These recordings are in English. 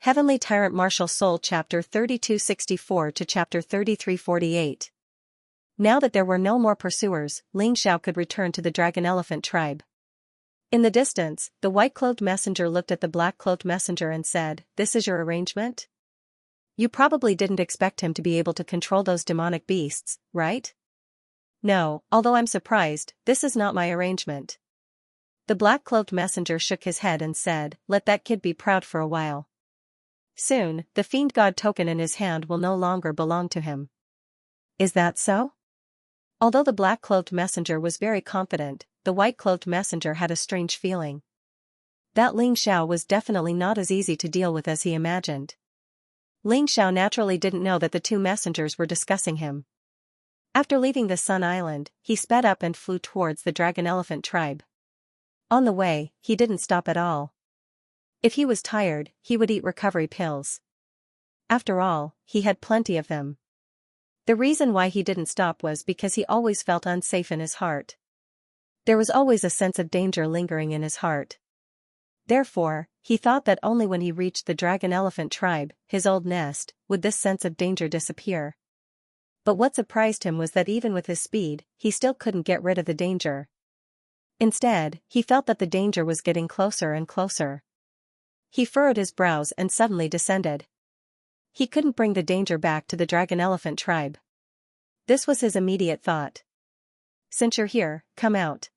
Heavenly Tyrant Martial Soul Chapter 3264 to Chapter 3348. Now that there were no more pursuers, Xianxia could return to the Dragon Elephant tribe. In the distance, the white-clothed messenger looked at the black-clothed messenger and said, "This is your arrangement? You probably didn't expect him to be able to control those demonic beasts, right?" "No, although I'm surprised, this is not my arrangement." The black-clothed messenger shook his head and said, "Let that kid be proud for a while. Soon, the fiend god token in his hand will no longer belong to him." "Is that so?" Although the black-clothed messenger was very confident, the white-clothed messenger had a strange feeling. That Xianxia was definitely not as easy to deal with as he imagined. Xianxia naturally didn't know that the two messengers were discussing him. After leaving the Sun Island, he sped up and flew towards the Dragon Elephant tribe. On the way, he didn't stop at all. If he was tired, he would eat recovery pills. After all, he had plenty of them. The reason why he didn't stop was because he always felt unsafe in his heart. There was always a sense of danger lingering in his heart. Therefore, he thought that only when he reached the Dragon Elephant tribe, his old nest, would this sense of danger disappear. But what surprised him was that even with his speed, he still couldn't get rid of the danger. Instead, he felt that the danger was getting closer and closer. He furrowed his brows and suddenly descended. He couldn't bring the danger back to the Dragon Elephant tribe. This was his immediate thought. "Since you're here, come out."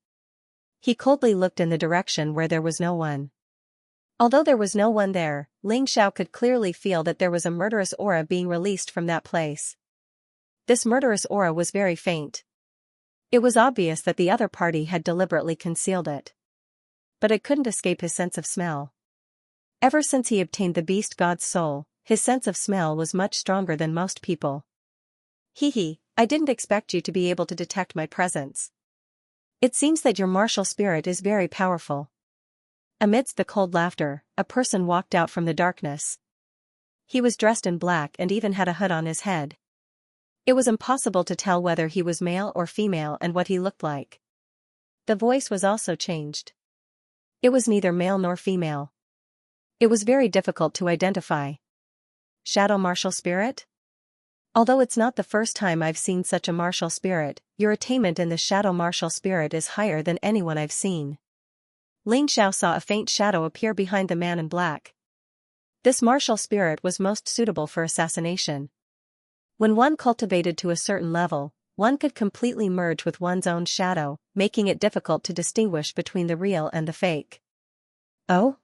He coldly looked in the direction where there was no one. Although there was no one there, Xianxia could clearly feel that there was a murderous aura being released from that place. This murderous aura was very faint. It was obvious that the other party had deliberately concealed it. But it couldn't escape his sense of smell. Ever since he obtained the beast god's soul, his sense of smell was much stronger than most people. "Hee, I didn't expect you to be able to detect my presence. It seems that your martial spirit is very powerful." Amidst the cold laughter, a person walked out from the darkness. He was dressed in black and even had a hood on his head. It was impossible to tell whether he was male or female and what he looked like. The voice was also changed. It was neither male nor female. It was very difficult to identify. "Shadow martial spirit? Although it's not the first time I've seen such a martial spirit, your attainment in the shadow martial spirit is higher than anyone I've seen." Xianxia saw a faint shadow appear behind the man in black. This martial spirit was most suitable for assassination. When one cultivated to a certain level, one could completely merge with one's own shadow, making it difficult to distinguish between the real and the fake. "Oh?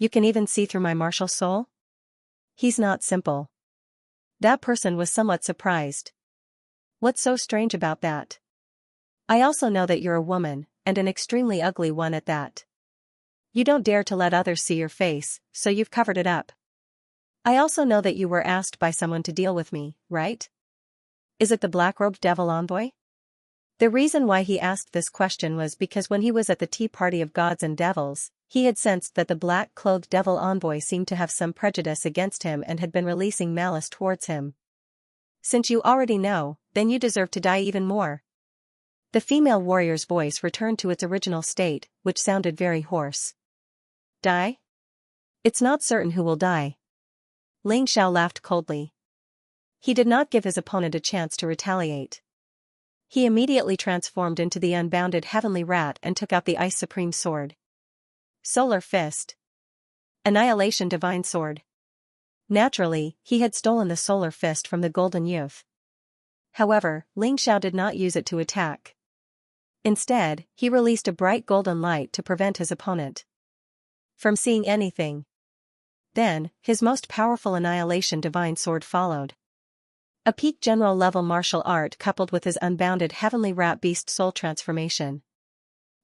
You can even see through my martial soul? He's not simple." That person was somewhat surprised. "What's so strange about that? I also know that you're a woman, and an extremely ugly one at that. You don't dare to let others see your face, so you've covered it up. I also know that you were asked by someone to deal with me, right? Is it the black-robed devil envoy?" The reason why he asked this question was because when he was at the tea party of gods and devils, he had sensed that the black-clothed devil envoy seemed to have some prejudice against him and had been releasing malice towards him. "Since you already know, then you deserve to die even more." The female warrior's voice returned to its original state, which sounded very hoarse. "Die? It's not certain who will die." Xianxia laughed coldly. He did not give his opponent a chance to retaliate. He immediately transformed into the unbounded heavenly rat and took out the Ice Supreme Sword. Solar Fist. Annihilation Divine Sword. Naturally, he had stolen the Solar Fist from the Golden Youth. However, Xianxia did not use it to attack. Instead, he released a bright golden light to prevent his opponent from seeing anything. Then, his most powerful Annihilation Divine Sword followed. A peak general level martial art coupled with his unbounded heavenly rat beast soul transformation.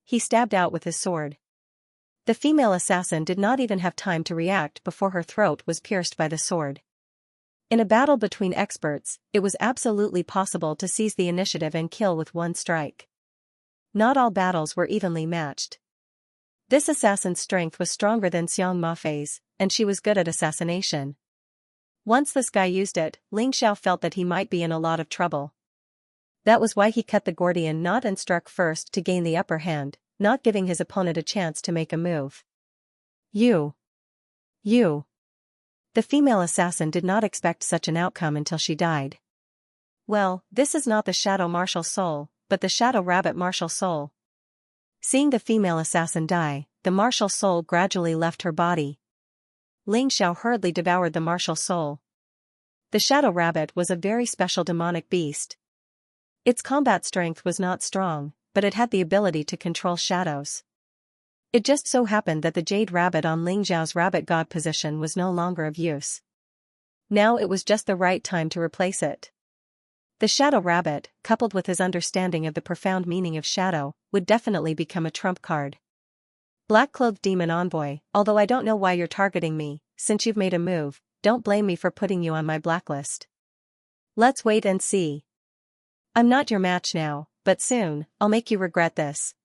He stabbed out with his sword. The female assassin did not even have time to react before her throat was pierced by the sword. In a battle between experts, it was absolutely possible to seize the initiative and kill with one strike. Not all battles were evenly matched. This assassin's strength was stronger than Xianxia's, and she was good at assassination. Once this guy used it, Xianxia felt that he might be in a lot of trouble. That was why he cut the Gordian knot and struck first to gain the upper hand, not giving his opponent a chance to make a move. You. The female assassin did not expect such an outcome until she died. Well, this is not the shadow martial soul, but the shadow rabbit martial soul. Seeing the female assassin die, the martial soul gradually left her body. Ling Xiao hurriedly devoured the martial soul. The shadow rabbit was a very special demonic beast. Its combat strength was not strong, but it had the ability to control shadows. It just so happened that the jade rabbit on Ling Xiao's rabbit god position was no longer of use. Now it was just the right time to replace it. The shadow rabbit, coupled with his understanding of the profound meaning of shadow, would definitely become a trump card. Black-clothed demon envoy, although I don't know why you're targeting me, since you've made a move, don't blame me for putting you on my blacklist. Let's wait and see. I'm not your match now, but soon, I'll make you regret this.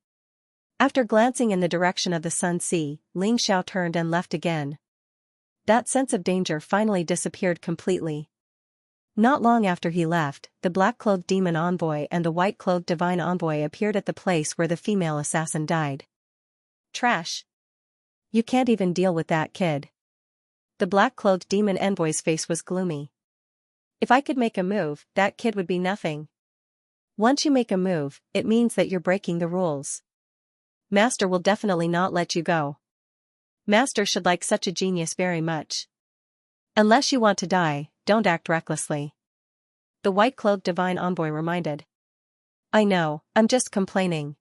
After glancing in the direction of the Sun Sea, Ling Xiao turned and left again. That sense of danger finally disappeared completely. Not long after he left, the black-clothed demon envoy and the white-clothed divine envoy appeared at the place where the female assassin died. Trash. You can't even deal with that kid. The black-clothed demon envoy's face was gloomy. If I could make a move, that kid would be nothing. Once you make a move, it means that you're breaking the rules. Master will definitely not let you go. Master should like such a genius very much. Unless you want to die, don't act recklessly. The white-clothed divine envoy reminded. I know, I'm just complaining.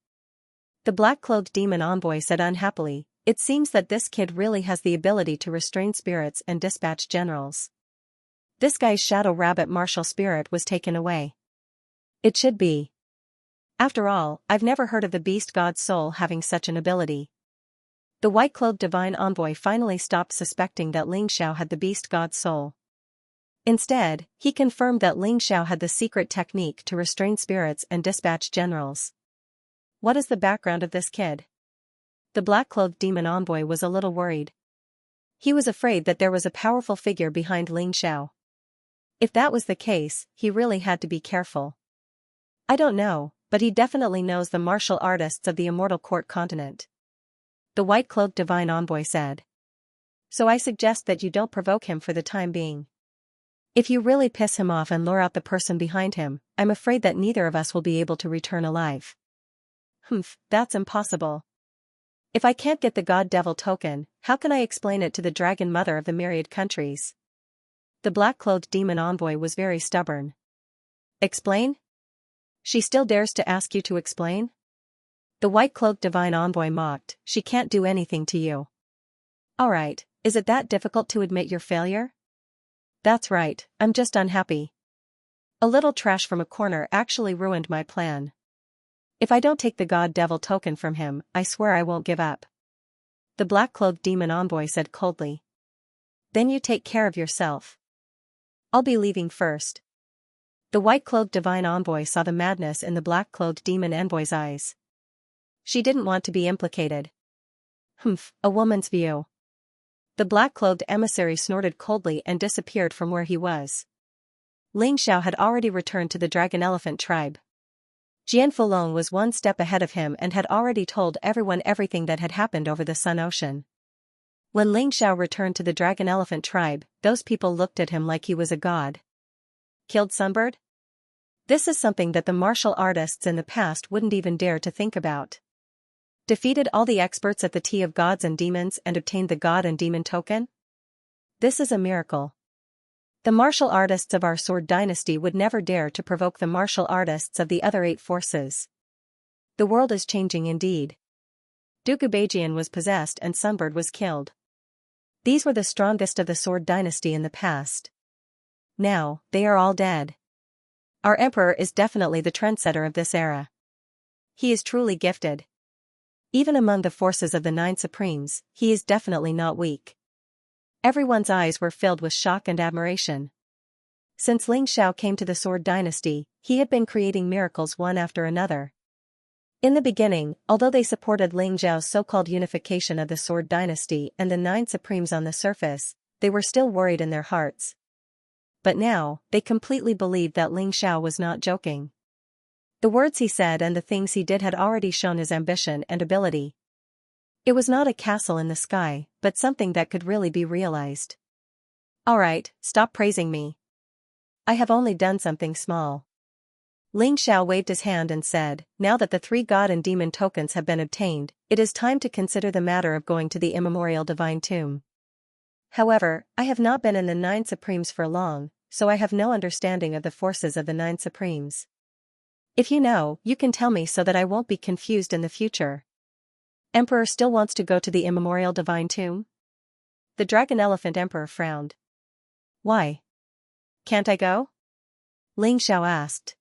The black-clothed demon envoy said unhappily, it seems that this kid really has the ability to restrain spirits and dispatch generals. This guy's shadow rabbit martial spirit was taken away. It should be. After all, I've never heard of the beast god's soul having such an ability. The white-clothed divine envoy finally stopped suspecting that Ling Xiao had the beast god's soul. Instead, he confirmed that Ling Xiao had the secret technique to restrain spirits and dispatch generals. What is the background of this kid? The black-clothed demon envoy was a little worried. He was afraid that there was a powerful figure behind Ling Xiao. If that was the case, he really had to be careful. I don't know, but he definitely knows the martial artists of the Immortal Court continent. The white-clothed divine envoy said. So I suggest that you don't provoke him for the time being. If you really piss him off and lure out the person behind him, I'm afraid that neither of us will be able to return alive. That's impossible. If I can't get the god-devil token, how can I explain it to the dragon mother of the myriad countries? The black-clothed demon envoy was very stubborn. Explain? She still dares to ask you to explain? The white-cloaked divine envoy mocked, she can't do anything to you. Alright, is it that difficult to admit your failure? That's right, I'm just unhappy. A little trash from a corner actually ruined my plan. If I don't take the god-devil token from him, I swear I won't give up. The black-clothed demon envoy said coldly. Then you take care of yourself. I'll be leaving first. The white-clothed divine envoy saw the madness in the black-clothed demon envoy's eyes. She didn't want to be implicated. A woman's view. The black-clothed emissary snorted coldly and disappeared from where he was. Ling Xiao had already returned to the dragon elephant tribe. Jian Fulong was one step ahead of him and had already told everyone everything that had happened over the Sun Ocean. When Ling Xiao returned to the dragon elephant tribe, those people looked at him like he was a god. Killed Sunbird? This is something that the martial artists in the past wouldn't even dare to think about. Defeated all the experts at the Tea of Gods and Demons and obtained the God and Demon token? This is a miracle. The martial artists of our Sword Dynasty would never dare to provoke the martial artists of the other 8 forces. The world is changing indeed. Dugubajian was possessed and Sunbird was killed. These were the strongest of the Sword Dynasty in the past. Now, they are all dead. Our emperor is definitely the trendsetter of this era. He is truly gifted. Even among the forces of the 9 Supremes, he is definitely not weak. Everyone's eyes were filled with shock and admiration. Since Ling Xiao came to the Sword Dynasty, he had been creating miracles one after another. In the beginning, although they supported Ling Xiao's so-called unification of the Sword Dynasty and the 9 Supremes on the surface, they were still worried in their hearts. But now, they completely believed that Ling Xiao was not joking. The words he said and the things he did had already shown his ambition and ability. It was not a castle in the sky, but something that could really be realized. Alright, stop praising me. I have only done something small. Ling Xiao waved his hand and said, now that the 3 god and demon tokens have been obtained, it is time to consider the matter of going to the immemorial divine tomb. However, I have not been in the 9 Supremes for long, so I have no understanding of the forces of the 9 Supremes. If you know, you can tell me so that I won't be confused in the future. Emperor still wants to go to the immemorial divine tomb? The Dragon Elephant Emperor frowned. Why? Can't I go? Ling Xiao asked.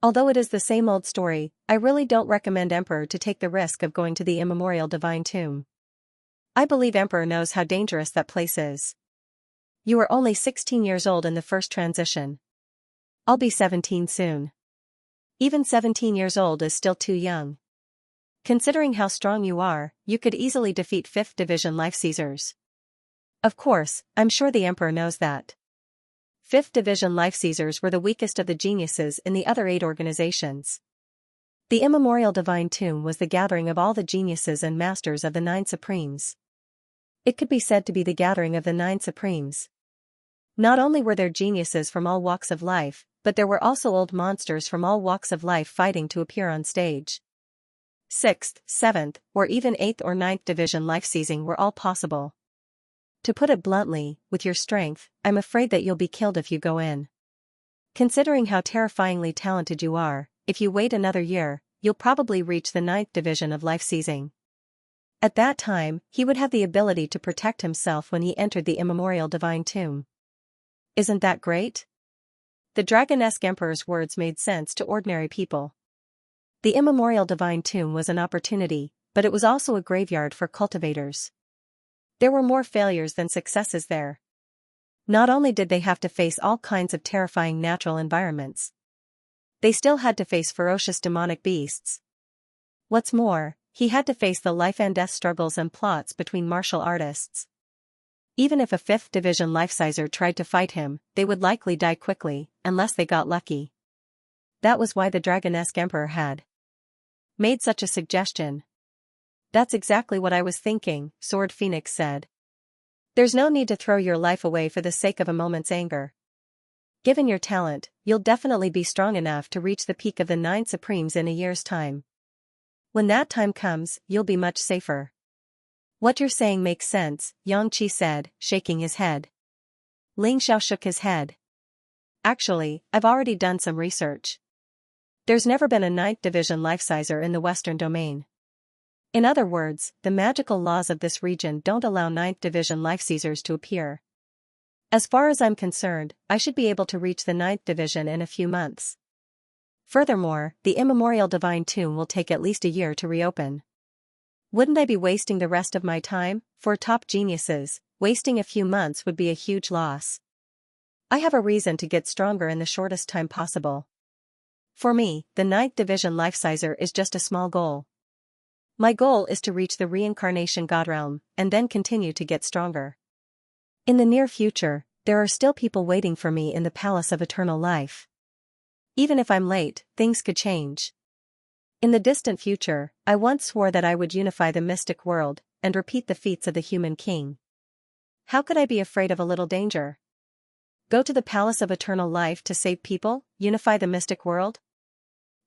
Although it is the same old story, I really don't recommend Emperor to take the risk of going to the immemorial divine tomb. I believe Emperor knows how dangerous that place is. You are only 16 years old in the first transition. I'll be 17 soon. Even 17 years old is still too young. Considering how strong you are, you could easily defeat 5th Division Life Seizers. Of course, I'm sure the Emperor knows that. 5th Division Life Seizers were the weakest of the geniuses in the other 8 organizations. The immemorial divine tomb was the gathering of all the geniuses and masters of the 9 Supremes. It could be said to be the gathering of the 9 Supremes. Not only were there geniuses from all walks of life, but there were also old monsters from all walks of life fighting to appear on stage. 6th, 7th, or even 8th or 9th Division life seizing were all possible. To put it bluntly, with your strength, I'm afraid that you'll be killed if you go in. Considering how terrifyingly talented you are, if you wait another year, you'll probably reach the 9th Division of life seizing. At that time, he would have the ability to protect himself when he entered the immemorial divine tomb. Isn't that great? The dragon-esque emperor's words made sense to ordinary people. The immemorial divine tomb was an opportunity, but it was also a graveyard for cultivators. There were more failures than successes there. Not only did they have to face all kinds of terrifying natural environments, they still had to face ferocious demonic beasts. What's more, he had to face the life and death struggles and plots between martial artists. Even if a 5th Division life sizer tried to fight him, they would likely die quickly, unless they got lucky. That was why the dragon-esque emperor had made such a suggestion. That's exactly what I was thinking, Sword Phoenix said. There's no need to throw your life away for the sake of a moment's anger. Given your talent, you'll definitely be strong enough to reach the peak of the 9 Supremes in a year's time. When that time comes, you'll be much safer. What you're saying makes sense, Xianxia said, shaking his head. Ling Xiao shook his head. Actually, I've already done some research. There's never been a 9th Division life sizer in the Western domain. In other words, the magical laws of this region don't allow 9th Division life seizers to appear. As far as I'm concerned, I should be able to reach the 9th Division in a few months. Furthermore, the immemorial divine tomb will take at least a year to reopen. Wouldn't I be wasting the rest of my time? For top geniuses, wasting a few months would be a huge loss. I have a reason to get stronger in the shortest time possible. For me, the 9th Division life sizer is just a small goal. My goal is to reach the reincarnation god realm, and then continue to get stronger. In the near future, there are still people waiting for me in the Palace of Eternal Life. Even if I'm late, things could change. In the distant future, I once swore that I would unify the mystic world, and repeat the feats of the human king. How could I be afraid of a little danger? Go to the Palace of Eternal Life to save people, unify the mystic world?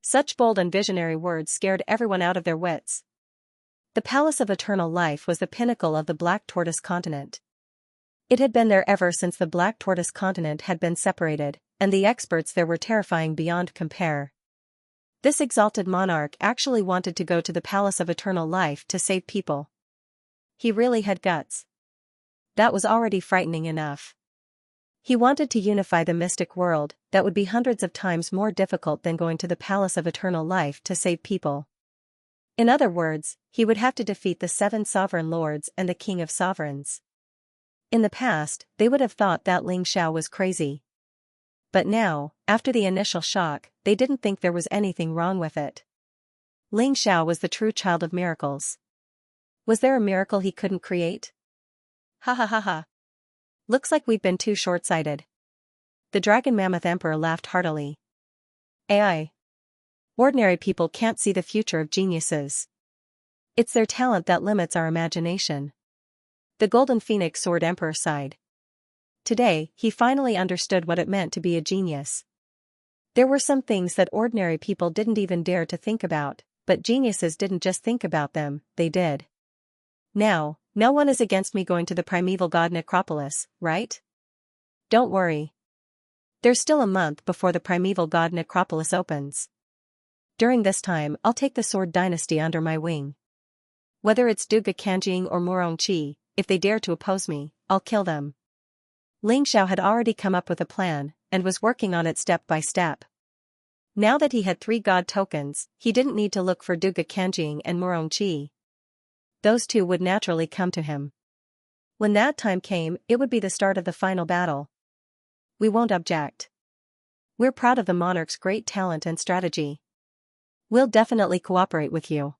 Such bold and visionary words scared everyone out of their wits. The Palace of Eternal Life was the pinnacle of the Black Tortoise continent. It had been there ever since the Black Tortoise continent had been separated, and the experts there were terrifying beyond compare. This exalted monarch actually wanted to go to the Palace of Eternal Life to save people. He really had guts. That was already frightening enough. He wanted to unify the mystic world, that would be hundreds of times more difficult than going to the Palace of Eternal Life to save people. In other words, he would have to defeat the 7 sovereign lords and the king of sovereigns. In the past, they would have thought that Ling Xiao was crazy. But now, after the initial shock, they didn't think there was anything wrong with it. Ling Xiao was the true child of miracles. Was there a miracle he couldn't create? Ha ha ha ha. Looks like we've been too short-sighted. The Dragon Mammoth Emperor laughed heartily. AI. Ordinary people can't see the future of geniuses. It's their talent that limits our imagination. The Golden Phoenix Sword Emperor sighed. Today, he finally understood what it meant to be a genius. There were some things that ordinary people didn't even dare to think about, but geniuses didn't just think about them, they did. Now, no one is against me going to the primeval god necropolis, right? Don't worry. There's still a month before the primeval god necropolis opens. During this time, I'll take the Sword Dynasty under my wing. Whether it's Duga Kanjing or Murongqi, if they dare to oppose me, I'll kill them. Ling Xiao had already come up with a plan, and was working on it step by step. Now that he had 3 god tokens, he didn't need to look for Duga Kanjing and Murongqi. Those two would naturally come to him. When that time came, it would be the start of the final battle. We won't object. We're proud of the monarch's great talent and strategy. We'll definitely cooperate with you.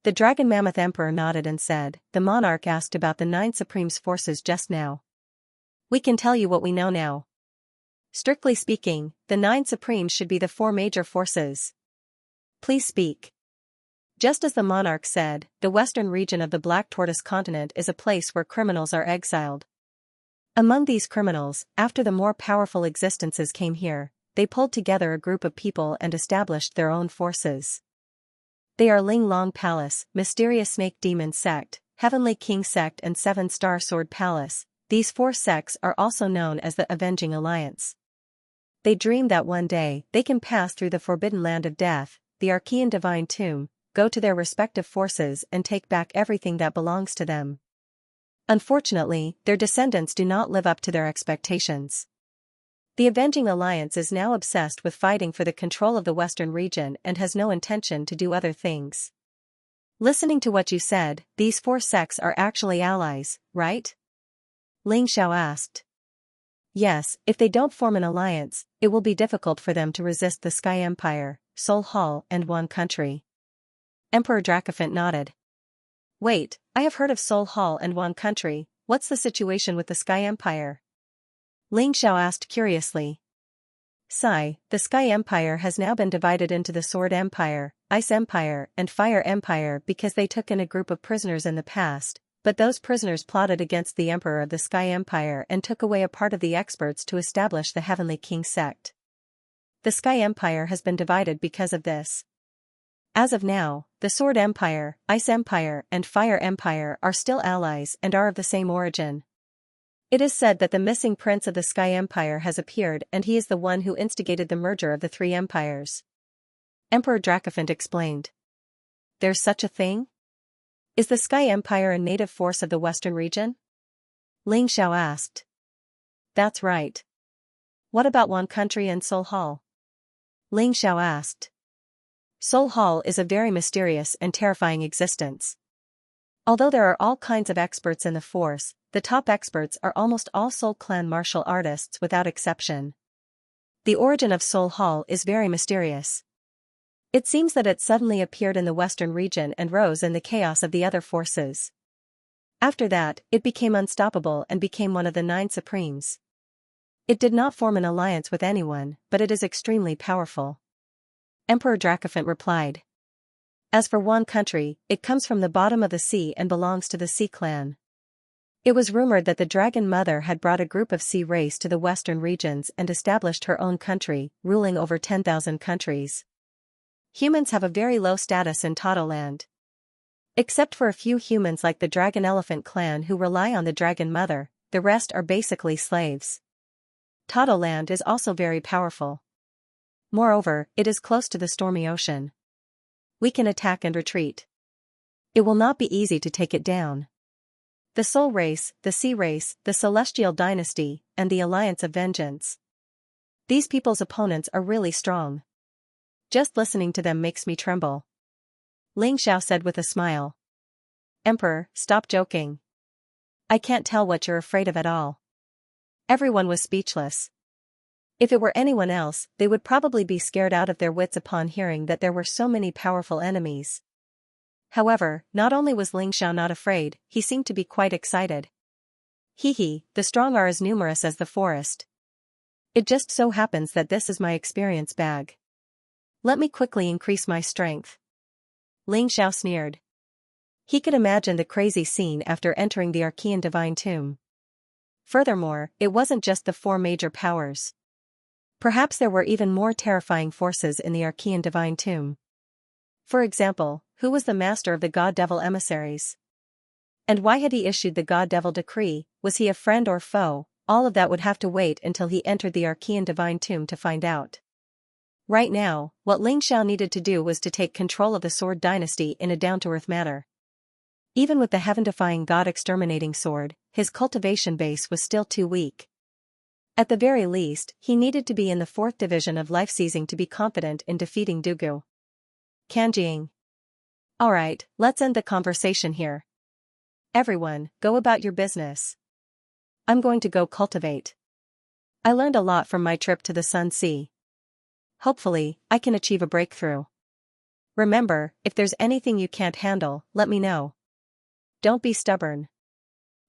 The Dragon Mammoth Emperor nodded and said, the monarch asked about the 9 Supreme's forces just now. We can tell you what we know now. Strictly speaking, the 9 Supremes should be the 4 major forces. Please speak. Just as the monarch said, the western region of the Black Tortoise continent is a place where criminals are exiled. Among these criminals, after the more powerful existences came here, they pulled together a group of people and established their own forces. They are Ling Long Palace, Mysterious Snake Demon Sect, Heavenly King Sect and 7-Star Sword Palace. These 4 sects are also known as the Avenging Alliance. They dream that one day they can pass through the Forbidden Land of Death, the Archean Divine Tomb, go to their respective forces and take back everything that belongs to them. Unfortunately, their descendants do not live up to their expectations. The Avenging Alliance is now obsessed with fighting for the control of the Western region and has no intention to do other things. Listening to what you said, these 4 sects are actually allies, right? Ling Xiao asked. Yes, if they don't form an alliance, it will be difficult for them to resist the Sky Empire, Soul Hall and One Country. Emperor Dracophant nodded. Wait, I have heard of Soul Hall and One Country, what's the situation with the Sky Empire? Ling Xiao asked curiously. The Sky Empire has now been divided into the Sword Empire, Ice Empire and Fire Empire because they took in a group of prisoners in the past, but those prisoners plotted against the Emperor of the Sky Empire and took away a part of the experts to establish the Heavenly King Sect. The Sky Empire has been divided because of this. As of now, the Sword Empire, Ice Empire and Fire Empire are still allies and are of the same origin. It is said that the missing prince of the Sky Empire has appeared and he is the one who instigated the merger of the 3 empires. Emperor Dracophant explained. There's such a thing? Is the Sky Empire a native force of the Western region? Ling Xiao asked. That's right. What about One Country and Soul Hall? Ling Xiao asked. Soul Hall is a very mysterious and terrifying existence. Although there are all kinds of experts in the force, the top experts are almost all Soul Clan martial artists without exception. The origin of Soul Hall is very mysterious. It seems that it suddenly appeared in the Western region and rose in the chaos of the other forces. After that, it became unstoppable and became one of the 9 Supremes. It did not form an alliance with anyone, but it is extremely powerful. Emperor Dracophant replied. As for One Country, it comes from the bottom of the sea and belongs to the Sea Clan. It was rumored that the Dragon Mother had brought a group of sea race to the western regions and established her own country, ruling over 10,000 countries. Humans have a very low status in Totoland. Except for a few humans like the Dragon Elephant clan who rely on the Dragon Mother, the rest are basically slaves. Totoland is also very powerful. Moreover, it is close to the stormy ocean. We can attack and retreat. It will not be easy to take it down. The Soul Race, the Sea Race, the Celestial Dynasty, and the Alliance of Vengeance. These people's opponents are really strong. Just listening to them makes me tremble. Ling Xiao said with a smile. Emperor, stop joking. I can't tell what you're afraid of at all. Everyone was speechless. If it were anyone else, they would probably be scared out of their wits upon hearing that there were so many powerful enemies. However, not only was Ling Xiao not afraid, he seemed to be quite excited. The strong are as numerous as the forest. It just so happens that this is my experience bag. Let me quickly increase my strength. Ling Xiao sneered. He could imagine the crazy scene after entering the Archean Divine Tomb. Furthermore, it wasn't just the four major powers. Perhaps there were even more terrifying forces in the Archean divine tomb. For example, who was the master of the god-devil emissaries? And why had he issued the god-devil decree? Was he a friend or foe? All of that would have to wait until he entered the Archean divine tomb to find out. Right now, what Ling Xiao needed to do was to take control of the Sword Dynasty in a down-to-earth manner. Even with the heaven-defying god-exterminating sword, his cultivation base was still too weak. At the very least, he needed to be in the 4th division of life-seizing to be confident in defeating Dugu Kanjing. Alright, let's end the conversation here. Everyone, go about your business. I'm going to go cultivate. I learned a lot from my trip to the Sun Sea. Hopefully, I can achieve a breakthrough. Remember, if there's anything you can't handle, let me know. Don't be stubborn.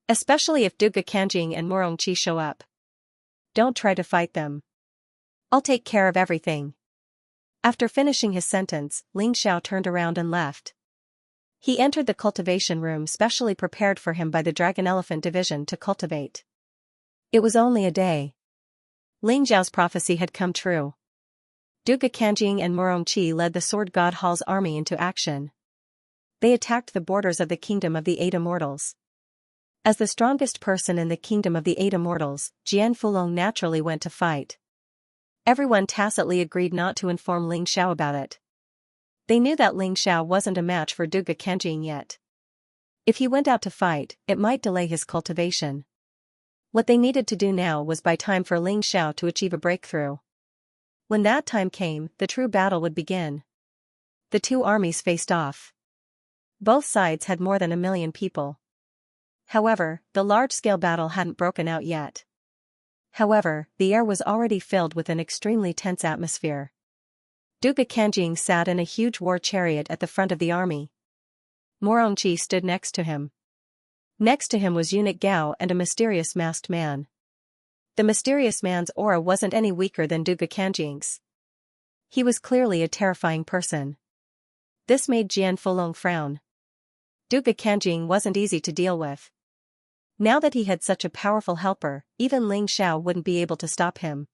Especially if Dugu Kanjing and Morongqi show up. Don't try to fight them. I'll take care of everything. After finishing his sentence, Ling Xiao turned around and left. He entered the cultivation room specially prepared for him by the Dragon Elephant Division to cultivate. It was only a day. Ling Xiao's prophecy had come true. Dugu Kanjing and Morongqi led the Sword God Hall's army into action. They attacked the borders of the Kingdom of the Eight Immortals. As the strongest person in the Kingdom of the Eight Immortals, Jian Fulong naturally went to fight. Everyone tacitly agreed not to inform Ling Xiao about it. They knew that Ling Xiao wasn't a match for Dugu Kanjing yet. If he went out to fight, it might delay his cultivation. What they needed to do now was buy time for Ling Xiao to achieve a breakthrough. When that time came, the true battle would begin. The two armies faced off. Both sides had more than 1 million people. However, the large-scale battle hadn't broken out yet. However, the air was already filled with an extremely tense atmosphere. Dugu Kanjing sat in a huge war chariot at the front of the army. Morongqi stood next to him. Next to him was eunuch Gao and a mysterious masked man. The mysterious man's aura wasn't any weaker than Dugu Kanjing's. He was clearly a terrifying person. This made Jian Fulong frown. Dugu Kanjing wasn't easy to deal with. Now that he had such a powerful helper, even Ling Xiao wouldn't be able to stop him.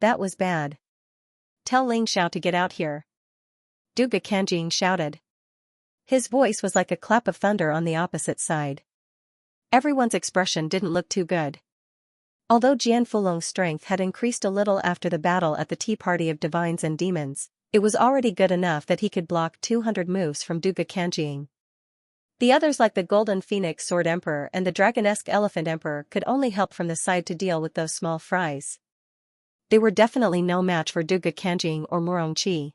That was bad. Tell Ling Xiao to get out here. Dugu Kanjing shouted. His voice was like a clap of thunder on the opposite side. Everyone's expression didn't look too good. Although Jian Fulong's strength had increased a little after the battle at the Tea Party of Divines and Demons, it was already good enough that he could block 200 moves from Dugu Kanjing. The others like the Golden Phoenix Sword Emperor and the Dragonesque Elephant Emperor could only help from the side to deal with those small fries. They were definitely no match for Dugu Kanjing or Morongqi.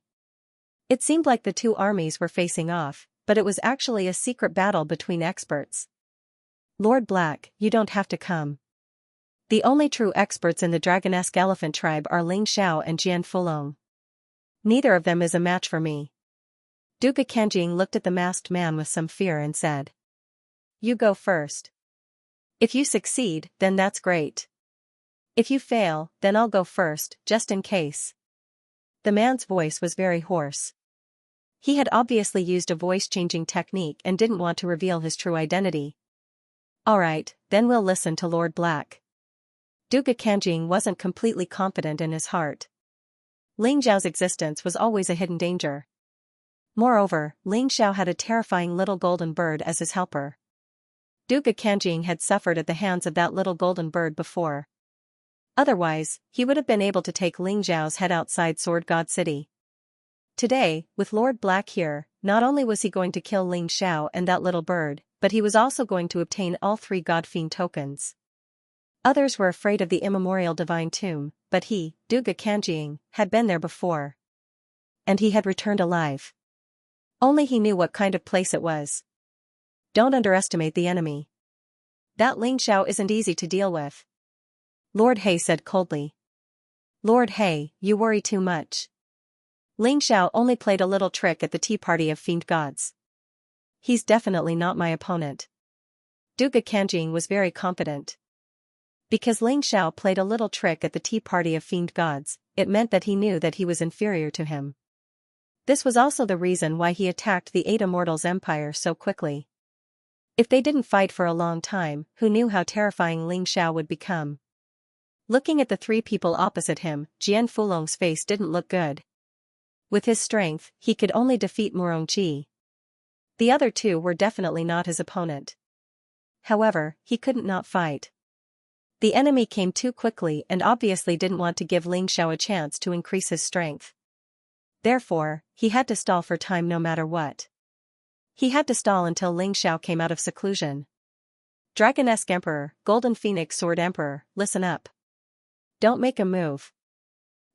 It seemed like the two armies were facing off, but it was actually a secret battle between experts. Lord Black, you don't have to come. The only true experts in the Dragonesque Elephant tribe are Ling Xiao and Jian Fulong. Neither of them is a match for me. Dugu Kanjing looked at the masked man with some fear and said. You go first. If you succeed, then that's great. If you fail, then I'll go first, just in case. The man's voice was very hoarse. He had obviously used a voice-changing technique and didn't want to reveal his true identity. Alright, then we'll listen to Lord Black. Dugu Kanjing wasn't completely confident in his heart. Ling Xiao's existence was always a hidden danger. Moreover, Ling Xiao had a terrifying little golden bird as his helper. Dugu Kanjing had suffered at the hands of that little golden bird before. Otherwise, he would have been able to take Ling Xiao's head outside Sword God City. Today, with Lord Black here, not only was he going to kill Ling Xiao and that little bird, but he was also going to obtain all 3 God Fiend tokens. Others were afraid of the immemorial divine tomb, but he, Dugu Kanjing, had been there before. And he had returned alive. Only he knew what kind of place it was. Don't underestimate the enemy. That Ling Xiao isn't easy to deal with. Lord He said coldly. Lord He, you worry too much. Ling Xiao only played a little trick at the tea party of fiend gods. He's definitely not my opponent. Dugu Kanjing was very confident. Because Ling Xiao played a little trick at the tea party of fiend gods, it meant that he knew that he was inferior to him. This was also the reason why he attacked the Eight Immortals Empire so quickly. If they didn't fight for a long time, who knew how terrifying Ling Xiao would become? Looking at the three people opposite him, Jian Fulong's face didn't look good. With his strength, he could only defeat Murongji. The other two were definitely not his opponent. However, he couldn't not fight. The enemy came too quickly and obviously didn't want to give Ling Xiao a chance to increase his strength. Therefore, he had to stall for time no matter what. He had to stall until Ling Xiao came out of seclusion. Dragonesque Emperor, Golden Phoenix Sword Emperor, listen up. Don't make a move.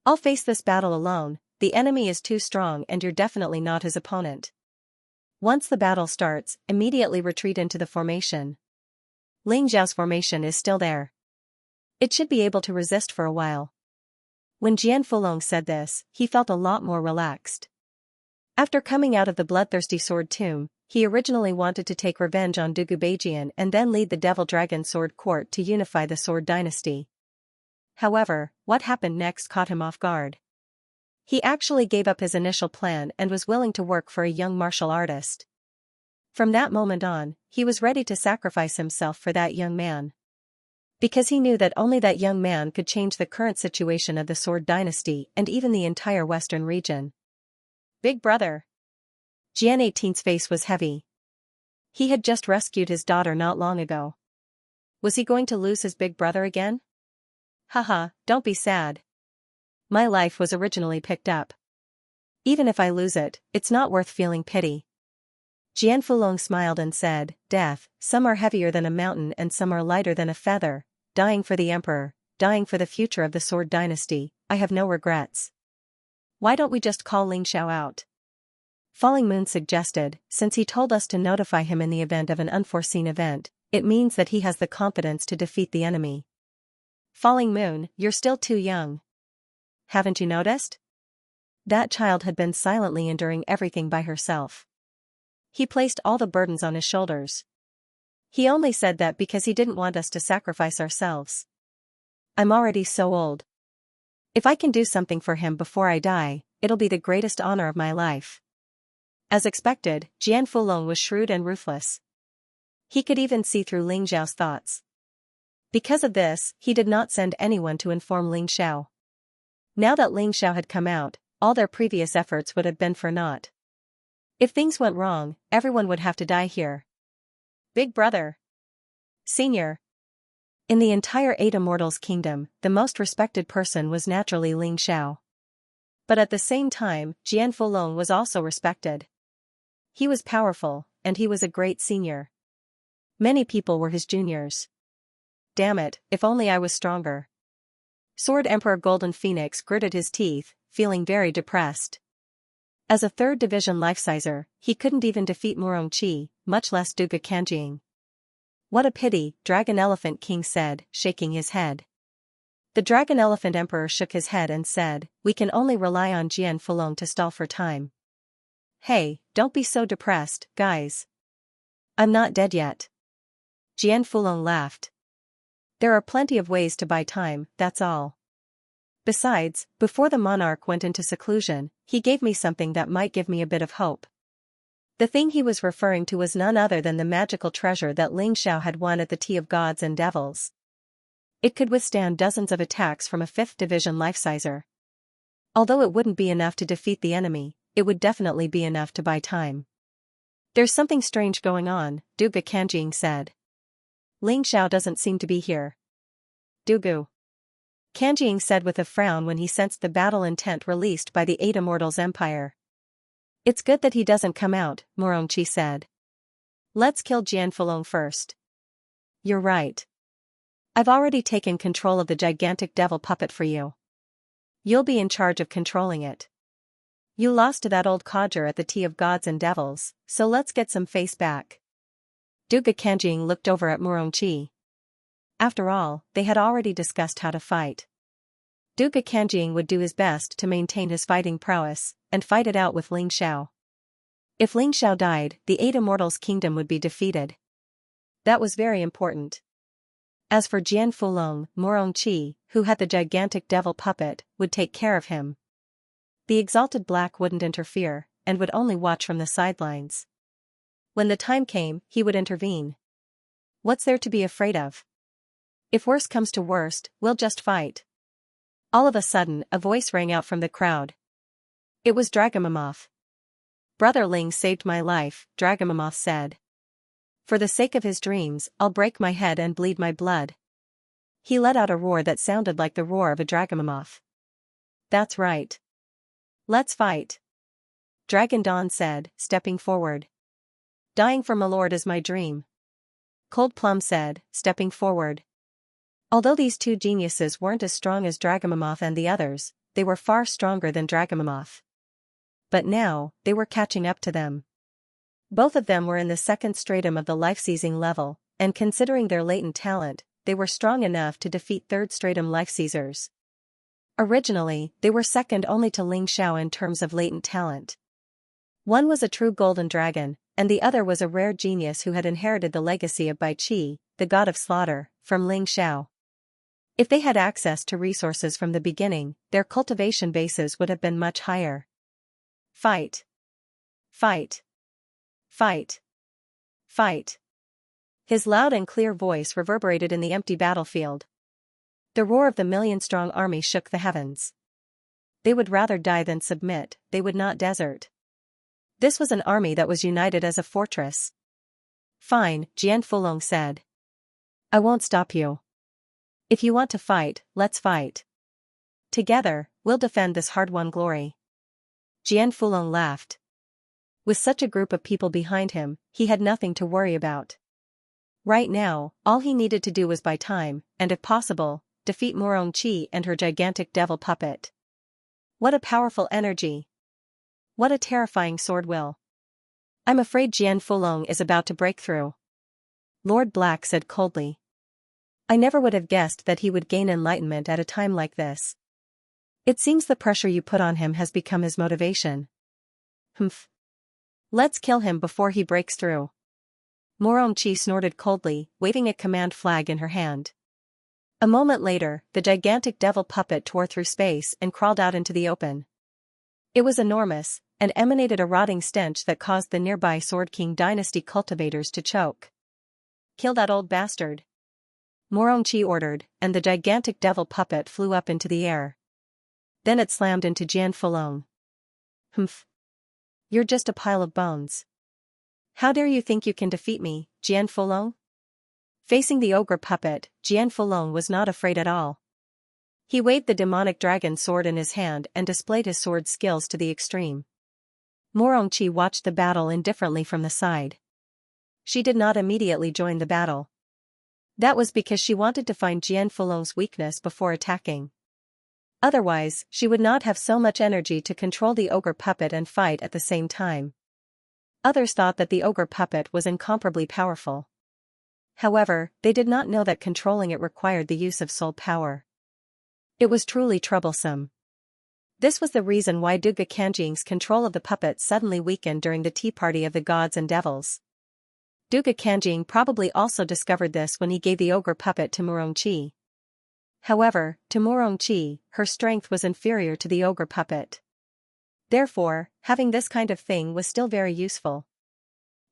I'll face this battle alone, the enemy is too strong and you're definitely not his opponent. Once the battle starts, immediately retreat into the formation. Ling Xiao's formation is still there. It should be able to resist for a while. When Jian Fulong said this, he felt a lot more relaxed. After coming out of the bloodthirsty sword tomb, he originally wanted to take revenge on Dugu Beijian and then lead the Devil Dragon Sword Court to unify the Sword Dynasty. However, what happened next caught him off guard. He actually gave up his initial plan and was willing to work for a young martial artist. From that moment on, he was ready to sacrifice himself for that young man. Because he knew that only that young man could change the current situation of the Sword Dynasty and even the entire Western region. Big brother. Jian 18's face was heavy. He had just rescued his daughter not long ago. Was he going to lose his big brother again? Haha, don't be sad. My life was originally picked up. Even if I lose it, it's not worth feeling pity. Jian Fulong smiled and said, Death, some are heavier than a mountain and some are lighter than a feather, dying for the emperor, dying for the future of the Sword Dynasty, I have no regrets. Why don't we just call Ling Xiao out? Falling Moon suggested, since he told us to notify him in the event of an unforeseen event, it means that he has the confidence to defeat the enemy. Falling Moon, you're still too young. Haven't you noticed? That child had been silently enduring everything by herself. He placed all the burdens on his shoulders. He only said that because he didn't want us to sacrifice ourselves. I'm already so old. If I can do something for him before I die, it'll be the greatest honor of my life. As expected, Jian Fulong was shrewd and ruthless. He could even see through Ling Xiao's thoughts. Because of this, he did not send anyone to inform Ling Xiao. Now that Ling Xiao had come out, all their previous efforts would have been for naught. If things went wrong, everyone would have to die here. Big brother. Senior. In the entire Eight Immortals Kingdom, the most respected person was naturally Ling Xiao. But at the same time, Jian Fulong was also respected. He was powerful, and he was a great senior. Many people were his juniors. Damn it, if only I was stronger. Sword Emperor Golden Phoenix gritted his teeth, feeling very depressed. As a 3rd division life-sizer, he couldn't even defeat Murongji, much less Dugu Kanjing. What a pity, Dragon Elephant King said, shaking his head. The Dragon Elephant Emperor shook his head and said, we can only rely on Jian Fulong to stall for time. Hey, don't be so depressed, guys. I'm not dead yet. Jian Fulong laughed. There are plenty of ways to buy time, that's all. Besides, before the monarch went into seclusion, he gave me something that might give me a bit of hope. The thing he was referring to was none other than the magical treasure that Ling Xiao had won at the Tea of Gods and Devils. It could withstand dozens of attacks from a 5th division life-sizer. Although it wouldn't be enough to defeat the enemy, it would definitely be enough to buy time. There's something strange going on, Dugu Kanjing said. Ling Xiao doesn't seem to be here. Dugu. Kanjing said with a frown when he sensed the battle intent released by the Eight Immortals Empire. It's good that he doesn't come out, Murongji said. Let's kill Jian Fulong first. You're right. I've already taken control of the gigantic devil puppet for you. You'll be in charge of controlling it. You lost to that old codger at the Tea of Gods and Devils, so let's get some face back. Dugu Kanjing looked over at Murongji. After all, they had already discussed how to fight. Dugu Kanjing would do his best to maintain his fighting prowess, and fight it out with Ling Xiao. If Ling Xiao died, the Eight Immortals Kingdom would be defeated. That was very important. As for Jian Fulong, Murongji, who had the gigantic devil puppet, would take care of him. The Exalted Black wouldn't interfere, and would only watch from the sidelines. When the time came, he would intervene. What's there to be afraid of? If worse comes to worst, we'll just fight. All of a sudden, a voice rang out from the crowd. It was Dragomamoth. Brother Ling saved my life, Dragomamoth said. For the sake of his dreams, I'll break my head and bleed my blood. He let out a roar that sounded like the roar of a Dragomamoth. That's right. Let's fight. Dragon Dawn said, stepping forward. Dying for my lord is my dream. Cold Plum said, stepping forward. Although these two geniuses weren't as strong as Dragomamoth and the others, they were far stronger than Dragomamoth. But now, they were catching up to them. Both of them were in the second stratum of the life-seizing level, and considering their latent talent, they were strong enough to defeat third stratum life-seizers. Originally, they were second only to Ling Xiao in terms of latent talent. One was a true golden dragon, and the other was a rare genius who had inherited the legacy of Bai Qi, the god of slaughter, from Ling Xiao. If they had access to resources from the beginning, their cultivation bases would have been much higher. Fight. Fight. Fight. Fight. His loud and clear voice reverberated in the empty battlefield. The roar of the million-strong army shook the heavens. They would rather die than submit, they would not desert. This was an army that was united as a fortress. Fine, Jian Fulong said. I won't stop you. If you want to fight, let's fight. Together, we'll defend this hard-won glory. Jian Fulong laughed. With such a group of people behind him, he had nothing to worry about. Right now, all he needed to do was buy time, and if possible, defeat Morong Qi and her gigantic devil puppet. What a powerful energy! What a terrifying sword will! I'm afraid Jian Fulong is about to break through. Lord Black said coldly. I never would have guessed that he would gain enlightenment at a time like this. It seems the pressure you put on him has become his motivation. Humph. Let's kill him before he breaks through. Morong Qi snorted coldly, waving a command flag in her hand. A moment later, the gigantic devil puppet tore through space and crawled out into the open. It was enormous, and emanated a rotting stench that caused the nearby Sword King dynasty cultivators to choke. Kill that old bastard. Morong Qi ordered, and the gigantic devil puppet flew up into the air. Then it slammed into Jian Fulong. Humph. You're just a pile of bones. How dare you think you can defeat me, Jian Fulong? Facing the ogre puppet, Jian Fulong was not afraid at all. He waved the demonic dragon sword in his hand and displayed his sword skills to the extreme. Morong Qi watched the battle indifferently from the side. She did not immediately join the battle. That was because she wanted to find Jian Fulong's weakness before attacking. Otherwise, she would not have so much energy to control the ogre puppet and fight at the same time. Others thought that the ogre puppet was incomparably powerful. However, they did not know that controlling it required the use of soul power. It was truly troublesome. This was the reason why Duga Kanjing's control of the puppet suddenly weakened during the tea party of the gods and devils. Duga Kanjing probably also discovered this when he gave the ogre puppet to Morong Qi. However, to Morong Qi, her strength was inferior to the ogre puppet. Therefore, having this kind of thing was still very useful.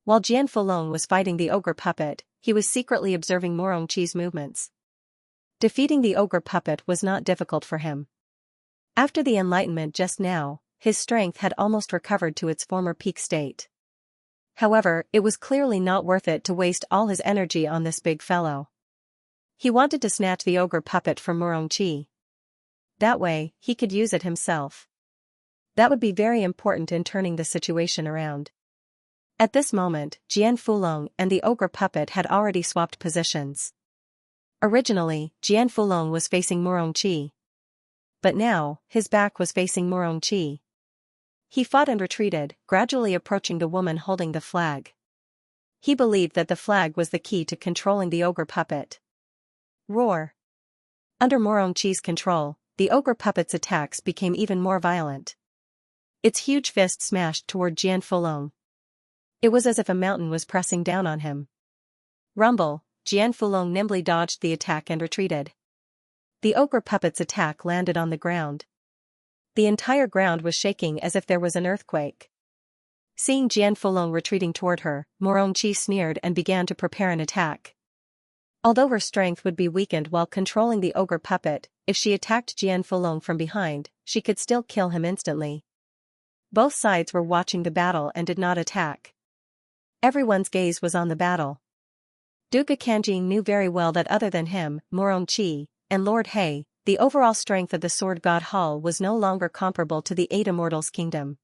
While Jian Fulong was fighting the ogre puppet, he was secretly observing Morong Qi's movements. Defeating the ogre puppet was not difficult for him. After the enlightenment just now, his strength had almost recovered to its former peak state. However, it was clearly not worth it to waste all his energy on this big fellow. He wanted to snatch the ogre puppet from Morong Qi. That way, he could use it himself. That would be very important in turning the situation around. At this moment, Jian Fulong and the ogre puppet had already swapped positions. Originally, Jian Fulong was facing Morong Qi. But now, his back was facing Morong Qi. He fought and retreated, gradually approaching the woman holding the flag. He believed that the flag was the key to controlling the ogre puppet. Roar! Under Morong Qi's control, the ogre puppet's attacks became even more violent. Its huge fist smashed toward Jian Fulong. It was as if a mountain was pressing down on him. Rumble! Jian Fulong nimbly dodged the attack and retreated. The ogre puppet's attack landed on the ground. The entire ground was shaking as if there was an earthquake. Seeing Jian Fulong retreating toward her, Moronqi sneered and began to prepare an attack. Although her strength would be weakened while controlling the ogre puppet, if she attacked Jian Fulong from behind, she could still kill him instantly. Both sides were watching the battle and did not attack. Everyone's gaze was on the battle. Duga Kanjing knew very well that other than him, Moronqi, and Lord He, the overall strength of the sword god Hall was no longer comparable to the 8 Immortals' kingdom.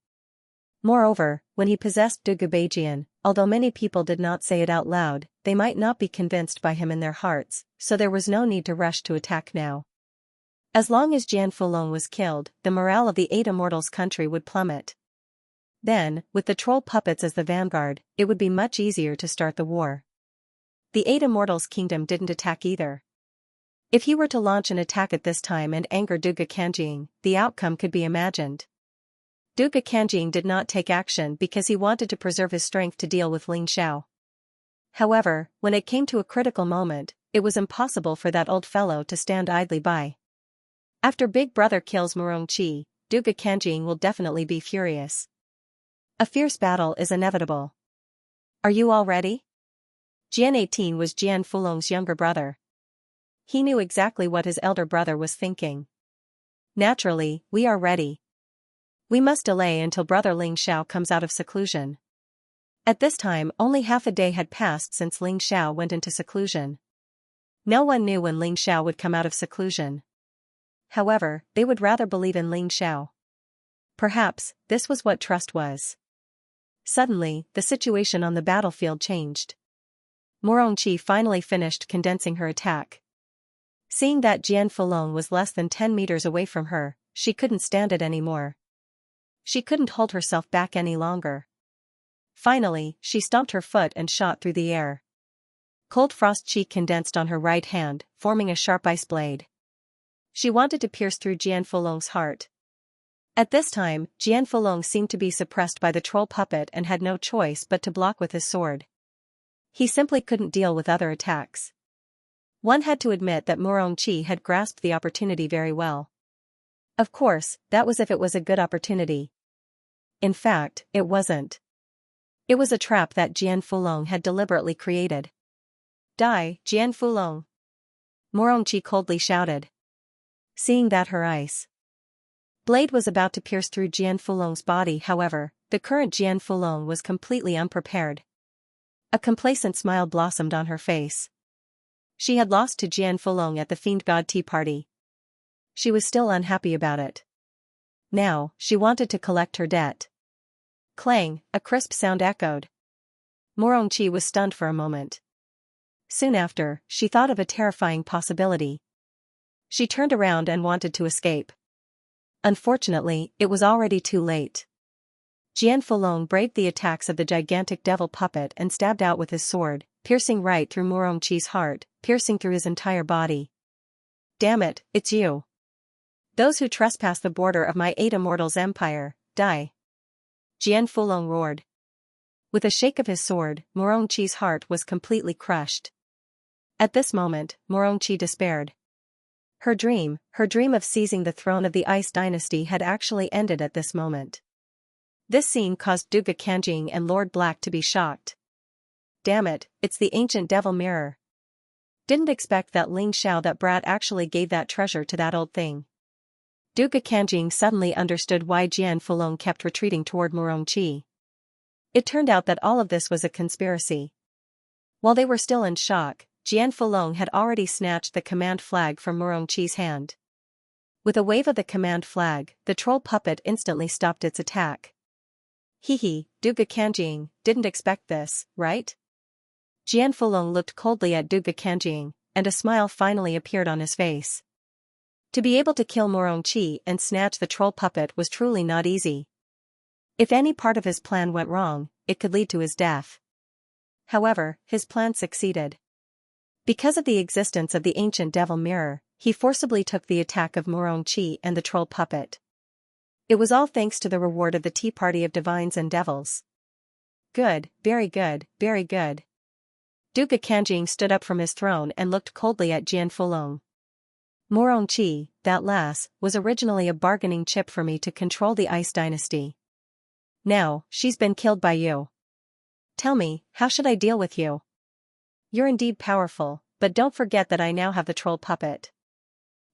Moreover, when he possessed Duga Beijian, although many people did not say it out loud, they might not be convinced by him in their hearts, so there was no need to rush to attack now. As long as Jian Fulong was killed, the morale of the 8 Immortals' country would plummet. Then, with the troll puppets as the vanguard, it would be much easier to start the war. The 8 Immortals' kingdom didn't attack either. If he were to launch an attack at this time and anger Duga Kanjing, the outcome could be imagined. Duga Kanjing did not take action because he wanted to preserve his strength to deal with Ling Xiao. However, when it came to a critical moment, it was impossible for that old fellow to stand idly by. After Big Brother kills Moronqi, Duga Kanjing will definitely be furious. A fierce battle is inevitable. Are you all ready? Jian 18 was Jian Fulong's younger brother. He knew exactly what his elder brother was thinking. Naturally, we are ready. We must delay until brother Ling Xiao comes out of seclusion. At this time only half a day had passed since Ling Xiao went into seclusion. No one knew when Ling Xiao would come out of seclusion. However, they would rather believe in Ling Xiao. Perhaps, this was what trust was. Suddenly, the situation on the battlefield changed. Moronqi finally finished condensing her attack. Seeing that Jian Fulong was less than 10 meters away from her, she couldn't stand it anymore. She couldn't hold herself back any longer. Finally, she stomped her foot and shot through the air. Cold frost chi condensed on her right hand, forming a sharp ice blade. She wanted to pierce through Jian Fulong's heart. At this time, Jian Fulong seemed to be suppressed by the troll puppet and had no choice but to block with his sword. He simply couldn't deal with other attacks. One had to admit that Moronqi had grasped the opportunity very well. Of course, that was if it was a good opportunity. In fact, it wasn't. It was a trap that Jian Fulong had deliberately created. Die, Jian Fulong! Moronqi coldly shouted. Seeing that her ice blade was about to pierce through Jian Fulong's body, however, the current Jian Fulong was completely unprepared. A complacent smile blossomed on her face. She had lost to Jian Fulong at the Fiend God Tea Party. She was still unhappy about it. Now, she wanted to collect her debt. Clang, a crisp sound echoed. Moronqi was stunned for a moment. Soon after, she thought of a terrifying possibility. She turned around and wanted to escape. Unfortunately, it was already too late. Jian Fulong braved the attacks of the gigantic devil puppet and stabbed out with his sword, piercing right through Moronqi's heart, piercing through his entire body. Damn it, it's you! Those who trespass the border of my 8 Immortals' empire, die! Jian Fulong roared. With a shake of his sword, Moronqi's heart was completely crushed. At this moment, Moronqi despaired. Her dream of seizing the throne of the Ice Dynasty had actually ended at this moment. This scene caused Duga Kanjing and Lord Black to be shocked. Damn it, it's the ancient devil mirror. Didn't expect that Ling Xiao, that brat, actually gave that treasure to that old thing. Duga Kanjing suddenly understood why Jian Fulong kept retreating toward Moronqi. It turned out that all of this was a conspiracy. While they were still in shock, Jian Fulong had already snatched the command flag from Moronqi's hand. With a wave of the command flag, the troll puppet instantly stopped its attack. Hee, Duga Kanjing, didn't expect this, right? Jian Fulong looked coldly at Duga Kanjing, and a smile finally appeared on his face. To be able to kill Moronqi and snatch the troll puppet was truly not easy. If any part of his plan went wrong, it could lead to his death. However, his plan succeeded. Because of the existence of the ancient devil mirror, he forcibly took the attack of Moronqi and the troll puppet. It was all thanks to the reward of the tea party of divines and devils. Good, very good, very good. Duga Kanjing stood up from his throne and looked coldly at Jian Fulong. Moronqi, that lass, was originally a bargaining chip for me to control the Ice Dynasty. Now, she's been killed by you. Tell me, how should I deal with you? You're indeed powerful, but don't forget that I now have the troll puppet.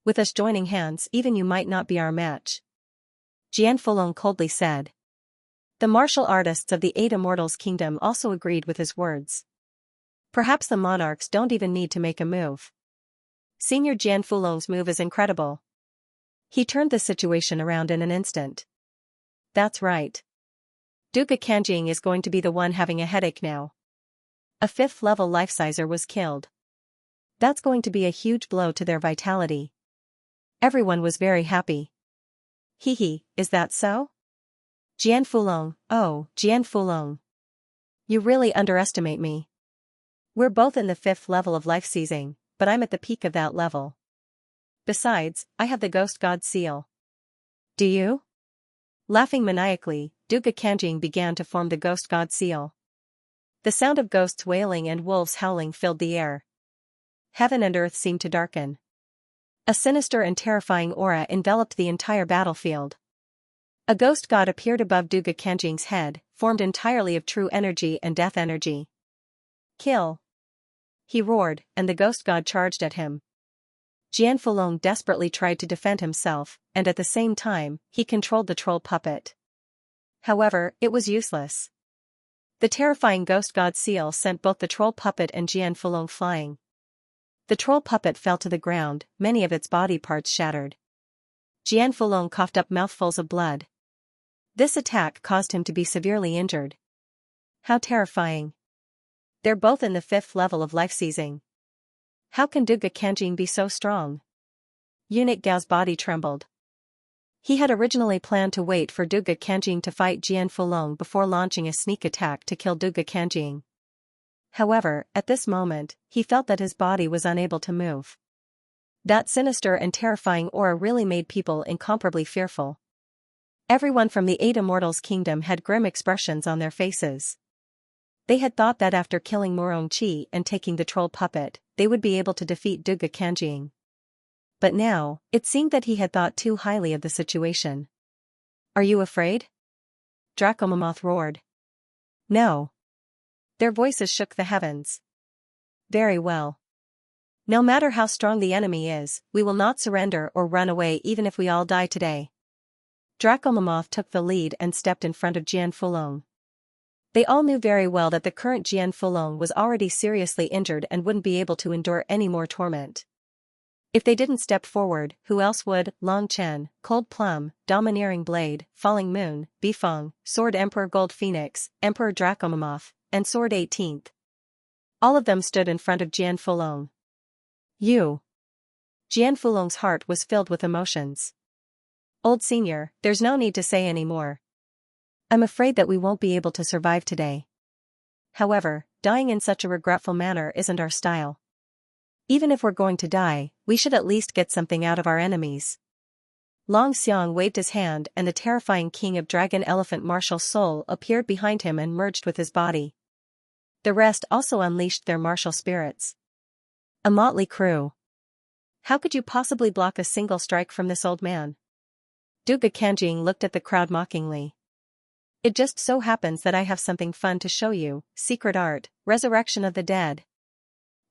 With us joining hands, even you might not be our match. Jian Fulong coldly said. The martial artists of the Eight Immortals Kingdom also agreed with his words. Perhaps the monarchs don't even need to make a move. Senior Jian Fulong's move is incredible. He turned the situation around in an instant. That's right. Duga Kanjing is going to be the one having a headache now. A 5th level life-sizer was killed. That's going to be a huge blow to their vitality. Everyone was very happy. Hehe, is that so? Jian Fulong, oh, Jian Fulong. You really underestimate me. We're both in the 5th level of life seizing, but I'm at the peak of that level. Besides, I have the Ghost God seal. Do you? Laughing maniacally, Duga Kanjing began to form the Ghost God seal. The sound of ghosts wailing and wolves howling filled the air. Heaven and earth seemed to darken. A sinister and terrifying aura enveloped the entire battlefield. A ghost god appeared above Duga Kanjing's head, formed entirely of true energy and death energy. Kill! He roared, and the ghost god charged at him. Jian Fulong desperately tried to defend himself, and at the same time, he controlled the troll puppet. However, it was useless. The terrifying ghost god seal sent both the troll puppet and Jian Fulong flying. The troll puppet fell to the ground, many of its body parts shattered. Jian Fulong coughed up mouthfuls of blood. This attack caused him to be severely injured. How terrifying. They're both in the 5th level of life seizing. How can Duga Kanjing be so strong? Eunuch Gao's body trembled. He had originally planned to wait for Duga Kanjing to fight Jian Fulong before launching a sneak attack to kill Duga Kanjing. However, at this moment, he felt that his body was unable to move. That sinister and terrifying aura really made people incomparably fearful. Everyone from the Eight Immortals Kingdom had grim expressions on their faces. They had thought that after killing Morongqi and taking the troll puppet, they would be able to defeat Duga Kanjing. But now, it seemed that he had thought too highly of the situation. Are you afraid? Dracomamoth roared. No. Their voices shook the heavens. Very well. No matter how strong the enemy is, we will not surrender or run away even if we all die today. Dracomamoth took the lead and stepped in front of Jian Fulong. They all knew very well that the current Jian Fulong was already seriously injured and wouldn't be able to endure any more torment. If they didn't step forward, who else would? Long Chen, Cold Plum, Domineering Blade, Falling Moon, Bifeng, Sword Emperor Gold Phoenix, Emperor Dracomamoth, and Sword 18th. All of them stood in front of Jian Fulong. You. Jian Fulong's heart was filled with emotions. Old Senior, there's no need to say any more. I'm afraid that we won't be able to survive today. However, dying in such a regretful manner isn't our style. Even if we're going to die, we should at least get something out of our enemies. Long Xiang waved his hand and the terrifying king of dragon elephant martial soul appeared behind him and merged with his body. The rest also unleashed their martial spirits. A motley crew. How could you possibly block a single strike from this old man? Duga Kanjing looked at the crowd mockingly. It just so happens that I have something fun to show you, secret art, resurrection of the dead.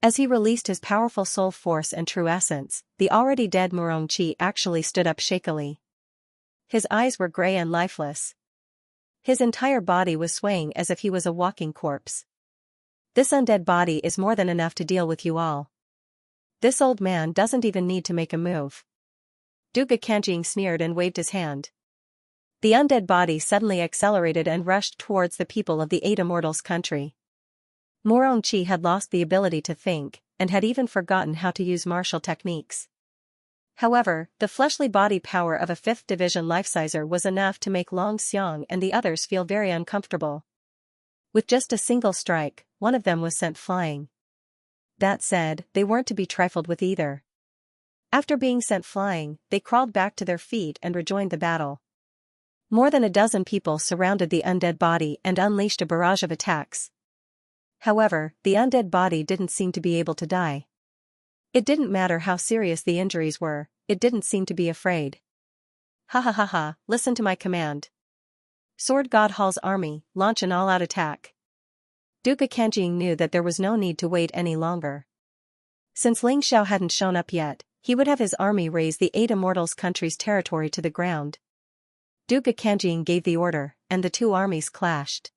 As he released his powerful soul force and true essence, the already dead Morongqi actually stood up shakily. His eyes were gray and lifeless. His entire body was swaying as if he was a walking corpse. This undead body is more than enough to deal with you all. This old man doesn't even need to make a move. Duga Kanjing sneered and waved his hand. The undead body suddenly accelerated and rushed towards the people of the Eight Immortals country. Morongqi had lost the ability to think, and had even forgotten how to use martial techniques. However, the fleshly body power of a 5th division life-sizer was enough to make Long Xiang and the others feel very uncomfortable. With just a single strike, one of them was sent flying. That said, they weren't to be trifled with either. After being sent flying, they crawled back to their feet and rejoined the battle. More than a dozen people surrounded the undead body and unleashed a barrage of attacks. However, the undead body didn't seem to be able to die. It didn't matter how serious the injuries were, it didn't seem to be afraid. Ha ha ha ha, listen to my command. Sword God Hall's army, launch an all-out attack. Duke Kanjing knew that there was no need to wait any longer. Since Ling Xiao hadn't shown up yet, he would have his army raze the 8 Immortals country's territory to the ground. Duke Kanjing gave the order, and the two armies clashed.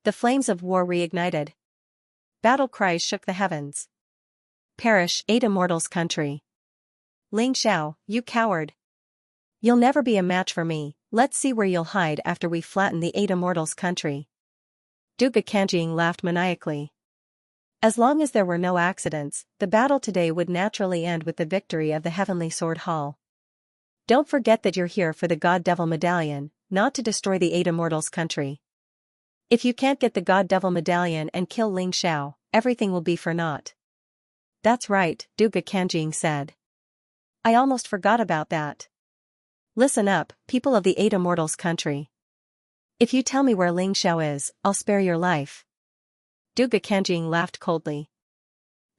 The flames of war reignited. Battle cries shook the heavens. Perish, 8 Immortals country. Ling Xiao, you coward. You'll never be a match for me, let's see where you'll hide after we flatten the 8 Immortals country. Duke Kanjing laughed maniacally. As long as there were no accidents, the battle today would naturally end with the victory of the Heavenly Sword Hall. Don't forget that you're here for the God Devil Medallion, not to destroy the 8 Immortals country. If you can't get the God Devil Medallion and kill Ling Xiao, everything will be for naught. That's right, Duke Kanjing said. I almost forgot about that. Listen up, people of the 8 Immortals country. If you tell me where Ling Xiao is, I'll spare your life. Duke Kanjing laughed coldly.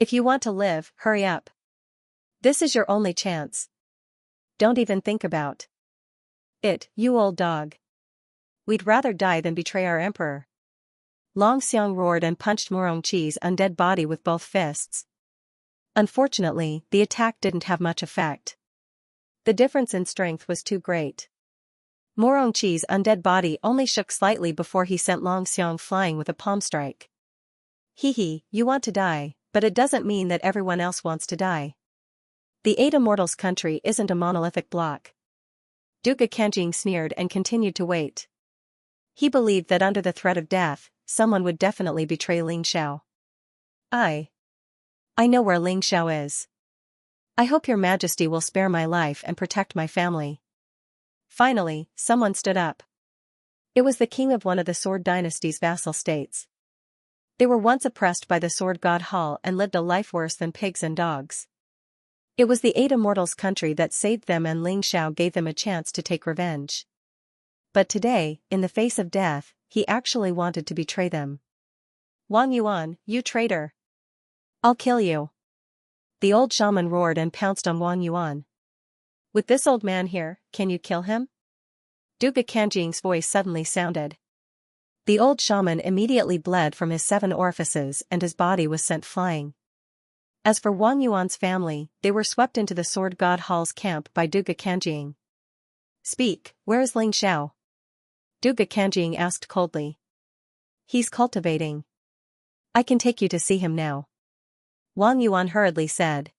If you want to live, hurry up. This is your only chance. Don't even think about it, you old dog. We'd rather die than betray our emperor. Long Xiang roared and punched Morongqi's undead body with both fists. Unfortunately, the attack didn't have much effect. The difference in strength was too great. Morongqi's undead body only shook slightly before he sent Long Xiang flying with a palm strike. Hee, you want to die, but it doesn't mean that everyone else wants to die. The 8 Immortals country isn't a monolithic block. Duke Kanjing sneered and continued to wait. He believed that under the threat of death, someone would definitely betray Ling Xiao. I know where Ling Xiao is. I hope your majesty will spare my life and protect my family. Finally, someone stood up. It was the king of one of the Sword Dynasty's vassal states. They were once oppressed by the Sword God Hall and lived a life worse than pigs and dogs. It was the 8 Immortals country that saved them, and Ling Xiao gave them a chance to take revenge. But today, in the face of death, he actually wanted to betray them. Wang Yuan, you traitor! I'll kill you! The old shaman roared and pounced on Wang Yuan. With this old man here, can you kill him? Duke Kanjing's voice suddenly sounded. The old shaman immediately bled from his 7 orifices and his body was sent flying. As for Wang Yuan's family, they were swept into the Sword God Hall's camp by Duke Kanjing. Speak, where is Ling Xiao? Duke Kanjing asked coldly. He's cultivating. I can take you to see him now. Wang Yuan hurriedly said.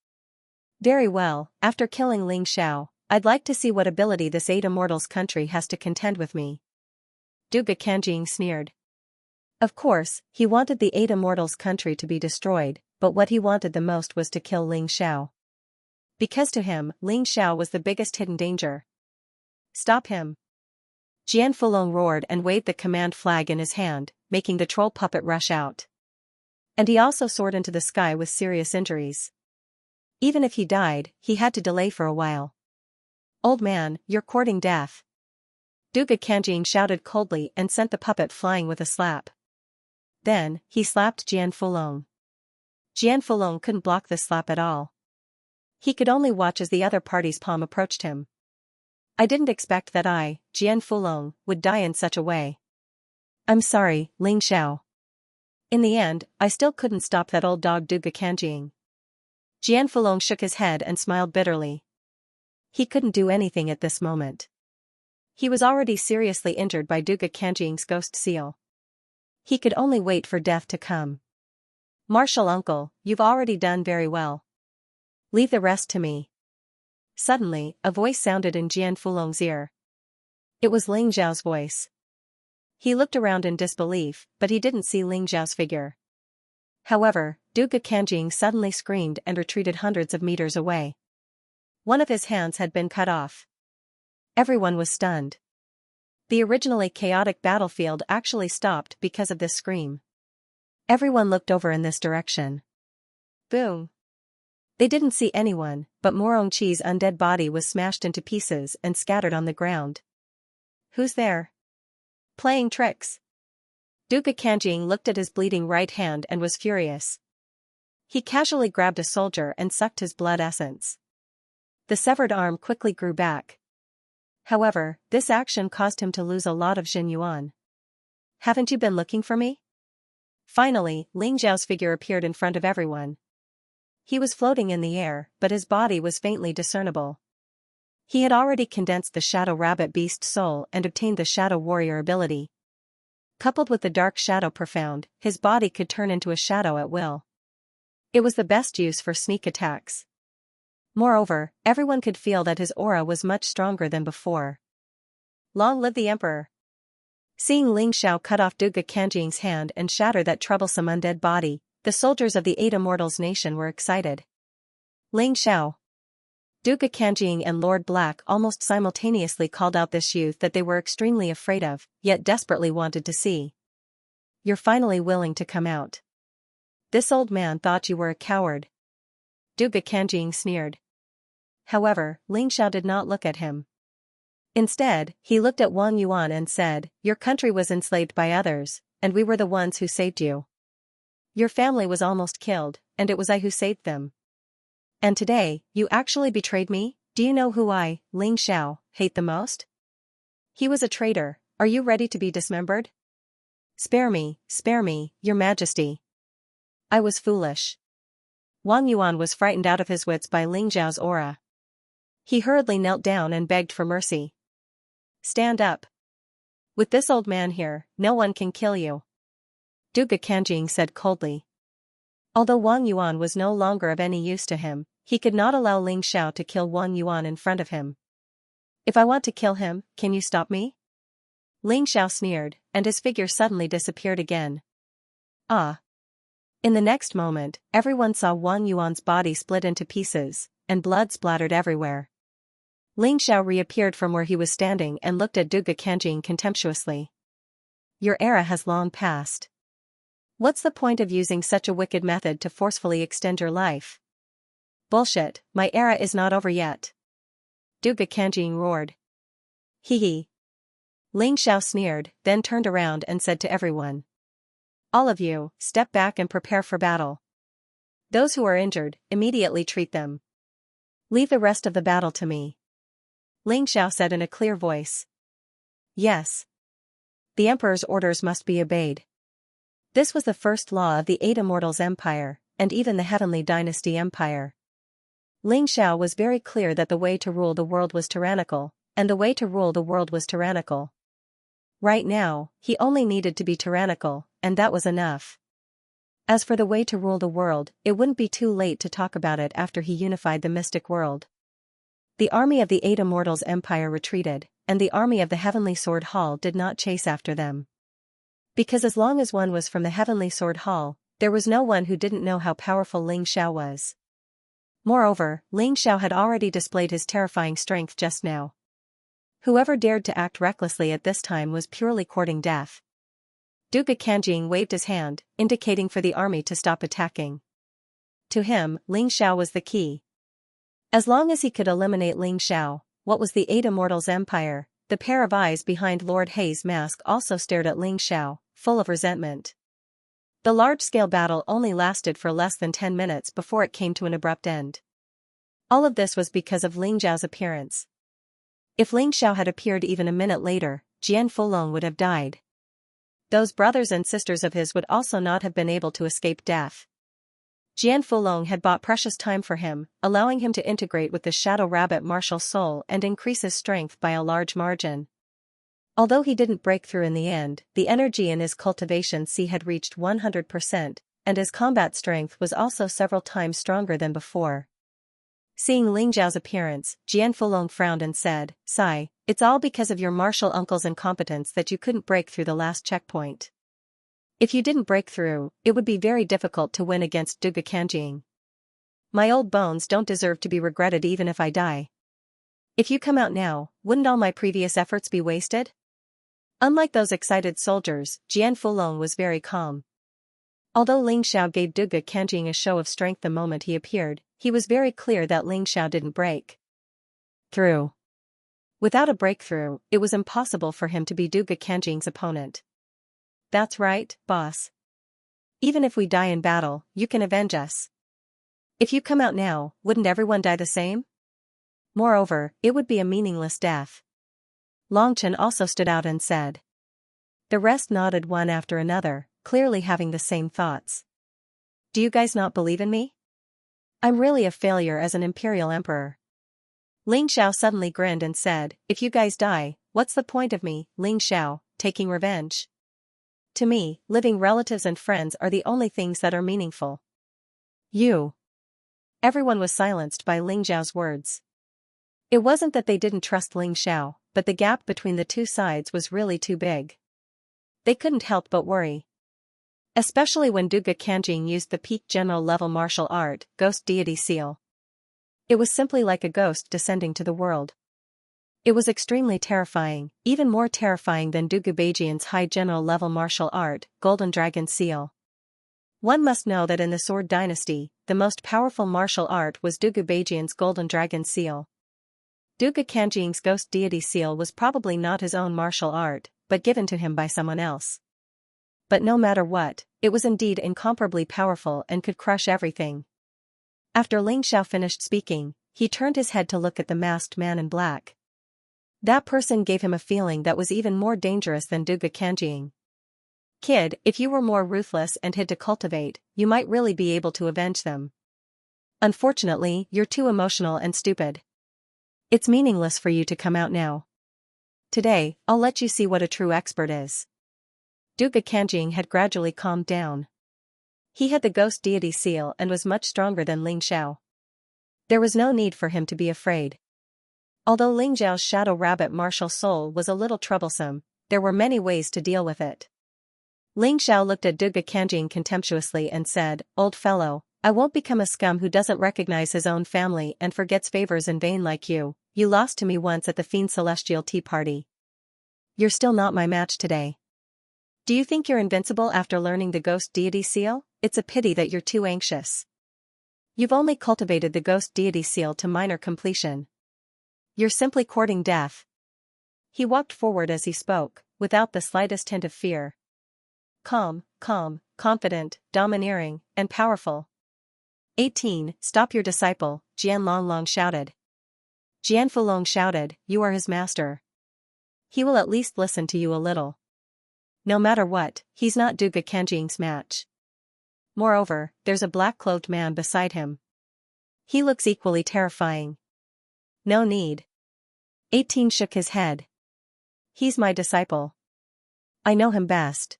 Very well, after killing Ling Xiao, I'd like to see what ability this 8 Immortals country has to contend with me. Duke Kanjing sneered. Of course, he wanted the 8 Immortals country to be destroyed, but what he wanted the most was to kill Ling Xiao. Because to him, Ling Xiao was the biggest hidden danger. Stop him! Jian Fulong roared and waved the command flag in his hand, making the troll puppet rush out. And he also soared into the sky with serious injuries. Even if he died, he had to delay for a while. Old man, you're courting death. Duke Kanjing shouted coldly and sent the puppet flying with a slap. Then, he slapped Jian Fulong. Jian Fulong couldn't block the slap at all. He could only watch as the other party's palm approached him. I didn't expect that I, Jian Fulong, would die in such a way. I'm sorry, Ling Xiao. In the end, I still couldn't stop that old dog Duke Kanjing. Jian Fulong shook his head and smiled bitterly. He couldn't do anything at this moment. He was already seriously injured by Duke Kanjing's ghost seal. He could only wait for death to come. Martial uncle, you've already done very well. Leave the rest to me. Suddenly, a voice sounded in Jian Fulong's ear. It was Ling Xiao's voice. He looked around in disbelief, but he didn't see Ling Xiao's figure. However, Duke Kanjing suddenly screamed and retreated hundreds of meters away. One of his hands had been cut off. Everyone was stunned. The originally chaotic battlefield actually stopped because of this scream. Everyone looked over in this direction. Boom! They didn't see anyone, but Morongqi's undead body was smashed into pieces and scattered on the ground. Who's there? Playing tricks. Duke Kanjing looked at his bleeding right hand and was furious. He casually grabbed a soldier and sucked his blood essence. The severed arm quickly grew back. However, this action caused him to lose a lot of Jin Yuan. Haven't you been looking for me? Finally, Ling Xiao's figure appeared in front of everyone. He was floating in the air, but his body was faintly discernible. He had already condensed the Shadow Rabbit Beast soul and obtained the Shadow Warrior ability. Coupled with the Dark Shadow Profound, his body could turn into a shadow at will. It was the best use for sneak attacks. Moreover, everyone could feel that his aura was much stronger than before. Long live the Emperor! Seeing Ling Xiao cut off Duga Kanjing's hand and shatter that troublesome undead body, the soldiers of the Eight Immortals nation were excited. Ling Xiao! Duga Kanjing and Lord Black almost simultaneously called out this youth that they were extremely afraid of, yet desperately wanted to see. You're finally willing to come out. This old man thought you were a coward. Duga Kanjing sneered. However, Ling Xiao did not look at him. Instead, he looked at Wang Yuan and said, your country was enslaved by others, and we were the ones who saved you. Your family was almost killed, and it was I who saved them. And today, you actually betrayed me? Do you know who I, Ling Xiao, hate the most? He was a traitor. Are you ready to be dismembered? Spare me, your majesty. I was foolish. Wang Yuan was frightened out of his wits by Ling Xiao's aura. He hurriedly knelt down and begged for mercy. Stand up. With this old man here, no one can kill you. Duga Kanjing said coldly. Although Wang Yuan was no longer of any use to him, he could not allow Ling Xiao to kill Wang Yuan in front of him. If I want to kill him, can you stop me? Ling Xiao sneered, and his figure suddenly disappeared again. Ah! In the next moment, everyone saw Wang Yuan's body split into pieces, and blood splattered everywhere. Ling Xiao reappeared from where he was standing and looked at Duga Kanjing contemptuously. Your era has long passed. What's the point of using such a wicked method to forcefully extend your life? Bullshit, my era is not over yet. Duga Kanjing roared. Hee hee. Ling Xiao sneered, then turned around and said to everyone. All of you, step back and prepare for battle. Those who are injured, immediately treat them. Leave the rest of the battle to me. Ling Xiao said in a clear voice. Yes. The Emperor's orders must be obeyed. This was the first law of the Eight Immortals Empire, and even the Heavenly Dynasty Empire. Ling Xiao was very clear that the way to rule the world was tyrannical, and the way to rule the world was tyrannical. Right now, he only needed to be tyrannical, and that was enough. As for the way to rule the world, it wouldn't be too late to talk about it after he unified the mystic world. The army of the Eight Immortals Empire retreated, and the army of the Heavenly Sword Hall did not chase after them. Because as long as one was from the Heavenly Sword Hall, there was no one who didn't know how powerful Ling Xiao was. Moreover, Ling Xiao had already displayed his terrifying strength just now. Whoever dared to act recklessly at this time was purely courting death. Duga Kanjing waved his hand, indicating for the army to stop attacking. To him, Ling Xiao was the key. As long as he could eliminate Ling Xiao, what was the Eight Immortals Empire? The pair of eyes behind Lord Hei's mask also stared at Ling Xiao, full of resentment. The large-scale battle only lasted for less than 10 minutes before it came to an abrupt end. All of this was because of Ling Xiao's appearance. If Ling Xiao had appeared even a minute later, Jian Fulong would have died. Those brothers and sisters of his would also not have been able to escape death. Jian Fulong had bought precious time for him, allowing him to integrate with the Shadow Rabbit martial soul and increase his strength by a large margin. Although he didn't break through in the end, the energy in his cultivation C had reached 100%, and his combat strength was also several times stronger than before. Seeing Ling Xiao's appearance, Jian Fulong frowned and said, "Sai, it's all because of your martial uncle's incompetence that you couldn't break through the last checkpoint. If you didn't break through, it would be very difficult to win against Duga Kanjing. My old bones don't deserve to be regretted even if I die. If you come out now, wouldn't all my previous efforts be wasted?" Unlike those excited soldiers, Jian Fulong was very calm. Although Ling Xiao gave Duga Kanjing a show of strength the moment he appeared, he was very clear that Ling Xiao didn't break through. Without a breakthrough, it was impossible for him to be Duga Kanjing's opponent. That's right, boss. Even if we die in battle, you can avenge us. If you come out now, wouldn't everyone die the same? Moreover, it would be a meaningless death. Long Chen also stood out and said. The rest nodded one after another, clearly having the same thoughts. Do you guys not believe in me? I'm really a failure as an imperial emperor. Ling Xiao suddenly grinned and said, if you guys die, what's the point of me, Ling Xiao, taking revenge? To me, living relatives and friends are the only things that are meaningful. You. Everyone was silenced by Ling Xiao's words. It wasn't that they didn't trust Ling Xiao, but the gap between the two sides was really too big. They couldn't help but worry. Especially when Duga Kanjing used the peak general level martial art, Ghost Deity Seal. It was simply like a ghost descending to the world. It was extremely terrifying, even more terrifying than Duga Beijian's high general level martial art, Golden Dragon Seal. One must know that in the Sword Dynasty, the most powerful martial art was Duga Beijian's Golden Dragon Seal. Duga Kanjing's Ghost Deity Seal was probably not his own martial art, but given to him by someone else. But no matter what, it was indeed incomparably powerful and could crush everything. After Ling Xiao finished speaking, he turned his head to look at the masked man in black. That person gave him a feeling that was even more dangerous than Duga Kanjing. Kid, if you were more ruthless and hid to cultivate, you might really be able to avenge them. Unfortunately, you're too emotional and stupid. It's meaningless for you to come out now. Today, I'll let you see what a true expert is. Duga Kanjing had gradually calmed down. He had the Ghost Deity Seal and was much stronger than Ling Xiao. There was no need for him to be afraid. Although Ling Xiao's Shadow Rabbit martial soul was a little troublesome, there were many ways to deal with it. Ling Xiao looked at Duga Kanjing contemptuously and said, old fellow, I won't become a scum who doesn't recognize his own family and forgets favors in vain like you. You lost to me once at the Fiend Celestial Tea Party. You're still not my match today. Do you think you're invincible after learning the Ghost Deity Seal? It's a pity that you're too anxious. You've only cultivated the Ghost Deity Seal to minor completion. You're simply courting death. He walked forward as he spoke, without the slightest hint of fear. Calm, confident, domineering, and powerful. 18. Stop your disciple, Jian Longlong shouted. Jian Fulong shouted, you are his master. He will at least listen to you a little. No matter what, he's not Duga Kanjing's match. Moreover, there's a black-clothed man beside him. He looks equally terrifying. No need. 18 shook his head. He's my disciple. I know him best.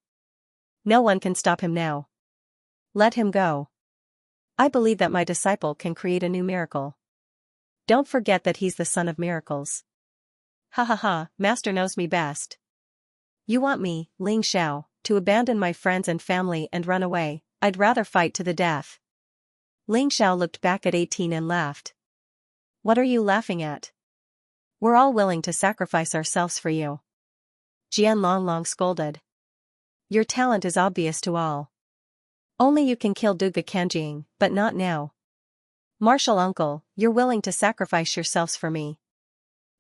No one can stop him now. Let him go. I believe that my disciple can create a new miracle. Don't forget that he's the son of miracles. Ha ha ha, master knows me best. You want me, Ling Xiao, to abandon my friends and family and run away? I'd rather fight to the death. Ling Xiao looked back at 18 and laughed. What are you laughing at? We're all willing to sacrifice ourselves for you. Jian Longlong scolded. Your talent is obvious to all. Only you can kill Duga Kanjing, but not now. Martial uncle, you're willing to sacrifice yourselves for me.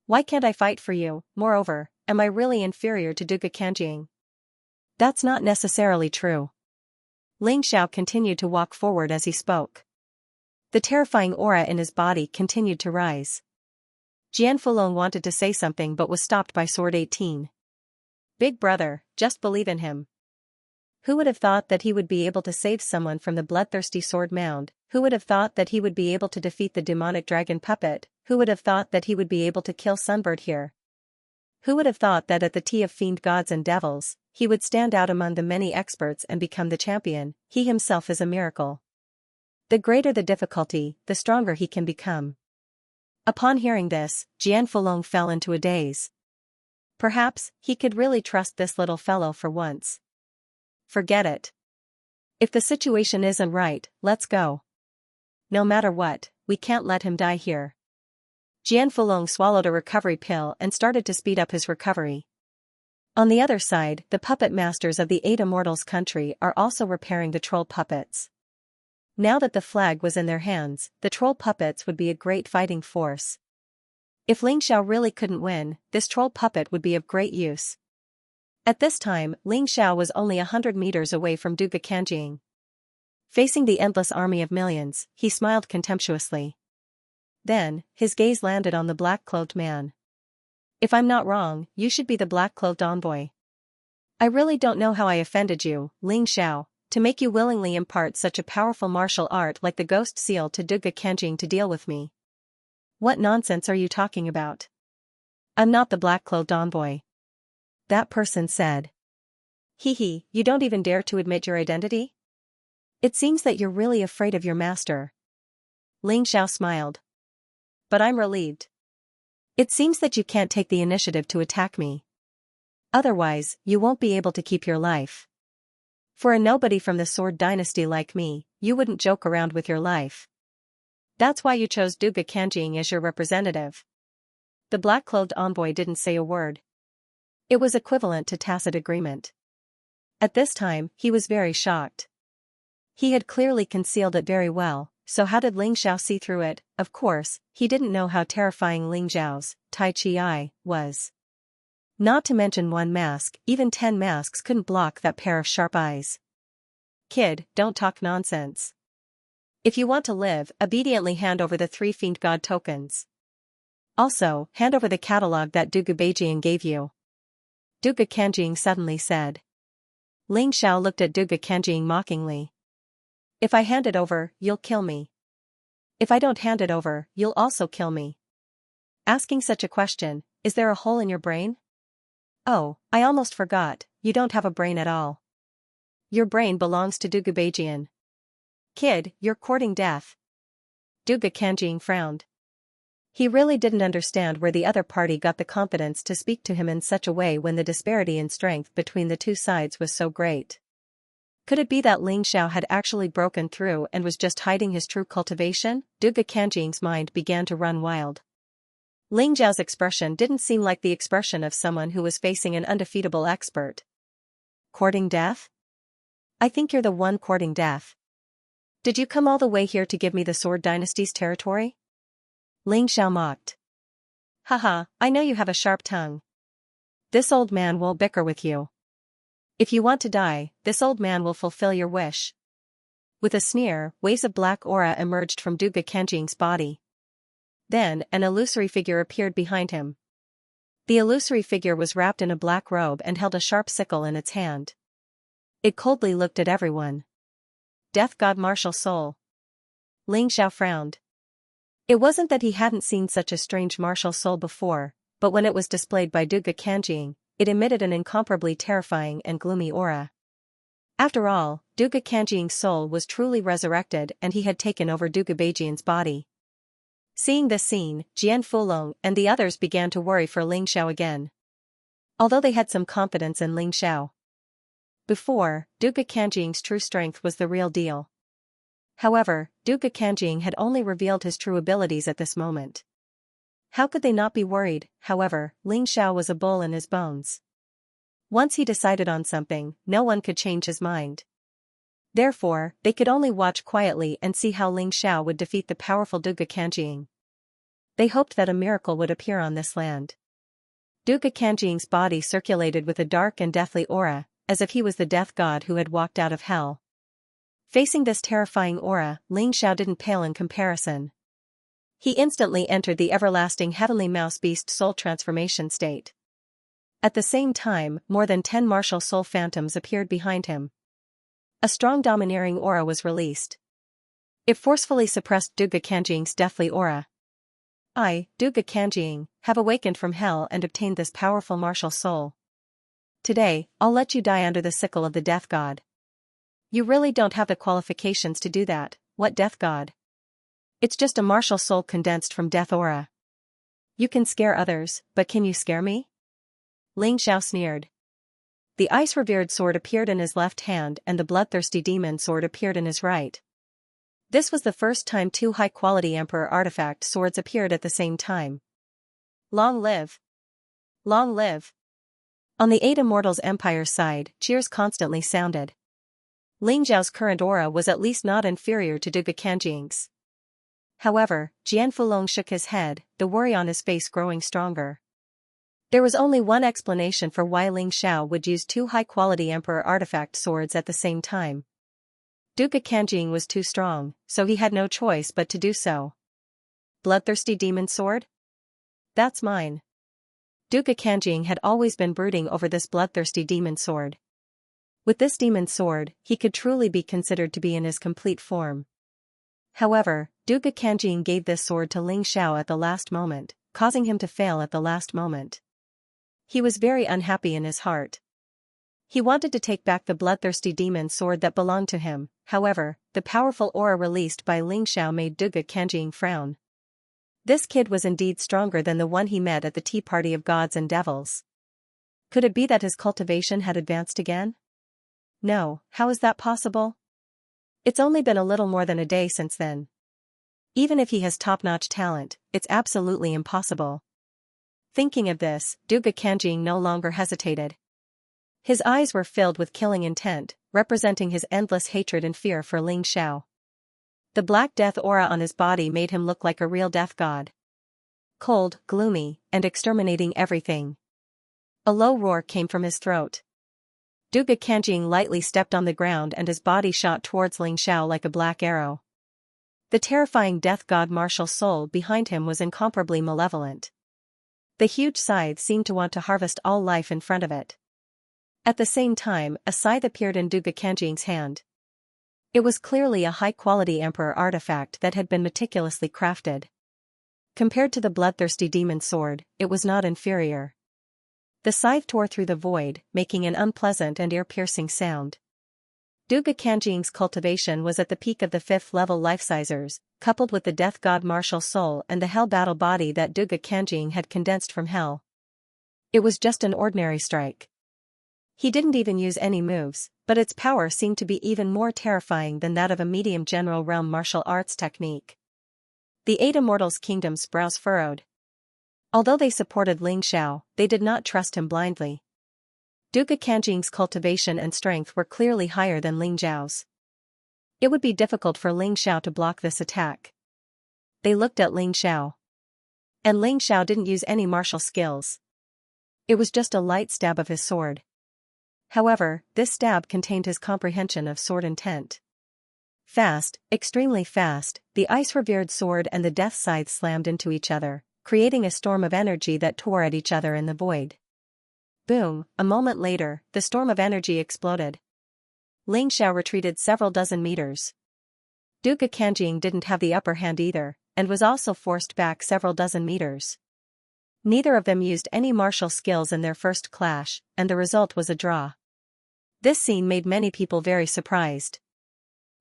Why can't I fight for you? Moreover, am I really inferior to Duga Kanjing? That's not necessarily true. Ling Xiao continued to walk forward as he spoke. The terrifying aura in his body continued to rise. Jian Fulong wanted to say something but was stopped by Sword 18. Big brother, just believe in him. Who would have thought that he would be able to save someone from the bloodthirsty sword mound? Who would have thought that he would be able to defeat the demonic dragon puppet? Who would have thought that he would be able to kill Sunbird here? Who would have thought that at the tea of fiend gods and devils, he would stand out among the many experts and become the champion? He himself is a miracle. The greater the difficulty, the stronger he can become. Upon hearing this, Jian Fulong fell into a daze. Perhaps, he could really trust this little fellow for once. Forget it. If the situation isn't right, let's go. No matter what, we can't let him die here. Jian Fulong swallowed a recovery pill and started to speed up his recovery. On the other side, the puppet masters of the 8 Immortals country are also repairing the troll puppets. Now that the flag was in their hands, the troll puppets would be a great fighting force. If Ling Xiao really couldn't win, this troll puppet would be of great use. At this time, Ling Xiao was only 100 meters away from Duga Kanjing. Facing the endless army of millions, he smiled contemptuously. Then, his gaze landed on the black-clothed man. If I'm not wrong, you should be the black-clothed envoy. I really don't know how I offended you, Ling Xiao, to make you willingly impart such a powerful martial art like the ghost seal to Duga Kanjing to deal with me. What nonsense are you talking about? I'm not the black-clothed envoy. That person said. Hee, you don't even dare to admit your identity? It seems that you're really afraid of your master. Ling Xiao smiled. But I'm relieved. It seems that you can't take the initiative to attack me. Otherwise, you won't be able to keep your life. For a nobody from the Sword Dynasty like me, you wouldn't joke around with your life. That's why you chose Duga Kanjing as your representative. The black-clothed envoy didn't say a word. It was equivalent to tacit agreement. At this time, he was very shocked. He had clearly concealed it very well, so how did Ling Xiao see through it? Of course, he didn't know how terrifying Ling Xiao's Tai Chi Eye was. Not to mention one mask, even 10 masks couldn't block that pair of sharp eyes. Kid, don't talk nonsense. If you want to live, obediently hand over the 3 Fiend God tokens. Also, hand over the catalog that Dugu Beijian gave you. Duga Kanjing suddenly said. Ling Xiao looked at Duga Kanjing mockingly. If I hand it over, you'll kill me. If I don't hand it over, you'll also kill me. Asking such a question, is there a hole in your brain? Oh, I almost forgot, you don't have a brain at all. Your brain belongs to Dugu Beijian. Kid, you're courting death. Duga Kanjing frowned. He really didn't understand where the other party got the confidence to speak to him in such a way when the disparity in strength between the two sides was so great. Could it be that Ling Xiao had actually broken through and was just hiding his true cultivation? Duga Kanjing's mind began to run wild. Ling Xiao's expression didn't seem like the expression of someone who was facing an undefeatable expert. Courting death? I think you're the one courting death. Did you come all the way here to give me the Sword Dynasty's territory? Ling Xiao mocked. Haha, I know you have a sharp tongue. This old man won't bicker with you. If you want to die, this old man will fulfill your wish. With a sneer, waves of black aura emerged from Duga Kanjing's body. Then, an illusory figure appeared behind him. The illusory figure was wrapped in a black robe and held a sharp sickle in its hand. It coldly looked at everyone. Death God Martial Soul. Ling Xiao frowned. It wasn't that he hadn't seen such a strange martial soul before, but when it was displayed by Duga Kanjing, it emitted an incomparably terrifying and gloomy aura. After all, Duga Kanjing's soul was truly resurrected and he had taken over Duga Beijian's body. Seeing this scene, Jian Fulong and the others began to worry for Ling Xiao again. Although they had some confidence in Ling Xiao. Before, Duga Kanjing's true strength was the real deal. However, Duga Kanjing had only revealed his true abilities at this moment. How could they not be worried? However, Ling Xiao was a bull in his bones. Once he decided on something, no one could change his mind. Therefore, they could only watch quietly and see how Ling Xiao would defeat the powerful Duga Kanjing. They hoped that a miracle would appear on this land. Duga Kanjing's body circulated with a dark and deathly aura, as if he was the death god who had walked out of hell. Facing this terrifying aura, Ling Xiao didn't pale in comparison. He instantly entered the everlasting heavenly mouse beast soul transformation state. At the same time, more than 10 martial soul phantoms appeared behind him. A strong domineering aura was released. It forcefully suppressed Duga Kanjing's deathly aura. I, Duga Kanjing, have awakened from hell and obtained this powerful martial soul. Today, I'll let you die under the sickle of the death god. You really don't have the qualifications to do that. What death god? It's just a martial soul condensed from death aura. You can scare others, but can you scare me? Ling Xiao sneered. The ice-revered sword appeared in his left hand and the bloodthirsty demon sword appeared in his right. This was the first time 2 high-quality Emperor artifact swords appeared at the same time. Long live! Long live! On the 8 Immortals Empire's side, cheers constantly sounded. Ling Xiao's current aura was at least not inferior to Duga Kanjing's. However, Jian Fulong shook his head, the worry on his face growing stronger. There was only one explanation for why Ling Xiao would use 2 high-quality Emperor artifact swords at the same time. Duga Kanjing was too strong, so he had no choice but to do so. Bloodthirsty demon sword? That's mine. Duga Kanjing had always been brooding over this bloodthirsty demon sword. With this demon sword, he could truly be considered to be in his complete form. However, Duga Kanjing gave this sword to Ling Xiao at the last moment, causing him to fail at the last moment. He was very unhappy in his heart. He wanted to take back the bloodthirsty demon sword that belonged to him. However, the powerful aura released by Ling Xiao made Duga Kanjing frown. This kid was indeed stronger than the one he met at the tea party of gods and devils. Could it be that his cultivation had advanced again? No, how is that possible? It's only been a little more than a day since then. Even if he has top-notch talent, it's absolutely impossible. Thinking of this, Duga Kanjing no longer hesitated. His eyes were filled with killing intent, representing his endless hatred and fear for Ling Xiao. The black death aura on his body made him look like a real death god. Cold, gloomy, and exterminating everything. A low roar came from his throat. Duga Kanjing lightly stepped on the ground and his body shot towards Ling Xiao like a black arrow. The terrifying death god martial soul behind him was incomparably malevolent. The huge scythe seemed to want to harvest all life in front of it. At the same time, a scythe appeared in Duga Kanjing's hand. It was clearly a high-quality emperor artifact that had been meticulously crafted. Compared to the bloodthirsty demon sword, it was not inferior. The scythe tore through the void, making an unpleasant and ear-piercing sound. Duga Kanjing's cultivation was at the peak of the 5th level life-sizers, coupled with the death god martial soul and the hell battle body that Duga Kanjing had condensed from hell. It was just an ordinary strike. He didn't even use any moves, but its power seemed to be even more terrifying than that of a medium general realm martial arts technique. The 8 Immortals' kingdom's brows furrowed. Although they supported Ling Xiao, they did not trust him blindly. Duga Kanjing's cultivation and strength were clearly higher than Ling Xiao's. It would be difficult for Ling Xiao to block this attack. They looked at Ling Xiao. And Ling Xiao didn't use any martial skills. It was just a light stab of his sword. However, this stab contained his comprehension of sword intent. Fast, extremely fast, the ice-revered sword and the death scythe slammed into each other, creating a storm of energy that tore at each other in the void. Boom, a moment later, the storm of energy exploded. Ling Xiao retreated several dozen meters. Duga Kanjing didn't have the upper hand either, and was also forced back several dozen meters. Neither of them used any martial skills in their first clash, and the result was a draw. This scene made many people very surprised.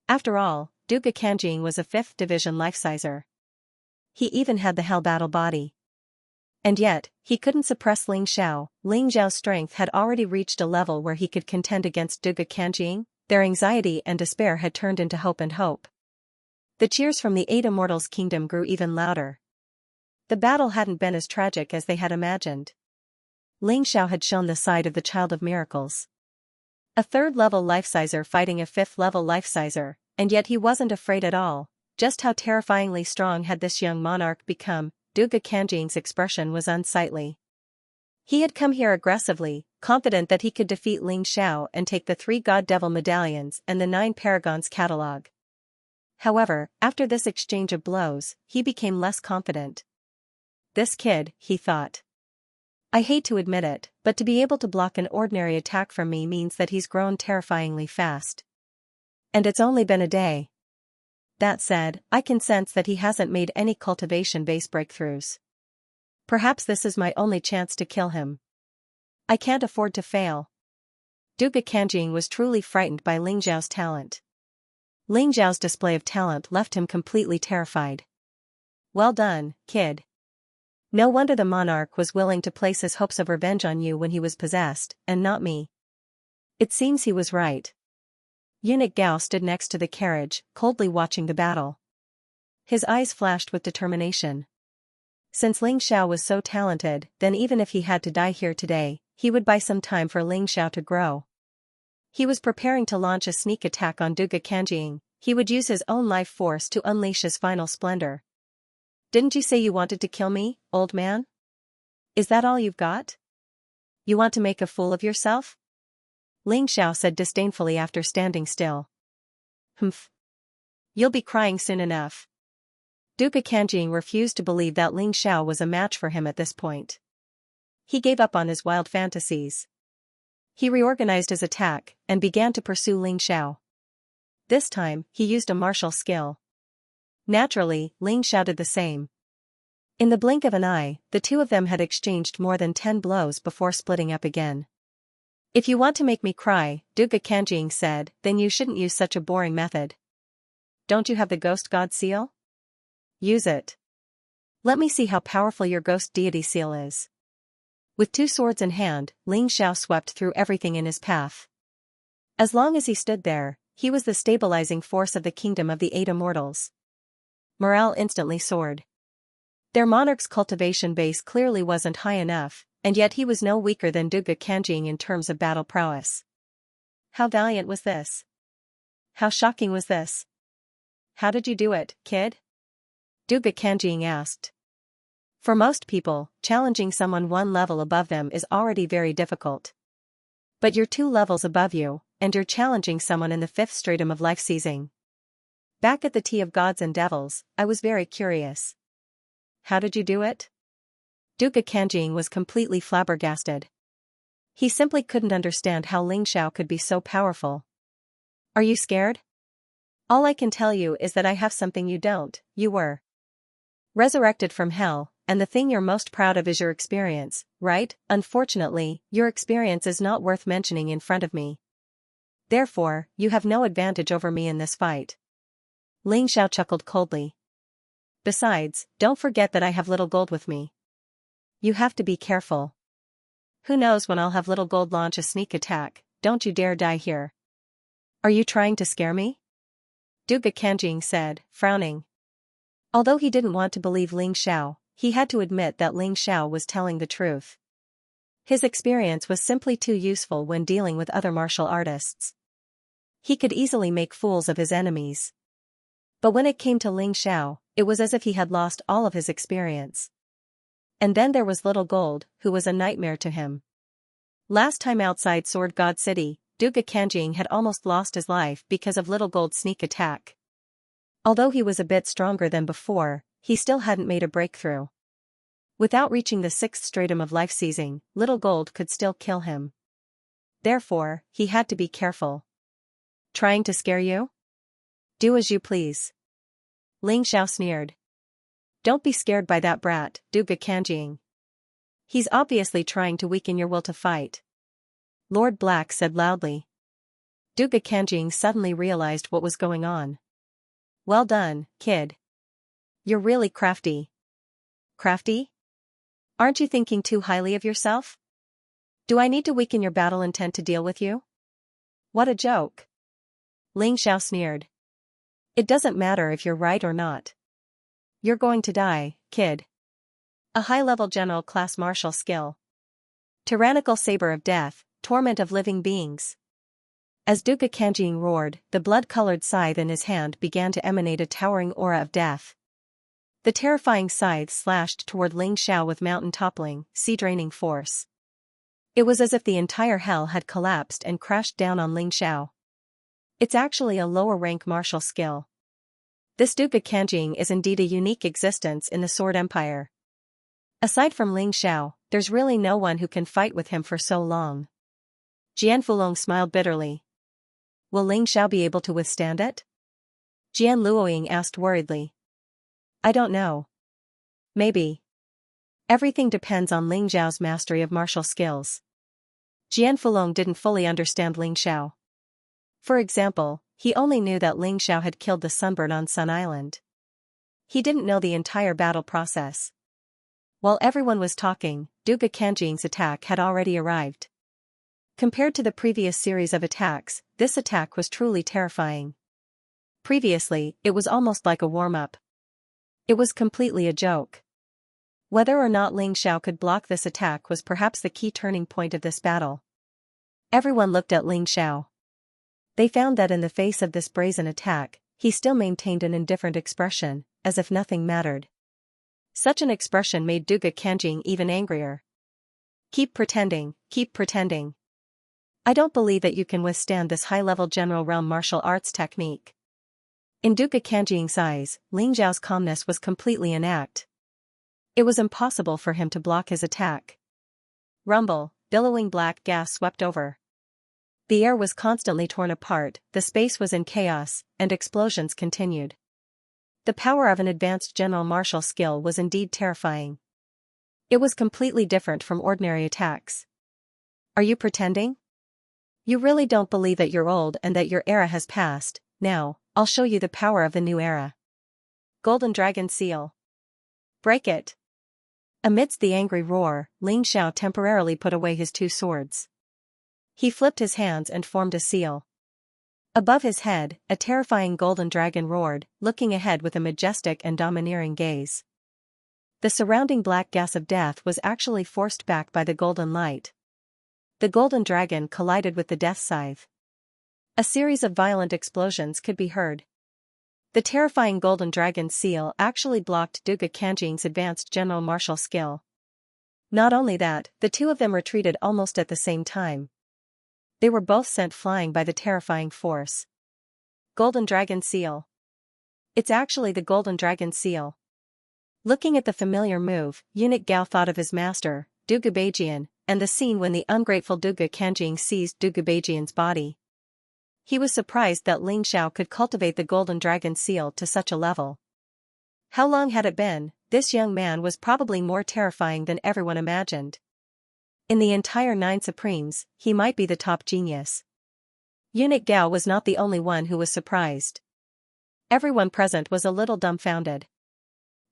After all, Duga Kanjing was a 5th division life-sizer. He even had the hell battle body. And yet, he couldn't suppress Ling Xiao. Ling Xiao's strength had already reached a level where he could contend against Duga Kanjing. Their anxiety and despair had turned into hope and hope. The cheers from the 8 Immortals' kingdom grew even louder. The battle hadn't been as tragic as they had imagined. Ling Xiao had shown the side of the child of miracles. A 3rd-level life-sizer fighting a 5th-level life-sizer, and yet he wasn't afraid at all. Just how terrifyingly strong had this young monarch become? Duga Kanjing's expression was unsightly. He had come here aggressively, confident that he could defeat Ling Xiao and take the 3 God Devil medallions and the 9 Paragons catalog. However, after this exchange of blows, he became less confident. This kid, he thought. I hate to admit it, but to be able to block an ordinary attack from me means that he's grown terrifyingly fast. And it's only been a day. That said, I can sense that he hasn't made any cultivation-based breakthroughs. Perhaps this is my only chance to kill him. I can't afford to fail. Duga Kanjing was truly frightened by Ling Xiao's talent. Ling Xiao's display of talent left him completely terrified. Well done, kid. No wonder the monarch was willing to place his hopes of revenge on you when he was possessed, and not me. It seems he was right. Eunuch Gao stood next to the carriage, coldly watching the battle. His eyes flashed with determination. Since Ling Xiao was so talented, then even if he had to die here today, he would buy some time for Ling Xiao to grow. He was preparing to launch a sneak attack on Duga Kanjing. He would use his own life force to unleash his final splendor. Didn't you say you wanted to kill me, old man? Is that all you've got? You want to make a fool of yourself? Ling Xiao said disdainfully after standing still. Humph. You'll be crying soon enough. Duga Kanjing refused to believe that Ling Xiao was a match for him at this point. He gave up on his wild fantasies. He reorganized his attack and began to pursue Ling Xiao. This time, he used a martial skill. Naturally, Ling Xiao did the same. In the blink of an eye, the two of them had exchanged more than 10 blows before splitting up again. If you want to make me cry, Duga Kanjing said, then you shouldn't use such a boring method. Don't you have the ghost god seal? Use it. Let me see how powerful your ghost deity seal is. With 2 swords in hand, Ling Xiao swept through everything in his path. As long as he stood there, he was the stabilizing force of the kingdom of the 8 immortals. Morale instantly soared. Their monarch's cultivation base clearly wasn't high enough, and yet he was no weaker than Duga Kanjing in terms of battle prowess. How valiant was this? How shocking was this? How did you do it, kid? Duga Kanjing asked. For most people, challenging someone 1 level above them is already very difficult. But you're 2 levels above you, and you're challenging someone in the 5th stratum of life seizing. Back at the Tea of Gods and Devils, I was very curious. How did you do it? Duga Kanjing was completely flabbergasted. He simply couldn't understand how Ling Xiao could be so powerful. Are you scared? All I can tell you is that I have something you don't. You were resurrected from hell, and the thing you're most proud of is your experience, right? Unfortunately, your experience is not worth mentioning in front of me. Therefore, you have no advantage over me in this fight. Ling Xiao chuckled coldly. Besides, don't forget that I have Little Gold with me. You have to be careful. Who knows when I'll have Little Gold launch a sneak attack, don't you dare die here. Are you trying to scare me? Duga Kanjing said, frowning. Although he didn't want to believe Ling Xiao, he had to admit that Ling Xiao was telling the truth. His experience was simply too useful when dealing with other martial artists. He could easily make fools of his enemies. But when it came to Ling Xiao, it was as if he had lost all of his experience. And then there was Little Gold, who was a nightmare to him. Last time outside Sword God City, Duga Kanjing had almost lost his life because of Little Gold's sneak attack. Although he was a bit stronger than before, he still hadn't made a breakthrough. Without reaching the 6th stratum of life seizing, Little Gold could still kill him. Therefore, he had to be careful. Trying to scare you? Do as you please. Ling Xiao sneered. Don't be scared by that brat, Duga Kanjing. He's obviously trying to weaken your will to fight. Lord Black said loudly. Duga Kanjing suddenly realized what was going on. Well done, kid. You're really crafty. Crafty? Aren't you thinking too highly of yourself? Do I need to weaken your battle intent to deal with you? What a joke. Ling Xiao sneered. It doesn't matter if you're right or not. You're going to die, kid. A high-level general class martial skill. Tyrannical saber of death, torment of living beings. As Duga Kanjing roared, the blood-colored scythe in his hand began to emanate a towering aura of death. The terrifying scythe slashed toward Ling Xiao with mountain-toppling, sea-draining force. It was as if the entire hell had collapsed and crashed down on Ling Xiao. It's actually a lower-rank martial skill. This Duga Kanjing is indeed a unique existence in the Sword Empire. Aside from Ling Xiao, there's really no one who can fight with him for so long. Jian Fulong smiled bitterly. Will Ling Xiao be able to withstand it? Jian Luoying asked worriedly. I don't know. Maybe. Everything depends on Ling Xiao's mastery of martial skills. Jian Fulong didn't fully understand Ling Xiao. For example, he only knew that Ling Xiao had killed the Sunbird on Sun Island. He didn't know the entire battle process. While everyone was talking, Duga Kanjing's attack had already arrived. Compared to the previous series of attacks, this attack was truly terrifying. Previously, it was almost like a warm-up. It was completely a joke. Whether or not Ling Xiao could block this attack was perhaps the key turning point of this battle. Everyone looked at Ling Xiao. They found that in the face of this brazen attack, he still maintained an indifferent expression, as if nothing mattered. Such an expression made Duga Kanjing even angrier. Keep pretending, keep pretending. I don't believe that you can withstand this high-level general realm martial arts technique. In Duga Kanjing's eyes, Ling Xiao's calmness was completely an act. It was impossible for him to block his attack. rumble, billowing black gas swept over. The air was constantly torn apart, the space was in chaos, and explosions continued. The power of an advanced general martial skill was indeed terrifying. It was completely different from ordinary attacks. Are you pretending? You really don't believe that you're old and that your era has passed? Now, I'll show you the power of the new era. Golden Dragon Seal. Break it. Amidst the angry roar, Ling Xiao temporarily put away his two swords. He flipped his hands and formed a seal. Above his head, a terrifying golden dragon roared, looking ahead with a majestic and domineering gaze. The surrounding black gas of death was actually forced back by the golden light. The golden dragon collided with the death scythe. A series of violent explosions could be heard. The terrifying golden dragon seal actually blocked Duga Kanjing's advanced general martial skill. Not only that, the two of them retreated almost at the same time. They were both sent flying by the terrifying force. Golden Dragon Seal. It's actually the Golden Dragon Seal. Looking at the familiar move, Eunuch Gao thought of his master, Duga Beijian, and the scene when the ungrateful Duga Kanjing seized Duga Beijian's body. He was surprised that Ling Xiao could cultivate the Golden Dragon Seal to such a level. How long had it been? This young man was probably more terrifying than everyone imagined. In the entire 9 Supremes, he might be the top genius. Eunuch Gao was not the only one who was surprised. Everyone present was a little dumbfounded.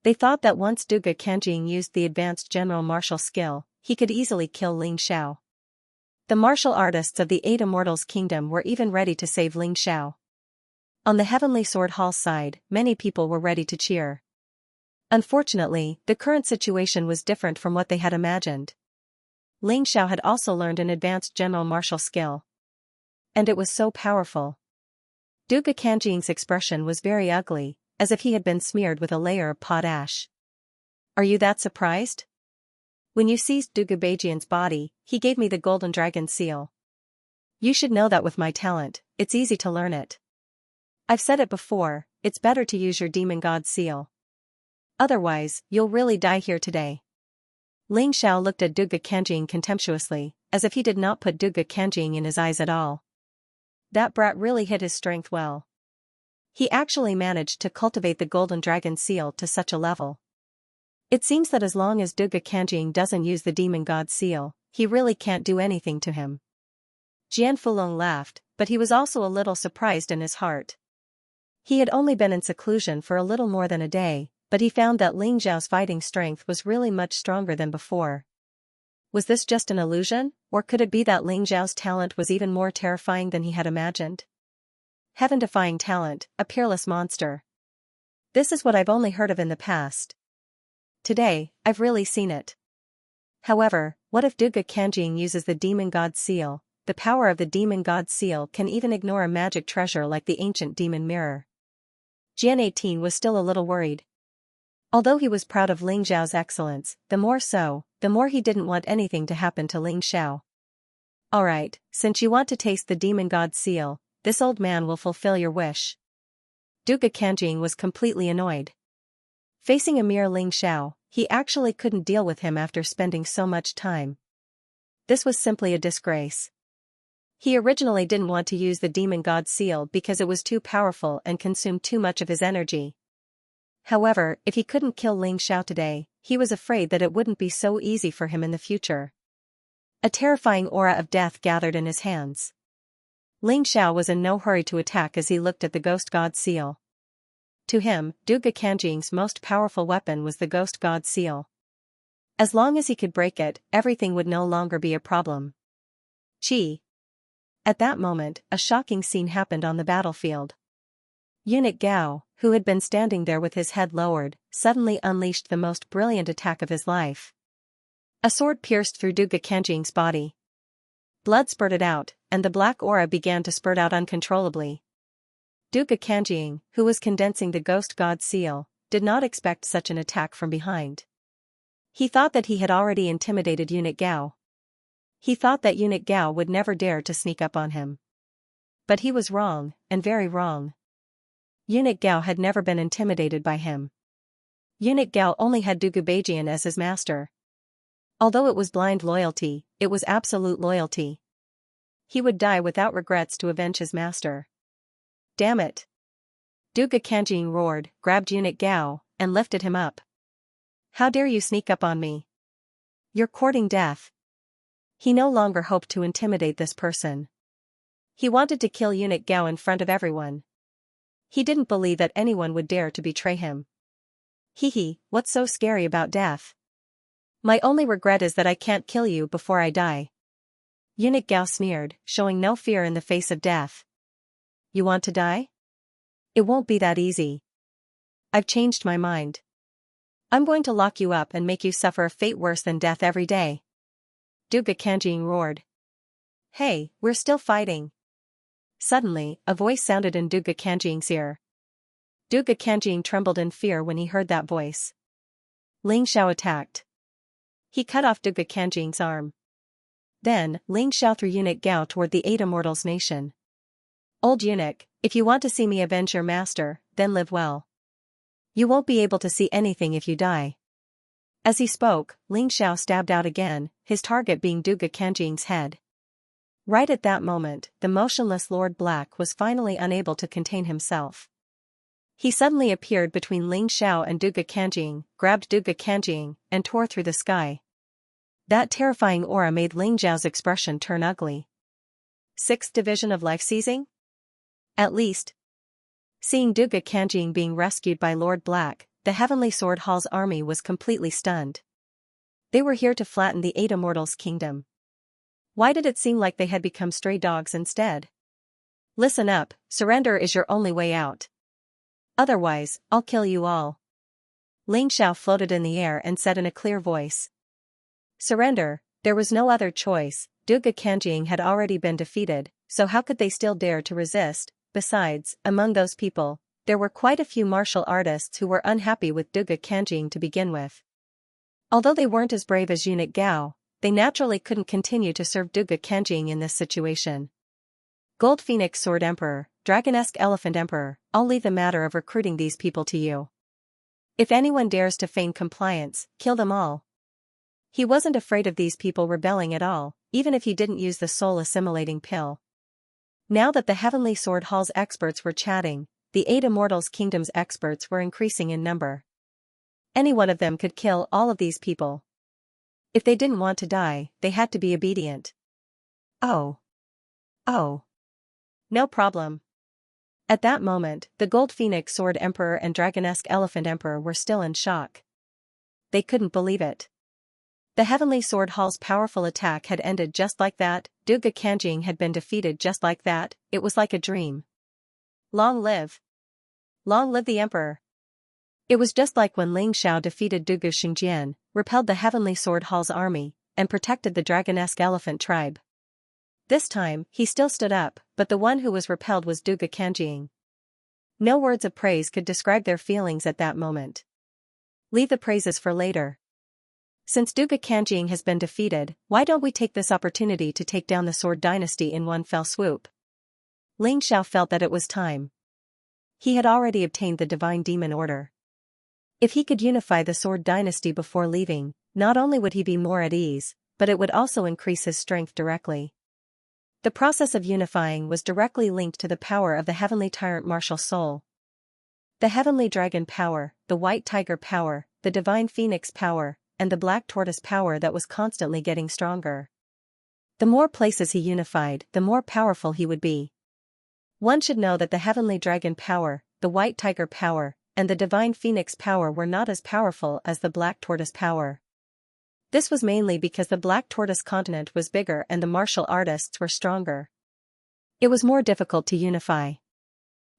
They thought that once Duga Kanjing used the advanced general martial skill, he could easily kill Ling Xiao. The martial artists of the 8 Immortals Kingdom were even ready to save Ling Xiao. On the Heavenly Sword Hall side, many people were ready to cheer. Unfortunately, the current situation was different from what they had imagined. Ling Xiao had also learned an advanced general martial skill. And it was so powerful. Duga Kanjing's expression was very ugly, as if he had been smeared with a layer of potash. Are you that surprised? When you seized Duga Beijian's body, he gave me the Golden Dragon Seal. You should know that with my talent, it's easy to learn it. I've said it before, it's better to use your Demon God Seal. Otherwise, you'll really die here today. Ling Xiao looked at Duga Kanjing contemptuously, as if he did not put Duga Kanjing in his eyes at all. That brat really hid his strength well. He actually managed to cultivate the Golden Dragon Seal to such a level. It seems that as long as Duga Kanjing doesn't use the Demon God Seal, he really can't do anything to him. Jian Fulong laughed, but he was also a little surprised in his heart. He had only been in seclusion for a little more than a day, but he found that Ling Xiao's fighting strength was really much stronger than before. Was this just an illusion, or could it be that Ling Xiao's talent was even more terrifying than he had imagined? Heaven-defying talent, a peerless monster. This is what I've only heard of in the past. Today, I've really seen it. However, what if Duga Kanjing uses the Demon God Seal? The power of the Demon God Seal can even ignore a magic treasure like the ancient Demon Mirror. Jian 18 was still a little worried. Although he was proud of Ling Xiao's excellence, the more he didn't want anything to happen to Ling Xiao. Alright, since you want to taste the Demon God Seal, this old man will fulfill your wish. Duga Kanjing was completely annoyed. Facing a mere Ling Xiao, he actually couldn't deal with him after spending so much time. This was simply a disgrace. He originally didn't want to use the Demon God Seal because it was too powerful and consumed too much of his energy. However, if he couldn't kill Ling Xiao today, he was afraid that it wouldn't be so easy for him in the future. A terrifying aura of death gathered in his hands. Ling Xiao was in no hurry to attack as he looked at the Ghost God Seal. To him, Duga Kanjing's most powerful weapon was the Ghost God Seal. As long as he could break it, everything would no longer be a problem. Chi. At that moment, a shocking scene happened on the battlefield. Eunuch Gao, who had been standing there with his head lowered, suddenly unleashed the most brilliant attack of his life. A sword pierced through Duga Kanjing's body. Blood spurted out, and the black aura began to spurt out uncontrollably. Duga Kanjing, who was condensing the Ghost God Seal, did not expect such an attack from behind. He thought that he had already intimidated Eunuch Gao. He thought that Eunuch Gao would never dare to sneak up on him. But he was wrong, and very wrong. Eunuch Gao had never been intimidated by him. Eunuch Gao only had Duga Beijian as his master. Although it was blind loyalty, it was absolute loyalty. He would die without regrets to avenge his master. Damn it! Duga Kanjing roared, grabbed Eunuch Gao, and lifted him up. How dare you sneak up on me? You're courting death. He no longer hoped to intimidate this person. He wanted to kill Eunuch Gao in front of everyone. He didn't believe that anyone would dare to betray him. Hee, what's so scary about death? My only regret is that I can't kill you before I die. Eunuch Gao sneered, showing no fear in the face of death. You want to die? It won't be that easy. I've changed my mind. I'm going to lock you up and make you suffer a fate worse than death every day. Duga Kanjing roared. Hey, we're still fighting. Suddenly, a voice sounded in Duga Kanjing's ear. Duga Kanjing trembled in fear when he heard that voice. Ling Xiao attacked. He cut off Duga Kanjing's arm. Then, Ling Xiao threw Eunuch Gao toward the 8 Immortals nation. Old eunuch, if you want to see me avenge your master, then live well. You won't be able to see anything if you die. As he spoke, Ling Xiao stabbed out again, his target being Duga Kanjing's head. Right at that moment, the motionless Lord Black was finally unable to contain himself. He suddenly appeared between Ling Xiao and Duga Kanjing, grabbed Duga Kanjing, and tore through the sky. That terrifying aura made Ling Xiao's expression turn ugly. 6th Division of Life Seizing? At least. Seeing Duga Kanjing being rescued by Lord Black, the Heavenly Sword Hall's army was completely stunned. They were here to flatten the 8 Immortals' kingdom. Why did it seem like they had become stray dogs instead? Listen up, surrender is your only way out. Otherwise, I'll kill you all. Ling Xiao floated in the air and said in a clear voice. Surrender, there was no other choice. Duga Kanjing had already been defeated, so how could they still dare to resist? Besides, among those people, there were quite a few martial artists who were unhappy with Duga Kanjing to begin with. Although they weren't as brave as Eunuch Gao, they naturally couldn't continue to serve Duga Kanjing in this situation. Gold Phoenix Sword Emperor, Dragonesque Elephant Emperor, I'll leave the matter of recruiting these people to you. If anyone dares to feign compliance, kill them all. He wasn't afraid of these people rebelling at all, even if he didn't use the soul-assimilating pill. Now that the Heavenly Sword Hall's experts were chatting, the 8 Immortals' Kingdom's experts were increasing in number. Any one of them could kill all of these people. If they didn't want to die, they had to be obedient. Oh. No problem. At that moment, the Gold Phoenix Sword Emperor and Dragonesque Elephant Emperor were still in shock. They couldn't believe it. The Heavenly Sword Hall's powerful attack had ended just like that, Duga Kanjing had been defeated just like that, it was like a dream. Long live! Long live the Emperor! It was just like when Ling Xiao defeated Dugu Xingjian, repelled the Heavenly Sword Hall's army, and protected the Dragonesque Elephant tribe. This time, he still stood up, but the one who was repelled was Duga Kanjing. No words of praise could describe their feelings at that moment. Leave the praises for later. Since Duga Kanjing has been defeated, why don't we take this opportunity to take down the Sword Dynasty in one fell swoop? Ling Xiao felt that it was time. He had already obtained the Divine Demon Order. If he could unify the Sword Dynasty before leaving, not only would he be more at ease, but it would also increase his strength directly. The process of unifying was directly linked to the power of the Heavenly Tyrant Martial Soul. The Heavenly Dragon power, the White Tiger power, the Divine Phoenix power, and the Black Tortoise power that was constantly getting stronger. The more places he unified, the more powerful he would be. One should know that the Heavenly Dragon power, the White Tiger power, and the Divine Phoenix power were not as powerful as the Black Tortoise power. This was mainly because the Black Tortoise continent was bigger and the martial artists were stronger. It was more difficult to unify.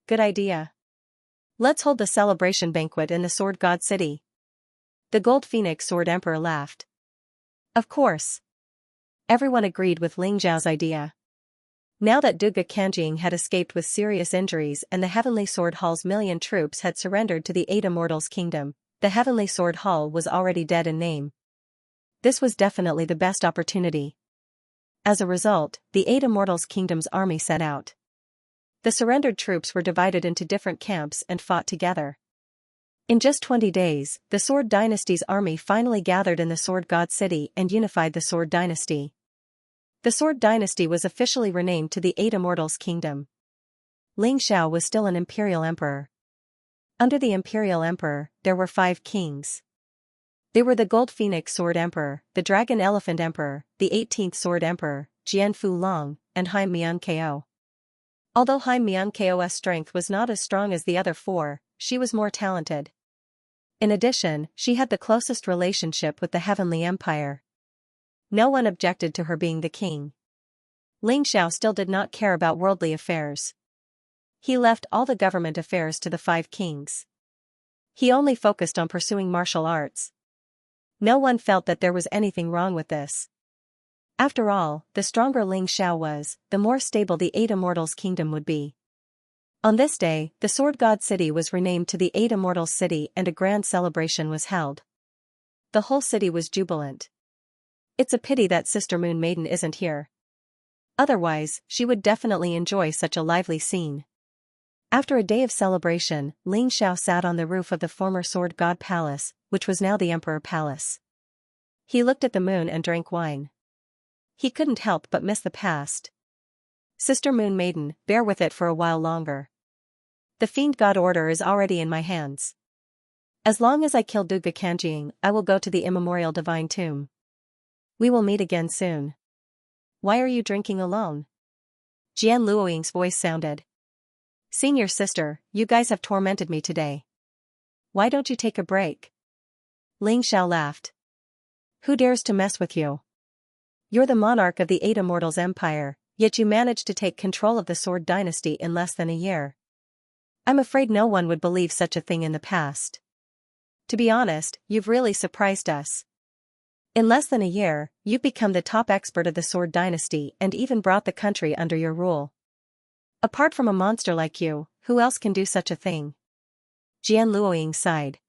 Good idea. Let's hold the celebration banquet in the Sword God City. The Gold Phoenix Sword Emperor laughed. Of course. Everyone agreed with Ling Xiao's idea. Now that Duga Kanjing had escaped with serious injuries and the Heavenly Sword Hall's million troops had surrendered to the 8 Immortals' kingdom, the Heavenly Sword Hall was already dead in name. This was definitely the best opportunity. As a result, the 8 Immortals' kingdom's army set out. The surrendered troops were divided into different camps and fought together. In just 20 days, the Sword Dynasty's army finally gathered in the Sword God City and unified the Sword Dynasty. The Sword Dynasty was officially renamed to the Eight Immortals Kingdom. Ling Xiao was still an imperial emperor. Under the imperial emperor, there were 5 kings. They were the Gold Phoenix Sword Emperor, the Dragon Elephant Emperor, the 18th Sword Emperor, Jian Fu Long, and Hai Mian Ko. Although Hai Mian Ko's strength was not as strong as the other 4, she was more talented. In addition, she had the closest relationship with the Heavenly Empire. No one objected to her being the king. Ling Xiao still did not care about worldly affairs. He left all the government affairs to the 5 kings. He only focused on pursuing martial arts. No one felt that there was anything wrong with this. After all, the stronger Ling Xiao was, the more stable the Eight Immortals Kingdom would be. On this day, the Sword God City was renamed to the Eight Immortals City and a grand celebration was held. The whole city was jubilant. It's a pity that Sister Moon Maiden isn't here. Otherwise, she would definitely enjoy such a lively scene. After a day of celebration, Ling Xiao sat on the roof of the former Sword God Palace, which was now the Emperor Palace. He looked at the moon and drank wine. He couldn't help but miss the past. Sister Moon Maiden, bear with it for a while longer. The Fiend God Order is already in my hands. As long as I kill Duga Kanjing, I will go to the immemorial divine tomb. We will meet again soon. Why are you drinking alone? Jian Luoying's voice sounded. Senior sister, you guys have tormented me today. Why don't you take a break? Ling Xiao laughed. Who dares to mess with you? You're the monarch of the Eight Immortals Empire, yet you managed to take control of the Sword Dynasty in less than a year. I'm afraid no one would believe such a thing in the past. To be honest, you've really surprised us. In less than a year, you've become the top expert of the Sword Dynasty and even brought the country under your rule. Apart from a monster like you, who else can do such a thing? Jian Luoying sighed.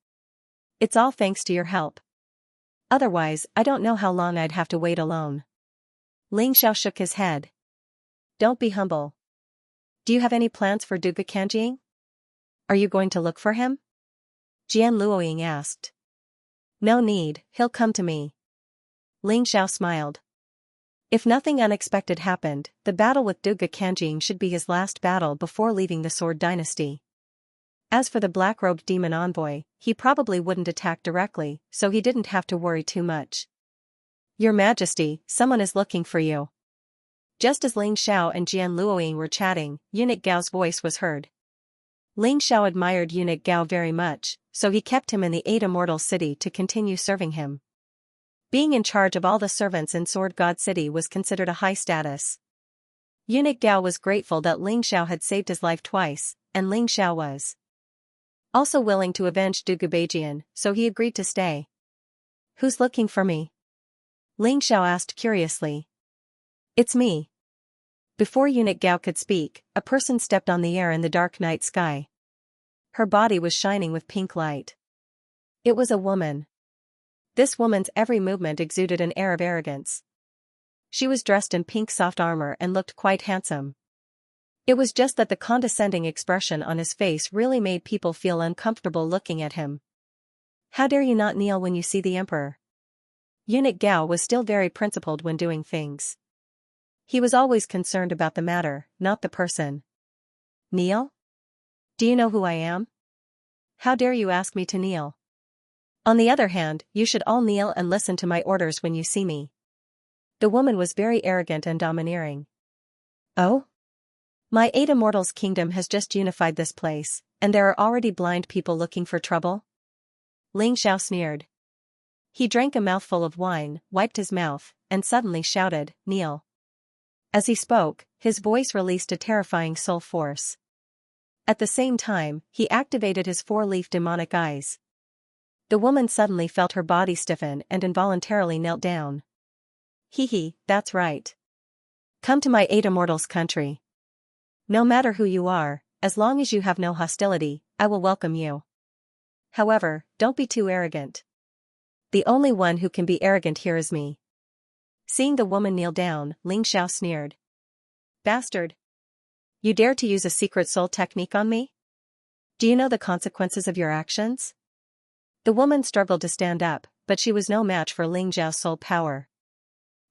It's all thanks to your help. Otherwise, I don't know how long I'd have to wait alone. Ling Xiao shook his head. Don't be humble. Do you have any plans for Duga Kanjing? Are you going to look for him? Jian Luoying asked. No need, he'll come to me. Ling Xiao smiled. If nothing unexpected happened, the battle with Duga Kanjing should be his last battle before leaving the Sword Dynasty. As for the black-robed demon envoy, he probably wouldn't attack directly, so he didn't have to worry too much. Your Majesty, someone is looking for you. Just as Ling Xiao and Jian Luoying were chatting, Eunuch Gao's voice was heard. Ling Xiao admired Eunuch Gao very much, so he kept him in the Eight Immortals City to continue serving him. Being in charge of all the servants in Sword God City was considered a high status. Eunuch Gao was grateful that Ling Xiao had saved his life twice, and Ling Xiao was also willing to avenge Duga Beijian, so he agreed to stay. Who's looking for me? Ling Xiao asked curiously. It's me. Before Eunuch Gao could speak, a person stepped on the air in the dark night sky. Her body was shining with pink light. It was a woman. This woman's every movement exuded an air of arrogance. She was dressed in pink soft armor and looked quite handsome. It was just that the condescending expression on his face really made people feel uncomfortable looking at him. How dare you not kneel when you see the emperor? Eunuch Gao was still very principled when doing things. He was always concerned about the matter, not the person. Kneel? Do you know who I am? How dare you ask me to kneel? On the other hand, you should all kneel and listen to my orders when you see me. The woman was very arrogant and domineering. Oh? My Eight Immortals Kingdom has just unified this place, and there are already blind people looking for trouble? Ling Xiao sneered. He drank a mouthful of wine, wiped his mouth, and suddenly shouted, Kneel. As he spoke, his voice released a terrifying soul force. At the same time, he activated his 4-leaf demonic eyes. The woman suddenly felt her body stiffen and involuntarily knelt down. Hee, that's right. Come to my Eight Immortals country. No matter who you are, as long as you have no hostility, I will welcome you. However, don't be too arrogant. The only one who can be arrogant here is me. Seeing the woman kneel down, Ling Xiao sneered. Bastard! You dare to use a secret soul technique on me? Do you know the consequences of your actions? The woman struggled to stand up, but she was no match for Ling Xiao's soul power.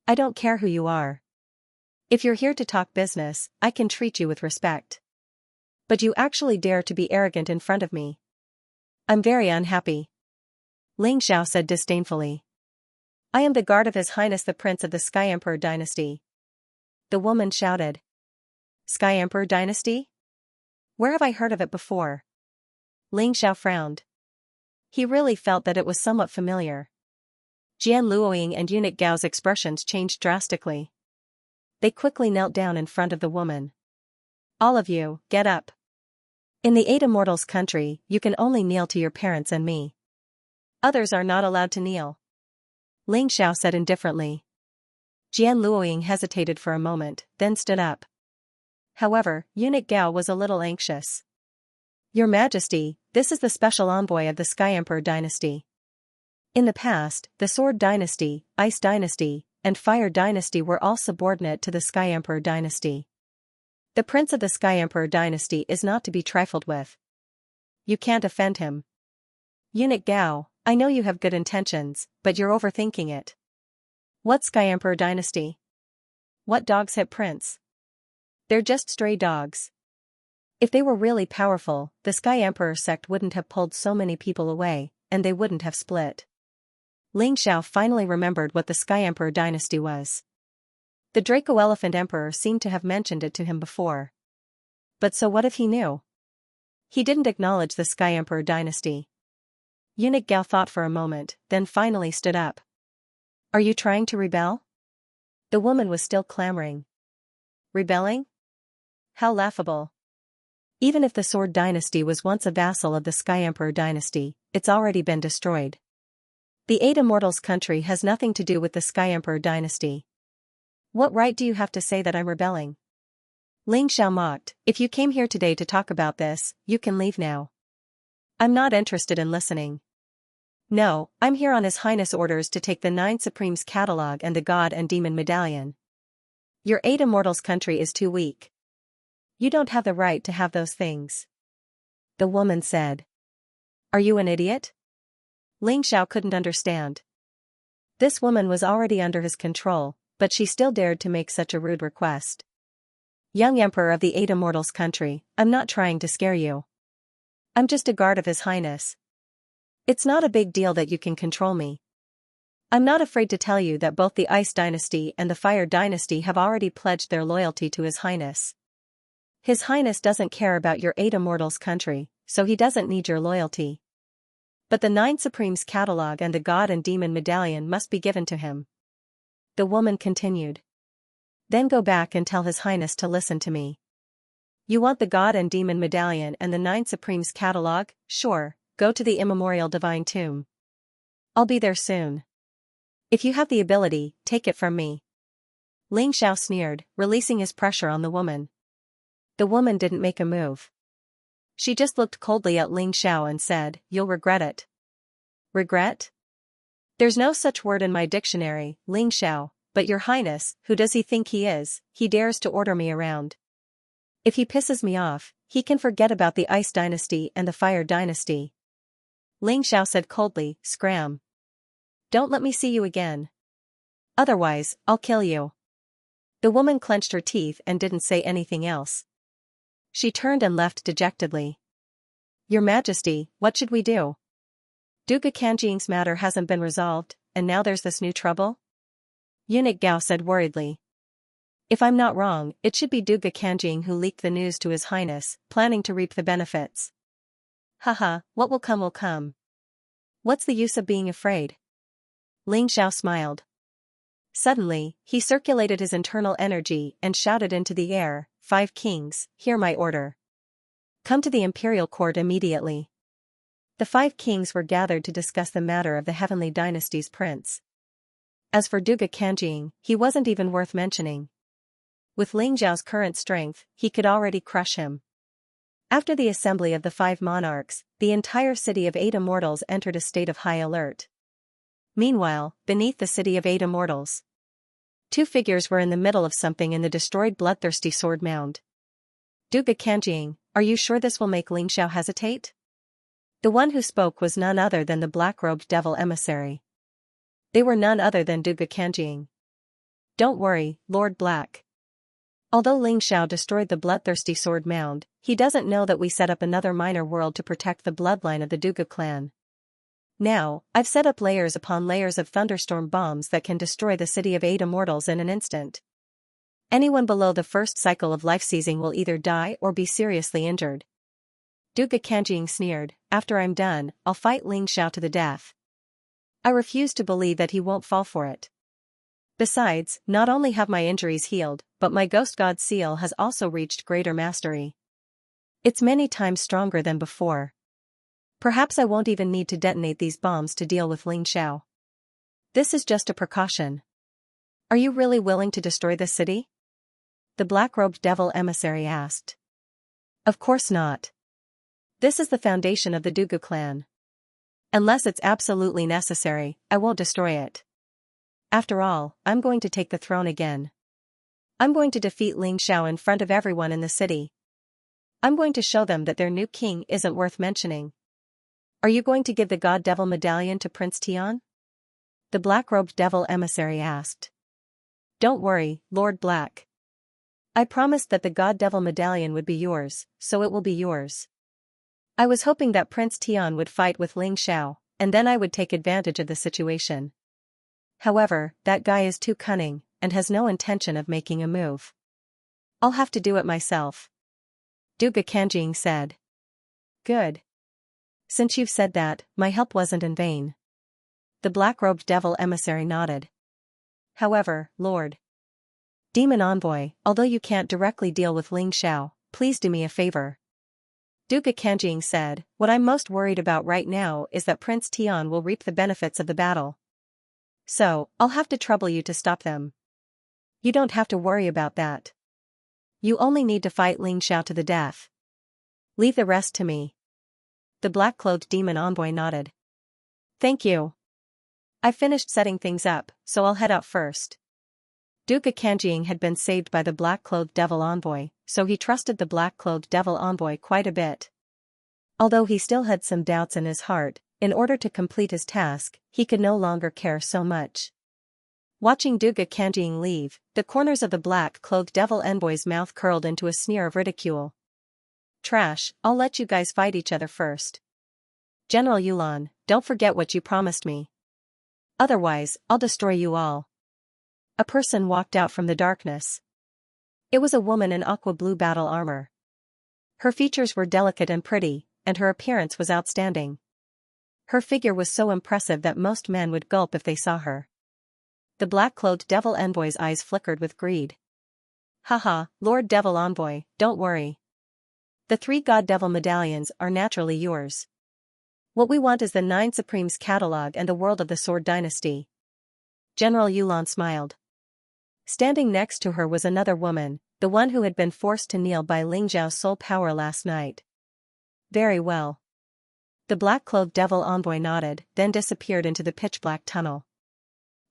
I don't care who you are. If you're here to talk business, I can treat you with respect. But you actually dare to be arrogant in front of me. I'm very unhappy. Ling Xiao said disdainfully. I am the guard of His Highness the Prince of the Sky Emperor dynasty. The woman shouted. Sky Emperor dynasty? Where have I heard of it before? Ling Xiao frowned. He really felt that it was somewhat familiar. Jian Luoying and Eunuch Gao's expressions changed drastically. They quickly knelt down in front of the woman. All of you, get up. In the 8 Immortals country, you can only kneel to your parents and me. Others are not allowed to kneel. Ling Xiao said indifferently. Jian Luoying hesitated for a moment, then stood up. However, Eunuch Gao was a little anxious. Your Majesty, this is the special envoy of the Sky Emperor dynasty. In the past, the Sword dynasty, Ice dynasty, and Fire dynasty were all subordinate to the Sky Emperor dynasty. The Prince of the Sky Emperor dynasty is not to be trifled with. You can't offend him. Eunuch Gao, I know you have good intentions, but you're overthinking it. What Sky Emperor dynasty? What dogs hit Prince? They're just stray dogs. If they were really powerful, the Sky Emperor sect wouldn't have pulled so many people away, and they wouldn't have split. Ling Xiao finally remembered what the Sky Emperor dynasty was. The Draco Elephant Emperor seemed to have mentioned it to him before. But so what if he knew? He didn't acknowledge the Sky Emperor dynasty. Eunuch Gao thought for a moment, then finally stood up. Are you trying to rebel? The woman was still clamoring. Rebelling? How laughable. Even if the Sword dynasty was once a vassal of the Sky Emperor dynasty, it's already been destroyed. The 8 Immortals country has nothing to do with the Sky Emperor dynasty. What right do you have to say that I'm rebelling? Ling Xiao mocked. If you came here today to talk about this, you can leave now. I'm not interested in listening. No, I'm here on His Highness orders to take the 9 Supremes catalog and the God and Demon medallion. Your 8 Immortals country is too weak. You don't have the right to have those things. The woman said. Are you an idiot? Ling Xiao couldn't understand. This woman was already under his control, but she still dared to make such a rude request. Young Emperor of the 8 Immortals country, I'm not trying to scare you. I'm just a guard of His Highness. It's not a big deal that you can control me. I'm not afraid to tell you that both the Ice dynasty and the Fire dynasty have already pledged their loyalty to His Highness. His Highness doesn't care about your 8 Immortals country, so he doesn't need your loyalty. But the 9 Supremes catalog and the God and Demon medallion must be given to him. The woman continued. Then go back and tell His Highness to listen to me. You want the God and Demon medallion and the 9 Supremes catalog? Sure, go to the immemorial divine tomb. I'll be there soon. If you have the ability, take it from me. Ling Xiao sneered, releasing his pressure on the woman. The woman didn't make a move. She just looked coldly at Ling Xiao and said, You'll regret it. Regret? There's no such word in my dictionary, Ling Xiao, but your highness, who does he think he is? He dares to order me around. If he pisses me off, he can forget about the Ice dynasty and the Fire dynasty. Ling Xiao said coldly, Scram. Don't let me see you again. Otherwise, I'll kill you. The woman clenched her teeth and didn't say anything else. She turned and left dejectedly. Your Majesty, what should we do? Duga Kanjing's matter hasn't been resolved, and now there's this new trouble? Eunuch Gao said worriedly. If I'm not wrong, it should be Duga Kanjing who leaked the news to His Highness, planning to reap the benefits. Haha, what will come will come. What's the use of being afraid? Ling Xiao smiled. Suddenly, he circulated his internal energy and shouted into the air, 5 kings, hear my order. Come to the imperial court immediately. The 5 kings were gathered to discuss the matter of the Heavenly Dynasty's prince. As for Duga Kanjing, he wasn't even worth mentioning. With Ling Xiao's current strength, he could already crush him. After the assembly of the 5 monarchs, the entire city of 8 immortals entered a state of high alert. Meanwhile, beneath the city of 8 immortals, 2 figures were in the middle of something in the destroyed bloodthirsty sword mound. Duga Kanjing, are you sure this will make Ling Xiao hesitate? The one who spoke was none other than the black-robed devil emissary. They were none other than Duga Kanjing. Don't worry, Lord Black. Although Ling Xiao destroyed the bloodthirsty sword mound, he doesn't know that we set up another minor world to protect the bloodline of the Duga clan. Now, I've set up layers upon layers of thunderstorm bombs that can destroy the city of 8 immortals in an instant. Anyone below the first cycle of life seizing will either die or be seriously injured. Duga Kanjing sneered, after I'm done, I'll fight Ling Xiao to the death. I refuse to believe that he won't fall for it. Besides, not only have my injuries healed, but my Ghost God seal has also reached greater mastery. It's many times stronger than before. Perhaps I won't even need to detonate these bombs to deal with Ling Xiao. This is just a precaution. Are you really willing to destroy this city? The black-robed devil emissary asked. Of course not. This is the foundation of the Dugu clan. Unless it's absolutely necessary, I won't destroy it. After all, I'm going to take the throne again. I'm going to defeat Ling Xiao in front of everyone in the city. I'm going to show them that their new king isn't worth mentioning. Are you going to give the God Devil medallion to Prince Tian? The black-robed devil emissary asked. Don't worry, Lord Black. I promised that the God Devil medallion would be yours, so it will be yours. I was hoping that Prince Tian would fight with Ling Xiao, and then I would take advantage of the situation. However, that guy is too cunning, and has no intention of making a move. I'll have to do it myself. Duga Kanjing said. Good. Since you've said that, my help wasn't in vain. The black-robed devil emissary nodded. However, Lord Demon Envoy, although you can't directly deal with Ling Xiao, please do me a favor. Duga Kanjing said, what I'm most worried about right now is that Prince Tian will reap the benefits of the battle. So, I'll have to trouble you to stop them. You don't have to worry about that. You only need to fight Ling Xiao to the death. Leave the rest to me. The black-clothed demon envoy nodded. Thank you. I finished setting things up, so I'll head out first. Duga Kanjing had been saved by the black-clothed devil envoy, so he trusted the black-clothed devil envoy quite a bit. Although he still had some doubts in his heart, in order to complete his task, he could no longer care so much. Watching Duga Kanjing leave, the corners of the black-clothed devil envoy's mouth curled into a sneer of ridicule. Trash, I'll let you guys fight each other first. General Yulan, don't forget what you promised me. Otherwise, I'll destroy you all. A person walked out from the darkness. It was a woman in aqua-blue battle armor. Her features were delicate and pretty, and her appearance was outstanding. Her figure was so impressive that most men would gulp if they saw her. The black-clothed devil envoy's eyes flickered with greed. Haha, Lord Devil Envoy, don't worry. The 3 God Devil medallions are naturally yours. What we want is the 9 Supremes catalog and the world of the Sword Dynasty. General Yulan smiled. Standing next to her was another woman, the one who had been forced to kneel by Ling Zhao's soul power last night. Very well. The black-clothed devil envoy nodded, then disappeared into the pitch-black tunnel.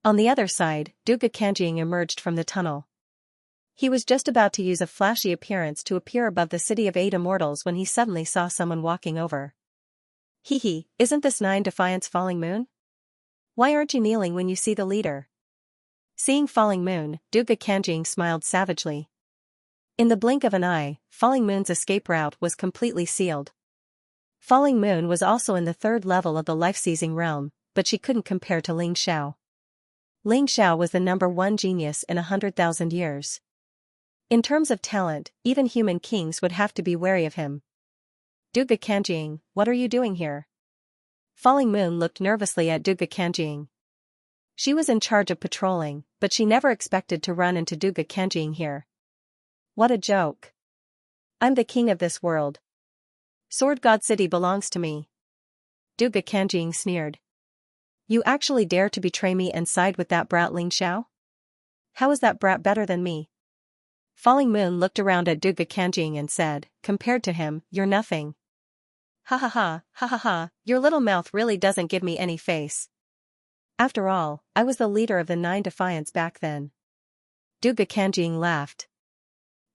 On the other side, Duga Kanjing emerged from the tunnel. He was just about to use a flashy appearance to appear above the city of 8 immortals when he suddenly saw someone walking over. Hee, isn't this 9 Defiance Falling Moon? Why aren't you kneeling when you see the leader? Seeing Falling Moon, Duga Kanjing smiled savagely. In the blink of an eye, Falling Moon's escape route was completely sealed. Falling Moon was also in the 3rd level of the life-seizing realm, but she couldn't compare to Ling Xiao. Ling Xiao was the number 1 genius in 100,000 years. In terms of talent, even human kings would have to be wary of him. Duga Kanjing, what are you doing here? Falling Moon looked nervously at Duga Kanjing. She was in charge of patrolling, but she never expected to run into Duga Kanjing here. What a joke. I'm the king of this world. Sword God City belongs to me. Duga Kanjing sneered. You actually dare to betray me and side with that brat Ling Xiao? How is that brat better than me? Falling Moon looked around at Duga Kanjing and said, compared to him, you're nothing. Ha, your little mouth really doesn't give me any face. After all, I was the leader of the 9 Defiance back then. Duga Kanjing laughed.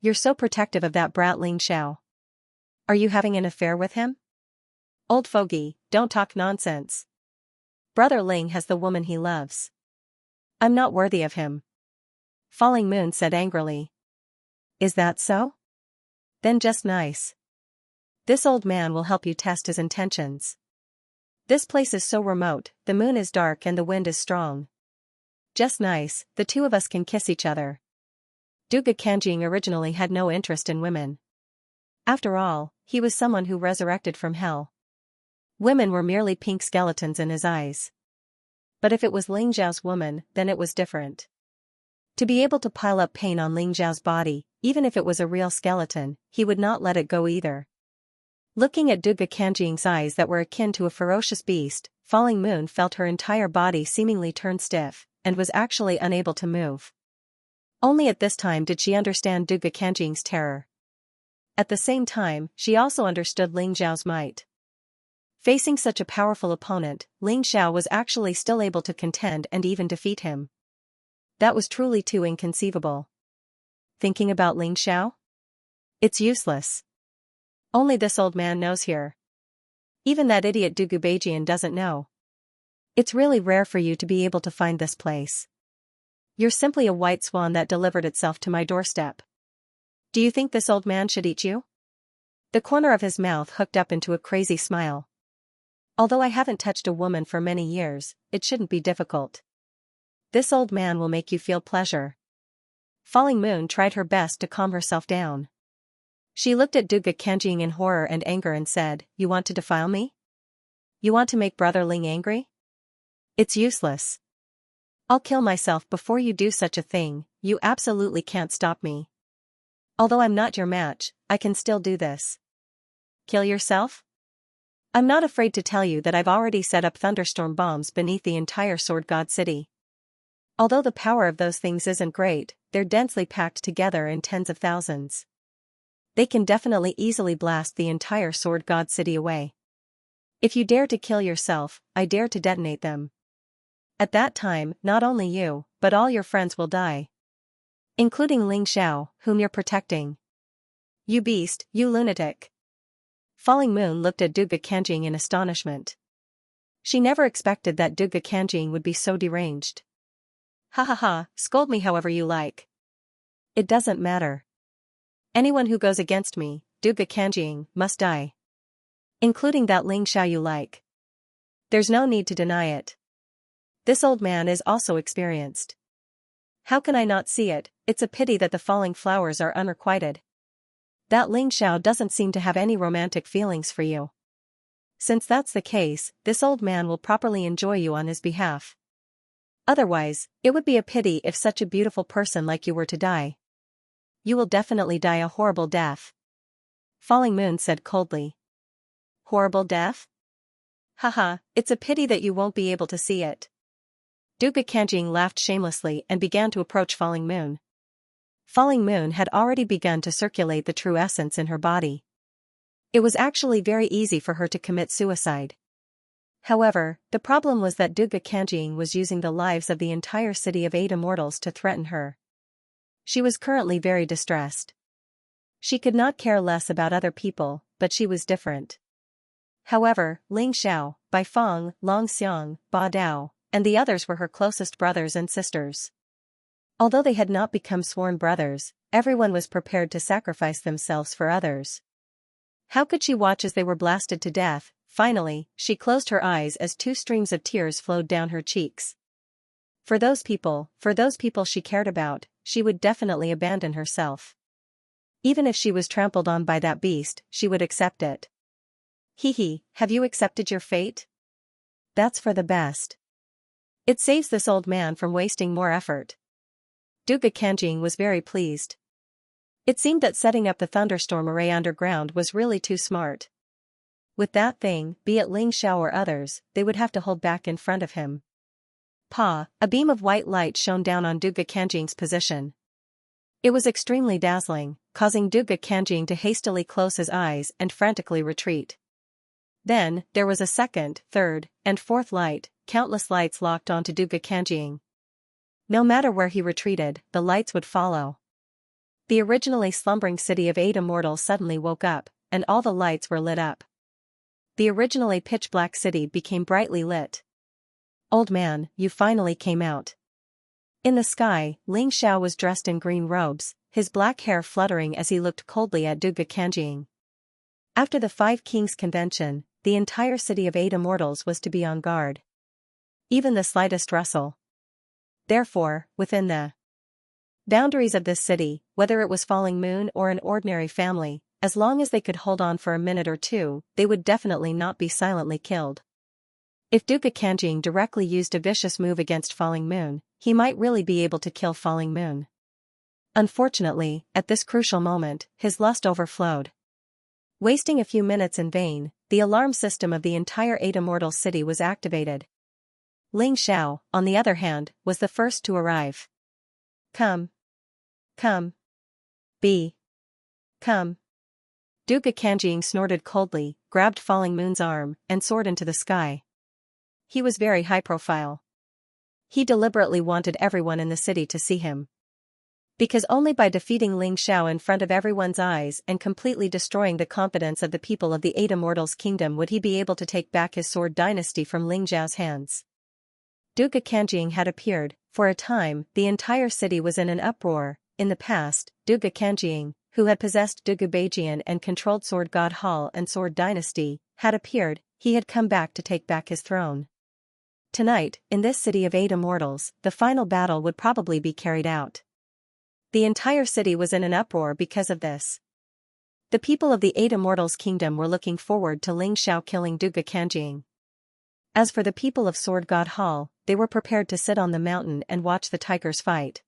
You're so protective of that brat Ling Xiao. Are you having an affair with him? Old fogey, don't talk nonsense. Brother Ling has the woman he loves. I'm not worthy of him. Falling Moon said angrily. Is that so? Then just nice. This old man will help you test his intentions. This place is so remote, the moon is dark and the wind is strong. Just nice, the two of us can kiss each other. Duga Kanjing originally had no interest in women. After all, he was someone who resurrected from hell. Women were merely pink skeletons in his eyes. But if it was Ling Zhao's woman, then it was different. To be able to pile up pain on Ling Zhao's body, even if it was a real skeleton, he would not let it go either. Looking at Duga Kanjing's eyes that were akin to a ferocious beast, Falling Moon felt her entire body seemingly turn stiff, and was actually unable to move. Only at this time did she understand Duga Kanjing's terror. At the same time, she also understood Ling Zhao's might. Facing such a powerful opponent, Ling Zhao was actually still able to contend and even defeat him. That was truly too inconceivable. Thinking about Ling Zhao? It's useless. Only this old man knows here. Even that idiot Dugu Beijian doesn't know. It's really rare for you to be able to find this place. You're simply a white swan that delivered itself to my doorstep. Do you think this old man should eat you? The corner of his mouth hooked up into a crazy smile. Although I haven't touched a woman for many years, it shouldn't be difficult. This old man will make you feel pleasure. Falling Moon tried her best to calm herself down. She looked at Duga Kanjing in horror and anger and said, You want to defile me? You want to make Brother Ling angry? It's useless. I'll kill myself before you do such a thing, you absolutely can't stop me. Although I'm not your match, I can still do this. Kill yourself? I'm not afraid to tell you that I've already set up thunderstorm bombs beneath the entire Sword God City. Although the power of those things isn't great, they're densely packed together in tens of thousands. They can definitely easily blast the entire Sword God City away. If you dare to kill yourself, I dare to detonate them. At that time, not only you, but all your friends will die. Including Ling Zhao, whom you're protecting. You beast, you lunatic. Falling Moon looked at Duga Kanjing in astonishment. She never expected that Duga Kanjing would be so deranged. Ha ha ha, scold me however you like. It doesn't matter. Anyone who goes against me, Duga Kanjing, must die. Including that Ling Zhao you like. There's no need to deny it. This old man is also experienced. How can I not see it? It's a pity that the falling flowers are unrequited. That Ling Zhao doesn't seem to have any romantic feelings for you. Since that's the case, this old man will properly enjoy you on his behalf. Otherwise, it would be a pity if such a beautiful person like you were to die. You will definitely die a horrible death. Falling Moon said coldly. Horrible death? Haha, it's a pity that you won't be able to see it. Duga Kanjing laughed shamelessly and began to approach Falling Moon. Falling Moon had already begun to circulate the true essence in her body. It was actually very easy for her to commit suicide. However, the problem was that Duga Kanjing was using the lives of the entire city of 8 immortals to threaten her. She was currently very distressed. She could not care less about other people, but she was different. However, Ling Zhao, Bai Feng, Long Xiang, Ba Dao, and the others were her closest brothers and sisters. Although they had not become sworn brothers, everyone was prepared to sacrifice themselves for others. How could she watch as they were blasted to death? Finally, she closed her eyes as 2 streams of tears flowed down her cheeks. For those people she cared about, she would definitely abandon herself. Even if she was trampled on by that beast, she would accept it. Hee, have you accepted your fate? That's for the best. It saves this old man from wasting more effort. Duga Kanjing was very pleased. It seemed that setting up the thunderstorm array underground was really too smart. With that thing, be it Ling Zhao or others, they would have to hold back in front of him. A beam of white light shone down on Duga Kanjing's position. It was extremely dazzling, causing Duga Kanjing to hastily close his eyes and frantically retreat. Then, there was a second, third, and fourth light. Countless lights locked onto Duga Kanjing. No matter where he retreated, the lights would follow. The originally slumbering city of 8 immortals suddenly woke up, and all the lights were lit up. the originally pitch-black city became brightly lit. "Old man, you finally came out." In the sky, Ling Xiao was dressed in green robes, his black hair fluttering as he looked coldly at Duga Kanjing. After the Five Kings convention, the entire city of 8 immortals was to be on guard. Even the slightest rustle. Therefore, within the boundaries of this city, whether it was Falling Moon or an ordinary family, as long as they could hold on for a minute or two, they would definitely not be silently killed. If Duga Kanjing directly used a vicious move against Falling Moon, he might really be able to kill Falling Moon. Unfortunately, at this crucial moment, his lust overflowed. Wasting a few minutes in vain, the alarm system of the entire 8 immortal city was activated. Ling Xiao, on the other hand, was the first to arrive. "Come. Come. Come." Duga Kanjing snorted coldly, grabbed Falling Moon's arm, and soared into the sky. He was very high profile. He deliberately wanted everyone in the city to see him. Because only by defeating Ling Xiao in front of everyone's eyes and completely destroying the confidence of the people of the 8 Immortals' kingdom would he be able to take back his sword dynasty from Ling Xiao's hands. Duga Kanjing had appeared. For a time, the entire city was in an uproar. In the past, Duga Kanjing, who had possessed Duga Beijian and controlled Sword God Hall and Sword Dynasty, had appeared. He had come back to take back his throne. Tonight, in this city of 8 immortals, the final battle would probably be carried out. The entire city was in an uproar because of this. The people of the 8 immortals' kingdom were looking forward to Ling Xiao killing Duga Kanjing. As for the people of Sword God Hall, they were prepared to sit on the mountain and watch the tigers fight.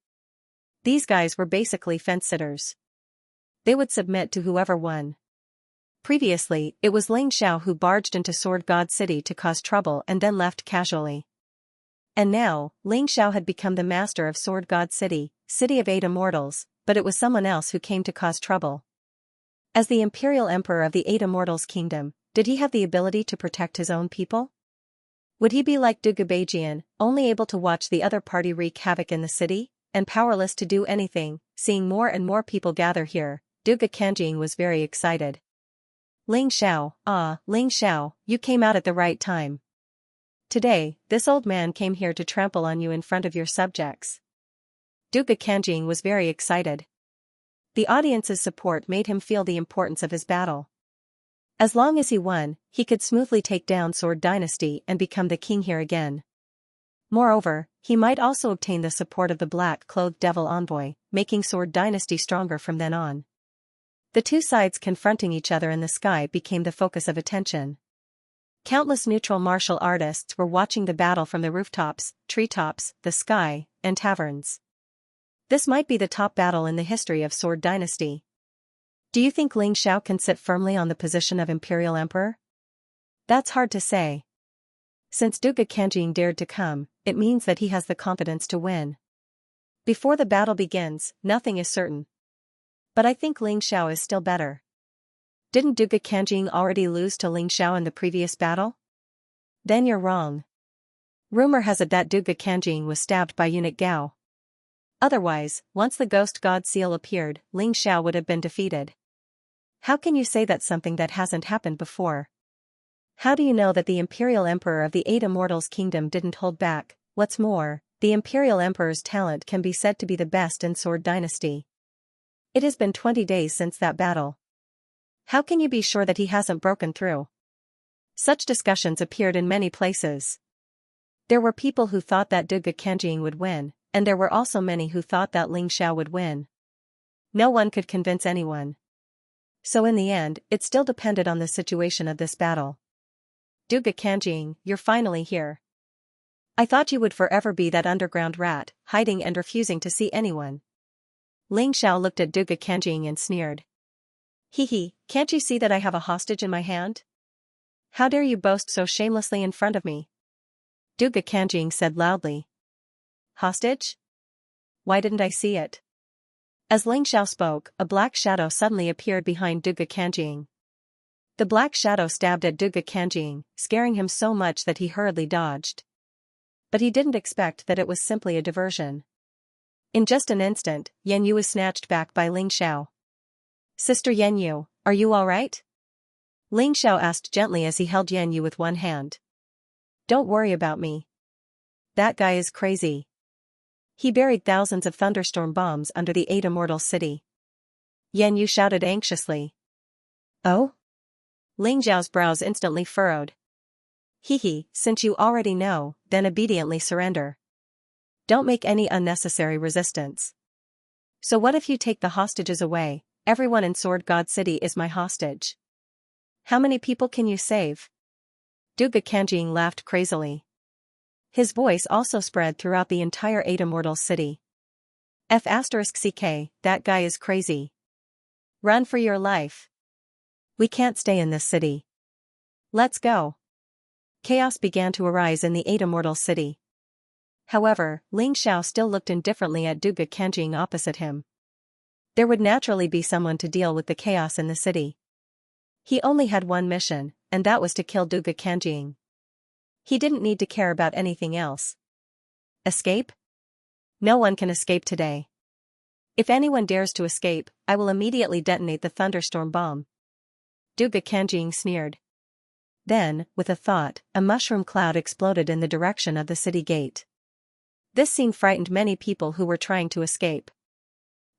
These guys were basically fence-sitters. They would submit to whoever won. Previously, it was Ling Xiao who barged into Sword God City to cause trouble and then left casually. And now, Ling Xiao had become the master of Sword God City, City of 8 Immortals, but it was someone else who came to cause trouble. As the Imperial Emperor of the 8 Immortals Kingdom, did he have the ability to protect his own people? Would he be like Duga Beijian, only able to watch the other party wreak havoc in the city, and powerless to do anything? Seeing more and more people gather here, Duga Kanjing was very excited. Ling Xiao, Ling Xiao, you came out at the right time. Today, this old man came here to trample on you in front of your subjects. Duga Kanjing was very excited. The audience's support made him feel the importance of his battle. As long as he won, he could smoothly take down Sword Dynasty and become the king here again. Moreover, he might also obtain the support of the black-clothed devil envoy, making Sword Dynasty stronger from then on. The two sides confronting each other in the sky became the focus of attention. Countless neutral martial artists were watching the battle from the rooftops, treetops, the sky, and taverns. This might be the top battle in the history of Sword Dynasty. Do you think Ling Xiao can sit firmly on the position of Imperial Emperor? That's hard to say. Since Duga Kanjing dared to come, it means that he has the confidence to win. Before the battle begins, nothing is certain. But I think Ling Xiao is still better. Didn't Duga Kanjing already lose to Ling Xiao in the previous battle? Then you're wrong. Rumor has it that Duga Kanjing was stabbed by eunuch Gao. Otherwise, once the Ghost God Seal appeared, Ling Xiao would have been defeated. How can you say that's something that hasn't happened before? How do you know that the Imperial Emperor of the 8 Immortals Kingdom didn't hold back? What's more, the Imperial Emperor's talent can be said to be the best in Sword Dynasty. It has been 20 days since that battle. How can you be sure that he hasn't broken through? Such discussions appeared in many places. There were people who thought that Duga Kanjing would win, and there were also many who thought that Ling Xiao would win. No one could convince anyone. So in the end, it still depended on the situation of this battle. Duga Kanjing, you're finally here. I thought you would forever be that underground rat, hiding and refusing to see anyone. Ling Xiao looked at Duga Kanjing and sneered. Hee, can't you see that I have a hostage in my hand? How dare you boast so shamelessly in front of me? Duga Kanjing said loudly. Hostage? Why didn't I see it? As Ling Xiao spoke, a black shadow suddenly appeared behind Duga Kanjing. The black shadow stabbed at Duga Kanjing, scaring him so much that he hurriedly dodged. But he didn't expect that it was simply a diversion. In just an instant, Yan Yu was snatched back by Ling Xiao. Sister Yan Yu, are you all right? Ling Xiao asked gently as he held Yan Yu with one hand. Don't worry about me. That guy is crazy. He buried thousands of thunderstorm bombs under the 8 immortal city. Yan Yu shouted anxiously. Oh? Ling Xiao's brows instantly furrowed. Since you already know, then obediently surrender. Don't make any unnecessary resistance. So what if you take the hostages away? Everyone in Sword God City is my hostage. How many people can you save? Duga Kanjing laughed crazily. His voice also spread throughout the entire 8 immortal city. F***ck, that guy is crazy. Run for your life. We can't stay in this city. Let's go. Chaos began to arise in the 8 immortal city. However, Ling Xiao still looked indifferently at Duga Kanjing opposite him. There would naturally be someone to deal with the chaos in the city. He only had one mission, and that was to kill Duga Kanjing. He didn't need to care about anything else. Escape? No one can escape today. If anyone dares to escape, I will immediately detonate the thunderstorm bomb. Duga Kanjing sneered. Then, with a thought, a mushroom cloud exploded in the direction of the city gate. This scene frightened many people who were trying to escape.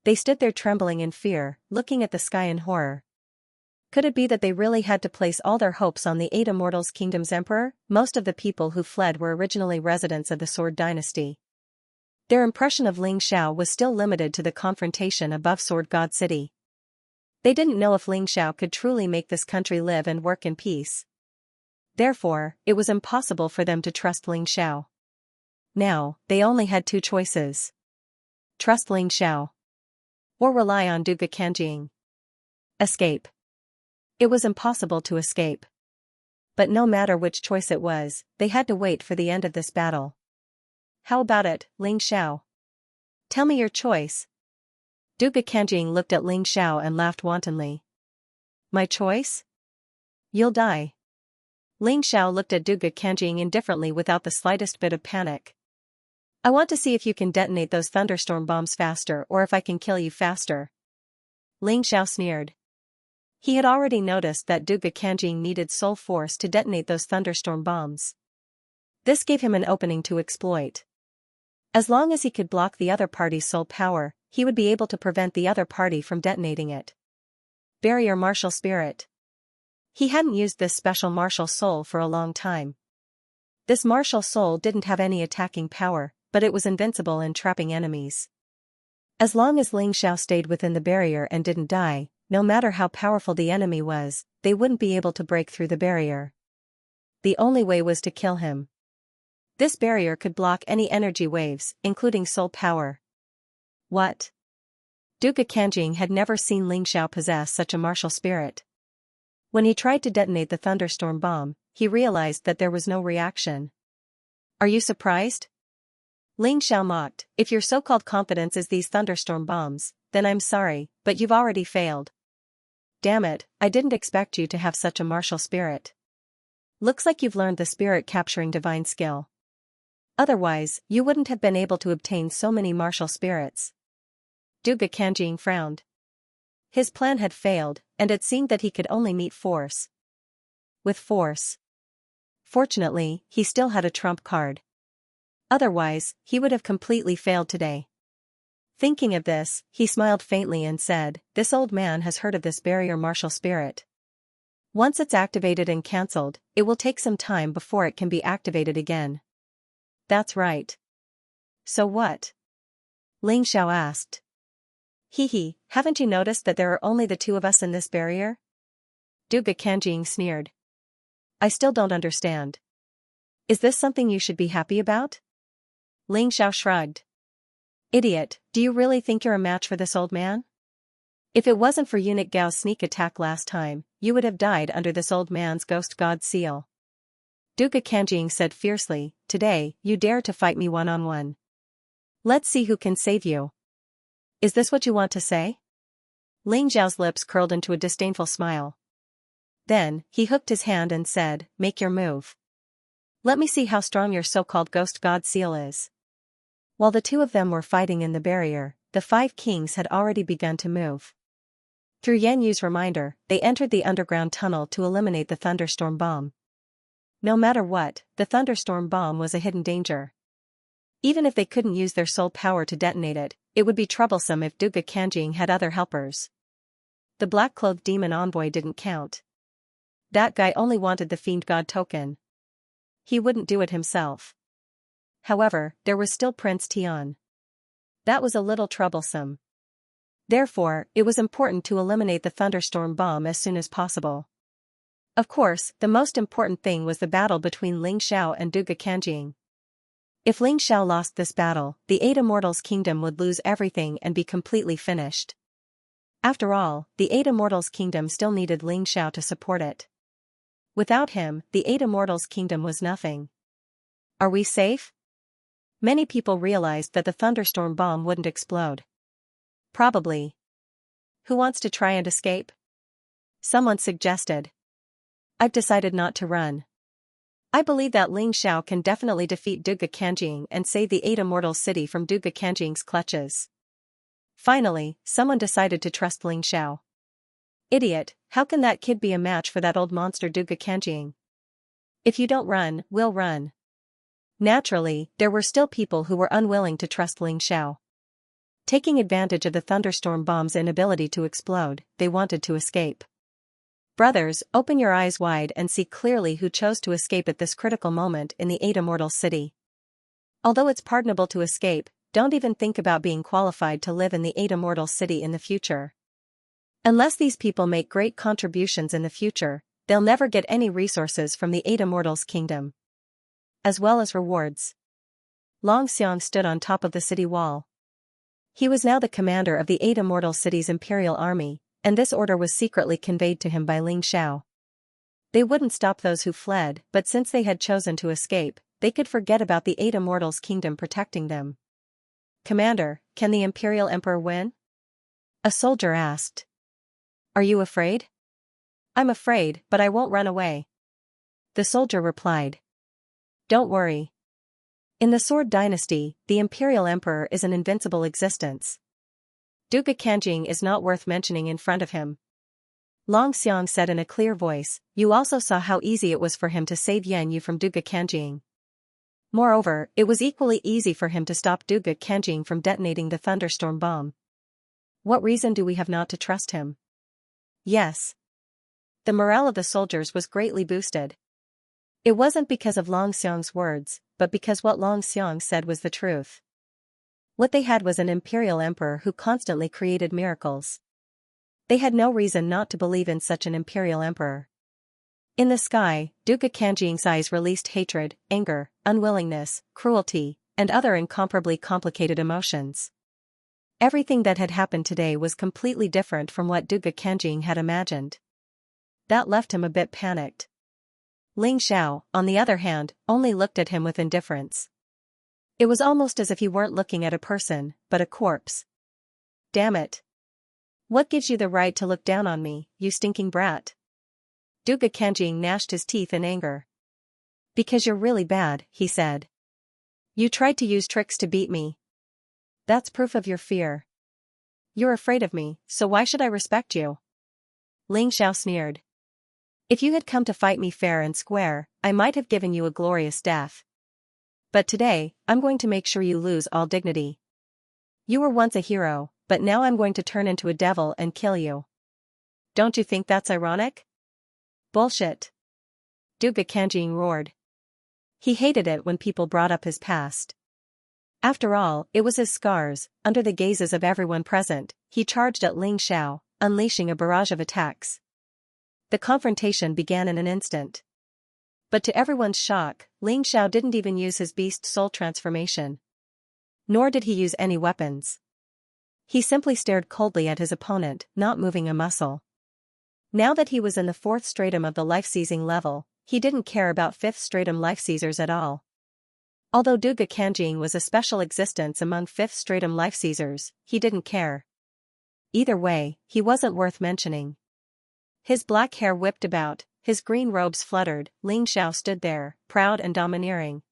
They stood there trembling in fear, looking at the sky in horror. Could it be that they really had to place all their hopes on the 8 Immortals Kingdom's emperor? Most of the people who fled were originally residents of the Sword Dynasty. Their impression of Ling Xiao was still limited to the confrontation above Sword God City. They didn't know if Ling Xiao could truly make this country live and work in peace. Therefore, it was impossible for them to trust Ling Xiao. Now, they only had two choices. Trust Ling Xiao. Or rely on Duga Kanjing. Escape. It was impossible to escape. But no matter which choice it was, they had to wait for the end of this battle. How about it, Ling Xiao? Tell me your choice. Duga Kanjing looked at Ling Xiao and laughed wantonly. My choice? You'll die. Ling Xiao looked at Duga Kanjing indifferently without the slightest bit of panic. I want to see if you can detonate those thunderstorm bombs faster or if I can kill you faster. Ling Xiao sneered. He had already noticed that Duga Kanjing needed soul force to detonate those thunderstorm bombs. This gave him an opening to exploit. As long as he could block the other party's soul power, he would be able to prevent the other party from detonating it. Barrier Martial Spirit. He hadn't used this special martial soul for a long time. This martial soul didn't have any attacking power, but it was invincible in trapping enemies. As long as Ling Xiao stayed within the barrier and didn't die, no matter how powerful the enemy was, they wouldn't be able to break through the barrier. The only way was to kill him. This barrier could block any energy waves, including soul power. What? Duga Kanjing had never seen Ling Xiao possess such a martial spirit. When he tried to detonate the thunderstorm bomb, he realized that there was no reaction. Are you surprised? Ling Xiao mocked. If your so-called confidence is these thunderstorm bombs, then I'm sorry, but you've already failed. Damn it, I didn't expect you to have such a martial spirit. Looks like you've learned the spirit capturing divine skill. Otherwise, you wouldn't have been able to obtain so many martial spirits. Duga Kanjing frowned. His plan had failed, and it seemed that he could only meet force. With force. Fortunately, he still had a trump card. Otherwise, he would have completely failed today. Thinking of this, he smiled faintly and said, "This old man has heard of this barrier martial spirit. Once it's activated and cancelled, it will take some time before it can be activated again." That's right. So what? Ling Xiao asked. Haven't you noticed that there are only the two of us in this barrier? Duga Kanjing sneered. I still don't understand. Is this something you should be happy about? Ling Xiao shrugged. Idiot, do you really think you're a match for this old man? If it wasn't for Eunuch Gao's sneak attack last time, you would have died under this old man's ghost god seal. Duga Kanjing said fiercely, today, you dare to fight me one-on-one. Let's see who can save you. Is this what you want to say? Ling Xiao's lips curled into a disdainful smile. Then, he hooked his hand and said, make your move. Let me see how strong your so-called ghost god seal is. While the two of them were fighting in the barrier, the 5 kings had already begun to move. Through Yan Yu's reminder, they entered the underground tunnel to eliminate the thunderstorm bomb. No matter what, the thunderstorm bomb was a hidden danger. Even if they couldn't use their soul power to detonate it, it would be troublesome if Duga Kanjing had other helpers. The black-clothed demon envoy didn't count. That guy only wanted the fiend god token. He wouldn't do it himself. However, there was still Prince Tian. That was a little troublesome. Therefore, it was important to eliminate the thunderstorm bomb as soon as possible. Of course, the most important thing was the battle between Ling Xiao and Duga Kanjing. If Ling Xiao lost this battle, the 8 Immortals' kingdom would lose everything and be completely finished. After all, the 8 Immortals' kingdom still needed Ling Xiao to support it. Without him, the 8 Immortals' kingdom was nothing. Are we safe? Many people realized that the thunderstorm bomb wouldn't explode. Probably. Who wants to try and escape? Someone suggested. I've decided not to run. I believe that Ling Xiao can definitely defeat Duga Kanjing and save the 8 Immortals city from Duga Kanjing's clutches. Finally, someone decided to trust Ling Xiao. Idiot, how can that kid be a match for that old monster Duga Kanjing? If you don't run, we'll run. Naturally, there were still people who were unwilling to trust Ling Xiao. Taking advantage of the thunderstorm bomb's inability to explode, they wanted to escape. Brothers, open your eyes wide and see clearly who chose to escape at this critical moment in the 8 Immortals city. Although it's pardonable to escape, don't even think about being qualified to live in the 8 Immortals city in the future. Unless these people make great contributions in the future, they'll never get any resources from the 8 Immortals kingdom. As well as rewards. Long Xiang stood on top of the city wall. He was now the commander of the 8 Immortals city's imperial army, and this order was secretly conveyed to him by Ling Xiao. They wouldn't stop those who fled, but since they had chosen to escape, they could forget about the 8 Immortals kingdom protecting them. Commander, can the Imperial Emperor win? A soldier asked. Are you afraid? I'm afraid, but I won't run away. The soldier replied. Don't worry. In the Sword Dynasty, the Imperial Emperor is an invincible existence. Duga Kanjing is not worth mentioning in front of him. Long Xiang said in a clear voice, you also saw how easy it was for him to save Yan Yu from Duga Kanjing. Moreover, it was equally easy for him to stop Duga Kanjing from detonating the thunderstorm bomb. What reason do we have not to trust him? Yes. The morale of the soldiers was greatly boosted. It wasn't because of Long Xiang's words, but because what Long Xiang said was the truth. What they had was an imperial emperor who constantly created miracles. They had no reason not to believe in such an imperial emperor. In the sky, Duga Kanjing's eyes released hatred, anger, unwillingness, cruelty, and other incomparably complicated emotions. Everything that had happened today was completely different from what Duga Kanjing had imagined. That left him a bit panicked. Ling Xiao, on the other hand, only looked at him with indifference. It was almost as if he weren't looking at a person, but a corpse. Damn it. What gives you the right to look down on me, you stinking brat? Duga Kanjing gnashed his teeth in anger. Because you're really bad, he said. You tried to use tricks to beat me. That's proof of your fear. You're afraid of me, so why should I respect you? Ling Xiao sneered. If you had come to fight me fair and square, I might have given you a glorious death. But today, I'm going to make sure you lose all dignity. You were once a hero, but now I'm going to turn into a devil and kill you. Don't you think that's ironic? Bullshit. Duga Kanjing roared. He hated it when people brought up his past. After all, it was his scars. Under the gazes of everyone present, he charged at Ling Xiao, unleashing a barrage of attacks. The confrontation began in an instant. But to everyone's shock, Ling Xiao didn't even use his beast soul transformation. Nor did he use any weapons. He simply stared coldly at his opponent, not moving a muscle. Now that he was in the 4th stratum of the life-seizing level, he didn't care about 5th stratum life-seizers at all. Although Duga Kanjing was a special existence among 5th stratum life-seizers, he didn't care. Either way, he wasn't worth mentioning. His black hair whipped about, his green robes fluttered. Ling Xiao stood there, proud and domineering.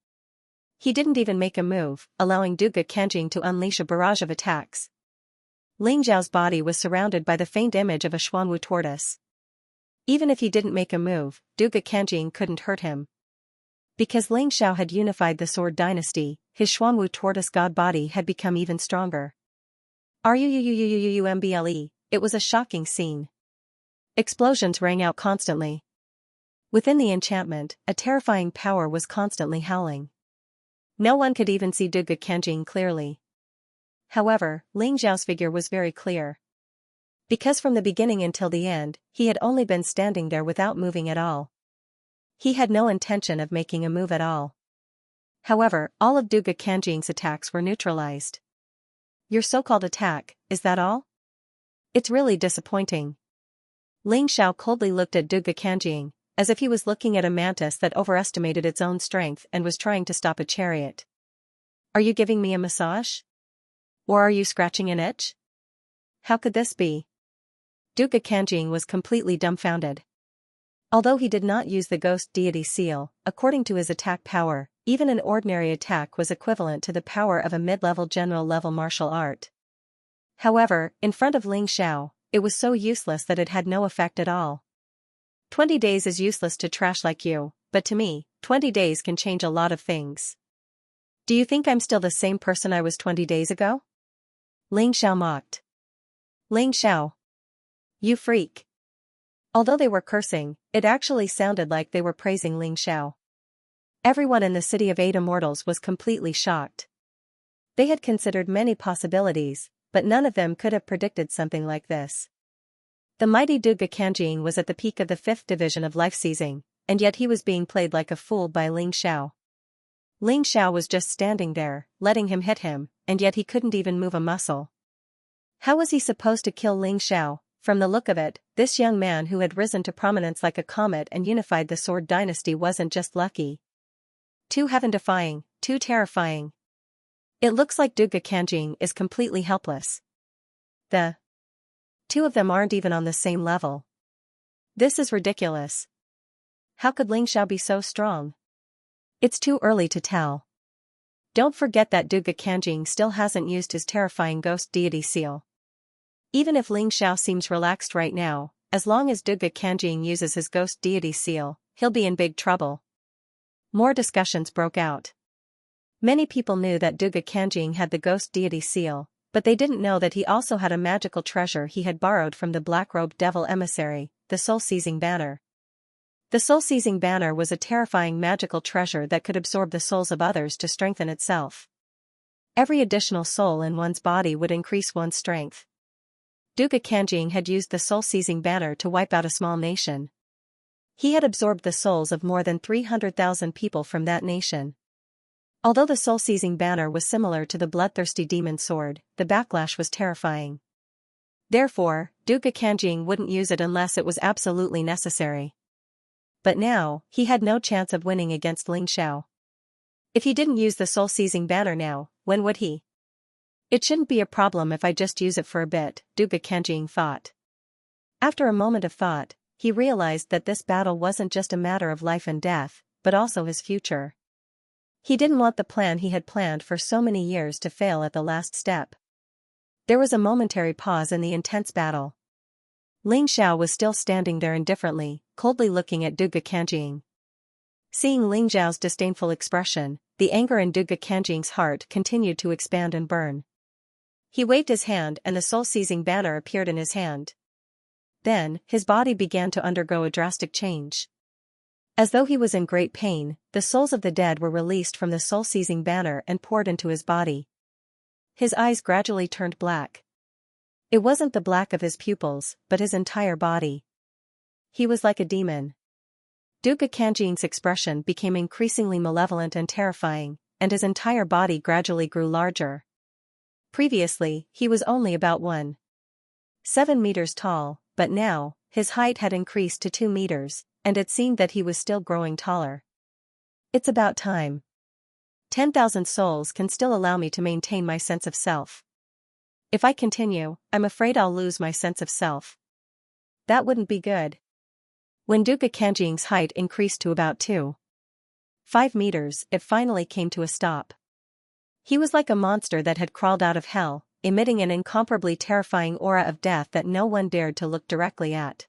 He didn't even make a move, allowing Duga Kanjing to unleash a barrage of attacks. Ling Xiao's body was surrounded by the faint image of a Xuanwu tortoise. Even if he didn't make a move, Duge Kanjing couldn't hurt him. Because Ling Xiao had unified the Sword Dynasty, his Xuanwu tortoise god body had become even stronger. RUUUUUUMBLE, it was a shocking scene. Explosions rang out constantly. Within the enchantment, a terrifying power was constantly howling. No one could even see Duge Kanjing clearly. However, Ling Xiao's figure was very clear. Because from the beginning until the end, he had only been standing there without moving at all. He had no intention of making a move at all. However, all of Duge Kanjing's attacks were neutralized. Your so-called attack, is that all? It's really disappointing. Ling Xiao coldly looked at Duge Kanjing, as if he was looking at a mantis that overestimated its own strength and was trying to stop a chariot. Are you giving me a massage? Or are you scratching an itch? How could this be? Duge Kanjing was completely dumbfounded. Although he did not use the ghost deity seal, according to his attack power, even an ordinary attack was equivalent to the power of a mid-level general-level martial art. However, in front of Ling Xiao, it was so useless that it had no effect at all. 20 days is useless to trash like you, but to me, 20 days can change a lot of things. Do you think I'm still the same person I was 20 days ago? Ling Xiao mocked. Ling Xiao. You freak. Although they were cursing, it actually sounded like they were praising Ling Xiao. Everyone in the city of 8 immortals was completely shocked. They had considered many possibilities, but none of them could have predicted something like this. The mighty Duge Kanjing was at the peak of the 5th division of life seizing, and yet he was being played like a fool by Ling Xiao. Ling Xiao was just standing there, letting him hit him, and yet he couldn't even move a muscle. How was he supposed to kill Ling Xiao? From the look of it, this young man who had risen to prominence like a comet and unified the Sword Dynasty wasn't just lucky. Too heaven-defying, too terrifying. It looks like Duge Kanjing is completely helpless. The two of them aren't even on the same level. This is ridiculous. How could Ling Xiao be so strong? It's too early to tell. Don't forget that Duge Kanjing still hasn't used his terrifying ghost deity seal. Even if Ling Xiao seems relaxed right now, as long as Duge Kanjing uses his ghost deity seal, he'll be in big trouble. More discussions broke out. Many people knew that Duge Kanjing had the ghost deity seal, but they didn't know that he also had a magical treasure he had borrowed from the black-robed devil emissary, the soul-seizing banner. The soul-seizing banner was a terrifying magical treasure that could absorb the souls of others to strengthen itself. Every additional soul in one's body would increase one's strength. Duge Kanjing had used the soul-seizing banner to wipe out a small nation. He had absorbed the souls of more than 300,000 people from that nation. Although the soul-seizing banner was similar to the bloodthirsty demon sword, the backlash was terrifying. Therefore, Duge Kanjing wouldn't use it unless it was absolutely necessary. But now, he had no chance of winning against Ling Xiao. If he didn't use the soul-seizing banner now, when would he? It shouldn't be a problem if I just use it for a bit, Duge Kanjing thought. After a moment of thought, he realized that this battle wasn't just a matter of life and death, but also his future. He didn't want the plan he had planned for so many years to fail at the last step. There was a momentary pause in the intense battle. Ling Xiao was still standing there indifferently, coldly looking at Duge Kanjing. Seeing Ling Xiao's disdainful expression, the anger in Duge Kanjing's heart continued to expand and burn. He waved his hand and the soul-seizing banner appeared in his hand. Then, his body began to undergo a drastic change. As though he was in great pain, the souls of the dead were released from the soul-seizing banner and poured into his body. His eyes gradually turned black. It wasn't the black of his pupils, but his entire body. He was like a demon. Duge Kanjing's expression became increasingly malevolent and terrifying, and his entire body gradually grew larger. Previously, he was only about 1.7 meters tall, but now, his height had increased to 2 meters, and it seemed that he was still growing taller. It's about time. 10,000 souls can still allow me to maintain my sense of self. If I continue, I'm afraid I'll lose my sense of self. That wouldn't be good. When Duge Kanjing's height increased to about 2.5 meters, it finally came to a stop. He was like a monster that had crawled out of hell, emitting an incomparably terrifying aura of death that no one dared to look directly at.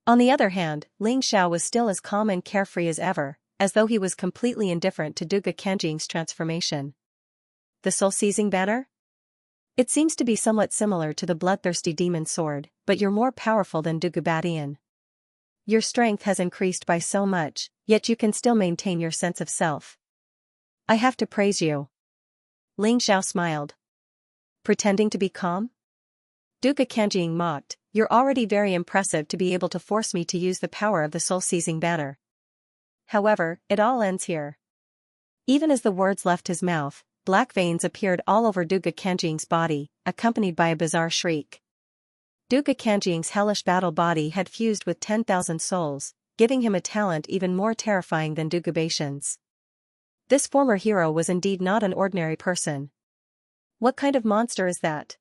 On the other hand, Ling Xiao was still as calm and carefree as ever, as though he was completely indifferent to Duga Kanjing's transformation. The soul-seizing banner? It seems to be somewhat similar to the bloodthirsty demon sword, but you're more powerful than Duga Badian. Your strength has increased by so much, yet you can still maintain your sense of self. I have to praise you. Ling Xiao smiled. Pretending to be calm? Duga Kanjing mocked, you're already very impressive to be able to force me to use the power of the soul-seizing banner. However, it all ends here. Even as the words left his mouth, black veins appeared all over Duga Kanjing's body, accompanied by a bizarre shriek. Duga Kanjing's hellish battle body had fused with 10,000 souls, giving him a talent even more terrifying than Dugabation's. This former hero was indeed not an ordinary person. What kind of monster is that?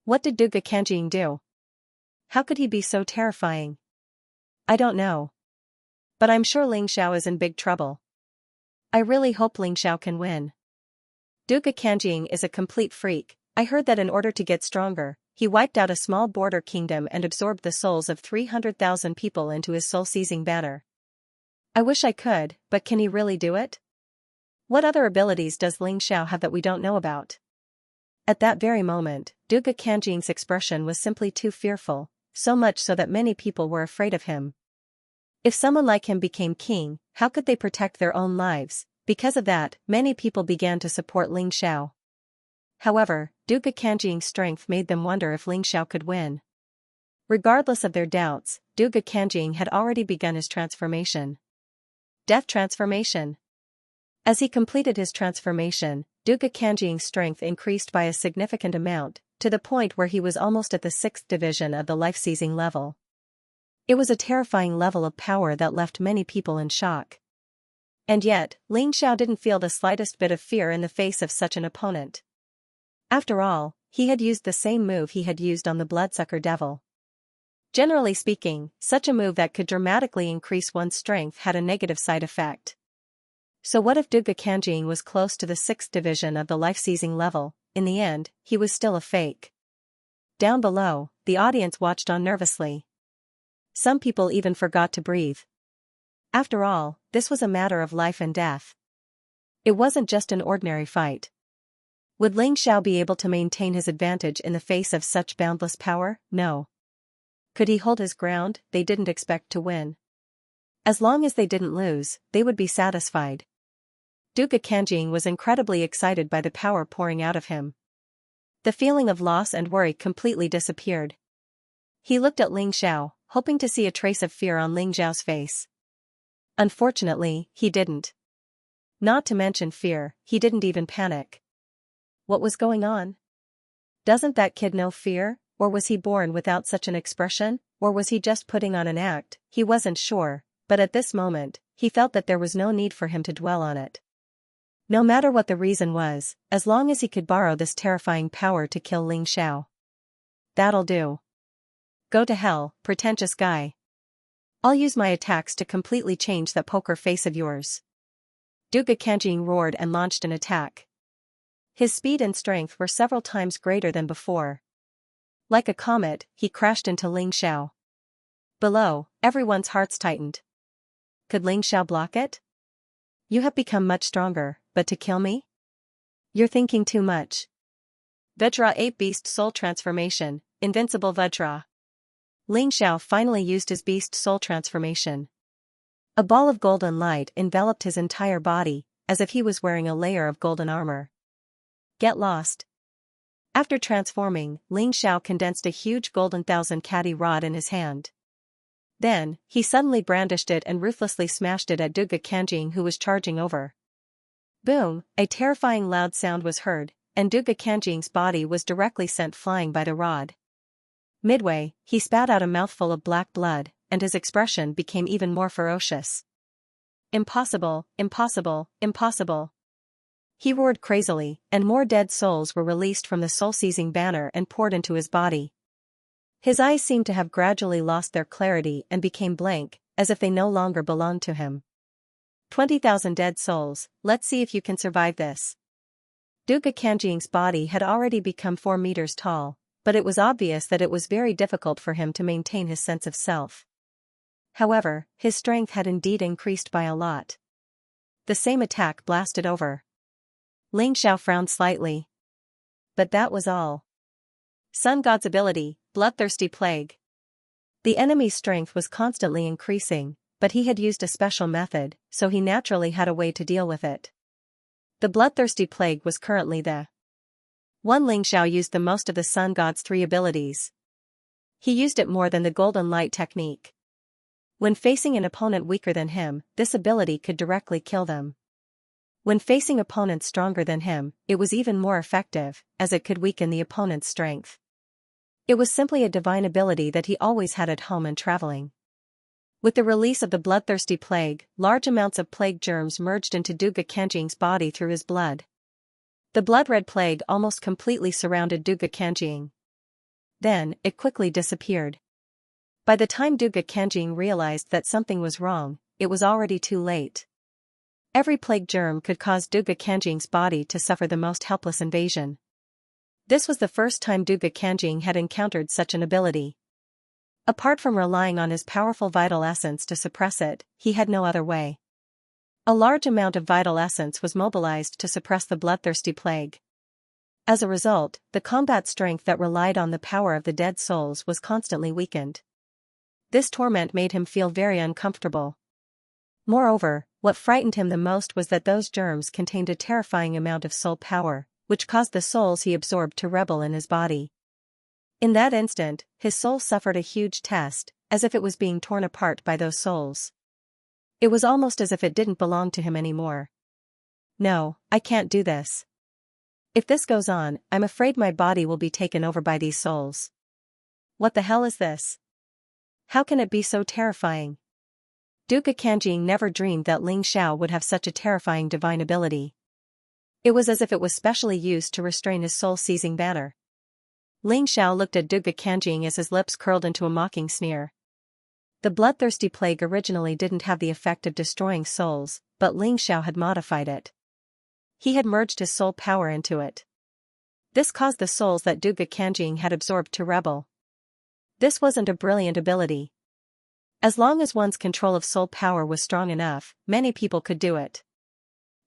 What did Duga Kanjing do? How could he be so terrifying? I don't know. But I'm sure Ling Xiao is in big trouble. I really hope Ling Xiao can win. Duga Kanjing is a complete freak. I heard that in order to get stronger, he wiped out a small border kingdom and absorbed the souls of 300,000 people into his soul-seizing banner. I wish I could, but can he really do it? What other abilities does Ling Xiao have that we don't know about? At that very moment, Duga Kanjing's expression was simply too fearful, so much so that many people were afraid of him. If someone like him became king, how could they protect their own lives? Because of that, many people began to support Ling Xiao. However, Duga Kanjing's strength made them wonder if Ling Xiao could win. Regardless of their doubts, Duga Kanjing had already begun his transformation. Death transformation. As he completed his transformation, Duga Kanjing's strength increased by a significant amount, to the point where he was almost at the 6th division of the life-seizing level. It was a terrifying level of power that left many people in shock. And yet, Ling Xiao didn't feel the slightest bit of fear in the face of such an opponent. After all, he had used the same move he had used on the Bloodsucker Devil. Generally speaking, such a move that could dramatically increase one's strength had a negative side effect. So what if Duga Kanjing was close to the 6th division of the life-seizing level? In the end, he was still a fake. Down below, the audience watched on nervously. Some people even forgot to breathe. After all, this was a matter of life and death. It wasn't just an ordinary fight. Would Ling Xiao be able to maintain his advantage in the face of such boundless power? No. Could he hold his ground? They didn't expect to win. As long as they didn't lose, they would be satisfied. Duga Kanjing was incredibly excited by the power pouring out of him. The feeling of loss and worry completely disappeared. He looked at Ling Xiao, hoping to see a trace of fear on Ling Xiao's face. Unfortunately, he didn't. Not to mention fear, he didn't even panic. What was going on? Doesn't that kid know fear, or was he born without such an expression, or was he just putting on an act? He wasn't sure, but at this moment, he felt that there was no need for him to dwell on it. No matter what the reason was, as long as he could borrow this terrifying power to kill Ling Xiao. That'll do. Go to hell, pretentious guy. I'll use my attacks to completely change that poker face of yours. Duga Kanjing roared and launched an attack. His speed and strength were several times greater than before. Like a comet, he crashed into Ling Xiao. Below, everyone's hearts tightened. Could Ling Xiao block it? You have become much stronger, but to kill me? You're thinking too much. Vajra 8 Beast Soul Transformation, Invincible Vajra. Ling Xiao finally used his Beast Soul Transformation. A ball of golden light enveloped his entire body, as if he was wearing a layer of golden armor. Get lost. After transforming, Ling Xiao condensed a huge golden 1,000-kati rod in his hand. Then, he suddenly brandished it and ruthlessly smashed it at Duga Kanjing, who was charging over. Boom, a terrifying loud sound was heard, and Duga Kanjing's body was directly sent flying by the rod. Midway, he spat out a mouthful of black blood, and his expression became even more ferocious. Impossible, impossible, impossible. He roared crazily, and more dead souls were released from the soul-seizing banner and poured into his body. His eyes seemed to have gradually lost their clarity and became blank, as if they no longer belonged to him. 20,000 dead souls, let's see if you can survive this. Duga Kanjing's body had already become 4 meters tall, but it was obvious that it was very difficult for him to maintain his sense of self. However, his strength had indeed increased by a lot. The same attack blasted over. Ling Xiao frowned slightly. But that was all. Sun God's ability, Bloodthirsty Plague. The enemy's strength was constantly increasing, but he had used a special method, so he naturally had a way to deal with it. The Bloodthirsty Plague was currently the one Ling Xiao used the most of the Sun God's 3 abilities. He used it more than the Golden Light technique. When facing an opponent weaker than him, this ability could directly kill them. When facing opponents stronger than him, it was even more effective, as it could weaken the opponent's strength. It was simply a divine ability that he always had at home and traveling. With the release of the Bloodthirsty Plague, large amounts of plague germs merged into Duga Kanjing's body through his blood. The blood-red plague almost completely surrounded Duga Kanjing. Then, it quickly disappeared. By the time Duga Kanjing realized that something was wrong, it was already too late. Every plague germ could cause Duga Kanjing's body to suffer the most helpless invasion. This was the first time Duga Kanjing had encountered such an ability. Apart from relying on his powerful vital essence to suppress it, he had no other way. A large amount of vital essence was mobilized to suppress the Bloodthirsty Plague. As a result, the combat strength that relied on the power of the dead souls was constantly weakened. This torment made him feel very uncomfortable. Moreover, what frightened him the most was that those germs contained a terrifying amount of soul power, which caused the souls he absorbed to rebel in his body. In that instant, his soul suffered a huge test, as if it was being torn apart by those souls. It was almost as if it didn't belong to him anymore. No, I can't do this. If this goes on, I'm afraid my body will be taken over by these souls. What the hell is this? How can it be so terrifying? Duga Kanjing never dreamed that Ling Xiao would have such a terrifying divine ability. It was as if it was specially used to restrain his soul-seizing banner. Ling Xiao looked at Duga Kanjing as his lips curled into a mocking sneer. The Bloodthirsty Plague originally didn't have the effect of destroying souls, but Ling Xiao had modified it. He had merged his soul power into it. This caused the souls that Duga Kanjing had absorbed to rebel. This wasn't a brilliant ability. As long as one's control of soul power was strong enough, many people could do it.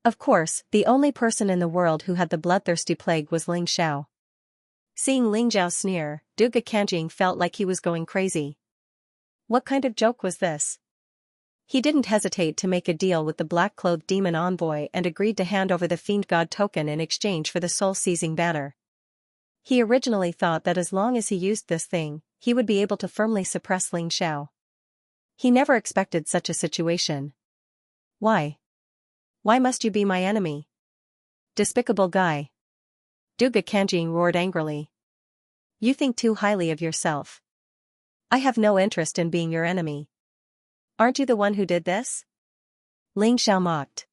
Of course, the only person in the world who had the Bloodthirsty Plague was Ling Xiao. Seeing Ling Xiao sneer, Duga Kanjing felt like he was going crazy. What kind of joke was this? He didn't hesitate to make a deal with the black-clothed demon envoy and agreed to hand over the Fiend God token in exchange for the soul-seizing banner. He originally thought that as long as he used this thing, he would be able to firmly suppress Ling Xiao. He never expected such a situation. Why? Why must you be my enemy? Despicable guy. Duga Kanjing roared angrily. You think too highly of yourself. I have no interest in being your enemy. Aren't you the one who did this? Ling Xiao mocked.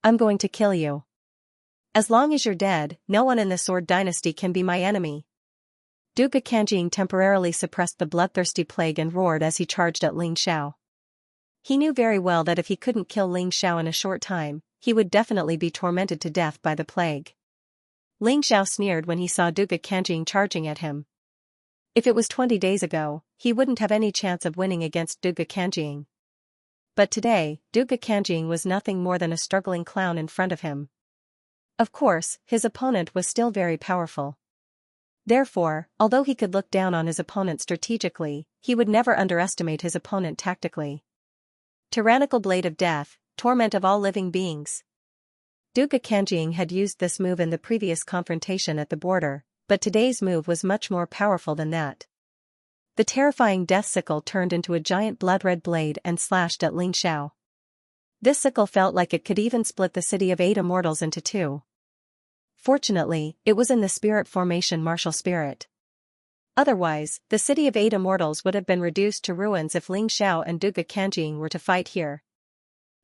I'm going to kill you. As long as you're dead, no one in the Sword Dynasty can be my enemy. Duga Kanjing temporarily suppressed the Bloodthirsty Plague and roared as he charged at Ling Xiao. He knew very well that if he couldn't kill Ling Xiao in a short time, he would definitely be tormented to death by the plague. Ling Xiao sneered when he saw Duga Kanjing charging at him. If it was 20 days ago, he wouldn't have any chance of winning against Duga Kanjing. But today, Duga Kanjing was nothing more than a struggling clown in front of him. Of course, his opponent was still very powerful. Therefore, although he could look down on his opponent strategically, he would never underestimate his opponent tactically. Tyrannical Blade of Death, torment of all living beings. Duga Kanjing had used this move in the previous confrontation at the border, but today's move was much more powerful than that. The terrifying death sickle turned into a giant blood-red blade and slashed at Ling Xiao. This sickle felt like it could even split the city of 8 immortals into 2. Fortunately, it was in the spirit formation martial spirit. Otherwise, the city of 8 immortals would have been reduced to ruins if Ling Xiao and Duga Kanjing were to fight here.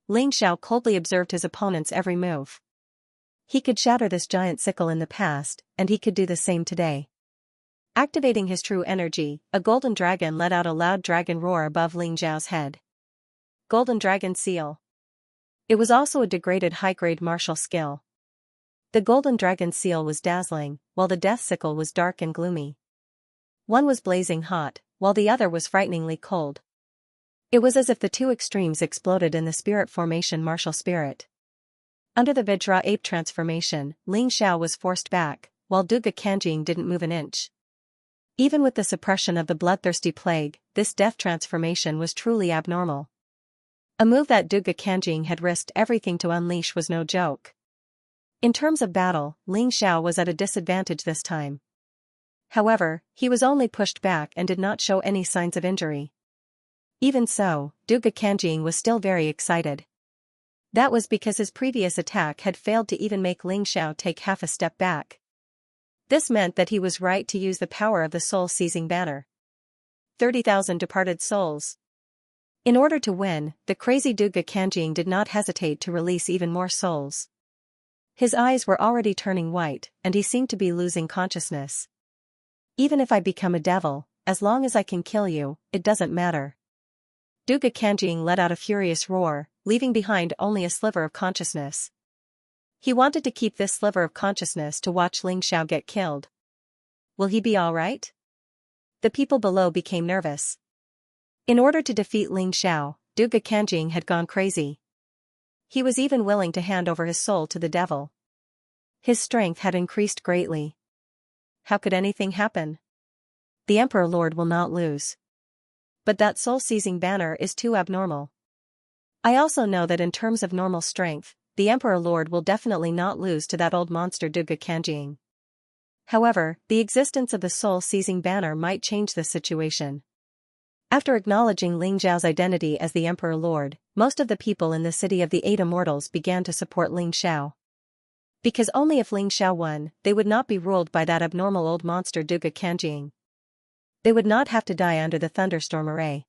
Ling Xiao coldly observed his opponent's every move. He could shatter this giant sickle in the past, and he could do the same today. Activating his true energy, a golden dragon let out a loud dragon roar above Ling Xiao's head. Golden Dragon Seal. It was also a degraded high-grade martial skill. The golden dragon seal was dazzling, while the death sickle was dark and gloomy. One was blazing hot, while the other was frighteningly cold. It was as if the two extremes exploded in the spirit formation martial spirit. Under the Vajra ape transformation, Ling Xiao was forced back, while Duga Kanjing didn't move an inch. Even with the suppression of the bloodthirsty plague, this death transformation was truly abnormal. A move that Duga Kanjing had risked everything to unleash was no joke. In terms of battle, Ling Xiao was at a disadvantage this time. However, he was only pushed back and did not show any signs of injury. Even so, Duga Kanjing was still very excited. That was because his previous attack had failed to even make Ling Xiao take half a step back. This meant that he was right to use the power of the soul-seizing banner. 30,000 departed souls. In order to win, the crazy Duga Kanjing did not hesitate to release even more souls. His eyes were already turning white, and he seemed to be losing consciousness. Even if I become a devil, as long as I can kill you, it doesn't matter. Duga Kanjing let out a furious roar, leaving behind only a sliver of consciousness. He wanted to keep this sliver of consciousness to watch Ling Xiao get killed. Will he be alright? The people below became nervous. In order to defeat Ling Xiao, Duga Kanjing had gone crazy. He was even willing to hand over his soul to the devil. His strength had increased greatly. How could anything happen? The Emperor Lord will not lose. But that soul-seizing banner is too abnormal. I also know that in terms of normal strength, the Emperor Lord will definitely not lose to that old monster Duga Kanjing. However, the existence of the soul-seizing banner might change this situation. After acknowledging Ling Xiao's identity as the Emperor Lord, most of the people in the city of the Eight Immortals began to support Ling Xiao. Because only if Ling Xiao won, they would not be ruled by that abnormal old monster Duga Kanjing. They would not have to die under the thunderstorm array.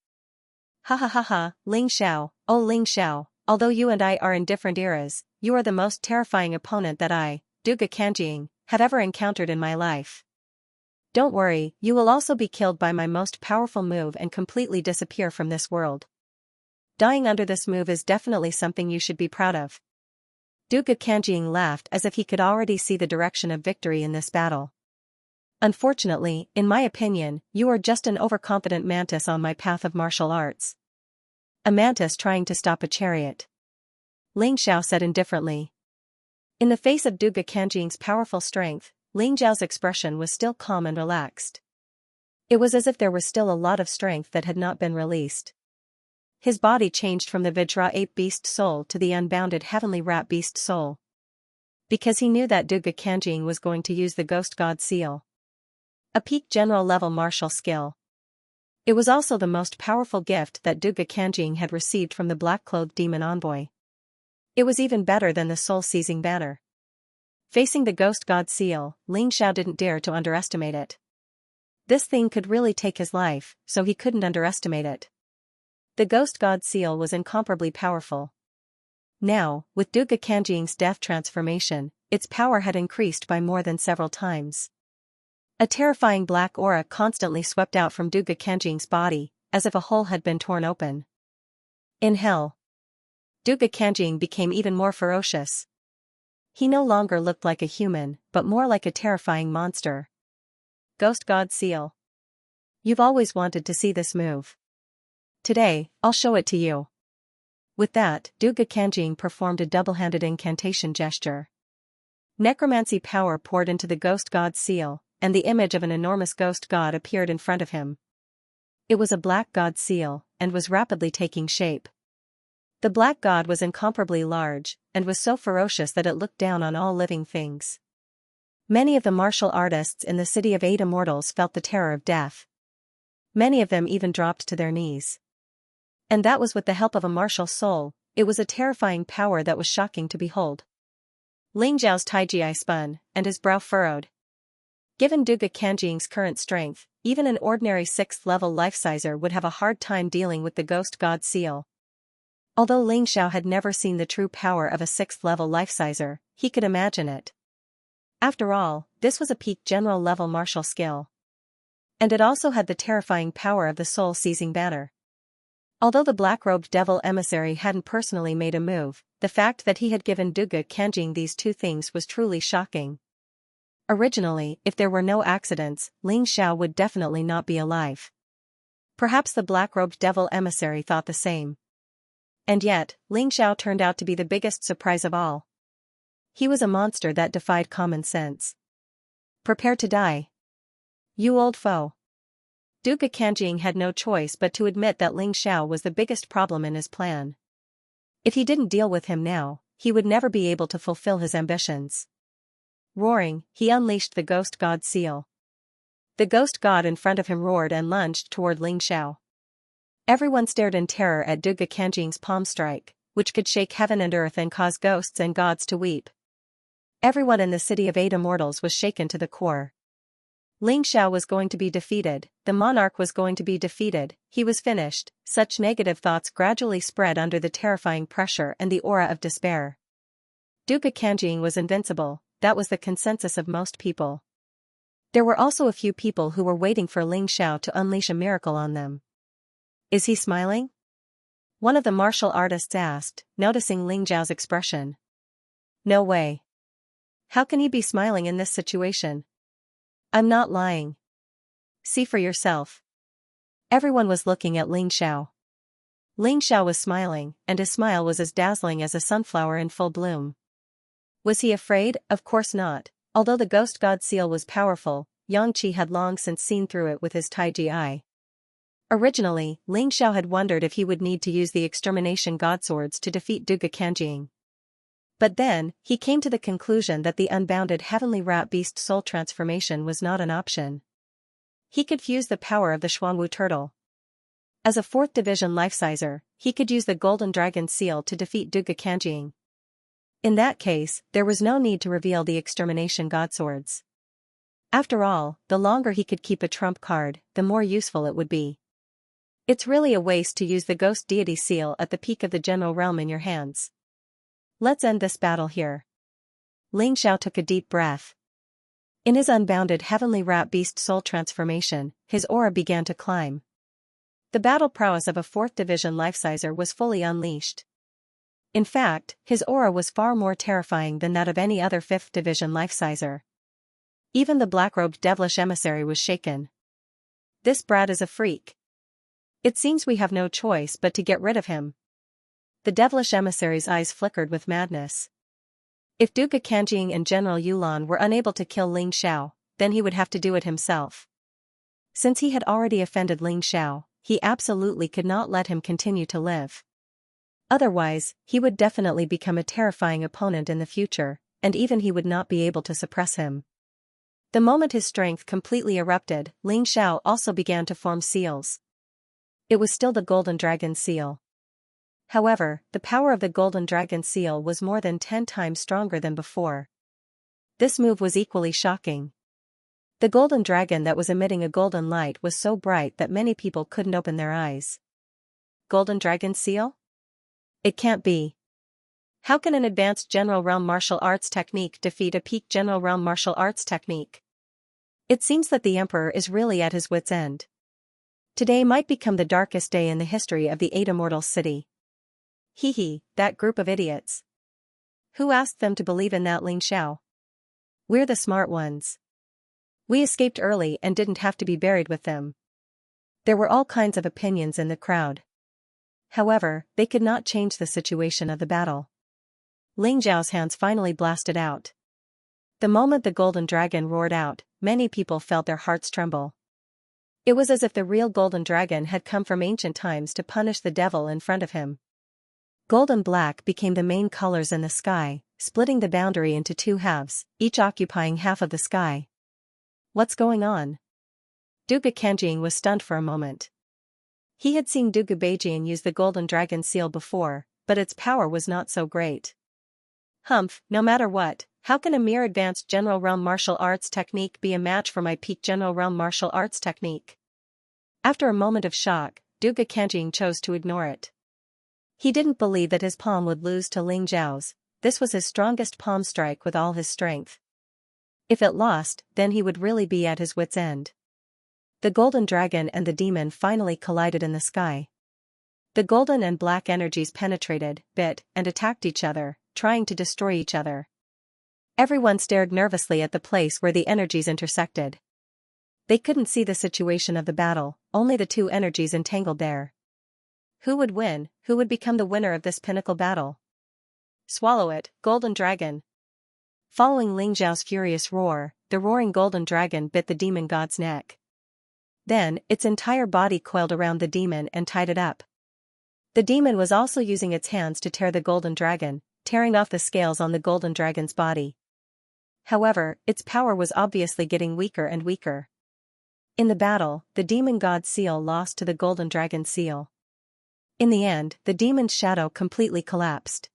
Ha ha ha ha, Ling Xiao, oh Ling Xiao, although you and I are in different eras, you are the most terrifying opponent that I, Duga Kanjing, have ever encountered in my life. Don't worry, you will also be killed by my most powerful move and completely disappear from this world. Dying under this move is definitely something you should be proud of. Duga Kanjing laughed as if he could already see the direction of victory in this battle. Unfortunately, in my opinion, you are just an overconfident mantis on my path of martial arts. A mantis trying to stop a chariot. Ling Xiao said indifferently. In the face of Duga Kanjing's powerful strength, Ling Xiao's expression was still calm and relaxed. It was as if there was still a lot of strength that had not been released. His body changed from the Vajra ape beast soul to the unbounded heavenly rat beast soul. Because he knew that Duga Kanjing was going to use the ghost god seal. A peak general level martial skill. It was also the most powerful gift that Duga Kanjing had received from the black-clothed demon envoy. It was even better than the soul-seizing banner. Facing the ghost god seal, Ling Xiao didn't dare to underestimate it. This thing could really take his life, so he couldn't underestimate it. The ghost god seal was incomparably powerful. Now, with Duga Kanjing's death transformation, its power had increased by more than several times. A terrifying black aura constantly swept out from Duga Kanjing's body, as if a hole had been torn open. In hell, Duga Kanjing became even more ferocious. He no longer looked like a human, but more like a terrifying monster. Ghost God Seal. You've always wanted to see this move. Today, I'll show it to you. With that, Duga Kanjing performed a double-handed incantation gesture. Necromancy power poured into the ghost god seal, and the image of an enormous ghost god appeared in front of him. It was a black god seal, and was rapidly taking shape. The black god was incomparably large, and was so ferocious that it looked down on all living things. Many of the martial artists in the city of Eight Immortals felt the terror of death. Many of them even dropped to their knees. And that was with the help of a martial soul. It was a terrifying power that was shocking to behold. Ling Zhao's Taiji spun, and his brow furrowed. Given Duga Kanjing's current strength, even an ordinary 6th-level life-sizer would have a hard time dealing with the ghost god seal. Although Ling Xiao had never seen the true power of a 6th-level life-sizer, he could imagine it. After all, this was a peak general-level martial skill. And it also had the terrifying power of the soul-seizing banner. Although the black-robed devil emissary hadn't personally made a move, the fact that he had given Duga Kanjing these two things was truly shocking. Originally, if there were no accidents, Ling Xiao would definitely not be alive. Perhaps the black-robed devil emissary thought the same. And yet, Ling Xiao turned out to be the biggest surprise of all. He was a monster that defied common sense. Prepare to die. You old foe. Duga Kanjing had no choice but to admit that Ling Xiao was the biggest problem in his plan. If he didn't deal with him now, he would never be able to fulfill his ambitions. Roaring, he unleashed the Ghost God seal. The Ghost God in front of him roared and lunged toward Ling Xiao. Everyone stared in terror at Duga Kanjing's palm strike, which could shake heaven and earth and cause ghosts and gods to weep. Everyone in the city of 8 immortals was shaken to the core. Ling Xiao was going to be defeated, the monarch was going to be defeated, he was finished. Such negative thoughts gradually spread under the terrifying pressure and the aura of despair. Duga Kanjing was invincible, that was the consensus of most people. There were also a few people who were waiting for Ling Xiao to unleash a miracle on them. Is he smiling? One of the martial artists asked, noticing Ling Xiao's expression. No way. How can he be smiling in this situation? I'm not lying. See for yourself. Everyone was looking at Ling Xiao. Ling Xiao was smiling, and his smile was as dazzling as a sunflower in full bloom. Was he afraid? Of course not. Although the Ghost God seal was powerful, Xianxia had long since seen through it with his Taiji eye. Originally, Ling Xiao had wondered if he would need to use the extermination god swords to defeat Duga Kanjing. But then, he came to the conclusion that the unbounded heavenly rat beast soul transformation was not an option. He could fuse the power of the Xuanwu turtle. As a 4th division life-sizer, he could use the golden dragon seal to defeat Duga Kanjing. In that case, there was no need to reveal the extermination god swords. After all, the longer he could keep a trump card, the more useful it would be. It's really a waste to use the ghost deity seal at the peak of the general realm in your hands. Let's end this battle here. Ling Xiao took a deep breath. In his unbounded heavenly rat beast soul transformation, his aura began to climb. The battle prowess of a 4th division life-sizer was fully unleashed. In fact, his aura was far more terrifying than that of any other 5th division life-sizer. Even the black-robed devilish emissary was shaken. This brat is a freak. It seems we have no choice but to get rid of him. The devilish emissary's eyes flickered with madness. If Duga Kanjing and General Yulan were unable to kill Ling Xiao, then he would have to do it himself. Since he had already offended Ling Xiao, he absolutely could not let him continue to live. Otherwise, he would definitely become a terrifying opponent in the future, and even he would not be able to suppress him. The moment his strength completely erupted, Ling Xiao also began to form seals. It was still the Golden Dragon seal. However, the power of the Golden Dragon seal was more than 10 times stronger than before. This move was equally shocking. The Golden Dragon that was emitting a golden light was so bright that many people couldn't open their eyes. Golden Dragon seal? It can't be. How can an advanced general realm martial arts technique defeat a peak general realm martial arts technique? It seems that the Emperor is really at his wit's end. Today might become the darkest day in the history of the 8 Immortals city. Hee, that group of idiots. Who asked them to believe in that Ling Xiao? We're the smart ones. We escaped early and didn't have to be buried with them. There were all kinds of opinions in the crowd. However, they could not change the situation of the battle. Ling Xiao's hands finally blasted out. The moment the golden dragon roared out, many people felt their hearts tremble. It was as if the real golden dragon had come from ancient times to punish the devil in front of him. Gold and black became the main colors in the sky, splitting the boundary into 2 halves, each occupying half of the sky. What's going on? Duga Kanjing was stunned for a moment. He had seen Duga Beijing use the Golden Dragon seal before, but its power was not so great. Humph, no matter what, how can a mere advanced general realm martial arts technique be a match for my peak general realm martial arts technique? After a moment of shock, Duga Kanjing chose to ignore it. He didn't believe that his palm would lose to Ling Xiao's. This was his strongest palm strike with all his strength. If it lost, then he would really be at his wit's end. The golden dragon and the demon finally collided in the sky. The golden and black energies penetrated, bit, and attacked each other, trying to destroy each other. Everyone stared nervously at the place where the energies intersected. They couldn't see the situation of the battle, only the two energies entangled there. Who would win? Who would become the winner of this pinnacle battle? Swallow it, golden dragon! Following Ling Xiao's furious roar, the roaring golden dragon bit the demon god's neck. Then, its entire body coiled around the demon and tied it up. The demon was also using its hands to tear the golden dragon, tearing off the scales on the golden dragon's body. However, its power was obviously getting weaker and weaker. In the battle, the demon god's seal lost to the golden dragon's seal. In the end, the demon's shadow completely collapsed.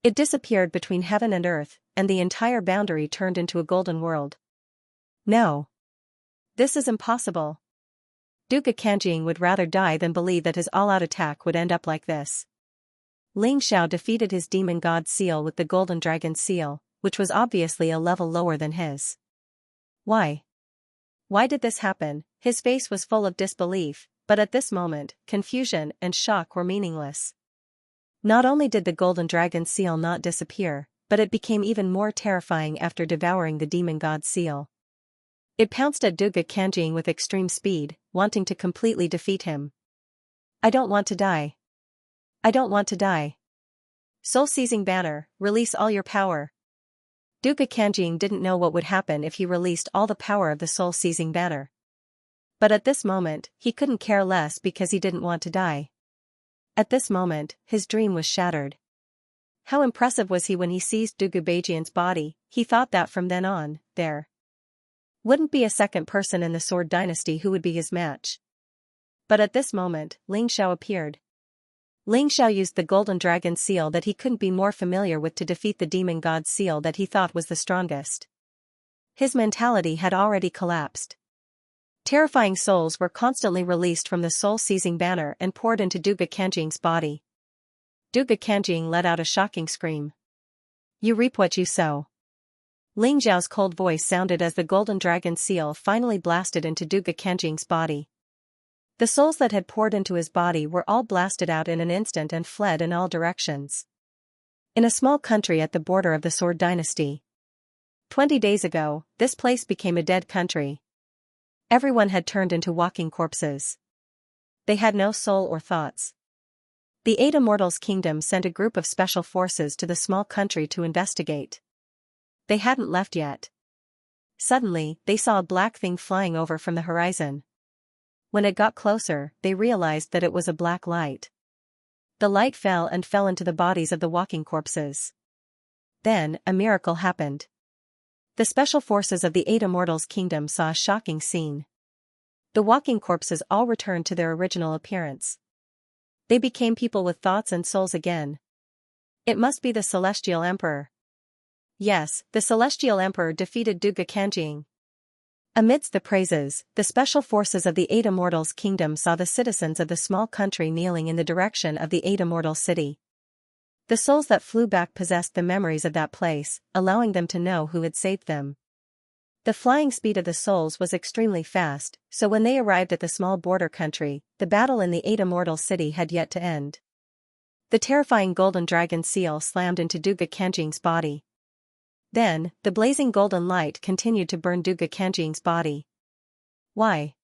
It disappeared between heaven and earth, and the entire boundary turned into a golden world. No. This is impossible. Duke Kanjing would rather die than believe that his all-out attack would end up like this. Ling Xiao defeated his demon god's seal with the golden dragon's seal, which was obviously a level lower than his. Why? Why did this happen? His face was full of disbelief, but at this moment, confusion and shock were meaningless. Not only did the golden dragon's seal not disappear, but it became even more terrifying after devouring the demon god's seal. It pounced at Duke Kanjing with extreme speed, wanting to completely defeat him. I don't want to die. I don't want to die. Soul-seizing banner, release all your power. Duke Kanjing didn't know what would happen if he released all the power of the soul-seizing banner. But at this moment, he couldn't care less because he didn't want to die. At this moment, his dream was shattered. How impressive was he when he seized Duke Beijian's body? He thought that from then on, there wouldn't be a second person in the Sword Dynasty who would be his match. But at this moment, Ling Xiao appeared. Ling Xiao used the golden dragon seal that he couldn't be more familiar with to defeat the demon god's seal that he thought was the strongest. His mentality had already collapsed. Terrifying souls were constantly released from the soul-seizing banner and poured into Duke Kanjing's body. Duke Kanjing let out a shocking scream. You reap what you sow. Ling Xiao's cold voice sounded as the golden dragon seal finally blasted into Duke Kanjing's body. The souls that had poured into his body were all blasted out in an instant and fled in all directions. In a small country at the border of the Sword Dynasty. 20 days ago, this place became a dead country. Everyone had turned into walking corpses. They had no soul or thoughts. The Eight Immortals' Kingdom sent a group of special forces to the small country to investigate. They hadn't left yet. Suddenly, they saw a black thing flying over from the horizon. When it got closer, they realized that it was a black light. The light fell into the bodies of the walking corpses. Then, a miracle happened. The special forces of the Eight Immortals' Kingdom saw a shocking scene. The walking corpses all returned to their original appearance. They became people with thoughts and souls again. It must be the Celestial Emperor. Yes, the Celestial Emperor defeated Duke Kanjing. Amidst the praises, the special forces of the Eight Immortals' Kingdom saw the citizens of the small country kneeling in the direction of the Eight Immortals' City. The souls that flew back possessed the memories of that place, allowing them to know who had saved them. The flying speed of the souls was extremely fast, so when they arrived at the small border country, the battle in the Eight Immortals' City had yet to end. The terrifying golden dragon seal slammed into Duke Kanjing's body. Then, the blazing golden light continued to burn Duke Kanjing's body. Why?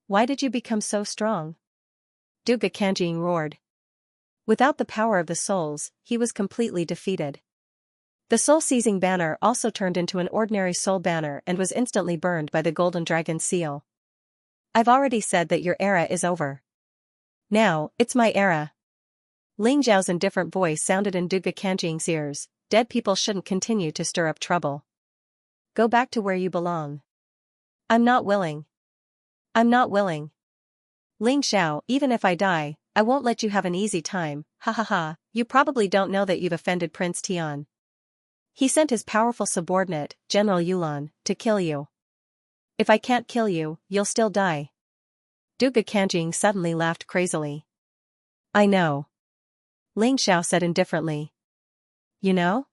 Why did you become so strong? Duke Kanjing roared. Without the power of the souls, he was completely defeated. The soul-seizing banner also turned into an ordinary soul banner and was instantly burned by the golden dragon seal. I've already said that your era is over. Now, it's my era. Ling Xiao's indifferent voice sounded in Duke Kanjing's ears. Dead people shouldn't continue to stir up trouble. Go back to where you belong. I'm not willing. I'm not willing. Ling Xiao, even if I die, I won't let you have an easy time, ha ha ha, you probably don't know that you've offended Prince Tian. He sent his powerful subordinate, General Yulan, to kill you. If I can't kill you, you'll still die. Duke Kanjing suddenly laughed crazily. I know. Ling Xiao said indifferently. You know?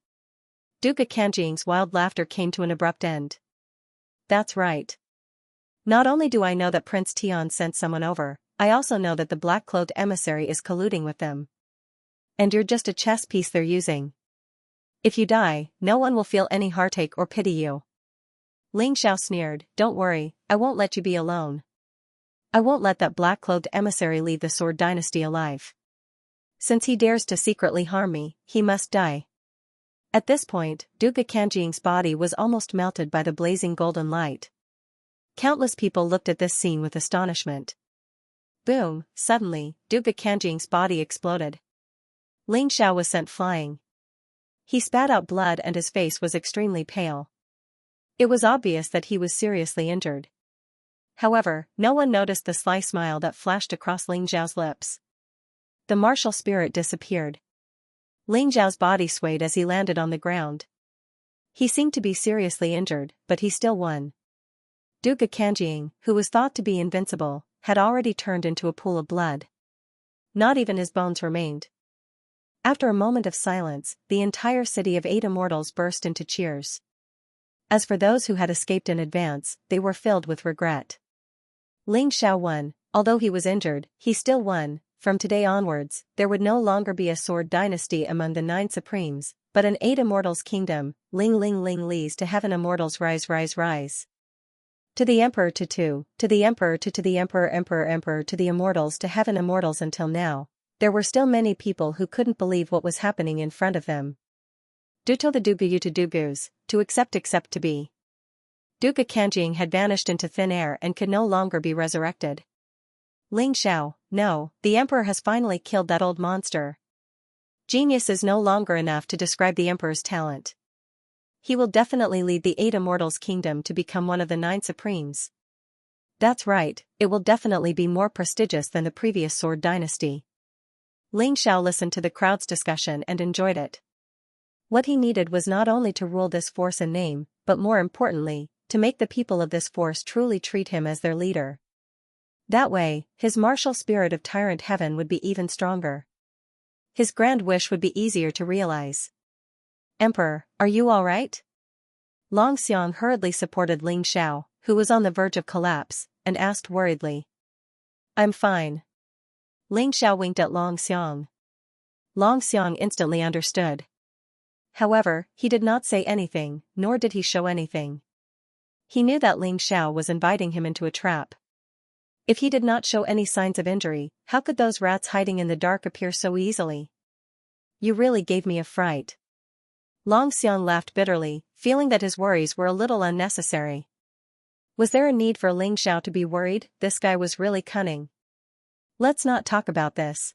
Duke Kanjing's wild laughter came to an abrupt end. That's right. Not only do I know that Prince Tian sent someone over, I also know that the black-cloaked emissary is colluding with them. And you're just a chess piece they're using. If you die, no one will feel any heartache or pity you. Ling Xiao sneered, don't worry, I won't let you be alone. I won't let that black-cloaked emissary leave the Sword Dynasty alive. Since he dares to secretly harm me, he must die. At this point, Duke Kanjing's body was almost melted by the blazing golden light. Countless people looked at this scene with astonishment. Boom, suddenly, Duke Kanjing's body exploded. Ling Xiao was sent flying. He spat out blood and his face was extremely pale. It was obvious that he was seriously injured. However, no one noticed the sly smile that flashed across Ling Xiao's lips. The martial spirit disappeared. Ling Xiao's body swayed as he landed on the ground. He seemed to be seriously injured, but he still won. Duke Kanjing, who was thought to be invincible, had already turned into a pool of blood. Not even his bones remained. After a moment of silence, the entire city of 8 immortals burst into cheers. As for those who had escaped in advance, they were filled with regret. Ling Xiao won. Although he was injured, he still won. From today onwards, there would no longer be a sword dynasty among the 9 supremes, but an 8 immortals kingdom. Ling ling ling lees to heaven, immortals rise rise rise. To the emperor to the emperor to the emperor emperor to the immortals to heaven, immortals. Until now, there were still many people who couldn't believe what was happening in front of them. Duto the dugu to dugus, to accept to be. Duke Kanjing had vanished into thin air and could no longer be resurrected. Ling Xiao, no, the emperor has finally killed that old monster. Genius is no longer enough to describe the emperor's talent. He will definitely lead the 8 immortals kingdom to become one of the 9 supremes. That's right, it will definitely be more prestigious than the previous sword dynasty. Ling Xiao listened to the crowd's discussion and enjoyed it. What he needed was not only to rule this force in name, but more importantly, to make the people of this force truly treat him as their leader. That way, his martial spirit of Tyrant Heaven would be even stronger. His grand wish would be easier to realize. Emperor, are you all right? Long Xiang hurriedly supported Ling Xiao, who was on the verge of collapse, and asked worriedly. I'm fine. Ling Xiao winked at Long Xiang. Long Xiang instantly understood. However, he did not say anything, nor did he show anything. He knew that Ling Xiao was inviting him into a trap. If he did not show any signs of injury, how could those rats hiding in the dark appear so easily? You really gave me a fright. Long Xiang laughed bitterly, feeling that his worries were a little unnecessary. Was there a need for Ling Xiao to be worried? This guy was really cunning. Let's not talk about this.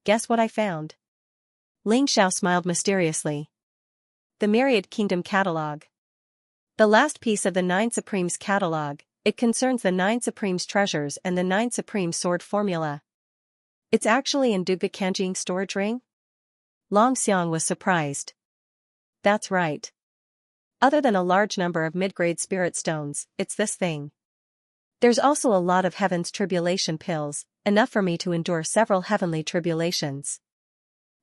Guess what I found? Ling Xiao smiled mysteriously. The Myriad Kingdom Catalog. The last piece of the 9 Supremes catalog. It concerns the 9 Supremes treasures and the 9 Supreme sword formula. It's actually in Duke Kanjing's storage ring? Long Xiang was surprised. That's right. Other than a large number of mid-grade spirit stones, it's this thing. There's also a lot of heaven's tribulation pills, enough for me to endure several heavenly tribulations.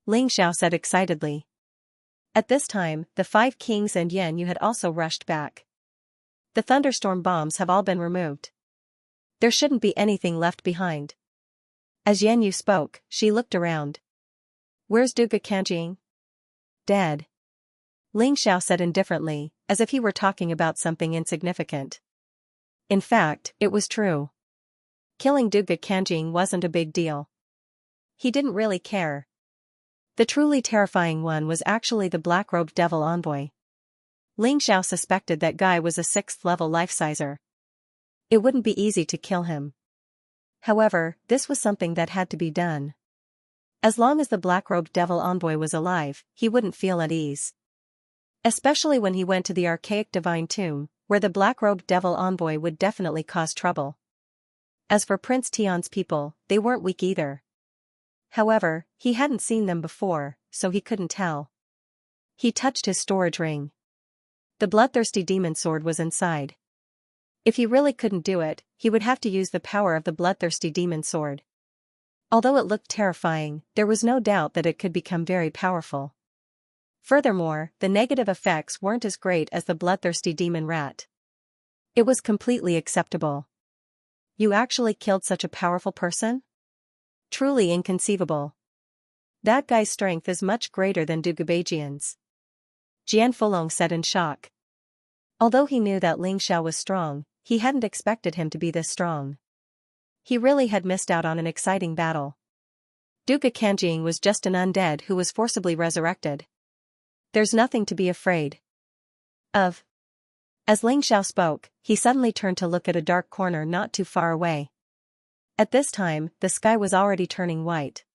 Ling Xiao said excitedly. At this time, the 5 kings and Yan Yu had also rushed back. The thunderstorm bombs have all been removed. There shouldn't be anything left behind. As Yan Yu spoke, she looked around. Where's Duke Kanjing? Dead. Ling Xiao said indifferently, as if he were talking about something insignificant. In fact, it was true. Killing Duke Kanjing wasn't a big deal. He didn't really care. The truly terrifying one was actually the black-robed devil envoy. Ling Xiao suspected that guy was a 6th-level life-sizer. It wouldn't be easy to kill him. However, this was something that had to be done. As long as the black-robed devil envoy was alive, he wouldn't feel at ease. Especially when he went to the archaic divine tomb, where the black-robed devil envoy would definitely cause trouble. As for Prince Tian's people, they weren't weak either. However, he hadn't seen them before, so he couldn't tell. He touched his storage ring. The bloodthirsty demon sword was inside. If he really couldn't do it, he would have to use the power of the bloodthirsty demon sword. Although it looked terrifying, there was no doubt that it could become very powerful. Furthermore, the negative effects weren't as great as the bloodthirsty demon rat. It was completely acceptable. You actually killed such a powerful person? Truly inconceivable. That guy's strength is much greater than Dugubajian's. Jian Fulong said in shock. Although he knew that Ling Xiao was strong, he hadn't expected him to be this strong. He really had missed out on an exciting battle. Duga Kanjing was just an undead who was forcibly resurrected. There's nothing to be afraid of. As Ling Xiao spoke, he suddenly turned to look at a dark corner not too far away. At this time, the sky was already turning white.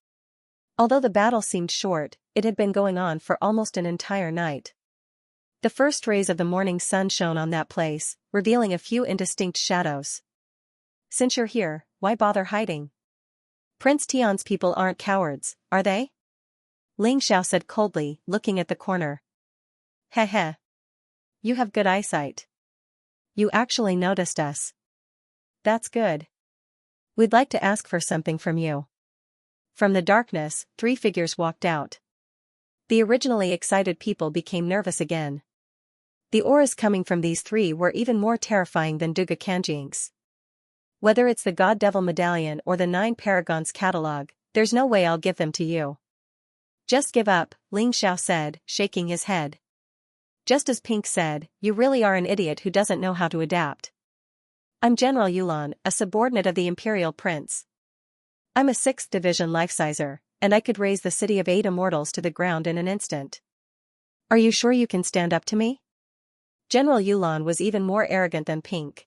Although the battle seemed short, it had been going on for almost an entire night. The first rays of the morning sun shone on that place, revealing a few indistinct shadows. Since you're here, why bother hiding? Prince Tian's people aren't cowards, are they? Ling Xiao said coldly, looking at the corner. Heh heh. You have good eyesight. You actually noticed us. That's good. We'd like to ask for something from you. From the darkness, 3 figures walked out. The originally excited people became nervous again. The auras coming from these 3 were even more terrifying than Duga Kanjing's. Whether it's the God Devil Medallion or the 9 Paragons catalog, there's no way I'll give them to you. Just give up, Ling Xiao said, shaking his head. Just as Pink said, you really are an idiot who doesn't know how to adapt. I'm General Yulan, a subordinate of the Imperial Prince. I'm a 6th Division life-sizer, and I could raise the city of 8 immortals to the ground in an instant. Are you sure you can stand up to me? General Yulan was even more arrogant than Pink.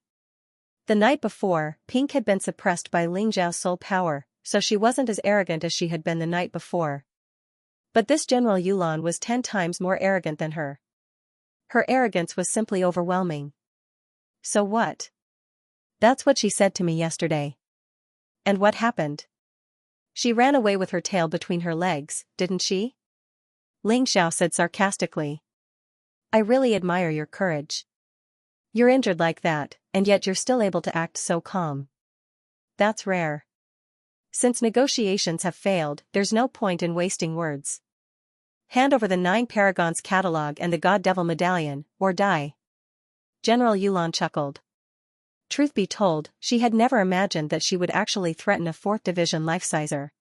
The night before, Pink had been suppressed by Ling Xiao's soul power, so she wasn't as arrogant as she had been the night before. But this General Yulan was 10 times more arrogant than her. Her arrogance was simply overwhelming. So what? That's what she said to me yesterday. And what happened? She ran away with her tail between her legs, didn't she? Ling Xiao said sarcastically. I really admire your courage. You're injured like that, and yet you're still able to act so calm. That's rare. Since negotiations have failed, there's no point in wasting words. Hand over the 9 Paragons catalog and the God Devil Medallion, or die. General Yulan chuckled. Truth be told, she had never imagined that she would actually threaten a 4th Division life-sizer.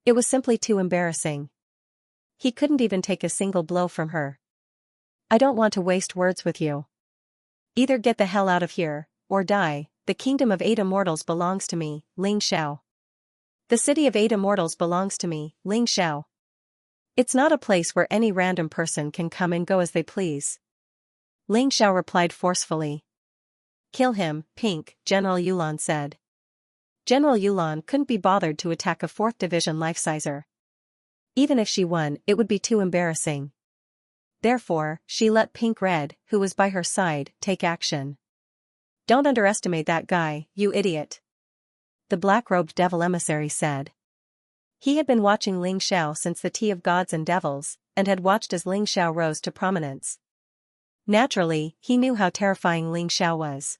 It was simply too embarrassing. He couldn't even take a single blow from her. I don't want to waste words with you. Either get the hell out of here, or die. The kingdom of 8 immortals belongs to me, Ling Xiao. The city of 8 immortals belongs to me, Ling Xiao. It's not a place where any random person can come and go as they please. Ling Xiao replied forcefully. Kill him, Pink, General Yulan said. General Yulan couldn't be bothered to attack a 4th Division life-sizer. Even if she won, it would be too embarrassing. Therefore, she let Pink Red, who was by her side, take action. Don't underestimate that guy, you idiot. The black-robed devil emissary said. He had been watching Ling Xiao since the Tea of Gods and Devils, and had watched as Ling Xiao rose to prominence. Naturally, he knew how terrifying Ling Xiao was.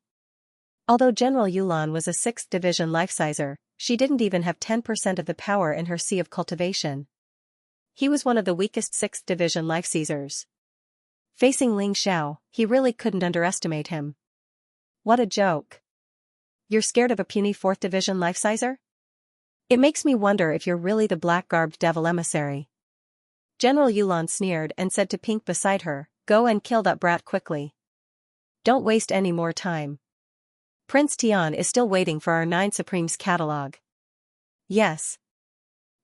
Although General Yulan was a 6th Division life-sizer, she didn't even have 10% of the power in her Sea of Cultivation. He was one of the weakest 6th Division life-seizers. Facing Ling Xiao, he really couldn't underestimate him. What a joke. You're scared of a puny 4th Division life-sizer? It makes me wonder if you're really the black-garbed devil emissary. General Yulan sneered and said to Pink beside her, go and kill that brat quickly. Don't waste any more time. Prince Tian is still waiting for our 9 Supremes catalog. Yes.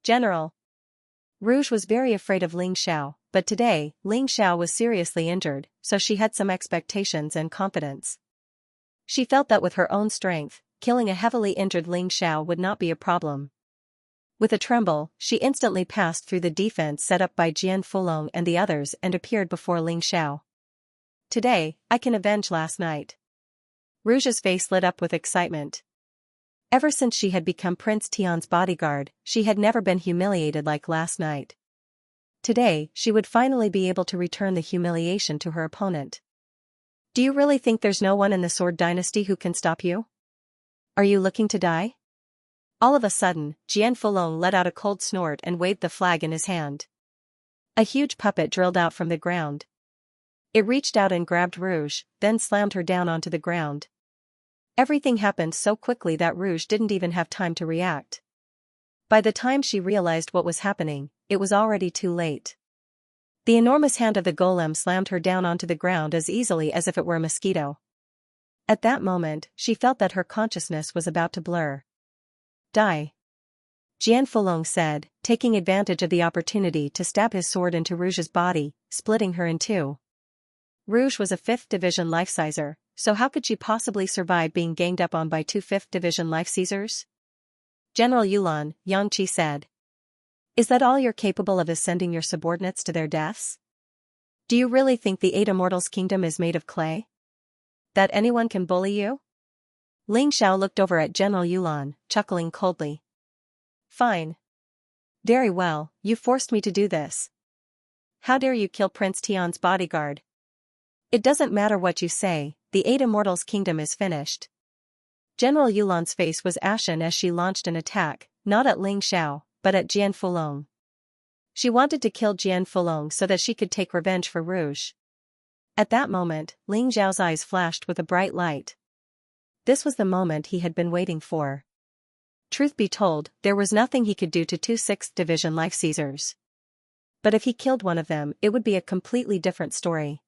General. Rouge was very afraid of Ling Xiao, but today, Ling Xiao was seriously injured, so she had some expectations and confidence. She felt that with her own strength, killing a heavily injured Ling Xiao would not be a problem. With a tremble, she instantly passed through the defense set up by Jian Fulong and the others and appeared before Ling Xiao. Today, I can avenge last night. Rouge's face lit up with excitement. Ever since she had become Prince Tian's bodyguard, she had never been humiliated like last night. Today, she would finally be able to return the humiliation to her opponent. Do you really think there's no one in the Sword Dynasty who can stop you? Are you looking to die? All of a sudden, Jian Fulong let out a cold snort and waved the flag in his hand. A huge puppet drilled out from the ground. It reached out and grabbed Rouge, then slammed her down onto the ground. Everything happened so quickly that Rouge didn't even have time to react. By the time she realized what was happening, it was already too late. The enormous hand of the golem slammed her down onto the ground as easily as if it were a mosquito. At that moment, she felt that her consciousness was about to blur. Die. Jian Fulong said, taking advantage of the opportunity to stab his sword into Rouge's body, splitting her in two. Rouge was a 5th Division life-sizer, so how could she possibly survive being ganged up on by two 5th Division life-seizers? General Yulan, Yang Qi said. Is that all you're capable of, is sending your subordinates to their deaths? Do you really think the 8 Immortals' kingdom is made of clay? That anyone can bully you? Ling Xiao looked over at General Yulan, chuckling coldly. Fine. Very well, you forced me to do this. How dare you kill Prince Tian's bodyguard? It doesn't matter what you say, the 8 Immortals' kingdom is finished. General Yulan's face was ashen as she launched an attack, not at Ling Xiao, but at Jian Fulong. She wanted to kill Jian Fulong so that she could take revenge for Rouge. At that moment, Ling Xiao's eyes flashed with a bright light. This was the moment he had been waiting for. Truth be told, there was nothing he could do to two 6th Division life-seizers. But if he killed one of them, it would be a completely different story.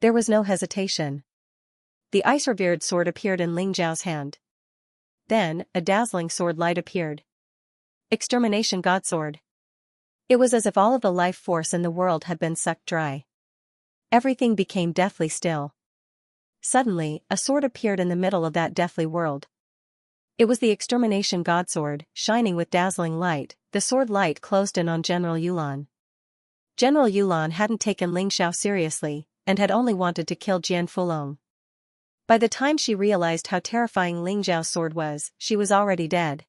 There was no hesitation. The ice-revered sword appeared in Ling Xiao's hand. Then, a dazzling sword light appeared. Extermination God Sword. It was as if all of the life force in the world had been sucked dry. Everything became deathly still. Suddenly, a sword appeared in the middle of that deathly world. It was the Extermination God Sword, shining with dazzling light. The sword light closed in on General Yulan. General Yulan hadn't taken Ling Xiao seriously, and had only wanted to kill Jian Fulong. By the time she realized how terrifying Ling Xiao's sword was, she was already dead.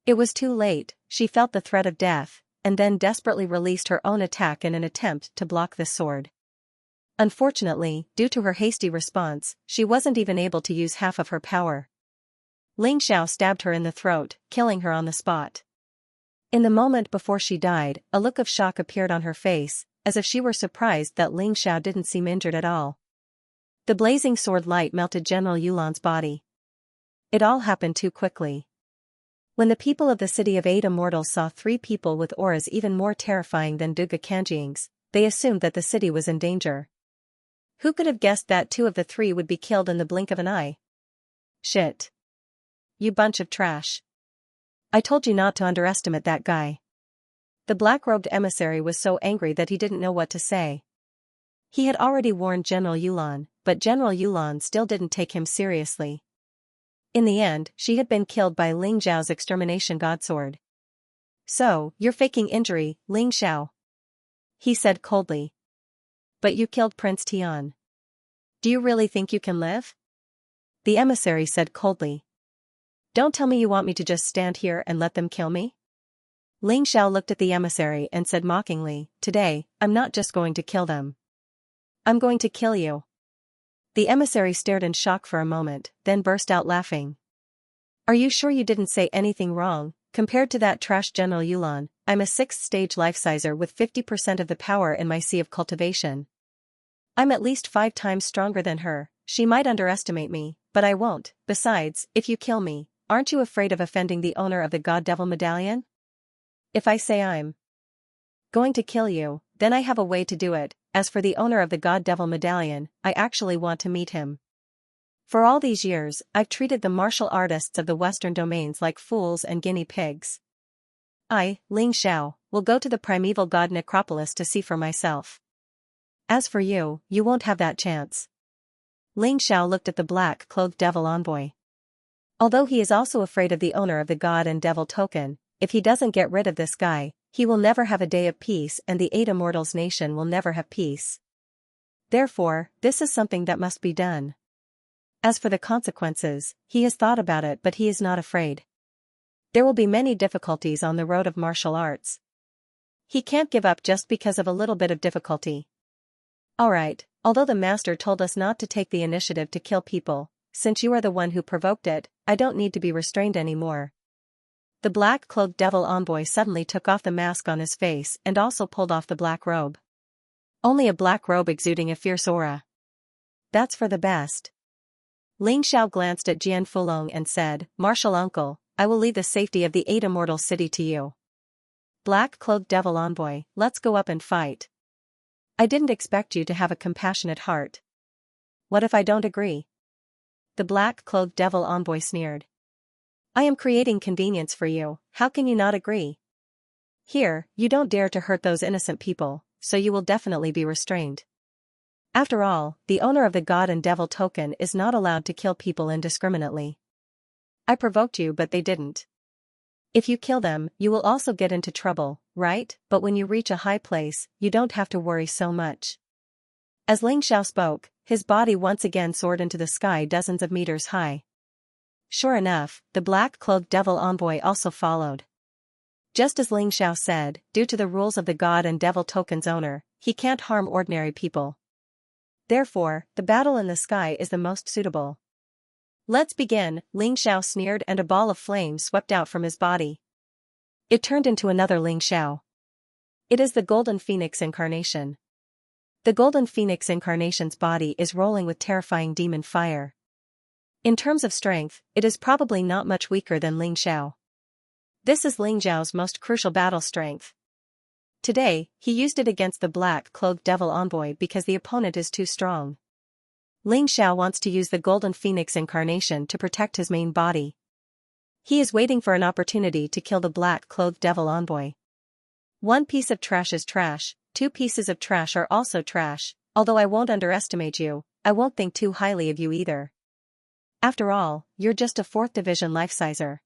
It was too late, she felt the threat of death, and then desperately released her own attack in an attempt to block the sword. Unfortunately, due to her hasty response, she wasn't even able to use half of her power. Ling Xiao stabbed her in the throat, killing her on the spot. In the moment before she died, a look of shock appeared on her face, as if she were surprised that Ling Xiao didn't seem injured at all. The blazing sword light melted General Yulan's body. It all happened too quickly. When the people of the city of 8 Immortals saw 3 people with auras even more terrifying than Duga Kanjiang's, they assumed that the city was in danger. Who could have guessed that 2 of the 3 would be killed in the blink of an eye? Shit. You bunch of trash. I told you not to underestimate that guy. The black-robed emissary was so angry that he didn't know what to say. He had already warned General Yulan, but General Yulan still didn't take him seriously. In the end, she had been killed by Ling Xiao's Extermination God Sword. So, you're faking injury, Ling Xiao. He said coldly. But you killed Prince Tian. Do you really think you can live? The emissary said coldly. Don't tell me you want me to just stand here and let them kill me? Ling Xiao looked at the emissary and said mockingly, today, I'm not just going to kill them. I'm going to kill you. The emissary stared in shock for a moment, then burst out laughing. Are you sure you didn't say anything wrong? Compared to that trash General Yulan, I'm a 6th stage life-sizer with 50% of the power in my sea of cultivation. I'm at least 5 times stronger than her. She might underestimate me, but I won't. Besides, if you kill me, aren't you afraid of offending the owner of the God-Devil Medallion? If I say I'm going to kill you, then I have a way to do it. As for the owner of the God-Devil Medallion, I actually want to meet him. For all these years, I've treated the martial artists of the Western domains like fools and guinea pigs. I, Ling Xiao, will go to the primeval god necropolis to see for myself. As for you, you won't have that chance. Ling Xiao looked at the black-clothed devil envoy. Although he is also afraid of the owner of the god and devil token, if he doesn't get rid of this guy, he will never have a day of peace and the 8 Immortals nation will never have peace. Therefore, this is something that must be done. As for the consequences, he has thought about it but he is not afraid. There will be many difficulties on the road of martial arts. He can't give up just because of a little bit of difficulty. Alright, although the master told us not to take the initiative to kill people, since you are the one who provoked it, I don't need to be restrained anymore. The black-cloaked devil envoy suddenly took off the mask on his face and also pulled off the black robe. Only a black robe exuding a fierce aura. That's for the best. Ling Xiao glanced at Jian Fulong and said, "Martial uncle, I will leave the safety of the 8 immortal city to you. Black-clothed devil envoy, let's go up and fight. I didn't expect you to have a compassionate heart. What if I don't agree?" The black-clothed devil envoy sneered. "I am creating convenience for you, how can you not agree? Here, you don't dare to hurt those innocent people, so you will definitely be restrained. After all, the owner of the God and Devil token is not allowed to kill people indiscriminately. I provoked you but they didn't. If you kill them, you will also get into trouble, right? But when you reach a high place, you don't have to worry so much." As Ling Xiao spoke, his body once again soared into the sky dozens of meters high. Sure enough, the black-clothed devil envoy also followed. Just as Ling Xiao said, due to the rules of the God and Devil token's owner, he can't harm ordinary people. Therefore, the battle in the sky is the most suitable. "Let's begin," Ling Xiao sneered, and a ball of flame swept out from his body. It turned into another Ling Xiao. It is the Golden Phoenix incarnation. The Golden Phoenix incarnation's body is rolling with terrifying demon fire. In terms of strength, it is probably not much weaker than Ling Xiao. This is Ling Xiao's most crucial battle strength. Today, he used it against the black-clothed devil envoy because the opponent is too strong. Ling Xiao wants to use the Golden Phoenix incarnation to protect his main body. He is waiting for an opportunity to kill the black-clothed devil envoy. One piece of trash is trash, 2 pieces of trash are also trash, although I won't underestimate you, I won't think too highly of you either. After all, you're just a 4th division life-sizer.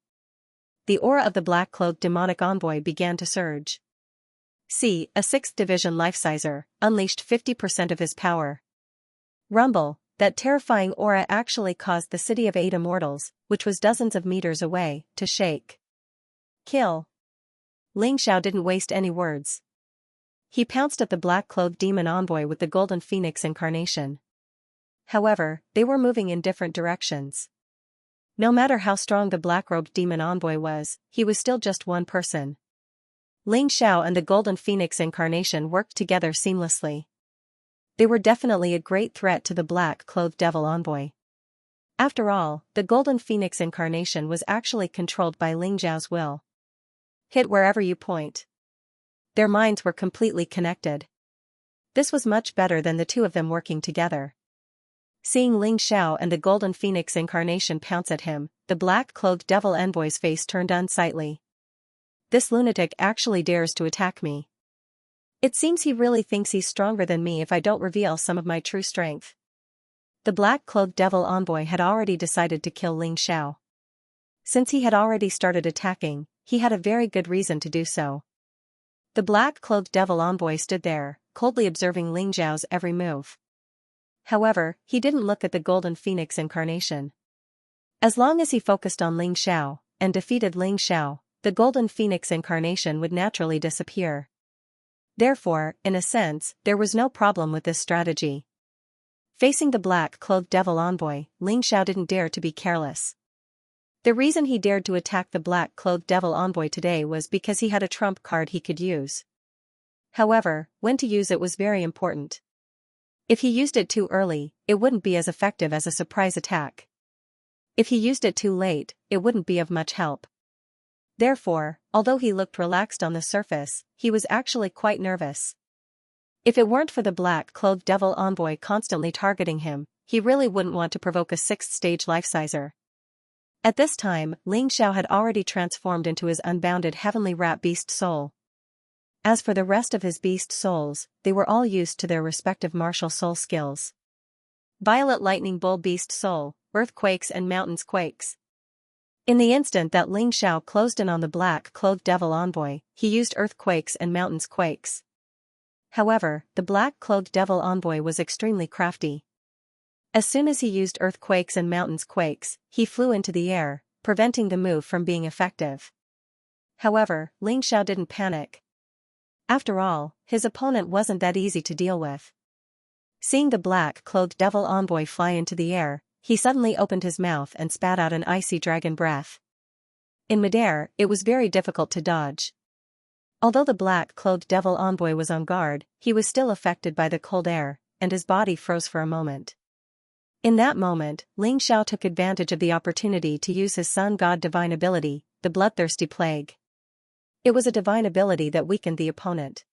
The aura of the black-clothed demonic envoy began to surge. See, a 6th division life-sizer, unleashed 50% of his power. Rumble, that terrifying aura actually caused the city of 8 immortals, which was dozens of meters away, to shake. Kill. Ling Xiao didn't waste any words. He pounced at the black-clothed demon envoy with the Golden Phoenix incarnation. However, they were moving in different directions. No matter how strong the black-robed demon envoy was, he was still just one person. Ling Xiao and the Golden Phoenix incarnation worked together seamlessly. They were definitely a great threat to the black-clothed devil envoy. After all, the Golden Phoenix incarnation was actually controlled by Ling Xiao's will. Hit wherever you point. Their minds were completely connected. This was much better than the 2 of them working together. Seeing Ling Xiao and the Golden Phoenix incarnation pounce at him, the black-clothed devil envoy's face turned unsightly. This lunatic actually dares to attack me. It seems he really thinks he's stronger than me if I don't reveal some of my true strength. The black-clothed devil envoy had already decided to kill Ling Xiao. Since he had already started attacking, he had a very good reason to do so. The black-clothed devil envoy stood there, coldly observing Ling Xiao's every move. However, he didn't look at the Golden Phoenix incarnation. As long as he focused on Ling Xiao, and defeated Ling Xiao, the Golden Phoenix incarnation would naturally disappear. Therefore, in a sense, there was no problem with this strategy. Facing the black-clothed devil envoy, Ling Xiao didn't dare to be careless. The reason he dared to attack the black-clothed devil envoy today was because he had a trump card he could use. However, when to use it was very important. If he used it too early, it wouldn't be as effective as a surprise attack. If he used it too late, it wouldn't be of much help. Therefore, although he looked relaxed on the surface, he was actually quite nervous. If it weren't for the black-clothed devil envoy constantly targeting him, he really wouldn't want to provoke a 6th stage life-sizer. At this time, Ling Xiao had already transformed into his unbounded heavenly rat beast soul. As for the rest of his beast souls, they were all used to their respective martial soul skills. Violet lightning bull beast soul, earthquakes and mountains quakes. In the instant that Ling Xiao closed in on the black-clothed devil envoy, he used earthquakes and mountains quakes. However, the black-clothed devil envoy was extremely crafty. As soon as he used earthquakes and mountains quakes, he flew into the air, preventing the move from being effective. However, Ling Xiao didn't panic. After all, his opponent wasn't that easy to deal with. Seeing the black-clothed devil envoy fly into the air, he suddenly opened his mouth and spat out an icy dragon breath. In midair, it was very difficult to dodge. Although the black-clothed devil envoy was on guard, he was still affected by the cold air, and his body froze for a moment. In that moment, Ling Xiao took advantage of the opportunity to use his sun god divine ability, the Bloodthirsty Plague. It was a divine ability that weakened the opponent.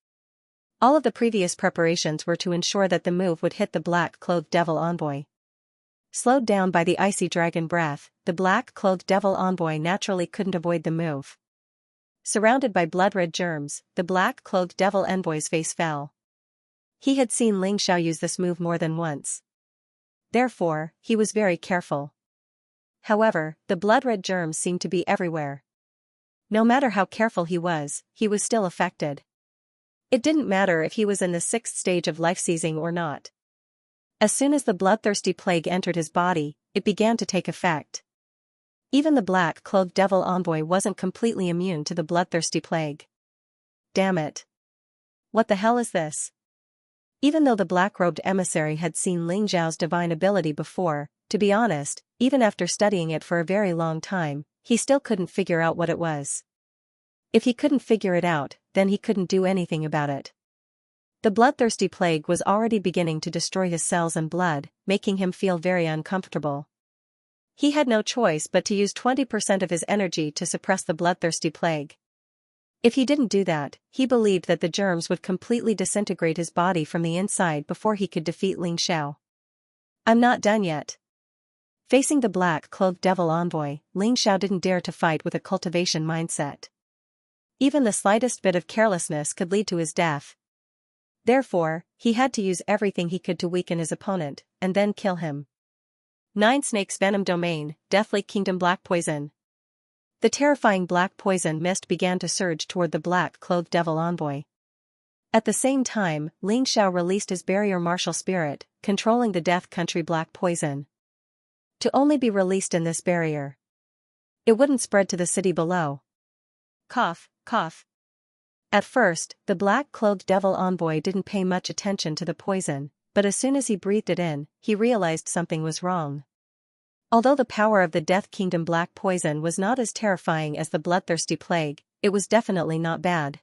All of the previous preparations were to ensure that the move would hit the black-clothed devil envoy. Slowed down by the icy dragon breath, the black-clothed devil envoy naturally couldn't avoid the move. Surrounded by blood-red germs, the black-clothed devil envoy's face fell. He had seen Ling Xiao use this move more than once. Therefore, he was very careful. However, the blood-red germs seemed to be everywhere. No matter how careful he was still affected. It didn't matter if he was in the 6th stage of life-seizing or not. As soon as the bloodthirsty plague entered his body, it began to take effect. Even the black-clothed devil envoy wasn't completely immune to the bloodthirsty plague. Damn it. What the hell is this? Even though the black-robed emissary had seen Ling Xiao's divine ability before, to be honest, even after studying it for a very long time, he still couldn't figure out what it was. If he couldn't figure it out, then he couldn't do anything about it. The bloodthirsty plague was already beginning to destroy his cells and blood, making him feel very uncomfortable. He had no choice but to use 20% of his energy to suppress the bloodthirsty plague. If he didn't do that, he believed that the germs would completely disintegrate his body from the inside before he could defeat Ling Xiao. I'm not done yet. Facing the black-clothed devil envoy, Ling Xiao didn't dare to fight with a cultivation mindset. Even the slightest bit of carelessness could lead to his death. Therefore, he had to use everything he could to weaken his opponent, and then kill him. 9 Snakes Venom Domain, Deathlake Kingdom Black Poison. The terrifying black poison mist began to surge toward the black-clothed devil envoy. At the same time, Ling Xiao released his barrier martial spirit, controlling the Death Country black poison. To only be released in this barrier. It wouldn't spread to the city below. Cough, cough. At first, the black-clothed devil envoy didn't pay much attention to the poison, but as soon as he breathed it in, he realized something was wrong. Although the power of the Death Kingdom black poison was not as terrifying as the bloodthirsty plague, it was definitely not bad.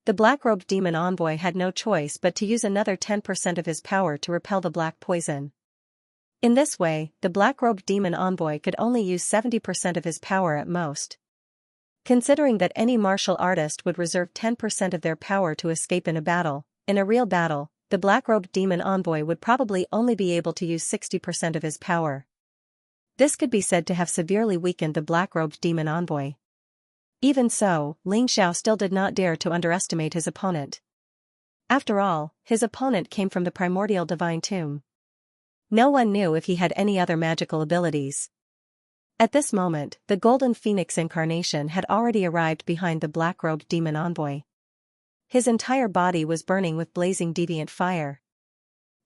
The black-robed demon envoy had no choice but to use another 10% of his power to repel the black poison. In this way, the black-robed demon envoy could only use 70% of his power at most. Considering that any martial artist would reserve 10% of their power to escape in a real battle, the black-robed demon envoy would probably only be able to use 60% of his power. This could be said to have severely weakened the black-robed demon envoy. Even so, Ling Xiao still did not dare to underestimate his opponent. After all, his opponent came from the primordial divine tomb. No one knew if he had any other magical abilities. At this moment, the golden phoenix incarnation had already arrived behind the black-robed demon envoy. His entire body was burning with blazing deviant fire.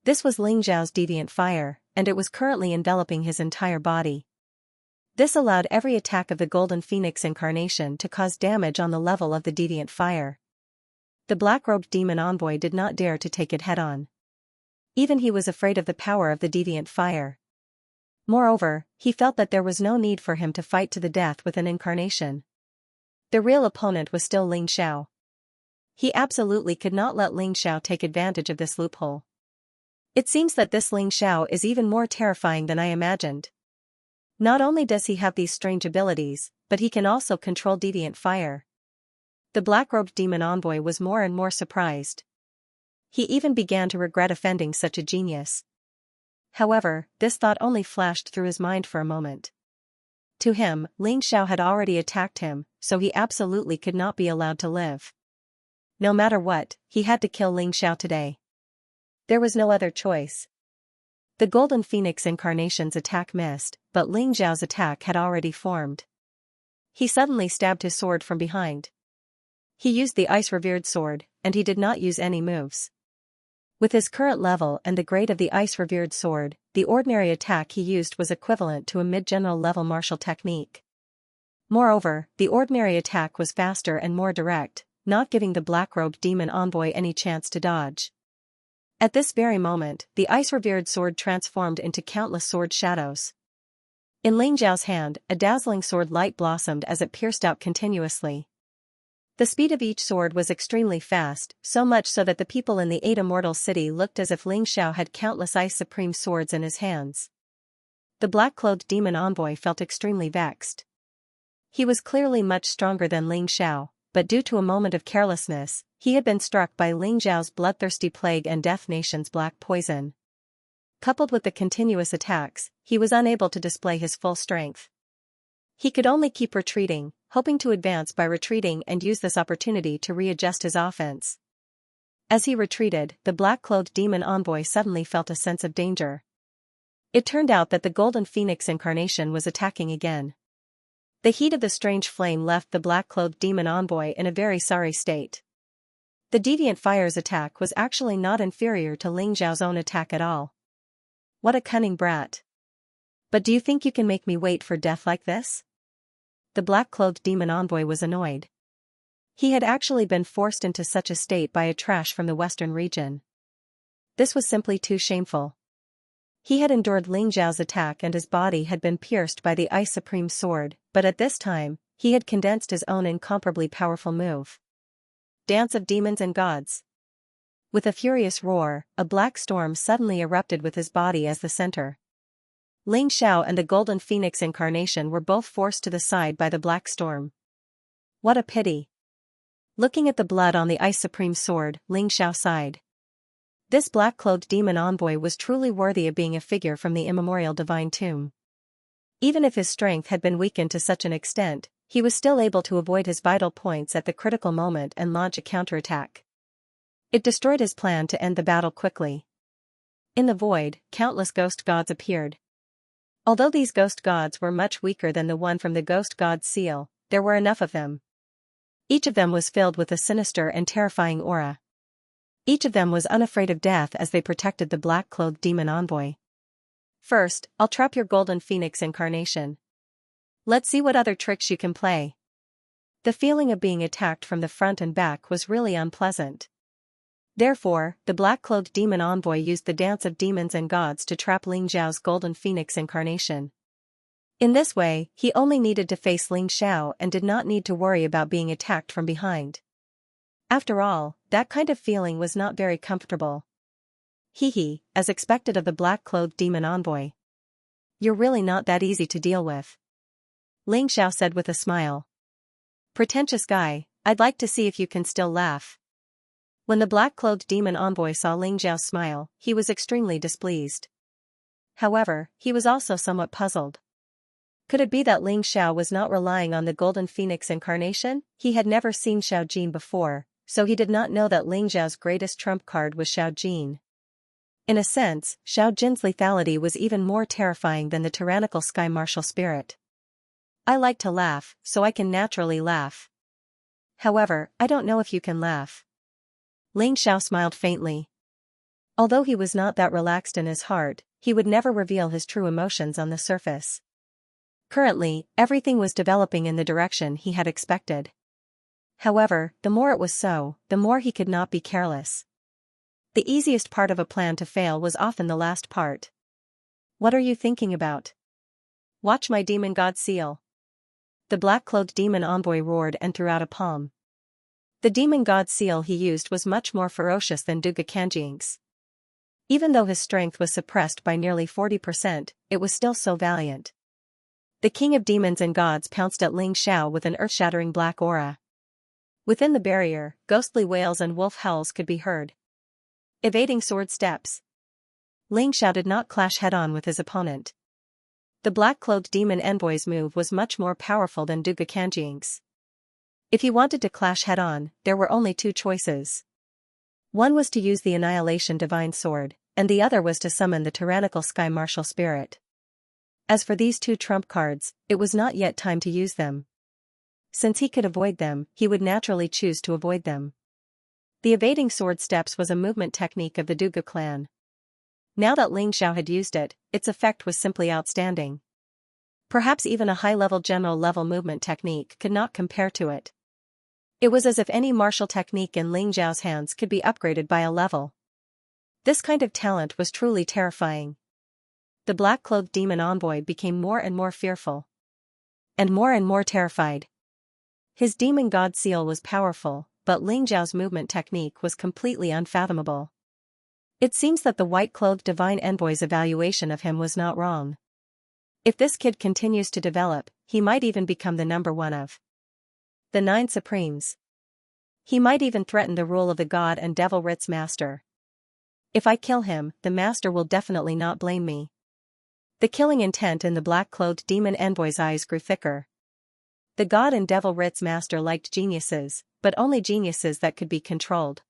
This was Ling Xiao's deviant fire, and it was currently enveloping his entire body. This allowed every attack of the golden phoenix incarnation to cause damage on the level of the deviant fire. The black-robed demon envoy did not dare to take it head-on. Even he was afraid of the power of the deviant fire. Moreover, he felt that there was no need for him to fight to the death with an incarnation. The real opponent was still Ling Xiao. He absolutely could not let Ling Xiao take advantage of this loophole. It seems that this Ling Xiao is even more terrifying than I imagined. Not only does he have these strange abilities, but he can also control deviant fire. The black-robed demon envoy was more and more surprised. He even began to regret offending such a genius. However, this thought only flashed through his mind for a moment. To him, Ling Xiao had already attacked him, so he absolutely could not be allowed to live. No matter what, he had to kill Ling Xiao today. There was no other choice. The golden phoenix incarnation's attack missed, but Ling Xiao's attack had already formed. He suddenly stabbed his sword from behind. He used the ice-revered sword, and he did not use any moves. With his current level and the grade of the ice-revered sword, the ordinary attack he used was equivalent to a mid-general level martial technique. Moreover, the ordinary attack was faster and more direct, not giving the black-robed demon envoy any chance to dodge. At this very moment, the ice-revered sword transformed into countless sword shadows. In Ling Xiao's hand, a dazzling sword light blossomed as it pierced out continuously. The speed of each sword was extremely fast, so much so that the people in the 8 Immortal City looked as if Ling Xiao had countless Ice Supreme swords in his hands. The black-clothed demon envoy felt extremely vexed. He was clearly much stronger than Ling Xiao, but due to a moment of carelessness, he had been struck by Ling Xiao's bloodthirsty plague and Death Nation's black poison. Coupled with the continuous attacks, he was unable to display his full strength. He could only keep retreating, hoping to advance by retreating and use this opportunity to readjust his offense. As he retreated, the black-clothed demon envoy suddenly felt a sense of danger. It turned out that the Golden Phoenix incarnation was attacking again. The heat of the strange flame left the black-clothed demon envoy in a very sorry state. The Deviant Fire's attack was actually not inferior to Ling Xiao's own attack at all. What a cunning brat. But do you think you can make me wait for death like this? The black-clothed demon envoy was annoyed. He had actually been forced into such a state by a trash from the western region. This was simply too shameful. He had endured Ling Xiao's attack and his body had been pierced by the Ice Supreme Sword, but at this time, he had condensed his own incomparably powerful move. Dance of Demons and Gods. With a furious roar, a black storm suddenly erupted with his body as the center. Ling Xiao and the Golden Phoenix incarnation were both forced to the side by the black storm. What a pity. Looking at the blood on the Ice Supreme Sword, Ling Xiao sighed. This black-clothed demon envoy was truly worthy of being a figure from the immemorial divine tomb. Even if his strength had been weakened to such an extent, he was still able to avoid his vital points at the critical moment and launch a counterattack. It destroyed his plan to end the battle quickly. In the void, countless ghost gods appeared. Although these ghost gods were much weaker than the one from the ghost god's seal, there were enough of them. Each of them was filled with a sinister and terrifying aura. Each of them was unafraid of death as they protected the black-clothed demon envoy. First, I'll trap your Golden Phoenix incarnation. Let's see what other tricks you can play. The feeling of being attacked from the front and back was really unpleasant. Therefore, the black-clothed demon envoy used the Dance of Demons and Gods to trap Ling Xiao's Golden Phoenix incarnation. In this way, he only needed to face Ling Xiao and did not need to worry about being attacked from behind. After all, that kind of feeling was not very comfortable. Hee, as expected of the black-clothed demon envoy. You're really not that easy to deal with. Ling Xiao said with a smile. Pretentious guy, I'd like to see if you can still laugh. When the black-clothed demon envoy saw Ling Xiao's smile, he was extremely displeased. However, he was also somewhat puzzled. Could it be that Ling Xiao was not relying on the Golden Phoenix incarnation? He had never seen Xiao Jin before, so he did not know that Ling Xiao's greatest trump card was Xiao Jin. In a sense, Xiao Jin's lethality was even more terrifying than the tyrannical sky martial spirit. I like to laugh, so I can naturally laugh. However, I don't know if you can laugh. Ling Xiao smiled faintly. Although he was not that relaxed in his heart, he would never reveal his true emotions on the surface. Currently, everything was developing in the direction he had expected. However, the more it was so, the more he could not be careless. The easiest part of a plan to fail was often the last part. What are you thinking about? Watch my demon god seal. The black-clothed demon envoy roared and threw out a palm. The demon god seal he used was much more ferocious than Duga Kanjiang's. Even though his strength was suppressed by nearly 40%, it was still so valiant. The king of demons and gods pounced at Ling Xiao with an earth-shattering black aura. Within the barrier, ghostly wails and wolf howls could be heard. Evading sword steps. Ling Xiao did not clash head-on with his opponent. The black-clothed demon envoy's move was much more powerful than Duga Kanjiang's. If he wanted to clash head-on, there were only two choices. One was to use the Annihilation Divine Sword, and the other was to summon the tyrannical sky martial spirit. As for these two trump cards, it was not yet time to use them. Since he could avoid them, he would naturally choose to avoid them. The evading sword steps was a movement technique of the Duga clan. Now that Ling Xiao had used it, its effect was simply outstanding. Perhaps even a high-level general-level movement technique could not compare to it. It was as if any martial technique in Ling Xiao's hands could be upgraded by a level. This kind of talent was truly terrifying. The black-clothed demon envoy became more and more fearful. And more terrified. His demon god seal was powerful, but Ling Xiao's movement technique was completely unfathomable. It seems that the white-clothed divine envoy's evaluation of him was not wrong. If this kid continues to develop, he might even become the number one of the 9 Supremes. He might even threaten the rule of the God and Devil Ritz Master. If I kill him, the Master will definitely not blame me. The killing intent in the black-clothed demon envoy's eyes grew thicker. The God and Devil Ritz Master liked geniuses, but only geniuses that could be controlled.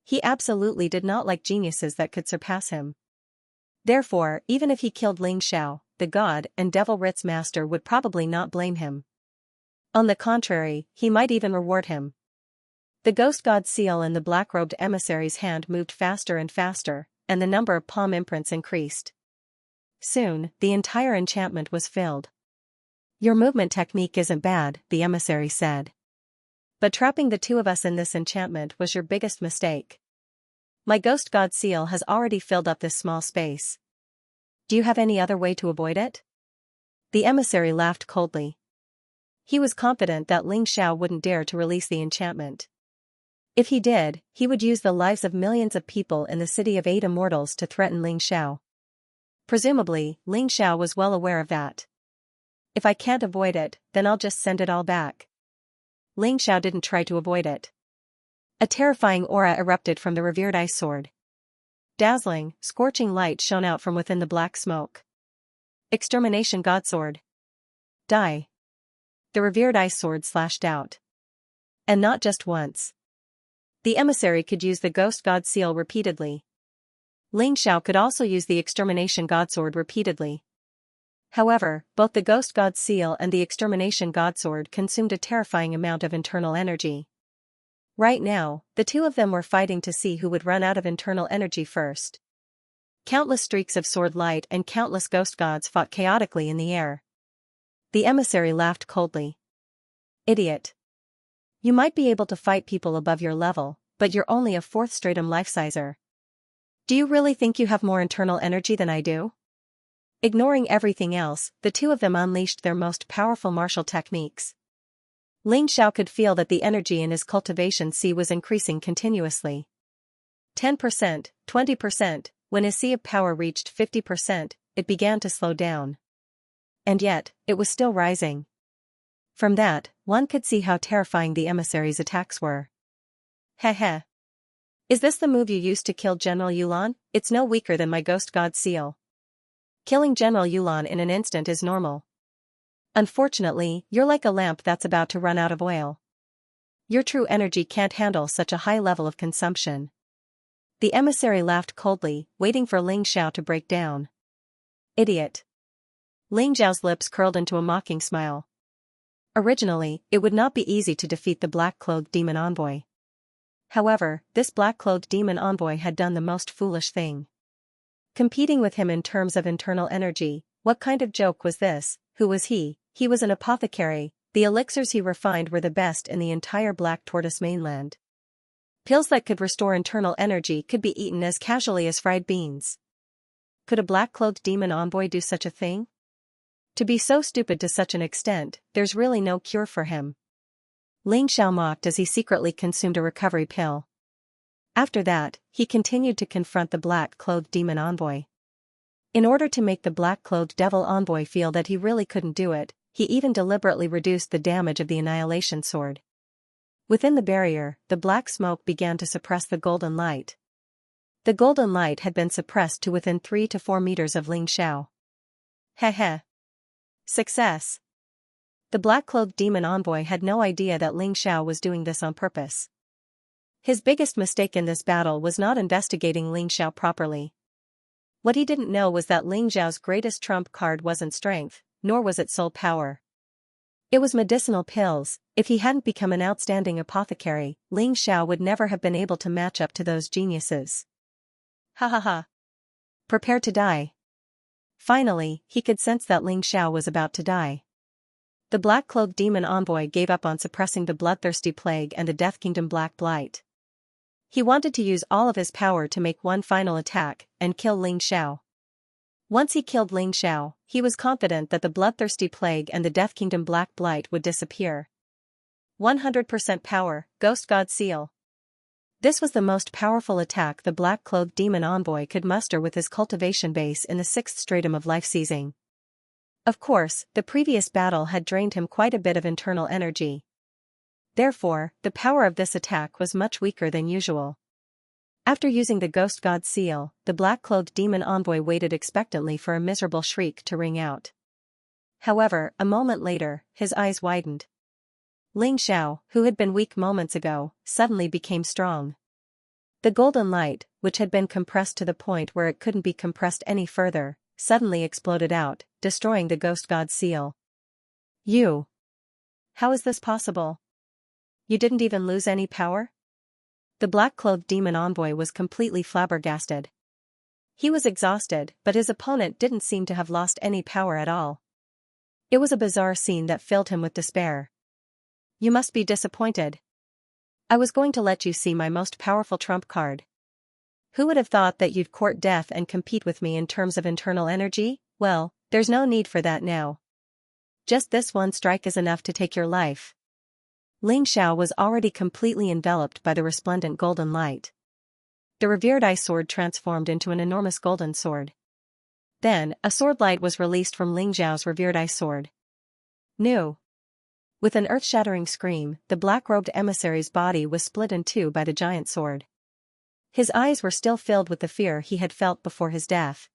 He absolutely did not like geniuses that could surpass him. Therefore, even if he killed Ling Xiao, the God and Devil Ritz Master would probably not blame him. On the contrary, he might even reward him. The ghost god seal in the black-robed emissary's hand moved faster and faster, and the number of palm imprints increased. Soon, the entire enchantment was filled. Your movement technique isn't bad, the emissary said. But trapping the 2 of us in this enchantment was your biggest mistake. My ghost god seal has already filled up this small space. Do you have any other way to avoid it? The emissary laughed coldly. He was confident that Ling Xiao wouldn't dare to release the enchantment. If he did, he would use the lives of millions of people in the city of 8 immortals to threaten Ling Xiao. Presumably, Ling Xiao was well aware of that. If I can't avoid it, then I'll just send it all back. Ling Xiao didn't try to avoid it. A terrifying aura erupted from the revered ice sword. Dazzling, scorching light shone out from within the black smoke. Extermination Godsword. Die. The revered ice sword slashed out. And not just once. The emissary could use the ghost god seal repeatedly. Ling Xiao could also use the extermination godsword repeatedly. However, both the ghost god seal and the extermination godsword consumed a terrifying amount of internal energy. Right now, the 2 of them were fighting to see who would run out of internal energy first. Countless streaks of sword light and countless ghost gods fought chaotically in the air. The emissary laughed coldly. Idiot. You might be able to fight people above your level, but you're only a 4th stratum life-sizer. Do you really think you have more internal energy than I do? Ignoring everything else, the 2 of them unleashed their most powerful martial techniques. Ling Xiao could feel that the energy in his cultivation sea was increasing continuously. 10%, 20%, when his sea of power reached 50%, it began to slow down. And yet, it was still rising. From that, one could see how terrifying the emissary's attacks were. Heh. Is this the move you used to kill General Yulan? It's no weaker than my ghost god seal. Killing General Yulan in an instant is normal. Unfortunately, you're like a lamp that's about to run out of oil. Your true energy can't handle such a high level of consumption. The emissary laughed coldly, waiting for Ling Xiao to break down. Idiot. Ling Xiao's lips curled into a mocking smile. Originally, it would not be easy to defeat the black-clothed demon envoy. However, this black-clothed demon envoy had done the most foolish thing. Competing with him in terms of internal energy, what kind of joke was this? Who was he? He was an apothecary. The elixirs he refined were the best in the entire Black Tortoise mainland. Pills that could restore internal energy could be eaten as casually as fried beans. Could a black-clothed demon envoy do such a thing? To be so stupid to such an extent, there's really no cure for him. Ling Xiao mocked as he secretly consumed a recovery pill. After that, he continued to confront the black-clothed demon envoy. In order to make the black-clothed devil envoy feel that he really couldn't do it, he even deliberately reduced the damage of the annihilation sword. Within the barrier, the black smoke began to suppress the golden light. The golden light had been suppressed to within 3 to 4 meters of Ling Xiao. Heh. Success. The black-clothed demon envoy had no idea that Ling Xiao was doing this on purpose. His biggest mistake in this battle was not investigating Ling Xiao properly. What he didn't know was that Ling Xiao's greatest trump card wasn't strength, nor was it soul power. It was medicinal pills. If he hadn't become an outstanding apothecary, Ling Xiao would never have been able to match up to those geniuses. Ha. Prepare to die. Finally, he could sense that Ling Xiao was about to die. The black-clothed demon envoy gave up on suppressing the bloodthirsty plague and the Death Kingdom Black Blight. He wanted to use all of his power to make one final attack and kill Ling Xiao. Once he killed Ling Xiao, he was confident that the bloodthirsty plague and the Death Kingdom Black Blight would disappear. 100% power, Ghost God Seal. This was the most powerful attack the black-clothed demon envoy could muster with his cultivation base in the 6th stratum of life seizing. Of course, the previous battle had drained him quite a bit of internal energy. Therefore, the power of this attack was much weaker than usual. After using the Ghost God's seal, the black-clothed demon envoy waited expectantly for a miserable shriek to ring out. However, a moment later, his eyes widened. Ling Xiao, who had been weak moments ago, suddenly became strong. The golden light, which had been compressed to the point where it couldn't be compressed any further, suddenly exploded out, destroying the Ghost God's seal. You! How is this possible? You didn't even lose any power? The black-clothed demon envoy was completely flabbergasted. He was exhausted, but his opponent didn't seem to have lost any power at all. It was a bizarre scene that filled him with despair. You must be disappointed. I was going to let you see my most powerful trump card. Who would have thought that you'd court death and compete with me in terms of internal energy? Well, there's no need for that now. Just this one strike is enough to take your life. Ling Xiao was already completely enveloped by the resplendent golden light. The revered ice sword transformed into an enormous golden sword. Then, a sword light was released from Ling Xiao's revered ice sword. No! With an earth-shattering scream, the black-robed emissary's body was split in two by the giant sword. His eyes were still filled with the fear he had felt before his death.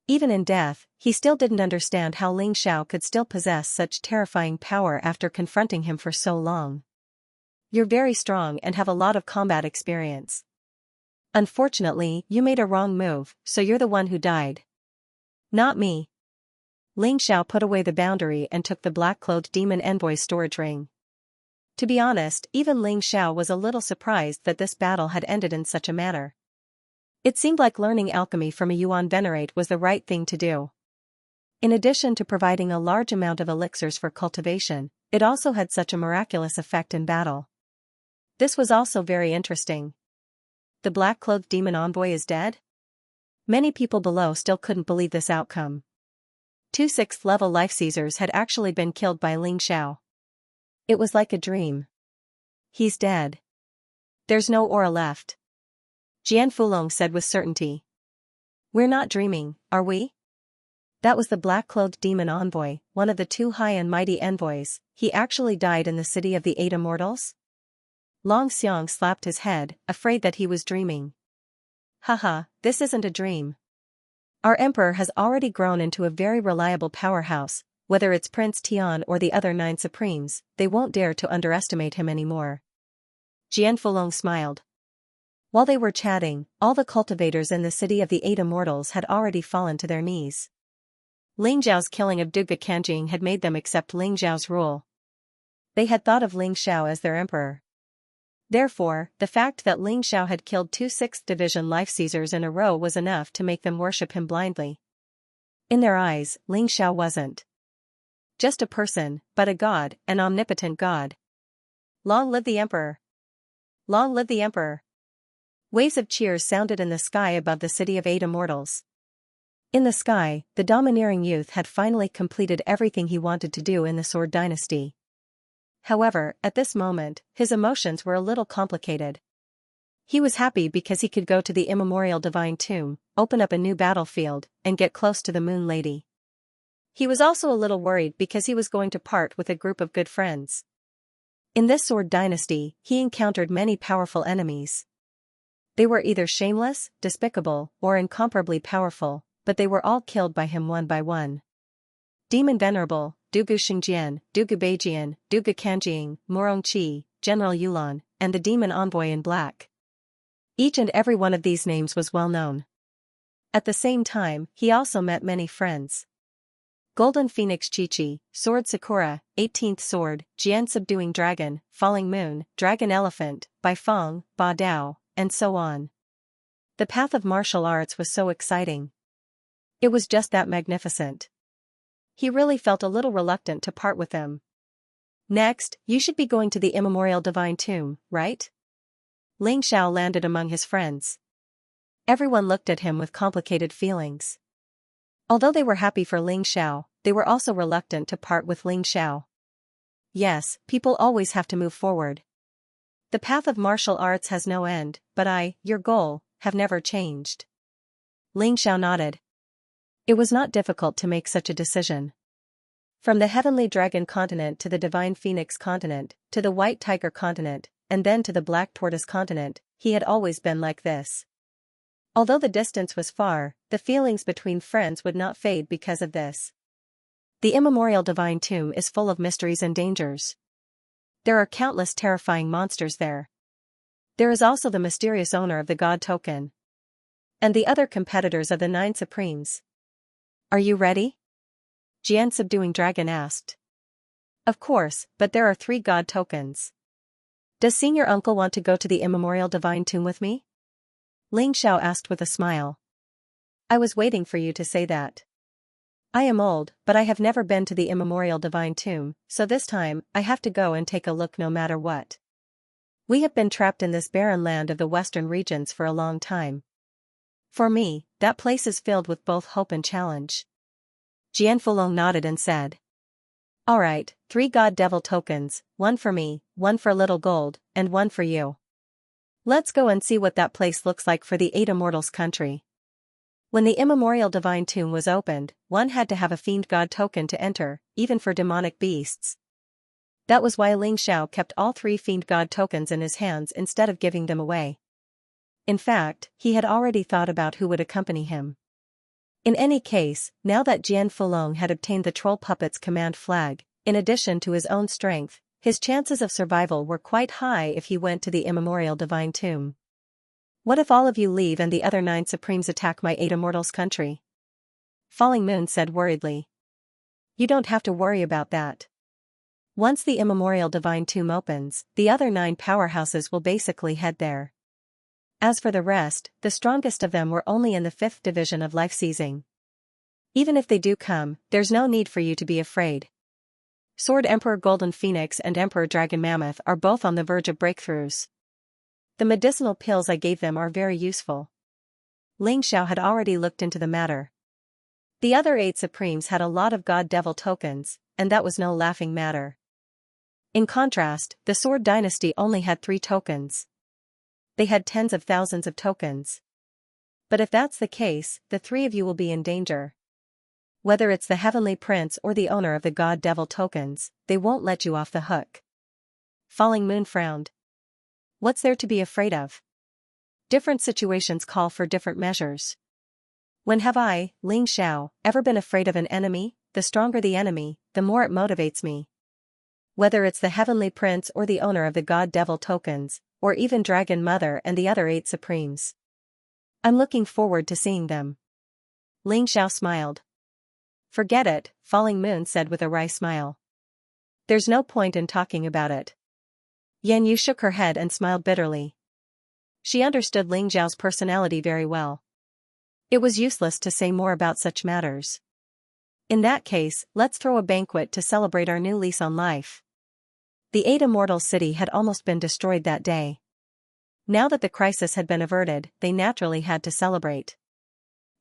Even in death, he still didn't understand how Ling Xiao could still possess such terrifying power after confronting him for so long. You're very strong and have a lot of combat experience. Unfortunately, you made a wrong move, so you're the one who died. Not me. Ling Xiao put away the boundary and took the black-clothed demon envoy's storage ring. To be honest, even Ling Xiao was a little surprised that this battle had ended in such a manner. It seemed like learning alchemy from a Yuan Venerate was the right thing to do. In addition to providing a large amount of elixirs for cultivation, it also had such a miraculous effect in battle. This was also very interesting. The black-clothed demon envoy is dead? Many people below still couldn't believe this outcome. 2 6th-level life seizers had actually been killed by Ling Xiao. It was like a dream. He's dead. There's no aura left. Jian Fulong said with certainty. We're not dreaming, are we? That was the black-clothed demon envoy, one of the 2 high and mighty envoys. He actually died in the city of the 8 immortals? Long Xiang slapped his head, afraid that he was dreaming. Haha, this isn't a dream. Our emperor has already grown into a very reliable powerhouse. Whether it's Prince Tian or the other 9 supremes, they won't dare to underestimate him anymore. Jian Fulong smiled. While they were chatting, all the cultivators in the city of the 8 immortals had already fallen to their knees. Ling Zhao's killing of Duga Kanjing had made them accept Ling Zhao's rule. They had thought of Ling Xiao as their emperor. Therefore, the fact that Ling Xiao had killed 2 6th Division life seizers in a row was enough to make them worship him blindly. In their eyes, Ling Xiao wasn't just a person, but a god, an omnipotent god. Long live the emperor! Long live the emperor! Waves of cheers sounded in the sky above the city of 8 immortals. In the sky, the domineering youth had finally completed everything he wanted to do in the Sword Dynasty. However, at this moment, his emotions were a little complicated. He was happy because he could go to the immemorial divine tomb, open up a new battlefield, and get close to the Moon Lady. He was also a little worried because he was going to part with a group of good friends. In this Sword Dynasty, he encountered many powerful enemies. They were either shameless, despicable, or incomparably powerful, but they were all killed by him one by one. Demon Venerable, Dugu Xingjian, Dugu Beijian, Dugu Kanjing, Morongqi, General Yulan, and the Demon Envoy in Black. Each and every one of these names was well known. At the same time, he also met many friends. Golden Phoenix Chi-Chi, Sword Sakura, 18th Sword, Jian Subduing Dragon, Falling Moon, Dragon Elephant, Bai Feng, Ba Dao, and so on. The path of martial arts was so exciting. It was just that magnificent. He really felt a little reluctant to part with them. Next, you should be going to the immemorial divine tomb, right? Ling Xiao landed among his friends. Everyone looked at him with complicated feelings. Although they were happy for Ling Xiao, they were also reluctant to part with Ling Xiao. Yes, people always have to move forward. The path of martial arts has no end, but your goal, have never changed. Ling Xiao nodded. It was not difficult to make such a decision. From the Heavenly Dragon continent to the Divine Phoenix continent, to the White Tiger continent, and then to the Black Tortoise continent, he had always been like this. Although the distance was far, the feelings between friends would not fade because of this. The immemorial Divine Tomb is full of mysteries and dangers. There are countless terrifying monsters there. There is also the mysterious owner of the God Token. And the other competitors of the 9 Supremes. Are you ready? Jian Subduing Dragon asked. Of course, but there are 3 God Tokens. Does Senior Uncle want to go to the immemorial Divine Tomb with me? Ling Xiao asked with a smile. I was waiting for you to say that. I am old, but I have never been to the immemorial Divine Tomb, so this time, I have to go and take a look no matter what. We have been trapped in this barren land of the western regions for a long time. For me, that place is filled with both hope and challenge. Jian Fulong nodded and said. Alright, 3 God Devil tokens, 1 for me, 1 for Little Gold, and 1 for you. Let's go and see what that place looks like for the 8 Immortals country. When the immemorial Divine Tomb was opened, one had to have a Fiend God token to enter, even for demonic beasts. That was why Ling Xiao kept all 3 Fiend God tokens in his hands instead of giving them away. In fact, he had already thought about who would accompany him. In any case, now that Jian Fulong had obtained the troll puppet's command flag, in addition to his own strength, his chances of survival were quite high if he went to the immemorial Divine Tomb. What if all of you leave and the other 9 Supremes attack my 8 Immortals country? Falling Moon said worriedly. You don't have to worry about that. Once the immemorial Divine Tomb opens, the other 9 powerhouses will basically head there. As for the rest, the strongest of them were only in the 5th division of life seizing. Even if they do come, there's no need for you to be afraid. Sword Emperor Golden Phoenix and Emperor Dragon Mammoth are both on the verge of breakthroughs. The medicinal pills I gave them are very useful. Ling Xiao had already looked into the matter. The other 8 Supremes had a lot of God Devil tokens, and that was no laughing matter. In contrast, the Sword Dynasty only had 3 tokens. They had tens of thousands of tokens. But if that's the case, the 3 of you will be in danger. Whether it's the Heavenly Prince or the owner of the God Devil tokens, they won't let you off the hook. Falling Moon frowned. What's there to be afraid of? Different situations call for different measures. When have I, Ling Xiao, ever been afraid of an enemy? The stronger the enemy, the more it motivates me. Whether it's the Heavenly Prince or the owner of the God Devil tokens, or even Dragon Mother and the other 8 Supremes. I'm looking forward to seeing them. Ling Xiao smiled. Forget it, Falling Moon said with a wry smile. There's no point in talking about it. Yan Yu shook her head and smiled bitterly. She understood Ling Xiao's personality very well. It was useless to say more about such matters. In that case, let's throw a banquet to celebrate our new lease on life. The 8 Immortals city had almost been destroyed that day. Now that the crisis had been averted, they naturally had to celebrate.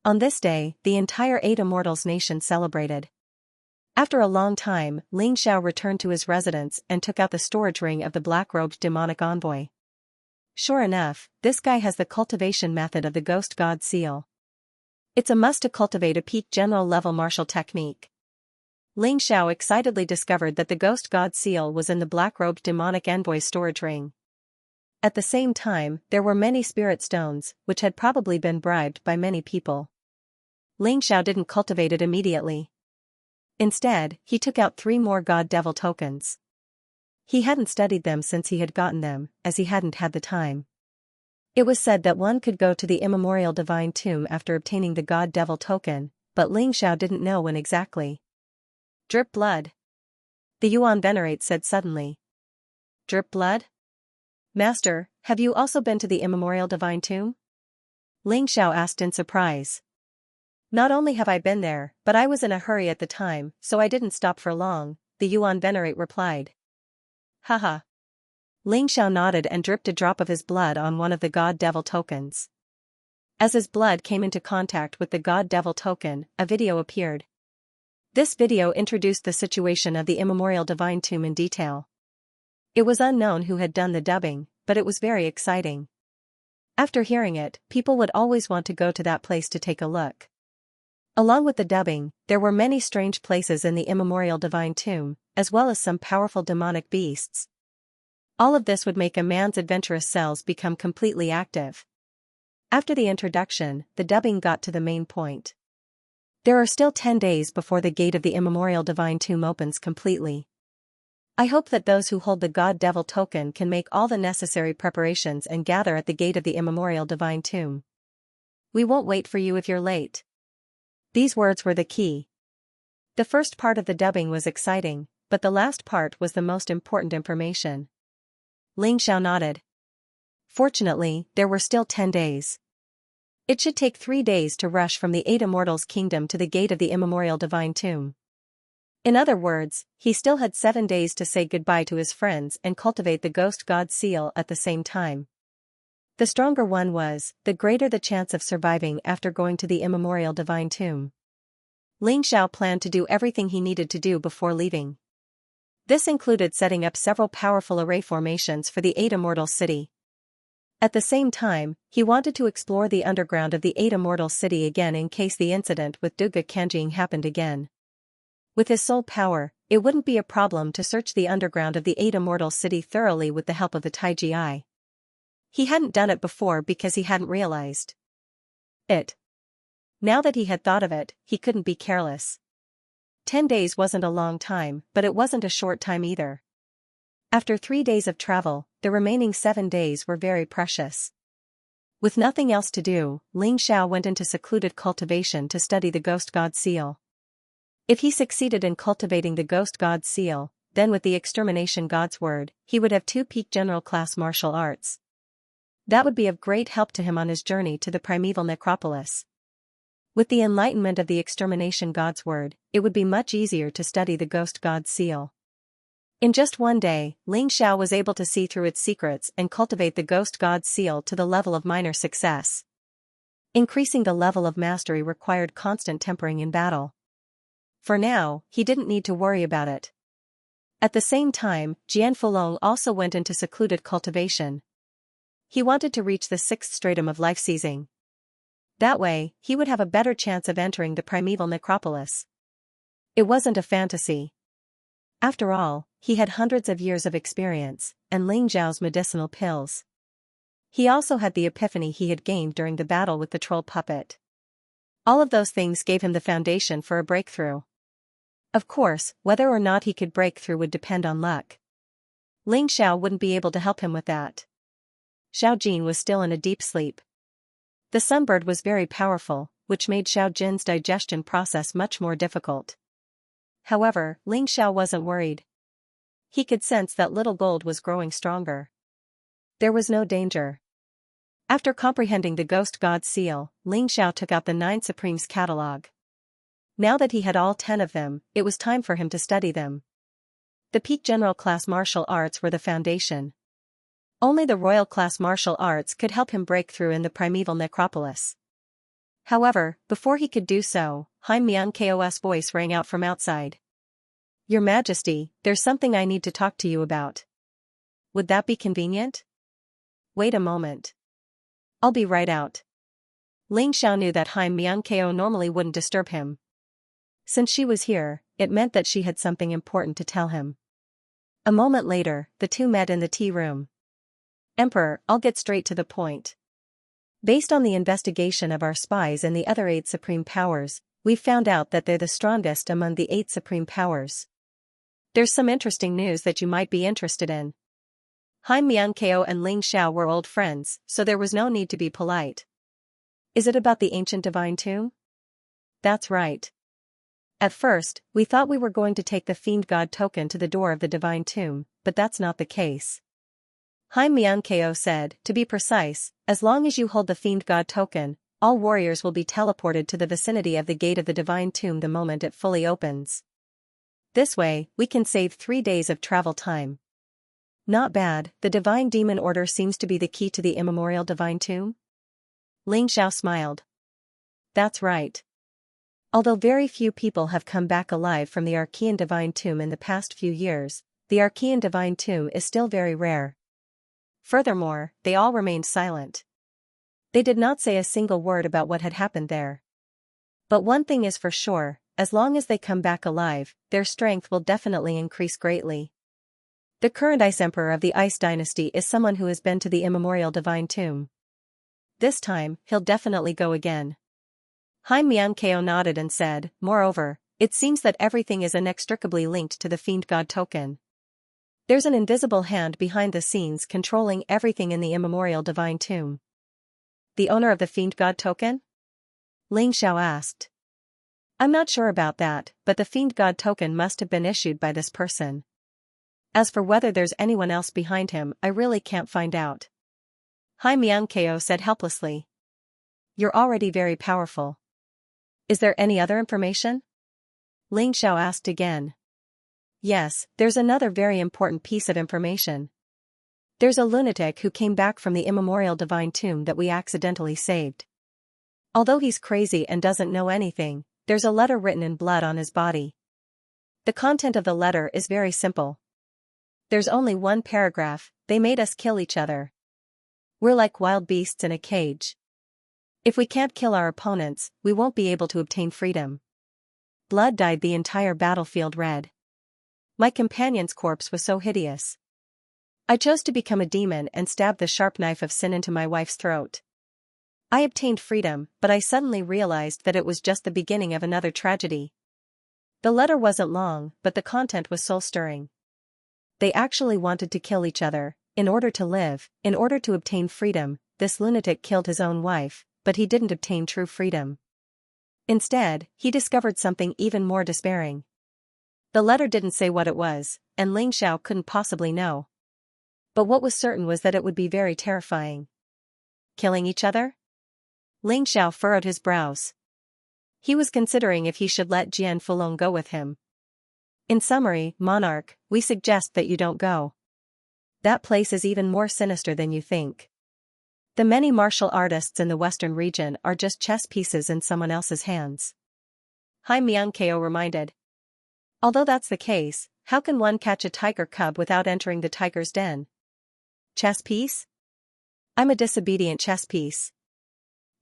On this day, the entire 8 Immortals nation celebrated. After a long time, Ling Xiao returned to his residence and took out the storage ring of the black-robed demonic envoy. Sure enough, this guy has the cultivation method of the Ghost God Seal. It's a must to cultivate a peak general-level martial technique. Ling Xiao excitedly discovered that the Ghost God Seal was in the black-robed demonic envoy's storage ring. At the same time, there were many spirit stones, which had probably been bribed by many people. Ling Xiao didn't cultivate it immediately. Instead, he took out 3 more God Devil tokens. He hadn't studied them since he had gotten them, as he hadn't had the time. It was said that one could go to the immemorial Divine Tomb after obtaining the God Devil token, but Ling Xiao didn't know when exactly. Drip blood. The Yuan Venerate said suddenly. Drip blood? Master, have you also been to the immemorial Divine Tomb? Ling Xiao asked in surprise. Not only have I been there, but I was in a hurry at the time, so I didn't stop for long, the Yuan Venerate replied. Haha. Ling Xiao nodded and dripped a drop of his blood on one of the God Devil tokens. As his blood came into contact with the God Devil token, a video appeared. This video introduced the situation of the immemorial Divine Tomb in detail. It was unknown who had done the dubbing, but it was very exciting. After hearing it, people would always want to go to that place to take a look. Along with the dubbing, there were many strange places in the immemorial divine tomb, as well as some powerful demonic beasts. All of this would make a man's adventurous cells become completely active. After the introduction, the dubbing got to the main point. There are still 10 days before the gate of the immemorial divine tomb opens completely. I hope that those who hold the God-Devil token can make all the necessary preparations and gather at the gate of the immemorial divine tomb. We won't wait for you if you're late. These words were the key. The first part of the dubbing was exciting, but the last part was the most important information. Xianxia nodded. Fortunately, there were still 10 days. It should take 3 days to rush from the 8 Immortals' kingdom to the gate of the immemorial divine tomb. In other words, he still had 7 days to say goodbye to his friends and cultivate the ghost god seal at the same time. The stronger one was, the greater the chance of surviving after going to the immemorial divine tomb. Xianxia planned to do everything he needed to do before leaving. This included setting up several powerful array formations for the 8 Immortal City. At the same time, he wanted to explore the underground of the 8 Immortal City again in case the incident with Duga Kanjing happened again. With his soul power, it wouldn't be a problem to search the underground of the 8 Immortal City thoroughly with the help of the Taiji. He hadn't done it before because he hadn't realized it. Now that he had thought of it, he couldn't be careless. 10 days wasn't a long time, but it wasn't a short time either. After 3 days of travel, the remaining 7 days were very precious. With nothing else to do, Xianxia went into secluded cultivation to study the ghost god seal. If he succeeded in cultivating the ghost god seal, then with the extermination god's word, he would have 2 peak general class martial arts. That would be of great help to him on his journey to the primeval necropolis. With the enlightenment of the extermination god's word, it would be much easier to study the ghost god seal. In just 1 day, Xianxia was able to see through its secrets and cultivate the ghost god seal to the level of minor success. Increasing the level of mastery required constant tempering in battle. For now, he didn't need to worry about it. At the same time, Jian Fulong also went into secluded cultivation. He wanted to reach the 6th stratum of life seizing. That way, he would have a better chance of entering the primeval necropolis. It wasn't a fantasy. After all, he had hundreds of years of experience, and Ling Zhao's medicinal pills. He also had the epiphany he had gained during the battle with the troll puppet. All of those things gave him the foundation for a breakthrough. Of course, whether or not he could break through would depend on luck. Xianxia wouldn't be able to help him with that. Xiao Jin was still in a deep sleep. The sunbird was very powerful, which made Xiao Jin's digestion process much more difficult. However, Xianxia wasn't worried. He could sense that little gold was growing stronger. There was no danger. After comprehending the ghost god seal, Xianxia took out the 9 Supremes catalog. Now that he had all 10 of them, it was time for him to study them. The peak general class martial arts were the foundation. Only the royal class martial arts could help him break through in the primeval necropolis. However, before he could do so, Haim Myung-ko's voice rang out from outside. Your Majesty, there's something I need to talk to you about. Would that be convenient? Wait a moment. I'll be right out. Xianxia knew that Haim Myung-ko normally wouldn't disturb him. Since she was here, it meant that she had something important to tell him. A moment later, the two met in the tea room. Emperor, I'll get straight to the point. Based on the investigation of our spies and the other 8 supreme powers, we've found out that they're the strongest among the 8 supreme powers. There's some interesting news that you might be interested in. Haim Myung-ko and Xianxia were old friends, so there was no need to be polite. Is it about the ancient divine tomb? That's right. At first, we thought we were going to take the fiend god token to the door of the divine tomb, but that's not the case. Haim Myung-ko said, to be precise, as long as you hold the fiend god token, all warriors will be teleported to the vicinity of the gate of the divine tomb the moment it fully opens. This way, we can save 3 days of travel time. Not bad, the divine demon order seems to be the key to the immemorial divine tomb? Xianxia smiled. That's right. Although very few people have come back alive from the Archean divine tomb in the past few years, the Archean divine tomb is still very rare. Furthermore, they all remained silent. They did not say a single word about what had happened there. But one thing is for sure, as long as they come back alive, their strength will definitely increase greatly. The current Ice Emperor of the Ice Dynasty is someone who has been to the immemorial divine tomb. This time, he'll definitely go again. Xianxia nodded and said, moreover, it seems that everything is inextricably linked to the Fiend God token. There's an invisible hand behind the scenes controlling everything in the immemorial divine tomb. The owner of the Fiend God token? Xiao asked. I'm not sure about that, but the Fiend God token must have been issued by this person. As for whether there's anyone else behind him, I really can't find out. Xianxia said helplessly. You're already very powerful. Is there any other information? Xiao asked again. Yes, there's another very important piece of information. There's a lunatic who came back from the immemorial divine tomb that we accidentally saved. Although he's crazy and doesn't know anything, there's a letter written in blood on his body. The content of the letter is very simple. There's only one paragraph: they made us kill each other. We're like wild beasts in a cage. If we can't kill our opponents, we won't be able to obtain freedom. Blood dyed the entire battlefield red. My companion's corpse was so hideous. I chose to become a demon and stab the sharp knife of sin into my wife's throat. I obtained freedom, but I suddenly realized that it was just the beginning of another tragedy. The letter wasn't long, but the content was soul-stirring. They actually wanted to kill each other. In order to live, in order to obtain freedom, this lunatic killed his own wife, but he didn't obtain true freedom. Instead, he discovered something even more despairing. The letter didn't say what it was, and Xiao couldn't possibly know. But what was certain was that it would be very terrifying. Killing each other? Xiao furrowed his brows. He was considering if he should let Jian Fulong go with him. In summary, Monarch, we suggest that you don't go. That place is even more sinister than you think. The many martial artists in the western region are just chess pieces in someone else's hands. Xianxia reminded. Although that's the case, how can one catch a tiger cub without entering the tiger's den? Chess piece? I'm a disobedient chess piece.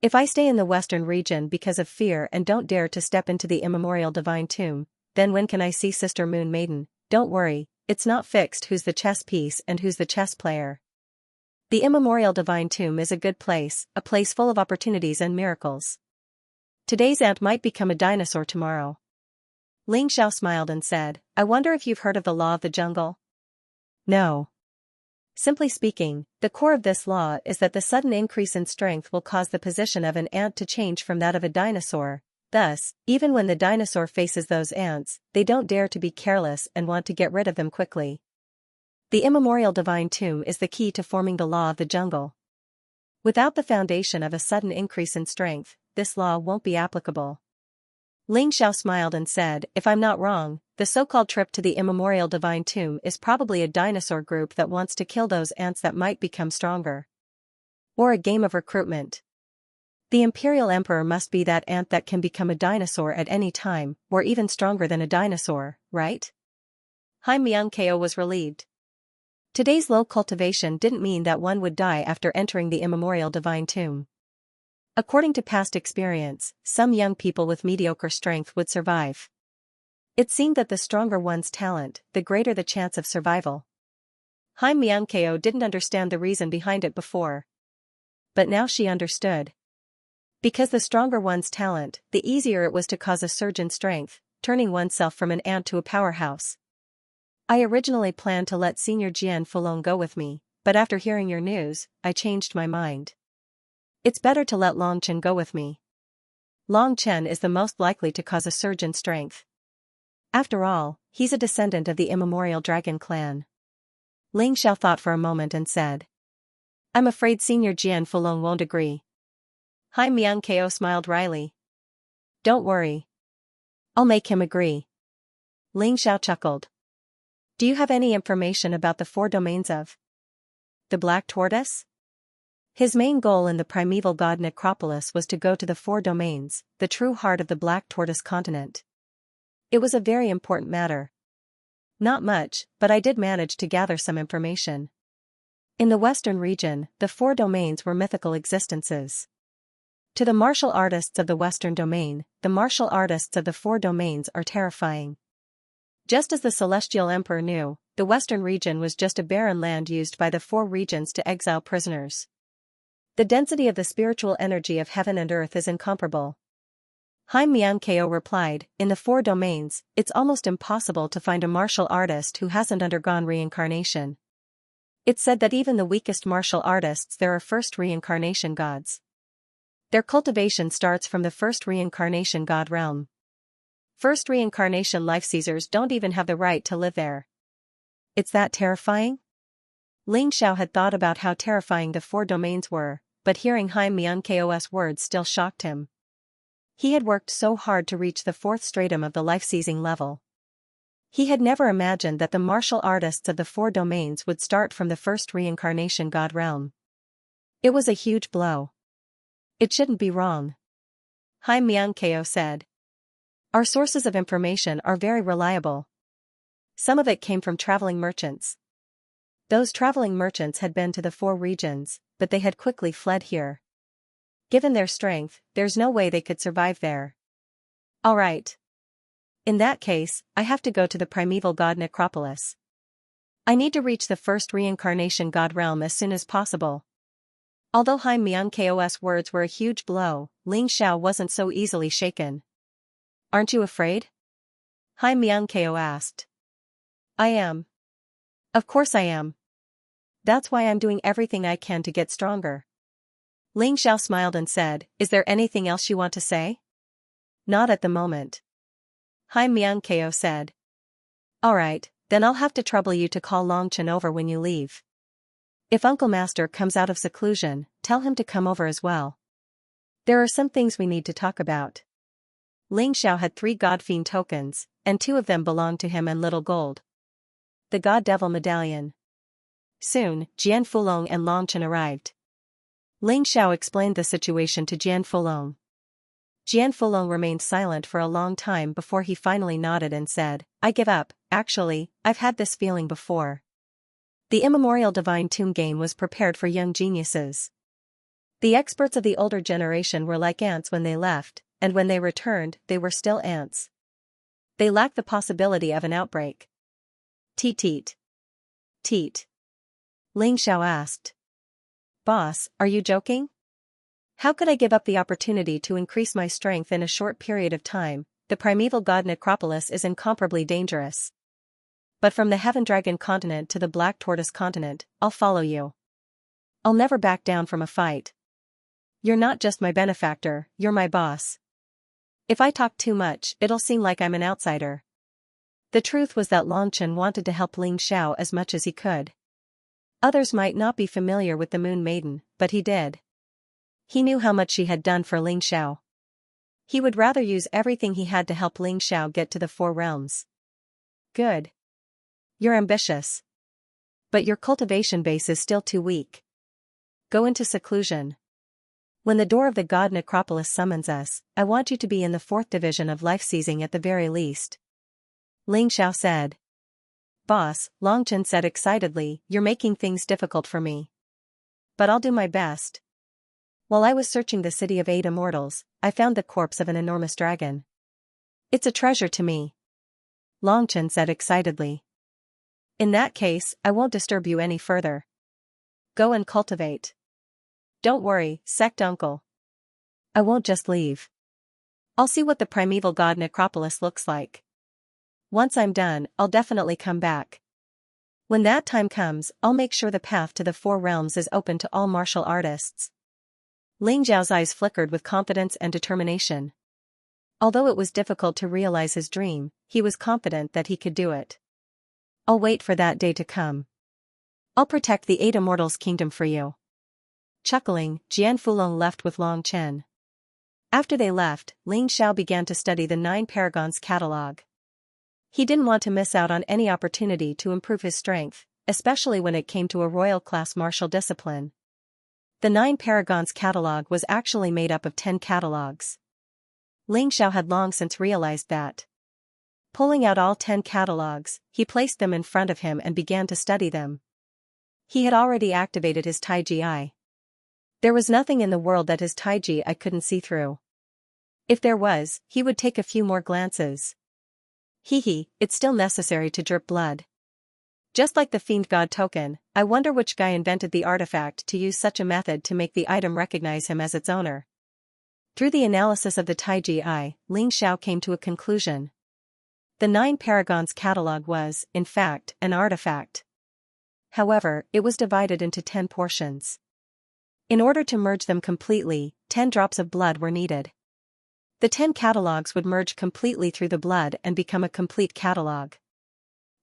If I stay in the western region because of fear and don't dare to step into the immemorial divine tomb, then when can I see Sister Moon Maiden? Don't worry, it's not fixed who's the chess piece and who's the chess player. The immemorial divine tomb is a good place, a place full of opportunities and miracles. Today's ant might become a dinosaur tomorrow. Xiao smiled and said, I wonder if you've heard of the law of the jungle? No. Simply speaking, the core of this law is that the sudden increase in strength will cause the position of an ant to change from that of a dinosaur. Thus, even when the dinosaur faces those ants, they don't dare to be careless and want to get rid of them quickly. The immemorial divine tomb is the key to forming the law of the jungle. Without the foundation of a sudden increase in strength, this law won't be applicable. Xiao smiled and said, if I'm not wrong, the so-called trip to the immemorial divine tomb is probably a dinosaur group that wants to kill those ants that might become stronger. Or a game of recruitment. The Imperial Emperor must be that ant that can become a dinosaur at any time, or even stronger than a dinosaur, right? Xianxia was relieved. Today's low cultivation didn't mean that one would die after entering the immemorial divine tomb. According to past experience, some young people with mediocre strength would survive. It seemed that the stronger one's talent, the greater the chance of survival. Xianxia didn't understand the reason behind it before. But now she understood. Because the stronger one's talent, the easier it was to cause a surge in strength, turning oneself from an ant to a powerhouse. I originally planned to let Senior Jian Fulong go with me, but after hearing your news, I changed my mind. It's better to let Long Chen go with me. Long Chen is the most likely to cause a surge in strength. After all, he's a descendant of the immemorial dragon clan. Xiao thought for a moment and said. I'm afraid Senior Jian Fulong won't agree. Xianxia smiled wryly. Don't worry. I'll make him agree. Xiao chuckled. Do you have any information about the 4 domains of the Black Tortoise? His main goal in the primeval god necropolis was to go to the 4 domains, the true heart of the Black Tortoise continent. It was a very important matter. Not much, but I did manage to gather some information. In the western region, the 4 domains were mythical existences. To the martial artists of the Western domain, the martial artists of the four domains are terrifying. Just as the Celestial Emperor knew, the Western region was just a barren land used by the four regions to exile prisoners. The density of the spiritual energy of heaven and earth is incomparable. Xianxia replied, in the four domains, it's almost impossible to find a martial artist who hasn't undergone reincarnation. It's said that even the weakest martial artists there are first reincarnation gods. Their cultivation starts from the first reincarnation god realm. First reincarnation life seizers don't even have the right to live there. It's that terrifying? Ling Xiao had thought about how terrifying the four domains were, but hearing Xianxia's words still shocked him. He had worked so hard to reach the fourth stratum of the life-seizing level. He had never imagined that the martial artists of the four domains would start from the first reincarnation god realm. It was a huge blow. It shouldn't be wrong. Xianxia said. Our sources of information are very reliable. Some of it came from traveling merchants. Those traveling merchants had been to the four regions, but they had quickly fled here. Given their strength, there's no way they could survive there. All right. In that case, I have to go to the primeval god necropolis. I need to reach the first reincarnation god realm as soon as possible. Although Xianxia's words were a huge blow, Ling Xiao wasn't so easily shaken. Aren't you afraid? Xianxia asked. I am. Of course I am. That's why I'm doing everything I can to get stronger. Ling Xiao smiled and said, is there anything else you want to say? Not at the moment. Xianxia said. Alright, then I'll have to trouble you to call Longchen over when you leave. If Uncle Master comes out of seclusion, tell him to come over as well. There are some things we need to talk about. Ling Xiao had 3 God Fiend tokens, and 2 of them belonged to him and Little Gold. The God Devil Medallion. Soon, Jian Fulong and Longchen arrived. Ling Xiao explained the situation to Jian Fulong. Jian Fulong remained silent for a long time before he finally nodded and said, I give up, actually, I've had this feeling before. The immemorial Divine Tomb game was prepared for young geniuses. The experts of the older generation were like ants when they left, and when they returned, they were still ants. They lacked the possibility of an outbreak. Teet teet. Teet. Ling Xiao asked. Boss, are you joking? How could I give up the opportunity to increase my strength in a short period of time? The primeval god necropolis is incomparably dangerous. But from the Heaven Dragon continent to the Black Tortoise continent, I'll follow you. I'll never back down from a fight. You're not just my benefactor, you're my boss. If I talk too much, it'll seem like I'm an outsider. The truth was that Longchen wanted to help Ling Xiao as much as he could. Others might not be familiar with the Moon Maiden, but he did. He knew how much she had done for Ling Xiao. He would rather use everything he had to help Ling Xiao get to the Four Realms. Good. You're ambitious. But your cultivation base is still too weak. Go into seclusion. When the door of the god necropolis summons us, I want you to be in the 4th division of life seizing at the very least. Ling Xiao said. Boss, Longchen said excitedly, you're making things difficult for me. But I'll do my best. While I was searching the city of 8 immortals, I found the corpse of an enormous dragon. It's a treasure to me. Longchen said excitedly. In that case, I won't disturb you any further. Go and cultivate. Don't worry, sect uncle. I won't just leave. I'll see what the primeval god necropolis looks like. Once I'm done, I'll definitely come back. When that time comes, I'll make sure the path to the Four Realms is open to all martial artists. Ling Xiao's eyes flickered with confidence and determination. Although it was difficult to realize his dream, he was confident that he could do it. I'll wait for that day to come. I'll protect the 8 immortals' kingdom for you. Chuckling, Jian Fulong left with Long Chen. After they left, Ling Xiao began to study the 9 Paragons catalog. He didn't want to miss out on any opportunity to improve his strength, especially when it came to a royal-class martial discipline. The 9 Paragons catalog was actually made up of 10 catalogs. Ling Xiao had long since realized that. Pulling out all 10 catalogs, he placed them in front of him and began to study them. He had already activated his Tai Ji. There was nothing in the world that his taiji I couldn't see through. If there was, he would take a few more glances. Hehe, it's still necessary to drip blood. Just like the Fiend God token, I wonder which guy invented the artifact to use such a method to make the item recognize him as its owner. Through the analysis of the taiji I, Ling Xiao came to a conclusion. The 9 Paragons catalog was, in fact, an artifact. However, it was divided into 10 portions. In order to merge them completely, 10 drops of blood were needed. The 10 catalogs would merge completely through the blood and become a complete catalog.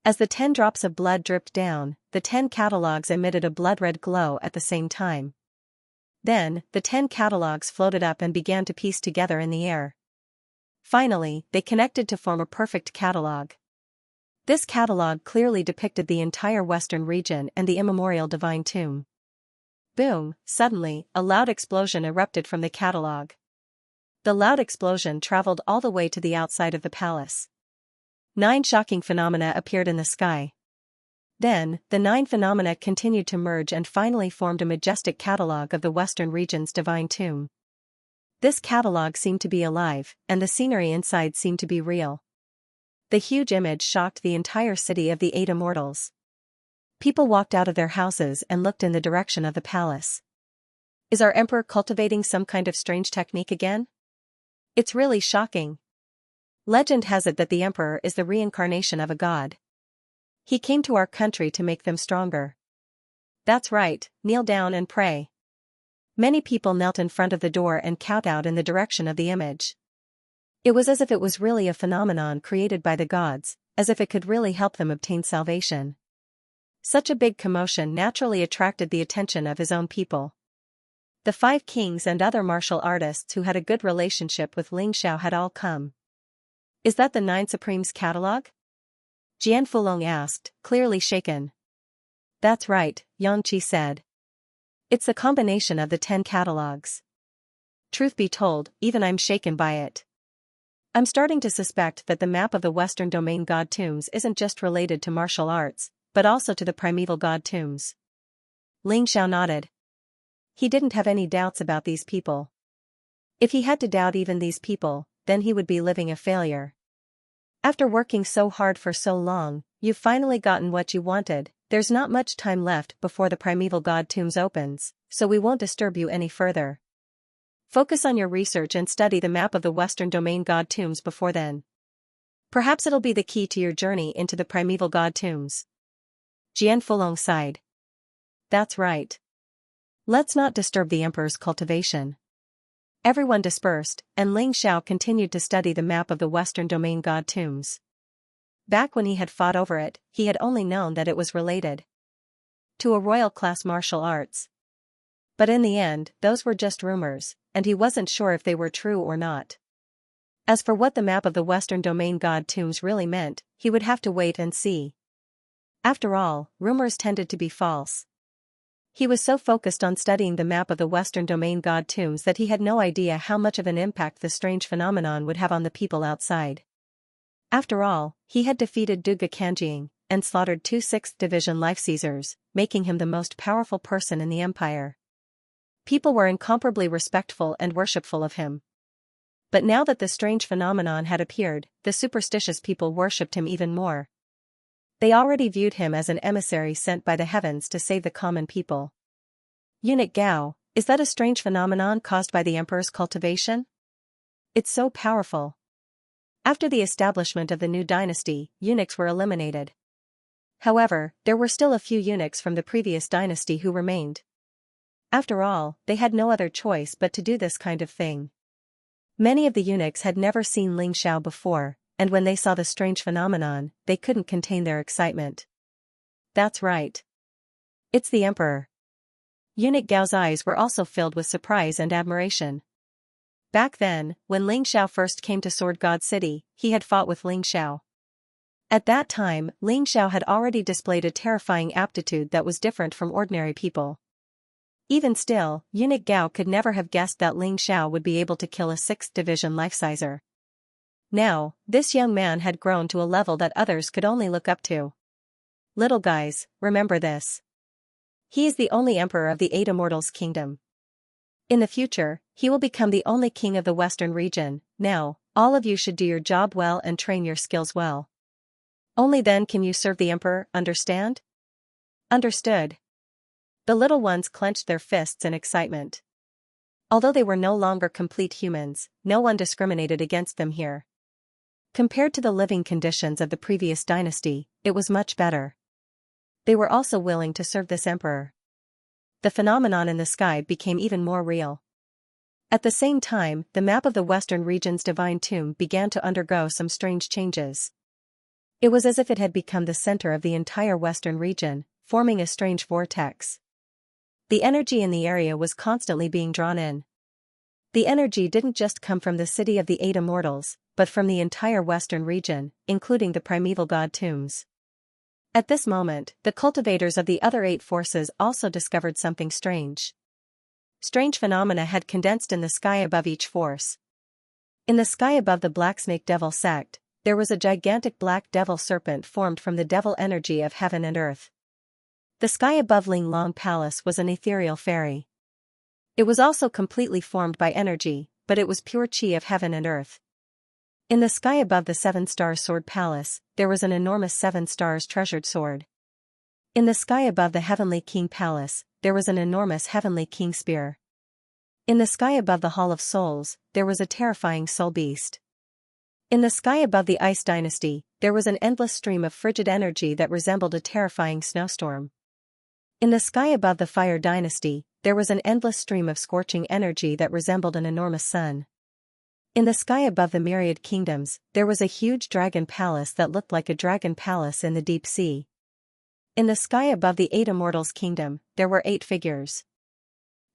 As the 10 drops of blood dripped down, the 10 catalogs emitted a blood-red glow at the same time. Then, the 10 catalogs floated up and began to piece together in the air. Finally, they connected to form a perfect catalog. This catalog clearly depicted the entire western region and the immemorial divine tomb. Boom! Suddenly, a loud explosion erupted from the catalog. The loud explosion traveled all the way to the outside of the palace. 9 shocking phenomena appeared in the sky. Then, the 9 phenomena continued to merge and finally formed a majestic catalog of the western region's divine tomb. This catalog seemed to be alive, and the scenery inside seemed to be real. The huge image shocked the entire city of the 8 immortals. People walked out of their houses and looked in the direction of the palace. Is our emperor cultivating some kind of strange technique again? It's really shocking. Legend has it that the emperor is the reincarnation of a god. He came to our country to make them stronger. That's right, kneel down and pray. Many people knelt in front of the door and kowtowed in the direction of the image. It was as if it was really a phenomenon created by the gods, as if it could really help them obtain salvation. Such a big commotion naturally attracted the attention of his own people. The 5 kings and other martial artists who had a good relationship with Ling Xiao had all come. Is that the 9 Supremes catalog? Jian Fulong asked, clearly shaken. That's right, Yang Qi said. It's the combination of the 10 catalogs. Truth be told, even I'm shaken by it. I'm starting to suspect that the map of the Western Domain God tombs isn't just related to martial arts, but also to the primeval god tombs. Ling Xiao nodded. He didn't have any doubts about these people. If he had to doubt even these people, then he would be living a failure. After working so hard for so long, you've finally gotten what you wanted. There's not much time left before the primeval god tombs opens, so we won't disturb you any further. Focus on your research and study the map of the Western Domain god tombs before then. Perhaps it'll be the key to your journey into the primeval god tombs. Jian Fulong sighed. That's right. Let's not disturb the emperor's cultivation. Everyone dispersed, and Ling Xiao continued to study the map of the Western Domain god tombs. Back when he had fought over it, he had only known that it was related to a royal-class martial arts. But in the end, those were just rumors, and he wasn't sure if they were true or not. As for what the map of the Western Domain god tombs really meant, he would have to wait and see. After all, rumors tended to be false. He was so focused on studying the map of the Western Domain god tombs that he had no idea how much of an impact the strange phenomenon would have on the people outside. After all, he had defeated Duga Kanjing, and slaughtered 2 6th Division Life Caesars, making him the most powerful person in the empire. People were incomparably respectful and worshipful of him. But now that the strange phenomenon had appeared, the superstitious people worshipped him even more. They already viewed him as an emissary sent by the heavens to save the common people. Eunuch Gao, is that a strange phenomenon caused by the emperor's cultivation? It's so powerful. After the establishment of the new dynasty, eunuchs were eliminated. However, there were still a few eunuchs from the previous dynasty who remained. After all, they had no other choice but to do this kind of thing. Many of the eunuchs had never seen Ling Xiao before, and when they saw the strange phenomenon, they couldn't contain their excitement. That's right. It's the emperor. Eunuch Gao's eyes were also filled with surprise and admiration. Back then, when Ling Xiao first came to Sword God City, he had fought with Ling Xiao. At that time, Ling Xiao had already displayed a terrifying aptitude that was different from ordinary people. Even still, Eunuch Gao could never have guessed that Ling Xiao would be able to kill a 6th Division Life Caesar. Now, this young man had grown to a level that others could only look up to. Little guys, remember this. He is the only emperor of the 8 Immortals Kingdom. In the future, he will become the only king of the Western region. Now, all of you should do your job well and train your skills well. Only then can you serve the emperor, understand? Understood. The little ones clenched their fists in excitement. Although they were no longer complete humans, no one discriminated against them here. Compared to the living conditions of the previous dynasty, it was much better. They were also willing to serve this emperor. The phenomenon in the sky became even more real. At the same time, the map of the Western region's divine tomb began to undergo some strange changes. It was as if it had become the center of the entire Western region, forming a strange vortex. The energy in the area was constantly being drawn in. The energy didn't just come from the city of the Eight Immortals, but from the entire Western region, including the primeval god tombs. At this moment, the cultivators of the other 8 forces also discovered something strange. Strange phenomena had condensed in the sky above each force. In the sky above the Black Snake Devil sect, there was a gigantic black devil serpent formed from the devil energy of heaven and earth. The sky above Ling Long Palace was an ethereal fairy. It was also completely formed by energy, but it was pure chi of heaven and earth. In the sky above the 7-star sword palace, there was an enormous 7 stars treasured sword. In the sky above the Heavenly King Palace, there was an enormous Heavenly King spear. In the sky above the Hall of Souls, there was a terrifying soul beast. In the sky above the Ice Dynasty, there was an endless stream of frigid energy that resembled a terrifying snowstorm. In the sky above the Fire Dynasty, there was an endless stream of scorching energy that resembled an enormous sun. In the sky above the Myriad Kingdoms, there was a huge dragon palace that looked like a dragon palace in the deep sea. In the sky above the 8 Immortals Kingdom, there were 8 figures.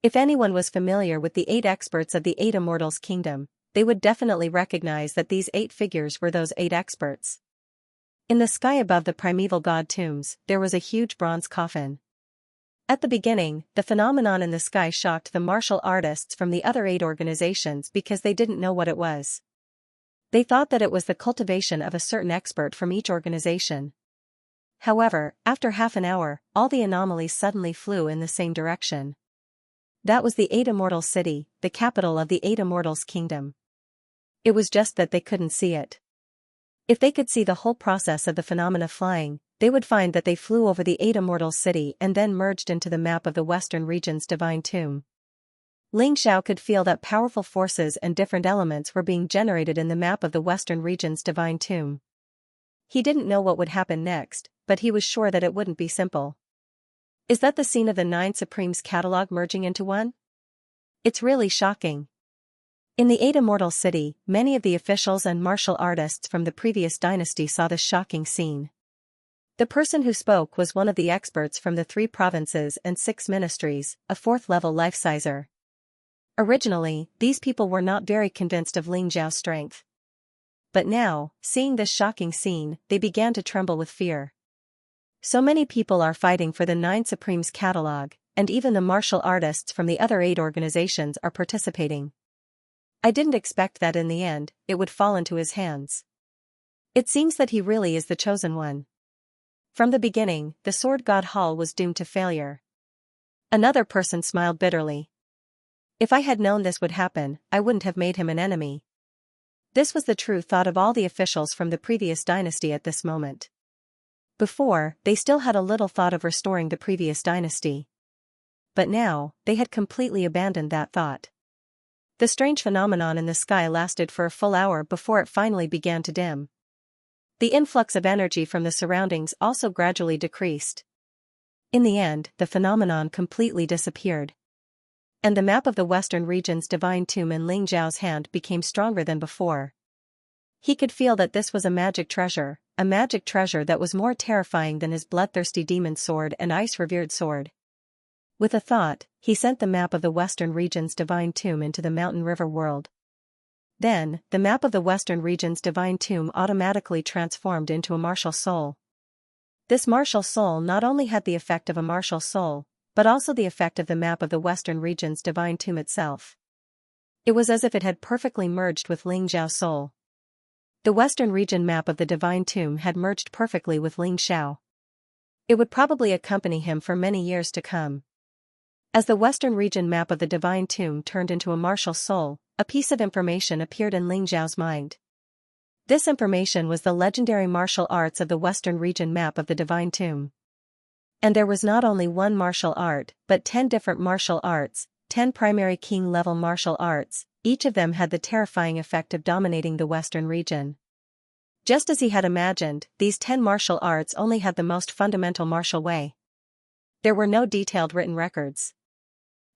If anyone was familiar with the 8 experts of the 8 Immortals Kingdom, they would definitely recognize that these 8 figures were those 8 experts. In the sky above the primeval god tombs, there was a huge bronze coffin. At the beginning, the phenomenon in the sky shocked the martial artists from the other 8 organizations because they didn't know what it was. They thought that it was the cultivation of a certain expert from each organization. However, after half an hour, all the anomalies suddenly flew in the same direction. That was the 8 Immortal City, the capital of the 8 Immortals Kingdom. It was just that they couldn't see it. If they could see the whole process of the phenomena flying, they would find that they flew over the 8 Immortals City and then merged into the map of the Western region's divine tomb. Ling Xiao could feel that powerful forces and different elements were being generated in the map of the Western region's divine tomb. He didn't know what would happen next, but he was sure that it wouldn't be simple. Is that the scene of the 9 Supremes catalog merging into one? It's really shocking. In the 8 Immortal City, many of the officials and martial artists from the previous dynasty saw this shocking scene. The person who spoke was one of the experts from the 3 provinces and 6 ministries, a 4th-level life-sizer. Originally, these people were not very convinced of Ling Zhao's strength. But now, seeing this shocking scene, they began to tremble with fear. So many people are fighting for the 9 Supremes catalog, and even the martial artists from the other 8 organizations are participating. I didn't expect that in the end, it would fall into his hands. It seems that he really is the chosen one. From the beginning, the Sword God Hall was doomed to failure. Another person smiled bitterly. If I had known this would happen, I wouldn't have made him an enemy. This was the true thought of all the officials from the previous dynasty at this moment. Before, they still had a little thought of restoring the previous dynasty. But now, they had completely abandoned that thought. The strange phenomenon in the sky lasted for a full hour before it finally began to dim. The influx of energy from the surroundings also gradually decreased. In the end, the phenomenon completely disappeared. And the map of the Western region's divine tomb in Ling Zhao's hand became stronger than before. He could feel that this was a magic treasure that was more terrifying than his bloodthirsty demon sword and ice-revered sword. With a thought, he sent the map of the Western region's divine tomb into the Mountain River world. Then, the map of the Western region's divine tomb automatically transformed into a martial soul. This martial soul not only had the effect of a martial soul, but also the effect of the map of the Western region's divine tomb itself. It was as if it had perfectly merged with Ling Zhao's soul. The Western region map of the divine tomb had merged perfectly with Ling Xiao. It would probably accompany him for many years to come. As the Western region map of the Divine Tomb turned into a martial soul, a piece of information appeared in Ling Xiao's mind. This information was the legendary martial arts of the Western region map of the Divine Tomb. And there was not only one martial art, but 10 different martial arts, 10 primary king-level martial arts, each of them had the terrifying effect of dominating the Western region. Just as he had imagined, these 10 martial arts only had the most fundamental martial way. There were no detailed written records.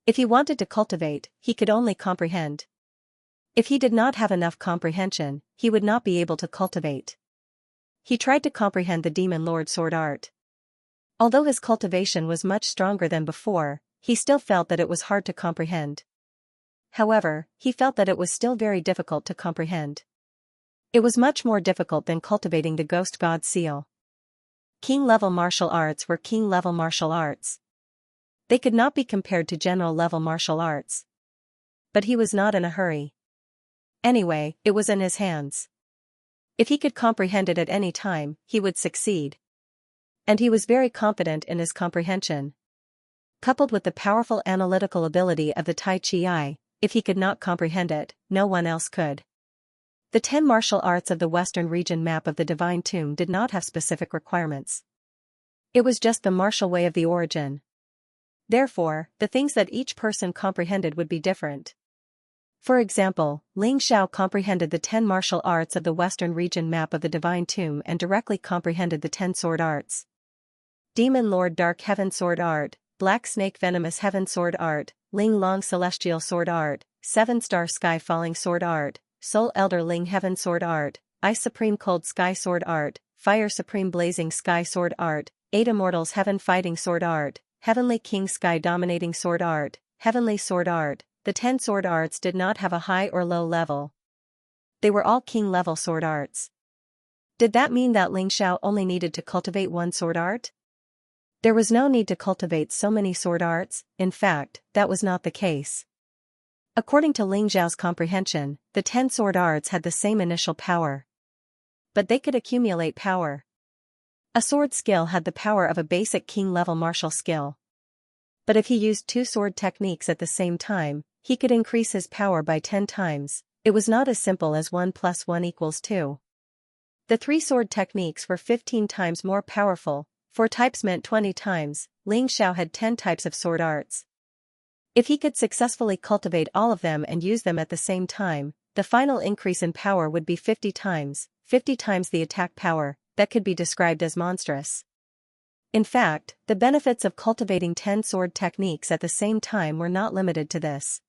If he wanted to cultivate, he could only comprehend. If he did not have enough comprehension, he would not be able to cultivate. He tried to comprehend the Demon Lord sword art. Although his cultivation was much stronger than before, he still felt that it was hard to comprehend. However, he felt that it was still very difficult to comprehend. It was much more difficult than cultivating the Ghost God seal. King-level martial arts were king-level martial arts. They could not be compared to general-level martial arts. But he was not in a hurry. Anyway, it was in his hands. If he could comprehend it at any time, he would succeed. And he was very confident in his comprehension. Coupled with the powerful analytical ability of the Tai Chi Eye, if he could not comprehend it, no one else could. The 10 martial arts of the Western region map of the Divine Tomb did not have specific requirements. It was just the martial way of the origin. Therefore, the things that each person comprehended would be different. For example, Ling Xiao comprehended the 10 martial arts of the Western region map of the Divine Tomb and directly comprehended the 10 sword arts. Demon Lord Dark Heaven sword art, Black Snake Venomous Heaven sword art, Ling Long Celestial sword art, 7-star Sky Falling sword art, Soul Elder Ling Heaven sword art, Ice Supreme Cold Sky sword art, Fire Supreme Blazing Sky sword art, 8 Immortals Heaven Fighting sword art, Heavenly King Sky Dominating sword art, Heavenly sword art. The 10 sword arts did not have a high or low level. They were all king-level sword arts. Did that mean that Ling Xiao only needed to cultivate one sword art? There was no need to cultivate so many sword arts. In fact, that was not the case. According to Ling Xiao's comprehension, the 10 sword arts had the same initial power. But they could accumulate power. A sword skill had the power of a basic king-level martial skill. But if he used 2 sword techniques at the same time, he could increase his power by 10 times. It was not as simple as 1 + 1 = 2. The 3 sword techniques were 15 times more powerful. 4 types meant 20 times. Ling Xiao had 10 types of sword arts. If he could successfully cultivate all of them and use them at the same time, the final increase in power would be 50 times the attack power. That could be described as monstrous. In fact, the benefits of cultivating 10 sword techniques at the same time were not limited to this.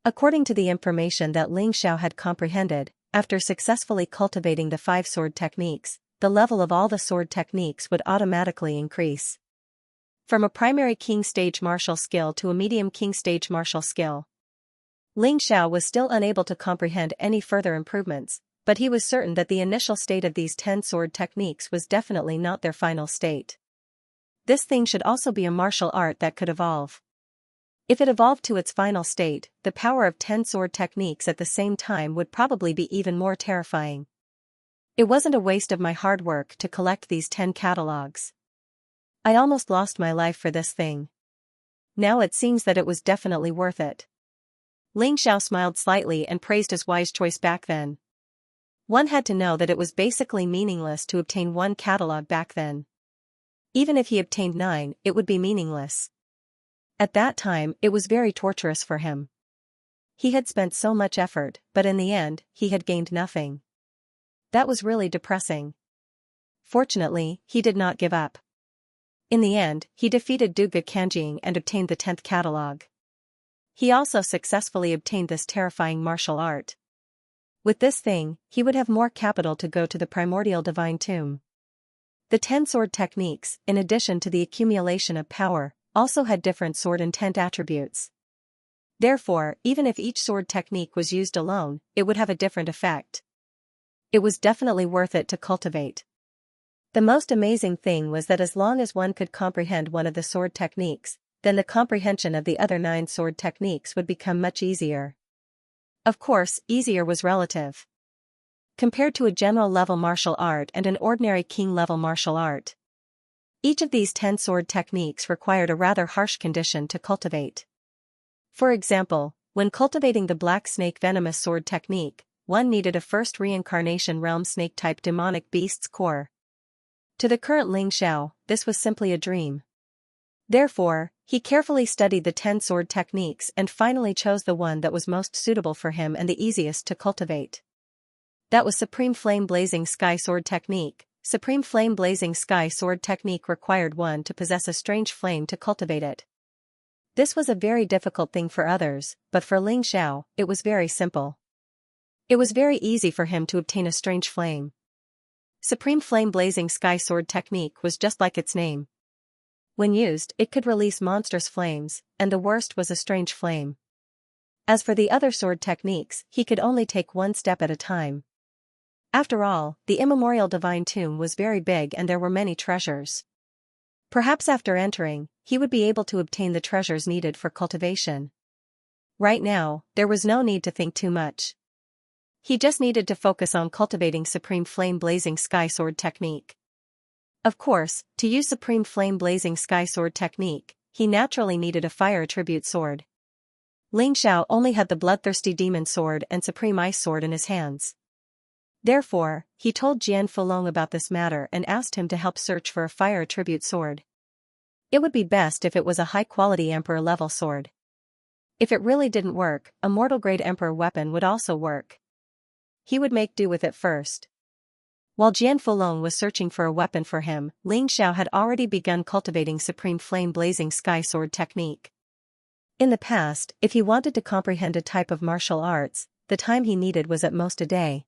According to the information that Ling Xiao had comprehended, after successfully cultivating the 5 sword techniques, the level of all the sword techniques would automatically increase. From a primary king stage martial skill to a medium king stage martial skill. Ling Xiao was still unable to comprehend any further improvements, but he was certain that the initial state of these 10 sword techniques was definitely not their final state. This thing should also be a martial art that could evolve. If it evolved to its final state, the power of 10 sword techniques at the same time would probably be even more terrifying. It wasn't a waste of my hard work to collect these 10 catalogs. I almost lost my life for this thing. Now it seems that it was definitely worth it. Ling Xiao smiled slightly and praised his wise choice back then. One had to know that it was basically meaningless to obtain 1 catalog back then. Even if he obtained 9, it would be meaningless. At that time, it was very torturous for him. He had spent so much effort, but in the end, he had gained nothing. That was really depressing. Fortunately, he did not give up. In the end, he defeated Duga Kanjing and obtained the 10th catalog. He also successfully obtained this terrifying martial art. With this thing, he would have more capital to go to the primordial divine tomb. The 10 sword techniques, in addition to the accumulation of power, also had different sword intent attributes. Therefore, even if each sword technique was used alone, it would have a different effect. It was definitely worth it to cultivate. The most amazing thing was that as long as one could comprehend one of the sword techniques, then the comprehension of the other 9 sword techniques would become much easier. Of course, easier was relative. Compared to a general level martial art and an ordinary king level martial art. Each of these 10 sword techniques required a rather harsh condition to cultivate. For example, when cultivating the Black Snake Venomous Sword technique, one needed a first reincarnation realm snake-type demonic beast's core. To the current Ling Xiao, this was simply a dream. Therefore, he carefully studied the 10 sword techniques and finally chose the one that was most suitable for him and the easiest to cultivate. That was Supreme Flame Blazing Sky Sword technique. Supreme Flame Blazing Sky Sword technique required one to possess a strange flame to cultivate it. This was a very difficult thing for others, but for Ling Xiao, it was very simple. It was very easy for him to obtain a strange flame. Supreme Flame Blazing Sky Sword technique was just like its name. When used, it could release monstrous flames, and the worst was a strange flame. As for the other sword techniques, he could only take one step at a time. After all, the immemorial divine tomb was very big and there were many treasures. Perhaps after entering, he would be able to obtain the treasures needed for cultivation. Right now, there was no need to think too much. He just needed to focus on cultivating Supreme Flame Blazing Sky Sword technique. Of course, to use Supreme Flame Blazing Sky Sword technique, he naturally needed a fire attribute sword. Ling Xiao only had the Bloodthirsty Demon Sword and Supreme Ice Sword in his hands. Therefore, he told Jian Fulong about this matter and asked him to help search for a fire attribute sword. It would be best if it was a high-quality Emperor-level sword. If it really didn't work, a mortal-grade Emperor weapon would also work. He would make do with it first. While Jian Fulong was searching for a weapon for him, Ling Xiao had already begun cultivating Supreme Flame Blazing Sky Sword technique. In the past, if he wanted to comprehend a type of martial arts, the time he needed was at most a day.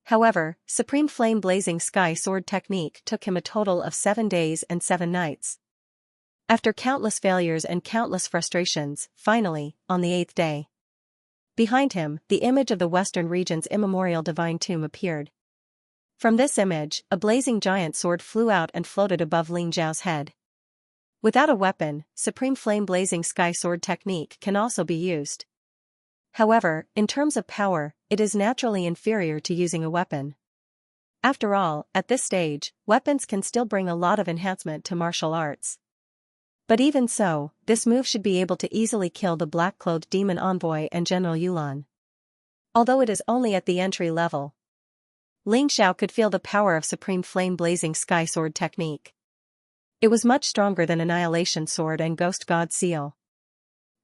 However, Supreme Flame Blazing Sky Sword technique took him a total of 7 days and 7 nights. After countless failures and countless frustrations, finally, on the 8th day. Behind him, the image of the Western region's immemorial divine tomb appeared. From this image, a blazing giant sword flew out and floated above Ling Xiao's head. Without a weapon, Supreme Flame Blazing Sky Sword technique can also be used. However, in terms of power, it is naturally inferior to using a weapon. After all, at this stage, weapons can still bring a lot of enhancement to martial arts. But even so, this move should be able to easily kill the black-clothed demon envoy and General Yulan. Although it is only at the entry level. Ling Xiao could feel the power of Supreme Flame Blazing Sky Sword technique. It was much stronger than Annihilation Sword and Ghost God Seal.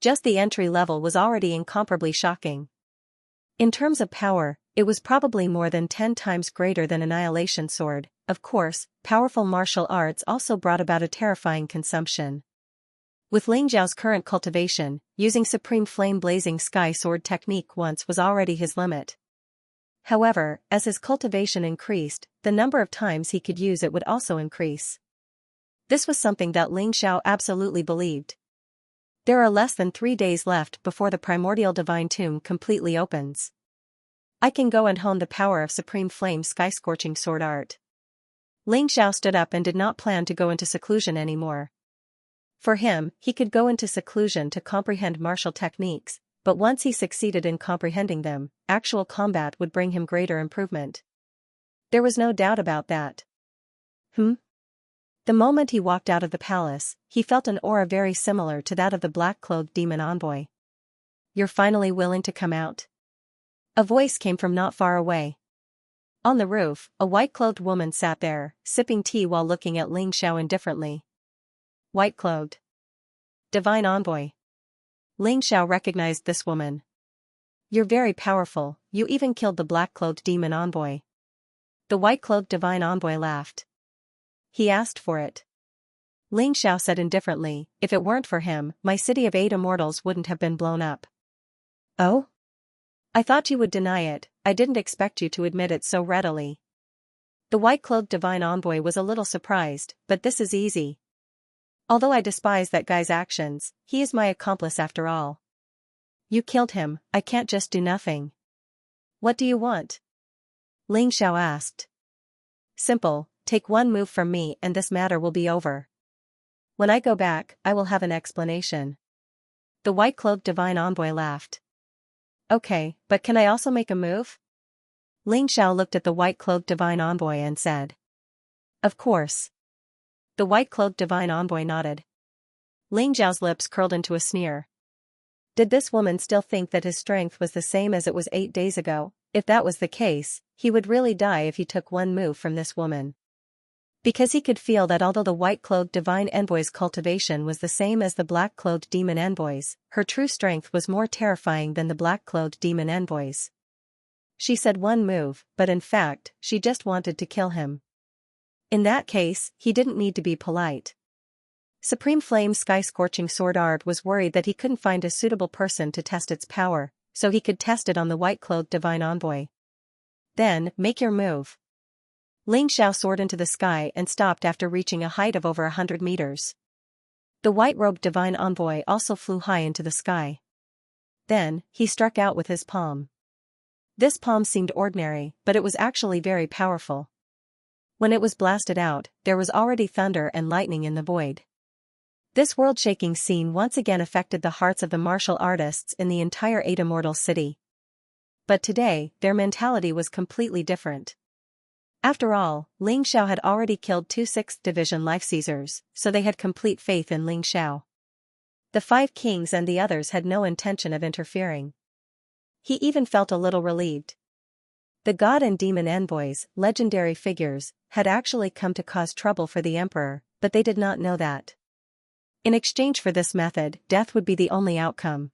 Just the entry level was already incomparably shocking. In terms of power, it was probably more than 10 times greater than Annihilation Sword. Of course, powerful martial arts also brought about a terrifying consumption. With Ling Xiao's current cultivation, using Supreme Flame Blazing Sky Sword technique once was already his limit. However, as his cultivation increased, the number of times he could use it would also increase. This was something that Ling Xiao absolutely believed. There are less than 3 days left before the primordial divine tomb completely opens. I can go and hone the power of Supreme Flame Sky Scorching Sword art. Ling Xiao stood up and did not plan to go into seclusion anymore. For him, he could go into seclusion to comprehend martial techniques, but once he succeeded in comprehending them, actual combat would bring him greater improvement. There was no doubt about that. The moment he walked out of the palace, he felt an aura very similar to that of the black-clothed demon envoy. "You're finally willing to come out?" A voice came from not far away. On the roof, a white-clothed woman sat there, sipping tea while looking at Ling Xiao indifferently. White-clothed divine envoy. Ling Xiao recognized this woman. "You're very powerful, you even killed the black-clothed demon envoy." The white-clothed divine envoy laughed. "He asked for it." Ling Xiao said indifferently, "If it weren't for him, my city of 8 immortals wouldn't have been blown up." "Oh? I thought you would deny it, I didn't expect you to admit it so readily." The white-clothed divine envoy was a little surprised, "But this is easy. Although I despise that guy's actions, he is my accomplice after all." "You killed him, I can't just do nothing." "What do you want?" Ling Xiao asked. "Simple. Take one move from me and this matter will be over. When I go back, I will have an explanation." The white-clothed divine envoy laughed. "Okay, but can I also make a move?" Ling Xiao looked at the white-clothed divine envoy and said. "Of course." The white-cloaked divine envoy nodded. Ling Xiao's lips curled into a sneer. Did this woman still think that his strength was the same as it was 8 days ago? If that was the case, he would really die if he took one move from this woman. Because he could feel that although the white-cloaked divine envoy's cultivation was the same as the black-cloaked demon envoy's, her true strength was more terrifying than the black-cloaked demon envoy's. She said one move, but in fact, she just wanted to kill him. In that case, he didn't need to be polite. Supreme Flame's sky-scorching sword art was worried that he couldn't find a suitable person to test its power, so he could test it on the white-cloaked divine envoy. Then, make your move. Ling Xiao soared into the sky and stopped after reaching a height of over 100 meters. The white-robed divine envoy also flew high into the sky. Then, he struck out with his palm. This palm seemed ordinary, but it was actually very powerful. When it was blasted out, there was already thunder and lightning in the void. This world-shaking scene once again affected the hearts of the martial artists in the entire 8 immortal city. But today, their mentality was completely different. After all, Ling Xiao had already killed 2 6th Division Life Seizers, so they had complete faith in Ling Xiao. The 5 kings and the others had no intention of interfering. He even felt a little relieved. The god and demon envoys, legendary figures, had actually come to cause trouble for the emperor, but they did not know that. In exchange for this method, death would be the only outcome.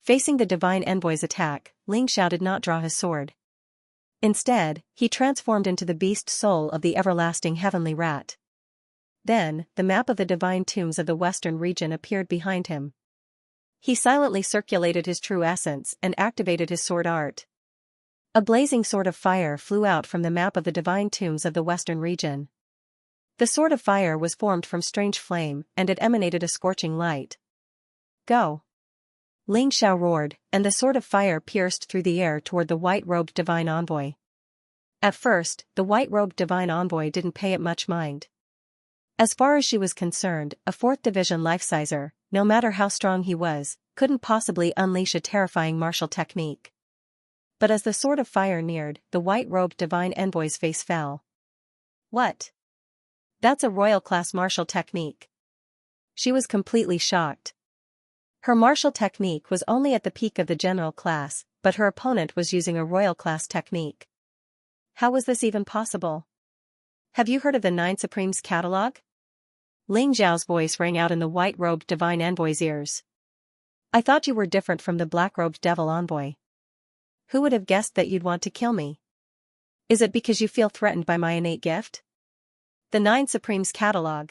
Facing the divine envoy's attack, Ling Xiao did not draw his sword. Instead, he transformed into the beast soul of the everlasting heavenly rat. Then, the map of the divine tombs of the western region appeared behind him. He silently circulated his true essence and activated his sword art. A blazing sword of fire flew out from the map of the divine tombs of the western region. The sword of fire was formed from strange flame, and it emanated a scorching light. Go! Ling Xiao roared, and the sword of fire pierced through the air toward the white-robed divine envoy. At first, the white-robed divine envoy didn't pay it much mind. As far as she was concerned, a 4th Division life-sizer, no matter how strong he was, couldn't possibly unleash a terrifying martial technique. But as the sword of fire neared, the white-robed divine envoy's face fell. What? That's a royal-class martial technique. She was completely shocked. Her martial technique was only at the peak of the general class, but her opponent was using a royal-class technique. How was this even possible? Have you heard of the 9 Supremes catalog? Ling Xiao's voice rang out in the white-robed divine envoy's ears. I thought you were different from the black-robed devil envoy. Who would have guessed that you'd want to kill me? Is it because you feel threatened by my innate gift? The 9 Supremes catalog.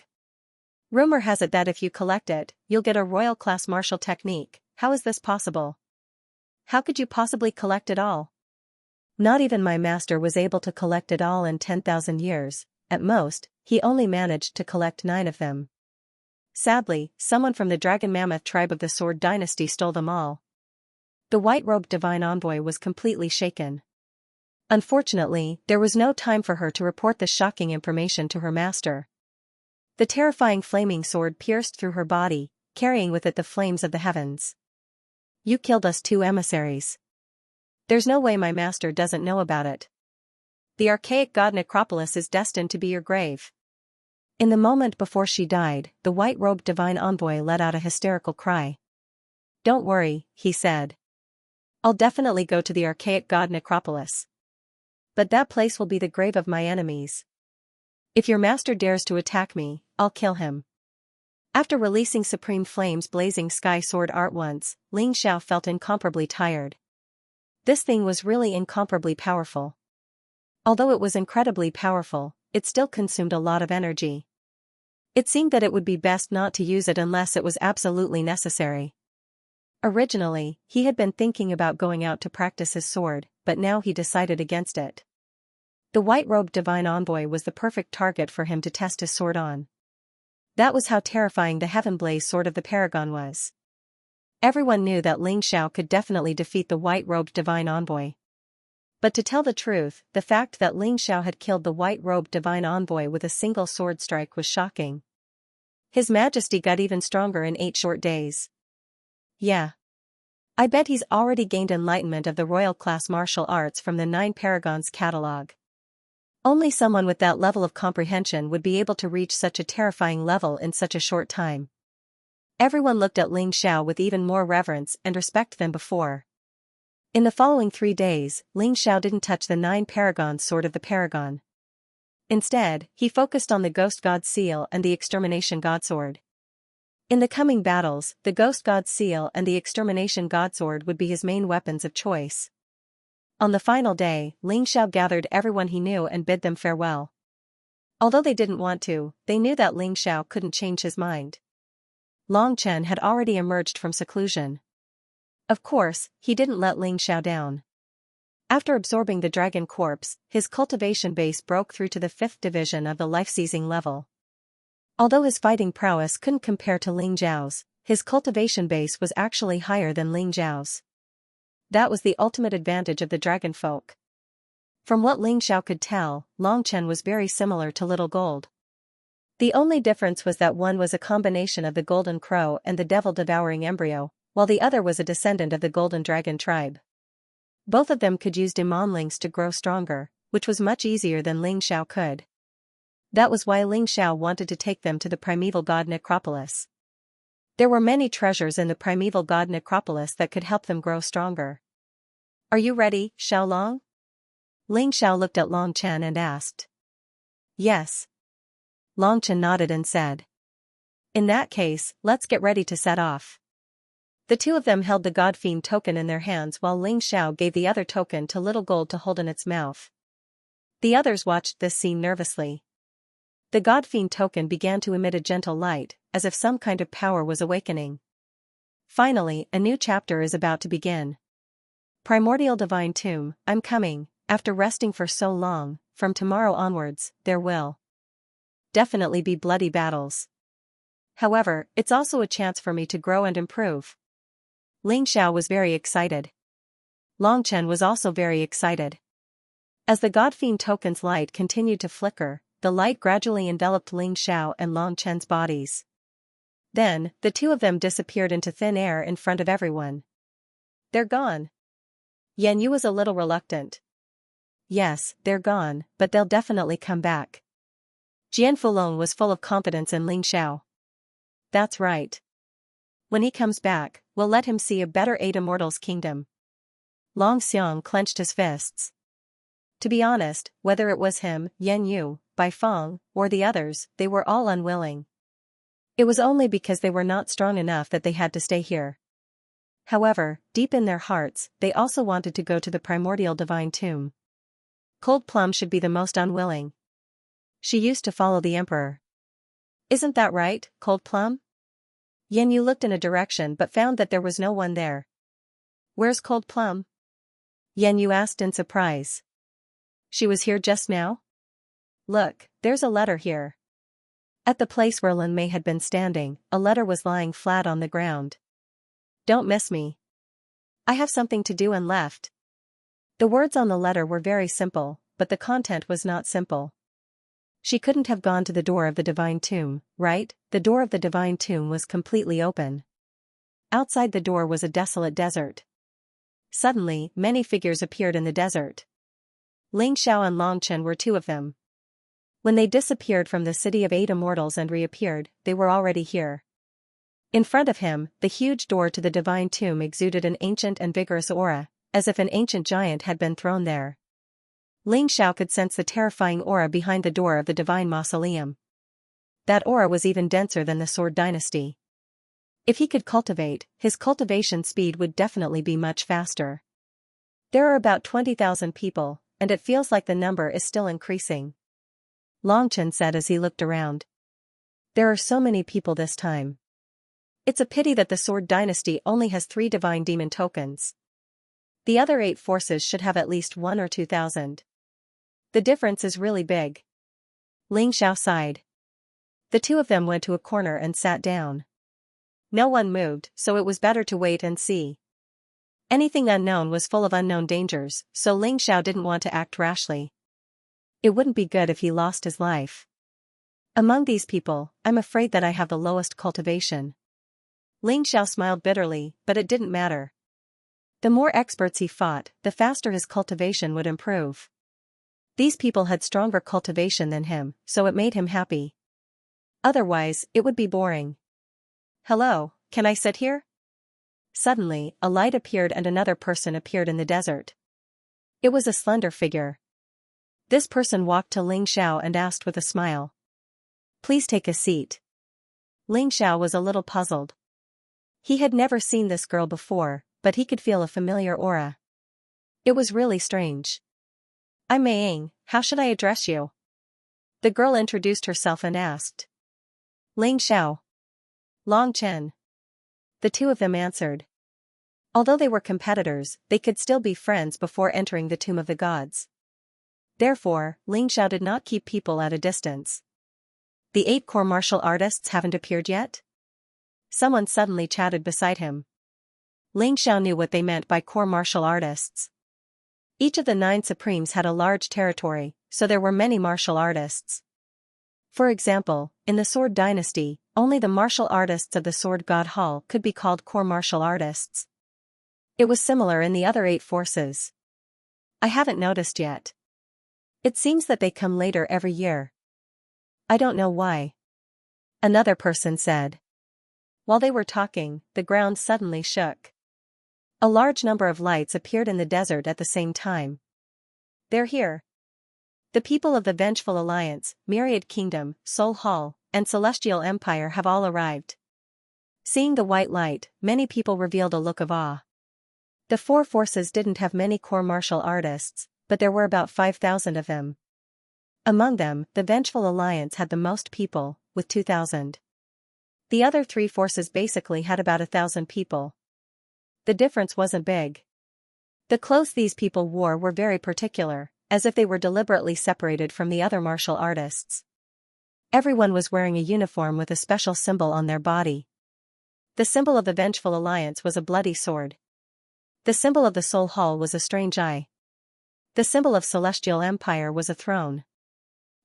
Rumor has it that if you collect it, you'll get a royal-class martial technique. How is this possible? How could you possibly collect it all? Not even my master was able to collect it all in 10,000 years. At most, he only managed to collect 9 of them. Sadly, someone from the Dragon Mammoth tribe of the Sword Dynasty stole them all. The white-robed divine envoy was completely shaken. Unfortunately, there was no time for her to report the shocking information to her master. The terrifying flaming sword pierced through her body, carrying with it the flames of the heavens. You killed us 2 emissaries. There's no way my master doesn't know about it. The archaic god Necropolis is destined to be your grave. In the moment before she died, the white-robed divine envoy let out a hysterical cry. Don't worry, he said. I'll definitely go to the archaic god Necropolis. But that place will be the grave of my enemies. If your master dares to attack me, I'll kill him. After releasing Supreme Flame's blazing sky sword art once, Ling Xiao felt incomparably tired. This thing was really incomparably powerful. Although it was incredibly powerful, it still consumed a lot of energy. It seemed that it would be best not to use it unless it was absolutely necessary. Originally, he had been thinking about going out to practice his sword, but now he decided against it. The white-robed divine envoy was the perfect target for him to test his sword on. That was how terrifying the Heavenblaze sword of the Paragon was. Everyone knew that Ling Xiao could definitely defeat the white-robed divine envoy. But to tell the truth, the fact that Ling Xiao had killed the white-robed divine envoy with a single sword strike was shocking. His Majesty got even stronger in 8 short days. Yeah. I bet he's already gained enlightenment of the royal class martial arts from the 9 Paragons catalog. Only someone with that level of comprehension would be able to reach such a terrifying level in such a short time. Everyone looked at Ling Xiao with even more reverence and respect than before. In the following 3 days, Ling Xiao didn't touch the 9 Paragons sword of the Paragon. Instead, he focused on the Ghost God Seal and the Extermination God Sword. In the coming battles, the Ghost God Seal and the Extermination God Sword would be his main weapons of choice. On the final day, Ling Xiao gathered everyone he knew and bid them farewell. Although they didn't want to, they knew that Ling Xiao couldn't change his mind. Long Chen had already emerged from seclusion. Of course, he didn't let Ling Xiao down. After absorbing the dragon corpse, his cultivation base broke through to the 5th division of the life-seizing level. Although his fighting prowess couldn't compare to Ling Zhao's, his cultivation base was actually higher than Ling Zhao's. That was the ultimate advantage of the dragon folk. From what Ling Xiao could tell, Long Chen was very similar to Little Gold. The only difference was that one was a combination of the Golden Crow and the Devil-Devouring Embryo, while the other was a descendant of the Golden Dragon tribe. Both of them could use demonlings to grow stronger, which was much easier than Ling Xiao could. That was why Ling Xiao wanted to take them to the primeval god necropolis. There were many treasures in the primeval god necropolis that could help them grow stronger. "Are you ready, Xiaolong?" Ling Xiao looked at Long Chen and asked. "Yes." Long Chen nodded and said. "In that case, let's get ready to set off." The two of them held the God Fiend token in their hands while Ling Xiao gave the other token to Little Gold to hold in its mouth. The others watched this scene nervously. The God Fiend token began to emit a gentle light, as if some kind of power was awakening. Finally, a new chapter is about to begin. Primordial Divine Tomb, I'm coming. After resting for so long, from tomorrow onwards, there will definitely be bloody battles. However, it's also a chance for me to grow and improve. Ling Xiao was very excited. Long Chen was also very excited. As the God Fiend token's light continued to flicker, the light gradually enveloped Ling Xiao and Long Chen's bodies. Then, the two of them disappeared into thin air in front of everyone. "They're gone." Yan Yu was a little reluctant. "Yes, they're gone, but they'll definitely come back." Jian Fulong was full of confidence in Ling Xiao. "That's right. When he comes back, we'll let him see a better 8 Immortals kingdom." Long Xiang clenched his fists. To be honest, whether it was him, Yan Yu, Bai Feng, or the others, they were all unwilling. It was only because they were not strong enough that they had to stay here. However, deep in their hearts, they also wanted to go to the primordial divine tomb. Cold Plum should be the most unwilling. She used to follow the emperor. Isn't that right, Cold Plum? Yan Yu looked in a direction but found that there was no one there. "Where's Cold Plum?" Yan Yu asked in surprise. "She was here just now?" "Look, there's a letter here." At the place where Lin Mei had been standing, a letter was lying flat on the ground. "Don't miss me. I have something to do and left." The words on the letter were very simple, but the content was not simple. She couldn't have gone to the door of the divine tomb, right? The door of the divine tomb was completely open. Outside the door was a desolate desert. Suddenly, many figures appeared in the desert. Ling Xiao and Long Chen were 2 of them. When they disappeared from the city of 8 Immortals and reappeared, they were already here. In front of him, the huge door to the divine tomb exuded an ancient and vigorous aura, as if an ancient giant had been thrown there. Ling Xiao could sense the terrifying aura behind the door of the divine mausoleum. That aura was even denser than the Sword Dynasty. If he could cultivate, his cultivation speed would definitely be much faster. There are about 20,000 people, and it feels like the number is still increasing. Long Chen said as he looked around. There are so many people this time. It's a pity that the Sword Dynasty only has 3 divine demon tokens. The other 8 forces should have at least 1 or 2,000. The difference is really big. Ling Xiao sighed. The 2 of them went to a corner and sat down. No one moved, so it was better to wait and see. Anything unknown was full of unknown dangers, so Ling Xiao didn't want to act rashly. It wouldn't be good if he lost his life. Among these people, I'm afraid that I have the lowest cultivation. Ling Xiao smiled bitterly, but it didn't matter. The more experts he fought, the faster his cultivation would improve. These people had stronger cultivation than him, so it made him happy. Otherwise, it would be boring. Hello, can I sit here? Suddenly, a light appeared and another person appeared in the desert. It was a slender figure. This person walked to Ling Xiao and asked with a smile. Please take a seat. Ling Xiao was a little puzzled. He had never seen this girl before, but he could feel a familiar aura. It was really strange. I'm Mei Ying, how should I address you? The girl introduced herself and asked. Ling Xiao. Long Chen. The two of them answered. Although they were competitors, they could still be friends before entering the Tomb of the Gods. Therefore, Ling Xiao did not keep people at a distance. The 8 core martial artists haven't appeared yet? Someone suddenly chatted beside him. Ling Xiao knew what they meant by core martial artists. Each of the 9 supremes had a large territory, so there were many martial artists. For example, in the Sword Dynasty, only the martial artists of the Sword God Hall could be called core martial artists. It was similar in the other 8 forces. I haven't noticed yet. It seems that they come later every year. I don't know why. Another person said. While they were talking, the ground suddenly shook. A large number of lights appeared in the desert at the same time. They're here. The people of the Vengeful Alliance, Myriad Kingdom, Soul Hall, and Celestial Empire have all arrived. Seeing the white light, many people revealed a look of awe. The 4 forces didn't have many core martial artists, but there were about 5,000 of them. Among them, the Vengeful Alliance had the most people, with 2,000. The other 3 forces basically had about 1,000 people. The difference wasn't big. The clothes these people wore were very particular, as if they were deliberately separated from the other martial artists. Everyone was wearing a uniform with a special symbol on their body. The symbol of the Vengeful Alliance was a bloody sword. The symbol of the Soul Hall was a strange eye. The symbol of Celestial Empire was a throne.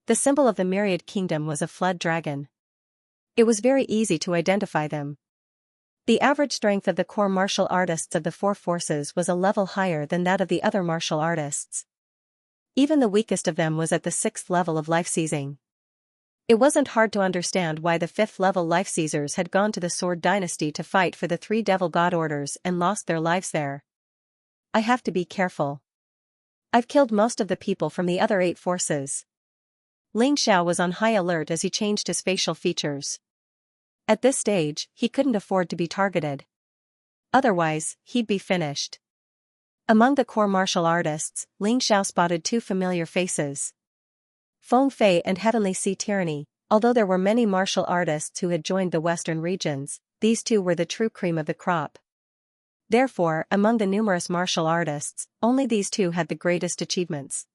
The symbol of the Myriad Kingdom was a flood dragon. It was very easy to identify them. The average strength of the core martial artists of the 4 forces was a level higher than that of the other martial artists. Even the weakest of them was at the 6th level of life seizing. It wasn't hard to understand why the 5th level life seizers had gone to the Sword Dynasty to fight for the 3 devil god orders and lost their lives there. I have to be careful. I've killed most of the people from the other 8 forces. Ling Xiao was on high alert as he changed his facial features. At this stage, he couldn't afford to be targeted. Otherwise, he'd be finished. Among the core martial artists, Ling Xiao spotted 2 familiar faces. Feng Fei and Heavenly Sea Tyranny. Although there were many martial artists who had joined the western regions, these 2 were the true cream of the crop. Therefore, among the numerous martial artists, only these 2 had the greatest achievements.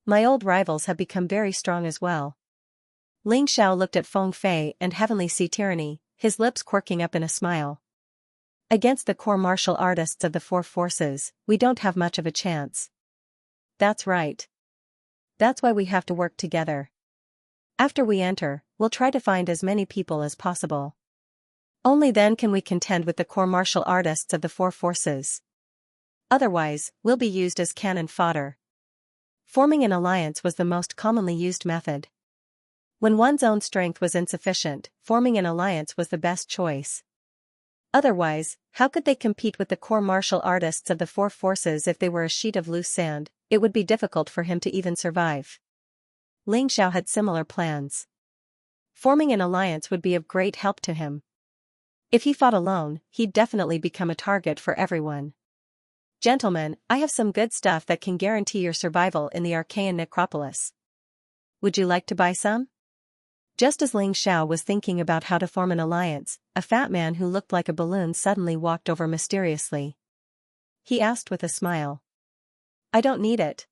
My old rivals have become very strong as well. Ling Xiao looked at Feng Fei and Heavenly Sea Tyranny, his lips quirking up in a smile. Against the core martial artists of the 4 forces, we don't have much of a chance. That's right. That's why we have to work together. After we enter, we'll try to find as many people as possible. Only then can we contend with the core martial artists of the 4 forces. Otherwise, we'll be used as cannon fodder. Forming an alliance was the most commonly used method. When one's own strength was insufficient, forming an alliance was the best choice. Otherwise, how could they compete with the core martial artists of the 4 forces if they were a sheet of loose sand? It would be difficult for him to even survive. Ling Xiao had similar plans. Forming an alliance would be of great help to him. If he fought alone, he'd definitely become a target for everyone. Gentlemen, I have some good stuff that can guarantee your survival in the Archaean necropolis. Would you like to buy some? Just as Ling Xiao was thinking about how to form an alliance, a fat man who looked like a balloon suddenly walked over mysteriously. He asked with a smile. I don't need it.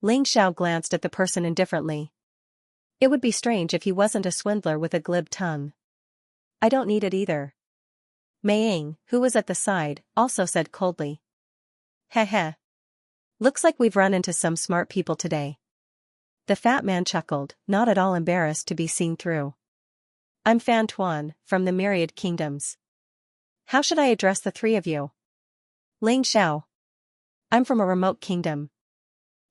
Ling Xiao glanced at the person indifferently. It would be strange if he wasn't a swindler with a glib tongue. I don't need it either. Mei Ying, who was at the side, also said coldly. Heh. Looks like we've run into some smart people today. The fat man chuckled, not at all embarrassed to be seen through. I'm Fan Tuan, from the Myriad Kingdoms. How should I address the 3 of you? Ling Xiao. I'm from a remote kingdom.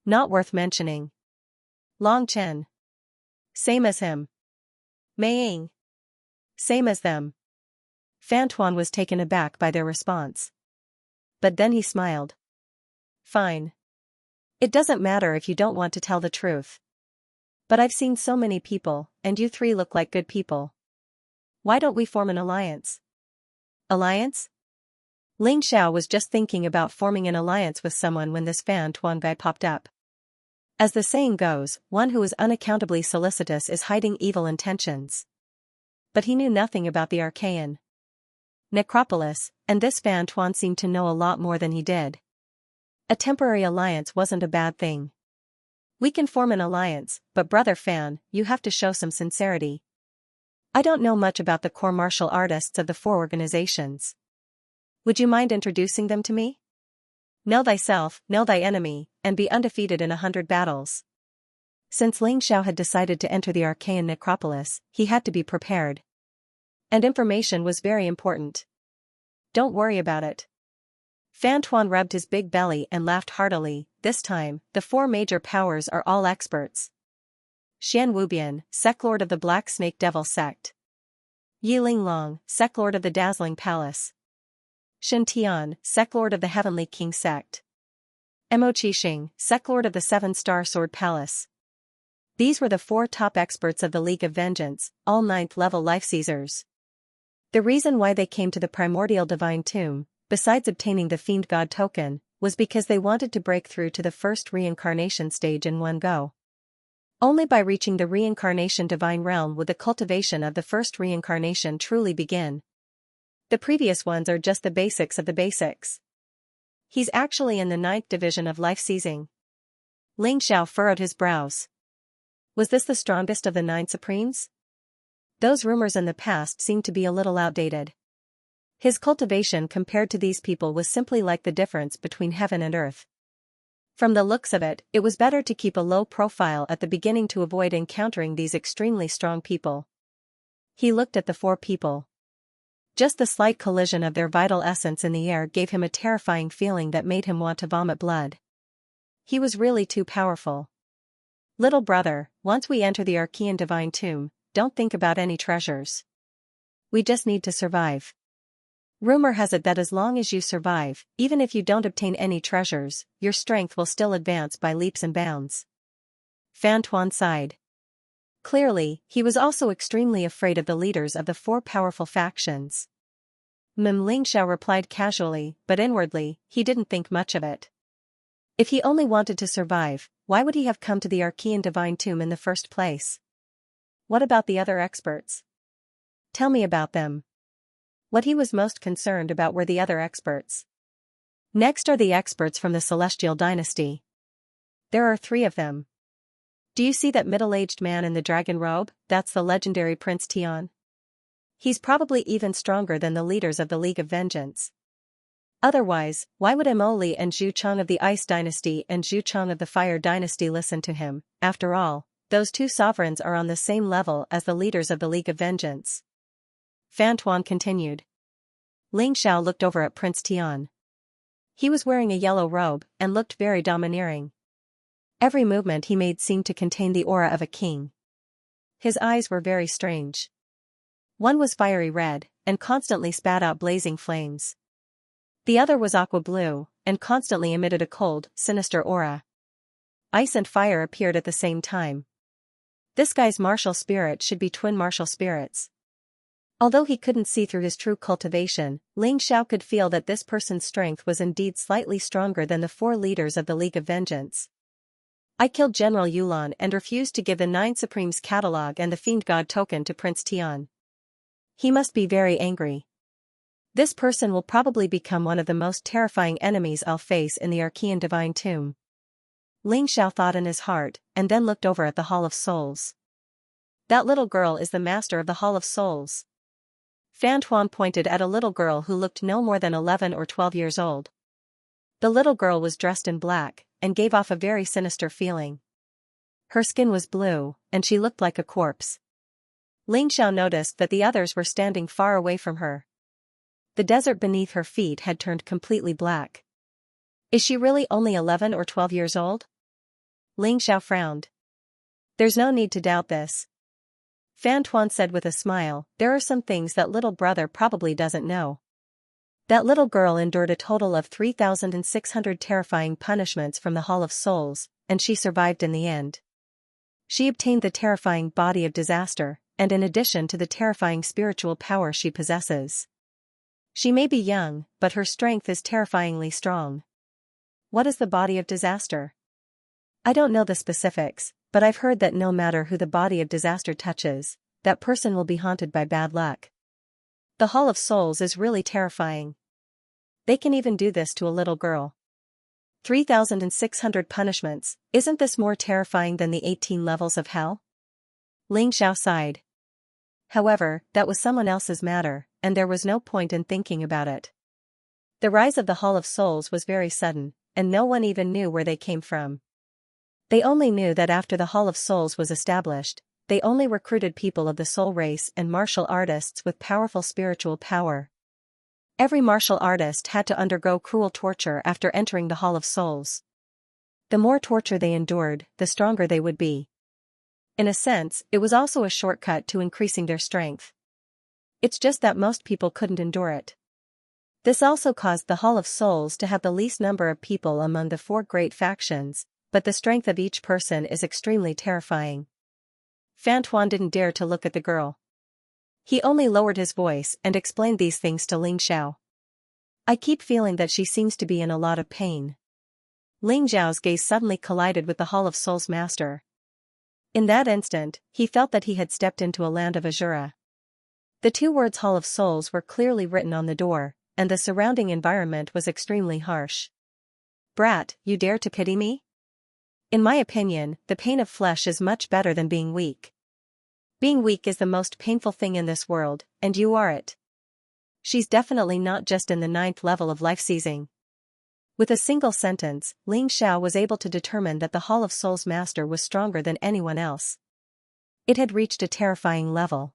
Not worth mentioning. Long Chen. Same as him. Mei Ying. Same as them. Fan Tuan was taken aback by their response. But then he smiled. Fine. It doesn't matter if you don't want to tell the truth. But I've seen so many people, and you three look like good people. Why don't we form an alliance? Alliance? Ling Xiao was just thinking about forming an alliance with someone when this Fan Tuan guy popped up. As the saying goes, one who is unaccountably solicitous is hiding evil intentions. But he knew nothing about the Archaean necropolis, and this Fan Tuan seemed to know a lot more than he did. A temporary alliance wasn't a bad thing. We can form an alliance, but brother Fan, you have to show some sincerity. I don't know much about the core martial artists of the four organizations. Would you mind introducing them to me? Know thyself, know thy enemy, and be undefeated in 100 battles. Since Ling Xiao had decided to enter the Archaean necropolis, he had to be prepared. And information was very important. Don't worry about it. Fan Tuan rubbed his big belly and laughed heartily. This time, the four major powers are all experts. Xian Wubian, Sect-Lord of the Black Snake Devil Sect. Yi Linglong, Sect-Lord of the Dazzling Palace. Shen Tian, Sect-Lord of the Heavenly King Sect. Mo Qixing, Sect-Lord of the Seven-Star Sword Palace. These were the four top experts of the League of Vengeance, all 9th-level life seizers. The reason why they came to the primordial divine tomb, besides obtaining the Fiend God token, was because they wanted to break through to the first reincarnation stage in one go. Only by reaching the reincarnation divine realm would the cultivation of the first reincarnation truly begin. The previous ones are just the basics of the basics. He's actually in the 9th division of life seizing. Ling Xiao furrowed his brows. Was this the strongest of the 9 supremes? Those rumors in the past seemed to be a little outdated. His cultivation compared to these people was simply like the difference between heaven and earth. From the looks of it, it was better to keep a low profile at the beginning to avoid encountering these extremely strong people. He looked at the four people. Just the slight collision of their vital essence in the air gave him a terrifying feeling that made him want to vomit blood. He was really too powerful. Little brother, once we enter the Archaean divine tomb, don't think about any treasures. We just need to survive. Rumor has it that as long as you survive, even if you don't obtain any treasures, your strength will still advance by leaps and bounds. Fan Tuan sighed. Clearly, he was also extremely afraid of the leaders of the four powerful factions. Ling Xiao replied casually, but inwardly, he didn't think much of it. If he only wanted to survive, why would he have come to the Archaean divine tomb in the first place? What about the other experts? Tell me about them. What he was most concerned about were the other experts. Next are the experts from the Celestial Dynasty. There are 3 of them. Do you see that middle-aged man in the dragon robe? That's the legendary Prince Tian. He's probably even stronger than the leaders of the League of Vengeance. Otherwise, why would Mo Li and Zhu Cheng of the Ice Dynasty and Zhu Cheng of the Fire Dynasty listen to him? After all, those 2 sovereigns are on the same level as the leaders of the League of Vengeance. Fan Tuan continued. Ling Xiao looked over at Prince Tian. He was wearing a yellow robe and looked very domineering. Every movement he made seemed to contain the aura of a king. His eyes were very strange. One was fiery red, and constantly spat out blazing flames. The other was aqua blue, and constantly emitted a cold, sinister aura. Ice and fire appeared at the same time. This guy's martial spirit should be twin martial spirits. Although he couldn't see through his true cultivation, Ling Xiao could feel that this person's strength was indeed slightly stronger than the 4 leaders of the League of Vengeance. I killed General Yulan and refused to give the 9 Supremes catalog and the Fiend God token to Prince Tian. He must be very angry. This person will probably become one of the most terrifying enemies I'll face in the Archaean Divine Tomb. Ling Xiao thought in his heart, and then looked over at the Hall of Souls. That little girl is the master of the Hall of Souls. Fan Tuan pointed at a little girl who looked no more than 11 or 12 years old. The little girl was dressed in black, and gave off a very sinister feeling. Her skin was blue, and she looked like a corpse. Ling Xiao noticed that the others were standing far away from her. The desert beneath her feet had turned completely black. Is she really only 11 or 12 years old? Ling Xiao frowned. There's no need to doubt this. Fan Tuan said with a smile, there are some things that little brother probably doesn't know. That little girl endured a total of 3,600 terrifying punishments from the Hall of Souls, and she survived in the end. She obtained the terrifying body of disaster, and in addition to the terrifying spiritual power she possesses. She may be young, but her strength is terrifyingly strong. What is the body of disaster? I don't know the specifics, but I've heard that no matter who the body of disaster touches, that person will be haunted by bad luck. The Hall of Souls is really terrifying. They can even do this to a little girl. 3,600 punishments, isn't this more terrifying than the 18 levels of hell? Ling Xiao sighed. However, that was someone else's matter, and there was no point in thinking about it. The rise of the Hall of Souls was very sudden, and no one even knew where they came from. They only knew that after the Hall of Souls was established, they only recruited people of the soul race and martial artists with powerful spiritual power. Every martial artist had to undergo cruel torture after entering the Hall of Souls. The more torture they endured, the stronger they would be. In a sense, it was also a shortcut to increasing their strength. It's just that most people couldn't endure it. This also caused the Hall of Souls to have the least number of people among the 4 great factions, but the strength of each person is extremely terrifying. Fan Tuan didn't dare to look at the girl. He only lowered his voice and explained these things to Ling Xiao. I keep feeling that she seems to be in a lot of pain. Ling Xiao's gaze suddenly collided with the Hall of Souls master. In that instant, he felt that he had stepped into a land of Azura. The 2 words Hall of Souls were clearly written on the door, and the surrounding environment was extremely harsh. Brat, you dare to pity me? In my opinion, the pain of flesh is much better than being weak. Being weak is the most painful thing in this world, and you are it. She's definitely not just in the 9th level of life seizing. With a single sentence, Ling Xiao was able to determine that the Hall of Souls master was stronger than anyone else. It had reached a terrifying level.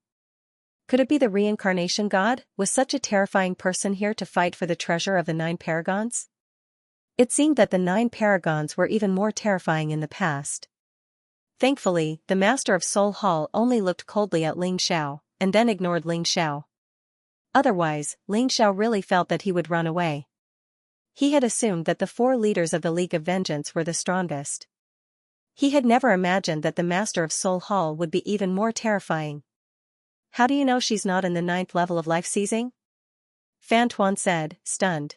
Could it be the reincarnation god? Was such a terrifying person here to fight for the treasure of the 9 paragons? It seemed that the 9 paragons were even more terrifying in the past. Thankfully, the master of Soul Hall only looked coldly at Ling Xiao, and then ignored Ling Xiao. Otherwise, Ling Xiao really felt that he would run away. He had assumed that the 4 leaders of the League of Vengeance were the strongest. He had never imagined that the master of Soul Hall would be even more terrifying. How do you know she's not in the 9th level of life seizing? Fan Tuan said, stunned.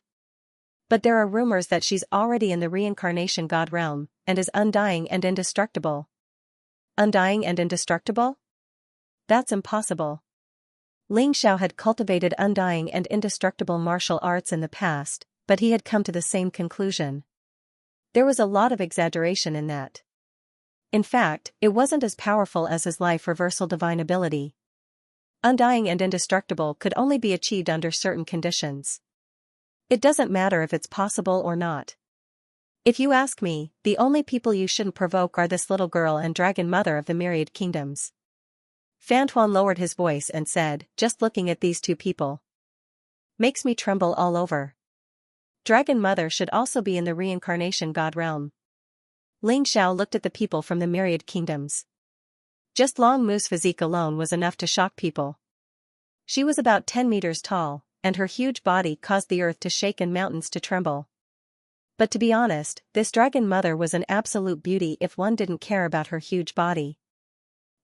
But there are rumors that she's already in the reincarnation god realm, and is undying and indestructible. Undying and indestructible? That's impossible. Ling Xiao had cultivated undying and indestructible martial arts in the past, but he had come to the same conclusion. There was a lot of exaggeration in that. In fact, it wasn't as powerful as his life reversal divine ability. Undying and indestructible could only be achieved under certain conditions. It doesn't matter if it's possible or not. If you ask me, the only people you shouldn't provoke are this little girl and Dragon Mother of the Myriad Kingdoms. Fan Tuan lowered his voice and said, just looking at these 2 people makes me tremble all over. Dragon Mother should also be in the reincarnation god realm. Ling Xiao looked at the people from the Myriad Kingdoms. Just Long Mu's physique alone was enough to shock people. She was about 10 meters tall, and her huge body caused the earth to shake and mountains to tremble. But to be honest, this Dragon Mother was an absolute beauty if one didn't care about her huge body.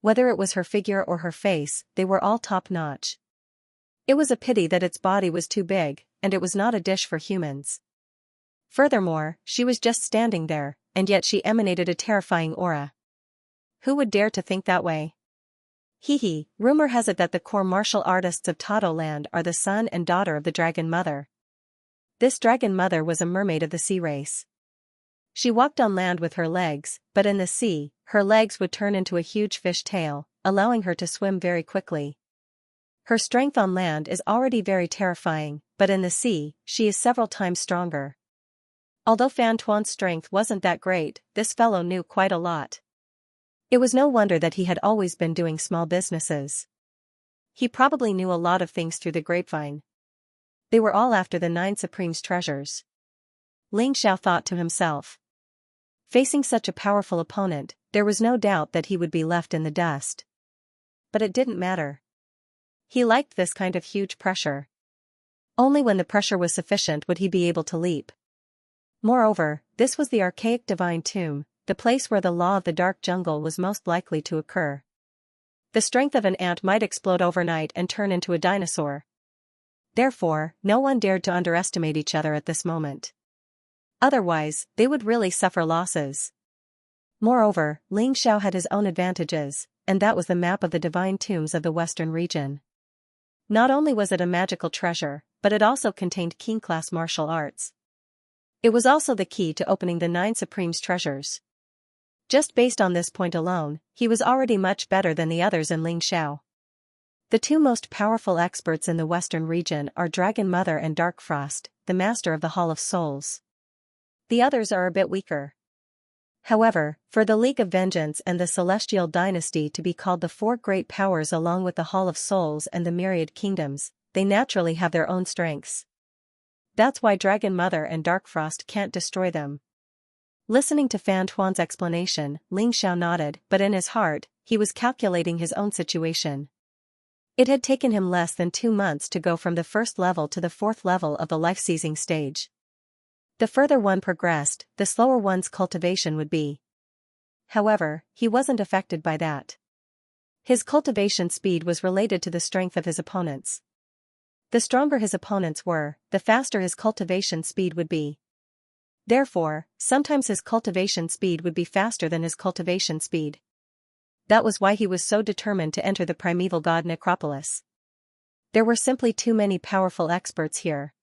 Whether it was her figure or her face, they were all top-notch. It was a pity that its body was too big, and it was not a dish for humans. Furthermore, she was just standing there, and yet she emanated a terrifying aura. Who would dare to think that way? Rumor has it that the core martial artists of Tato Land are the son and daughter of the Dragon Mother. This Dragon Mother was a mermaid of the sea race. She walked on land with her legs, but in the sea, her legs would turn into a huge fish tail, allowing her to swim very quickly. Her strength on land is already very terrifying, but in the sea, she is several times stronger. Although Fan Tuan's strength wasn't that great, this fellow knew quite a lot. It was no wonder that he had always been doing small businesses. He probably knew a lot of things through the grapevine. They were all after the 9 Supreme's treasures. Ling Xiao thought to himself. Facing such a powerful opponent, there was no doubt that he would be left in the dust. But it didn't matter. He liked this kind of huge pressure. Only when the pressure was sufficient would he be able to leap. Moreover, this was the archaic divine tomb, the place where the law of the dark jungle was most likely to occur. The strength of an ant might explode overnight and turn into a dinosaur. Therefore, no one dared to underestimate each other at this moment. Otherwise, they would really suffer losses. Moreover, Xianxia had his own advantages, and that was the map of the divine tombs of the western region. Not only was it a magical treasure, but it also contained king-class martial arts. It was also the key to opening the 9 Supreme's treasures. Just based on this point alone, he was already much better than the others in Xianxia. The 2 most powerful experts in the western region are Dragon Mother and Dark Frost, the master of the Hall of Souls. The others are a bit weaker. However, for the League of Vengeance and the Celestial Dynasty to be called the 4 great powers along with the Hall of Souls and the Myriad Kingdoms, they naturally have their own strengths. That's why Dragon Mother and Dark Frost can't destroy them. Listening to Fan Tuan's explanation, Xianxia nodded, but in his heart, he was calculating his own situation. It had taken him less than 2 months to go from the 1st level to the 4th level of the life-seizing stage. The further one progressed, the slower one's cultivation would be. However, he wasn't affected by that. His cultivation speed was related to the strength of his opponents. The stronger his opponents were, the faster his cultivation speed would be. Therefore, sometimes his cultivation speed would be faster than his cultivation speed. That was why he was so determined to enter the primeval god necropolis. There were simply too many powerful experts here.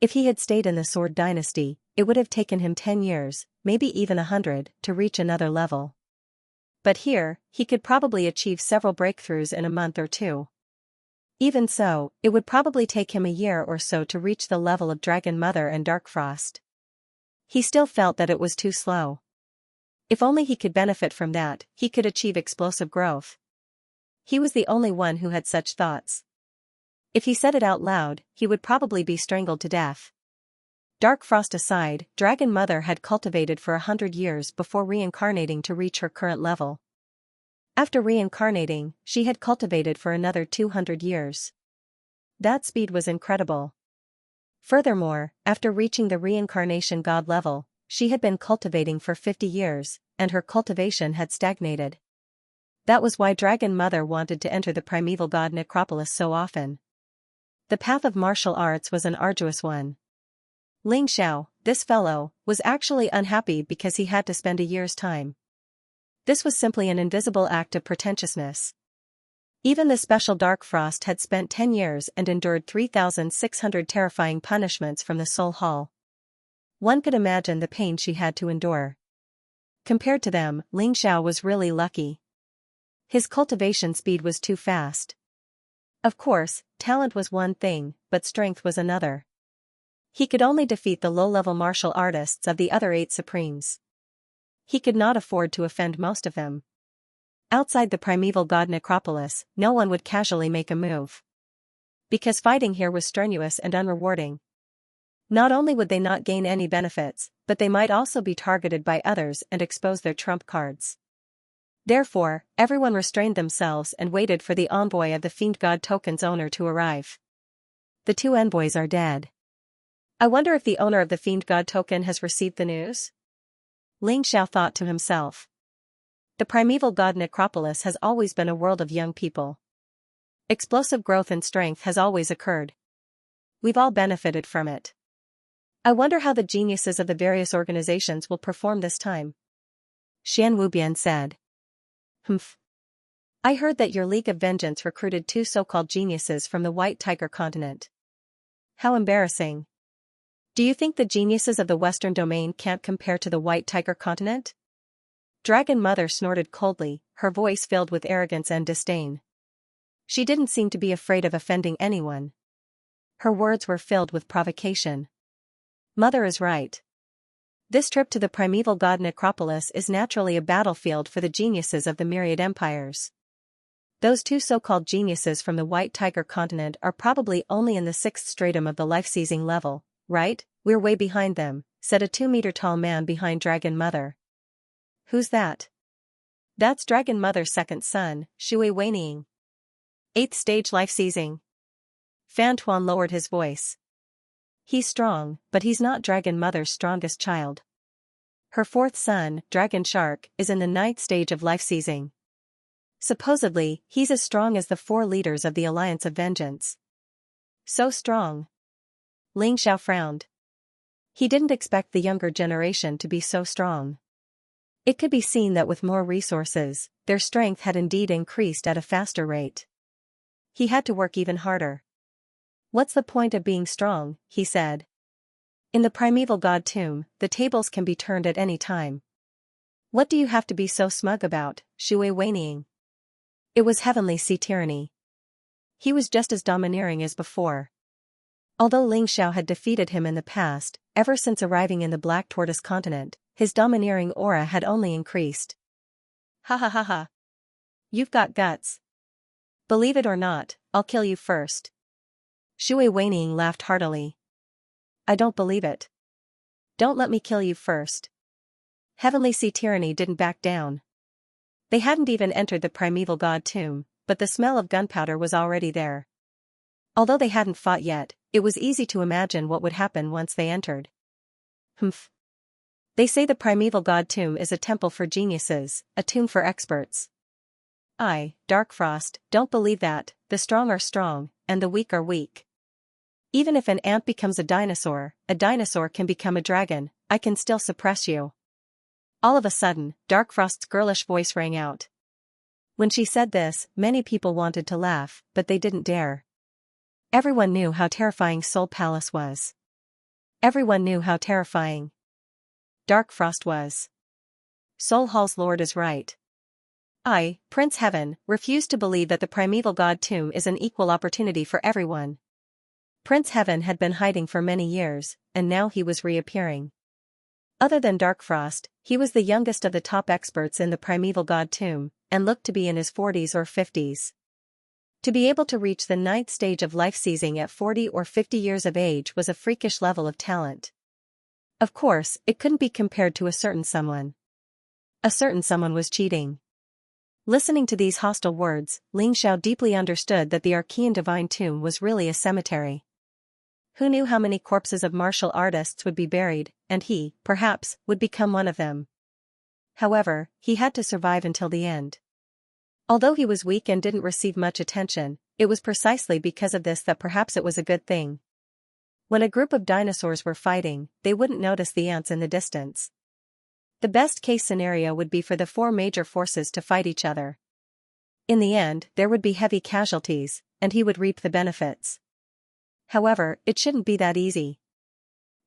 If he had stayed in the Sword Dynasty, it would have taken him 10 years, maybe even 100, to reach another level. But here, he could probably achieve several breakthroughs in a month or 2. Even so, it would probably take him a year or so to reach the level of Dragon Mother and Dark Frost. He still felt that it was too slow. If only he could benefit from that, he could achieve explosive growth. He was the only one who had such thoughts. If he said it out loud, he would probably be strangled to death. Dark Frost aside, Dragon Mother had cultivated for 100 years before reincarnating to reach her current level. After reincarnating, she had cultivated for another 200 years. That speed was incredible. Furthermore, after reaching the reincarnation god level, she had been cultivating for 50 years, and her cultivation had stagnated. That was why Dragon Mother wanted to enter the primeval god necropolis so often. The path of martial arts was an arduous one. Xianxia, this fellow, was actually unhappy because he had to spend a year's time. This was simply an invisible act of pretentiousness. Even the special Dark Frost had spent 10 years and endured 3,600 terrifying punishments from the Soul Hall. One could imagine the pain she had to endure. Compared to them, Xianxia was really lucky. His cultivation speed was too fast. Of course, talent was one thing, but strength was another. He could only defeat the low-level martial artists of the other 8 Supremes. He could not afford to offend most of them. Outside the primeval god necropolis, no one would casually make a move. Because fighting here was strenuous and unrewarding. Not only would they not gain any benefits, but they might also be targeted by others and expose their trump cards. Therefore, everyone restrained themselves and waited for the envoy of the Fiend God Token's owner to arrive. The 2 envoys are dead. I wonder if the owner of the Fiend God Token has received the news? Xianxia thought to himself. The primeval god necropolis has always been a world of young people. Explosive growth and strength has always occurred. We've all benefited from it. I wonder how the geniuses of the various organizations will perform this time. Xian Wubian said. Humph. I heard that your League of Vengeance recruited 2 so-called geniuses from the White Tiger continent. How embarrassing. Do you think the geniuses of the Western domain can't compare to the White Tiger continent? Dragon Mother snorted coldly, her voice filled with arrogance and disdain. She didn't seem to be afraid of offending anyone. Her words were filled with provocation. Mother is right. This trip to the primeval god necropolis is naturally a battlefield for the geniuses of the myriad empires. Those 2 so-called geniuses from the White Tiger continent are probably only in the 6th stratum of the life-seizing level, right? We're way behind them, said a 2-meter-tall man behind Dragon Mother. Who's that? That's Dragon Mother's second son, Shui Weining. 8th stage life seizing. Fan Tuan lowered his voice. He's strong, but he's not Dragon Mother's strongest child. Her 4th son, Dragon Shark, is in the 9th stage of life seizing. Supposedly, he's as strong as the 4 leaders of the Alliance of Vengeance. So strong. Ling Xiao frowned. He didn't expect the younger generation to be so strong. It could be seen that with more resources, their strength had indeed increased at a faster rate. He had to work even harder. What's the point of being strong, he said. In the primeval god tomb, the tables can be turned at any time. What do you have to be so smug about, Shui Weining? It was heavenly sea tyranny. He was just as domineering as before. Although Ling Xiao had defeated him in the past, ever since arriving in the Black Tortoise continent, his domineering aura had only increased. Ha ha ha ha. You've got guts. Believe it or not, I'll kill you first. Shui Weining laughed heartily. I don't believe it. Don't let me kill you first. Heavenly Sea Tyranny didn't back down. They hadn't even entered the primeval god tomb, but the smell of gunpowder was already there. Although they hadn't fought yet, it was easy to imagine what would happen once they entered. Humph. They say the primeval god tomb is a temple for geniuses, a tomb for experts. I, Darkfrost, don't believe that. The strong are strong, and the weak are weak. Even if an ant becomes a dinosaur can become a dragon. I can still suppress you. All of a sudden, Darkfrost's girlish voice rang out. When she said this, many people wanted to laugh, but they didn't dare. Everyone knew how terrifying Soul Palace was. Everyone knew how terrifying Darkfrost was. Soul Hall's lord is right. I, Prince Heaven, refuse to believe that the primeval god tomb is an equal opportunity for everyone. Prince Heaven had been hiding for many years, and now he was reappearing. Other than Darkfrost, he was the youngest of the top experts in the primeval god tomb, and looked to be in his 40s or 50s. To be able to reach the 9th stage of life seizing at 40 or 50 years of age was a freakish level of talent. Of course, it couldn't be compared to a certain someone. A certain someone was cheating. Listening to these hostile words, Ling Xiao deeply understood that the Archean Divine Tomb was really a cemetery. Who knew how many corpses of martial artists would be buried, and he, perhaps, would become one of them. However, he had to survive until the end. Although he was weak and didn't receive much attention, it was precisely because of this that perhaps it was a good thing. When a group of dinosaurs were fighting, they wouldn't notice the ants in the distance. The best-case scenario would be for the 4 major forces to fight each other. In the end, there would be heavy casualties, and he would reap the benefits. However, it shouldn't be that easy.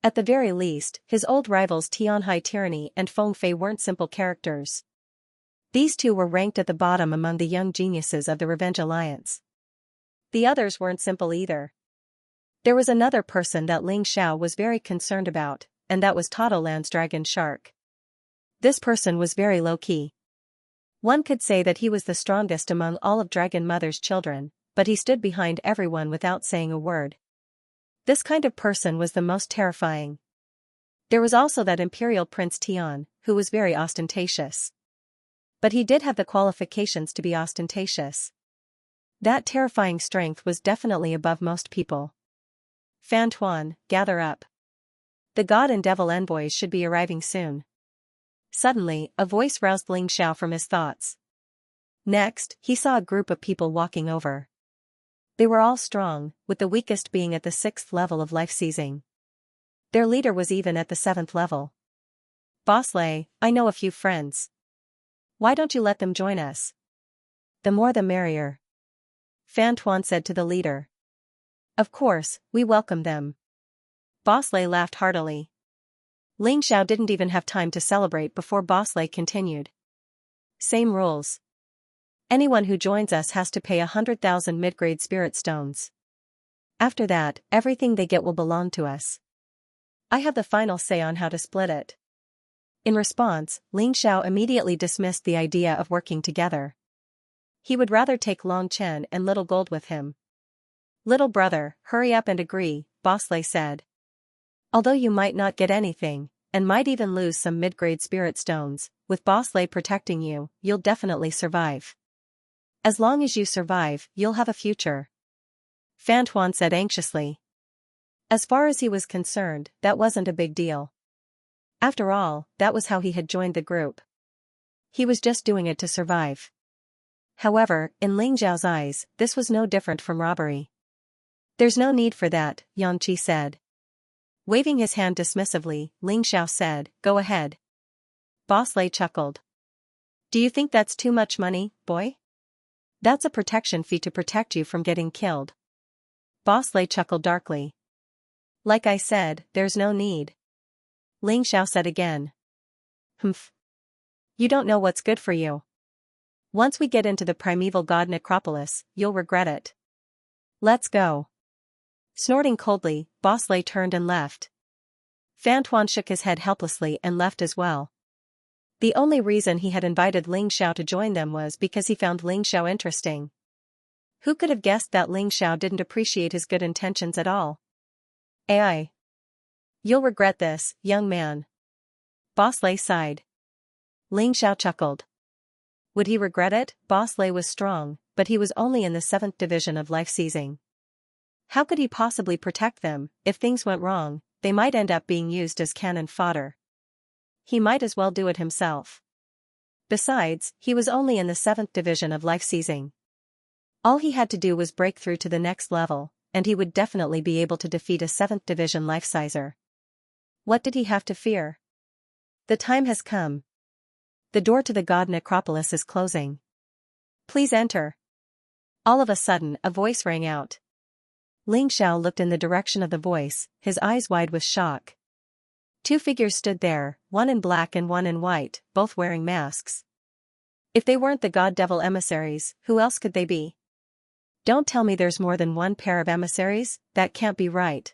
At the very least, his old rivals Tianhai Tyranny and Feng Fei weren't simple characters. These two were ranked at the bottom among the young geniuses of the Revenge Alliance. The others weren't simple either. There was another person that Ling Xiao was very concerned about, and that was Totoland's Dragon Shark. This person was very low-key. One could say that he was the strongest among all of Dragon Mother's children, but he stood behind everyone without saying a word. This kind of person was the most terrifying. There was also that Imperial Prince Tian, who was very ostentatious. But he did have the qualifications to be ostentatious. That terrifying strength was definitely above most people. Fan Tuan, gather up. The God and Devil envoys should be arriving soon. Suddenly, a voice roused Ling Xiao from his thoughts. Next, he saw a group of people walking over. They were all strong, with the weakest being at the 6th level of life seizing. Their leader was even at the 7th level. Boss Lei, I know a few friends. Why don't you let them join us? The more the merrier. Fan Tuan said to the leader. Of course, we welcome them. Boss Lei laughed heartily. Ling Xiao didn't even have time to celebrate before Boss Lei continued. Same rules. Anyone who joins us has to pay 100,000 mid-grade spirit stones. After that, everything they get will belong to us. I have the final say on how to split it. In response, Ling Xiao immediately dismissed the idea of working together. He would rather take Long Chen and Little Gold with him. Little brother, hurry up and agree, Boss Lei said. Although you might not get anything, and might even lose some mid-grade spirit stones, with Boss Lei protecting you, you'll definitely survive. As long as you survive, you'll have a future. Fan Tuan said anxiously. As far as he was concerned, that wasn't a big deal. After all, that was how he had joined the group. He was just doing it to survive. However, in Ling Xiao's eyes, this was no different from robbery. There's no need for that, Xianxia said. Waving his hand dismissively, Ling Xiao said, go ahead. Boss Lei chuckled. Do you think that's too much money, boy? That's a protection fee to protect you from getting killed. Boss Lei chuckled darkly. Like I said, there's no need. Ling Xiao said again. Humph. You don't know what's good for you. Once we get into the primeval god necropolis, you'll regret it. Let's go. Snorting coldly, Boss Lei turned and left. Fan Tuan shook his head helplessly and left as well. The only reason he had invited Ling Xiao to join them was because he found Ling Xiao interesting. Who could have guessed that Ling Xiao didn't appreciate his good intentions at all? AI. You'll regret this, young man. Boss Lei sighed. Ling Xiao chuckled. Would he regret it? Boss Lei was strong, but he was only in the 7th division of life seizing. How could he possibly protect them? If things went wrong, they might end up being used as cannon fodder. He might as well do it himself. Besides, he was only in the 7th division of life seizing. All he had to do was break through to the next level, and he would definitely be able to defeat a 7th division life sizer. What did he have to fear? The time has come. The door to the god necropolis is closing. Please enter. All of a sudden, a voice rang out. Ling Xiao looked in the direction of the voice, his eyes wide with shock. Two figures stood there, one in black and one in white, both wearing masks. If they weren't the god-devil emissaries, who else could they be? Don't tell me there's more than one pair of emissaries, that can't be right.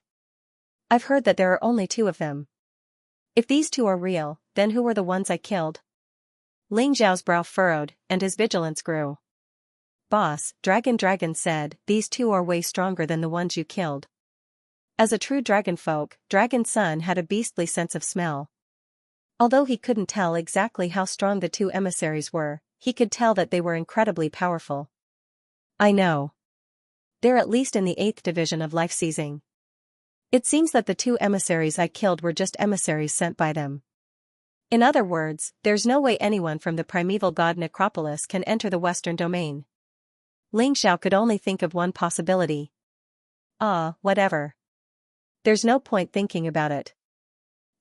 I've heard that there are only 2 of them. If these 2 are real, then who were the ones I killed? Ling Xiao's brow furrowed, and his vigilance grew. Boss, Dragon said, these 2 are way stronger than the ones you killed. As a true dragonfolk, Dragon Sun had a beastly sense of smell. Although he couldn't tell exactly how strong the 2 emissaries were, he could tell that they were incredibly powerful. I know. They're at least in the 8th division of life seizing. It seems that the 2 emissaries I killed were just emissaries sent by them. In other words, there's no way anyone from the primeval god necropolis can enter the western domain. Ling Xiao could only think of one possibility. Whatever. There's no point thinking about it.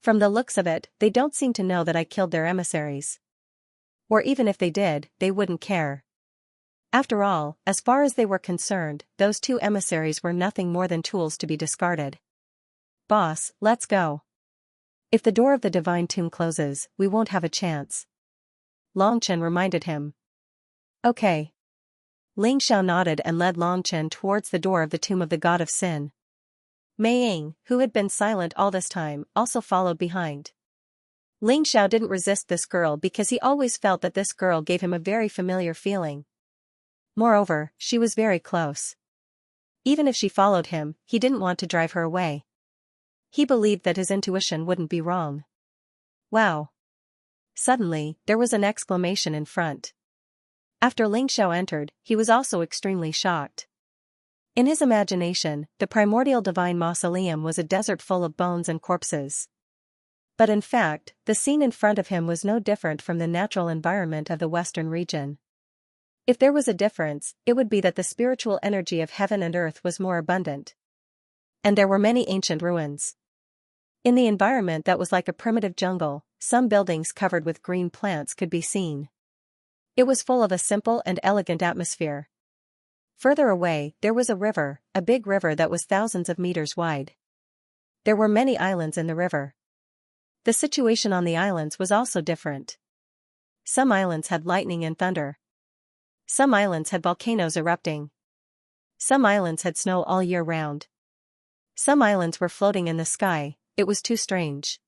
From the looks of it, they don't seem to know that I killed their emissaries. Or even if they did, they wouldn't care. After all, as far as they were concerned, those 2 emissaries were nothing more than tools to be discarded. Boss, let's go. If the door of the divine tomb closes, we won't have a chance. Longchen reminded him. Okay. Ling Xiao nodded and led Longchen towards the door of the tomb of the god of sin. Mei Ying, who had been silent all this time, also followed behind. Ling Xiao didn't resist this girl because he always felt that this girl gave him a very familiar feeling. Moreover, she was very close. Even if she followed him, he didn't want to drive her away. He believed that his intuition wouldn't be wrong. Wow. Suddenly, there was an exclamation in front. After Ling Xiao entered, he was also extremely shocked. In his imagination, the primordial divine mausoleum was a desert full of bones and corpses. But in fact, the scene in front of him was no different from the natural environment of the western region. If there was a difference, it would be that the spiritual energy of heaven and earth was more abundant. And there were many ancient ruins. In the environment that was like a primitive jungle, some buildings covered with green plants could be seen. It was full of a simple and elegant atmosphere. Further away, there was a river, a big river that was thousands of meters wide. There were many islands in the river. The situation on the islands was also different. Some islands had lightning and thunder. Some islands had volcanoes erupting. Some islands had snow all year round. Some islands were floating in the sky. It was too strange.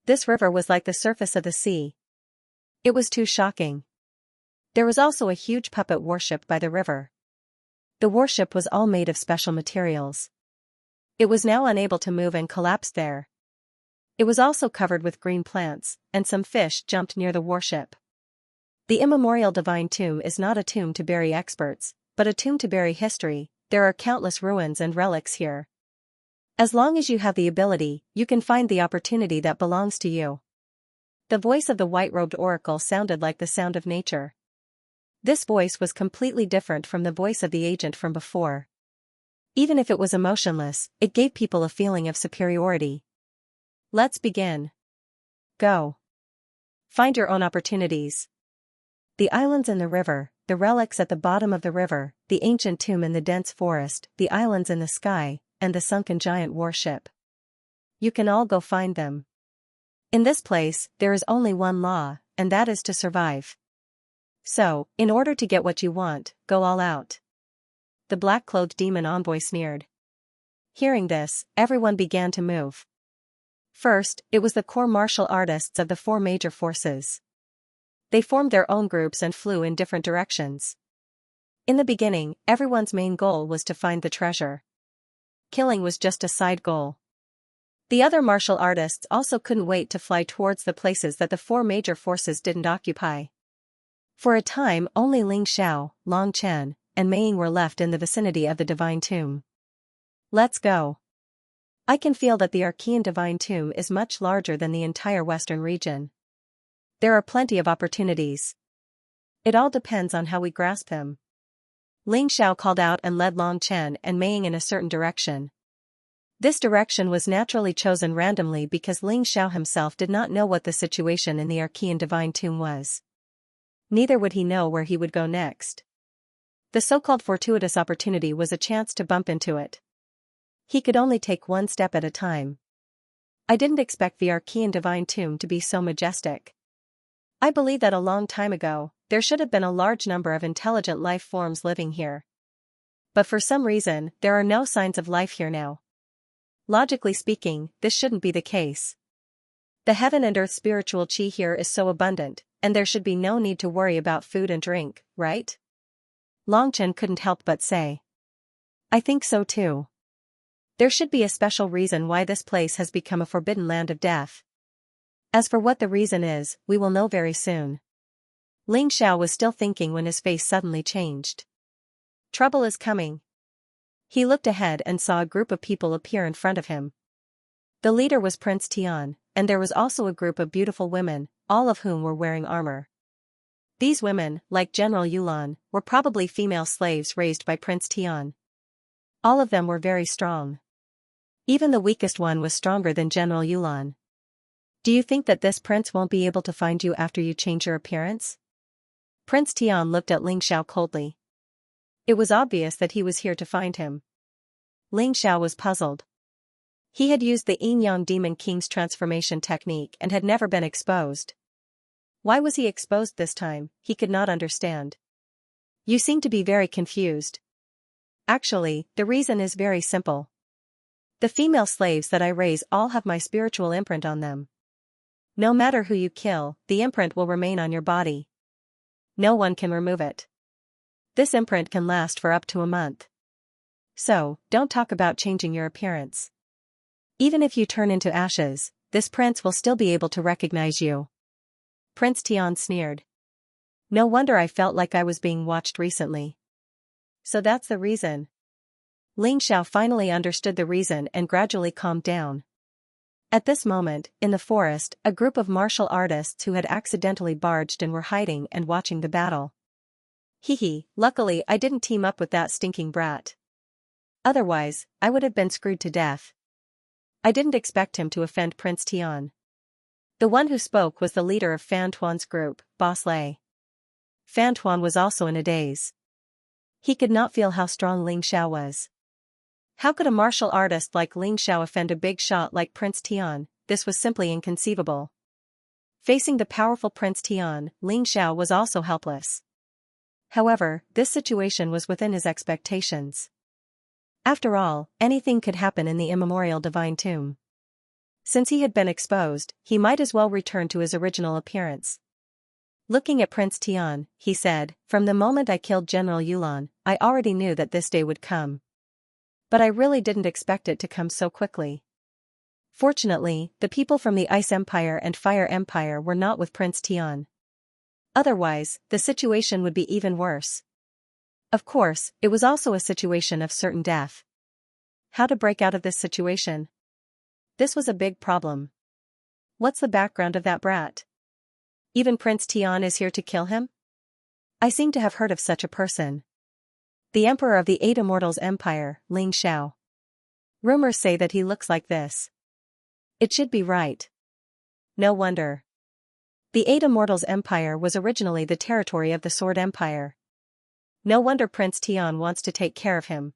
This river was like the surface of the sea. It was too shocking. There was also a huge puppet worshipped by the river. The worship was all made of special materials. It was now unable to move and collapsed there. It was also covered with green plants, and some fish jumped near the warship. The immemorial divine tomb is not a tomb to bury experts, but a tomb to bury history. There are countless ruins and relics here. As long as you have the ability, you can find the opportunity that belongs to you. The voice of the white-robed oracle sounded like the sound of nature. This voice was completely different from the voice of the agent from before. Even if it was emotionless, it gave people a feeling of superiority. Let's begin. Go. Find your own opportunities. The islands in the river, the relics at the bottom of the river, the ancient tomb in the dense forest, the islands in the sky, and the sunken giant warship. You can all go find them. In this place, there is only one law, and that is to survive. So, in order to get what you want, go all out. The black-clothed demon envoy sneered. Hearing this, everyone began to move. First, it was the core martial artists of the four major forces. They formed their own groups and flew in different directions. In the beginning, everyone's main goal was to find the treasure. Killing was just a side goal. The other martial artists also couldn't wait to fly towards the places that the four major forces didn't occupy. For a time, only Ling Xiao, Long Chen, and Mei Ying were left in the vicinity of the divine tomb. Let's go. I can feel that the Archean divine tomb is much larger than the entire western region. There are plenty of opportunities. It all depends on how we grasp him. Ling Xiao called out and led Long Chen and Mei Ying in a certain direction. This direction was naturally chosen randomly because Ling Xiao himself did not know what the situation in the Archean divine tomb was. Neither would he know where he would go next. The so-called fortuitous opportunity was a chance to bump into it. He could only take one step at a time. I didn't expect the Archean divine tomb to be so majestic. I believe that a long time ago, there should have been a large number of intelligent life forms living here. But for some reason, there are no signs of life here now. Logically speaking, this shouldn't be the case. The heaven and earth spiritual chi here is so abundant, and there should be no need to worry about food and drink, right? Long Chen couldn't help but say. I think so too. There should be a special reason why this place has become a forbidden land of death. As for what the reason is, we will know very soon. Ling Xiao was still thinking when his face suddenly changed. Trouble is coming. He looked ahead and saw a group of people appear in front of him. The leader was Prince Tian, and there was also a group of beautiful women, all of whom were wearing armor. These women, like General Yulan, were probably female slaves raised by Prince Tian. All of them were very strong. Even the weakest one was stronger than General Yulan. Do you think that this prince won't be able to find you after you change your appearance? Prince Tian looked at Ling Xiao coldly. It was obvious that he was here to find him. Ling Xiao was puzzled. He had used the Yin-Yang Demon King's transformation technique and had never been exposed. Why was he exposed this time? He could not understand. You seem to be very confused. Actually, the reason is very simple. The female slaves that I raise all have my spiritual imprint on them. No matter who you kill, the imprint will remain on your body. No one can remove it. This imprint can last for up to a month. So, don't talk about changing your appearance. Even if you turn into ashes, this prince will still be able to recognize you. Prince Tian sneered. No wonder I felt like I was being watched recently. So that's the reason. Ling Xiao finally understood the reason and gradually calmed down. At this moment, in the forest, a group of martial artists who had accidentally barged in were hiding and watching the battle. Hee, luckily I didn't team up with that stinking brat. Otherwise, I would have been screwed to death. I didn't expect him to offend Prince Tian. The one who spoke was the leader of Fan Tuan's group, Boss Lei. Fan Tuan was also in a daze. He could not feel how strong Ling Xiao was. How could a martial artist like Ling Xiao offend a big shot like Prince Tian? This was simply inconceivable. Facing the powerful Prince Tian, Ling Xiao was also helpless. However, this situation was within his expectations. After all, anything could happen in the immemorial divine tomb. Since he had been exposed, he might as well return to his original appearance. Looking at Prince Tian, he said, from the moment I killed General Yulan, I already knew that this day would come. But I really didn't expect it to come so quickly. Fortunately, the people from the Ice Empire and Fire Empire were not with Prince Tian. Otherwise, the situation would be even worse. Of course, it was also a situation of certain death. How to break out of this situation? This was a big problem. What's the background of that brat? Even Prince Tian is here to kill him? I seem to have heard of such a person. The Emperor of the Eight Immortals Empire, Ling Xiao. Rumors say that he looks like this. It should be right. No wonder. The Eight Immortals Empire was originally the territory of the Sword Empire. No wonder Prince Tian wants to take care of him.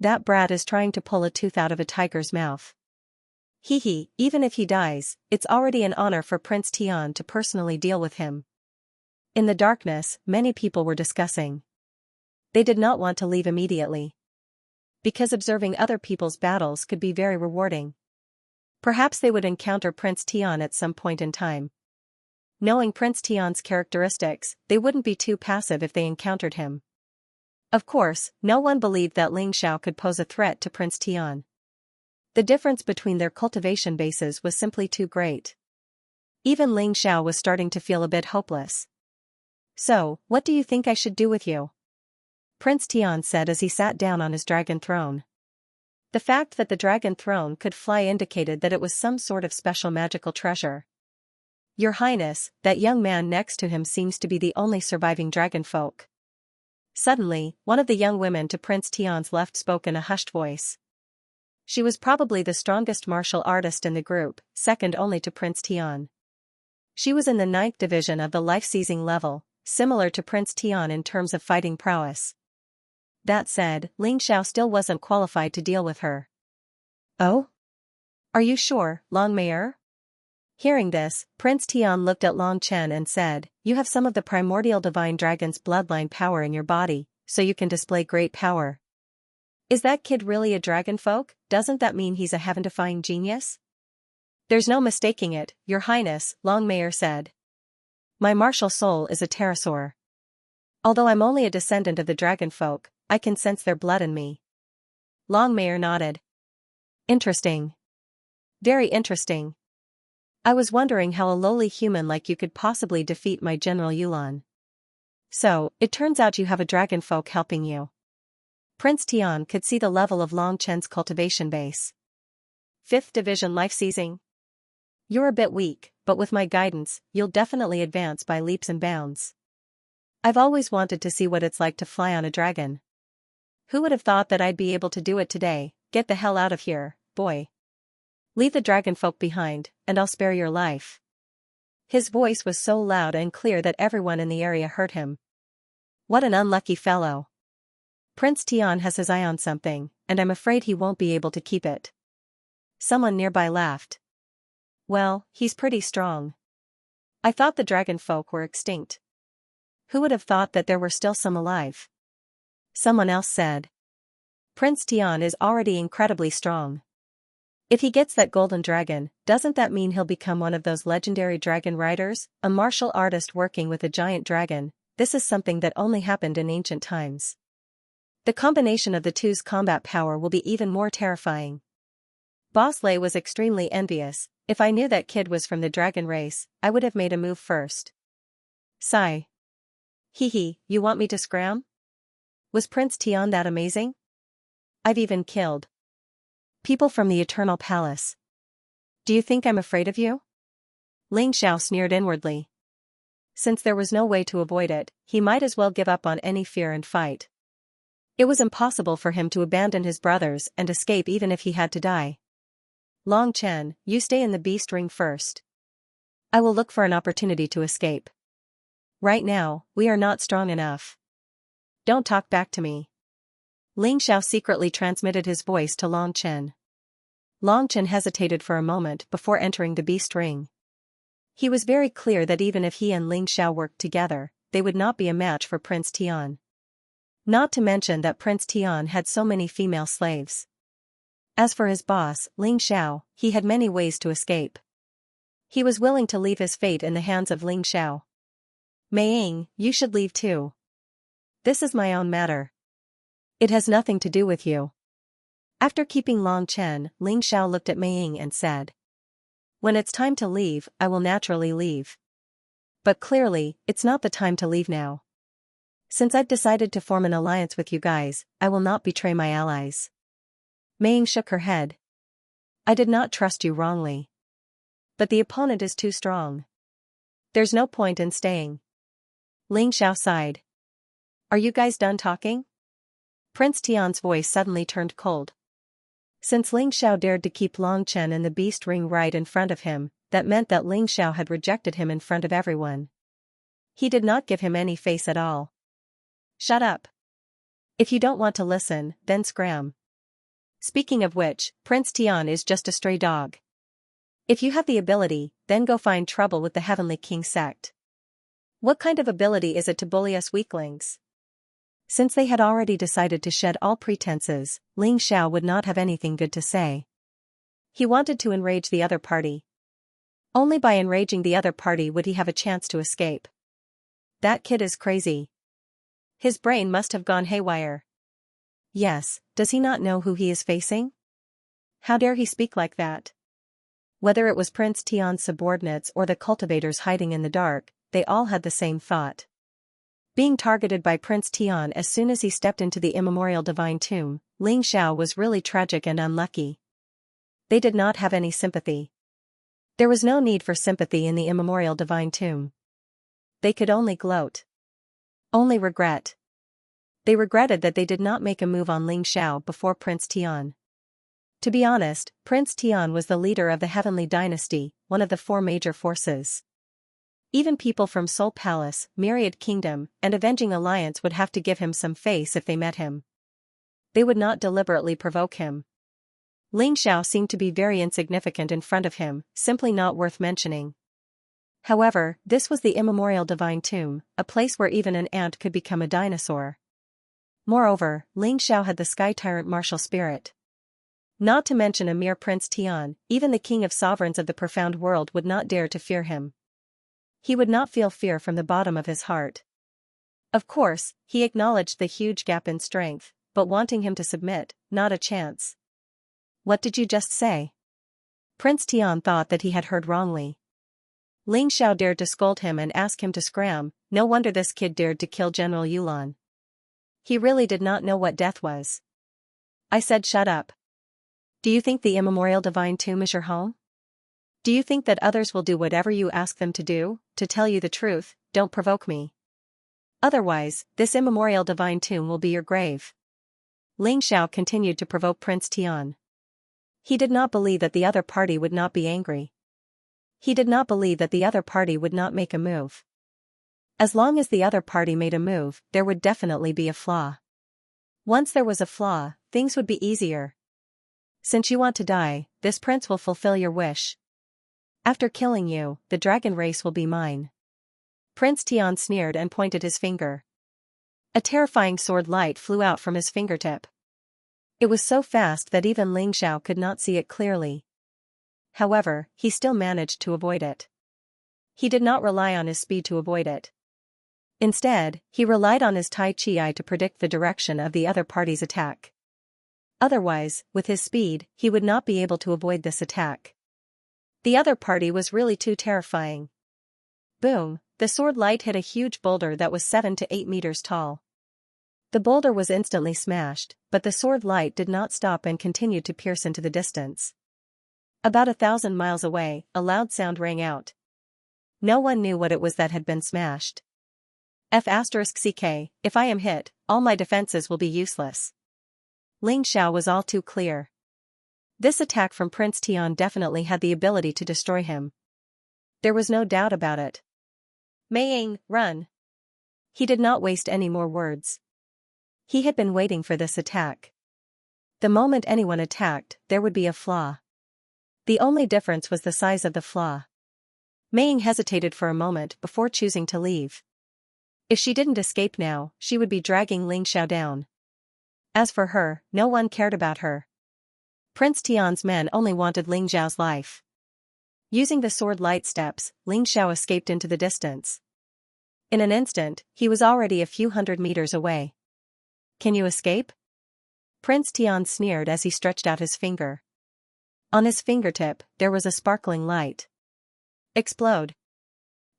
That brat is trying to pull a tooth out of a tiger's mouth. Even if he dies, it's already an honor for Prince Tian to personally deal with him. In the darkness, many people were discussing. They did not want to leave immediately. Because observing other people's battles could be very rewarding. Perhaps they would encounter Prince Tian at some point in time. Knowing Prince Tian's characteristics, they wouldn't be too passive if they encountered him. Of course, no one believed that Ling Xiao could pose a threat to Prince Tian. The difference between their cultivation bases was simply too great. Even Ling Xiao was starting to feel a bit hopeless. So, what do you think I should do with you? Prince Tian said as he sat down on his dragon throne. The fact that the dragon throne could fly indicated that it was some sort of special magical treasure. Your Highness, that young man next to him seems to be the only surviving dragon folk. Suddenly, one of the young women to Prince Tian's left spoke in a hushed voice. She was probably the strongest martial artist in the group, second only to Prince Tian. She was in the 9th division of the life-seizing level, similar to Prince Tian in terms of fighting prowess. That said, Ling Xiao still wasn't qualified to deal with her. Oh? Are you sure, Longmire? Hearing this, Prince Tian looked at Long Chen and said, "You have some of the primordial divine dragon's bloodline power in your body, so you can display great power. Is that kid really a dragon folk? Doesn't that mean he's a heaven-defying genius?" "There's no mistaking it, Your Highness," Longmire said. "My martial soul is a pterosaur. Although I'm only a descendant of the dragon folk, I can sense their blood in me." Longmire nodded. "Interesting. Very interesting. I was wondering how a lowly human like you could possibly defeat my General Yulan. So, it turns out you have a dragon folk helping you." Prince Tian could see the level of Long Chen's cultivation base. 5th division life seizing. "You're a bit weak, but with my guidance, you'll definitely advance by leaps and bounds. I've always wanted to see what it's like to fly on a dragon. Who would have thought that I'd be able to do it today? Get the hell out of here, boy. Leave the dragon folk behind, and I'll spare your life." His voice was so loud and clear that everyone in the area heard him. What an unlucky fellow. Prince Tian has his eye on something, and I'm afraid he won't be able to keep it. Someone nearby laughed. "Well, he's pretty strong. I thought the dragon folk were extinct. Who would have thought that there were still some alive?" Someone else said. "Prince Tian is already incredibly strong. If he gets that golden dragon, doesn't that mean he'll become one of those legendary dragon riders, a martial artist working with a giant dragon? This is something that only happened in ancient times. The combination of the two's combat power will be even more terrifying." Boss Lei was extremely envious. "If I knew that kid was from the dragon race, I would have made a move first." Sigh. You want me to scram? Was Prince Tian that amazing? I've even killed people from the Eternal Palace. Do you think I'm afraid of you? Ling Xiao sneered inwardly. Since there was no way to avoid it, he might as well give up on any fear and fight. It was impossible for him to abandon his brothers and escape even if he had to die. "Long Chen, you stay in the beast ring first. I will look for an opportunity to escape. Right now, we are not strong enough. Don't talk back to me." Ling Xiao secretly transmitted his voice to Long Chen. Long Chen hesitated for a moment before entering the beast ring. He was very clear that even if he and Ling Xiao worked together, they would not be a match for Prince Tian. Not to mention that Prince Tian had so many female slaves. As for his boss, Ling Xiao, he had many ways to escape. He was willing to leave his fate in the hands of Ling Xiao. "Mei Ying, you should leave too. This is my own matter. It has nothing to do with you." After keeping Long Chen, Ling Xiao looked at Mei Ying and said, "When it's time to leave, I will naturally leave. But clearly, it's not the time to leave now. Since I've decided to form an alliance with you guys, I will not betray my allies." Mei Ying shook her head. "I did not trust you wrongly. But the opponent is too strong. There's no point in staying." Ling Xiao sighed. "Are you guys done talking?" Prince Tian's voice suddenly turned cold. Since Ling Xiao dared to keep Long Chen and the beast ring right in front of him, that meant that Ling Xiao had rejected him in front of everyone. He did not give him any face at all. "Shut up. If you don't want to listen, then scram. Speaking of which, Prince Tian is just a stray dog. If you have the ability, then go find trouble with the Heavenly King sect. What kind of ability is it to bully us weaklings?" Since they had already decided to shed all pretenses, Ling Xiao would not have anything good to say. He wanted to enrage the other party. Only by enraging the other party would he have a chance to escape. That kid is crazy. His brain must have gone haywire. Yes, does he not know who he is facing? How dare he speak like that? Whether it was Prince Tian's subordinates or the cultivators hiding in the dark, they all had the same thought. Being targeted by Prince Tian as soon as he stepped into the immemorial divine tomb, Ling Xiao was really tragic and unlucky. They did not have any sympathy. There was no need for sympathy in the immemorial divine tomb. They could only gloat. Only regret. They regretted that they did not make a move on Ling Xiao before Prince Tian. To be honest, Prince Tian was the leader of the Heavenly Dynasty, one of the four major forces. Even people from Soul Palace, Myriad Kingdom, and Avenging Alliance would have to give him some face if they met him. They would not deliberately provoke him. Ling Xiao seemed to be very insignificant in front of him, simply not worth mentioning. However, this was the immemorial divine tomb, a place where even an ant could become a dinosaur. Moreover, Ling Xiao had the Sky Tyrant martial spirit. Not to mention a mere Prince Tian, even the king of sovereigns of the profound world would not dare to fear him. He would not feel fear from the bottom of his heart. Of course, he acknowledged the huge gap in strength, but wanting him to submit, not a chance. What did you just say? Prince Tian thought that he had heard wrongly. Ling Xiao dared to scold him and ask him to scram. No wonder this kid dared to kill General Yulan. He really did not know what death was. I said shut up. Do you think the immemorial divine tomb is your home? Do you think that others will do whatever you ask them to do? To tell you the truth, don't provoke me. Otherwise, this immemorial divine tomb will be your grave. Ling Xiao continued to provoke Prince Tian. He did not believe that the other party would not be angry. He did not believe that the other party would not make a move. As long as the other party made a move, there would definitely be a flaw. Once there was a flaw, things would be easier. Since you want to die, this prince will fulfill your wish. After killing you, the dragon race will be mine. Prince Tian sneered and pointed his finger. A terrifying sword light flew out from his fingertip. It was so fast that even Ling Xiao could not see it clearly. However, he still managed to avoid it. He did not rely on his speed to avoid it. Instead, he relied on his Tai Chi eye to predict the direction of the other party's attack. Otherwise, with his speed, he would not be able to avoid this attack. The other party was really too terrifying. Boom, the sword light hit a huge boulder that was 7 to 8 meters tall. The boulder was instantly smashed, but the sword light did not stop and continued to pierce into the distance. About 1,000 miles away, a loud sound rang out. No one knew what it was that had been smashed. F*CK, if I am hit, all my defenses will be useless. Ling Xiao was all too clear. This attack from Prince Tian definitely had the ability to destroy him. There was no doubt about it. Mei Ying, run. He did not waste any more words. He had been waiting for this attack. The moment anyone attacked, there would be a flaw. The only difference was the size of the flaw. Mei Ying hesitated for a moment before choosing to leave. If she didn't escape now, she would be dragging Ling Xiao down. As for her, no one cared about her. Prince Tian's men only wanted Ling Xiao's life. Using the sword light steps, Ling Xiao escaped into the distance. In an instant, he was already a few hundred meters away. Can you escape? Prince Tian sneered as he stretched out his finger. On his fingertip, there was a sparkling light. Explode!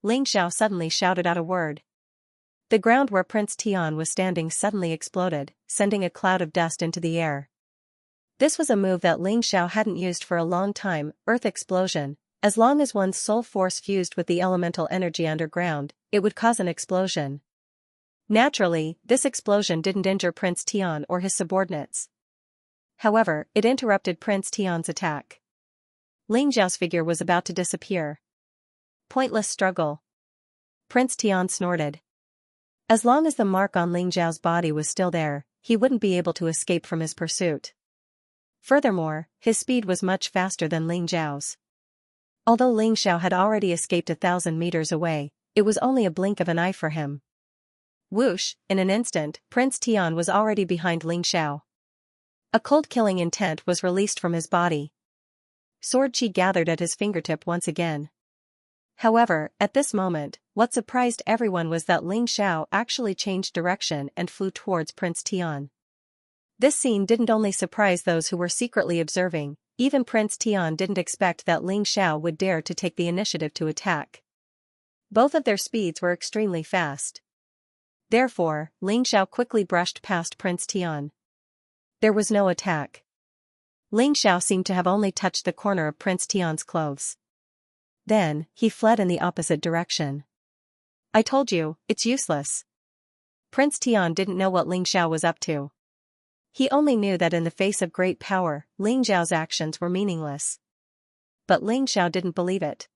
Ling Xiao suddenly shouted out a word. The ground where Prince Tian was standing suddenly exploded, sending a cloud of dust into the air. This was a move that Ling Xiao hadn't used for a long time, earth explosion. As long as one's soul force fused with the elemental energy underground, it would cause an explosion. Naturally, this explosion didn't injure Prince Tian or his subordinates. However, it interrupted Prince Tian's attack. Ling Xiao's figure was about to disappear. Pointless struggle. Prince Tian snorted. As long as the mark on Ling Xiao's body was still there, he wouldn't be able to escape from his pursuit. Furthermore, his speed was much faster than Ling Xiao's. Although Ling Xiao had already escaped 1,000 meters away, it was only a blink of an eye for him. Whoosh, in an instant, Prince Tian was already behind Ling Xiao. A cold killing intent was released from his body. Sword chi gathered at his fingertip once again. However, at this moment, what surprised everyone was that Ling Xiao actually changed direction and flew towards Prince Tian. This scene didn't only surprise those who were secretly observing, even Prince Tian didn't expect that Ling Xiao would dare to take the initiative to attack. Both of their speeds were extremely fast. Therefore, Ling Xiao quickly brushed past Prince Tian. There was no attack. Ling Xiao seemed to have only touched the corner of Prince Tian's clothes. Then, he fled in the opposite direction. I told you, it's useless. Prince Tian didn't know what Ling Xiao was up to. He only knew that in the face of great power, Ling Xiao's actions were meaningless. But Ling Xiao didn't believe it.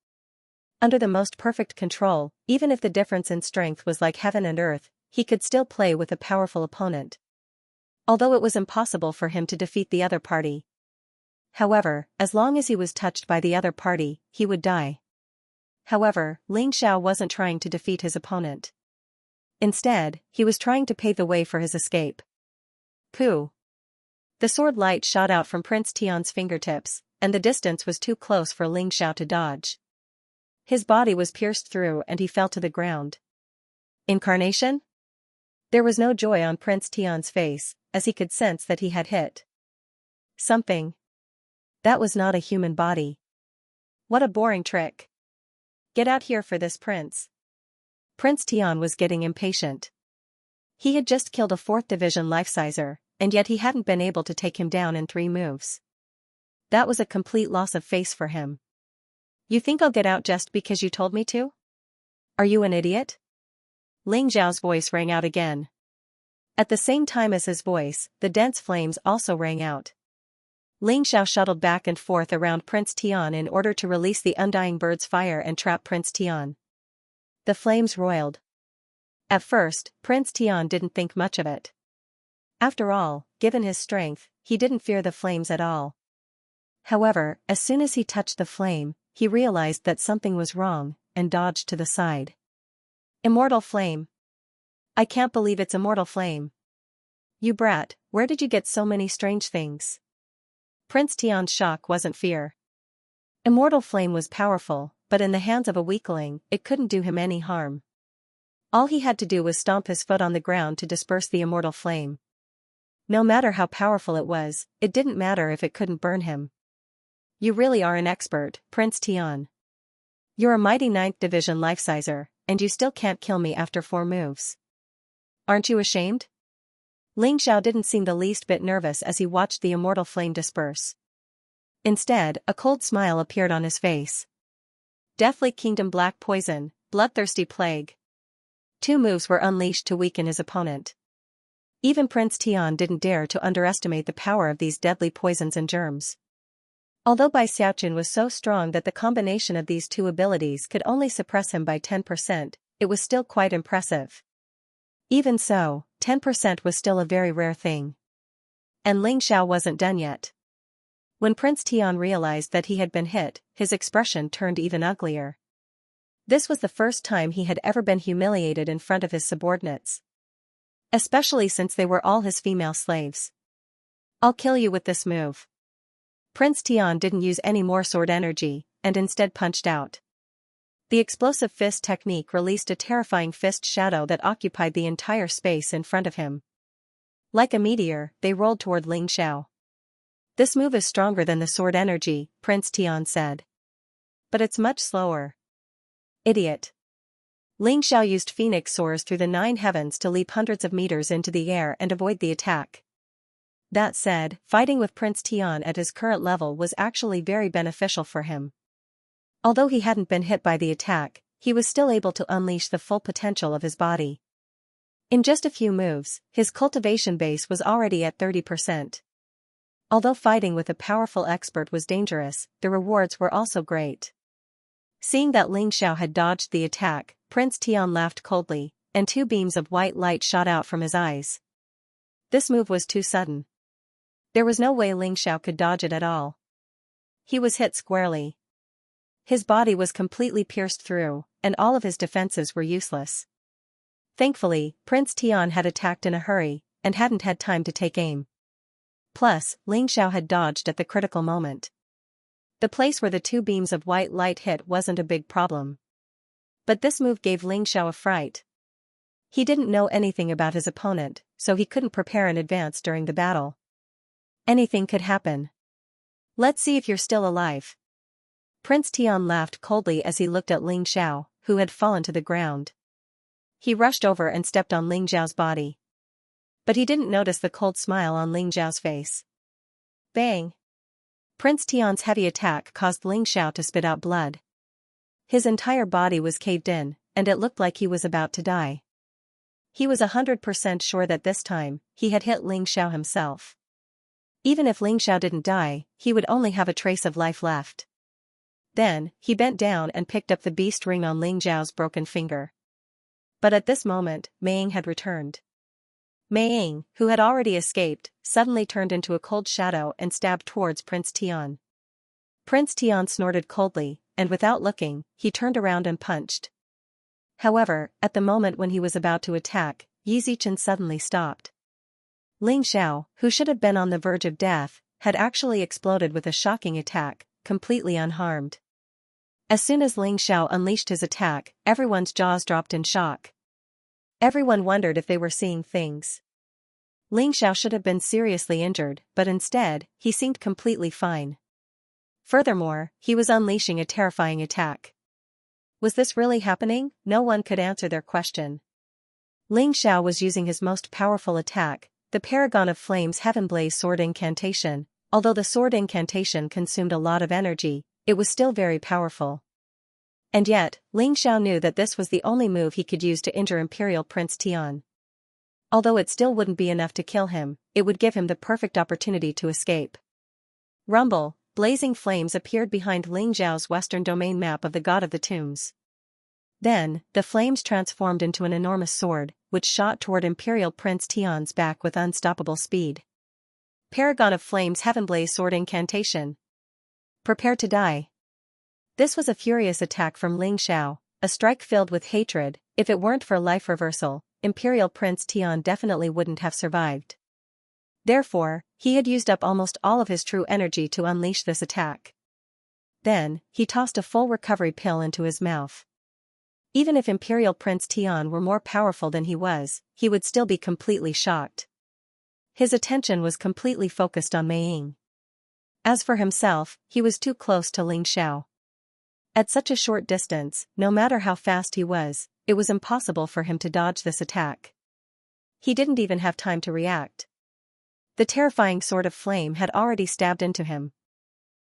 Under the most perfect control, even if the difference in strength was like heaven and earth, he could still play with a powerful opponent. Although it was impossible for him to defeat the other party. However, as long as he was touched by the other party, he would die. However, Ling Xiao wasn't trying to defeat his opponent. Instead, he was trying to pave the way for his escape. Pooh! The sword light shot out from Prince Tian's fingertips, and the distance was too close for Ling Xiao to dodge. His body was pierced through and he fell to the ground. Incarnation? There was no joy on Prince Tian's face, as he could sense that he had hit something. That was not a human body. What a boring trick. Get out here for this, Prince. Prince Tian was getting impatient. He had just killed a 4th division life-sizer, and yet he hadn't been able to take him down in 3 moves. That was a complete loss of face for him. You think I'll get out just because you told me to? Are you an idiot? Ling Xiao's voice rang out again. At the same time as his voice, the dense flames also rang out. Ling Xiao shuttled back and forth around Prince Tian in order to release the undying bird's fire and trap Prince Tian. The flames roiled. At first, Prince Tian didn't think much of it. After all, given his strength, he didn't fear the flames at all. However, as soon as he touched the flame, he realized that something was wrong, and dodged to the side. Immortal flame. I can't believe it's immortal flame. You brat, where did you get so many strange things? Prince Tian's shock wasn't fear. Immortal flame was powerful, but in the hands of a weakling, it couldn't do him any harm. All he had to do was stomp his foot on the ground to disperse the immortal flame. No matter how powerful it was, it didn't matter if it couldn't burn him. You really are an expert, Prince Tian. You're a mighty 9th division life-sizer, and you still can't kill me after 4 moves. Aren't you ashamed? Ling Xiao didn't seem the least bit nervous as he watched the immortal flame disperse. Instead, a cold smile appeared on his face. Deathly Kingdom Black Poison, Bloodthirsty Plague. 2 moves were unleashed to weaken his opponent. Even Prince Tian didn't dare to underestimate the power of these deadly poisons and germs. Although Bai Xiaoqun was so strong that the combination of these 2 abilities could only suppress him by 10%, it was still quite impressive. Even so, 10% was still a very rare thing. And Ling Xiao wasn't done yet. When Prince Tian realized that he had been hit, his expression turned even uglier. This was the first time he had ever been humiliated in front of his subordinates. Especially since they were all his female slaves. I'll kill you with this move. Prince Tian didn't use any more sword energy, and instead punched out. The explosive fist technique released a terrifying fist shadow that occupied the entire space in front of him. Like a meteor, they rolled toward Ling Xiao. This move is stronger than the sword energy, Prince Tian said. But it's much slower. Idiot. Ling Xiao used phoenix soars through the 9 heavens to leap hundreds of meters into the air and avoid the attack. That said, fighting with Prince Tian at his current level was actually very beneficial for him. Although he hadn't been hit by the attack, he was still able to unleash the full potential of his body. In just a few moves, his cultivation base was already at 30%. Although fighting with a powerful expert was dangerous, the rewards were also great. Seeing that Ling Xiao had dodged the attack, Prince Tian laughed coldly, and 2 beams of white light shot out from his eyes. This move was too sudden. There was no way Ling Xiao could dodge it at all. He was hit squarely. His body was completely pierced through, and all of his defenses were useless. Thankfully, Prince Tian had attacked in a hurry, and hadn't had time to take aim. Plus, Ling Xiao had dodged at the critical moment. The place where the 2 beams of white light hit wasn't a big problem. But this move gave Ling Xiao a fright. He didn't know anything about his opponent, so he couldn't prepare in advance during the battle. Anything could happen. Let's see if you're still alive. Prince Tian laughed coldly as he looked at Ling Xiao, who had fallen to the ground. He rushed over and stepped on Ling Xiao's body. But he didn't notice the cold smile on Ling Xiao's face. Bang! Prince Tian's heavy attack caused Ling Xiao to spit out blood. His entire body was caved in, and it looked like he was about to die. He was 100% sure that this time, he had hit Ling Xiao himself. Even if Ling Xiao didn't die, he would only have a trace of life left. Then, he bent down and picked up the beast ring on Ling Xiao's broken finger. But at this moment, Mei Ying had returned. Mei Ying, who had already escaped, suddenly turned into a cold shadow and stabbed towards Prince Tian. Prince Tian snorted coldly, and without looking, he turned around and punched. However, at the moment when he was about to attack, Yi Zichen suddenly stopped. Ling Xiao, who should have been on the verge of death, had actually exploded with a shocking attack, completely unharmed. As soon as Ling Xiao unleashed his attack, everyone's jaws dropped in shock. Everyone wondered if they were seeing things. Ling Xiao should have been seriously injured, but instead, he seemed completely fine. Furthermore, he was unleashing a terrifying attack. Was this really happening? No one could answer their question. Ling Xiao was using his most powerful attack, the Paragon of Flames Heavenblaze Sword Incantation. Although the sword incantation consumed a lot of energy, it was still very powerful. And yet, Ling Xiao knew that this was the only move he could use to injure Imperial Prince Tian. Although it still wouldn't be enough to kill him, it would give him the perfect opportunity to escape. Rumble, blazing flames appeared behind Ling Xiao's western domain map of the God of the Tombs. Then, the flames transformed into an enormous sword, which shot toward Imperial Prince Tian's back with unstoppable speed. Paragon of Flames Heavenblaze Sword Incantation. Prepare to die. This was a furious attack from Ling Xiao, a strike filled with hatred. If it weren't for life reversal, Imperial Prince Tian definitely wouldn't have survived. Therefore, he had used up almost all of his true energy to unleash this attack. Then, he tossed a full recovery pill into his mouth. Even if Imperial Prince Tian were more powerful than he would still be completely shocked. His attention was completely focused on Mei Ying. As for himself, he was too close to Ling Xiao. At such a short distance, no matter how fast he was, it was impossible for him to dodge this attack. He didn't even have time to react. The terrifying sword of flame had already stabbed into him.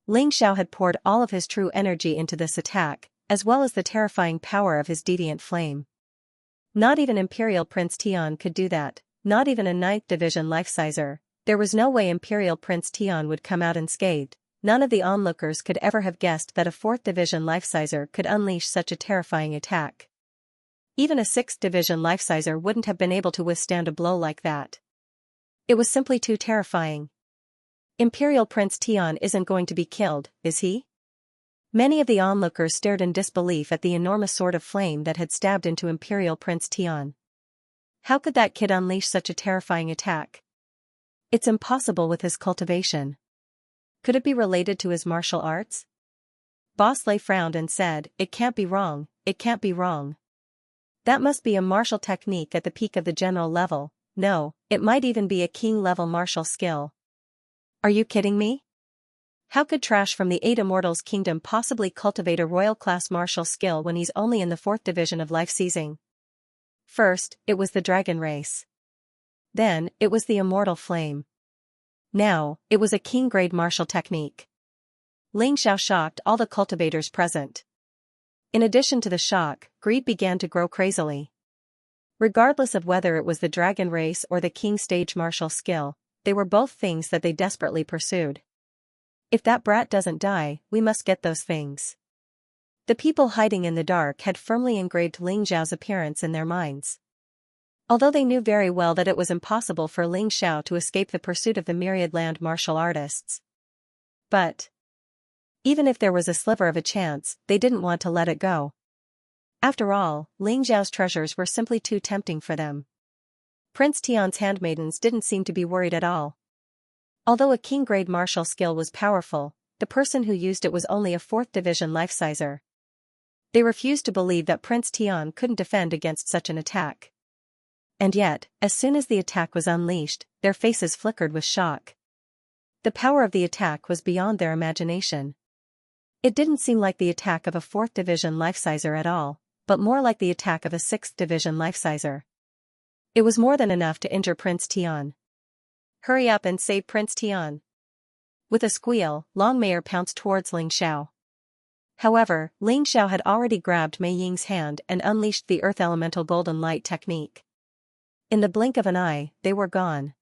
Ling Xiao had poured all of his true energy into this attack, as well as the terrifying power of his deviant flame. Not even Imperial Prince Tian could do that. Not even a 9th Division life-sizer. There was no way Imperial Prince Tian would come out unscathed. None of the onlookers could ever have guessed that a 4th Division life-sizer could unleash such a terrifying attack. Even a 6th Division life-sizer wouldn't have been able to withstand a blow like that. It was simply too terrifying. Imperial Prince Tian isn't going to be killed, is he? Many of the onlookers stared in disbelief at the enormous sword of flame that had stabbed into Imperial Prince Tian. How could that kid unleash such a terrifying attack? It's impossible with his cultivation. Could it be related to his martial arts? Boss Lei frowned and said, "It can't be wrong, it can't be wrong. That must be a martial technique at the peak of the general level, no, it might even be a king-level martial skill. Are you kidding me? How could trash from the 8 Immortals Kingdom possibly cultivate a royal-class martial skill when he's only in the 4th division of life seizing? First, it was the dragon race. Then, it was the immortal flame. Now, it was a king-grade martial technique. Ling Xiao shocked all the cultivators present. In addition to the shock, greed began to grow crazily. Regardless of whether it was the dragon race or the king stage martial skill, they were both things that they desperately pursued. If that brat doesn't die, we must get those things. The people hiding in the dark had firmly engraved Ling Xiao's appearance in their minds. Although they knew very well that it was impossible for Ling Xiao to escape the pursuit of the myriad land martial artists. But even if there was a sliver of a chance, they didn't want to let it go. After all, Ling Xiao's treasures were simply too tempting for them. Prince Tian's handmaidens didn't seem to be worried at all. Although a king-grade martial skill was powerful, the person who used it was only a 4th division life-sizer. They refused to believe that Prince Tian couldn't defend against such an attack. And yet, as soon as the attack was unleashed, their faces flickered with shock. The power of the attack was beyond their imagination. It didn't seem like the attack of a 4th division life-sizer at all, but more like the attack of a 6th division life-sizer. It was more than enough to injure Prince Tian. Hurry up and save Prince Tian. With a squeal, Longmire pounced towards Ling Xiao. However, Ling Xiao had already grabbed Mei Ying's hand and unleashed the Earth Elemental Golden Light technique. In the blink of an eye, they were gone.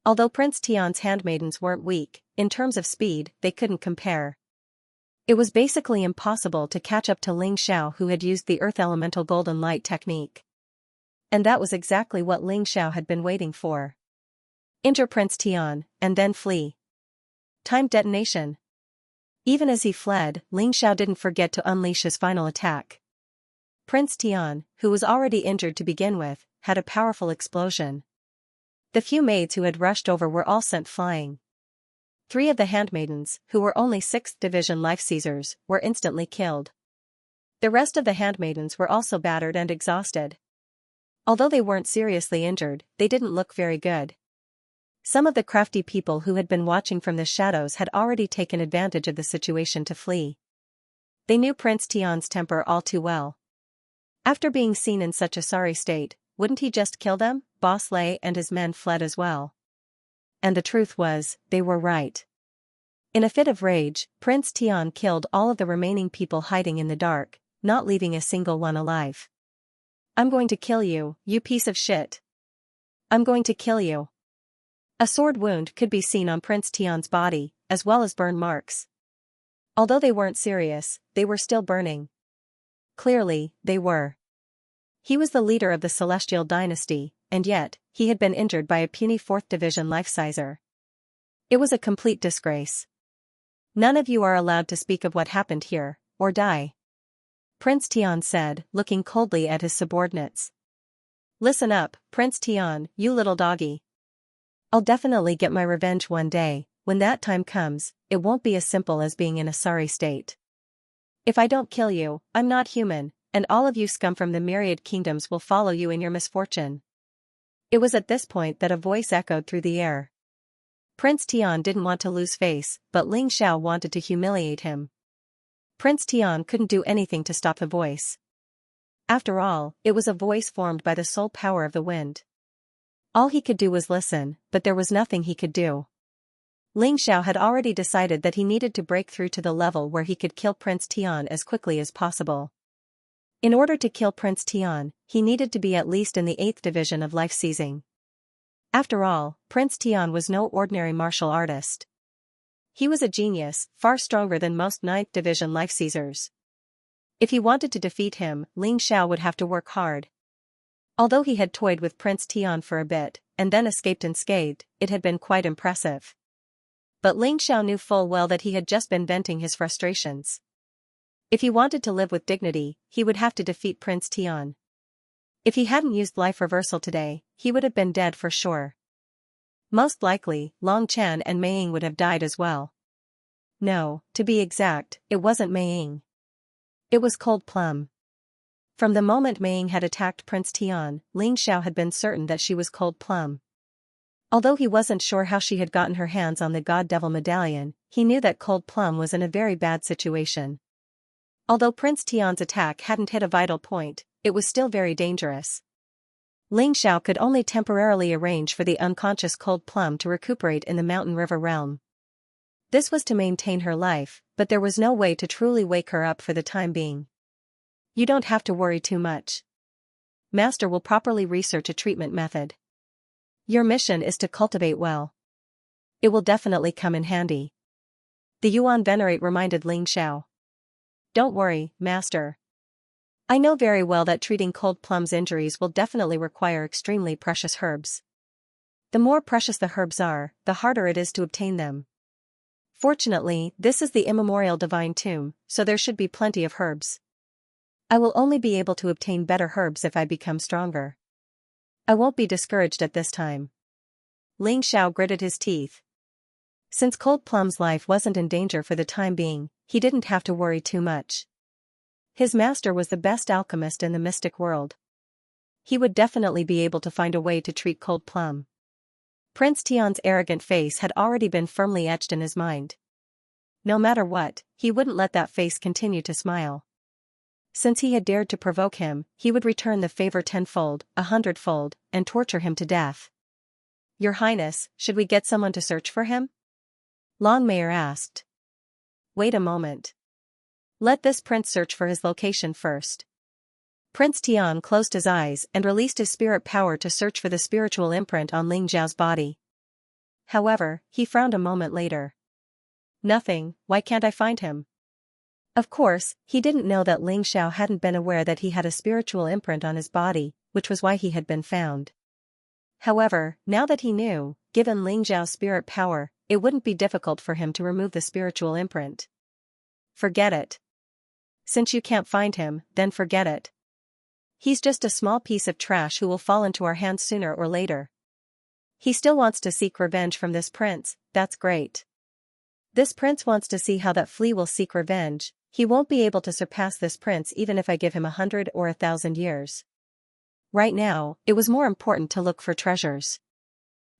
Although Prince Tian's handmaidens weren't weak, in terms of speed, they couldn't compare. It was basically impossible to catch up to Ling Xiao, who had used the Earth Elemental Golden Light technique. And that was exactly what Ling Xiao had been waiting for. Injure Prince Tian, and then flee. Timed detonation. Even as he fled, Ling Xiao didn't forget to unleash his final attack. Prince Tian, who was already injured to begin with, had a powerful explosion. The few maids who had rushed over were all sent flying. 3 of the handmaidens, who were only 6th division life-seizers, were instantly killed. The rest of the handmaidens were also battered and exhausted. Although they weren't seriously injured, they didn't look very good. Some of the crafty people who had been watching from the shadows had already taken advantage of the situation to flee. They knew Prince Tian's temper all too well. After being seen in such a sorry state, wouldn't he just kill them? Boss Lei and his men fled as well. And the truth was, they were right. In a fit of rage, Prince Tian killed all of the remaining people hiding in the dark, not leaving a single one alive. I'm going to kill you, you piece of shit. I'm going to kill you. A sword wound could be seen on Prince Tian's body, as well as burn marks. Although they weren't serious, they were still burning. Clearly, they were. He was the leader of the Celestial Dynasty, and yet, he had been injured by a puny 4th division life-sizer. It was a complete disgrace. None of you are allowed to speak of what happened here, or die. Prince Tian said, looking coldly at his subordinates. Listen up, Prince Tian, you little doggy. I'll definitely get my revenge one day. When that time comes, it won't be as simple as being in a sorry state. If I don't kill you, I'm not human, and all of you scum from the myriad kingdoms will follow you in your misfortune. It was at this point that a voice echoed through the air. Prince Tian didn't want to lose face, but Ling Xiao wanted to humiliate him. Prince Tian couldn't do anything to stop the voice. After all, it was a voice formed by the sole power of the wind. All he could do was listen, but there was nothing he could do. Ling Xiao had already decided that he needed to break through to the level where he could kill Prince Tian as quickly as possible. In order to kill Prince Tian, he needed to be at least in the 8th division of life seizing. After all, Prince Tian was no ordinary martial artist. He was a genius, far stronger than most 9th division life seizers. If he wanted to defeat him, Ling Xiao would have to work hard. Although he had toyed with Prince Tian for a bit, and then escaped unscathed, it had been quite impressive. But Ling Xiao knew full well that he had just been venting his frustrations. If he wanted to live with dignity, he would have to defeat Prince Tian. If he hadn't used life reversal today, he would have been dead for sure. Most likely, Long Chen and Mei Ying would have died as well. No, to be exact, it wasn't Mei Ying. It was Cold Plum. From the moment Mei had attacked Prince Tian, Ling Xiao had been certain that she was Cold Plum. Although he wasn't sure how she had gotten her hands on the God Devil medallion, he knew that Cold Plum was in a very bad situation. Although Prince Tian's attack hadn't hit a vital point, it was still very dangerous. Ling Xiao could only temporarily arrange for the unconscious Cold Plum to recuperate in the Mountain River realm. This was to maintain her life, but there was no way to truly wake her up for the time being. You don't have to worry too much. Master will properly research a treatment method. Your mission is to cultivate well. It will definitely come in handy. The Yuan Venerate reminded Ling Xiao. Don't worry, Master. I know very well that treating Cold Plum's injuries will definitely require extremely precious herbs. The more precious the herbs are, the harder it is to obtain them. Fortunately, this is the immemorial divine tomb, so there should be plenty of herbs. I will only be able to obtain better herbs if I become stronger. I won't be discouraged at this time. Ling Xiao gritted his teeth. Since Cold Plum's life wasn't in danger for the time being, he didn't have to worry too much. His master was the best alchemist in the mystic world. He would definitely be able to find a way to treat Cold Plum. Prince Tian's arrogant face had already been firmly etched in his mind. No matter what, he wouldn't let that face continue to smile. Since he had dared to provoke him, he would return the favor tenfold, 100-fold, and torture him to death. Your Highness, should we get someone to search for him? Longmire asked. Wait a moment. Let this prince search for his location first. Prince Tian closed his eyes and released his spirit power to search for the spiritual imprint on Ling Xiao's body. However, he frowned a moment later. Nothing, why can't I find him? Of course, he didn't know that Ling Xiao hadn't been aware that he had a spiritual imprint on his body, which was why he had been found. However, now that he knew, given Ling Xiao's spirit power, it wouldn't be difficult for him to remove the spiritual imprint. Forget it. Since you can't find him, then forget it. He's just a small piece of trash who will fall into our hands sooner or later. He still wants to seek revenge from this prince, that's great. This prince wants to see how that flea will seek revenge. He won't be able to surpass this prince even if I give him 100 or 1,000 years. Right now, it was more important to look for treasures.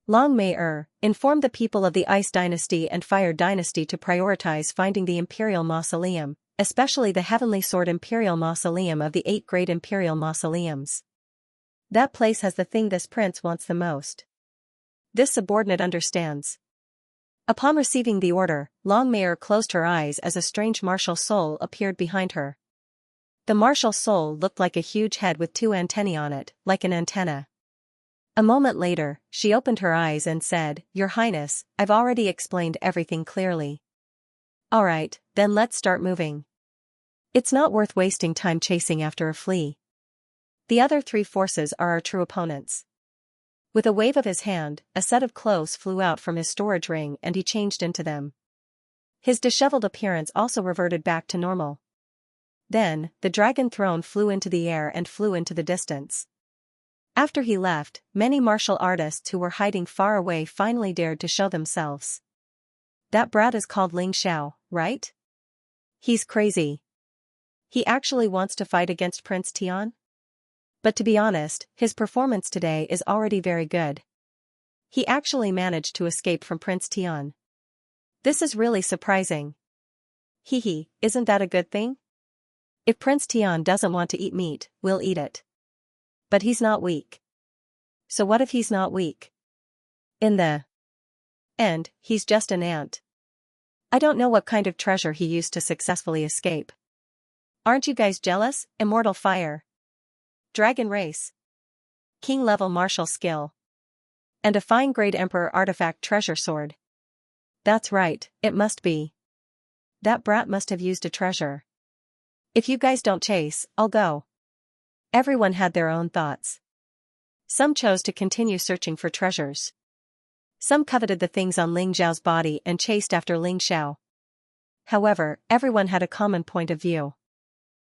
Longmire informed the people of the Ice Dynasty and Fire Dynasty to prioritize finding the Imperial Mausoleum, especially the Heavenly Sword Imperial Mausoleum of the 8 Great Imperial Mausoleums. That place has the thing this prince wants the most. This subordinate understands. Upon receiving the order, Longmire closed her eyes as a strange martial soul appeared behind her. The martial soul looked like a huge head with 2 antennae on it, like an antenna. A moment later, she opened her eyes and said, Your Highness, I've already explained everything clearly. Alright, then let's start moving. It's not worth wasting time chasing after a flea. The other 3 forces are our true opponents. With a wave of his hand, a set of clothes flew out from his storage ring and he changed into them. His disheveled appearance also reverted back to normal. Then, the dragon throne flew into the air and flew into the distance. After he left, many martial artists who were hiding far away finally dared to show themselves. That brat is called Ling Xiao, right? He's crazy. He actually wants to fight against Prince Tian? But to be honest, his performance today is already very good. He actually managed to escape from Prince Tian. This is really surprising. Hehe, isn't that a good thing? If Prince Tian doesn't want to eat meat, we'll eat it. But he's not weak. So what if he's not weak? In the end, he's just an ant. I don't know what kind of treasure he used to successfully escape. Aren't you guys jealous? Immortal fire. Dragon race. King-level martial skill. And a fine-grade Emperor artifact treasure sword. That's right, it must be. That brat must have used a treasure. If you guys don't chase, I'll go. Everyone had their own thoughts. Some chose to continue searching for treasures. Some coveted the things on Ling Xiao's body and chased after Ling Xiao. However, everyone had a common point of view.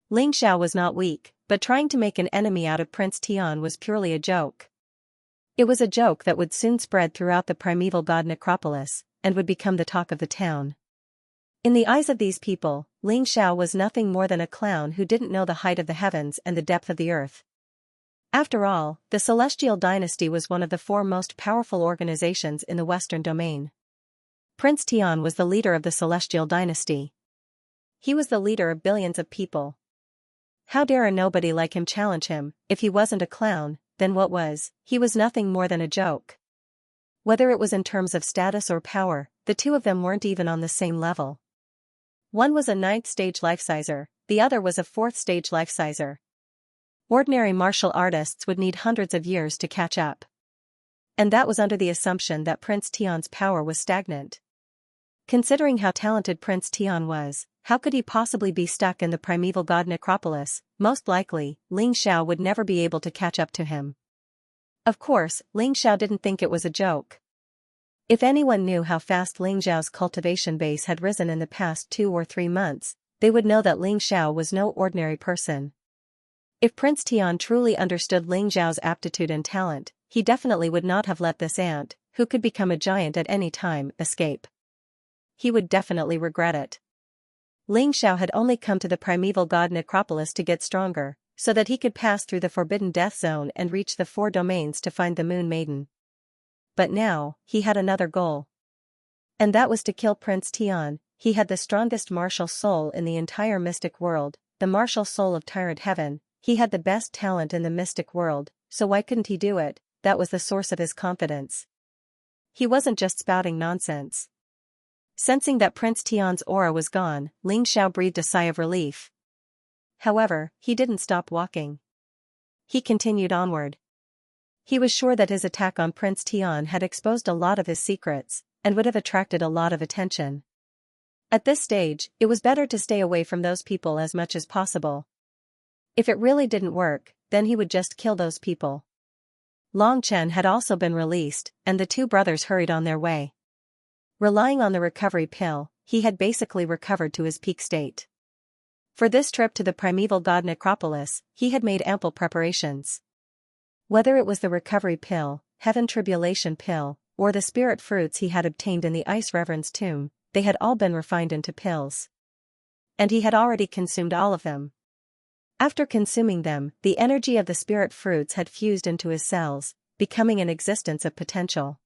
Ling Xiao was not weak, but trying to make an enemy out of Prince Tian was purely a joke. It was a joke that would soon spread throughout the primeval god necropolis, and would become the talk of the town. In the eyes of these people, Ling Xiao was nothing more than a clown who didn't know the height of the heavens and the depth of the earth. After all, the Celestial Dynasty was one of the four most powerful organizations in the Western domain. Prince Tian was the leader of the Celestial Dynasty. He was the leader of billions of people. How dare a nobody like him challenge him? If he wasn't a clown, then what was? He was nothing more than a joke. Whether it was in terms of status or power, the two of them weren't even on the same level. One was a 9th stage life-sizer, the other was a 4th stage life-sizer. Ordinary martial artists would need hundreds of years to catch up. And that was under the assumption that Prince Tian's power was stagnant. Considering how talented Prince Tian was, how could he possibly be stuck in the primeval god necropolis? Most likely, Ling Xiao would never be able to catch up to him. Of course, Ling Xiao didn't think it was a joke. If anyone knew how fast Ling Xiao's cultivation base had risen in the past 2 or 3 months, they would know that Ling Xiao was no ordinary person. If Prince Tian truly understood Ling Xiao's aptitude and talent, he definitely would not have let this ant, who could become a giant at any time, escape. He would definitely regret it. Ling Xiao had only come to the primeval god necropolis to get stronger, so that he could pass through the forbidden death zone and reach the 4 domains to find the Moon Maiden. But now, he had another goal. And that was to kill Prince Tian. He had the strongest martial soul in the entire mystic world, the martial soul of Tyrant Heaven. He had the best talent in the mystic world, so why couldn't he do it? That was the source of his confidence. He wasn't just spouting nonsense. Sensing that Prince Tian's aura was gone, Ling Xiao breathed a sigh of relief. However, he didn't stop walking. He continued onward. He was sure that his attack on Prince Tian had exposed a lot of his secrets, and would have attracted a lot of attention. At this stage, it was better to stay away from those people as much as possible. If it really didn't work, then he would just kill those people. Long Chen had also been released, and the 2 brothers hurried on their way. Relying on the recovery pill, he had basically recovered to his peak state. For this trip to the primeval god necropolis, he had made ample preparations. Whether it was the recovery pill, heaven tribulation pill, or the spirit fruits he had obtained in the Ice Reverend's tomb, they had all been refined into pills. And he had already consumed all of them. After consuming them, the energy of the spirit fruits had fused into his cells, becoming an existence of potential.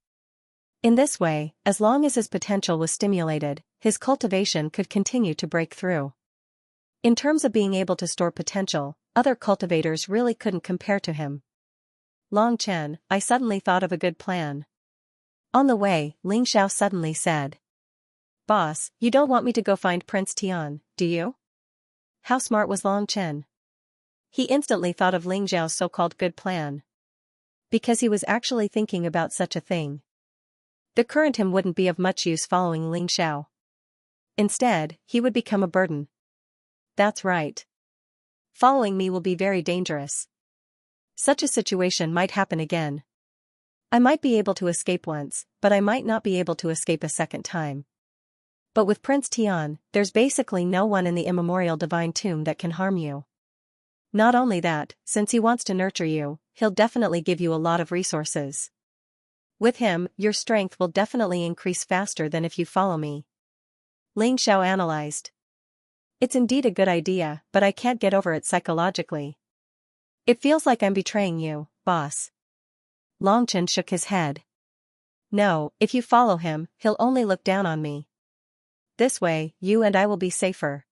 In this way, as long as his potential was stimulated, his cultivation could continue to break through. In terms of being able to store potential, other cultivators really couldn't compare to him. Long Chen, I suddenly thought of a good plan. On the way, Ling Xiao suddenly said. Boss, you don't want me to go find Prince Tian, do you? How smart was Long Chen? He instantly thought of Ling Xiao's so-called good plan. Because he was actually thinking about such a thing. The current him wouldn't be of much use following Ling Xiao. Instead, he would become a burden. That's right. Following me will be very dangerous. Such a situation might happen again. I might be able to escape once, but I might not be able to escape a second time. But with Prince Tian, there's basically no one in the immemorial divine tomb that can harm you. Not only that, since he wants to nurture you, he'll definitely give you a lot of resources. With him, your strength will definitely increase faster than if you follow me. Ling Xiao analyzed. It's indeed a good idea, but I can't get over it psychologically. It feels like I'm betraying you, boss. Long Chen shook his head. No, if you follow him, he'll only look down on me. This way, you and I will be safer.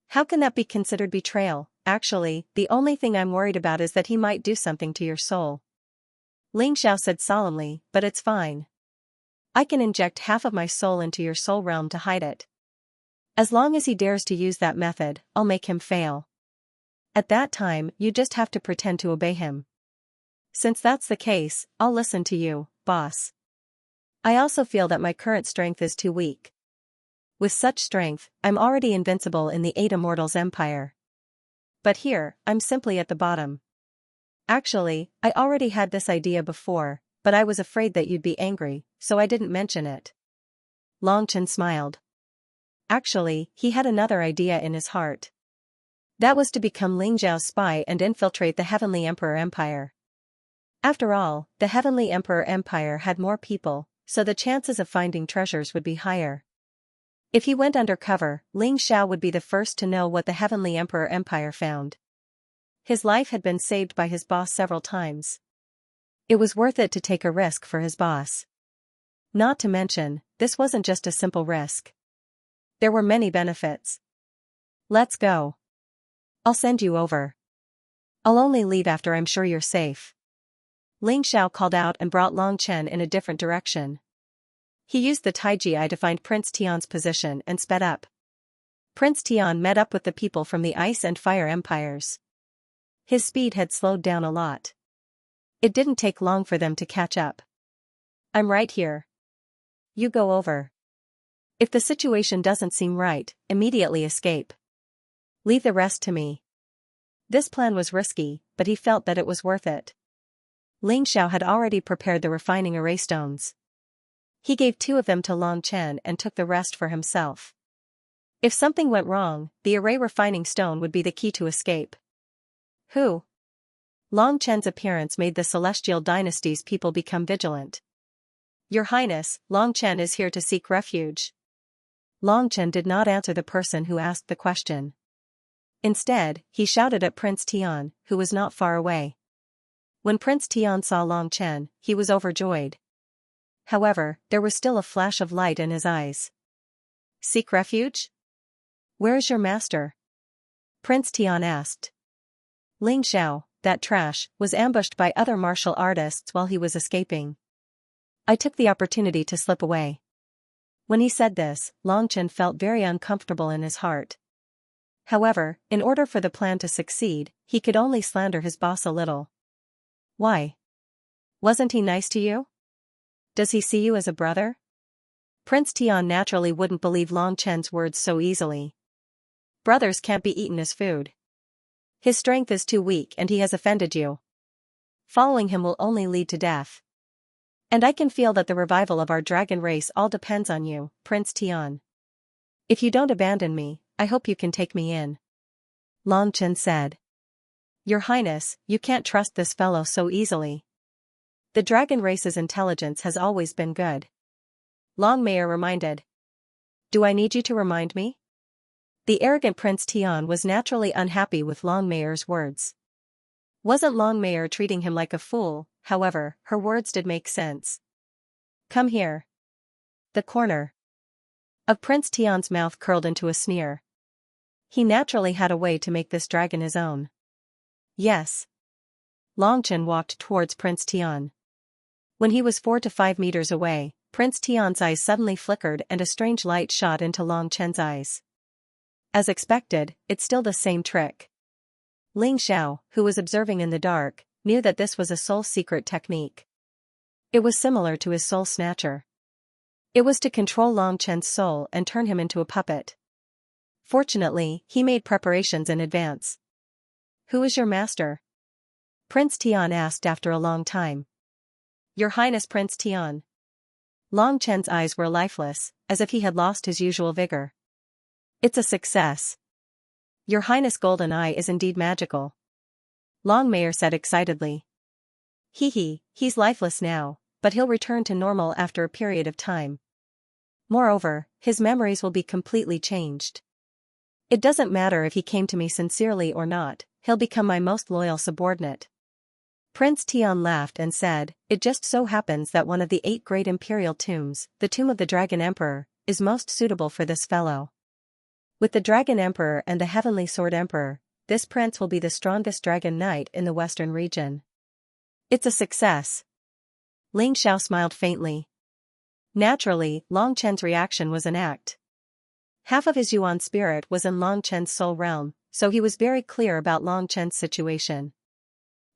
How can that be considered betrayal? Actually, the only thing I'm worried about is that he might do something to your soul. Ling Xiao said solemnly, but it's fine. I can inject half of my soul into your soul realm to hide it. As long as he dares to use that method, I'll make him fail. At that time, you just have to pretend to obey him. Since that's the case, I'll listen to you, boss. I also feel that my current strength is too weak. With such strength, I'm already invincible in the 8 Immortals Empire. But here, I'm simply at the bottom. Actually, I already had this idea before, but I was afraid that you'd be angry, so I didn't mention it. Long Chen smiled. Actually, he had another idea in his heart. That was to become Ling Zhao's spy and infiltrate the Heavenly Emperor Empire. After all, the Heavenly Emperor Empire had more people, so the chances of finding treasures would be higher. If he went undercover, Ling Xiao would be the first to know what the Heavenly Emperor Empire found. His life had been saved by his boss several times. It was worth it to take a risk for his boss. Not to mention, this wasn't just a simple risk. There were many benefits. Let's go. I'll send you over. I'll only leave after I'm sure you're safe. Ling Xiao called out and brought Long Chen in a different direction. He used the Taiji Eye to find Prince Tian's position and sped up. Prince Tian met up with the people from the Ice and Fire Empires. His speed had slowed down a lot. It didn't take long for them to catch up. I'm right here. You go over. If the situation doesn't seem right, immediately escape. Leave the rest to me. This plan was risky, but he felt that it was worth it. Ling Xiao had already prepared the refining array stones. He gave 2 of them to Long Chen and took the rest for himself. If something went wrong, the array refining stone would be the key to escape. Who? Long Chen's appearance made the Celestial Dynasty's people become vigilant. Your Highness, Long Chen is here to seek refuge. Long Chen did not answer the person who asked the question. Instead, he shouted at Prince Tian, who was not far away. When Prince Tian saw Long Chen, he was overjoyed. However, there was still a flash of light in his eyes. Seek refuge? Where is your master? Prince Tian asked. Ling Xiao, that trash, was ambushed by other martial artists while he was escaping. I took the opportunity to slip away. When he said this, Long Chen felt very uncomfortable in his heart. However, in order for the plan to succeed, he could only slander his boss a little. Why? Wasn't he nice to you? Does he see you as a brother? Prince Tian naturally wouldn't believe Long Chen's words so easily. Brothers can't be eaten as food. His strength is too weak and he has offended you. Following him will only lead to death. And I can feel that the revival of our dragon race all depends on you, Prince Tian. If you don't abandon me, I hope you can take me in. Long Chen said. Your Highness, you can't trust this fellow so easily. The dragon race's intelligence has always been good. Long Mayor reminded. Do I need you to remind me? The arrogant Prince Tian was naturally unhappy with Long Mayor's words. Wasn't Long Mayor treating him like a fool? However, her words did make sense. Come here. The corner of Prince Tian's mouth curled into a sneer. He naturally had a way to make this dragon his own. Yes. Long Chen walked towards Prince Tian. When he was 4 to 5 meters away, Prince Tian's eyes suddenly flickered and a strange light shot into Long Chen's eyes. As expected, it's still the same trick. Ling Xiao, who was observing in the dark, knew that this was a soul secret technique. It was similar to his soul snatcher. It was to control Long Chen's soul and turn him into a puppet. Fortunately, he made preparations in advance. Who is your master? Prince Tian asked after a long time. Your Highness Prince Tian. Long Chen's eyes were lifeless, as if he had lost his usual vigor. It's a success. Your Highness Golden Eye is indeed magical. Long Mayor said excitedly. He's lifeless now, but he'll return to normal after a period of time. Moreover, his memories will be completely changed. It doesn't matter if he came to me sincerely or not, he'll become my most loyal subordinate. Prince Tian laughed and said, it just so happens that one of the 8 great imperial tombs, the Tomb of the Dragon Emperor, is most suitable for this fellow. With the Dragon Emperor and the Heavenly Sword Emperor, this prince will be the strongest dragon knight in the western region. It's a success. Ling Xiao smiled faintly. Naturally, Long Chen's reaction was an act. Half of his Yuan spirit was in Long Chen's soul realm, so he was very clear about Long Chen's situation.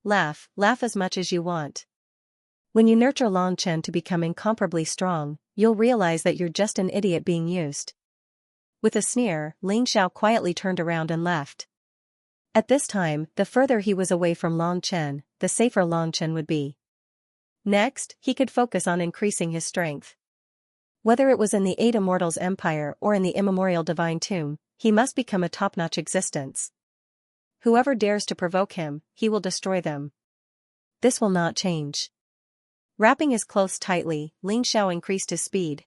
Laugh as much as you want. When you nurture Long Chen to become incomparably strong, you'll realize that you're just an idiot being used. With a sneer, Ling Xiao quietly turned around and left. At this time, the further he was away from Long Chen, the safer Long Chen would be. Next, he could focus on increasing his strength. Whether it was in the 8 Immortals Empire or in the immemorial Divine Tomb, he must become a top-notch existence. Whoever dares to provoke him, he will destroy them. This will not change. Wrapping his clothes tightly, Ling Xiao increased his speed.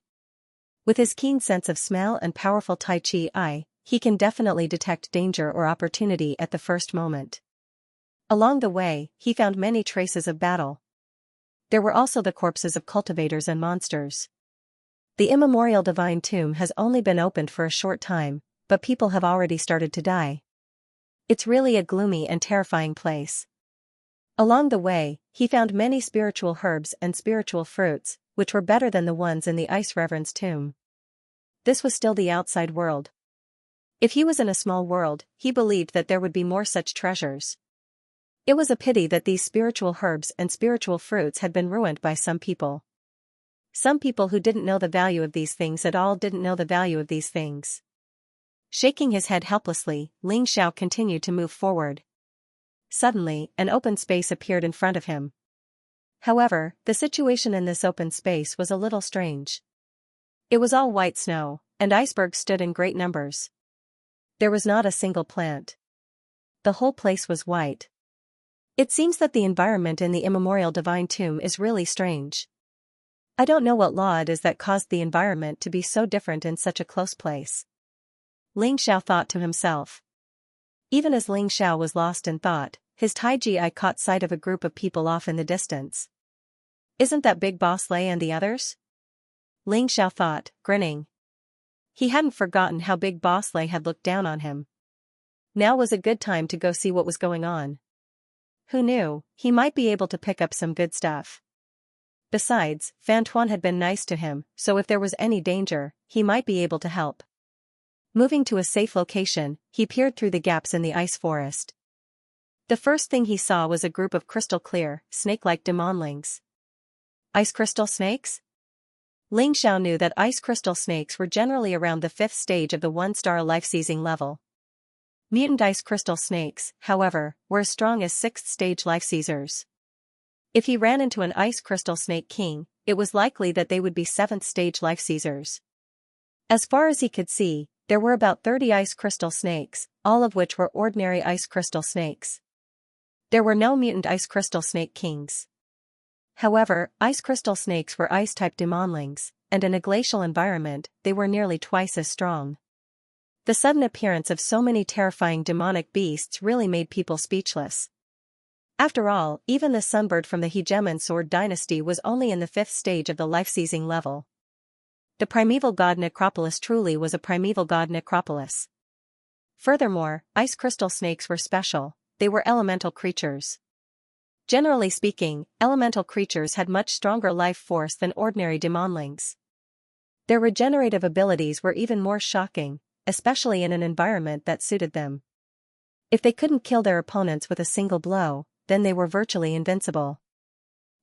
With his keen sense of smell and powerful Tai Chi eye, he can definitely detect danger or opportunity at the first moment. Along the way, he found many traces of battle. There were also the corpses of cultivators and monsters. The immemorial divine tomb has only been opened for a short time, but people have already started to die. It's really a gloomy and terrifying place. Along the way, he found many spiritual herbs and spiritual fruits, which were better than the ones in the Ice Reverend's tomb. This was still the outside world. If he was in a small world, he believed that there would be more such treasures. It was a pity that these spiritual herbs and spiritual fruits had been ruined by some people. Some people who didn't know the value of these things at all didn't know the value of these things. Shaking his head helplessly, Ling Xiao continued to move forward. Suddenly, an open space appeared in front of him. However, the situation in this open space was a little strange. It was all white snow, and icebergs stood in great numbers. There was not a single plant. The whole place was white. It seems that the environment in the immemorial divine tomb is really strange. I don't know what law it is that caused the environment to be so different in such a close place. Ling Xiao thought to himself. Even as Ling Xiao was lost in thought, his Taiji eye caught sight of a group of people off in the distance. Isn't that Big Boss Lei and the others? Ling Xiao thought, grinning. He hadn't forgotten how Big Boss Lei had looked down on him. Now was a good time to go see what was going on. Who knew, he might be able to pick up some good stuff. Besides, Fan Tuan had been nice to him, so if there was any danger, he might be able to help. Moving to a safe location, he peered through the gaps in the ice forest. The first thing he saw was a group of crystal-clear, snake-like demonlings. Ice crystal snakes? Ling Xiao knew that ice crystal snakes were generally around the 5th stage of the 1-star life-seizing level. Mutant ice crystal snakes, however, were as strong as 6th stage life-seizers. If he ran into an ice crystal snake king, it was likely that they would be 7th stage life-seizers. As far as he could see, there were about 30 ice crystal snakes, all of which were ordinary ice crystal snakes. There were no mutant ice crystal snake kings. However, ice crystal snakes were ice-type demonlings, and in a glacial environment, they were nearly twice as strong. The sudden appearance of so many terrifying demonic beasts really made people speechless. After all, even the sunbird from the Hegemon Sword dynasty was only in the 5th stage of the life-seizing level. The primeval god Necropolis truly was a primeval god Necropolis. Furthermore, ice crystal snakes were special, they were elemental creatures. Generally speaking, elemental creatures had much stronger life force than ordinary demonlings. Their regenerative abilities were even more shocking, especially in an environment that suited them. If they couldn't kill their opponents with a single blow, then they were virtually invincible.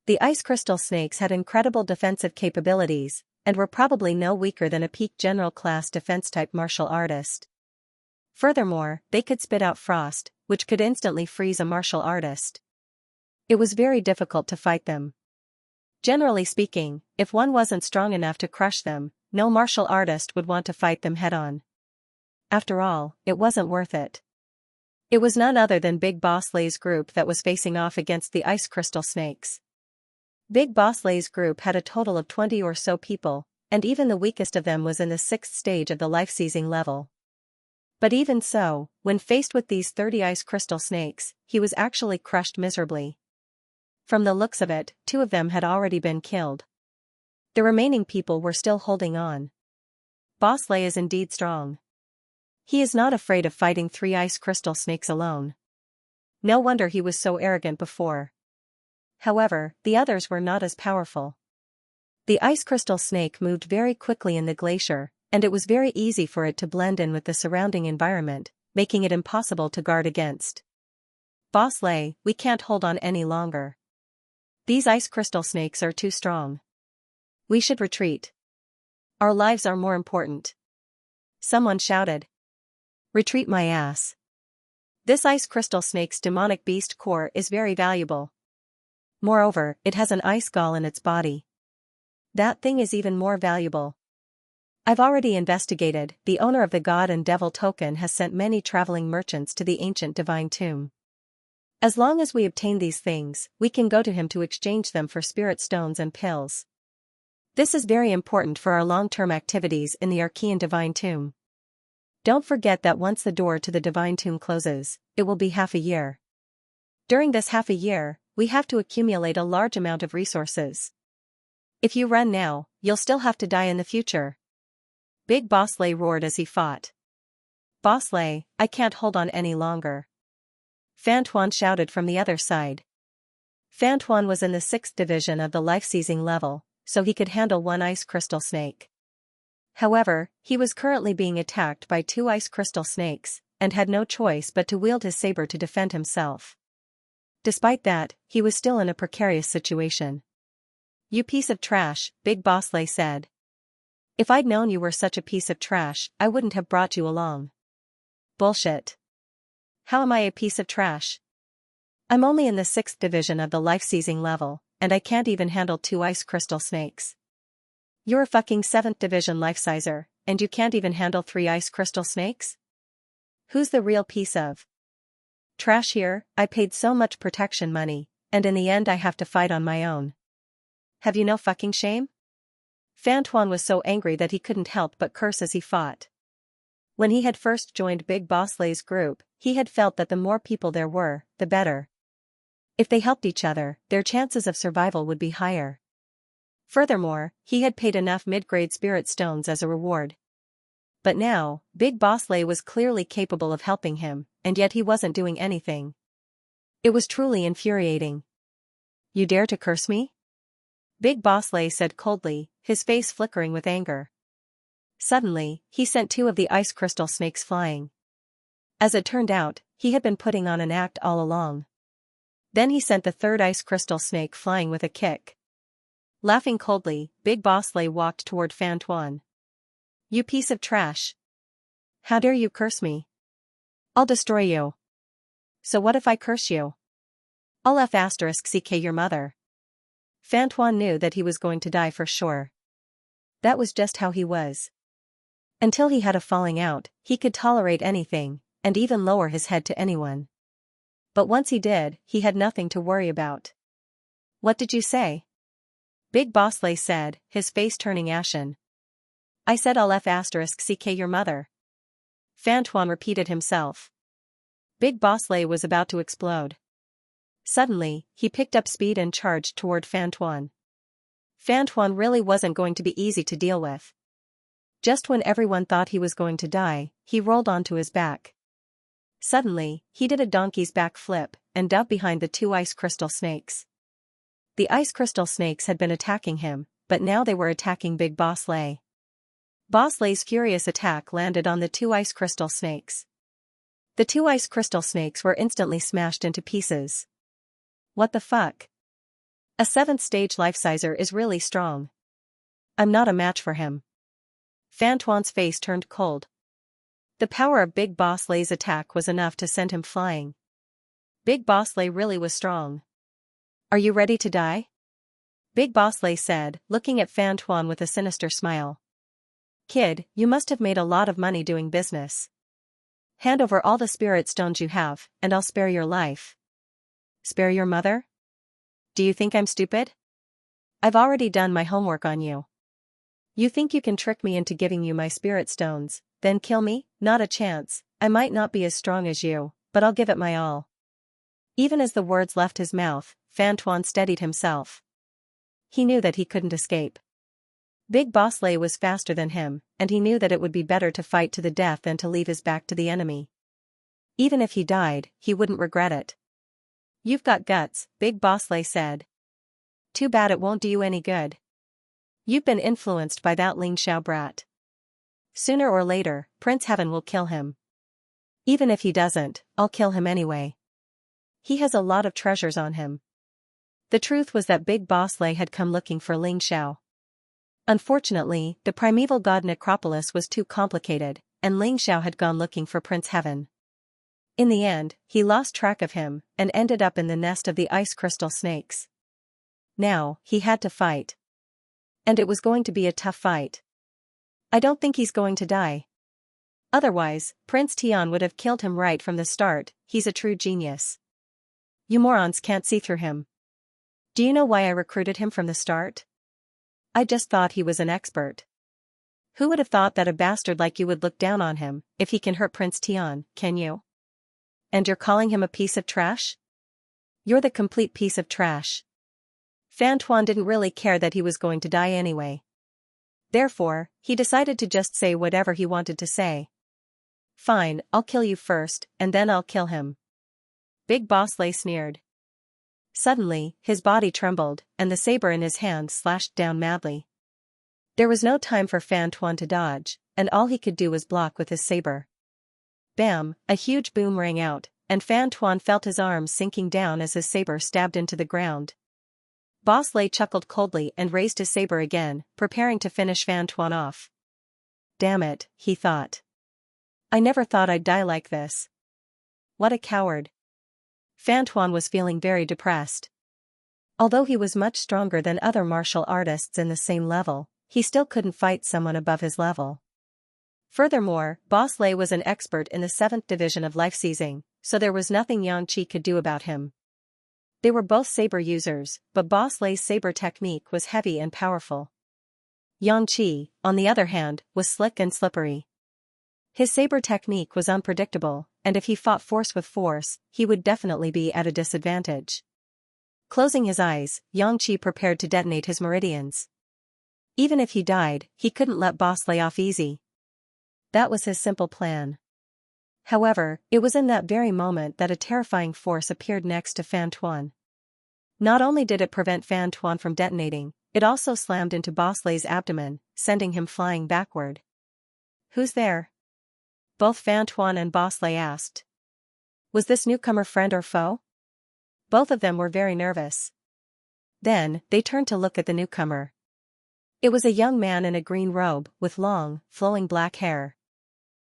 The ice crystal snakes had incredible defensive capabilities, and were probably no weaker than a peak general class defense-type martial artist. Furthermore, they could spit out frost, which could instantly freeze a martial artist. It was very difficult to fight them. Generally speaking, if one wasn't strong enough to crush them, no martial artist would want to fight them head-on. After all, it wasn't worth it. It was none other than Big Boss Lei's group that was facing off against the ice crystal snakes. Big Boss Lei's group had a total of 20 or so people, and even the weakest of them was in the 6th stage of the life-seizing level. But even so, when faced with these 30 ice crystal snakes, he was actually crushed miserably. From the looks of it, 2 of them had already been killed. The remaining people were still holding on. Boss Lei is indeed strong. He is not afraid of fighting 3 ice crystal snakes alone. No wonder he was so arrogant before. However, the others were not as powerful. The ice crystal snake moved very quickly in the glacier, and it was very easy for it to blend in with the surrounding environment, making it impossible to guard against. Boss Lei, we can't hold on any longer. These ice crystal snakes are too strong. We should retreat. Our lives are more important. Someone shouted. Retreat my ass. This ice crystal snake's demonic beast core is very valuable. Moreover, it has an ice gall in its body. That thing is even more valuable. I've already investigated, the owner of the God and Devil token has sent many traveling merchants to the ancient divine tomb. As long as we obtain these things, we can go to him to exchange them for spirit stones and pills. This is very important for our long-term activities in the Archean Divine Tomb. Don't forget that once the door to the Divine Tomb closes, it will be half a year. During this half a year, we have to accumulate a large amount of resources. If you run now, you'll still have to die in the future. Big Boss Lei roared as he fought. Boss Lei, I can't hold on any longer. Fan Tuan shouted from the other side. Fan Tuan was in the 6th division of the life-seizing level, so he could handle one ice crystal snake. However, he was currently being attacked by 2 ice crystal snakes, and had no choice but to wield his saber to defend himself. Despite that, he was still in a precarious situation. You piece of trash, Big Boss Lei said. If I'd known you were such a piece of trash, I wouldn't have brought you along. Bullshit. How am I a piece of trash? I'm only in the 6th division of the life-seizing level, and I can't even handle 2 ice crystal snakes. You're a fucking 7th division life-sizer, and you can't even handle 3 ice crystal snakes? Who's the real piece of trash here? I paid so much protection money, and in the end I have to fight on my own. Have you no fucking shame? Fan Tuan was so angry that he couldn't help but curse as he fought. When he had first joined Big Boss Lei's group, he had felt that the more people there were, the better. If they helped each other, their chances of survival would be higher. Furthermore, he had paid enough mid-grade spirit stones as a reward. But now, Big Boss Lei was clearly capable of helping him, and yet he wasn't doing anything. It was truly infuriating. You dare to curse me? Big Boss Lei said coldly, his face flickering with anger. Suddenly, he sent 2 of the ice crystal snakes flying. As it turned out, he had been putting on an act all along. Then he sent the 3rd ice crystal snake flying with a kick. Laughing coldly, Big Boss Lei walked toward Fan Tuan. You piece of trash. How dare you curse me? I'll destroy you. So what if I curse you? I'll F***ck your mother. Fan Tuan knew that he was going to die for sure. That was just how he was. Until he had a falling out, he could tolerate anything, and even lower his head to anyone. But once he did, he had nothing to worry about. What did you say? Big Boss Lei said, his face turning ashen. I said I'll F***ck your mother. Fan Tuan repeated himself. Big Boss Lei was about to explode. Suddenly, he picked up speed and charged toward Fan Tuan. Fan Tuan really wasn't going to be easy to deal with. Just when everyone thought he was going to die, he rolled onto his back. Suddenly, he did a donkey's back flip, and dove behind the 2 ice crystal snakes. The ice crystal snakes had been attacking him, but now they were attacking Big Boss Lei. Boss Lei's furious attack landed on the 2 ice crystal snakes. The 2 ice crystal snakes were instantly smashed into pieces. What the fuck? A 7th stage life-sizer is really strong. I'm not a match for him. Fan Tuan's face turned cold. The power of Big Boss Lei's attack was enough to send him flying. Big Boss Lei really was strong. Are you ready to die? Big Boss Lei said, looking at Fan Tuan with a sinister smile. Kid, you must have made a lot of money doing business. Hand over all the spirit stones you have, and I'll spare your life. Spare your mother? Do you think I'm stupid? I've already done my homework on you. You think you can trick me into giving you my spirit stones, then kill me? Not a chance. I might not be as strong as you, but I'll give it my all. Even as the words left his mouth, Fan Tuan steadied himself. He knew that he couldn't escape. Big Boss Lei was faster than him, and he knew that it would be better to fight to the death than to leave his back to the enemy. Even if he died, he wouldn't regret it. You've got guts, Big Boss Lei said. Too bad it won't do you any good. You've been influenced by that Xianxia brat. Sooner or later, Prince Heaven will kill him. Even if he doesn't, I'll kill him anyway. He has a lot of treasures on him. The truth was that Big Boss Lei had come looking for Xianxia. Unfortunately, the primeval god necropolis was too complicated, and Xianxia had gone looking for Prince Heaven. In the end, he lost track of him, and ended up in the nest of the ice crystal snakes. Now, he had to fight. And it was going to be a tough fight. I don't think he's going to die. Otherwise, Prince Tian would have killed him right from the start. He's a true genius. You morons can't see through him. Do you know why I recruited him from the start? I just thought he was an expert. Who would have thought that a bastard like you would look down on him? If he can hurt Prince Tian, can you? And you're calling him a piece of trash? You're the complete piece of trash. Fan Tuan didn't really care that he was going to die anyway. Therefore, he decided to just say whatever he wanted to say. Fine, I'll kill you first, and then I'll kill him. Big Boss Lei sneered. Suddenly, his body trembled, and the saber in his hand slashed down madly. There was no time for Fan Tuan to dodge, and all he could do was block with his saber. Bam, a huge boom rang out, and Fan Tuan felt his arms sinking down as his saber stabbed into the ground. Boss Lei chuckled coldly and raised his saber again, preparing to finish Fan Tuan off. Damn it, he thought. I never thought I'd die like this. What a coward. Fan Tuan was feeling very depressed. Although he was much stronger than other martial artists in the same level, he still couldn't fight someone above his level. Furthermore, Boss Lei was an expert in the 7th division of life seizing, so there was nothing Xianxia could do about him. They were both saber users, but Boss Lei's saber technique was heavy and powerful. Xianxia, on the other hand, was slick and slippery. His saber technique was unpredictable, and if he fought force with force, he would definitely be at a disadvantage. Closing his eyes, Xianxia prepared to detonate his meridians. Even if he died, he couldn't let Boss Lei off easy. That was his simple plan. However, it was in that very moment that a terrifying force appeared next to Fan Tuan. Not only did it prevent Fan Tuan from detonating, it also slammed into Boss Lei's abdomen, sending him flying backward. Who's there? Both Fan Tuan and Boss Lei asked. Was this newcomer friend or foe? Both of them were very nervous. Then, they turned to look at the newcomer. It was a young man in a green robe, with long, flowing black hair.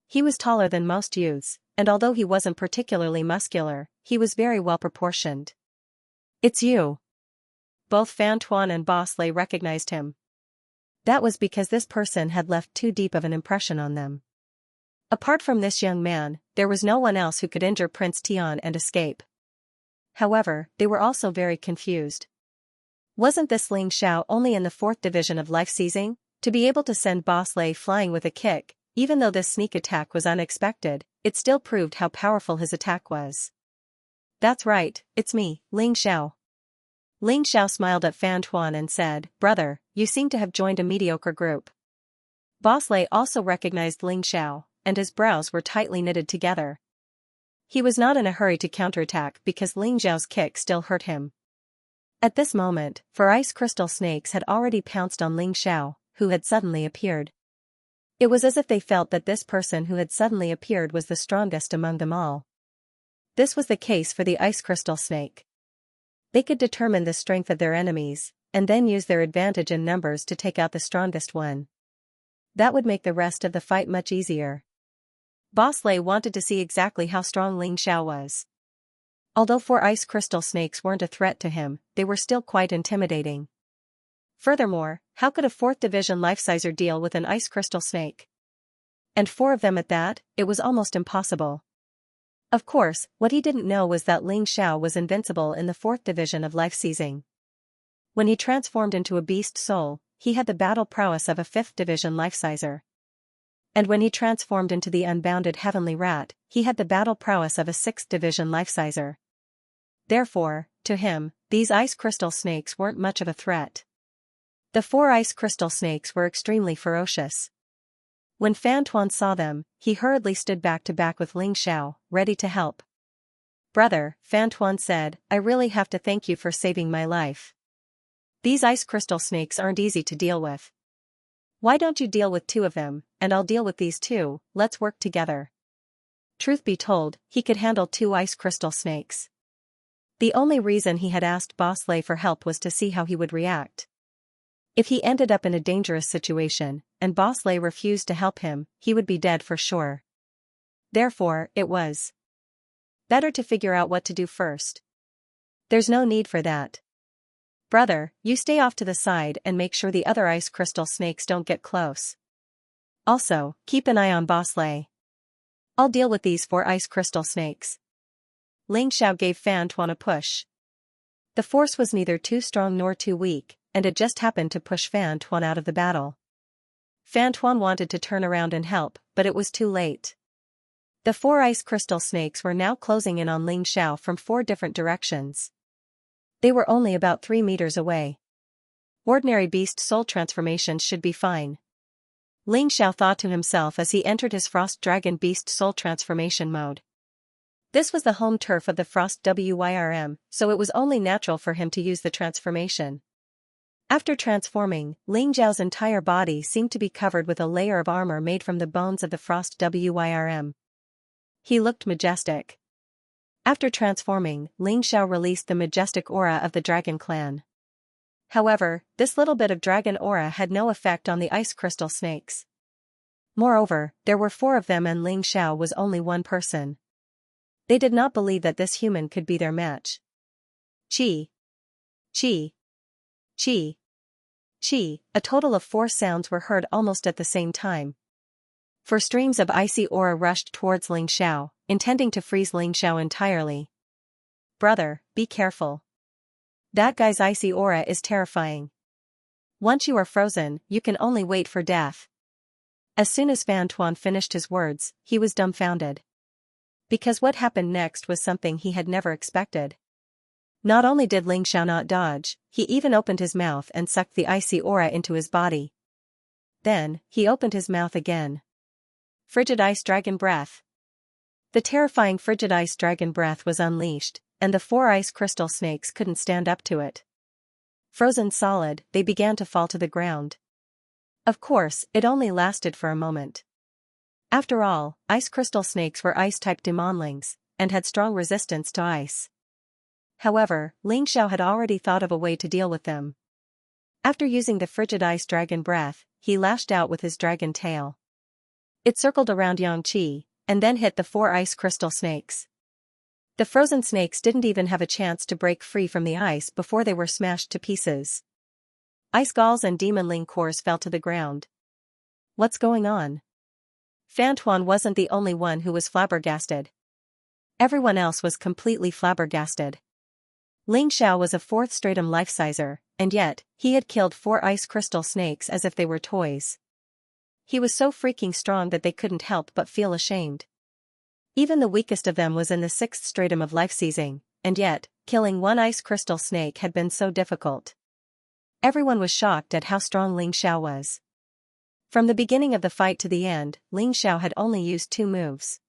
He was taller than most youths, and although he wasn't particularly muscular, he was very well proportioned. It's you. Both Fan Tuan and Boss Lei recognized him. That was because this person had left too deep of an impression on them. Apart from this young man, there was no one else who could injure Prince Tian and escape. However, they were also very confused. Wasn't this Ling Xiao only in the 4th division of life seizing? To be able to send Boss Lei flying with a kick, even though this sneak attack was unexpected, it still proved how powerful his attack was. That's right, it's me, Ling Xiao. Ling Xiao smiled at Fan Tuan and said, Brother, you seem to have joined a mediocre group. Boss Lei also recognized Ling Xiao, and his brows were tightly knitted together. He was not in a hurry to counterattack because Ling Xiao's kick still hurt him. At this moment, 4 ice crystal snakes had already pounced on Ling Xiao, who had suddenly appeared. It was as if they felt that this person who had suddenly appeared was the strongest among them all. This was the case for the ice crystal snake. They could determine the strength of their enemies, and then use their advantage in numbers to take out the strongest one. That would make the rest of the fight much easier. Boss Lei wanted to see exactly how strong Ling Xiao was. Although 4 ice crystal snakes weren't a threat to him, they were still quite intimidating. Furthermore, how could a 4th division life-sizer deal with an ice crystal snake? And 4 of them at that, it was almost impossible. Of course, what he didn't know was that Ling Xiao was invincible in the 4th division of life seizing. When he transformed into a beast soul, he had the battle prowess of a 5th division life-sizer. And when he transformed into the unbounded heavenly rat, he had the battle prowess of a 6th division life-sizer. Therefore, to him, these ice crystal snakes weren't much of a threat. The 4 ice crystal snakes were extremely ferocious. When Fan Tuan saw them, he hurriedly stood back to back with Ling Xiao, ready to help. Brother, Fan Tuan said, I really have to thank you for saving my life. These ice crystal snakes aren't easy to deal with. Why don't you deal with 2 of them, and I'll deal with these 2, let's work together. Truth be told, he could handle 2 ice crystal snakes. The only reason he had asked Boss Lei for help was to see how he would react. If he ended up in a dangerous situation, and Boss Lei refused to help him, he would be dead for sure. Therefore, it was better to figure out what to do first. There's no need for that. Brother, you stay off to the side and make sure the other ice crystal snakes don't get close. Also, keep an eye on Boss Lei. I'll deal with these 4 ice crystal snakes. Ling Xiao gave Fan Tuan a push. The force was neither too strong nor too weak, and it just happened to push Fan Tuan out of the battle. Fan Tuan wanted to turn around and help, but it was too late. The 4 ice crystal snakes were now closing in on Ling Xiao from 4 different directions. They were only about 3 meters away. Ordinary beast soul transformations should be fine. Ling Xiao thought to himself as he entered his Frost Dragon Beast Soul Transformation mode. This was the home turf of the Frost Wyrm, so it was only natural for him to use the transformation. After transforming, Ling Xiao's entire body seemed to be covered with a layer of armor made from the bones of the Frost Wyrm. He looked majestic. After transforming, Ling Xiao released the majestic aura of the Dragon Clan. However, this little bit of dragon aura had no effect on the ice crystal snakes. Moreover, there were 4 of them and Ling Xiao was only one person. They did not believe that this human could be their match. Chi. Chi. Chi. Chi. A total of 4 sounds were heard almost at the same time. 4 streams of icy aura rushed towards Ling Xiao, intending to freeze Ling Xiao entirely. Brother, be careful. That guy's icy aura is terrifying. Once you are frozen, you can only wait for death. As soon as Fan Tuan finished his words, he was dumbfounded. Because what happened next was something he had never expected. Not only did Ling Xiao not dodge, he even opened his mouth and sucked the icy aura into his body. Then, he opened his mouth again. Frigid Ice Dragon Breath. The terrifying Frigid Ice Dragon Breath was unleashed, and the 4 ice crystal snakes couldn't stand up to it. Frozen solid, they began to fall to the ground. Of course, it only lasted for a moment. After all, ice crystal snakes were ice-type demonlings, and had strong resistance to ice. However, Ling Xiao had already thought of a way to deal with them. After using the Frigid Ice Dragon Breath, he lashed out with his dragon tail. It circled around Xianxia, and then hit the 4 ice crystal snakes. The frozen snakes didn't even have a chance to break free from the ice before they were smashed to pieces. Ice galls and demonling cores fell to the ground. What's going on? Fan Tuan wasn't the only one who was flabbergasted. Everyone else was completely flabbergasted. Ling Xiao was a 4th stratum life-sizer, and yet, he had killed 4 ice crystal snakes as if they were toys. He was so freaking strong that they couldn't help but feel ashamed. Even the weakest of them was in the 6th stratum of life-seizing, and yet, killing 1 ice crystal snake had been so difficult. Everyone was shocked at how strong Ling Xiao was. From the beginning of the fight to the end, Ling Xiao had only used 2 moves.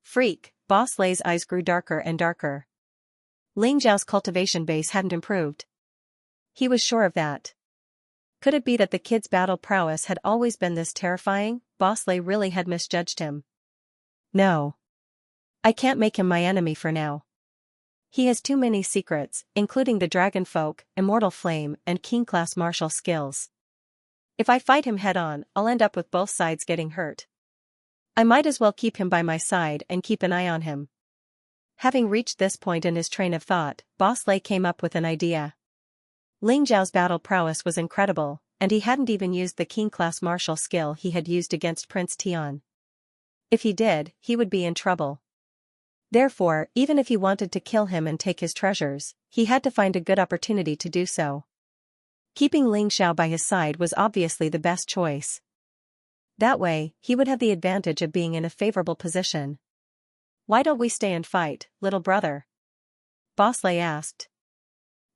Freak, Boss Lei's eyes grew darker and darker. Ling Xiao's cultivation base hadn't improved. He was sure of that. Could it be that the kid's battle prowess had always been this terrifying? Boss Lei really had misjudged him. No. I can't make him my enemy for now. He has too many secrets, including the Dragon Folk, Immortal Flame, and King-class martial skills. If I fight him head-on, I'll end up with both sides getting hurt. I might as well keep him by my side and keep an eye on him. Having reached this point in his train of thought, Boss Lei came up with an idea. Ling Xiao's battle prowess was incredible, and he hadn't even used the King-class martial skill he had used against Prince Tian. If he did, he would be in trouble. Therefore, even if he wanted to kill him and take his treasures, he had to find a good opportunity to do so. Keeping Ling Xiao by his side was obviously the best choice. That way, he would have the advantage of being in a favorable position. Why don't we stay and fight, little brother? Boss Lei asked.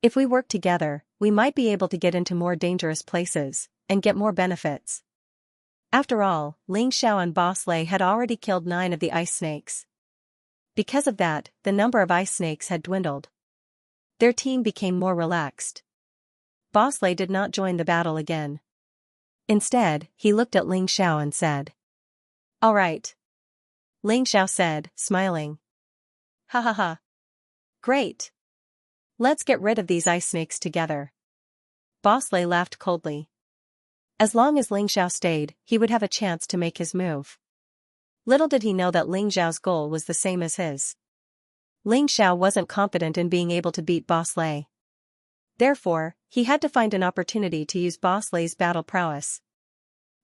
If we work together, we might be able to get into more dangerous places, and get more benefits. After all, Ling Xiao and Boss Lei had already killed 9 of the ice snakes. Because of that, the number of ice snakes had dwindled. Their team became more relaxed. Boss Lei did not join the battle again. Instead, he looked at Ling Xiao and said, "All right." Ling Xiao said, smiling. "Ha ha ha. Great. Let's get rid of these ice snakes together." Boss Lei laughed coldly. As long as Ling Xiao stayed, he would have a chance to make his move. Little did he know that Ling Xiao's goal was the same as his. Ling Xiao wasn't confident in being able to beat Boss Lei. Therefore, he had to find an opportunity to use Boss Lei's battle prowess.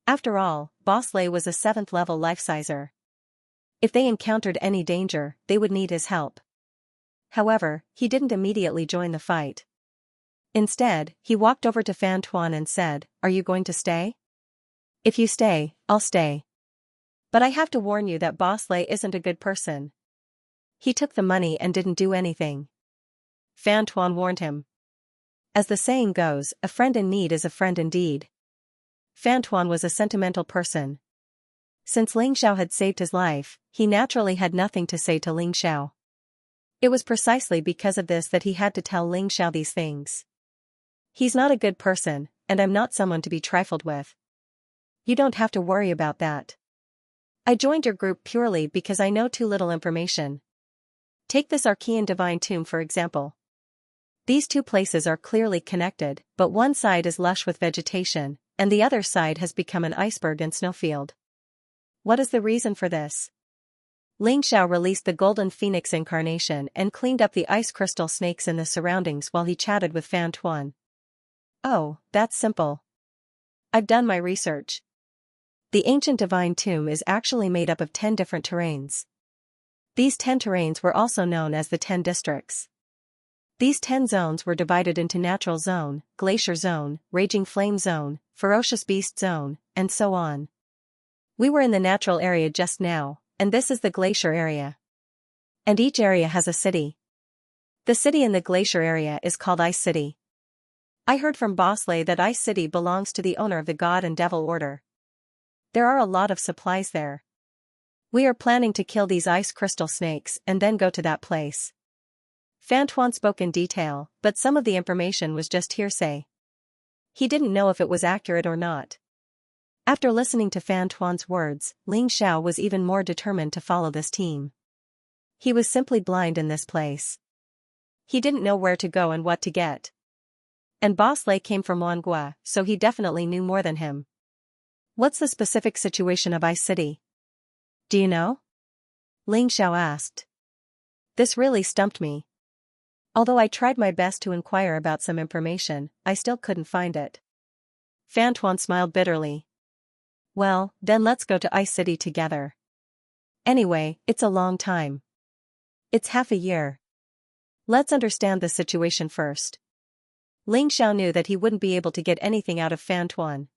After all, Boss Lei was a 7th level life-sizer. If they encountered any danger, they would need his help. However, he didn't immediately join the fight. Instead, he walked over to Fan Tuan and said, "Are you going to stay? If you stay, I'll stay. But I have to warn you that Boss Lei isn't a good person. He took the money and didn't do anything." Fan Tuan warned him. As the saying goes, a friend in need is a friend indeed. Fan Tuan was a sentimental person. Since Ling Xiao had saved his life, he naturally had nothing to say to Ling Xiao. It was precisely because of this that he had to tell Ling Xiao these things. "He's not a good person, and I'm not someone to be trifled with. You don't have to worry about that. I joined your group purely because I know too little information. Take this Archean Divine Tomb for example. These two places are clearly connected, but one side is lush with vegetation, and the other side has become an iceberg and snowfield. What is the reason for this?" Ling Xiao released the golden phoenix incarnation and cleaned up the ice crystal snakes in the surroundings while he chatted with Fan Tuan. "Oh, that's simple. I've done my research. The ancient divine tomb is actually made up of 10 different terrains. These 10 terrains were also known as the 10 districts. These 10 zones were divided into natural zone, glacier zone, raging flame zone, ferocious beast zone, and so on. We were in the natural area just now, and this is the glacier area. And each area has a city. The city in the glacier area is called Ice City. I heard from Boss Lei that Ice City belongs to the owner of the God and Devil Order. There are a lot of supplies there. We are planning to kill these ice crystal snakes and then go to that place." Fan Tuan spoke in detail, but some of the information was just hearsay. He didn't know if it was accurate or not. After listening to Fan Tuan's words, Ling Xiao was even more determined to follow this team. He was simply blind in this place. He didn't know where to go and what to get. And Boss Lei came from Wangua, so he definitely knew more than him. "What's the specific situation of Ice City? Do you know?" Ling Xiao asked. This really stumped me. Although I tried my best to inquire about some information, I still couldn't find it. Fan Tuan smiled bitterly. "Well, then let's go to Ice City together. Anyway, it's a long time. It's half a year. Let's understand the situation first." Ling Xiao knew that he wouldn't be able to get anything out of Fan Tuan.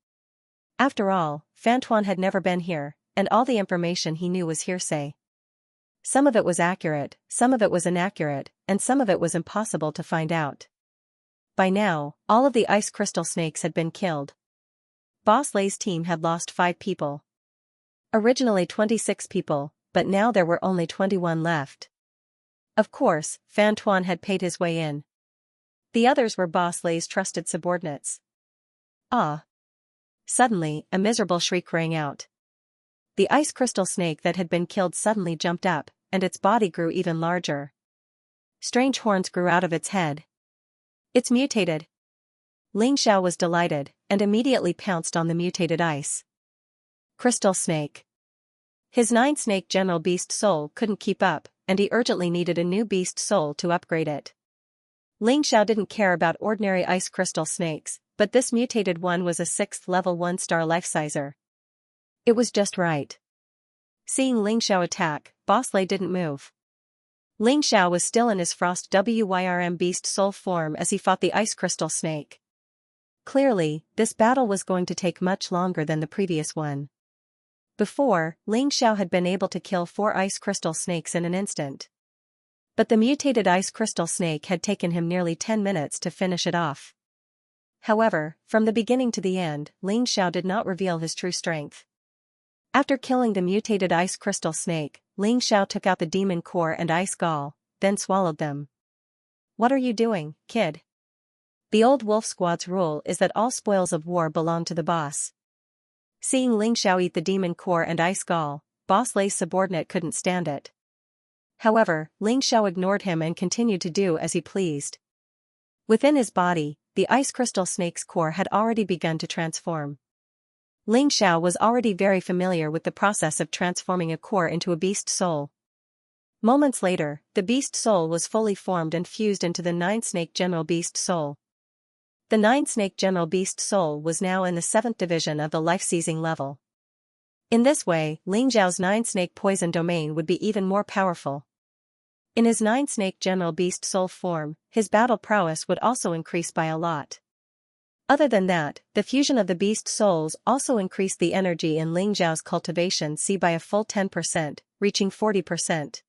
After all, Fan Tuan had never been here, and all the information he knew was hearsay. Some of it was accurate, some of it was inaccurate, and some of it was impossible to find out. By now, all of the ice crystal snakes had been killed. Boss Lei's team had lost 5 people. Originally 26 people, but now there were only 21 left. Of course, Fan Tuan had paid his way in. The others were Boss Lei's trusted subordinates. Ah! Suddenly, a miserable shriek rang out. The ice crystal snake that had been killed suddenly jumped up, and its body grew even larger. Strange horns grew out of its head. "It's mutated." Ling Xiao was delighted, and immediately pounced on the mutated ice crystal snake. His 9-snake general beast soul couldn't keep up, and he urgently needed a new beast soul to upgrade it. Ling Xiao didn't care about ordinary ice crystal snakes, but this mutated one was a 6th level 1-star life-sizer. It was just right. Seeing Ling Xiao attack, Boss Lei didn't move. Ling Xiao was still in his Frost Wyrm beast soul form as he fought the ice crystal snake. Clearly, this battle was going to take much longer than the previous one. Before, Ling Xiao had been able to kill 4 ice crystal snakes in an instant. But the mutated ice crystal snake had taken him nearly 10 minutes to finish it off. However, from the beginning to the end, Ling Xiao did not reveal his true strength. After killing the mutated ice crystal snake, Ling Xiao took out the demon core and ice gall, then swallowed them. "What are you doing, kid? The old wolf squad's rule is that all spoils of war belong to the boss." Seeing Ling Xiao eat the demon core and ice gall, Boss Lei's subordinate couldn't stand it. However, Ling Xiao ignored him and continued to do as he pleased. Within his body, the ice crystal snake's core had already begun to transform. Ling Xiao was already very familiar with the process of transforming a core into a beast soul. Moments later, the beast soul was fully formed and fused into the 9-snake general beast soul. The 9-snake general beast soul was now in the 7th division of the life-seizing level. In this way, Ling Xiao's 9-snake poison domain would be even more powerful. In his 9-snake general beast soul form, his battle prowess would also increase by a lot. Other than that, the fusion of the beast souls also increased the energy in Ling Xiao's cultivation C by a full 10%, reaching 40%.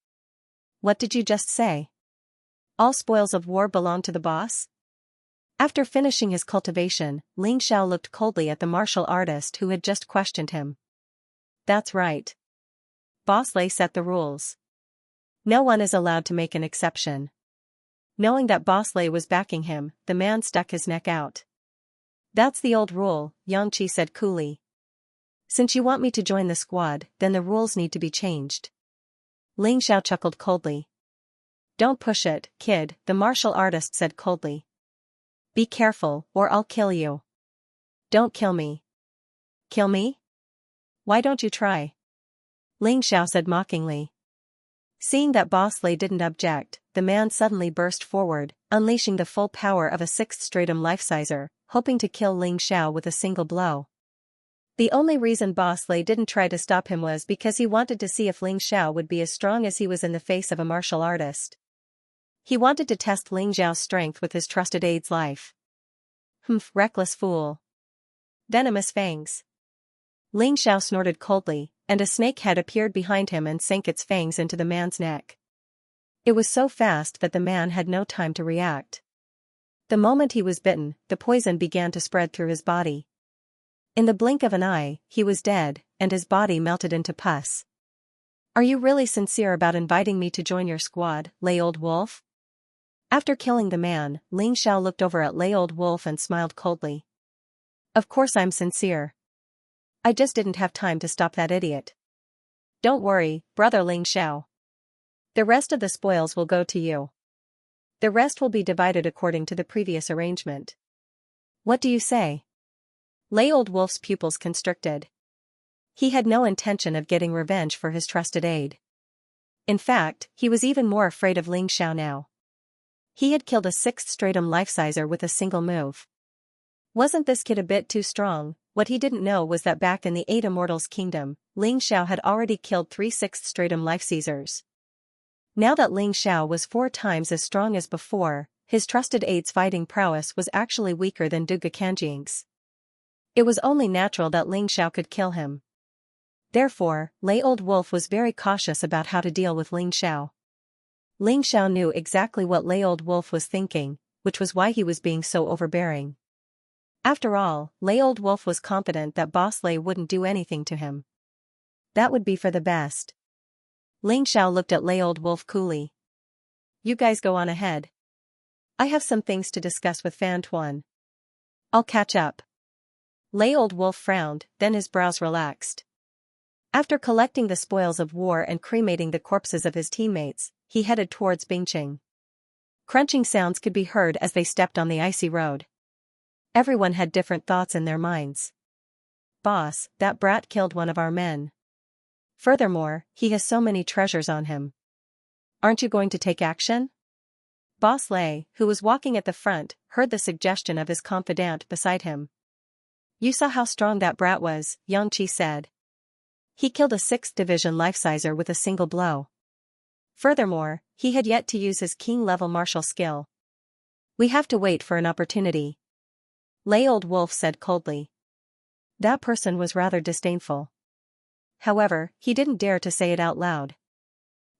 What did you just say? All spoils of war belong to the boss? After finishing his cultivation, Ling Xiao looked coldly at the martial artist who had just questioned him. That's right. Boss Lei set the rules. No one is allowed to make an exception. Knowing that Boss Lei was backing him, the man stuck his neck out. That's the old rule, Xianxia said coolly. Since you want me to join the squad, then the rules need to be changed. Ling Xiao chuckled coldly. Don't push it, kid, the martial artist said coldly. Be careful, or I'll kill you. Don't kill me. Kill me? Why don't you try? Ling Xiao said mockingly. Seeing that Boss Lei didn't object, the man suddenly burst forward, unleashing the full power of a 6th stratum life-sizer, hoping to kill Ling Xiao with a single blow. The only reason Boss Lei didn't try to stop him was because he wanted to see if Ling Xiao would be as strong as he was in the face of a martial artist. He wanted to test Ling Xiao's strength with his trusted aide's life. Humph, reckless fool. Venomous fangs. Ling Xiao snorted coldly, and a snake head appeared behind him and sank its fangs into the man's neck. It was so fast that the man had no time to react. The moment he was bitten, the poison began to spread through his body. In the blink of an eye, he was dead, and his body melted into pus. Are you really sincere about inviting me to join your squad, Lei Old Wolf? After killing the man, Ling Xiao looked over at Lei Old Wolf and smiled coldly. Of course I'm sincere. I just didn't have time to stop that idiot. Don't worry, brother Ling Xiao. The rest of the spoils will go to you. The rest will be divided according to the previous arrangement. What do you say? Lei Old Wolf's pupils constricted. He had no intention of getting revenge for his trusted aide. In fact, he was even more afraid of Ling Xiao now. He had killed a 6th stratum life-sizer with a single move. Wasn't this kid a bit too strong? What he didn't know was that back in the 8 Immortals Kingdom, Ling Xiao had already killed 3 6th stratum life-seizers. Now that Ling Xiao was 4 times as strong as before, his trusted aide's fighting prowess was actually weaker than Duga Kanjiang's. It was only natural that Ling Xiao could kill him. Therefore, Lei Old Wolf was very cautious about how to deal with Ling Xiao. Ling Xiao knew exactly what Lei Old Wolf was thinking, which was why he was being so overbearing. After all, Lei Old Wolf was confident that Boss Lei wouldn't do anything to him. That would be for the best. Ling Xiao looked at Lei Old Wolf coolly. You guys go on ahead. I have some things to discuss with Fan Tuan. I'll catch up. Lei Old Wolf frowned, then his brows relaxed. After collecting the spoils of war and cremating the corpses of his teammates, he headed towards Bingqing. Crunching sounds could be heard as they stepped on the icy road. Everyone had different thoughts in their minds. Boss, that brat killed one of our men. Furthermore, he has so many treasures on him. Aren't you going to take action? Boss Lei, who was walking at the front, heard the suggestion of his confidant beside him. You saw how strong that brat was, Xianxia said. He killed a 6th division life-sizer with a single blow. Furthermore, he had yet to use his king-level martial skill. We have to wait for an opportunity. Lei Old Wolf said coldly. That person was rather disdainful. However, he didn't dare to say it out loud.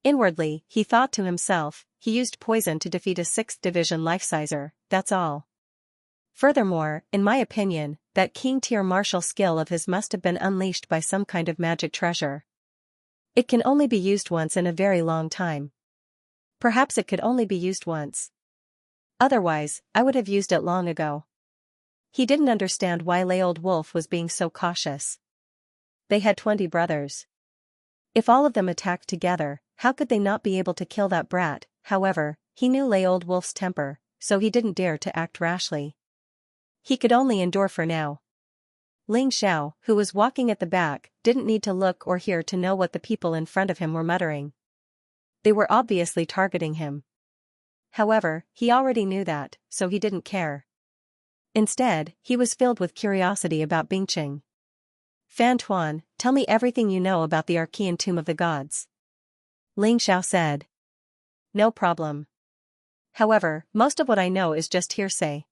Inwardly, he thought to himself, he used poison to defeat a 6th division life-sizer, that's all. Furthermore, in my opinion, that king-tier martial skill of his must have been unleashed by some kind of magic treasure. It can only be used once in a very long time. Perhaps it could only be used once. Otherwise, I would have used it long ago. He didn't understand why Lei Old Wolf was being so cautious. They had 20 brothers. If all of them attacked together, how could they not be able to kill that brat? However, he knew Lei Old Wolf's temper, so he didn't dare to act rashly. He could only endure for now. Ling Xiao, who was walking at the back, didn't need to look or hear to know what the people in front of him were muttering. They were obviously targeting him. However, he already knew that, so he didn't care. Instead, he was filled with curiosity about Bingqing. Fan Tuan, tell me everything you know about the Archean Tomb of the Gods. Ling Xiao said. no problem. However, most of what I know is just hearsay.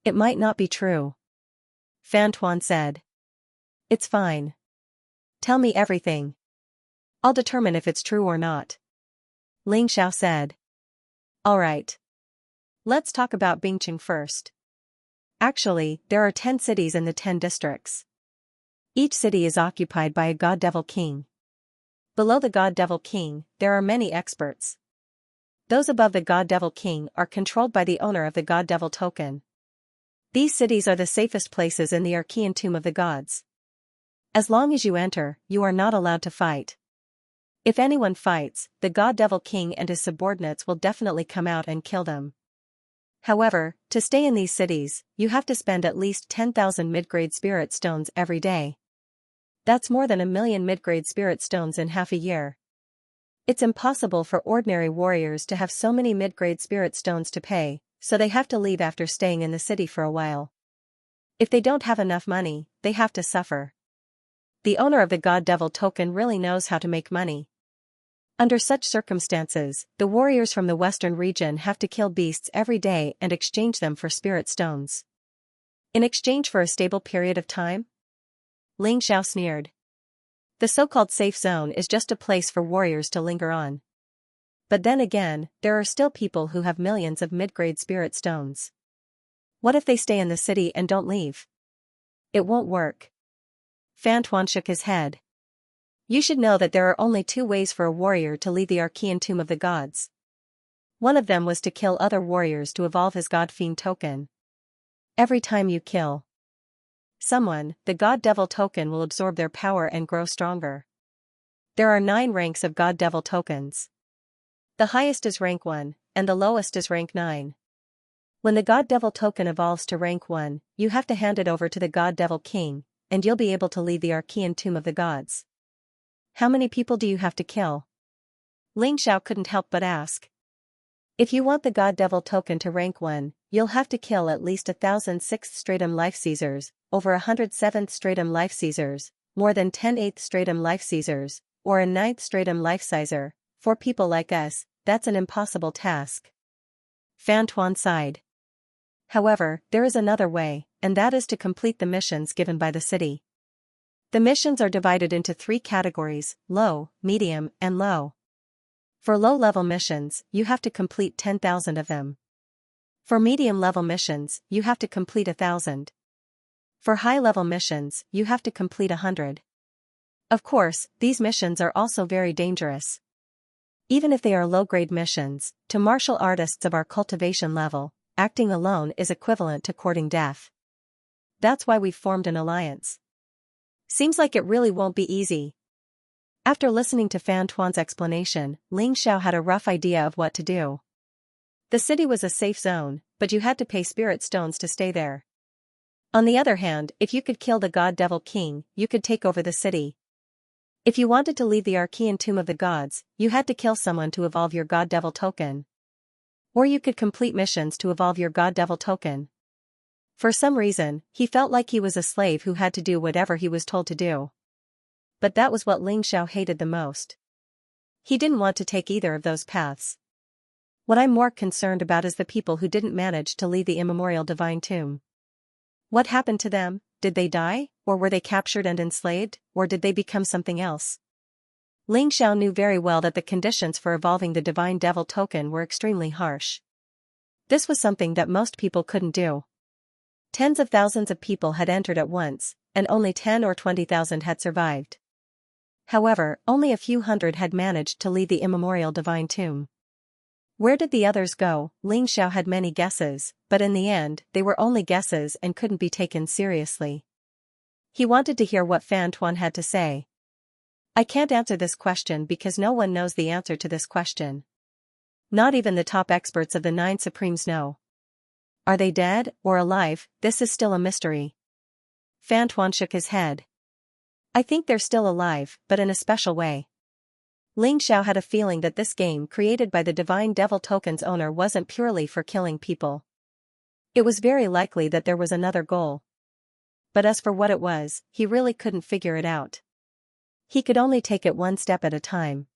It might not be true. Fan Tuan said. It's fine. Tell me everything. I'll determine if it's true or not. Ling Xiao said. Alright. Let's talk about Bingqing first. Actually, there are 10 cities in the 10 districts. Each city is occupied by a god-devil king. Below the god-devil king, there are many experts. Those above the god-devil king are controlled by the owner of the god-devil token. These cities are the safest places in the Archean tomb of the gods. As long as you enter, you are not allowed to fight. If anyone fights, the god-devil king and his subordinates will definitely come out and kill them. However, to stay in these cities, you have to spend at least 10,000 mid-grade spirit stones every day. That's more than 1,000,000 mid-grade spirit stones in half a year. It's impossible for ordinary warriors to have so many mid-grade spirit stones to pay, so they have to leave after staying in the city for a while. If they don't have enough money, they have to suffer. The owner of the god-devil token really knows how to make money. Under such circumstances, the warriors from the western region have to kill beasts every day and exchange them for spirit stones. In exchange for a stable period of time? Ling Xiao sneered. The so-called safe zone is just a place for warriors to linger on. But then again, there are still people who have millions of mid-grade spirit stones. What if they stay in the city and don't leave? It won't work. Fan Tuan shook his head. You should know that there are only 2 ways for a warrior to leave the Archean tomb of the gods. One of them was to kill other warriors to evolve his god fiend token. Every time you kill someone, the god-devil token will absorb their power and grow stronger. There are 9 ranks of god-devil tokens. The highest is rank 1, and the lowest is rank 9. When the god-devil token evolves to rank 1, you have to hand it over to the god-devil king, and you'll be able to leave the Archean tomb of the gods. How many people do you have to kill? Ling Xiao couldn't help but ask. If you want the god-devil token to rank 1, you'll have to kill at least 1,000 6th stratum life Caesars, over 100 7th stratum life Caesars, more than 10 8th stratum life Caesars, or a 9th stratum life Caesar. For people like us, that's an impossible task. Fan Tuan sighed. However, there is another way, and that is to complete the missions given by the city. The missions are divided into 3 categories: low, medium, and low. For low-level missions, you have to complete 10,000 of them. For medium-level missions, you have to complete 1,000. For high-level missions, you have to complete 100. Of course, these missions are also very dangerous. Even if they are low-grade missions, to martial artists of our cultivation level, acting alone is equivalent to courting death. That's why we've formed an alliance. Seems like it really won't be easy. After listening to Fan Tuan's explanation, Ling Xiao had a rough idea of what to do. The city was a safe zone, but you had to pay spirit stones to stay there. On the other hand, if you could kill the god-devil king, you could take over the city. If you wanted to leave the Archean tomb of the gods, you had to kill someone to evolve your god-devil token. Or you could complete missions to evolve your god-devil token. For some reason, he felt like he was a slave who had to do whatever he was told to do. But that was what Ling Xiao hated the most. He didn't want to take either of those paths. What I'm more concerned about is the people who didn't manage to leave the immemorial divine tomb. What happened to them? Did they die, or were they captured and enslaved, or did they become something else? Ling Xiao knew very well that the conditions for evolving the divine devil token were extremely harsh. This was something that most people couldn't do. Tens of thousands of people had entered at once, and only 10 or 20,000 had survived. However, only a few hundred had managed to leave the immemorial divine tomb. Where did the others go? Ling Xiao had many guesses, but in the end, they were only guesses and couldn't be taken seriously. He wanted to hear what Fan Tuan had to say. I can't answer this question because no one knows the answer to this question. Not even the top experts of the 9 Supremes know. Are they dead or alive? This is still a mystery. Fan Tuan shook his head. I think they're still alive, but in a special way. Ling Xiao had a feeling that this game created by the Divine Devil Token's owner wasn't purely for killing people. It was very likely that there was another goal. But as for what it was, he really couldn't figure it out. He could only take it one step at a time.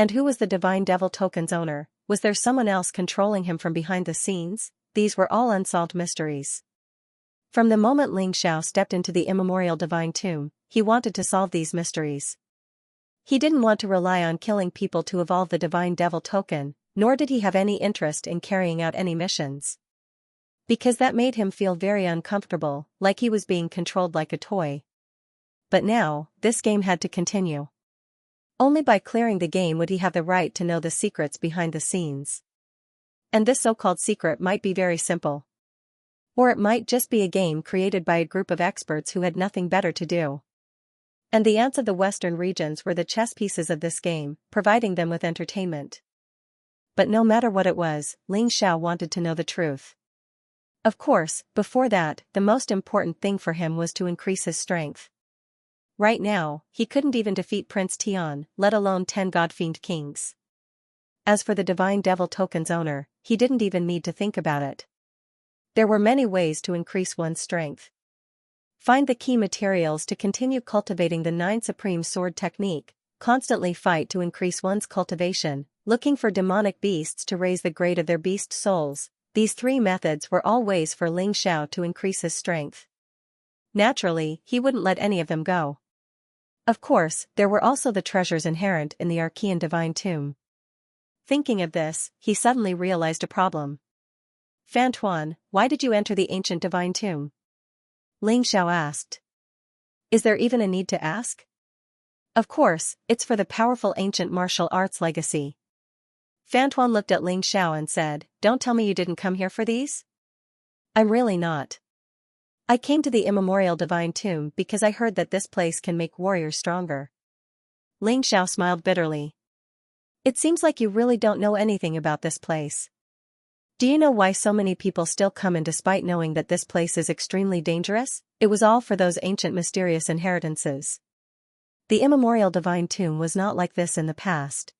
And who was the Divine Devil Token's owner? Was there someone else controlling him from behind the scenes? These were all unsolved mysteries. From the moment Xianxia stepped into the immemorial divine tomb, he wanted to solve these mysteries. He didn't want to rely on killing people to evolve the Divine Devil Token, nor did he have any interest in carrying out any missions. Because that made him feel very uncomfortable, like he was being controlled like a toy. But now, this game had to continue. Only by clearing the game would he have the right to know the secrets behind the scenes. And this so-called secret might be very simple. Or it might just be a game created by a group of experts who had nothing better to do. And the ants of the western regions were the chess pieces of this game, providing them with entertainment. But no matter what it was, Xianxia wanted to know the truth. Of course, before that, the most important thing for him was to increase his strength. Right now, he couldn't even defeat Prince Tian, let alone 10 God-fiend kings. As for the Divine Devil Token's owner, he didn't even need to think about it. There were many ways to increase one's strength. Find the key materials to continue cultivating the 9 Supreme Sword technique, constantly fight to increase one's cultivation, looking for demonic beasts to raise the grade of their beast souls. These 3 methods were all ways for Xianxia to increase his strength. Naturally, he wouldn't let any of them go. Of course, there were also the treasures inherent in the Archean Divine Tomb. Thinking of this, he suddenly realized a problem. Fantuan, why did you enter the ancient Divine Tomb? Xianxia asked. Is there even a need to ask? Of course, it's for the powerful ancient martial arts legacy. Fantuan looked at Xianxia and said, don't tell me you didn't come here for these? I'm really not. I came to the immemorial divine tomb because I heard that this place can make warriors stronger. Xianxia smiled bitterly. It seems like you really don't know anything about this place. Do you know why so many people still come in despite knowing that this place is extremely dangerous? It was all for those ancient mysterious inheritances. The immemorial divine tomb was not like this in the past.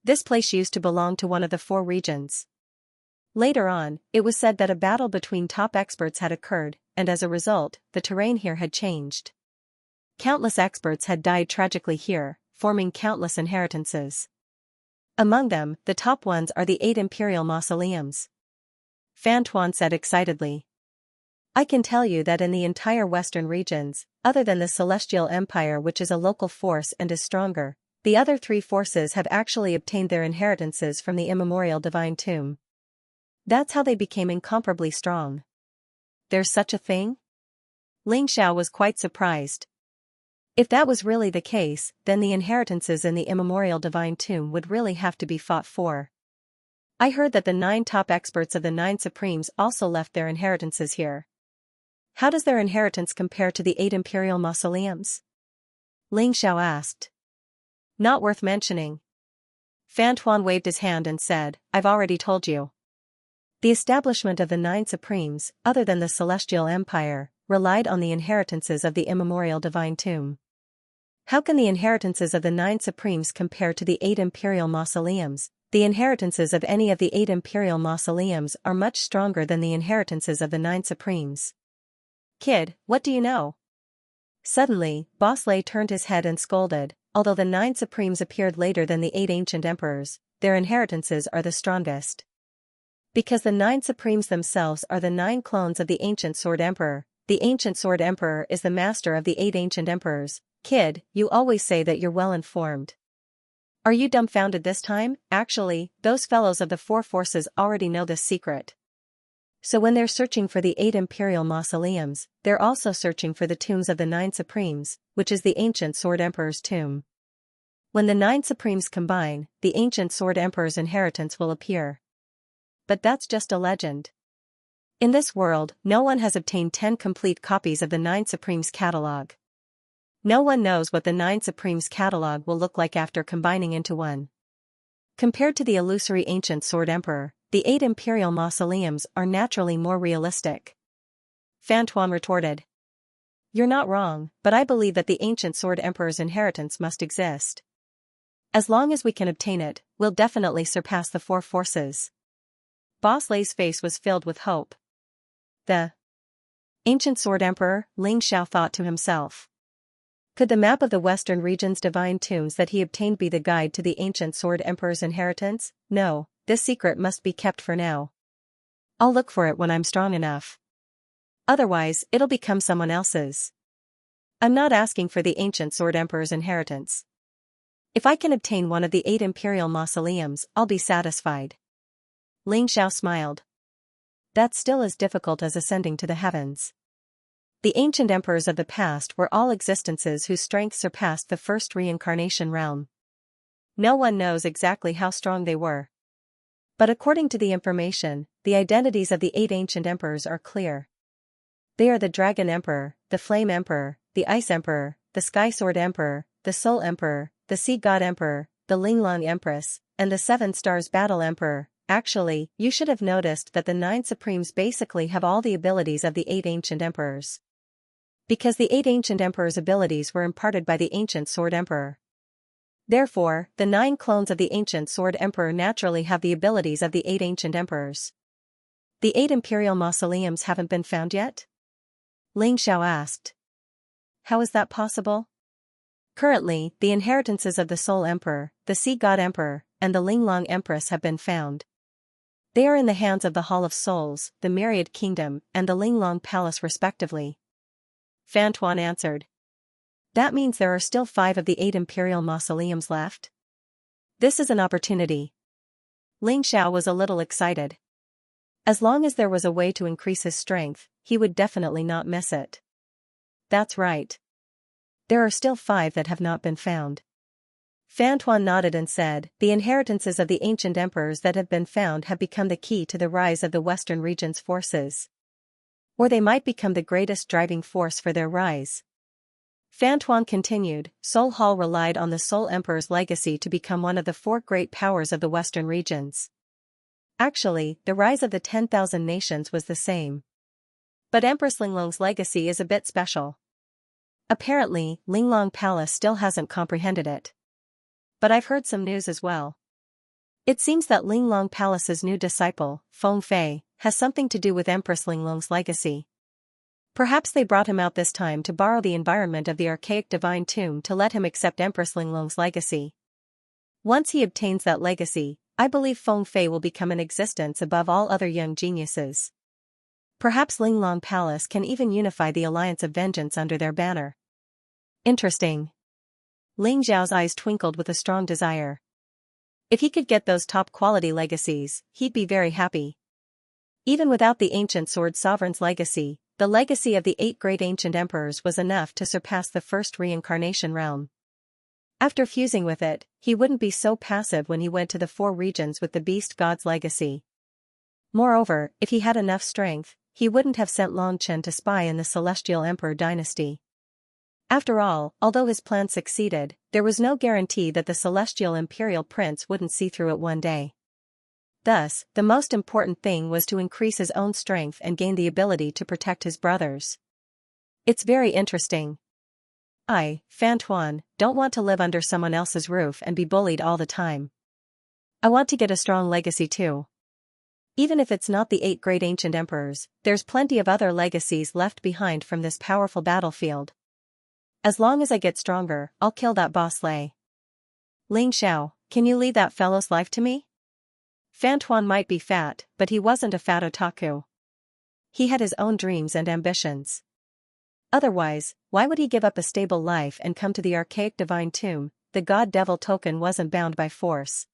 This place used to belong to one of the 4 regions. Later on, it was said that a battle between top experts had occurred, and as a result, the terrain here had changed. Countless experts had died tragically here, forming countless inheritances. Among them, the top ones are the 8 imperial mausoleums. Fantuan said excitedly. I can tell you that in the entire western regions, other than the Celestial Empire, which is a local force and is stronger, the other 3 forces have actually obtained their inheritances from the immemorial divine tomb. That's how they became incomparably strong. There's such a thing? Xianxia was quite surprised. If that was really the case, then the inheritances in the immemorial divine tomb would really have to be fought for. I heard that the 9 top experts of the 9 Supremes also left their inheritances here. How does their inheritance compare to the 8 imperial mausoleums? Xianxia asked. Not worth mentioning. Fantuan waved his hand and said, I've already told you. The establishment of the 9 Supremes, other than the Celestial Empire, relied on the inheritances of the immemorial divine tomb. How can the inheritances of the 9 Supremes compare to the 8 imperial mausoleums? The inheritances of any of the 8 imperial mausoleums are much stronger than the inheritances of the 9 Supremes. Kid, what do you know? Suddenly, Bosley turned his head and scolded, although the 9 Supremes appeared later than the 8 ancient emperors, their inheritances are the strongest. Because the 9 Supremes themselves are the 9 clones of the ancient Sword Emperor, the ancient Sword Emperor is the master of the 8 ancient emperors. Kid, you always say that you're well informed. Are you dumbfounded this time? Actually, those fellows of the 4 forces already know this secret. So when they're searching for the 8 imperial mausoleums, they're also searching for the tombs of the 9 Supremes, which is the ancient Sword Emperor's tomb. When the 9 Supremes combine, the ancient Sword Emperor's inheritance will appear. But that's just a legend. In this world, no one has obtained 10 complete copies of the 9 Supremes catalog. No one knows what the 9 Supremes catalog will look like after combining into one. Compared to the illusory ancient Sword Emperor, the 8 imperial mausoleums are naturally more realistic. Fantuan retorted. You're not wrong, but I believe that the ancient Sword Emperor's inheritance must exist. As long as we can obtain it, we'll definitely surpass the 4 forces. Bosley's face was filled with hope. The ancient Sword Emperor, Xianxia thought to himself. Could the map of the Western region's divine tombs that he obtained be the guide to the ancient Sword Emperor's inheritance? No, this secret must be kept for now. I'll look for it when I'm strong enough. Otherwise, it'll become someone else's. I'm not asking for the ancient Sword Emperor's inheritance. If I can obtain one of the 8 imperial mausoleums, I'll be satisfied. Ling Xiao smiled. That's still as difficult as ascending to the heavens. The ancient emperors of the past were all existences whose strength surpassed the first reincarnation realm. No one knows exactly how strong they were. But according to the information, the identities of the 8 ancient emperors are clear. They are the Dragon Emperor, the Flame Emperor, the Ice Emperor, the Sky Sword Emperor, the Soul Emperor, the Sea God Emperor, the Linglong Empress, and the 7 Stars Battle Emperor. Actually, you should have noticed that the 9 Supremes basically have all the abilities of the 8 ancient emperors. Because the 8 ancient emperors' abilities were imparted by the ancient Sword Emperor. Therefore, the 9 clones of the ancient Sword Emperor naturally have the abilities of the 8 ancient emperors. The 8 imperial mausoleums haven't been found yet? Ling Xiao asked. How is that possible? Currently, the inheritances of the Soul Emperor, the Sea God Emperor, and the Linglong Empress have been found. They are in the hands of the Hall of Souls, the Myriad Kingdom, and the Linglong Palace respectively. Fan Tuan answered. That means there are still 5 of the 8 imperial mausoleums left? This is an opportunity. Ling Xiao was a little excited. As long as there was a way to increase his strength, he would definitely not miss it. That's right. There are still 5 that have not been found. Fan Tuan nodded and said, the inheritances of the ancient emperors that have been found have become the key to the rise of the Western region's forces. Or they might become the greatest driving force for their rise. Fan Tuan continued, Soul Hall relied on the Soul Emperor's legacy to become one of the 4 great powers of the Western regions. Actually, the rise of the 10,000 nations was the same. But Empress Linglong's legacy is a bit special. Apparently, Linglong Palace still hasn't comprehended it. But I've heard some news as well. It seems that Linglong Palace's new disciple, Feng Fei, has something to do with Empress Linglong's legacy. Perhaps they brought him out this time to borrow the environment of the archaic divine tomb to let him accept Empress Linglong's legacy. Once he obtains that legacy, I believe Feng Fei will become an existence above all other young geniuses. Perhaps Linglong Palace can even unify the Alliance of Vengeance under their banner. Interesting. Ling Xiao's eyes twinkled with a strong desire. If he could get those top-quality legacies, he'd be very happy. Even without the ancient sword sovereign's legacy, the legacy of the 8 great ancient emperors was enough to surpass the first reincarnation realm. After fusing with it, he wouldn't be so passive when he went to the 4 regions with the beast god's legacy. Moreover, if he had enough strength, he wouldn't have sent Long Chen to spy in the Celestial Emperor dynasty. After all, although his plan succeeded, there was no guarantee that the Celestial Imperial Prince wouldn't see through it one day. Thus, the most important thing was to increase his own strength and gain the ability to protect his brothers. It's very interesting. I, Fan Tuan, don't want to live under someone else's roof and be bullied all the time. I want to get a strong legacy too. Even if it's not the 8 great ancient emperors, there's plenty of other legacies left behind from this powerful battlefield. As long as I get stronger, I'll kill that boss Lei. Ling Xiao, can you leave that fellow's life to me? Fan Tuan might be fat, but he wasn't a fat otaku. He had his own dreams and ambitions. Otherwise, why would he give up a stable life and come to the archaic divine tomb? The god-devil token wasn't bound by force.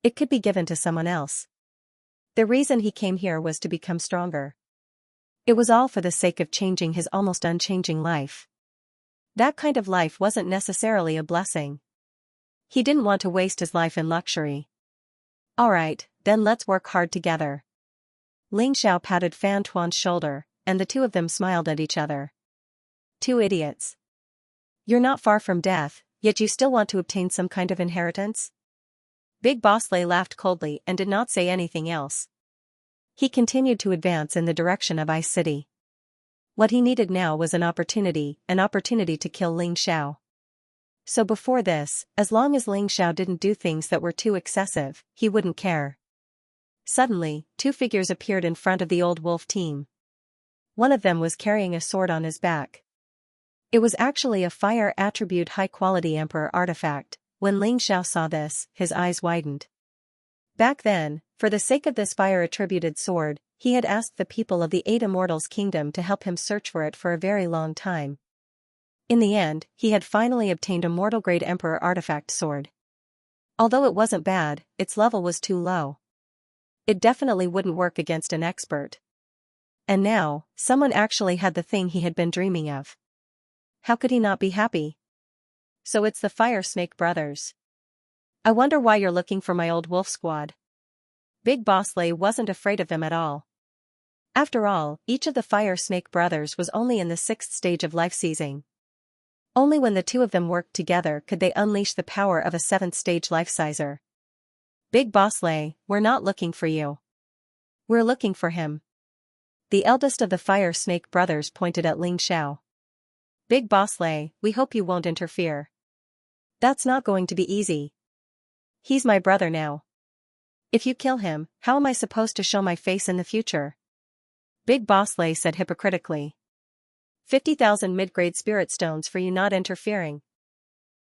It could be given to someone else. The reason he came here was to become stronger. It was all for the sake of changing his almost unchanging life. That kind of life wasn't necessarily a blessing. He didn't want to waste his life in luxury. Alright, then let's work hard together. Ling Xiao patted Fan Tuan's shoulder, and the 2 of them smiled at each other. 2 idiots. You're not far from death, yet you still want to obtain some kind of inheritance? Big Boss Lei laughed coldly and did not say anything else. He continued to advance in the direction of Ice City. What he needed now was an opportunity to kill Ling Xiao. So before this, as long as Ling Xiao didn't do things that were too excessive, he wouldn't care. Suddenly, 2 figures appeared in front of the old wolf team. One of them was carrying a sword on his back. It was actually a fire attribute high-quality Emperor artifact. When Ling Xiao saw this, his eyes widened. Back then, for the sake of this fire-attributed sword, he had asked the people of the Eight Immortals Kingdom to help him search for it for a very long time. In the end, he had finally obtained a mortal-grade Emperor artifact sword. Although it wasn't bad, its level was too low. It definitely wouldn't work against an expert. And now, someone actually had the thing he had been dreaming of. How could he not be happy? So it's the Fire Snake brothers. I wonder why you're looking for my old wolf squad. Big Boss Lei wasn't afraid of them at all. After all, each of the Fire Snake brothers was only in the 6th stage of life seizing. Only when the two of them worked together could they unleash the power of a 7th stage life sizer. Big Boss Lei, we're not looking for you. We're looking for him. The eldest of the Fire Snake brothers pointed at Ling Xiao. Big Boss Lei, we hope you won't interfere. That's not going to be easy. He's my brother now. If you kill him, how am I supposed to show my face in the future? Big Boss Lei said hypocritically. 50,000 mid-grade spirit stones for you not interfering,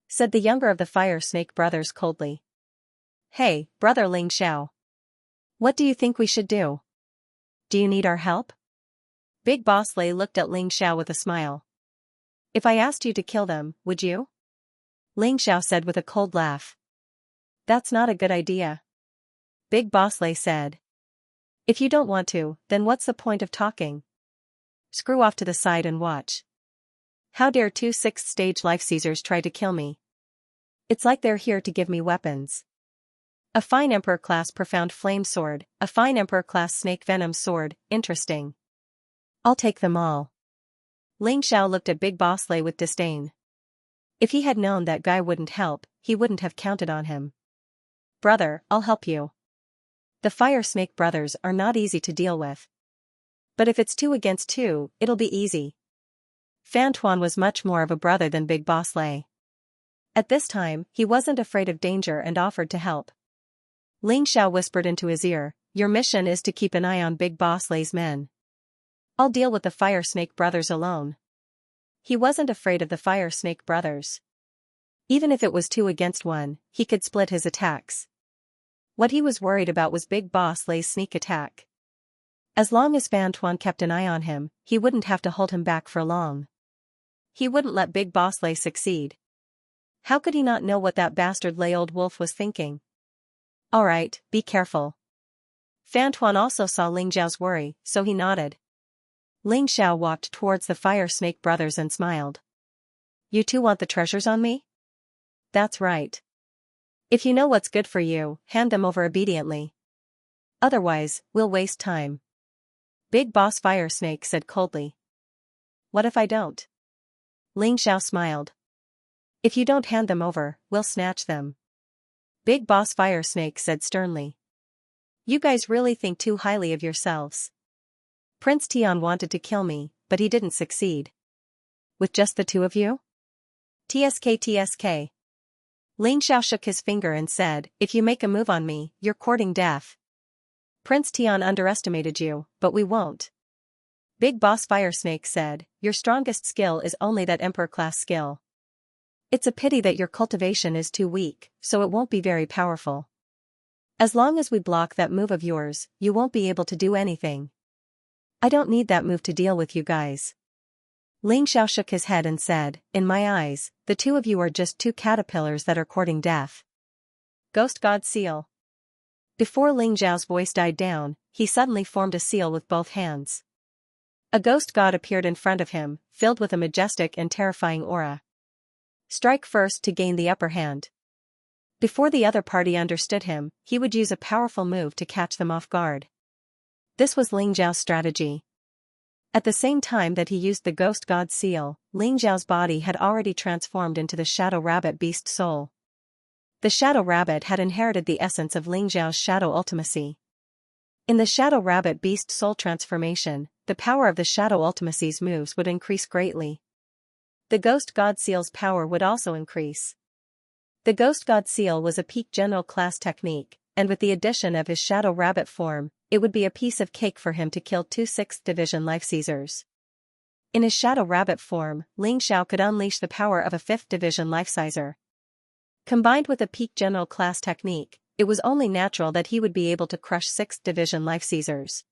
said the younger of the Fire Snake brothers coldly. Hey, brother Ling Xiao. What do you think we should do? Do you need our help? Big Boss Lei looked at Ling Xiao with a smile. If I asked you to kill them, would you? Ling Xiao said with a cold laugh. That's not a good idea. Big Boss Lei said. If you don't want to, then what's the point of talking? Screw off to the side and watch. How dare 2 6th stage life seizers try to kill me? It's like they're here to give me weapons. A fine Emperor-class Profound Flame Sword, a fine Emperor-class Snake Venom Sword, interesting. I'll take them all. Ling Xiao looked at Big Boss Lei with disdain. If he had known that guy wouldn't help, he wouldn't have counted on him. Brother, I'll help you. The Fire Snake brothers are not easy to deal with. But if it's 2 against 2, it'll be easy. Fan Tuan was much more of a brother than Big Boss Lei. At this time, he wasn't afraid of danger and offered to help. Ling Xiao whispered into his ear, your mission is to keep an eye on Big Boss Lei's men. I'll deal with the Fire Snake brothers alone. He wasn't afraid of the Fire Snake brothers. Even if it was 2 against 1, he could split his attacks. What he was worried about was Big Boss Lei's sneak attack. As long as Fan Tuan kept an eye on him, he wouldn't have to hold him back for long. He wouldn't let Big Boss Lei succeed. How could he not know what that bastard Lei Old Wolf was thinking? Alright, be careful. Fan Tuan also saw Ling Xiao's worry, so he nodded. Ling Xiao walked towards the Fire Snake brothers and smiled. You two want the treasures on me? That's right. If you know what's good for you, hand them over obediently. Otherwise, we'll waste time. Big Boss Fire Snake said coldly. What if I don't? Ling Xiao smiled. If you don't hand them over, we'll snatch them. Big Boss Fire Snake said sternly. You guys really think too highly of yourselves. Prince Tian wanted to kill me, but he didn't succeed. With just the 2 of you? TSK. Ling Xiao shook his finger and said, if you make a move on me, you're courting death. Prince Tian underestimated you, but we won't. Big Boss Fire Snake said, your strongest skill is only that Emperor-class skill. It's a pity that your cultivation is too weak, so it won't be very powerful. As long as we block that move of yours, you won't be able to do anything. I don't need that move to deal with you guys. Ling Xiao shook his head and said, in my eyes, the 2 of you are just 2 caterpillars that are courting death. Ghost God Seal. Before Ling Xiao's voice died down, he suddenly formed a seal with both hands. A ghost god appeared in front of him, filled with a majestic and terrifying aura. Strike first to gain the upper hand. Before the other party understood him, he would use a powerful move to catch them off guard. This was Ling Xiao's strategy. At the same time that he used the Ghost God Seal, Ling Xiao's body had already transformed into the Shadow Rabbit Beast Soul. The Shadow Rabbit had inherited the essence of Ling Xiao's Shadow Ultimacy. In the Shadow Rabbit Beast Soul transformation, the power of the Shadow Ultimacy's moves would increase greatly. The Ghost God Seal's power would also increase. The Ghost God Seal was a peak general class technique, and with the addition of his Shadow Rabbit form, it would be a piece of cake for him to kill 2 6th Division life seizers. In his shadow rabbit form, Ling Xiao could unleash the power of a 5th division life-sizer. Combined with a peak general class technique, it was only natural that he would be able to crush 6th division life-seizers.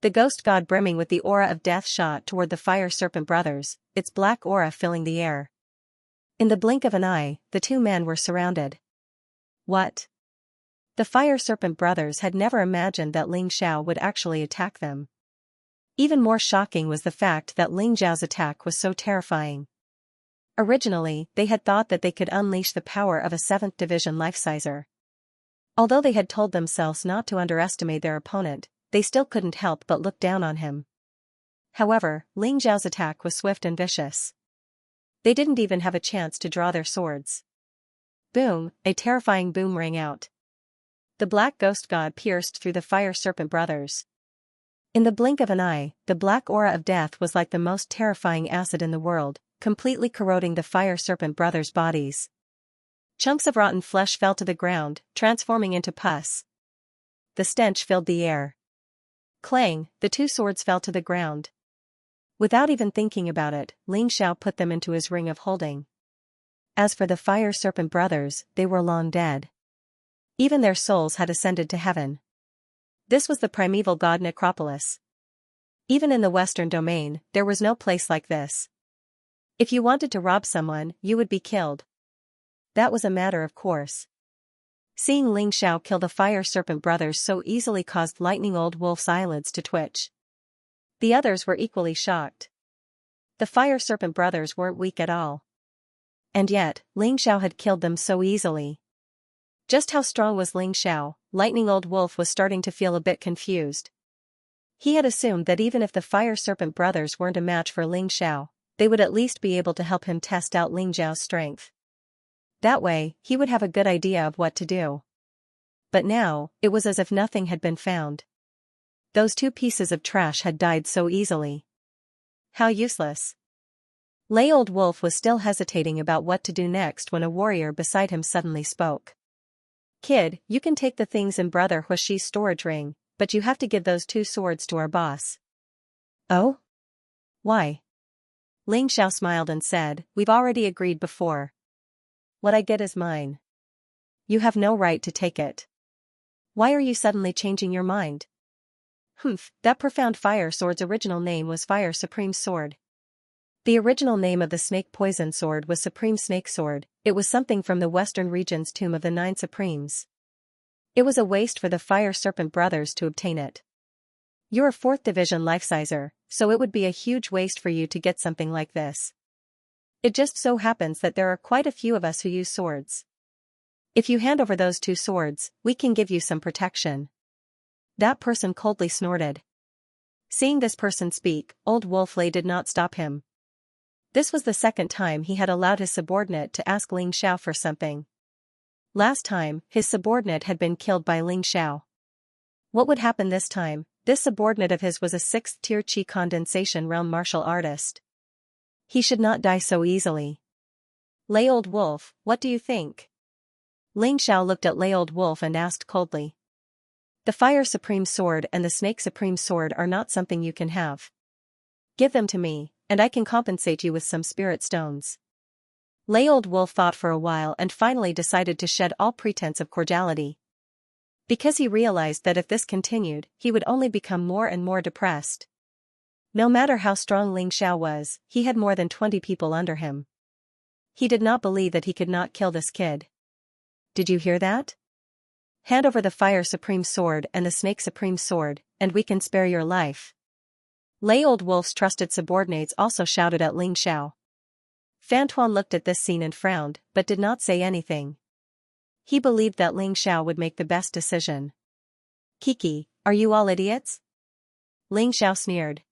The ghost god brimming with the aura of death shot toward the fire serpent brothers, its black aura filling the air. In the blink of an eye, the two men were surrounded. What? The fire serpent brothers had never imagined that Ling Xiao would actually attack them. Even more shocking was the fact that Ling Xiao's attack was so terrifying. Originally, they had thought that they could unleash the power of a 7th division life-sizer. Although they had told themselves not to underestimate their opponent, they still couldn't help but look down on him. However, Ling Xiao's attack was swift and vicious. They didn't even have a chance to draw their swords. Boom, a terrifying boom rang out. The black ghost god pierced through the fire serpent brothers. In the blink of an eye, the black aura of death was like the most terrifying acid in the world, completely corroding the fire serpent brothers' bodies. Chunks of rotten flesh fell to the ground, transforming into pus. The stench filled the air. Clang, the two swords fell to the ground. Without even thinking about it, Ling Xiao put them into his ring of holding. As for the fire serpent brothers, they were long dead. Even their souls had ascended to heaven. This was the primeval god necropolis. Even in the Western domain, there was no place like this. If you wanted to rob someone, you would be killed. That was a matter of course. Seeing Ling Xiao kill the fire serpent brothers so easily caused Lightning Old Wolf's eyelids to twitch. The others were equally shocked. The fire serpent brothers weren't weak at all. And yet, Ling Xiao had killed them so easily. Just how strong was Ling Xiao? Lightning Old Wolf was starting to feel a bit confused. He had assumed that even if the fire serpent brothers weren't a match for Ling Xiao, they would at least be able to help him test out Ling Xiao's strength. That way, he would have a good idea of what to do. But now, it was as if nothing had been found. Those two pieces of trash had died so easily. How useless. Lay Old Wolf was still hesitating about what to do next when a warrior beside him suddenly spoke. Kid, you can take the things in Brother Huashi's storage ring, but you have to give those two swords to our boss. Oh? Why? Ling Xiao smiled and said, we've already agreed before. What I get is mine. You have no right to take it. Why are you suddenly changing your mind? Humph, that profound fire sword's original name was Fire Supreme Sword. The original name of the snake poison sword was Supreme Snake Sword. It was something from the Western region's Tomb of the Nine Supremes. It was a waste for the Fire Serpent brothers to obtain it. You're a 4th division life-sizer, so it would be a huge waste for you to get something like this. It just so happens that there are quite a few of us who use swords. If you hand over those two swords, we can give you some protection. That person coldly snorted. Seeing this person speak, Old Wolf Lei did not stop him. This was the second time he had allowed his subordinate to ask Ling Xiao for something. Last time, his subordinate had been killed by Ling Xiao. What would happen this time? This subordinate of his was a 6th-tier Qi condensation realm martial artist. He should not die so easily. Lay Old Wolf, what do you think? Ling Xiao looked at Lay Old Wolf and asked coldly. The Fire Supreme Sword and the Snake Supreme Sword are not something you can have. Give them to me, and I can compensate you with some spirit stones. Lay Old Wolf thought for a while and finally decided to shed all pretense of cordiality. Because he realized that if this continued, he would only become more and more depressed. No matter how strong Ling Xiao was, he had more than 20 people under him. He did not believe that he could not kill this kid. Did you hear that? Hand over the Fire Supreme Sword and the Snake Supreme Sword, and we can spare your life. Lay Old Wolf's trusted subordinates also shouted at Ling Xiao. Fan Tuan looked at this scene and frowned, but did not say anything. He believed that Ling Xiao would make the best decision. Kiki, are you all idiots? Ling Xiao sneered.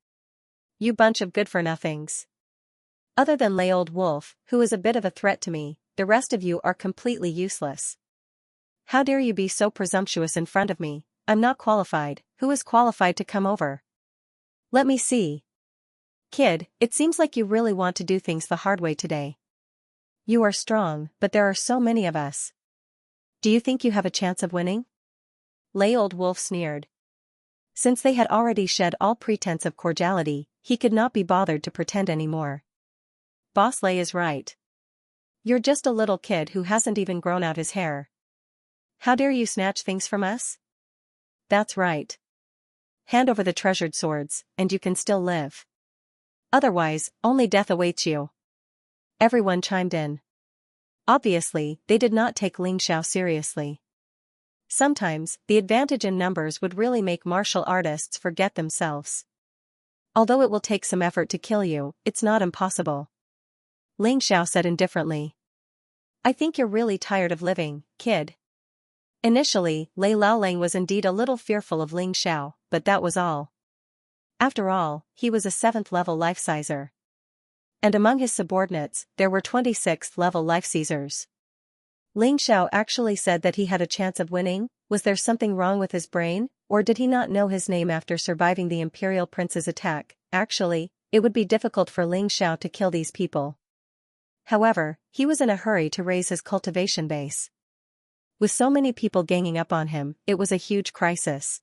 You bunch of good-for-nothings. Other than Lay Old Wolf, who is a bit of a threat to me, the rest of you are completely useless. How dare you be so presumptuous in front of me? I'm not qualified. Who is qualified to come over? Let me see. Kid, it seems like you really want to do things the hard way today. You are strong, but there are so many of us. Do you think you have a chance of winning? Lay Old Wolf sneered. Since they had already shed all pretense of cordiality, he could not be bothered to pretend anymore. Boss Lei is right. You're just a little kid who hasn't even grown out his hair. How dare you snatch things from us? That's right. Hand over the treasured swords, and you can still live. Otherwise, only death awaits you. Everyone chimed in. Obviously, they did not take Ling Xiao seriously. Sometimes, the advantage in numbers would really make martial artists forget themselves. Although it will take some effort to kill you, it's not impossible. Ling Xiao said indifferently. I think you're really tired of living, kid. Initially, Lei Laolang was indeed a little fearful of Ling Xiao, but that was all. After all, he was a 7th-level life-sizer. And among his subordinates, there were 26th-level life-seizers. Ling Xiao actually said that he had a chance of winning. Was there something wrong with his brain, or did he not know his name after surviving the Imperial Prince's attack? Actually, it would be difficult for Ling Xiao to kill these people. However, he was in a hurry to raise his cultivation base. With so many people ganging up on him, it was a huge crisis.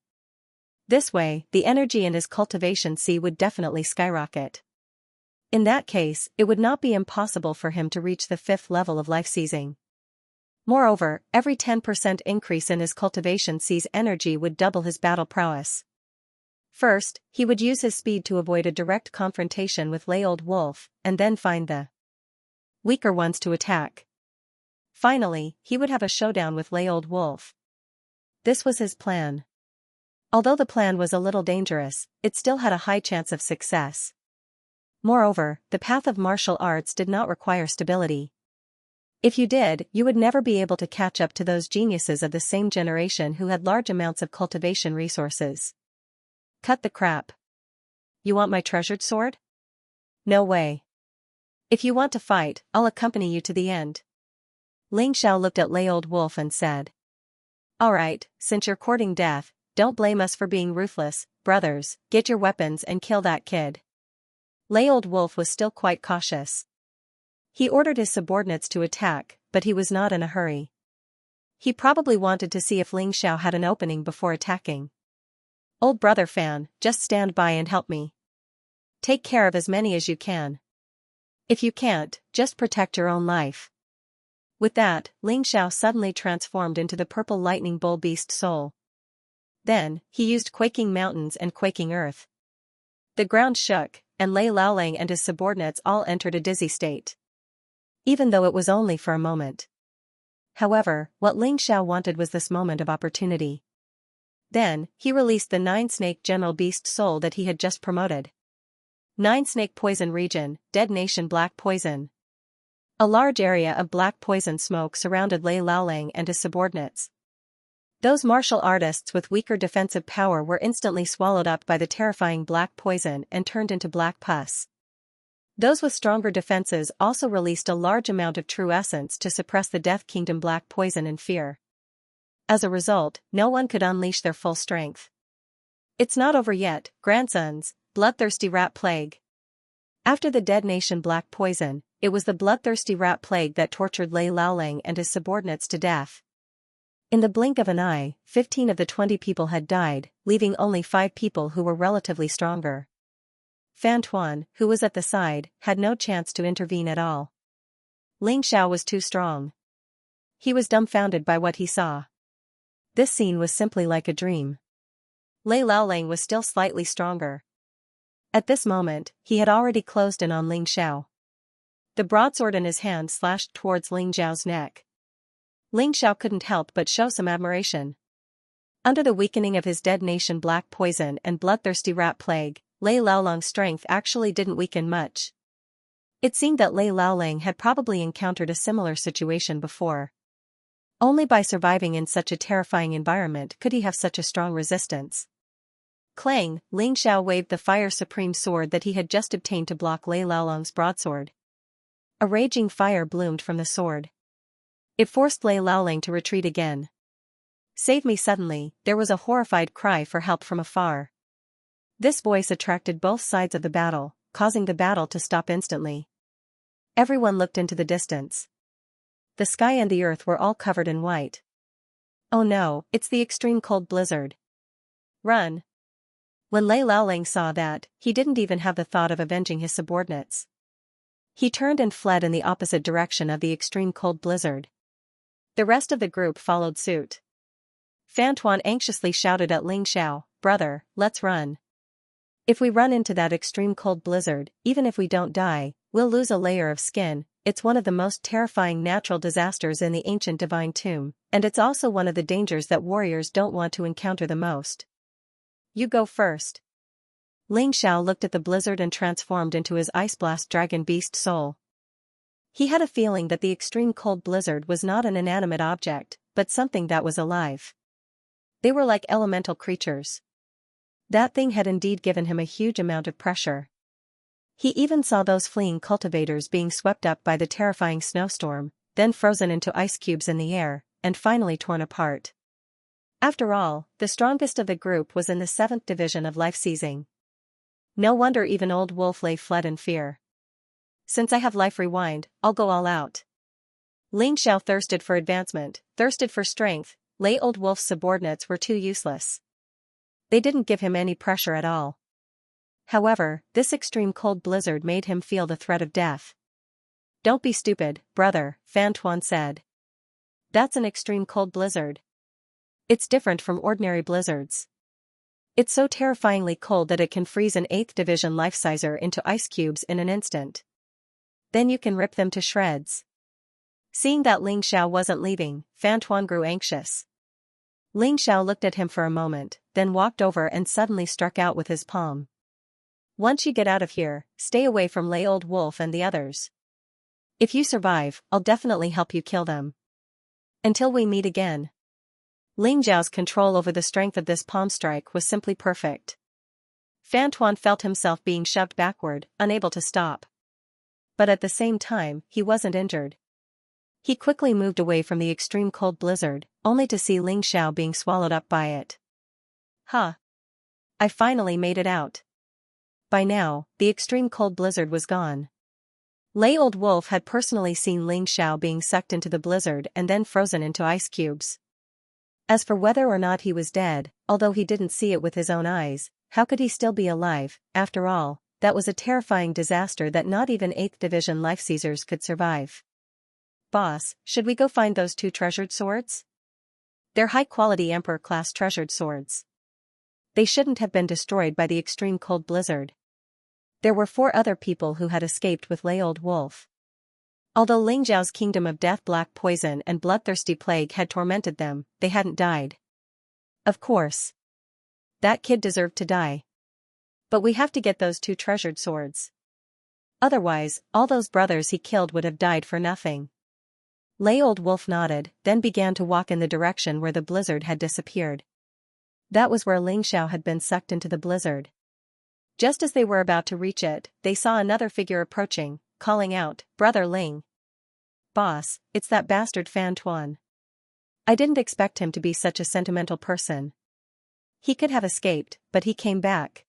This way, the energy in his cultivation sea would definitely skyrocket. In that case, it would not be impossible for him to reach the 5th level of life seizing. Moreover, every 10% increase in his cultivation sea's energy would double his battle prowess. First, he would use his speed to avoid a direct confrontation with Lei Old Wolf, and then find the weaker ones to attack. Finally, he would have a showdown with Lei Old Wolf. This was his plan. Although the plan was a little dangerous, it still had a high chance of success. Moreover, the path of martial arts did not require stability. If you did, you would never be able to catch up to those geniuses of the same generation who had large amounts of cultivation resources. Cut the crap. You want my treasured sword? No way. If you want to fight, I'll accompany you to the end. Ling Xiao looked at Lei Old Wolf and said. Alright, since you're courting death, don't blame us for being ruthless, brothers, get your weapons and kill that kid. Lei Old Wolf was still quite cautious. He ordered his subordinates to attack, but he was not in a hurry. He probably wanted to see if Ling Xiao had an opening before attacking. Old brother Fan, just stand by and help me. Take care of as many as you can. If you can't, just protect your own life. With that, Ling Xiao suddenly transformed into the purple lightning bull beast soul. Then, he used quaking mountains and quaking earth. The ground shook, and Lei Laolang and his subordinates all entered a dizzy state. Even though it was only for a moment. However, what Ling Xiao wanted was this moment of opportunity. Then, he released the 9-snake general beast soul that he had just promoted. 9-snake poison region, dead nation black poison. A large area of black poison smoke surrounded Lei Laolang and his subordinates. Those martial artists with weaker defensive power were instantly swallowed up by the terrifying black poison and turned into black pus. Those with stronger defenses also released a large amount of true essence to suppress the Death Kingdom black poison and fear. As a result, no one could unleash their full strength. It's not over yet, grandsons, bloodthirsty rat plague. After the dead nation black poison, it was the bloodthirsty rat plague that tortured Lei Laolang and his subordinates to death. In the blink of an eye, 15 of the 20 people had died, leaving only 5 people who were relatively stronger. Fan Tuan, who was at the side, had no chance to intervene at all. Ling Xiao was too strong. He was dumbfounded by what he saw. This scene was simply like a dream. Lei Laolang was still slightly stronger. At this moment, he had already closed in on Ling Xiao. The broadsword in his hand slashed towards Ling Xiao's neck. Ling Xiao couldn't help but show some admiration. Under the weakening of his dead nation black poison and bloodthirsty rat plague, Lei Laolang's strength actually didn't weaken much. It seemed that Lei Laolang had probably encountered a similar situation before. Only by surviving in such a terrifying environment could he have such a strong resistance. Clang, Ling Xiao waved the Fire Supreme sword that he had just obtained to block Lei Laolang's broadsword. A raging fire bloomed from the sword. It forced Lei Laolang to retreat again. Save me! Suddenly, there was a horrified cry for help from afar. This voice attracted both sides of the battle, causing the battle to stop instantly. Everyone looked into the distance. The sky and the earth were all covered in white. Oh no, it's the extreme cold blizzard. Run! When Lei Laoling saw that, he didn't even have the thought of avenging his subordinates. He turned and fled in the opposite direction of the extreme cold blizzard. The rest of the group followed suit. Fan Tuan anxiously shouted at Ling Xiao, "Brother, let's run. If we run into that extreme cold blizzard, even if we don't die, we'll lose a layer of skin. It's one of the most terrifying natural disasters in the ancient divine tomb, and it's also one of the dangers that warriors don't want to encounter the most. You go first." Ling Xiao looked at the blizzard and transformed into his ice blast dragon beast soul. He had a feeling that the extreme cold blizzard was not an inanimate object, but something that was alive. They were like elemental creatures. That thing had indeed given him a huge amount of pressure. He even saw those fleeing cultivators being swept up by the terrifying snowstorm, then frozen into ice cubes in the air, and finally torn apart. After all, the strongest of the group was in the 7th division of life seizing. No wonder even old Wolf Lei fled in fear. Since I have life rewind, I'll go all out. Ling Xiao thirsted for advancement, thirsted for strength. Lei Old Wolf's subordinates were too useless. They didn't give him any pressure at all. However, this extreme cold blizzard made him feel the threat of death. "Don't be stupid, brother," Fan Tuan said. "That's an extreme cold blizzard. It's different from ordinary blizzards. It's so terrifyingly cold that it can freeze an 8th division life sizer into ice cubes in an instant. Then you can rip them to shreds." Seeing that Ling Xiao wasn't leaving, Fan Tuan grew anxious. Ling Xiao looked at him for a moment, then walked over and suddenly struck out with his palm. "Once you get out of here, stay away from Lei Old Wolf and the others. If you survive, I'll definitely help you kill them. Until we meet again." Ling Xiao's control over the strength of this palm strike was simply perfect. Fan Tuan felt himself being shoved backward, unable to stop. But at the same time, he wasn't injured. He quickly moved away from the extreme cold blizzard, only to see Ling Xiao being swallowed up by it. "Huh. I finally made it out." By now, the extreme cold blizzard was gone. Lei Old Wolf had personally seen Ling Xiao being sucked into the blizzard and then frozen into ice cubes. As for whether or not he was dead, although he didn't see it with his own eyes, how could he still be alive? After all, that was a terrifying disaster that not even 8th division life seizers could survive. "Boss, should we go find those 2 treasured swords? They're high-quality Emperor-class treasured swords. They shouldn't have been destroyed by the extreme cold blizzard." There were 4 other people who had escaped with Lei Old Wolf. Although Ling Zhao's kingdom of death, black poison and bloodthirsty plague had tormented them, they hadn't died. Of course. That kid deserved to die. But we have to get those 2 treasured swords. Otherwise, all those brothers he killed would have died for nothing. Lei Old Wolf nodded, then began to walk in the direction where the blizzard had disappeared. That was where Ling Xiao had been sucked into the blizzard. Just as they were about to reach it, they saw another figure approaching, calling out, "Brother Ling." "Boss, it's that bastard Fan Tuan. I didn't expect him to be such a sentimental person. He could have escaped, but he came back.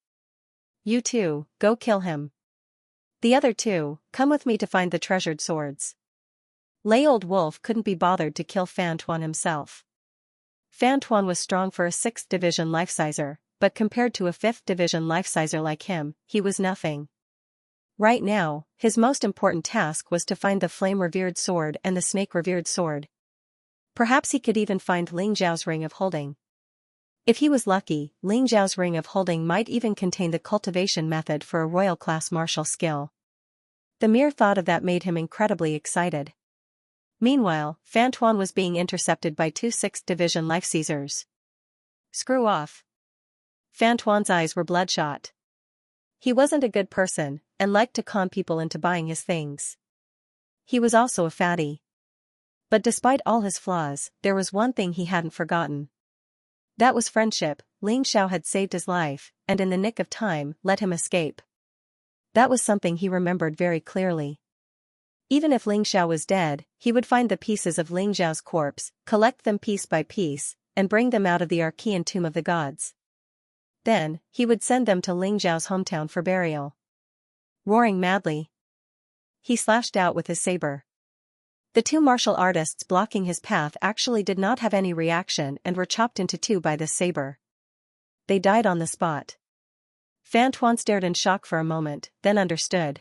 You 2, go kill him. The other 2, come with me to find the treasured swords." Lei Old Wolf couldn't be bothered to kill Fan Tuan himself. Fan Tuan was strong for a 6th division life sizer, but compared to a 5th division life sizer like him, he was nothing. Right now, his most important task was to find the flame-revered sword and the snake-revered sword. Perhaps he could even find Ling Zhao's ring of holding. If he was lucky, Ling Zhao's ring of holding might even contain the cultivation method for a royal-class martial skill. The mere thought of that made him incredibly excited. Meanwhile, Fan Tuan was being intercepted by 2 6th division life seizers. "Screw off." Fan Tuan's eyes were bloodshot. He wasn't a good person, and liked to con people into buying his things. He was also a fatty. But despite all his flaws, there was one thing he hadn't forgotten. That was friendship. Ling Xiao had saved his life, and in the nick of time, let him escape. That was something he remembered very clearly. Even if Ling Xiao was dead, he would find the pieces of Ling Zhao's corpse, collect them piece by piece, and bring them out of the Archean tomb of the gods. Then, he would send them to Ling Zhao's hometown for burial. Roaring madly, he slashed out with his saber. The 2 martial artists blocking his path actually did not have any reaction and were chopped into 2 by this saber. They died on the spot. Fan Tuan stared in shock for a moment, then understood.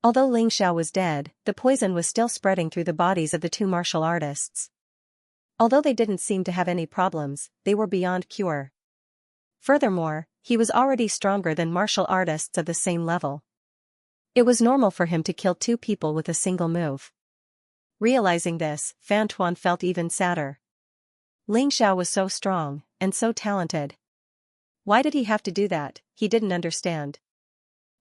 Although Ling Xiao was dead, the poison was still spreading through the bodies of the two martial artists. Although they didn't seem to have any problems, they were beyond cure. Furthermore, he was already stronger than martial artists of the same level. It was normal for him to kill two people with a single move. Realizing this, Fan Tuan felt even sadder. Ling Xiao was so strong, and so talented. Why did he have to do that? He didn't understand.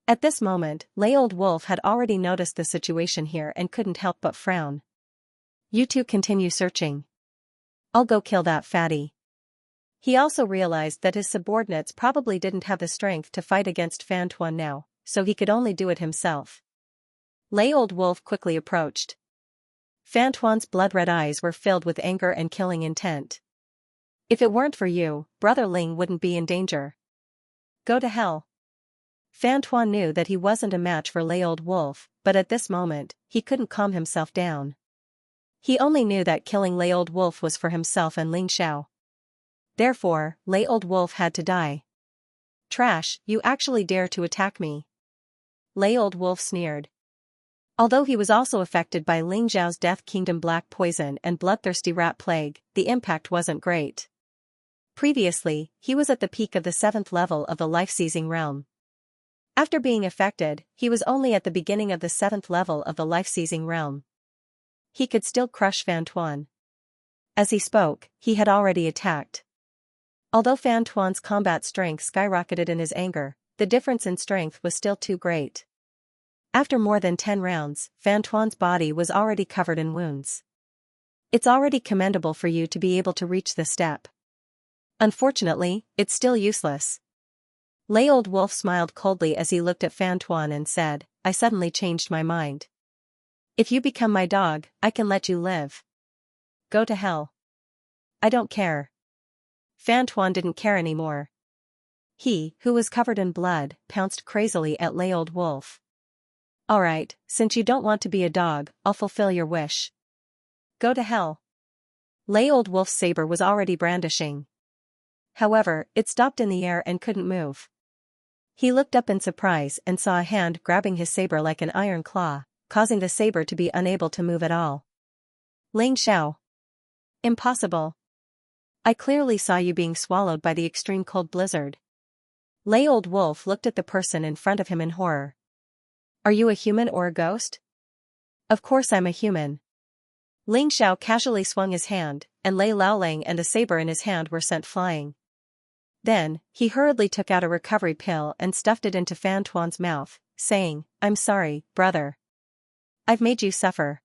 At this moment, Lei Old Wolf had already noticed the situation here and couldn't help but frown. You two continue searching. I'll go kill that fatty. He also realized that his subordinates probably didn't have the strength to fight against Fan Tuan now, so he could only do it himself. Lei Old Wolf quickly approached. Fan Tuan's blood-red eyes were filled with anger and killing intent. If it weren't for you, Brother Ling wouldn't be in danger. Go to hell. Fan Tuan knew that he wasn't a match for Lei Old Wolf, but at this moment, he couldn't calm himself down. He only knew that killing Lei Old Wolf was for himself and Ling Xiao. Therefore, Lei Old Wolf had to die. Trash, you actually dare to attack me. Lei Old Wolf sneered. Although he was also affected by Ling Xiao's Death Kingdom black poison and bloodthirsty rat plague, the impact wasn't great. Previously, he was at the peak of the 7th level of the life-seizing realm. After being affected, he was only at the beginning of the 7th level of the life-seizing realm. He could still crush Fan Tuan. As he spoke, he had already attacked. Although Fan Tuan's combat strength skyrocketed in his anger, the difference in strength was still too great. After more than 10 rounds, Fan Tuan's body was already covered in wounds. It's already commendable for you to be able to reach this step. Unfortunately, it's still useless. Lei Old Wolf smiled coldly as he looked at Fan Tuan and said, I suddenly changed my mind. If you become my dog, I can let you live. Go to hell. I don't care. Fan Tuan didn't care anymore. He, who was covered in blood, pounced crazily at Lei Old Wolf. Alright, since you don't want to be a dog, I'll fulfill your wish. Go to hell. Lei Old Wolf's saber was already brandishing. However, it stopped in the air and couldn't move. He looked up in surprise and saw a hand grabbing his saber like an iron claw, causing the saber to be unable to move at all. Ling Xiao. Impossible. I clearly saw you being swallowed by the extreme cold blizzard. Lei Old Wolf looked at the person in front of him in horror. Are you a human or a ghost? Of course I'm a human. Ling Xiao casually swung his hand, and Lei Laolang and the saber in his hand were sent flying. Then, he hurriedly took out a recovery pill and stuffed it into Fan Tuan's mouth, saying, I'm sorry, brother. I've made you suffer.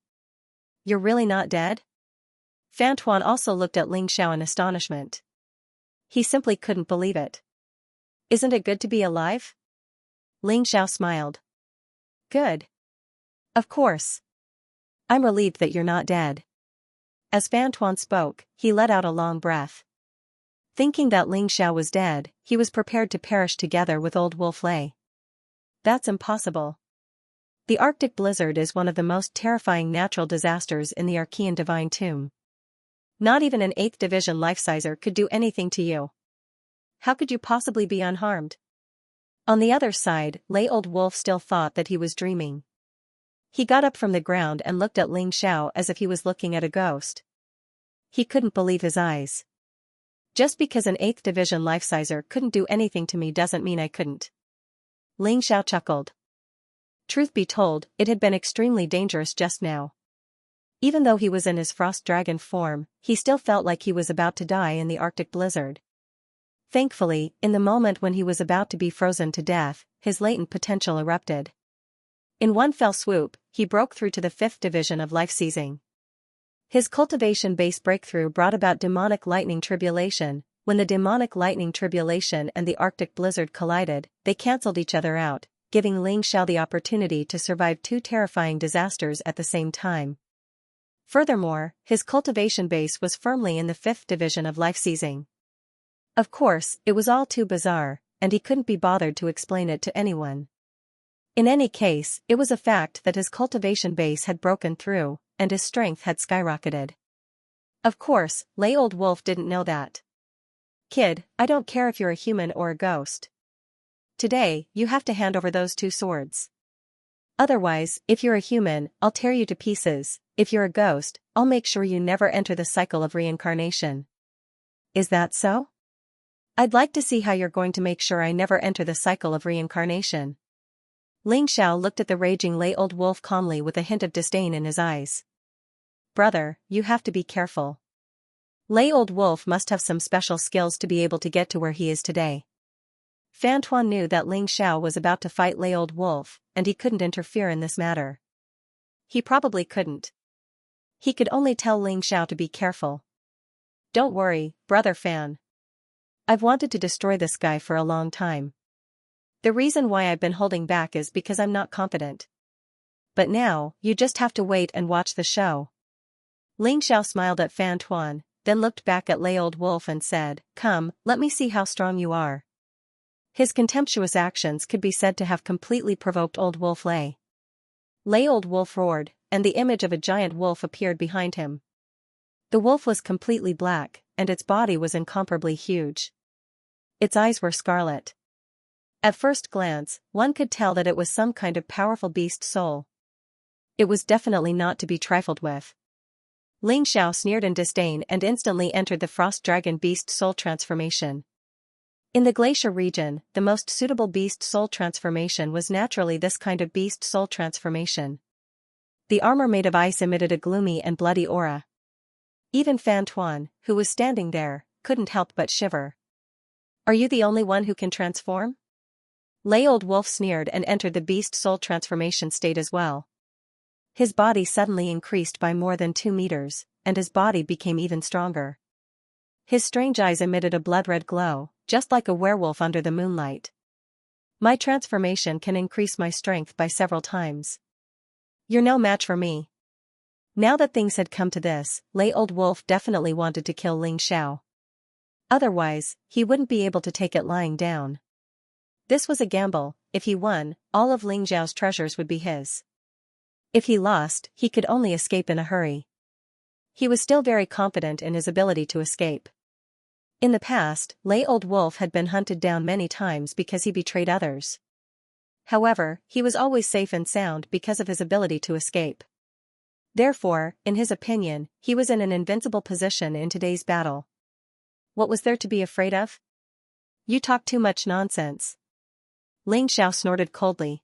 You're really not dead? Fan Tuan also looked at Ling Xiao in astonishment. He simply couldn't believe it. Isn't it good to be alive? Ling Xiao smiled. Good. Of course. I'm relieved that you're not dead. As Fan Tuan spoke, he let out a long breath. Thinking that Ling Xiao was dead, he was prepared to perish together with Old Wolf Lei. That's impossible. The Arctic blizzard is one of the most terrifying natural disasters in the Archean Divine Tomb. Not even an 8th Division life-sizer could do anything to you. How could you possibly be unharmed? On the other side, Lei Old Wolf still thought that he was dreaming. He got up from the ground and looked at Ling Xiao as if he was looking at a ghost. He couldn't believe his eyes. Just because an 8th Division life-sizer couldn't do anything to me doesn't mean I couldn't. Ling Xiao chuckled. Truth be told, it had been extremely dangerous just now. Even though he was in his frost dragon form, he still felt like he was about to die in the Arctic blizzard. Thankfully, in the moment when he was about to be frozen to death, his latent potential erupted. In one fell swoop, he broke through to the 5th Division of life-seizing. His cultivation base breakthrough brought about demonic lightning tribulation. When the demonic lightning tribulation and the Arctic blizzard collided, they cancelled each other out, giving Ling Xiao the opportunity to survive 2 terrifying disasters at the same time. Furthermore, his cultivation base was firmly in the 5th Division of life-seizing. Of course, it was all too bizarre, and he couldn't be bothered to explain it to anyone. In any case, it was a fact that his cultivation base had broken through, and his strength had skyrocketed. Of course, Lei Old Wolf didn't know that. Kid, I don't care if you're a human or a ghost. Today, you have to hand over those 2 swords. Otherwise, if you're a human, I'll tear you to pieces. If you're a ghost, I'll make sure you never enter the cycle of reincarnation. Is that so? I'd like to see how you're going to make sure I never enter the cycle of reincarnation. Ling Xiao looked at the raging lay old wolf calmly with a hint of disdain in his eyes. Brother, you have to be careful. Lay old wolf must have some special skills to be able to get to where he is today. Fan Tuan knew that Ling Xiao was about to fight lay old wolf, and he couldn't interfere in this matter. He probably couldn't. He could only tell Ling Xiao to be careful. Don't worry, brother Fan. I've wanted to destroy this guy for a long time. The reason why I've been holding back is because I'm not confident. But now, you just have to wait and watch the show. Ling Xiao smiled at Fan Tuan, then looked back at lay old wolf and said, "Come, let me see how strong you are." His contemptuous actions could be said to have completely provoked old wolf Lay. Lay old wolf roared, and the image of a giant wolf appeared behind him. The wolf was completely black, and its body was incomparably huge. Its eyes were scarlet. At first glance, one could tell that it was some kind of powerful beast soul. It was definitely not to be trifled with. Ling Xiao sneered in disdain and instantly entered the frost dragon beast soul transformation. In the glacier region, the most suitable beast soul transformation was naturally this kind of beast soul transformation. The armor made of ice emitted a gloomy and bloody aura. Even Fan Tuan, who was standing there, couldn't help but shiver. Are you the only one who can transform? Lay old wolf sneered and entered the beast soul transformation state as well. His body suddenly increased by more than 2 meters, and his body became even stronger. His strange eyes emitted a blood-red glow, just like a werewolf under the moonlight. My transformation can increase my strength by several times. You're no match for me. Now that things had come to this, lay old wolf definitely wanted to kill Ling Xiao. Otherwise, he wouldn't be able to take it lying down. This was a gamble. If he won, all of Ling Xiao's treasures would be his. If he lost, he could only escape in a hurry. He was still very confident in his ability to escape. In the past, lay old wolf had been hunted down many times because he betrayed others. However, he was always safe and sound because of his ability to escape. Therefore, in his opinion, he was in an invincible position in today's battle. What was there to be afraid of? You talk too much nonsense. Ling Xiao snorted coldly.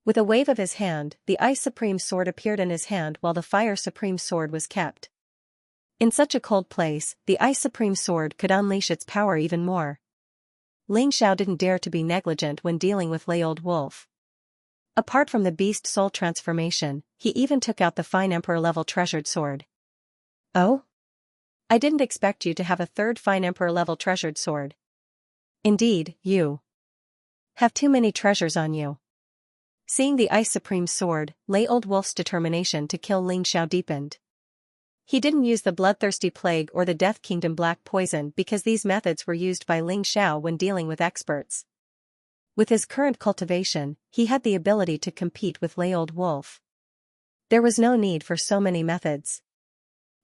With a wave of his hand, the Ice Supreme Sword appeared in his hand while the Fire Supreme Sword was kept. In such a cold place, the Ice Supreme Sword could unleash its power even more. Ling Xiao didn't dare to be negligent when dealing with lay old wolf. Apart from the beast soul transformation, he even took out the fine emperor-level treasured sword. Oh? I didn't expect you to have a 3rd fine emperor-level treasured sword. Indeed, you have too many treasures on you. Seeing the Ice Supreme Sword, lay old wolf's determination to kill Ling Xiao deepened. He didn't use the Bloodthirsty Plague or the Death Kingdom Black Poison because these methods were used by Ling Xiao when dealing with experts. With his current cultivation, he had the ability to compete with lay old wolf. There was no need for so many methods.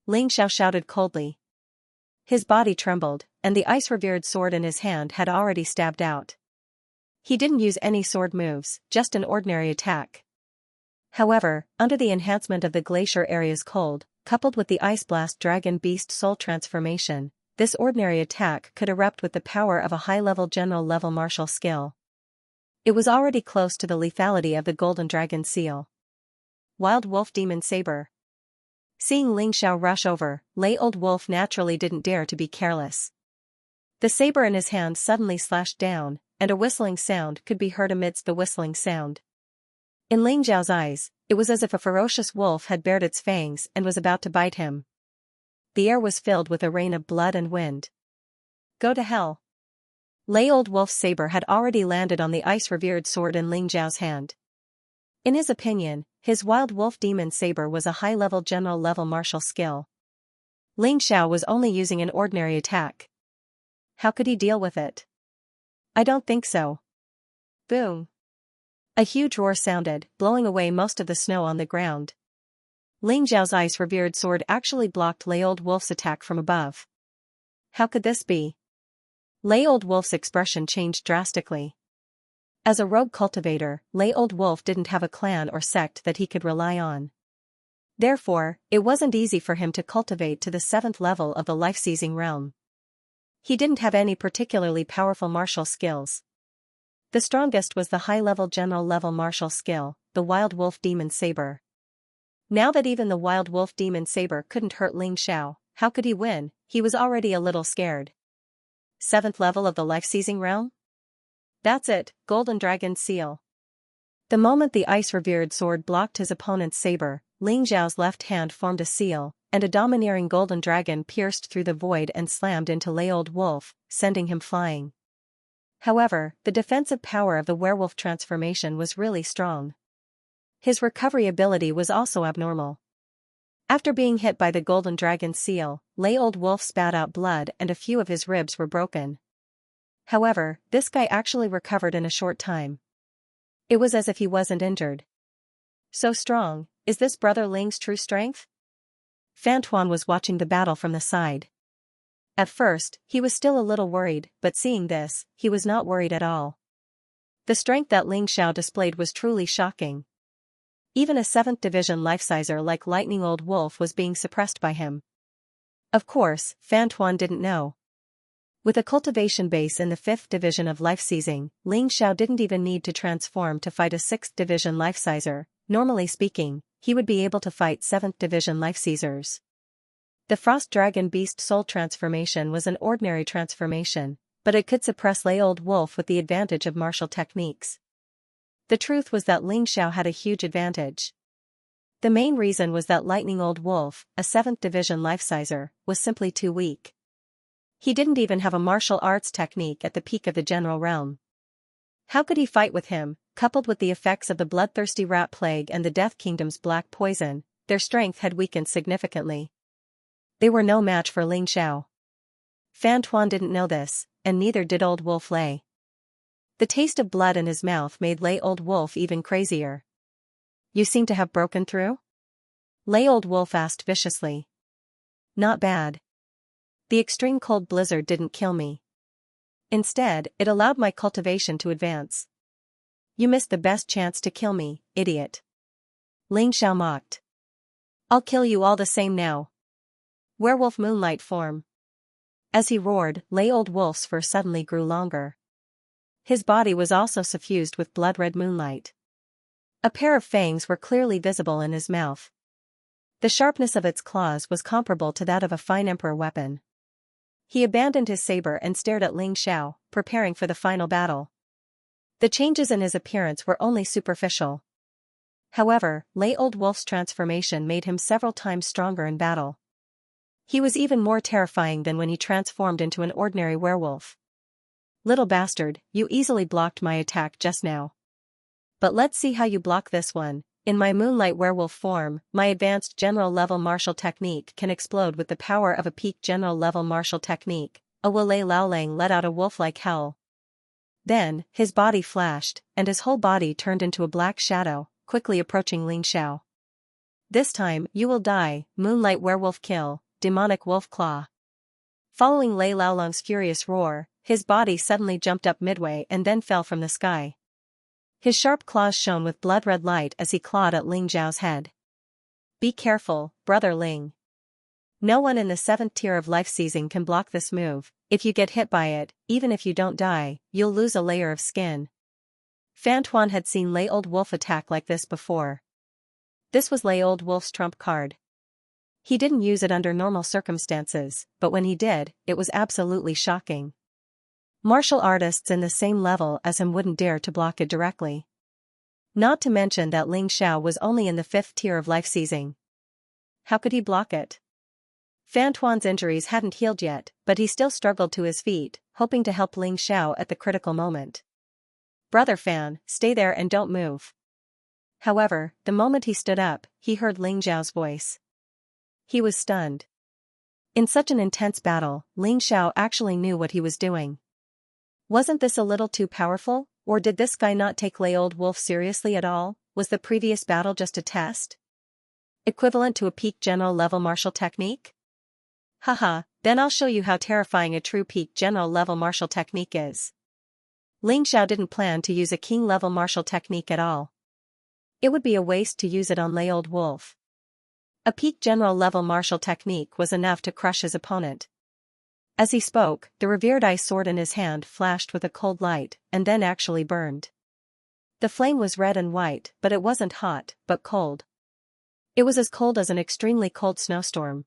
Ling Xiao shouted coldly. His body trembled, and the ice-revered sword in his hand had already stabbed out. He didn't use any sword moves, just an ordinary attack. However, under the enhancement of the glacier area's cold, coupled with the Ice Blast Dragon Beast Soul transformation, this ordinary attack could erupt with the power of a high-level general-level martial skill. It was already close to the lethality of the Golden Dragon Seal. Wild Wolf Demon Saber. Seeing Ling Xiao rush over, lay old wolf naturally didn't dare to be careless. The saber in his hand suddenly slashed down, and a whistling sound could be heard amidst the whistling sound. In Ling Xiao's eyes, it was as if a ferocious wolf had bared its fangs and was about to bite him. The air was filled with a rain of blood and wind. Go to hell. Lay old wolf's saber had already landed on the ice-revered sword in Ling Xiao's hand. In his opinion, his wild wolf demon saber was a high-level general-level martial skill. Ling Xiao was only using an ordinary attack. How could he deal with it? I don't think so. Boom. A huge roar sounded, blowing away most of the snow on the ground. Ling Xiao's ice-revered sword actually blocked lay old wolf's attack from above. How could this be? Lay old wolf's expression changed drastically. As a rogue cultivator, Lei Old Wolf didn't have a clan or sect that he could rely on. Therefore, it wasn't easy for him to cultivate to the 7th level of the life-seizing realm. He didn't have any particularly powerful martial skills. The strongest was the high-level general-level martial skill, the Wild Wolf Demon Saber. Now that even the Wild Wolf Demon Saber couldn't hurt Ling Xiao, how could he win? He was already a little scared. 7th level of the life-seizing realm? That's it, Golden Dragon Seal. The moment the ice-revered sword blocked his opponent's saber, Ling Xiao's left hand formed a seal, and a domineering golden dragon pierced through the void and slammed into Lei Old Wolf, sending him flying. However, the defensive power of the werewolf transformation was really strong. His recovery ability was also abnormal. After being hit by the golden dragon seal, Lei Old Wolf spat out blood and a few of his ribs were broken. However, this guy actually recovered in a short time. It was as if he wasn't injured. So strong, is this Brother Ling's true strength? Fan Tuan was watching the battle from the side. At first, he was still a little worried, but seeing this, he was not worried at all. The strength that Ling Xiao displayed was truly shocking. Even a 7th division life-sizer like Lightning Old Wolf was being suppressed by him. Of course, Fan Tuan didn't know. With a cultivation base in the 5th division of life-seizing, Ling Xiao didn't even need to transform to fight a 6th division life-sizer. Normally speaking, he would be able to fight 7th division life-seizers. The Frost Dragon Beast Soul transformation was an ordinary transformation, but it could suppress Lei Old Wolf with the advantage of martial techniques. The truth was that Ling Xiao had a huge advantage. The main reason was that Lightning Old Wolf, a 7th division life-sizer, was simply too weak. He didn't even have a martial arts technique at the peak of the general realm. How could he fight with him? Coupled with the effects of the bloodthirsty rat plague and the Death Kingdom's black poison, their strength had weakened significantly. They were no match for Ling Xiao. Fan Tuan didn't know this, and neither did Old Wolf Lei. The taste of blood in his mouth made Lei Old Wolf even crazier. You seem to have broken through? Lei Old Wolf asked viciously. Not bad. The extreme cold blizzard didn't kill me. Instead, it allowed my cultivation to advance. You missed the best chance to kill me, idiot. Ling Xiao mocked. I'll kill you all the same now. Werewolf moonlight form. As he roared, Lei Old Wolf's fur suddenly grew longer. His body was also suffused with blood-red moonlight. A pair of fangs were clearly visible in his mouth. The sharpness of its claws was comparable to that of a fine emperor weapon. He abandoned his saber and stared at Ling Xiao, preparing for the final battle. The changes in his appearance were only superficial. However, Lei Old Wolf's transformation made him several times stronger in battle. He was even more terrifying than when he transformed into an ordinary werewolf. Little bastard, you easily blocked my attack just now. But let's see how you block this one. In my moonlight werewolf form, my advanced general-level martial technique can explode with the power of a peak general-level martial technique. Awalei Laolang let out a wolf-like howl. Then, his body flashed, and his whole body turned into a black shadow, quickly approaching Ling Xiao. This time, you will die, moonlight werewolf kill, demonic wolf claw. Following Lei Laolang's furious roar, his body suddenly jumped up midway and then fell from the sky. His sharp claws shone with blood-red light as he clawed at Ling Xiao's head. Be careful, Brother Ling. No one in the 7th tier of life-seizing can block this move. If you get hit by it, even if you don't die, you'll lose a layer of skin. Fan Tuan had seen Lei Old Wolf attack like this before. This was Lei Old Wolf's trump card. He didn't use it under normal circumstances, but when he did, it was absolutely shocking. Martial artists in the same level as him wouldn't dare to block it directly. Not to mention that Ling Xiao was only in the 5th tier of life-seizing. How could he block it? Fan Tuan's injuries hadn't healed yet, but he still struggled to his feet, hoping to help Ling Xiao at the critical moment. Brother Fan, stay there and don't move. However, the moment he stood up, he heard Ling Xiao's voice. He was stunned. In such an intense battle, Ling Xiao actually knew what he was doing. Wasn't this a little too powerful, or did this guy not take Lei Old Wolf seriously at all? Was the previous battle just a test? Equivalent to a peak general-level martial technique? Haha, then I'll show you how terrifying a true peak general-level martial technique is. Ling Xiao didn't plan to use a king-level martial technique at all. It would be a waste to use it on Lei Old Wolf. A peak general-level martial technique was enough to crush his opponent. As he spoke, the revered ice sword in his hand flashed with a cold light, and then actually burned. The flame was red and white, but it wasn't hot, but cold. It was as cold as an extremely cold snowstorm.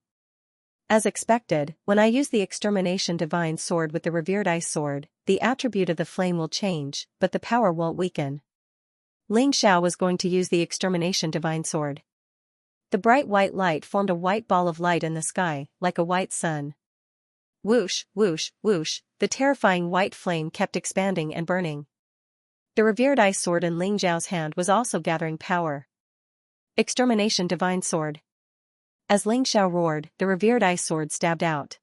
As expected, when I use the Extermination Divine Sword with the revered ice sword, the attribute of the flame will change, but the power won't weaken. Ling Xiao was going to use the Extermination Divine Sword. The bright white light formed a white ball of light in the sky, like a white sun. Whoosh, whoosh, whoosh, the terrifying white flame kept expanding and burning. The revered ice sword in Ling Xiao's hand was also gathering power. Extermination Divine Sword. As Ling Xiao roared, the revered ice sword stabbed out.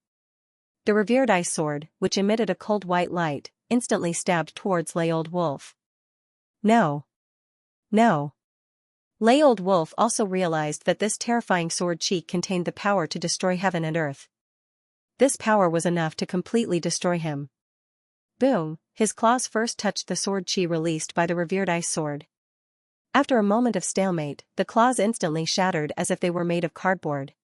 The revered ice sword, which emitted a cold white light, instantly stabbed towards Lei Old Wolf. No. No. Lei Old Wolf also realized that this terrifying sword cheek contained the power to destroy heaven and earth. This power was enough to completely destroy him. Boom, his claws first touched the sword chi released by the revered ice sword. After a moment of stalemate, the claws instantly shattered as if they were made of cardboard.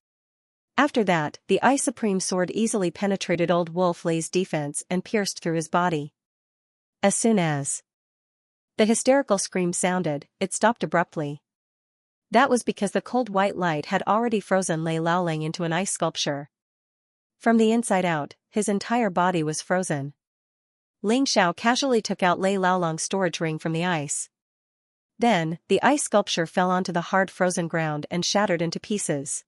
After that, the Ice Supreme Sword easily penetrated Old Wolf Lei's defense and pierced through his body. As soon as the hysterical scream sounded, it stopped abruptly. That was because the cold white light had already frozen Lei Laolang into an ice sculpture. From the inside out, his entire body was frozen. Ling Xiao casually took out Lei Laolang's storage ring from the ice. Then, the ice sculpture fell onto the hard frozen ground and shattered into pieces.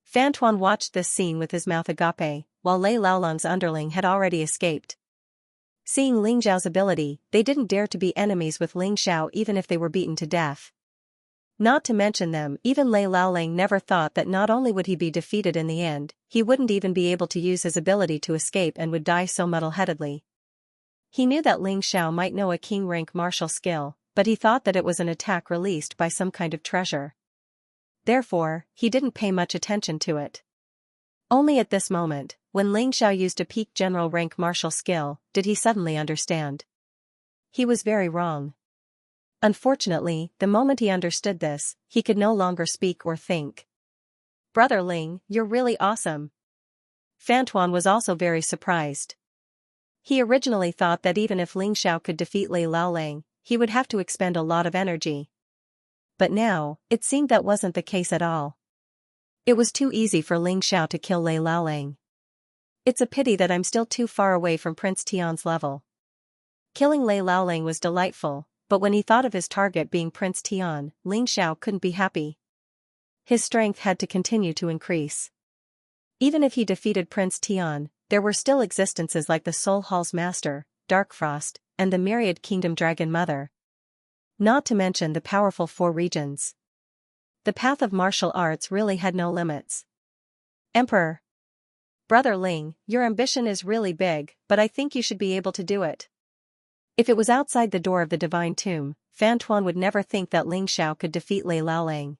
Fan Tuan watched this scene with his mouth agape, while Lei Laolang's underling had already escaped. Seeing Ling Xiao's ability, they didn't dare to be enemies with Ling Xiao even if they were beaten to death. Not to mention them, even Lei Laolang never thought that not only would he be defeated in the end, he wouldn't even be able to use his ability to escape and would die so muddle-headedly. He knew that Ling Xiao might know a king-rank martial skill, but he thought that it was an attack released by some kind of treasure. Therefore, he didn't pay much attention to it. Only at this moment, when Ling Xiao used a peak general rank martial skill, did he suddenly understand. He was very wrong. Unfortunately, the moment he understood this, he could no longer speak or think. Brother Ling, you're really awesome. Fan Tuan was also very surprised. He originally thought that even if Ling Xiao could defeat Lei Laolang, he would have to expend a lot of energy. But now, it seemed that wasn't the case at all. It was too easy for Ling Xiao to kill Lei Laolang. It's a pity that I'm still too far away from Prince Tian's level. Killing Lei Laolang was delightful, but when he thought of his target being Prince Tian, Ling Xiao couldn't be happy. His strength had to continue to increase. Even if he defeated Prince Tian, there were still existences like the Soul Hall's Master, Darkfrost, and the Myriad Kingdom Dragon Mother. Not to mention the powerful four regions. The path of martial arts really had no limits. Emperor. Brother Ling, your ambition is really big, but I think you should be able to do it. If it was outside the door of the Divine Tomb, Fan Tuan would never think that Ling Xiao could defeat Lei Laolang.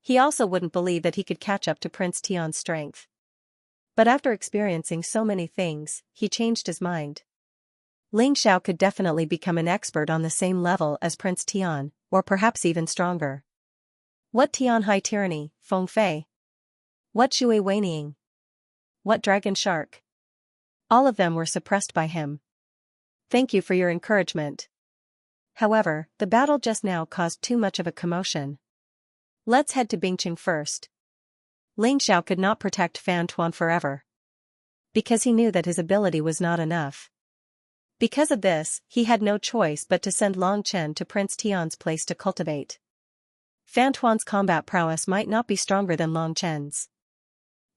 He also wouldn't believe that he could catch up to Prince Tian's strength. But after experiencing so many things, he changed his mind. Ling Xiao could definitely become an expert on the same level as Prince Tian, or perhaps even stronger. What Tian Hai Tyranny, Feng Fei? What Shui Weining? What Dragon Shark? All of them were suppressed by him. Thank you for your encouragement. However, the battle just now caused too much of a commotion. Let's head to Bingqing first. Ling Xiao could not protect Fan Tuan forever. Because he knew that his ability was not enough. Because of this, he had no choice but to send Long Chen to Prince Tian's place to cultivate. Fan Tuan's combat prowess might not be stronger than Long Chen's.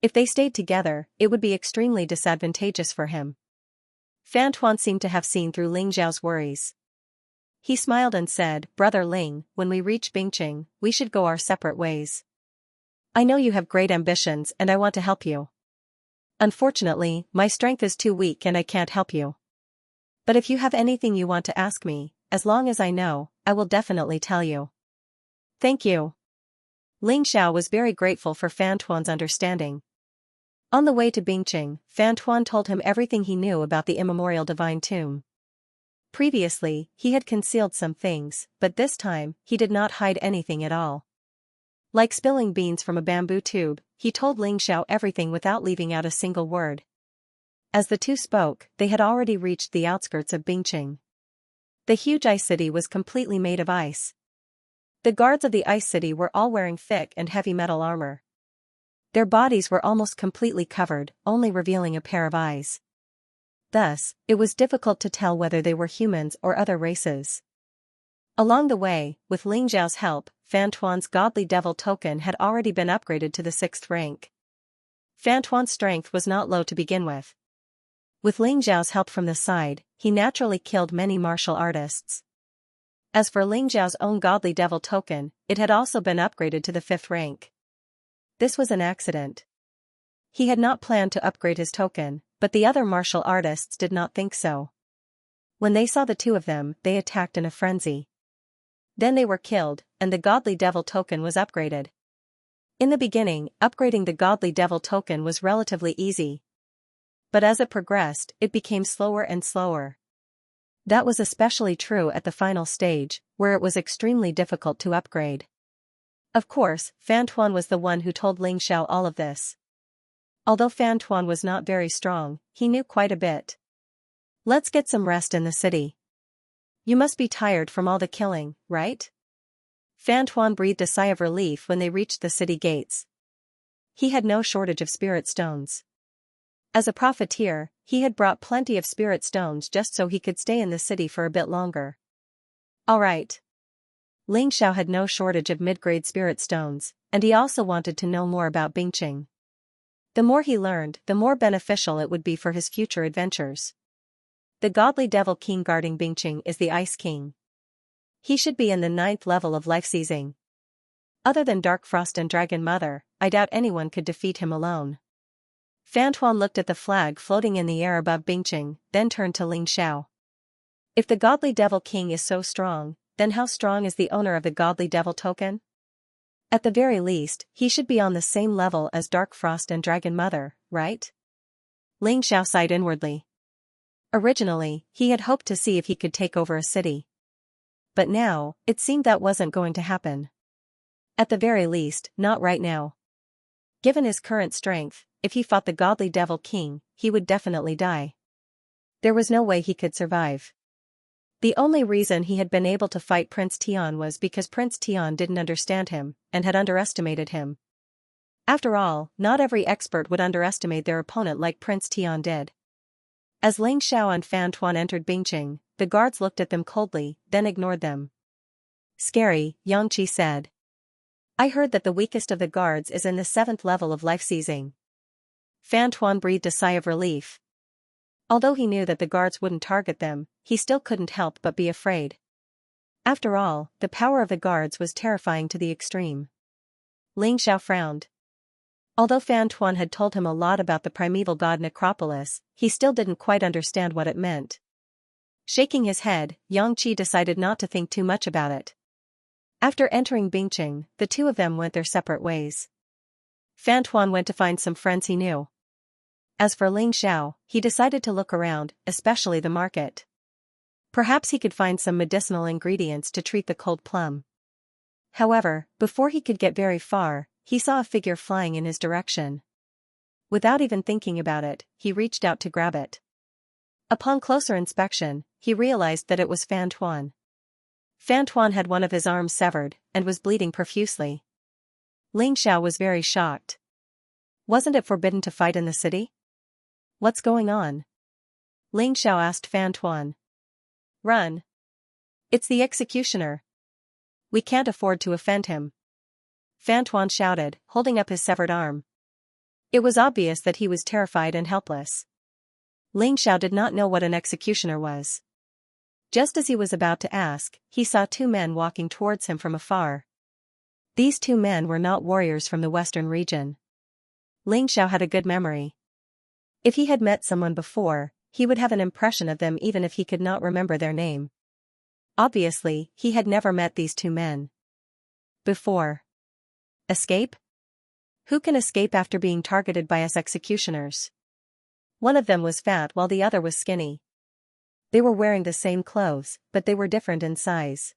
If they stayed together, it would be extremely disadvantageous for him. Fan Tuan seemed to have seen through Ling Xiao's worries. He smiled and said, Brother Ling, when we reach Bingqing, we should go our separate ways. I know you have great ambitions and I want to help you. Unfortunately, my strength is too weak and I can't help you. But if you have anything you want to ask me, as long as I know, I will definitely tell you. Thank you. Ling Xiao was very grateful for Fan Tuan's understanding. On the way to Bingqing, Fan Tuan told him everything he knew about the immemorial Divine Tomb. Previously, he had concealed some things, but this time, he did not hide anything at all. Like spilling beans from a bamboo tube, he told Ling Xiao everything without leaving out a single word. As the two spoke, they had already reached the outskirts of Bingqing. The huge ice city was completely made of ice. The guards of the ice city were all wearing thick and heavy metal armor. Their bodies were almost completely covered, only revealing a pair of eyes. Thus, it was difficult to tell whether they were humans or other races. Along the way, with Ling Xiao's help, Fan Tuan's godly devil token had already been upgraded to the 6th rank. Fan Tuan's strength was not low to begin with. With Ling Xiao's help from the side, he naturally killed many martial artists. As for Ling Xiao's own godly devil token, it had also been upgraded to the 5th rank. This was an accident. He had not planned to upgrade his token, but the other martial artists did not think so. When they saw the two of them, they attacked in a frenzy. Then they were killed, and the godly devil token was upgraded. In the beginning, upgrading the godly devil token was relatively easy. But as it progressed, it became slower and slower. That was especially true at the final stage, where it was extremely difficult to upgrade. Of course, Fan Tuan was the one who told Ling Xiao all of this. Although Fan Tuan was not very strong, he knew quite a bit. Let's get some rest in the city. You must be tired from all the killing, right? Fan Tuan breathed a sigh of relief when they reached the city gates. He had no shortage of spirit stones. As a profiteer, he had brought plenty of spirit stones just so he could stay in the city for a bit longer. All right. Ling Xiao had no shortage of mid-grade spirit stones, and he also wanted to know more about Bingqing. The more he learned, the more beneficial it would be for his future adventures. The godly devil king guarding Bingqing is the Ice King. He should be in the 9th level of life seizing. Other than Dark Frost and Dragon Mother, I doubt anyone could defeat him alone. Fan Tuan looked at the flag floating in the air above Bingqing, then turned to Ling Xiao. If the godly devil king is so strong, then how strong is the owner of the godly devil token? At the very least, he should be on the same level as Dark Frost and Dragon Mother, right? Ling Xiao sighed inwardly. Originally, he had hoped to see if he could take over a city. But now, it seemed that wasn't going to happen. At the very least, not right now. Given his current strength, if he fought the godly devil king, he would definitely die. There was no way he could survive. The only reason he had been able to fight Prince Tian was because Prince Tian didn't understand him, and had underestimated him. After all, not every expert would underestimate their opponent like Prince Tian did. As Ling Xiao and Fan Tuan entered Bingqing, the guards looked at them coldly, then ignored them. Scary, Xianxia said. I heard that the weakest of the guards is in the 7th level of life seizing. Fan Tuan breathed a sigh of relief. Although he knew that the guards wouldn't target them, he still couldn't help but be afraid. After all, the power of the guards was terrifying to the extreme. Ling Xiao frowned. Although Fan Tuan had told him a lot about the primeval god necropolis, he still didn't quite understand what it meant. Shaking his head, Xianxia decided not to think too much about it. After entering Bingqing, the two of them went their separate ways. Fan Tuan went to find some friends he knew. As for Ling Xiao, he decided to look around, especially the market. Perhaps he could find some medicinal ingredients to treat the cold plum. However, before he could get very far, he saw a figure flying in his direction. Without even thinking about it, he reached out to grab it. Upon closer inspection, he realized that it was Fan Tuan. Fan Tuan had one of his arms severed, and was bleeding profusely. Ling Xiao was very shocked. Wasn't it forbidden to fight in the city? What's going on? Ling Xiao asked Fan Tuan. Run. It's the executioner. We can't afford to offend him. Fan Tuan shouted, holding up his severed arm. It was obvious that he was terrified and helpless. Ling Xiao did not know what an executioner was. Just as he was about to ask, he saw two men walking towards him from afar. These two men were not warriors from the western region. Ling Xiao had a good memory. If he had met someone before, he would have an impression of them even if he could not remember their name. Obviously, he had never met these two men before. Escape? Who can escape after being targeted by us executioners? One of them was fat while the other was skinny. They were wearing the same clothes, but they were different in size.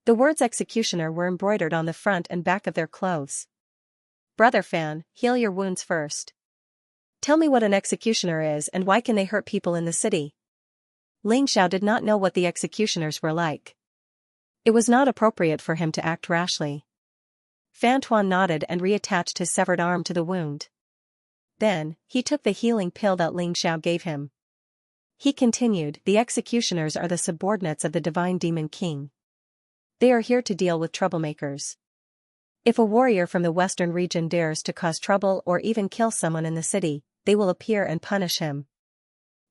The words executioner were embroidered on the front and back of their clothes. Brother Fan, heal your wounds first. Tell me what an executioner is and why can they hurt people in the city? Ling Xiao did not know what the executioners were like. It was not appropriate for him to act rashly. Fan Tuan nodded and reattached his severed arm to the wound. Then, he took the healing pill that Ling Xiao gave him. He continued, the executioners are the subordinates of the divine demon king. They are here to deal with troublemakers. If a warrior from the western region dares to cause trouble or even kill someone in the city, they will appear and punish him.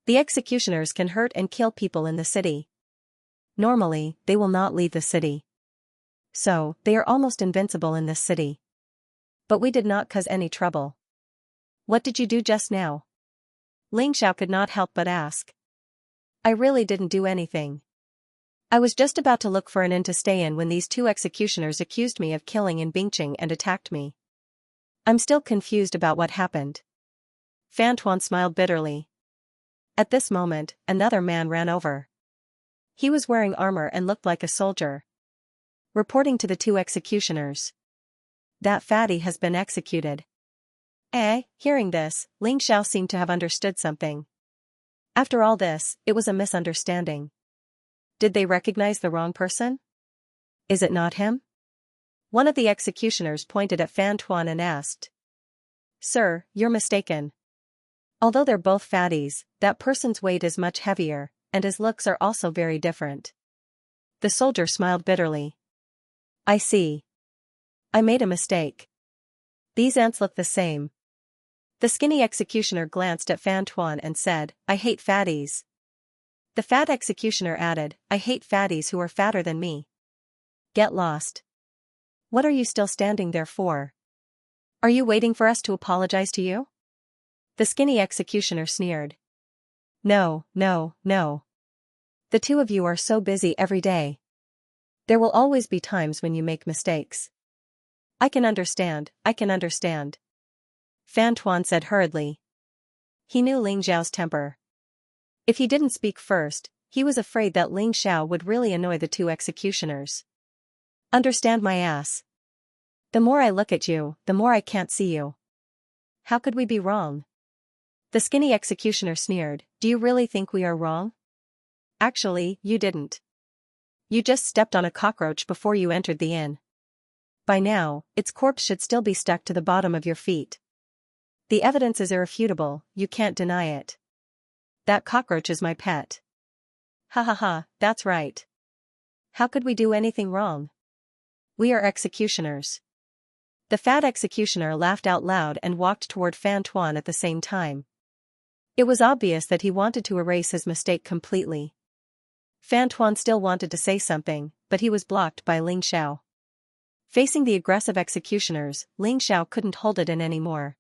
The executioners can hurt and kill people in the city. Normally, they will not leave the city. So, they are almost invincible in this city. But we did not cause any trouble. What did you do just now? Ling Xiao could not help but ask. I really didn't do anything. I was just about to look for an inn to stay in when these two executioners accused me of killing in Bingqing and attacked me. I'm still confused about what happened. Fan Tuan smiled bitterly. At this moment, another man ran over. He was wearing armor and looked like a soldier. Reporting to the two executioners. That fatty has been executed. Hearing this, Ling Xiao seemed to have understood something. After all this, it was a misunderstanding. Did they recognize the wrong person? Is it not him? One of the executioners pointed at Fan Tuan and asked. Sir, you're mistaken. Although they're both fatties, that person's weight is much heavier, and his looks are also very different. The soldier smiled bitterly. I see. I made a mistake. These ants look the same. The skinny executioner glanced at Fan Tuan and said, I hate fatties. The fat executioner added, I hate fatties who are fatter than me. Get lost. What are you still standing there for? Are you waiting for us to apologize to you? The skinny executioner sneered. No. The two of you are so busy every day. There will always be times when you make mistakes. I can understand. Fan Tuan said hurriedly. He knew Ling Xiao's temper. If he didn't speak first, he was afraid that Ling Xiao would really annoy the two executioners. Understand my ass. The more I look at you, the more I can't see you. How could we be wrong? The skinny executioner sneered, do you really think we are wrong? Actually, you didn't. You just stepped on a cockroach before you entered the inn. By now, its corpse should still be stuck to the bottom of your feet. The evidence is irrefutable, you can't deny it. That cockroach is my pet. Ha, that's right. How could we do anything wrong? We are executioners. The fat executioner laughed out loud and walked toward Fan Tuan at the same time. It was obvious that he wanted to erase his mistake completely. Fan Tuan still wanted to say something, but he was blocked by Ling Xiao. Facing the aggressive executioners, Ling Xiao couldn't hold it in anymore.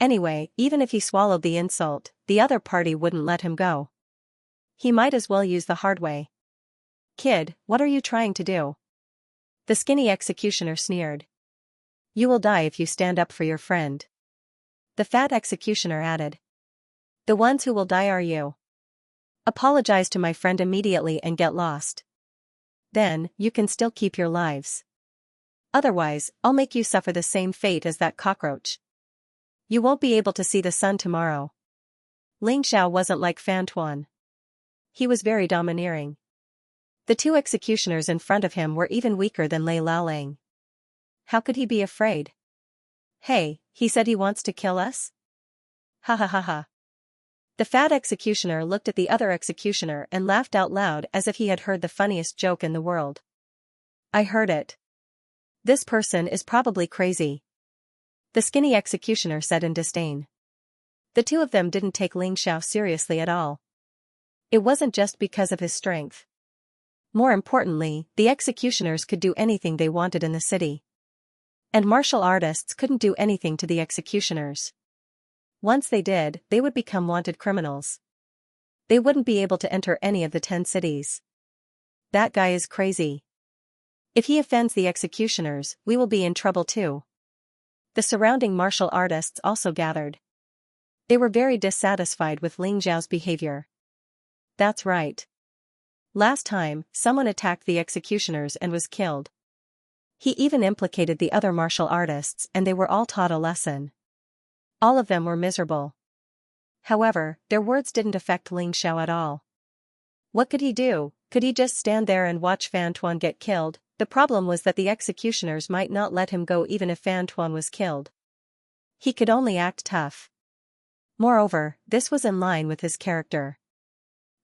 Anyway, even if he swallowed the insult, the other party wouldn't let him go. He might as well use the hard way. Kid, what are you trying to do? The skinny executioner sneered. You will die if you stand up for your friend. The fat executioner added. The ones who will die are you. Apologize to my friend immediately and get lost. Then, you can still keep your lives. Otherwise, I'll make you suffer the same fate as that cockroach. You won't be able to see the sun tomorrow. Ling Xiao wasn't like Fan Tuan. He was very domineering. The two executioners in front of him were even weaker than Lei Laolang. How could he be afraid? Hey, he said he wants to kill us? Ha. The fat executioner looked at the other executioner and laughed out loud as if he had heard the funniest joke in the world. I heard it. This person is probably crazy. The skinny executioner said in disdain. The two of them didn't take Ling Xiao seriously at all. It wasn't just because of his strength. More importantly, the executioners could do anything they wanted in the city. And martial artists couldn't do anything to the executioners. Once they did, they would become wanted criminals. They wouldn't be able to enter any of the 10 cities. That guy is crazy. If he offends the executioners, we will be in trouble too. The surrounding martial artists also gathered. They were very dissatisfied with Ling Xiao's behavior. That's right. Last time, someone attacked the executioners and was killed. He even implicated the other martial artists and they were all taught a lesson. All of them were miserable. However, their words didn't affect Ling Xiao at all. What could he do? Could he just stand there and watch Fan Tuan get killed? The problem was that the executioners might not let him go even if Fan Tuan was killed. He could only act tough. Moreover, this was in line with his character.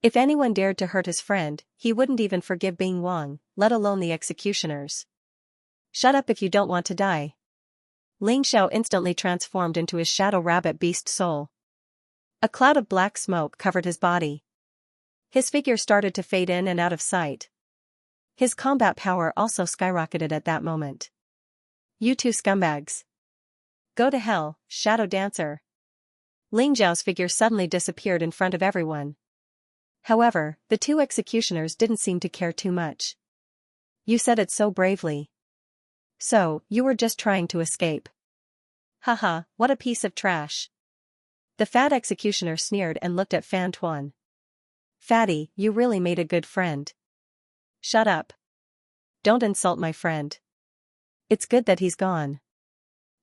If anyone dared to hurt his friend, he wouldn't even forgive Bing Wang, let alone the executioners. Shut up if you don't want to die. Ling Xiao instantly transformed into his shadow rabbit beast soul. A cloud of black smoke covered his body. His figure started to fade in and out of sight. His combat power also skyrocketed at that moment. You two scumbags. Go to hell, Shadow Dancer. Ling Xiao's figure suddenly disappeared in front of everyone. However, the two executioners didn't seem to care too much. You said it so bravely. So, you were just trying to escape. Haha, what a piece of trash. The fat executioner sneered and looked at Fan Tuan. Fatty, you really made a good friend. Shut up. Don't insult my friend. It's good that he's gone.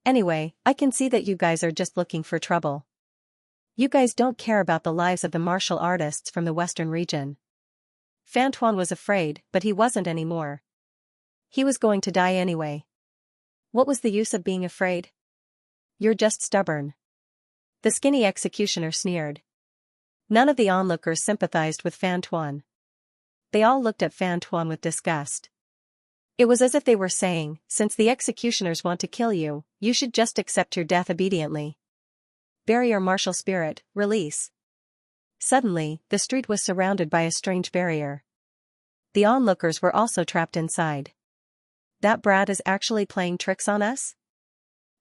Anyway, I can see that you guys are just looking for trouble. You guys don't care about the lives of the martial artists from the western region. Fan Tuan was afraid, but he wasn't anymore. He was going to die anyway. What was the use of being afraid? You're just stubborn. The skinny executioner sneered. None of the onlookers sympathized with Fan Tuan. They all looked at Fan Tuan with disgust. It was as if they were saying, since the executioners want to kill you, you should just accept your death obediently. Barrier martial spirit, release. Suddenly, the street was surrounded by a strange barrier. The onlookers were also trapped inside. That brat is actually playing tricks on us?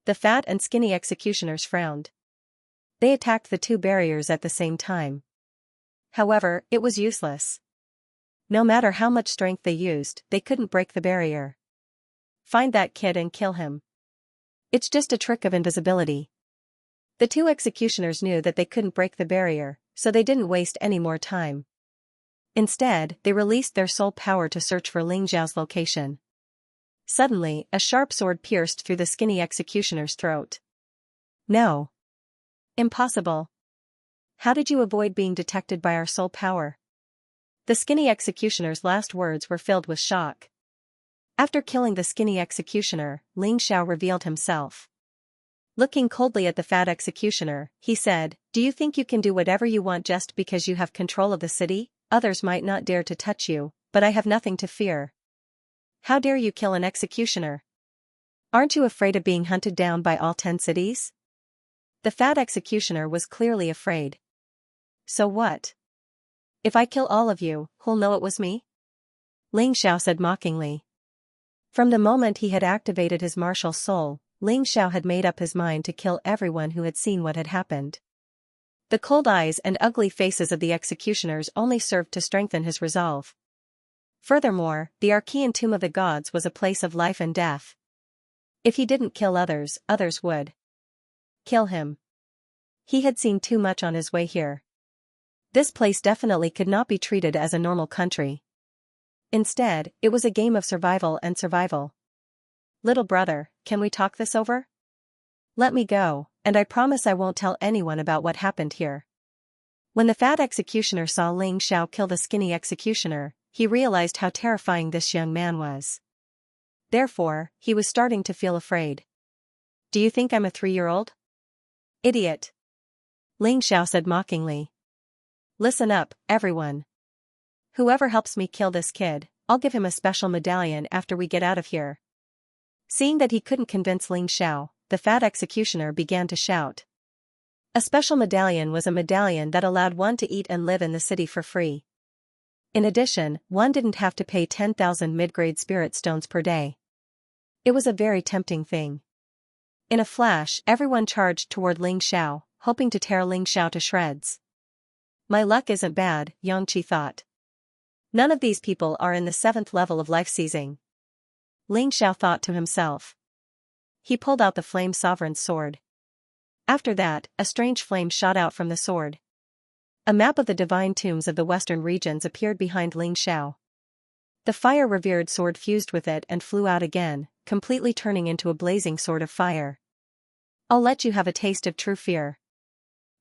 The fat and skinny executioners frowned. They attacked the two barriers at the same time. However, it was useless. No matter how much strength they used, they couldn't break the barrier. Find that kid and kill him. It's just a trick of invisibility. The two executioners knew that they couldn't break the barrier, so they didn't waste any more time. Instead, they released their soul power to search for Ling Xiao's location. Suddenly, a sharp sword pierced through the skinny executioner's throat. No. Impossible. How did you avoid being detected by our soul power? The skinny executioner's last words were filled with shock. After killing the skinny executioner, Ling Xiao revealed himself. Looking coldly at the fat executioner, he said, "Do you think you can do whatever you want just because you have control of the city? Others might not dare to touch you, but I have nothing to fear. How dare you kill an executioner? Aren't you afraid of being hunted down by all 10 cities?" The fat executioner was clearly afraid. So what? If I kill all of you, who'll know it was me? Ling Xiao said mockingly. From the moment he had activated his martial soul, Ling Xiao had made up his mind to kill everyone who had seen what had happened. The cold eyes and ugly faces of the executioners only served to strengthen his resolve. Furthermore, the Archean Tomb of the Gods was a place of life and death. If he didn't kill others, others would. Kill him. He had seen too much on his way here. This place definitely could not be treated as a normal country. Instead, it was a game of survival and survival. Little brother, can we talk this over? Let me go, and I promise I won't tell anyone about what happened here. When the fat executioner saw Ling Xiao kill the skinny executioner, he realized how terrifying this young man was. Therefore, he was starting to feel afraid. Do you think I'm a 3-year-old? Idiot. Ling Xiao said mockingly. Listen up, everyone. Whoever helps me kill this kid, I'll give him a special medallion after we get out of here. Seeing that he couldn't convince Ling Xiao, the fat executioner began to shout. A special medallion was a medallion that allowed one to eat and live in the city for free. In addition, one didn't have to pay 10,000 mid-grade spirit stones per day. It was a very tempting thing. In a flash, everyone charged toward Ling Xiao, hoping to tear Ling Xiao to shreds. My luck isn't bad, Xianxia thought. None of these people are in the 7th level of life seizing. Ling Xiao thought to himself. He pulled out the Flame Sovereign's sword. After that, a strange flame shot out from the sword. A map of the divine tombs of the western regions appeared behind Ling Xiao. The fire-revered sword fused with it and flew out again, completely turning into a blazing sword of fire. I'll let you have a taste of true fear.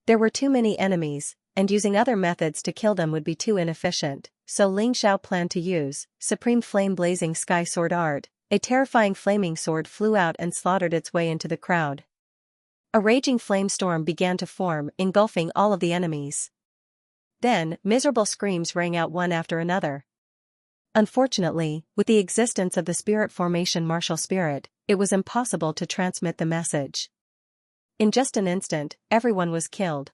There were too many enemies, and using other methods to kill them would be too inefficient, so Ling Xiao planned to use Supreme Flame Blazing Sky Sword Art. A terrifying flaming sword flew out and slaughtered its way into the crowd. A raging flame storm began to form, engulfing all of the enemies. Then, miserable screams rang out one after another. Unfortunately, with the existence of the spirit formation martial spirit, it was impossible to transmit the message. In just an instant, everyone was killed.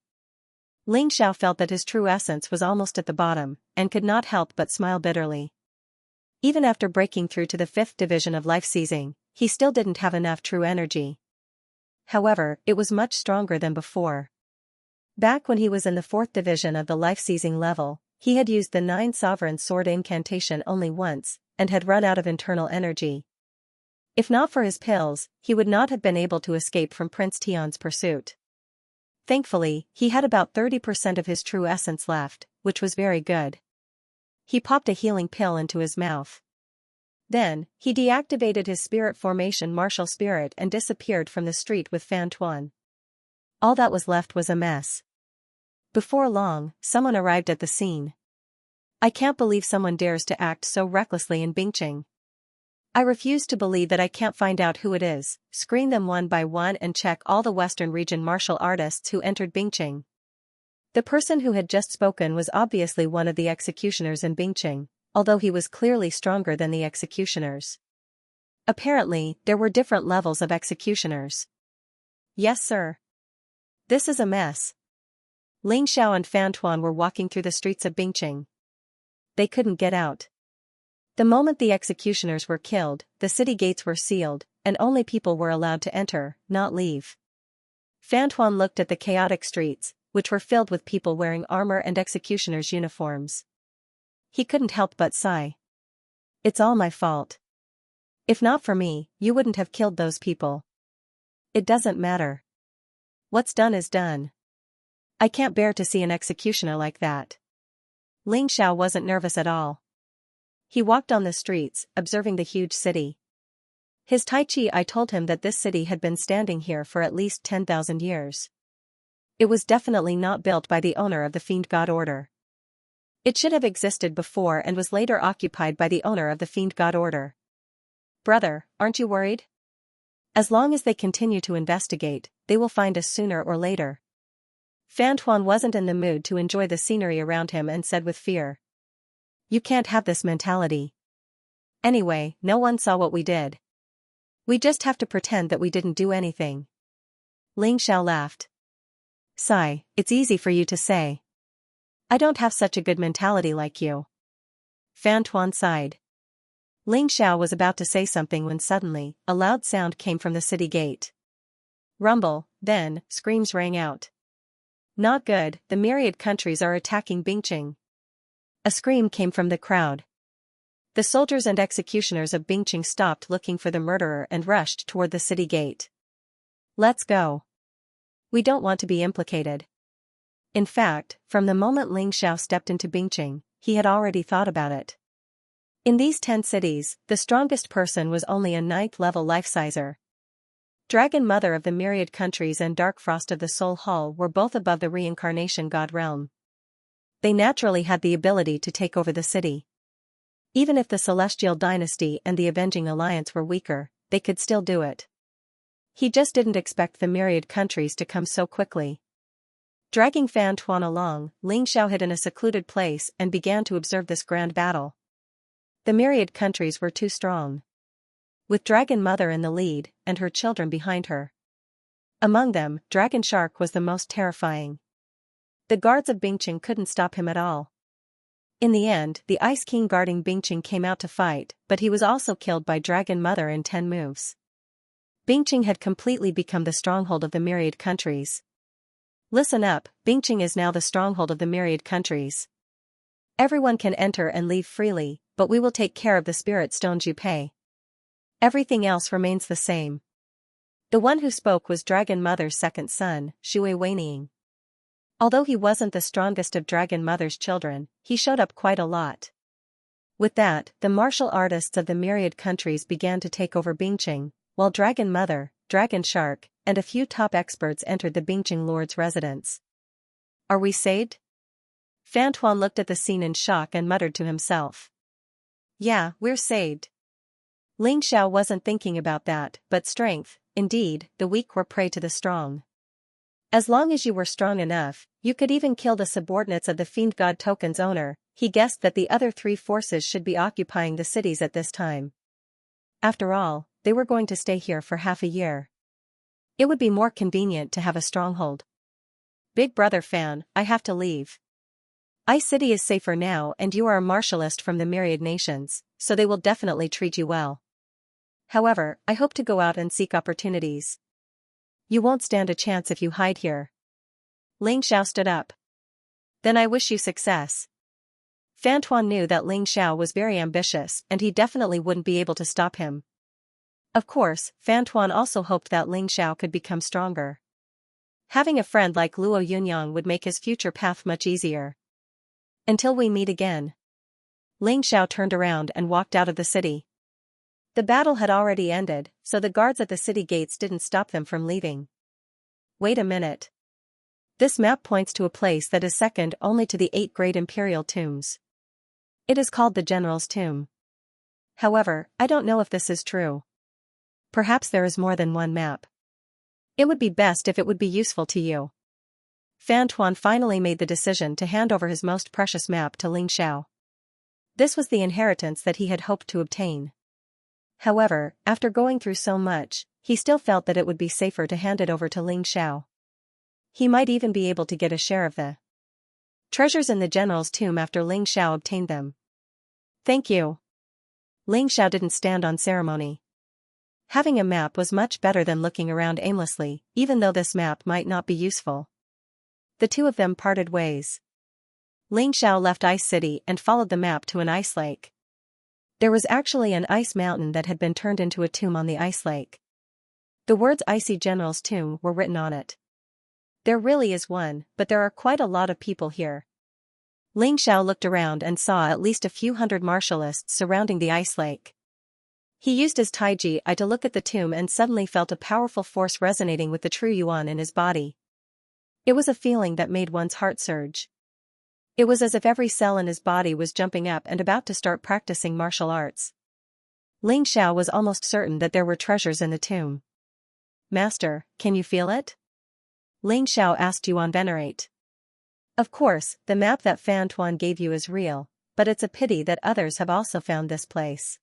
Ling Xiao felt that his true essence was almost at the bottom, and could not help but smile bitterly. Even after breaking through to the 5th division of life seizing, he still didn't have enough true energy. However, it was much stronger than before. Back when he was in the 4th division of the life seizing level, he had used the 9 sovereign sword incantation only once, and had run out of internal energy. If not for his pills, he would not have been able to escape from Prince Tian's pursuit. Thankfully, he had about 30% of his true essence left, which was very good. He popped a healing pill into his mouth. Then, he deactivated his spirit formation martial spirit and disappeared from the street with Fan Tuan. All that was left was a mess. Before long, someone arrived at the scene. I can't believe someone dares to act so recklessly in Bingqing. I refuse to believe that I can't find out who it is, screen them one by one and check all the Western region martial artists who entered Bingqing. The person who had just spoken was obviously one of the executioners in Bingqing, although he was clearly stronger than the executioners. Apparently, there were different levels of executioners. Yes, sir. This is a mess. Ling Xiao and Fan Tuan were walking through the streets of Bingqing. They couldn't get out. The moment the executioners were killed, the city gates were sealed, and only people were allowed to enter, not leave. Fan Tuan looked at the chaotic streets, which were filled with people wearing armor and executioners' uniforms. He couldn't help but sigh. It's all my fault. If not for me, you wouldn't have killed those people. It doesn't matter. What's done is done. I can't bear to see an executioner like that. Ling Xiao wasn't nervous at all. He walked on the streets, observing the huge city. His Tai Chi told him that this city had been standing here for at least 10,000 years. It was definitely not built by the owner of the Fiend God Order. It should have existed before and was later occupied by the owner of the Fiend God Order. Brother, aren't you worried? As long as they continue to investigate, they will find us sooner or later. Fan Tuan wasn't in the mood to enjoy the scenery around him and said with fear. You can't have this mentality. Anyway, no one saw what we did. We just have to pretend that we didn't do anything. Ling Xiao laughed. Sigh, it's easy for you to say. I don't have such a good mentality like you. Fan Tuan sighed. Ling Xiao was about to say something when suddenly, a loud sound came from the city gate. Rumble, then, screams rang out. Not good, the myriad countries are attacking Bingqing. A scream came from the crowd. The soldiers and executioners of Bingqing stopped looking for the murderer and rushed toward the city gate. Let's go. We don't want to be implicated. In fact, from the moment Ling Xiao stepped into Bingqing, he had already thought about it. In these 10 cities, the strongest person was only a 9th-level life-sizer. Dragon Mother of the Myriad Countries and Dark Frost of the Soul Hall were both above the reincarnation god realm. They naturally had the ability to take over the city. Even if the Celestial Dynasty and the Avenging Alliance were weaker, they could still do it. He just didn't expect the Myriad Countries to come so quickly. Dragging Fan Tuan along, Ling Xiao hid in a secluded place and began to observe this grand battle. The Myriad Countries were too strong. With Dragon Mother in the lead, and her children behind her. Among them, Dragon Shark was the most terrifying. The guards of Bingqing couldn't stop him at all. In the end, the Ice King guarding Bingqing came out to fight, but he was also killed by Dragon Mother in 10 moves. Bingqing had completely become the stronghold of the Myriad Countries. Listen up, Bingqing is now the stronghold of the Myriad Countries. Everyone can enter and leave freely, but we will take care of the spirit stones you pay. Everything else remains the same. The one who spoke was Dragon Mother's second son, Shui Weining. Although he wasn't the strongest of Dragon Mother's children, he showed up quite a lot. With that, the martial artists of the myriad countries began to take over Bingqing, while Dragon Mother, Dragon Shark, and a few top experts entered the Bingqing Lord's residence. Are we saved? Fan Tuan looked at the scene in shock and muttered to himself. Yeah, we're saved. Ling Xiao wasn't thinking about that, but strength, indeed, the weak were prey to the strong. As long as you were strong enough, you could even kill the subordinates of the Fiend God Token's owner. He guessed that the other three forces should be occupying the cities at this time. After all, they were going to stay here for half a year. It would be more convenient to have a stronghold. Big Brother Fan, I have to leave. Ice City is safer now and you are a martialist from the myriad nations, so they will definitely treat you well. However, I hope to go out and seek opportunities. You won't stand a chance if you hide here. Ling Xiao stood up. Then I wish you success. Fan Tuan knew that Ling Xiao was very ambitious and he definitely wouldn't be able to stop him. Of course, Fan Tuan also hoped that Ling Xiao could become stronger. Having a friend like Luo Yunyang would make his future path much easier. Until we meet again. Ling Xiao turned around and walked out of the city. The battle had already ended, so the guards at the city gates didn't stop them from leaving. Wait a minute. This map points to a place that is second only to the 8 great imperial tombs. It is called the General's Tomb. However, I don't know if this is true. Perhaps there is more than one map. It would be best if it would be useful to you. Fan Tuan finally made the decision to hand over his most precious map to Ling Xiao. This was the inheritance that he had hoped to obtain. However, after going through so much, he still felt that it would be safer to hand it over to Ling Xiao. He might even be able to get a share of the treasures in the General's Tomb after Ling Xiao obtained them. Thank you. Ling Xiao didn't stand on ceremony. Having a map was much better than looking around aimlessly, even though this map might not be useful. The two of them parted ways. Ling Xiao left Ice City and followed the map to an ice lake. There was actually an ice mountain that had been turned into a tomb on the ice lake. The words Icy General's Tomb were written on it. There really is one, but there are quite a lot of people here. Ling Xiao looked around and saw at least a few hundred martialists surrounding the ice lake. He used his Taiji eye to look at the tomb and suddenly felt a powerful force resonating with the true yuan in his body. It was a feeling that made one's heart surge. It was as if every cell in his body was jumping up and about to start practicing martial arts. Ling Xiao was almost certain that there were treasures in the tomb. Master, can you feel it? Ling Xiao asked Yuan Venerate. Of course, the map that Fan Tuan gave you is real, but it's a pity that others have also found this place.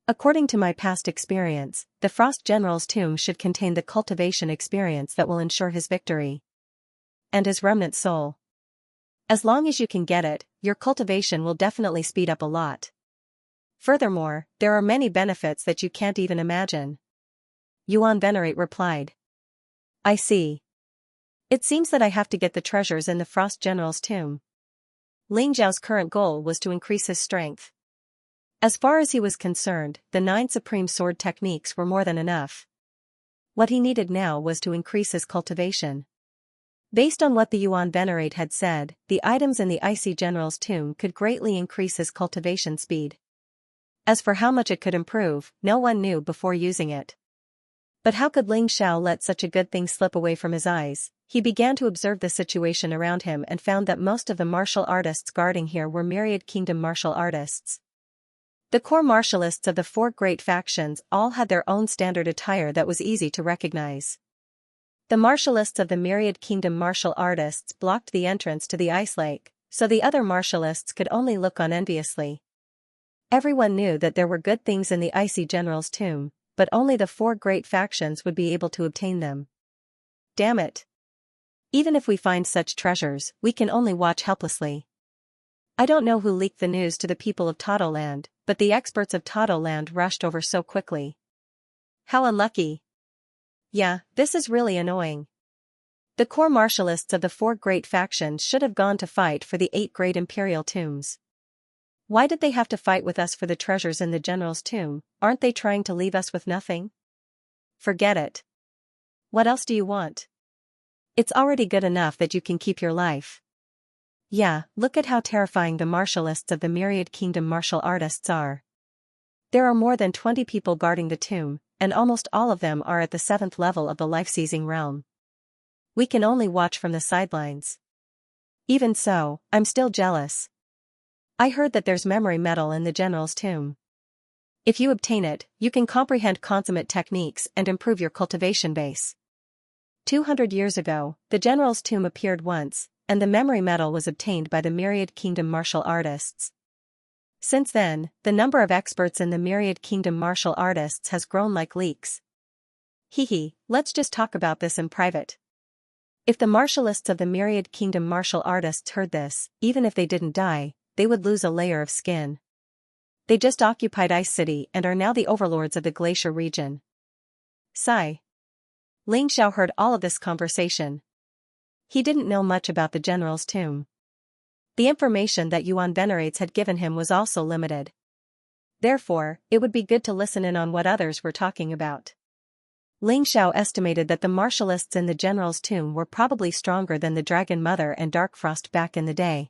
According to my past experience, the Frost General's tomb should contain the cultivation experience that will ensure his victory. And his remnant soul. As long as you can get it, your cultivation will definitely speed up a lot. Furthermore, there are many benefits that you can't even imagine. Yuan Venerate replied. I see. It seems that I have to get the treasures in the Frost General's tomb. Ling Zhao's current goal was to increase his strength. As far as he was concerned, the 9 supreme sword techniques were more than enough. What he needed now was to increase his cultivation. Based on what the Yuan Venerate had said, the items in the Icy General's tomb could greatly increase his cultivation speed. As for how much it could improve, no one knew before using it. But how could Ling Xiao let such a good thing slip away from his eyes? He began to observe the situation around him and found that most of the martial artists guarding here were Myriad Kingdom martial artists. The core martialists of the 4 great factions all had their own standard attire that was easy to recognize. The martialists of the Myriad Kingdom martial artists blocked the entrance to the ice lake, so the other martialists could only look on enviously. Everyone knew that there were good things in the Icy General's tomb, but only the 4 great factions would be able to obtain them. Damn it! Even if we find such treasures, we can only watch helplessly. I don't know who leaked the news to the people of Totoland, but the experts of Totoland rushed over so quickly. How unlucky. Yeah, this is really annoying. The core martialists of the 4 great factions should have gone to fight for the 8 great imperial tombs. Why did they have to fight with us for the treasures in the General's tomb? Aren't they trying to leave us with nothing? Forget it. What else do you want? It's already good enough that you can keep your life. Yeah, look at how terrifying the martialists of the Myriad Kingdom martial artists are. There are more than 20 people guarding the tomb, and almost all of them are at the 7th level of the life-seizing realm. We can only watch from the sidelines. Even so, I'm still jealous. I heard that there's memory metal in the general's tomb. If you obtain it, you can comprehend consummate techniques and improve your cultivation base. 200 years ago, the general's tomb appeared once, and the memory metal was obtained by the Myriad Kingdom martial artists. Since then, the number of experts in the Myriad Kingdom martial artists has grown like leaks. Hehe, let's just talk about this in private. If the martialists of the Myriad Kingdom martial artists heard this, even if they didn't die, they would lose a layer of skin. They just occupied Ice City and are now the overlords of the glacier region. Sigh. Xiao heard all of this conversation. He didn't know much about the general's tomb. The information that Yuan Venerates had given him was also limited. Therefore, it would be good to listen in on what others were talking about. Xiao estimated that the martialists in the general's tomb were probably stronger than the Dragon Mother and Darkfrost back in the day.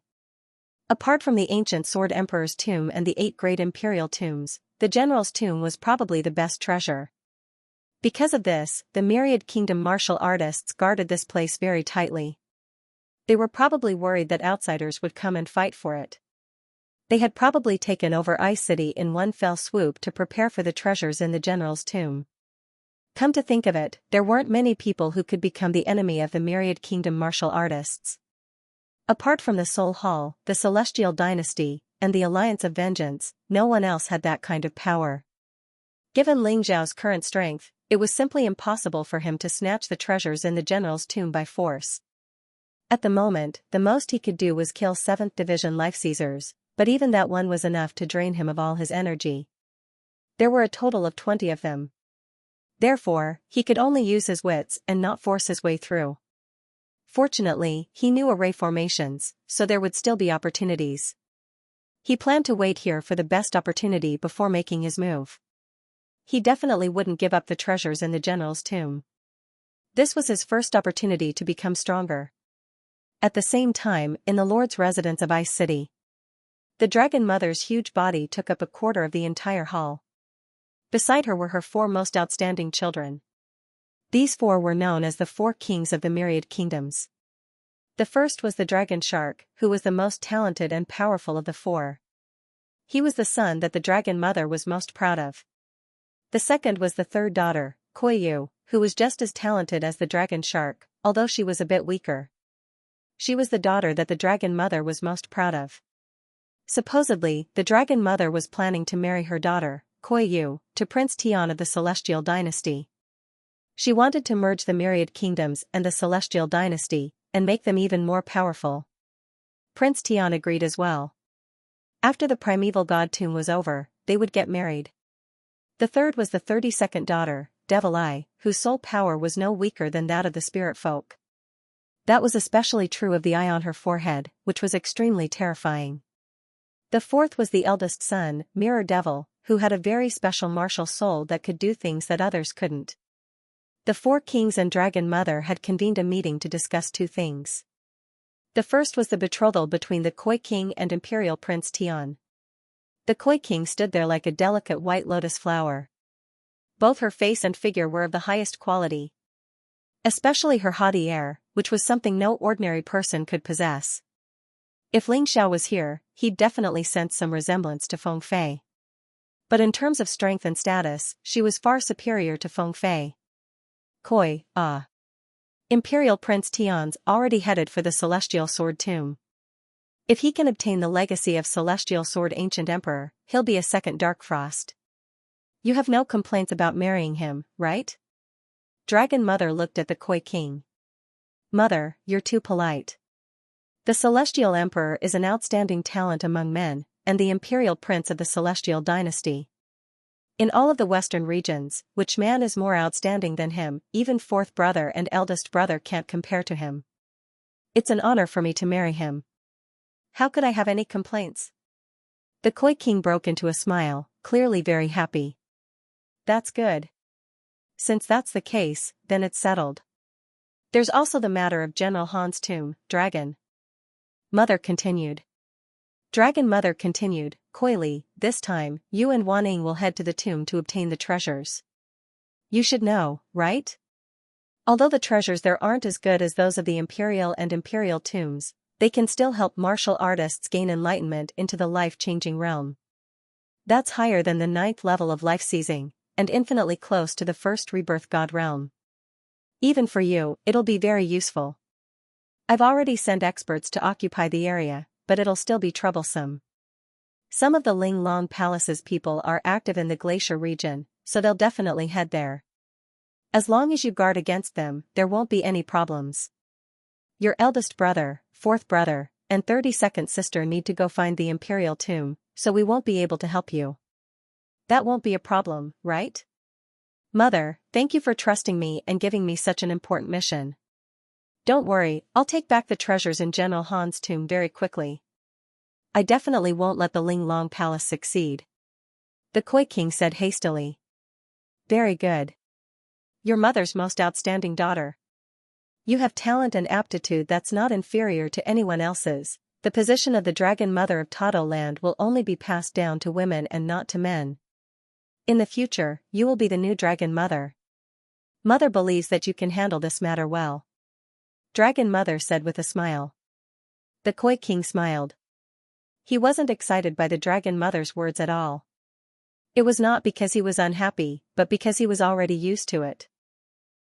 Apart from the ancient Sword Emperor's tomb and the 8 great imperial tombs, the general's tomb was probably the best treasure. Because of this, the Myriad Kingdom martial artists guarded this place very tightly. They were probably worried that outsiders would come and fight for it. They had probably taken over Ice City in one fell swoop to prepare for the treasures in the general's tomb. Come to think of it, there weren't many people who could become the enemy of the Myriad Kingdom martial artists. Apart from the Soul Hall, the Celestial Dynasty, and the Alliance of Vengeance, no one else had that kind of power. Given Xiao's current strength, it was simply impossible for him to snatch the treasures in the general's tomb by force. At the moment, the most he could do was kill 7th Division Life-Seizers, but even that one was enough to drain him of all his energy. There were a total of 20 of them. Therefore, he could only use his wits and not force his way through. Fortunately, he knew array formations, so there would still be opportunities. He planned to wait here for the best opportunity before making his move. He definitely wouldn't give up the treasures in the general's tomb. This was his first opportunity to become stronger. At the same time, in the Lord's residence of Ice City, the Dragon Mother's huge body took up a quarter of the entire hall. Beside her were her 4 most outstanding children. These 4 were known as the 4 kings of the Myriad Kingdoms. The first was the Dragon Shark, who was the most talented and powerful of the 4. He was the son that the Dragon Mother was most proud of. The second was the third daughter, Koyu, who was just as talented as the Dragon Shark, although she was a bit weaker. She was the daughter that the Dragon Mother was most proud of. Supposedly, the Dragon Mother was planning to marry her daughter, Koyu, to Prince Tian of the Celestial Dynasty. She wanted to merge the Myriad Kingdoms and the Celestial Dynasty, and make them even more powerful. Prince Tian agreed as well. After the primeval god tomb was over, they would get married. The third was the 32nd daughter, Devil Eye, whose soul power was no weaker than that of the spirit folk. That was especially true of the eye on her forehead, which was extremely terrifying. The fourth was the eldest son, Mirror Devil, who had a very special martial soul that could do things that others couldn't. The 4 kings and Dragon Mother had convened a meeting to discuss 2 things. The first was the betrothal between the Koi King and Imperial Prince Tian. The Koi King stood there like a delicate white lotus flower. Both her face and figure were of the highest quality. Especially her haughty air, which was something no ordinary person could possess. If Xiao was here, he'd definitely sense some resemblance to Feng Fei. But in terms of strength and status, she was far superior to Feng Fei. Koi, Imperial Prince Tian's already headed for the Celestial Sword Tomb. If he can obtain the legacy of Celestial Sword Ancient Emperor, he'll be a second Darkfrost. You have no complaints about marrying him, right? Dragon Mother looked at the Koi King. Mother, you're too polite. The Celestial Emperor is an outstanding talent among men, and the Imperial Prince of the Celestial Dynasty. In all of the Western regions, which man is more outstanding than him, even 4th brother and eldest brother can't compare to him. It's an honor for me to marry him. How could I have any complaints? The Koi King broke into a smile, clearly very happy. That's good. Since that's the case, then it's settled. There's also the matter of General Han's tomb, Dragon Mother continued. Dragon Mother continued, coyly, this time, you and Wan will head to the tomb to obtain the treasures. You should know, right? Although the treasures there aren't as good as those of the Imperial and Imperial tombs, they can still help martial artists gain enlightenment into the life-changing realm. That's higher than the 9th level of life-seizing, and infinitely close to the first rebirth god realm. Even for you, it'll be very useful. I've already sent experts to occupy the area, but it'll still be troublesome. Some of the Ling Long Palace's people are active in the glacier region, so they'll definitely head there. As long as you guard against them, there won't be any problems. Your eldest brother, 4th brother, and 32nd sister need to go find the Imperial tomb, so we won't be able to help you. That won't be a problem, right? Mother, thank you for trusting me and giving me such an important mission. Don't worry, I'll take back the treasures in General Han's tomb very quickly. I definitely won't let the Ling Long Palace succeed. The Koi King said hastily. Very good. Your mother's most outstanding daughter. You have talent and aptitude that's not inferior to anyone else's. The position of the Dragon Mother of Tado Land will only be passed down to women and not to men. In the future, you will be the new Dragon Mother. Mother believes that you can handle this matter well. Dragon Mother said with a smile. The Koi King smiled. He wasn't excited by the Dragon Mother's words at all. It was not because he was unhappy, but because he was already used to it.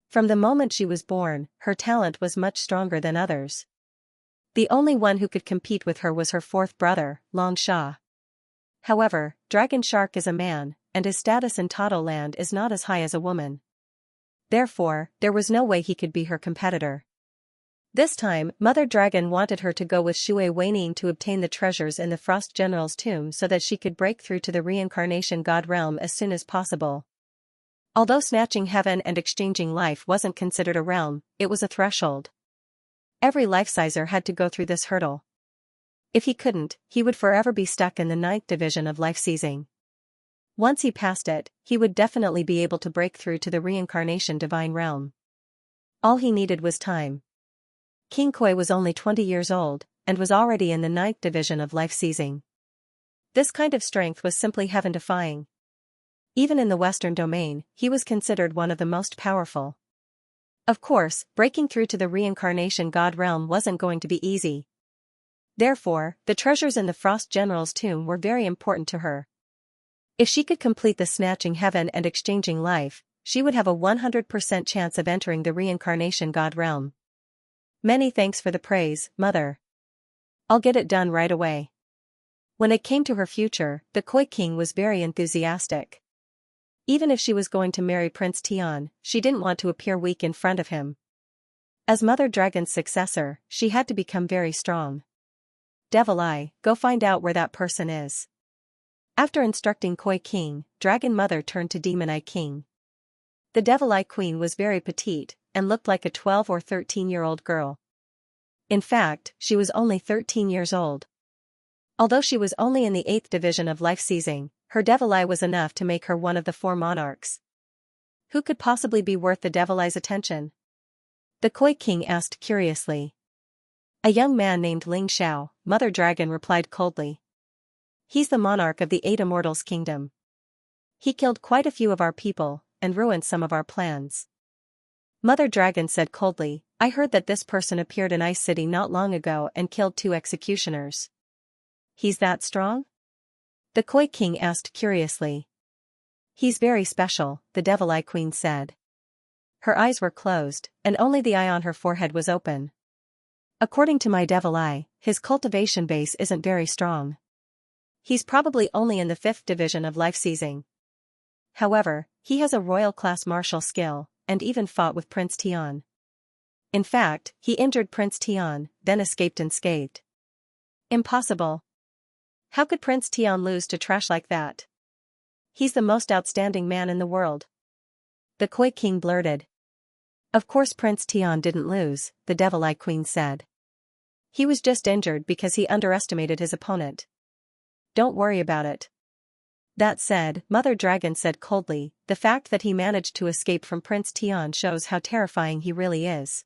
From the moment she was born, her talent was much stronger than others. The only one who could compete with her was her 4th brother, Long Sha. However, Dragon Shark is a man, and his status in Tado Land is not as high as a woman. Therefore, there was no way he could be her competitor. This time, Mother Dragon wanted her to go with Shui Weining to obtain the treasures in the Frost General's tomb so that she could break through to the reincarnation god realm as soon as possible. Although snatching heaven and exchanging life wasn't considered a realm, it was a threshold. Every life-sizer had to go through this hurdle. If he couldn't, he would forever be stuck in the 9th division of life-seizing. Once he passed it, he would definitely be able to break through to the reincarnation divine realm. All he needed was time. King Koi was only 20 years old, and was already in the 9th division of life-seizing. This kind of strength was simply heaven-defying. Even in the Western domain, he was considered one of the most powerful. Of course, breaking through to the reincarnation god realm wasn't going to be easy. Therefore, the treasures in the Frost General's tomb were very important to her. If she could complete the snatching heaven and exchanging life, she would have a 100% chance of entering the reincarnation god realm. Many thanks for the praise, Mother. I'll get it done right away. When it came to her future, the Koi King was very enthusiastic. Even if she was going to marry Prince Tian, she didn't want to appear weak in front of him. As Mother Dragon's successor, she had to become very strong. Devil Eye, go find out where that person is. After instructing Koi King, Dragon Mother turned to Demon Eye King. The Devil Eye Queen was very petite, and looked like a 12 or 13-year-old girl. In fact, she was only 13 years old. Although she was only in the 8th division of life-seizing, her devil eye was enough to make her one of the 4 monarchs. Who could possibly be worth the devil eye's attention? The Koi King asked curiously. A young man named Ling Xiao, Mother Dragon replied coldly. He's the monarch of the 8 Immortals Kingdom. He killed quite a few of our people, and ruined some of our plans. Mother Dragon said coldly, I heard that this person appeared in Ice City not long ago and killed 2 executioners. He's that strong? The Koi King asked curiously. He's very special, the Devil Eye Queen said. Her eyes were closed, and only the eye on her forehead was open. According to my Devil Eye, his cultivation base isn't very strong. He's probably only in the 5th division of life-seizing. However, he has a royal-class martial skill, and even fought with Prince Tian. In fact, he injured Prince Tian, then escaped unscathed. Impossible. How could Prince Tian lose to trash like that? He's the most outstanding man in the world. The Koi King blurted. Of course Prince Tian didn't lose, the Devil Eye Queen said. He was just injured because he underestimated his opponent. Don't worry about it. That said, Mother Dragon said coldly, the fact that he managed to escape from Prince Tian shows how terrifying he really is.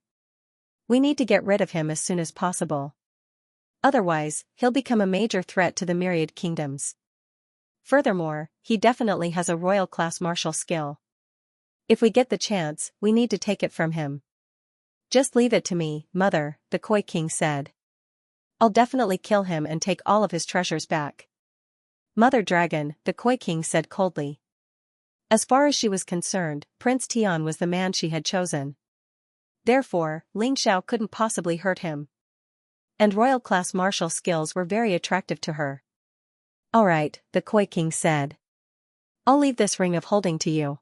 We need to get rid of him as soon as possible. Otherwise, he'll become a major threat to the myriad kingdoms. Furthermore, he definitely has a royal-class martial skill. If we get the chance, we need to take it from him. Just leave it to me, mother, the Koi King said. I'll definitely kill him and take all of his treasures back. Mother Dragon, the Koi King said coldly. As far as she was concerned, Prince Tian was the man she had chosen. Therefore, Ling Xiao couldn't possibly hurt him. And royal-class martial skills were very attractive to her. Alright, the Koi King said. I'll leave this ring of holding to you.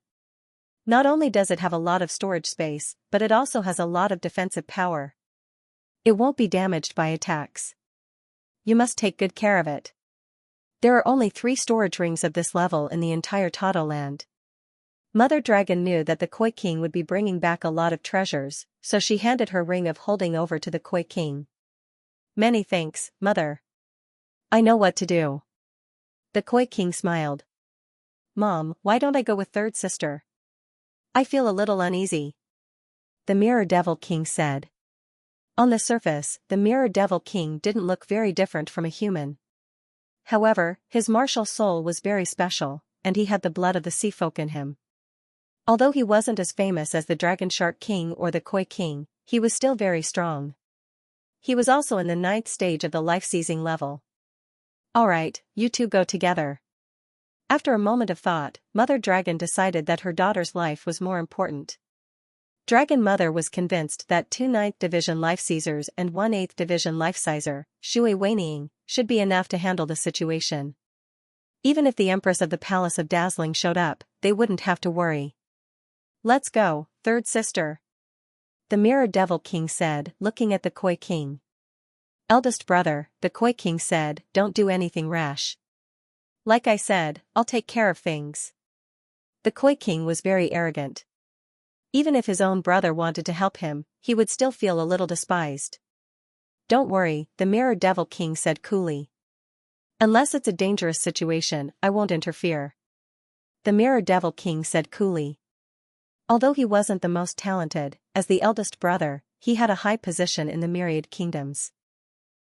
Not only does it have a lot of storage space, but it also has a lot of defensive power. It won't be damaged by attacks. You must take good care of it. There are only 3 storage rings of this level in the entire Tato land. Mother Dragon knew that the Koi King would be bringing back a lot of treasures, so she handed her ring of holding over to the Koi King. Many thanks, Mother. I know what to do. The Koi King smiled. Mom, why don't I go with third sister? I feel a little uneasy. The Mirror Devil King said. On the surface, the Mirror Devil King didn't look very different from a human. However, his martial soul was very special, and he had the blood of the sea folk in him. Although he wasn't as famous as the Dragon Shark King or the Koi King, he was still very strong. He was also in the 9th stage of the life-seizing level. Alright, you two go together. After a moment of thought, Mother Dragon decided that her daughter's life was more important. Dragon Mother was convinced that 2 9th Division Life-Seizers and 1 8th Division Life-Sizer, Shui Weining, should be enough to handle the situation. Even if the Empress of the Palace of Dazzling showed up, they wouldn't have to worry. Let's go, third sister. The Mirror Devil King said, looking at the Koi King. Eldest brother, the Koi King said, don't do anything rash. Like I said, I'll take care of things. The Koi King was very arrogant. Even if his own brother wanted to help him, he would still feel a little despised. Don't worry, the Mirror Devil King said coolly. Unless it's a dangerous situation, I won't interfere. The Mirror Devil King said coolly. Although he wasn't the most talented, as the eldest brother, he had a high position in the myriad kingdoms.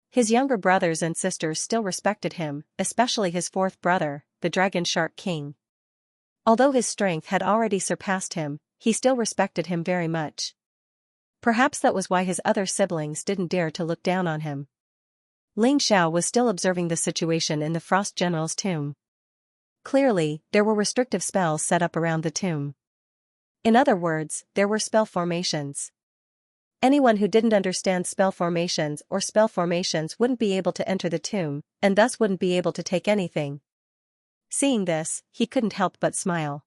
His younger brothers and sisters still respected him, especially his 4th brother, the Dragon Shark King. Although his strength had already surpassed him, he still respected him very much. Perhaps that was why his other siblings didn't dare to look down on him. Ling Xiao was still observing the situation in the Frost General's tomb. Clearly, there were restrictive spells set up around the tomb. In other words, there were spell formations. Anyone who didn't understand spell formations wouldn't be able to enter the tomb, and thus wouldn't be able to take anything. Seeing this, he couldn't help but smile.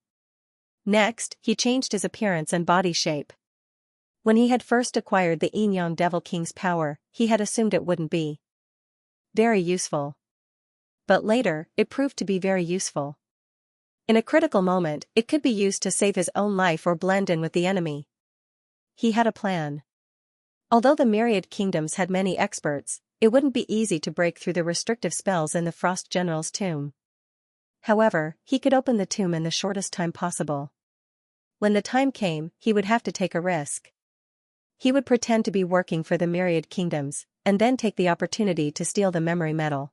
Next, he changed his appearance and body shape. When he had first acquired the Yin-Yang Devil King's power, he had assumed it wouldn't be very useful. But later, it proved to be very useful. In a critical moment, it could be used to save his own life or blend in with the enemy. He had a plan. Although the myriad kingdoms had many experts, it wouldn't be easy to break through the restrictive spells in the Frost General's tomb. However, he could open the tomb in the shortest time possible. When the time came, he would have to take a risk. He would pretend to be working for the myriad kingdoms, and then take the opportunity to steal the memory medal.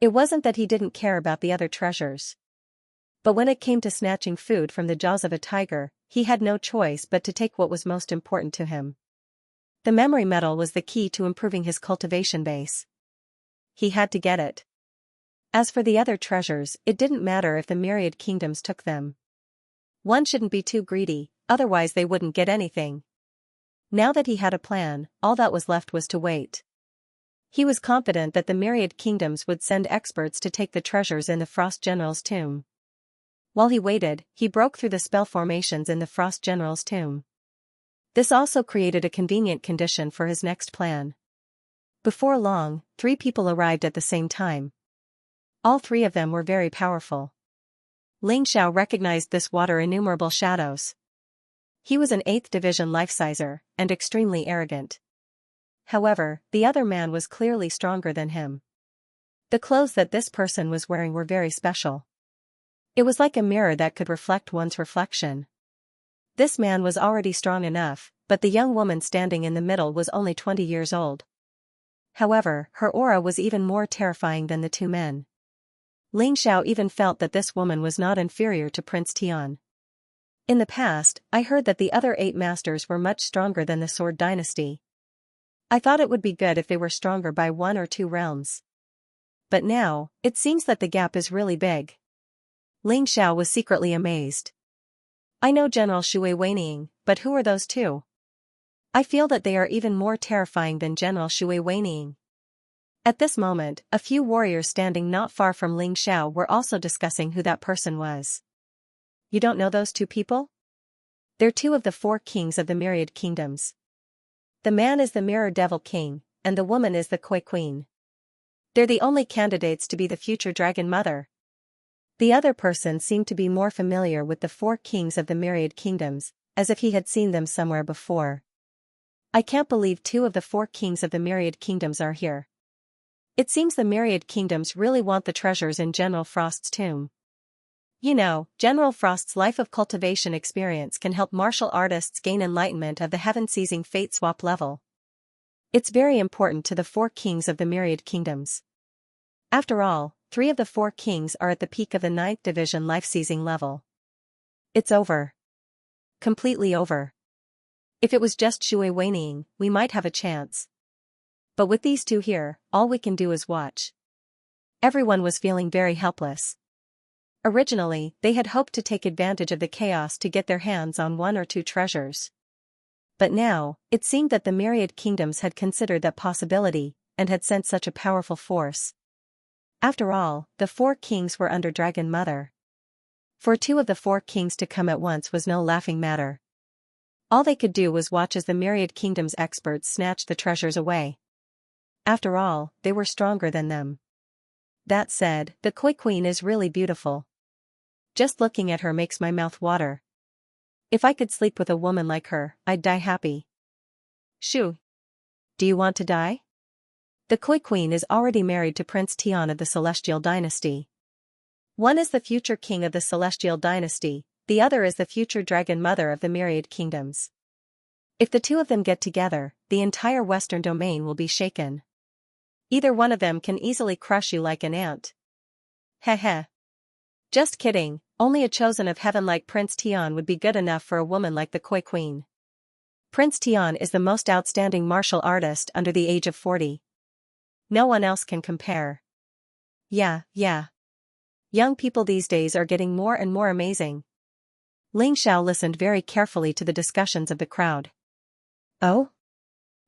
It wasn't that he didn't care about the other treasures. But when it came to snatching food from the jaws of a tiger, he had no choice but to take what was most important to him. The memory medal was the key to improving his cultivation base. He had to get it. As for the other treasures, it didn't matter if the myriad kingdoms took them. One shouldn't be too greedy, otherwise they wouldn't get anything. Now that he had a plan, all that was left was to wait. He was confident that the myriad kingdoms would send experts to take the treasures in the Frost General's tomb. While he waited, he broke through the spell formations in the Frost General's tomb. This also created a convenient condition for his next plan. Before long, 3 people arrived at the same time. All 3 of them were very powerful. Ling Xiao recognized this water innumerable shadows. He was an 8th Division Life-Sizer, and extremely arrogant. However, the other man was clearly stronger than him. The clothes that this person was wearing were very special. It was like a mirror that could reflect one's reflection. This man was already strong enough, but the young woman standing in the middle was only 20 years old. However, her aura was even more terrifying than the two men. Ling Xiao even felt that this woman was not inferior to Prince Tian. In the past, I heard that the other 8 masters were much stronger than the Sword Dynasty. I thought it would be good if they were stronger by 1 or 2 realms. But now, it seems that the gap is really big. Ling Xiao was secretly amazed. I know General Shui Weining, but who are those two? I feel that they are even more terrifying than General Shui Weining. At this moment, a few warriors standing not far from Ling Xiao were also discussing who that person was. You don't know those two people? They're 2 of the 4 kings of the myriad kingdoms. The man is the Mirror Devil King, and the woman is the Koi Queen. They're the only candidates to be the future Dragon Mother. The other person seemed to be more familiar with the 4 kings of the myriad kingdoms, as if he had seen them somewhere before. I can't believe 2 of the 4 kings of the myriad kingdoms are here. It seems the myriad kingdoms really want the treasures in General Frost's tomb. You know, General Frost's life of cultivation experience can help martial artists gain enlightenment of the heaven-seizing fate swap level. It's very important to the 4 kings of the myriad kingdoms. After all, 3 of the 4 kings are at the peak of the 9th division life-seizing level. It's over. Completely over. If it was just Shui Weining, we might have a chance. But with these 2 here, all we can do is watch. Everyone was feeling very helpless. Originally, they had hoped to take advantage of the chaos to get their hands on 1 or 2 treasures. But now, it seemed that the myriad kingdoms had considered that possibility, and had sent such a powerful force. After all, the 4 kings were under Dragon Mother. For 2 of the 4 kings to come at once was no laughing matter. All they could do was watch as the myriad kingdoms experts snatched the treasures away. After all, they were stronger than them. That said, the Koi Queen is really beautiful. Just looking at her makes my mouth water. If I could sleep with a woman like her, I'd die happy. Shu. Do you want to die? The Koi Queen is already married to Prince Tian of the Celestial Dynasty. One is the future king of the Celestial Dynasty, the other is the future Dragon Mother of the Myriad Kingdoms. If the 2 of them get together, the entire Western domain will be shaken. Either one of them can easily crush you like an ant. Heh heh. Just kidding, only a chosen of heaven like Prince Tian would be good enough for a woman like the Koi Queen. Prince Tian is the most outstanding martial artist under the age of 40. No one else can compare. Yeah. Young people these days are getting more and more amazing. Ling Xiao listened very carefully to the discussions of the crowd. Oh?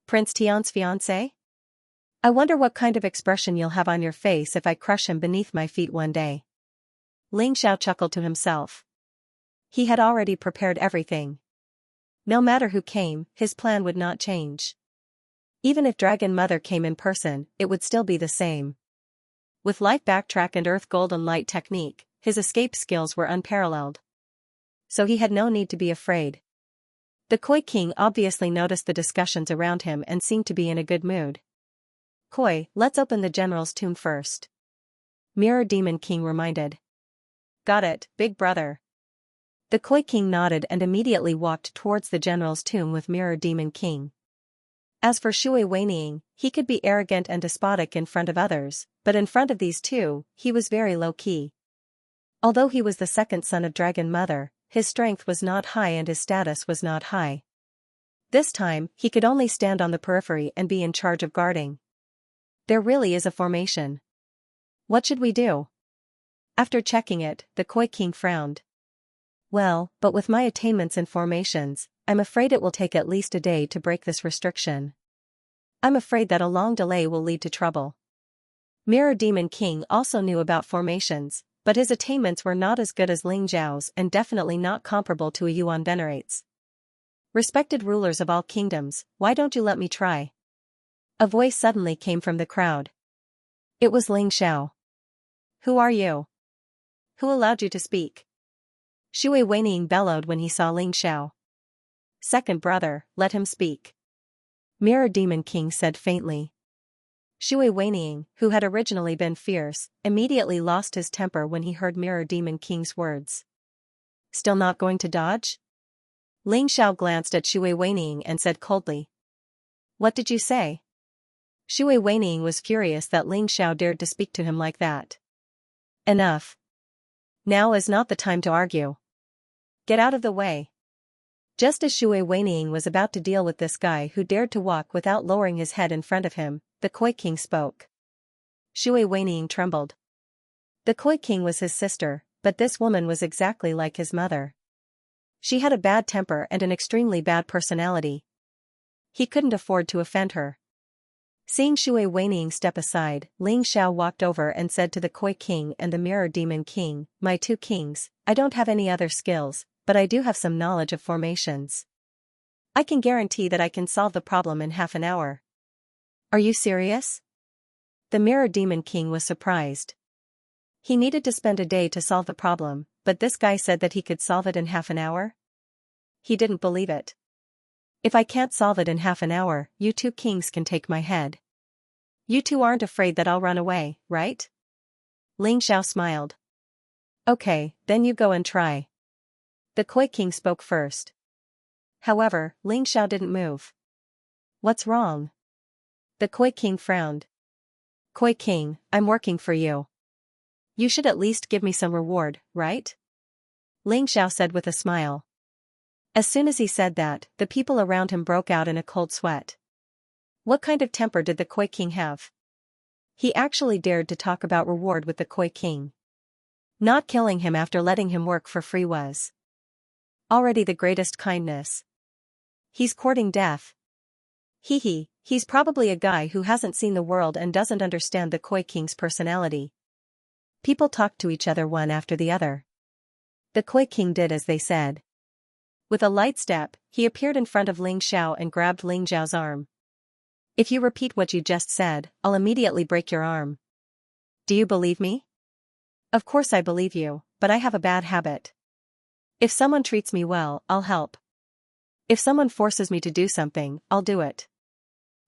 Prince Tian's fiancé? I wonder what kind of expression you'll have on your face if I crush him beneath my feet one day. Ling Xiao chuckled to himself. He had already prepared everything. No matter who came, his plan would not change. Even if Dragon Mother came in person, it would still be the same. With light backtrack and earth golden light technique, his escape skills were unparalleled. So he had no need to be afraid. The Koi King obviously noticed the discussions around him and seemed to be in a good mood. Koi, let's open the general's tomb first. Mirror Demon King reminded. Got it, big brother. The Koi King nodded and immediately walked towards the general's tomb with Mirror Demon King. As for Shui Weining, he could be arrogant and despotic in front of others, but in front of these 2, he was very low-key. Although he was the 2nd son of Dragon Mother, his strength was not high and his status was not high. This time, he could only stand on the periphery and be in charge of guarding. There really is a formation. What should we do? After checking it, the Koi King frowned. Well, but with my attainments in formations, I'm afraid it will take at least a day to break this restriction. I'm afraid that a long delay will lead to trouble. Mirror Demon King also knew about formations, but his attainments were not as good as Ling Zhao's and definitely not comparable to a Yuan Venerate's. Respected rulers of all kingdoms, why don't you let me try? A voice suddenly came from the crowd. It was Ling Xiao. Who are you? Who allowed you to speak? Shui Weining bellowed when he saw Ling Xiao. Second brother, let him speak. Mirror Demon King said faintly. Shui Weining, who had originally been fierce, immediately lost his temper when he heard Mirror Demon King's words. Still not going to dodge? Ling Xiao glanced at Shui Weining and said coldly. What did you say? Shui Weining was furious that Ling Xiao dared to speak to him like that. Enough. Now is not the time to argue. Get out of the way. Just as Shui Weining was about to deal with this guy who dared to walk without lowering his head in front of him, the Koi King spoke. Shui Weining trembled. The Koi King was his sister, but this woman was exactly like his mother. She had a bad temper and an extremely bad personality. He couldn't afford to offend her. Seeing Shui Weining step aside, Ling Xiao walked over and said to the Koi King and the Mirror Demon King, my two kings, I don't have any other skills, but I do have some knowledge of formations. I can guarantee that I can solve the problem in half an hour. Are you serious? The Mirror Demon King was surprised. He needed to spend a day to solve the problem, but this guy said that he could solve it in half an hour? He didn't believe it. If I can't solve it in half an hour, you two kings can take my head. You two aren't afraid that I'll run away, right? Ling Xiao smiled. Okay, then you go and try. The Koi King spoke first. However, Ling Xiao didn't move. What's wrong? The Koi King frowned. Koi King, I'm working for you. You should at least give me some reward, right? Ling Xiao said with a smile. As soon as he said that, the people around him broke out in a cold sweat. What kind of temper did the Koi King have? He actually dared to talk about reward with the Koi King. Not killing him after letting him work for free was already the greatest kindness. He's courting death. He's probably a guy who hasn't seen the world and doesn't understand the Koi King's personality. People talked to each other one after the other. The Koi King did as they said. With a light step, he appeared in front of Ling Xiao and grabbed Ling Xiao's arm. If you repeat what you just said, I'll immediately break your arm. Do you believe me? Of course I believe you, but I have a bad habit. If someone treats me well, I'll help. If someone forces me to do something, I'll do it.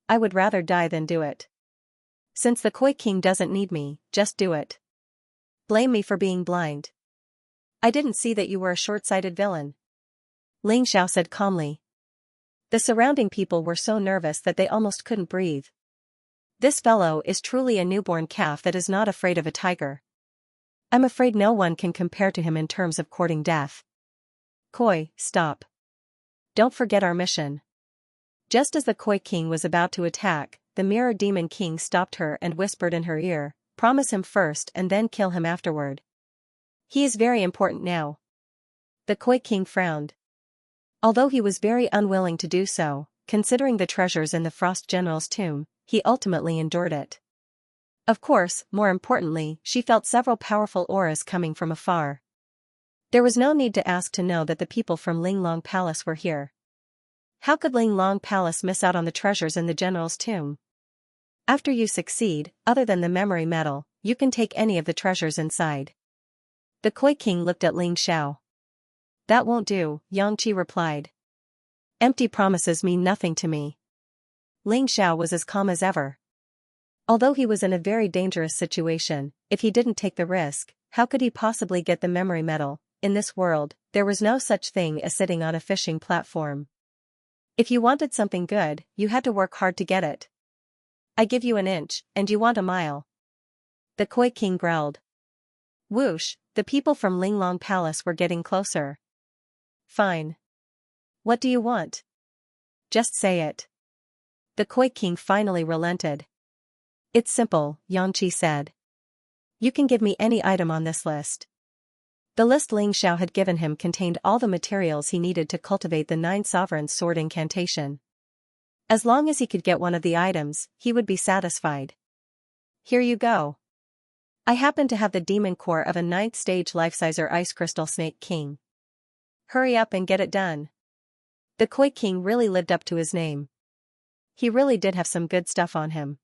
I would rather die than do it. Since the Koi King doesn't need me, just do it. Blame me for being blind. I didn't see that you were a short-sighted villain. Ling Xiao said calmly. The surrounding people were so nervous that they almost couldn't breathe. This fellow is truly a newborn calf that is not afraid of a tiger. I'm afraid no one can compare to him in terms of courting death. Koi, stop. Don't forget our mission. Just as the Koi King was about to attack, the Mirror Demon King stopped her and whispered in her ear, promise him first and then kill him afterward. He is very important now. The Koi King frowned. Although he was very unwilling to do so, considering the treasures in the Frost General's tomb, he ultimately endured it. Of course, more importantly, she felt several powerful auras coming from afar. There was no need to ask to know that the people from Linglong Palace were here. How could Linglong Palace miss out on the treasures in the General's tomb? After you succeed, other than the memory medal, you can take any of the treasures inside. The Koi King looked at Ling Xiao. That won't do, Xianxia replied. Empty promises mean nothing to me. Ling Xiao was as calm as ever. Although he was in a very dangerous situation, if he didn't take the risk, how could he possibly get the memory medal? In this world, there was no such thing as sitting on a fishing platform. If you wanted something good, you had to work hard to get it. I give you an inch, and you want a mile. The Koi King growled. Whoosh, the people from Linglong Palace were getting closer. Fine. What do you want? Just say it. The Koi King finally relented. It's simple, Xianxia said. You can give me any item on this list. The list Ling Xiao had given him contained all the materials he needed to cultivate the 9 Sovereigns' sword incantation. As long as he could get one of the items, he would be satisfied. Here you go. I happen to have the demon core of a 9th stage life-sizer ice crystal snake king. Hurry up and get it done. The Koi King really lived up to his name. He really did have some good stuff on him.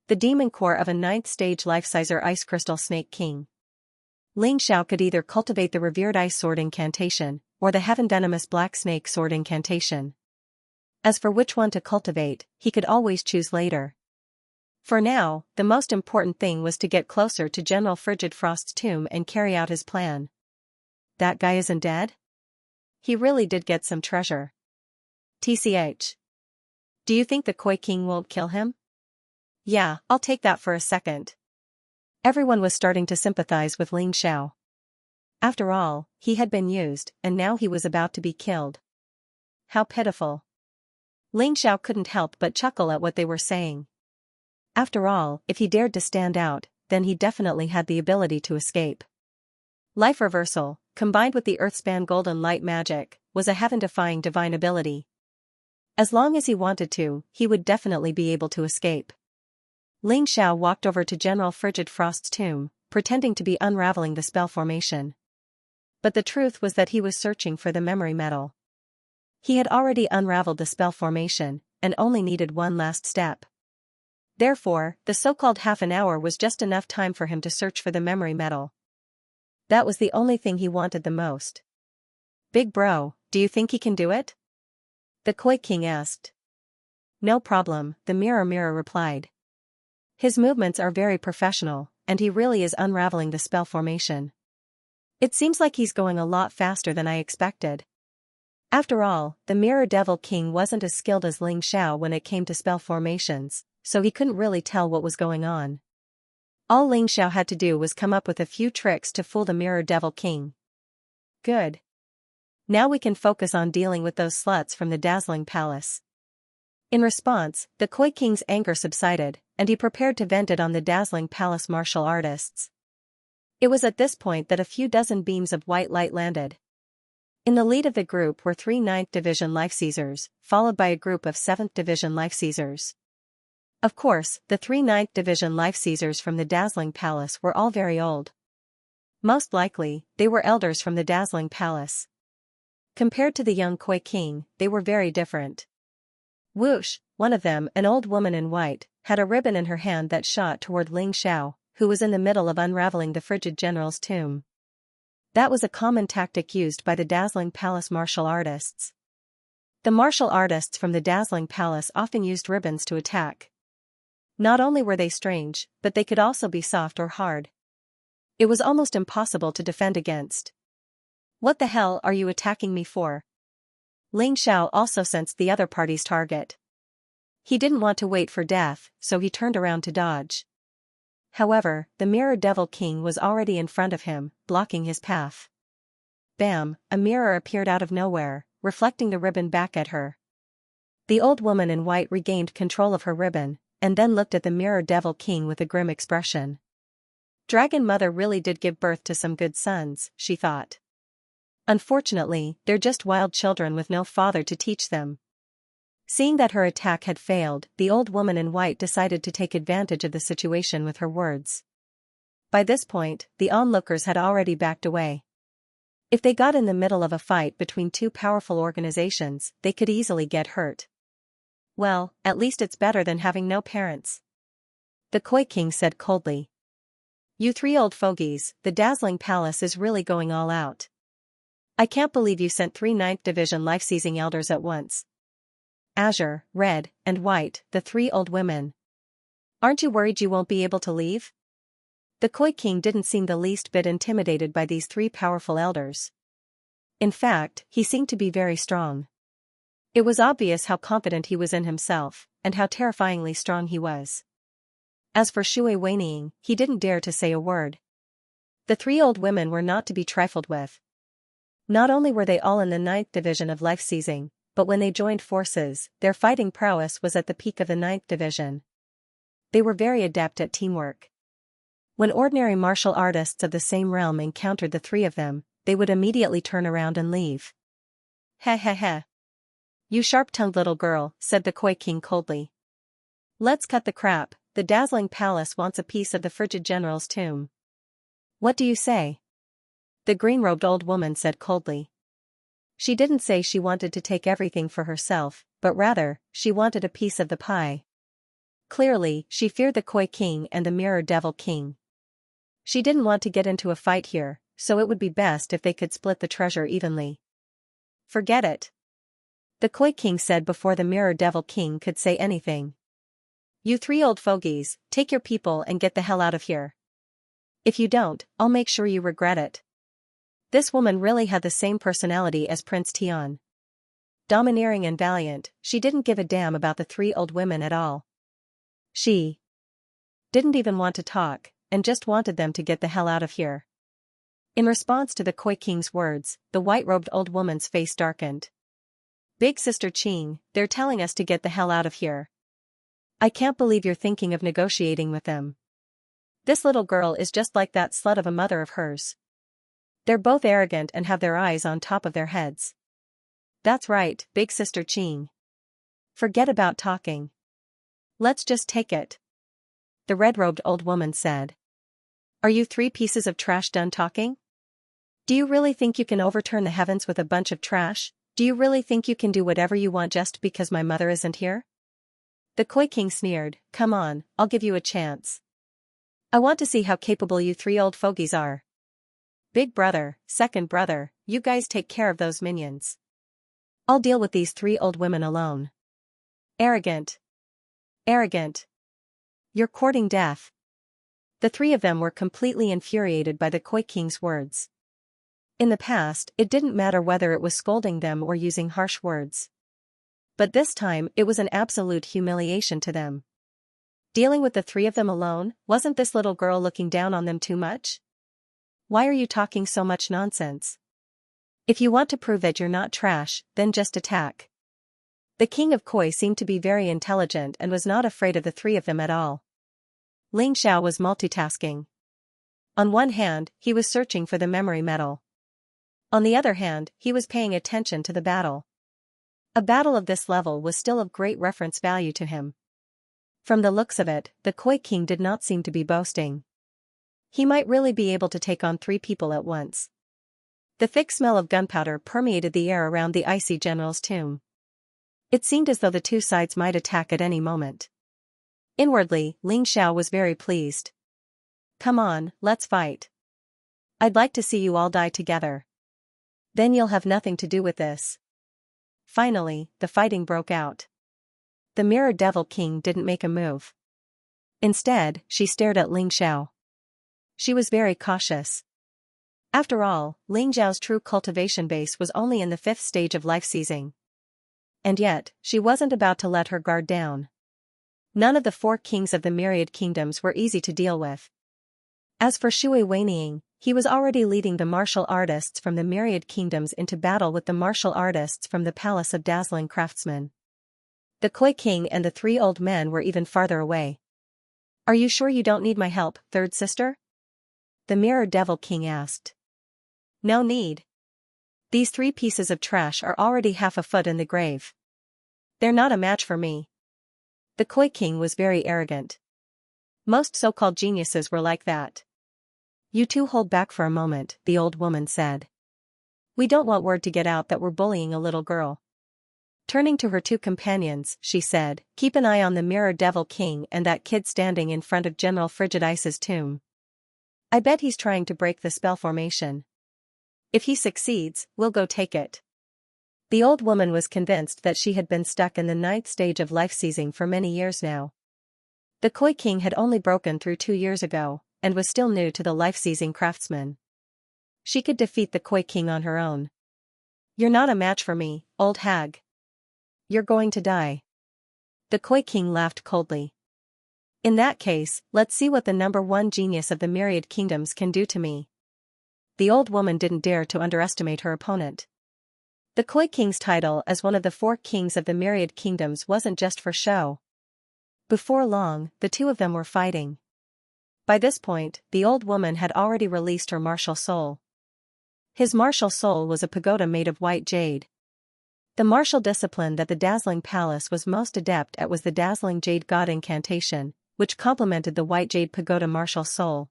The demon core of a 9th stage life-sizer ice crystal snake king. Ling Xiao could either cultivate the revered ice sword incantation, or the heaven venomous black snake sword incantation. As for which one to cultivate, he could always choose later. For now, the most important thing was to get closer to General Frigid Frost's tomb and carry out his plan. That guy isn't dead? He really did get some treasure. TCH. Do you think the Koi King won't kill him? Yeah, I'll take that for a second. Everyone was starting to sympathize with Ling Xiao. After all, he had been used, and now he was about to be killed. How pitiful. Ling Xiao couldn't help but chuckle at what they were saying. After all, if he dared to stand out, then he definitely had the ability to escape. Life reversal, combined with the Earthspan golden light magic, was a heaven-defying divine ability. As long as he wanted to, he would definitely be able to escape. Ling Xiao walked over to General Frigid Frost's tomb, pretending to be unraveling the spell formation. But the truth was that he was searching for the memory metal. He had already unraveled the spell formation, and only needed one last step. Therefore, the so-called half an hour was just enough time for him to search for the memory metal. That was the only thing he wanted the most. Big bro, do you think he can do it? The Koi King asked. No problem, the mirror replied. His movements are very professional, and he really is unraveling the spell formation. It seems like he's going a lot faster than I expected. After all, the Mirror Devil King wasn't as skilled as Ling Xiao when it came to spell formations, so he couldn't really tell what was going on. All Ling Xiao had to do was come up with a few tricks to fool the Mirror Devil King. Good. Now we can focus on dealing with those sluts from the Dazzling Palace. In response, the Koi King's anger subsided, and he prepared to vent it on the Dazzling Palace martial artists. It was at this point that a few dozen beams of white light landed. In the lead of the group were 3 9th Division Life Seizers, followed by a group of 7th Division Life Seizers. Of course, the 3 9th Division Life Seizers from the Dazzling Palace were all very old. Most likely, they were elders from the Dazzling Palace. Compared to the young Koi King, they were very different. Whoosh, one of them, an old woman in white, had a ribbon in her hand that shot toward Ling Xiao, who was in the middle of unraveling the Frigid General's tomb. That was a common tactic used by the Dazzling Palace martial artists. The martial artists from the Dazzling Palace often used ribbons to attack. Not only were they strange, but they could also be soft or hard. It was almost impossible to defend against. What the hell are you attacking me for? Ling Xiao also sensed the other party's target. He didn't want to wait for death, so he turned around to dodge. However, the Mirror Devil King was already in front of him, blocking his path. Bam, a mirror appeared out of nowhere, reflecting the ribbon back at her. The old woman in white regained control of her ribbon, and then looked at the Mirror Devil King with a grim expression. Dragon Mother really did give birth to some good sons, she thought. Unfortunately, they're just wild children with no father to teach them. Seeing that her attack had failed, the old woman in white decided to take advantage of the situation with her words. By this point, the onlookers had already backed away. If they got in the middle of a fight between two powerful organizations, they could easily get hurt. Well, at least it's better than having no parents. The Koi King said coldly. You 3 old fogies, the Dazzling Palace is really going all out. I can't believe you sent 3 9th Division life-seizing elders at once. Azure, Red, and White, the 3 old women. Aren't you worried you won't be able to leave? The Koi King didn't seem the least bit intimidated by these 3 powerful elders. In fact, he seemed to be very strong. It was obvious how confident he was in himself, and how terrifyingly strong he was. As for Shui Weining, he didn't dare to say a word. The 3 old women were not to be trifled with. Not only were they all in the 9th Division of life-seizing, but when they joined forces, their fighting prowess was at the peak of the 9th Division. They were very adept at teamwork. When ordinary martial artists of the same realm encountered the 3 of them, they would immediately turn around and leave. Heh heh heh. You sharp-tongued little girl, said the Koi King coldly. Let's cut the crap, the Dazzling Palace wants a piece of the Frigid General's tomb. What do you say? The green-robed old woman said coldly. She didn't say she wanted to take everything for herself, but rather, she wanted a piece of the pie. Clearly, she feared the Koi King and the Mirror Devil King. She didn't want to get into a fight here, so it would be best if they could split the treasure evenly. Forget it. The Koi King said before the Mirror Devil King could say anything. You 3 old fogies, take your people and get the hell out of here. If you don't, I'll make sure you regret it. This woman really had the same personality as Prince Tian. Domineering and valiant, she didn't give a damn about the three old women at all. She didn't even want to talk, and just wanted them to get the hell out of here. In response to the Koi King's words, the white-robed old woman's face darkened. Big Sister Qing, they're telling us to get the hell out of here. I can't believe you're thinking of negotiating with them. This little girl is just like that slut of a mother of hers. They're both arrogant and have their eyes on top of their heads. That's right, Big Sister Qing. Forget about talking. Let's just take it. The red-robed old woman said. Are you three pieces of trash done talking? Do you really think you can overturn the heavens with a bunch of trash? Do you really think you can do whatever you want just because my mother isn't here? The Koi King sneered, come on, I'll give you a chance. I want to see how capable you three old fogies are. Big brother, second brother, you guys take care of those minions. I'll deal with these three old women alone. Arrogant. Arrogant. You're courting death. The three of them were completely infuriated by the Koi King's words. In the past, it didn't matter whether it was scolding them or using harsh words. But this time, it was an absolute humiliation to them. Dealing with the three of them alone, wasn't this little girl looking down on them too much? Why are you talking so much nonsense? If you want to prove that you're not trash, then just attack. The King of Koi seemed to be very intelligent and was not afraid of the three of them at all. Ling Xiao was multitasking. On one hand, he was searching for the memory medal. On the other hand, he was paying attention to the battle. A battle of this level was still of great reference value to him. From the looks of it, the Koi King did not seem to be boasting. He might really be able to take on three people at once. The thick smell of gunpowder permeated the air around the icy general's tomb. It seemed as though the two sides might attack at any moment. Inwardly, Ling Xiao was very pleased. Come on, let's fight. I'd like to see you all die together. Then you'll have nothing to do with this. Finally, the fighting broke out. The Mirror Devil King didn't make a move. Instead, she stared at Ling Xiao. She was very cautious. After all, Ling Xiao's true cultivation base was only in the 5th stage of life seizing. And yet, she wasn't about to let her guard down. None of the 4 kings of the myriad kingdoms were easy to deal with. As for Shui Weining, he was already leading the martial artists from the myriad kingdoms into battle with the martial artists from the palace of dazzling craftsmen. The Koi King and the 3 old men were even farther away. Are you sure you don't need my help, third sister? The Mirror Devil King asked. No need. These 3 pieces of trash are already half a foot in the grave. They're not a match for me. The Koi King was very arrogant. Most so-called geniuses were like that. You two hold back for a moment, the old woman said. We don't want word to get out that we're bullying a little girl. Turning to her 2 companions, she said, keep an eye on the Mirror Devil King and that kid standing in front of General Frigid Ice's tomb. I bet he's trying to break the spell formation. If he succeeds, we'll go take it. The old woman was convinced that she had been stuck in the 9th stage of life seizing for many years now. The Koi King had only broken through 2 years ago, and was still new to the life seizing craftsman. She could defeat the Koi King on her own. You're not a match for me, old hag. You're going to die. The Koi King laughed coldly. In that case, let's see what the #1 genius of the myriad kingdoms can do to me. The old woman didn't dare to underestimate her opponent. The Koi King's title as one of the 4 kings of the myriad kingdoms wasn't just for show. Before long, the 2 of them were fighting. By this point, the old woman had already released her martial soul. His martial soul was a pagoda made of white jade. The martial discipline that the Dazzling Palace was most adept at was the Dazzling Jade God Incantation, which complemented the white jade pagoda martial soul.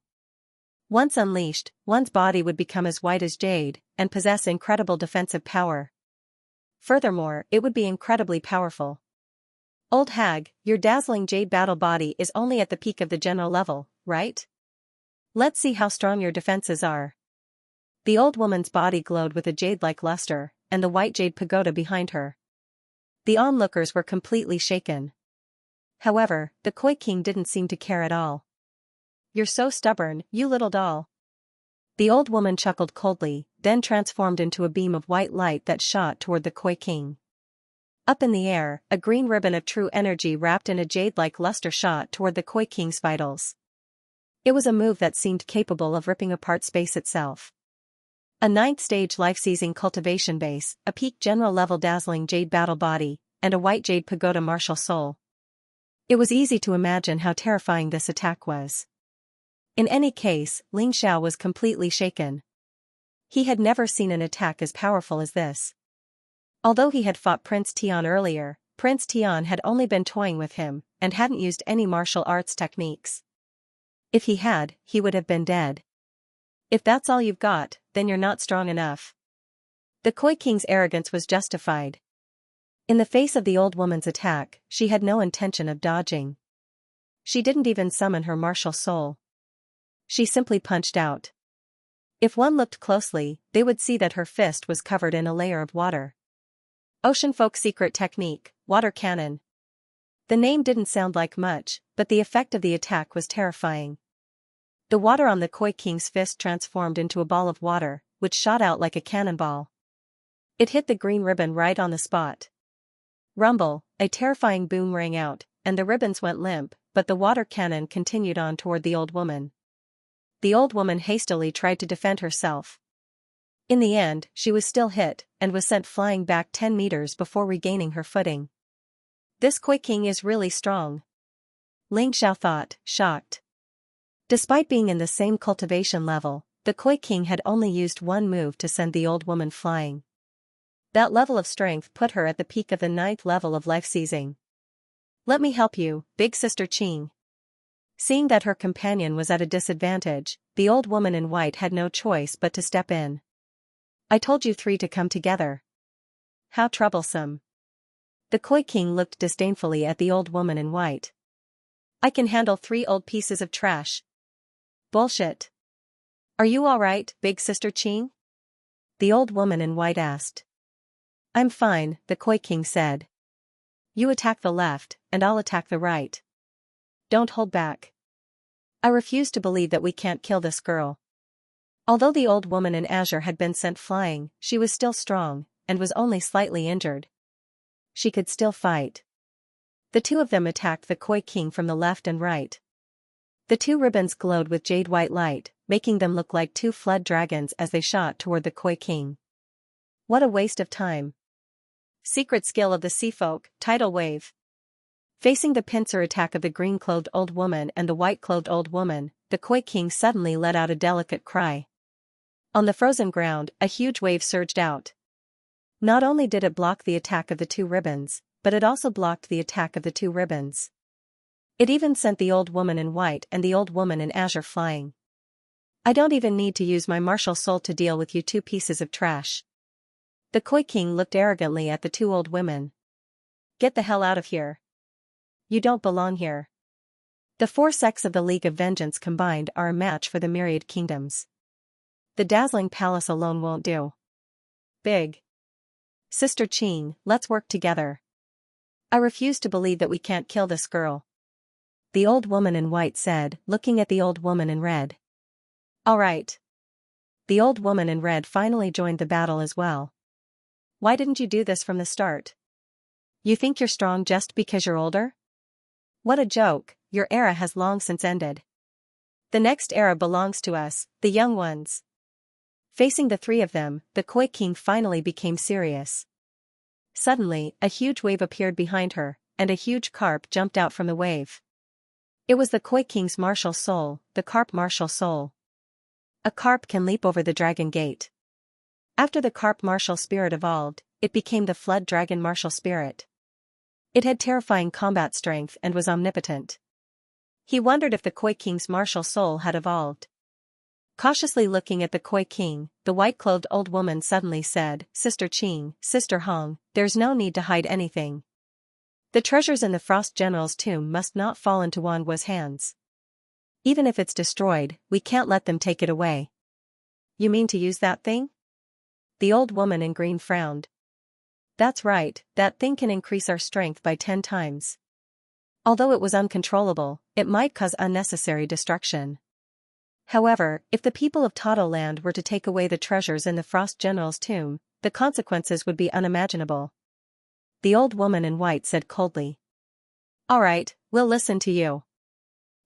Once unleashed, one's body would become as white as jade, and possess incredible defensive power. Furthermore, it would be incredibly powerful. Old hag, your dazzling jade battle body is only at the peak of the general level, right? Let's see how strong your defenses are. The old woman's body glowed with a jade-like luster, and the white jade pagoda behind her. The onlookers were completely shaken. However, the Koi King didn't seem to care at all. You're so stubborn, you little doll. The old woman chuckled coldly, then transformed into a beam of white light that shot toward the Koi King. Up in the air, a green ribbon of true energy wrapped in a jade-like luster shot toward the Koi King's vitals. It was a move that seemed capable of ripping apart space itself. A 9th-stage life-seizing cultivation base, a peak general-level dazzling jade battle body, and a white jade pagoda martial soul. It was easy to imagine how terrifying this attack was. In any case, Xianxia was completely shaken. He had never seen an attack as powerful as this. Although he had fought Prince Tian earlier, Prince Tian had only been toying with him, and hadn't used any martial arts techniques. If he had, he would have been dead. If that's all you've got, then you're not strong enough. The Koi King's arrogance was justified. In the face of the old woman's attack, she had no intention of dodging. She didn't even summon her martial soul. She simply punched out. If one looked closely, they would see that her fist was covered in a layer of water. Ocean Folk secret technique, water cannon. The name didn't sound like much, but the effect of the attack was terrifying. The water on the Koi King's fist transformed into a ball of water, which shot out like a cannonball. It hit the green ribbon right on the spot. Rumble, a terrifying boom rang out, and the ribbons went limp, but the water cannon continued on toward the old woman. The old woman hastily tried to defend herself. In the end, she was still hit, and was sent flying back 10 meters before regaining her footing. This Koi King is really strong. Xianxia thought, shocked. Despite being in the same cultivation level, the Koi King had only used one move to send the old woman flying. That level of strength put her at the peak of the 9th level of life-seizing. Let me help you, big sister Qing. Seeing that her companion was at a disadvantage, the old woman in white had no choice but to step in. I told you 3 to come together. How troublesome. The Koi King looked disdainfully at the old woman in white. I can handle 3 old pieces of trash. Bullshit. Are you alright, big sister Qing? The old woman in white asked. I'm fine, the Koi King said. You attack the left, and I'll attack the right. Don't hold back. I refuse to believe that we can't kill this girl. Although the old woman in azure had been sent flying, she was still strong, and was only slightly injured. She could still fight. The 2 of them attacked the Koi King from the left and right. The 2 ribbons glowed with jade white light, making them look like 2 flood dragons as they shot toward the Koi King. What a waste of time. Secret skill of the sea folk, tidal wave. Facing the pincer attack of the green-clothed old woman and the white-clothed old woman, the Koi King suddenly let out a delicate cry. On the frozen ground, a huge wave surged out. Not only did it block the attack of the 2 ribbons, but it also blocked the attack of the 2 ribbons. It even sent the old woman in white and the old woman in azure flying. I don't even need to use my martial soul to deal with you 2 pieces of trash. The Koi King looked arrogantly at the 2 old women. Get the hell out of here. You don't belong here. The 4 sects of the League of Vengeance combined are a match for the myriad kingdoms. The dazzling palace alone won't do. Big sister Qing, let's work together. I refuse to believe that we can't kill this girl. The old woman in white said, looking at the old woman in red. All right. The old woman in red finally joined the battle as well. Why didn't you do this from the start? You think you're strong just because you're older? What a joke, your era has long since ended. The next era belongs to us, the young ones. Facing the 3 of them, the Koi King finally became serious. Suddenly, a huge wave appeared behind her, and a huge carp jumped out from the wave. It was the Koi King's martial soul, the carp martial soul. A carp can leap over the dragon gate. After the carp martial spirit evolved, it became the flood dragon martial spirit. It had terrifying combat strength and was omnipotent. He wondered if the Koi King's martial soul had evolved. Cautiously looking at the Koi King, the white-clothed old woman suddenly said, Sister Qing, Sister Hong, there's no need to hide anything. The treasures in the Frost General's tomb must not fall into Wanguo's hands. Even if it's destroyed, we can't let them take it away. You mean to use that thing? The old woman in green frowned. That's right, that thing can increase our strength by 10 times. Although it was uncontrollable, it might cause unnecessary destruction. However, if the people of Toto Land were to take away the treasures in the Frost General's tomb, the consequences would be unimaginable. The old woman in white said coldly. All right, we'll listen to you.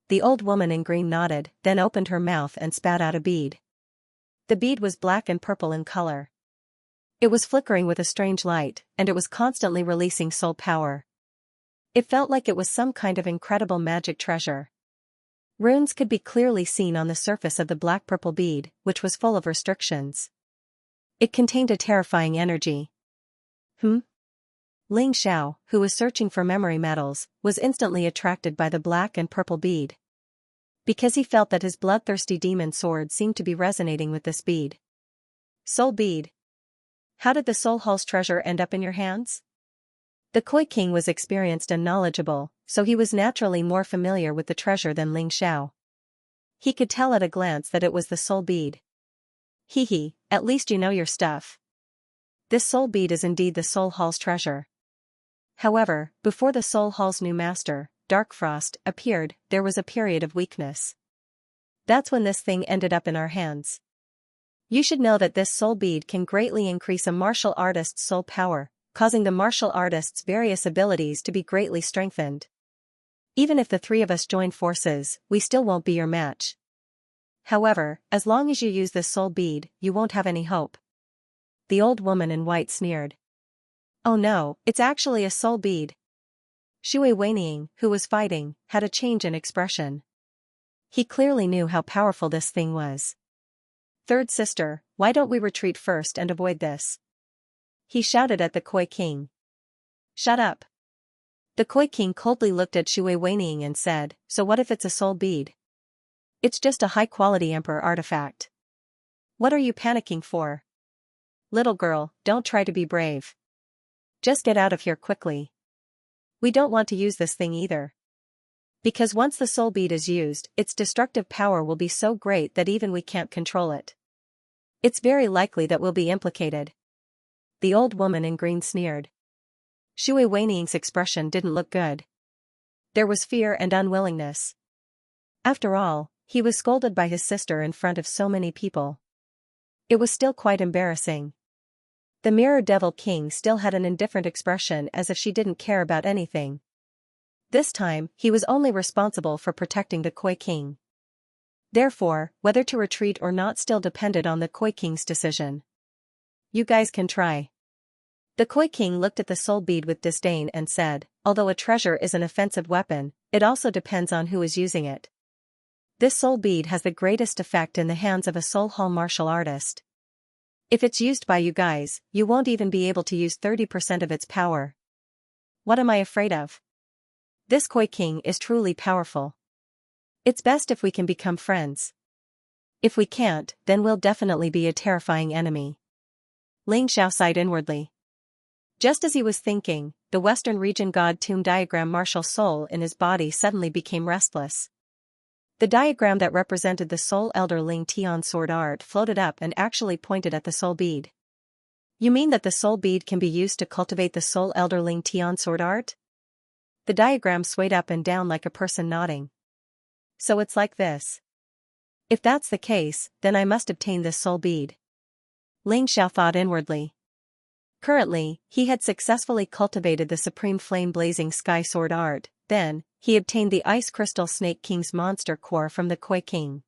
The old woman in green nodded, then opened her mouth and spat out a bead. The bead was black and purple in color. It was flickering with a strange light, and it was constantly releasing soul power. It felt like it was some kind of incredible magic treasure. Runes could be clearly seen on the surface of the black-purple bead, which was full of restrictions. It contained a terrifying energy. Ling Xiao, who was searching for memory metals, was instantly attracted by the black and purple bead. Because he felt that his bloodthirsty demon sword seemed to be resonating with this bead. Soul bead. How did the Soul Hall's treasure end up in your hands? The Koi King was experienced and knowledgeable, so he was naturally more familiar with the treasure than Ling Xiao. He could tell at a glance that it was the soul bead. Hee, at least you know your stuff. This soul bead is indeed the Soul Hall's treasure. However, before the Soul Hall's new master, Dark Frost, appeared, there was a period of weakness. That's when this thing ended up in our hands. You should know that this soul bead can greatly increase a martial artist's soul power, causing the martial artist's various abilities to be greatly strengthened. Even if the three of us join forces, we still won't be your match. However, as long as you use this soul bead, you won't have any hope. The old woman in white sneered. Oh no, it's actually a soul bead. Shui Weining, who was fighting, had a change in expression. He clearly knew how powerful this thing was. Third sister, why don't we retreat first and avoid this? He shouted at the Koi King. Shut up. The Koi King coldly looked at Shui Weining and said, so what if it's a soul bead? It's just a high-quality emperor artifact. What are you panicking for? Little girl, don't try to be brave. Just get out of here quickly. We don't want to use this thing either. Because once the soul bead is used, its destructive power will be so great that even we can't control it. It's very likely that we'll be implicated. The old woman in green sneered. Shui Weining's expression didn't look good. There was fear and unwillingness. After all, he was scolded by his sister in front of so many people. It was still quite embarrassing. The Mirror Devil King still had an indifferent expression as if she didn't care about anything. This time, he was only responsible for protecting the Koi King. Therefore, whether to retreat or not still depended on the Koi King's decision. You guys can try. The Koi King looked at the soul bead with disdain and said, although a treasure is an offensive weapon, it also depends on who is using it. This soul bead has the greatest effect in the hands of a Soul Hall martial artist. If it's used by you guys, you won't even be able to use 30% of its power. What am I afraid of? This Koi King is truly powerful. It's best if we can become friends. If we can't, then we'll definitely be a terrifying enemy. Ling Xiao sighed inwardly. Just as he was thinking, the Western Region God Tomb diagram martial soul in his body suddenly became restless. The diagram that represented the Soul Elder Ling Tian sword art floated up and actually pointed at the soul bead. You mean that the soul bead can be used to cultivate the Soul Elder Ling Tian sword art? The diagram swayed up and down like a person nodding. So it's like this. If that's the case, then I must obtain this soul bead. Ling Xiao thought inwardly. Currently, he had successfully cultivated the Supreme Flame Blazing Sky Sword art, then, he obtained the Ice Crystal Snake King's monster core from the Koi King.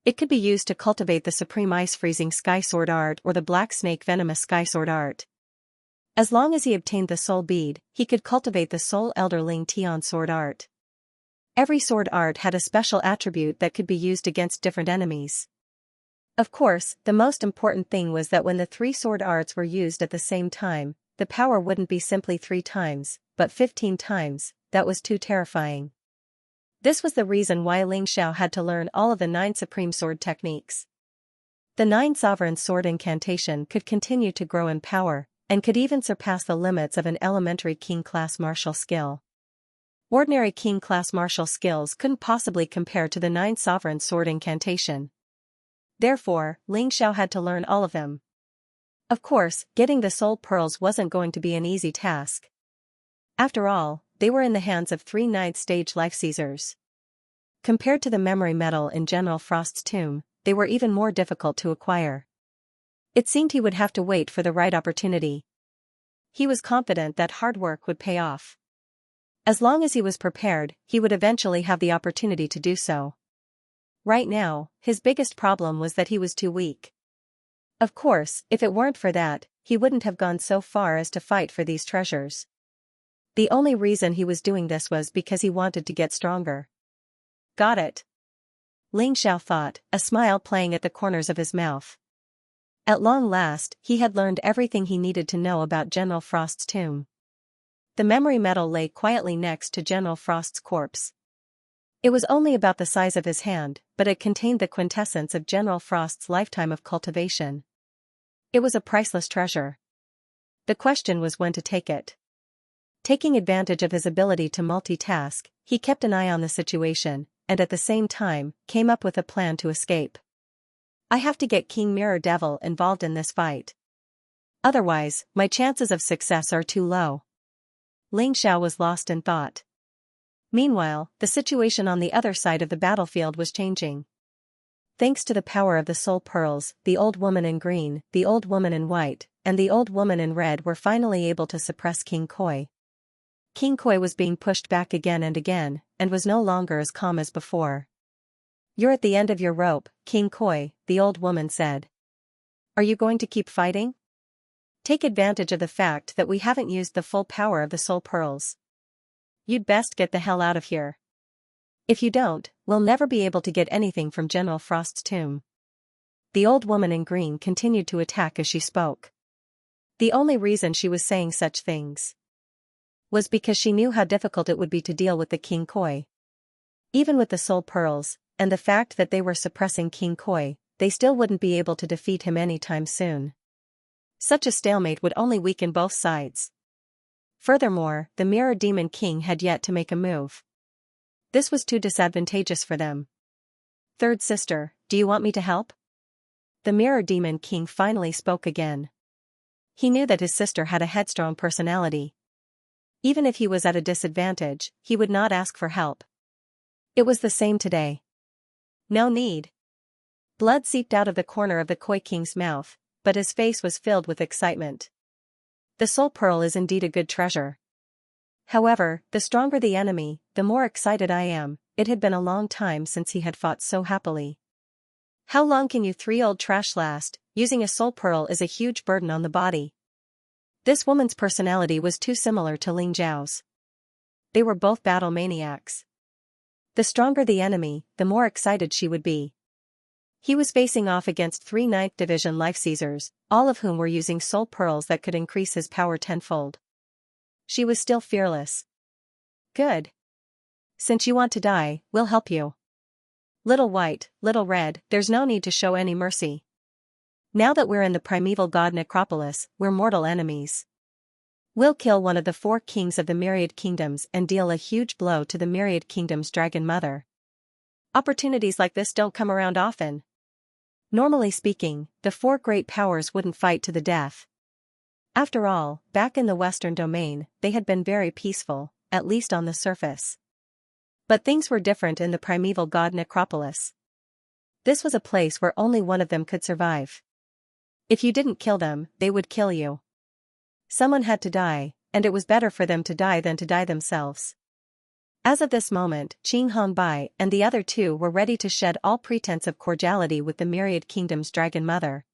It could be used to cultivate the Supreme Ice Freezing Sky Sword art or the Black Snake Venomous Sky Sword art. As long as he obtained the soul bead, he could cultivate the Soul Elder Ling Tian sword art. Every sword art had a special attribute that could be used against different enemies. Of course, the most important thing was that when the three sword arts were used at the same time, the power wouldn't be simply 3 times, but 15 times. That was too terrifying. This was the reason why Ling Xiao had to learn all of the 9 supreme sword techniques. The 9 sovereign sword incantation could continue to grow in power, and could even surpass the limits of an elementary king-class martial skill. Ordinary king-class martial skills couldn't possibly compare to the 9 sovereign sword incantation. Therefore, Ling Xiao had to learn all of them. Of course, getting the soul pearls wasn't going to be an easy task. After all, they were in the hands of 3 ninth-stage life seizers. Compared to the memory metal in General Frost's tomb, they were even more difficult to acquire. It seemed he would have to wait for the right opportunity. He was confident that hard work would pay off. As long as he was prepared, he would eventually have the opportunity to do so. Right now, his biggest problem was that he was too weak. Of course, if it weren't for that, he wouldn't have gone so far as to fight for these treasures. The only reason he was doing this was because he wanted to get stronger. Got it. Xianxia thought, a smile playing at the corners of his mouth. At long last, he had learned everything he needed to know about General Frost's tomb. The memory metal lay quietly next to General Frost's corpse. It was only about the size of his hand, but it contained the quintessence of General Frost's lifetime of cultivation. It was a priceless treasure. The question was when to take it. Taking advantage of his ability to multitask, he kept an eye on the situation, and at the same time, came up with a plan to escape. I have to get King Mirror Devil involved in this fight. Otherwise, my chances of success are too low. Xianxia was lost in thought. Meanwhile, the situation on the other side of the battlefield was changing. Thanks to the power of the soul pearls, the old woman in green, the old woman in white, and the old woman in red were finally able to suppress King Koi. King Koi was being pushed back again and was no longer as calm as before. You're at the end of your rope, King Koi, the old woman said. Are you going to keep fighting? Take advantage of the fact that we haven't used the full power of the soul pearls. You'd best get the hell out of here. If you don't, we'll never be able to get anything from General Frost's tomb. The old woman in green continued to attack as she spoke. The only reason she was saying such things was because she knew how difficult it would be to deal with the King Koi. Even with the soul pearls, and the fact that they were suppressing King Koi, they still wouldn't be able to defeat him anytime soon. Such a stalemate would only weaken both sides. Furthermore, the Mirror Demon King had yet to make a move. This was too disadvantageous for them. Third sister, do you want me to help? The Mirror Demon King finally spoke again. He knew that his sister had a headstrong personality. Even if he was at a disadvantage, he would not ask for help. It was the same today. No need. Blood seeped out of the corner of the Koi King's mouth, but his face was filled with excitement. The soul pearl is indeed a good treasure. However, the stronger the enemy, the more excited I am. It had been a long time since he had fought so happily. How long can you three old trash last? Using a soul pearl is a huge burden on the body. This woman's personality was too similar to Ling Zhao's. They were both battle maniacs. The stronger the enemy, the more excited she would be. He was facing off against 3 9th Division Life Seizers, all of whom were using soul pearls that could increase his power tenfold. She was still fearless. Good. Since you want to die, we'll help you. Little White, Little Red, there's no need to show any mercy. Now that we're in the primeval god necropolis, we're mortal enemies. We'll kill one of the 4 kings of the Myriad Kingdoms and deal a huge blow to the Myriad Kingdom's Dragon Mother. Opportunities like this don't come around often. Normally speaking, the 4 great powers wouldn't fight to the death. After all, back in the Western Domain, they had been very peaceful, at least on the surface. But things were different in the primeval god necropolis. This was a place where only one of them could survive. If you didn't kill them, they would kill you. Someone had to die, and it was better for them to die than to die themselves. As of this moment, Qing Hongbai and the other 2 were ready to shed all pretense of cordiality with the Myriad Kingdom's Dragon Mother.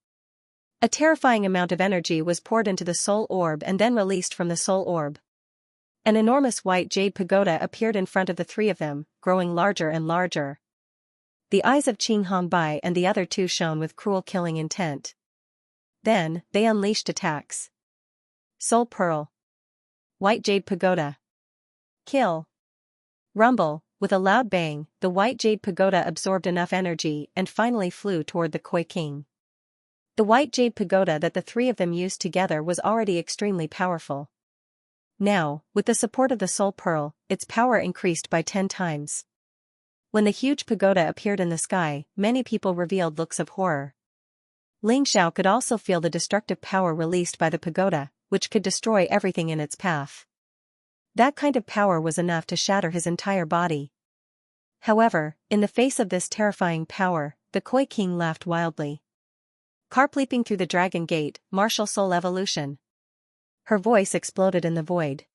A terrifying amount of energy was poured into the soul orb and then released from the soul orb. An enormous white jade pagoda appeared in front of the 3 of them, growing larger and larger. The eyes of Qing Hongbai and the other 2 shone with cruel killing intent. Then, they unleashed attacks. Soul Pearl. White Jade Pagoda. Kill. Rumble, with a loud bang, the White Jade Pagoda absorbed enough energy and finally flew toward the Koi King. The White Jade Pagoda that the 3 of them used together was already extremely powerful. Now, with the support of the Soul Pearl, its power increased by 10 times. When the huge pagoda appeared in the sky, many people revealed looks of horror. Xianxia could also feel the destructive power released by the pagoda, which could destroy everything in its path. That kind of power was enough to shatter his entire body. However, in the face of this terrifying power, the Koi King laughed wildly. Carp leaping through the dragon gate, martial soul evolution. Her voice exploded in the void.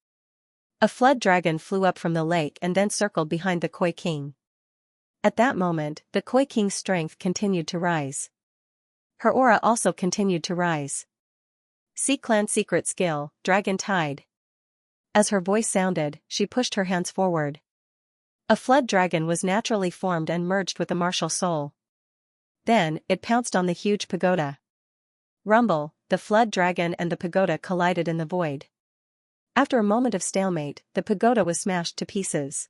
A flood dragon flew up from the lake and then circled behind the Koi King. At that moment, the Koi King's strength continued to rise. Her aura also continued to rise. Sea Clan secret skill, Dragon Tide. As her voice sounded, she pushed her hands forward. A flood dragon was naturally formed and merged with the martial soul. Then, it pounced on the huge pagoda. Rumble, the flood dragon and the pagoda collided in the void. After a moment of stalemate, the pagoda was smashed to pieces.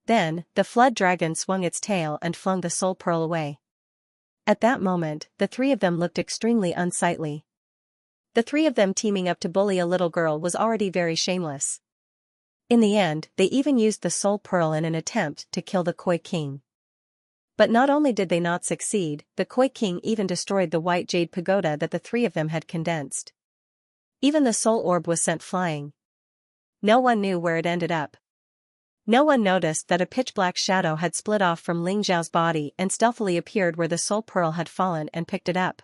Then, the flood dragon swung its tail and flung the soul pearl away. At that moment, the three of them looked extremely unsightly. The three of them teaming up to bully a little girl was already very shameless. In the end, they even used the soul pearl in an attempt to kill the Koi King. But not only did they not succeed, the Koi King even destroyed the white jade pagoda that the three of them had condensed. Even the soul orb was sent flying. No one knew where it ended up. No one noticed that a pitch-black shadow had split off from Ling Xiao's body and stealthily appeared where the soul pearl had fallen and picked it up.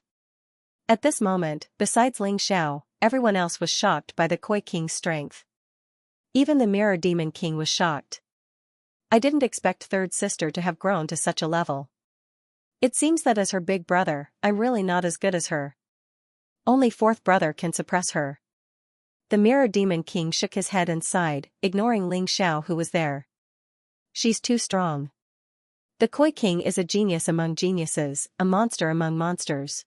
At this moment, besides Ling Xiao, everyone else was shocked by the Koi King's strength. Even the Mirror Demon King was shocked. I didn't expect third sister to have grown to such a level. It seems that as her big brother, I'm really not as good as her. Only fourth brother can suppress her. The Mirror Demon King shook his head and sighed, ignoring Ling Xiao who was there. She's too strong. The Koi King is a genius among geniuses, a monster among monsters.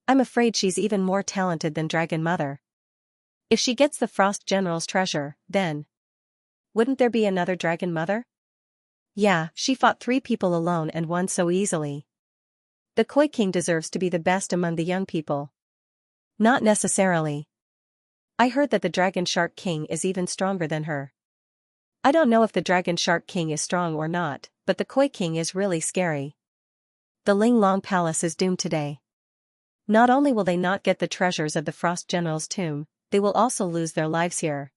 I'm afraid she's even more talented than Dragon Mother. If she gets the Frost General's treasure, then... wouldn't there be another Dragon Mother? Yeah, she fought 3 people alone and won so easily. The Koi King deserves to be the best among the young people. Not necessarily. I heard that the Dragon Shark King is even stronger than her. I don't know if the Dragon Shark King is strong or not, but the Koi King is really scary. The Ling Long Palace is doomed today. Not only will they not get the treasures of the Frost General's tomb, they will also lose their lives here.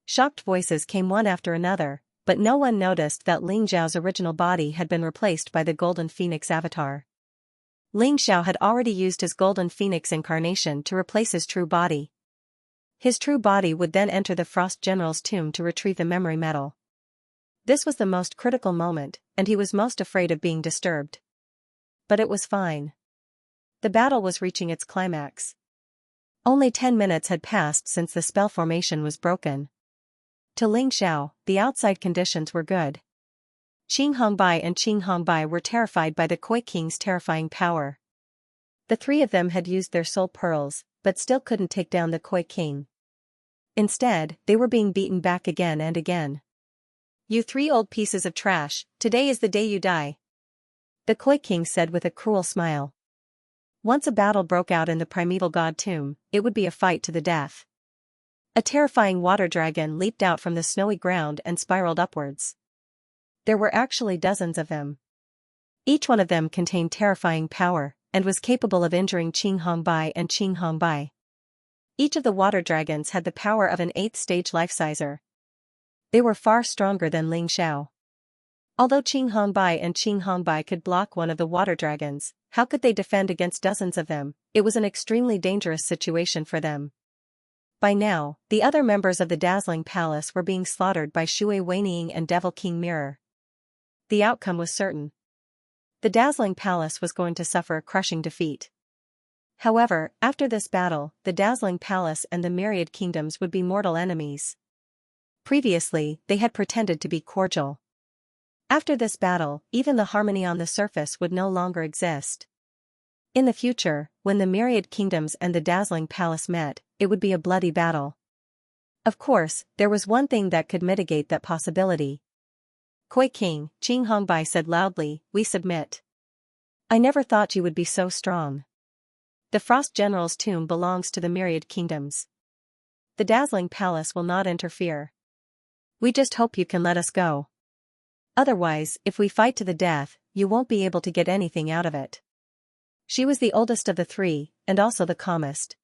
Shocked voices came one after another, but no one noticed that Ling Xiao's original body had been replaced by the Golden Phoenix avatar. Ling Xiao had already used his Golden Phoenix incarnation to replace his true body. His true body would then enter the Frost General's tomb to retrieve the memory metal. This was the most critical moment, and he was most afraid of being disturbed. But it was fine. The battle was reaching its climax. Only 10 minutes had passed since the spell formation was broken. To Ling Xiao, the outside conditions were good. Qing Hongbai and Qing Hongbai were terrified by the Koi King's terrifying power. The 3 of them had used their soul pearls, but still couldn't take down the Koi King. Instead, they were being beaten back again and again. You 3 old pieces of trash, today is the day you die. The Koi King said with a cruel smile. Once a battle broke out in the primeval god tomb, it would be a fight to the death. A terrifying water dragon leaped out from the snowy ground and spiraled upwards. There were actually dozens of them. Each one of them contained terrifying power, and was capable of injuring Qing Hongbai and Qing Hongbai. Each of the water dragons had the power of an 8th stage life-sizer. They were far stronger than Ling Xiao. Although Qing Hongbai and Qing Hongbai could block one of the water dragons, how could they defend against dozens of them? It was an extremely dangerous situation for them. By now, the other members of the Dazzling Palace were being slaughtered by Shui Weining and Devil King Mirror. The outcome was certain. The Dazzling Palace was going to suffer a crushing defeat. However, after this battle, the Dazzling Palace and the Myriad Kingdoms would be mortal enemies. Previously, they had pretended to be cordial. After this battle, even the harmony on the surface would no longer exist. In the future, when the Myriad Kingdoms and the Dazzling Palace met, it would be a bloody battle. Of course, there was one thing that could mitigate that possibility. Koi King, Qing Hongbai said loudly, we submit. I never thought you would be so strong. The Frost General's tomb belongs to the Myriad Kingdoms. The Dazzling Palace will not interfere. We just hope you can let us go. Otherwise, if we fight to the death, you won't be able to get anything out of it. She was the oldest of the 3, and also the calmest.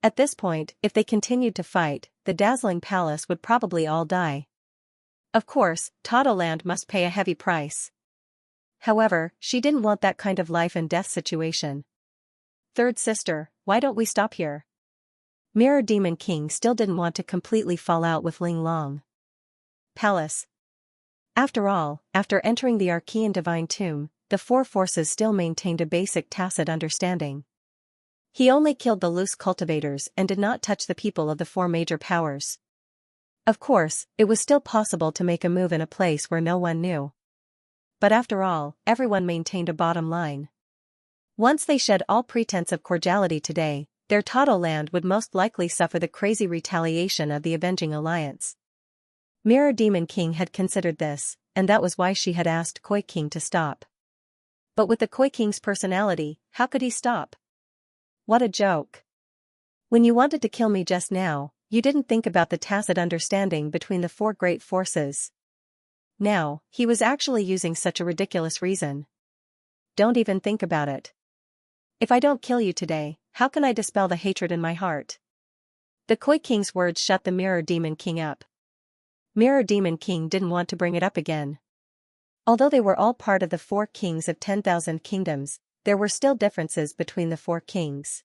At this point, if they continued to fight, the Dazzling Palace would probably all die. Of course, Toddleland must pay a heavy price. However, she didn't want that kind of life and death situation. Third sister, why don't we stop here? Mirror Demon King still didn't want to completely fall out with Ling Long. Palace. After all, after entering the Archean Divine Tomb, the four forces still maintained a basic tacit understanding. He only killed the loose cultivators and did not touch the people of the four major powers. Of course, it was still possible to make a move in a place where no one knew. But after all, everyone maintained a bottom line. Once they shed all pretense of cordiality today, their Toddleland would most likely suffer the crazy retaliation of the Avenging Alliance. Mirror Demon King had considered this, and that was why she had asked Koi King to stop. But with the Koi King's personality, how could he stop? What a joke. When you wanted to kill me just now, you didn't think about the tacit understanding between the four great forces. Now, he was actually using such a ridiculous reason. Don't even think about it. If I don't kill you today, how can I dispel the hatred in my heart? The Koi King's words shut the Mirror Demon King up. Mirror Demon King didn't want to bring it up again. Although they were all part of the four kings of 10,000 kingdoms, there were still differences between the four kings.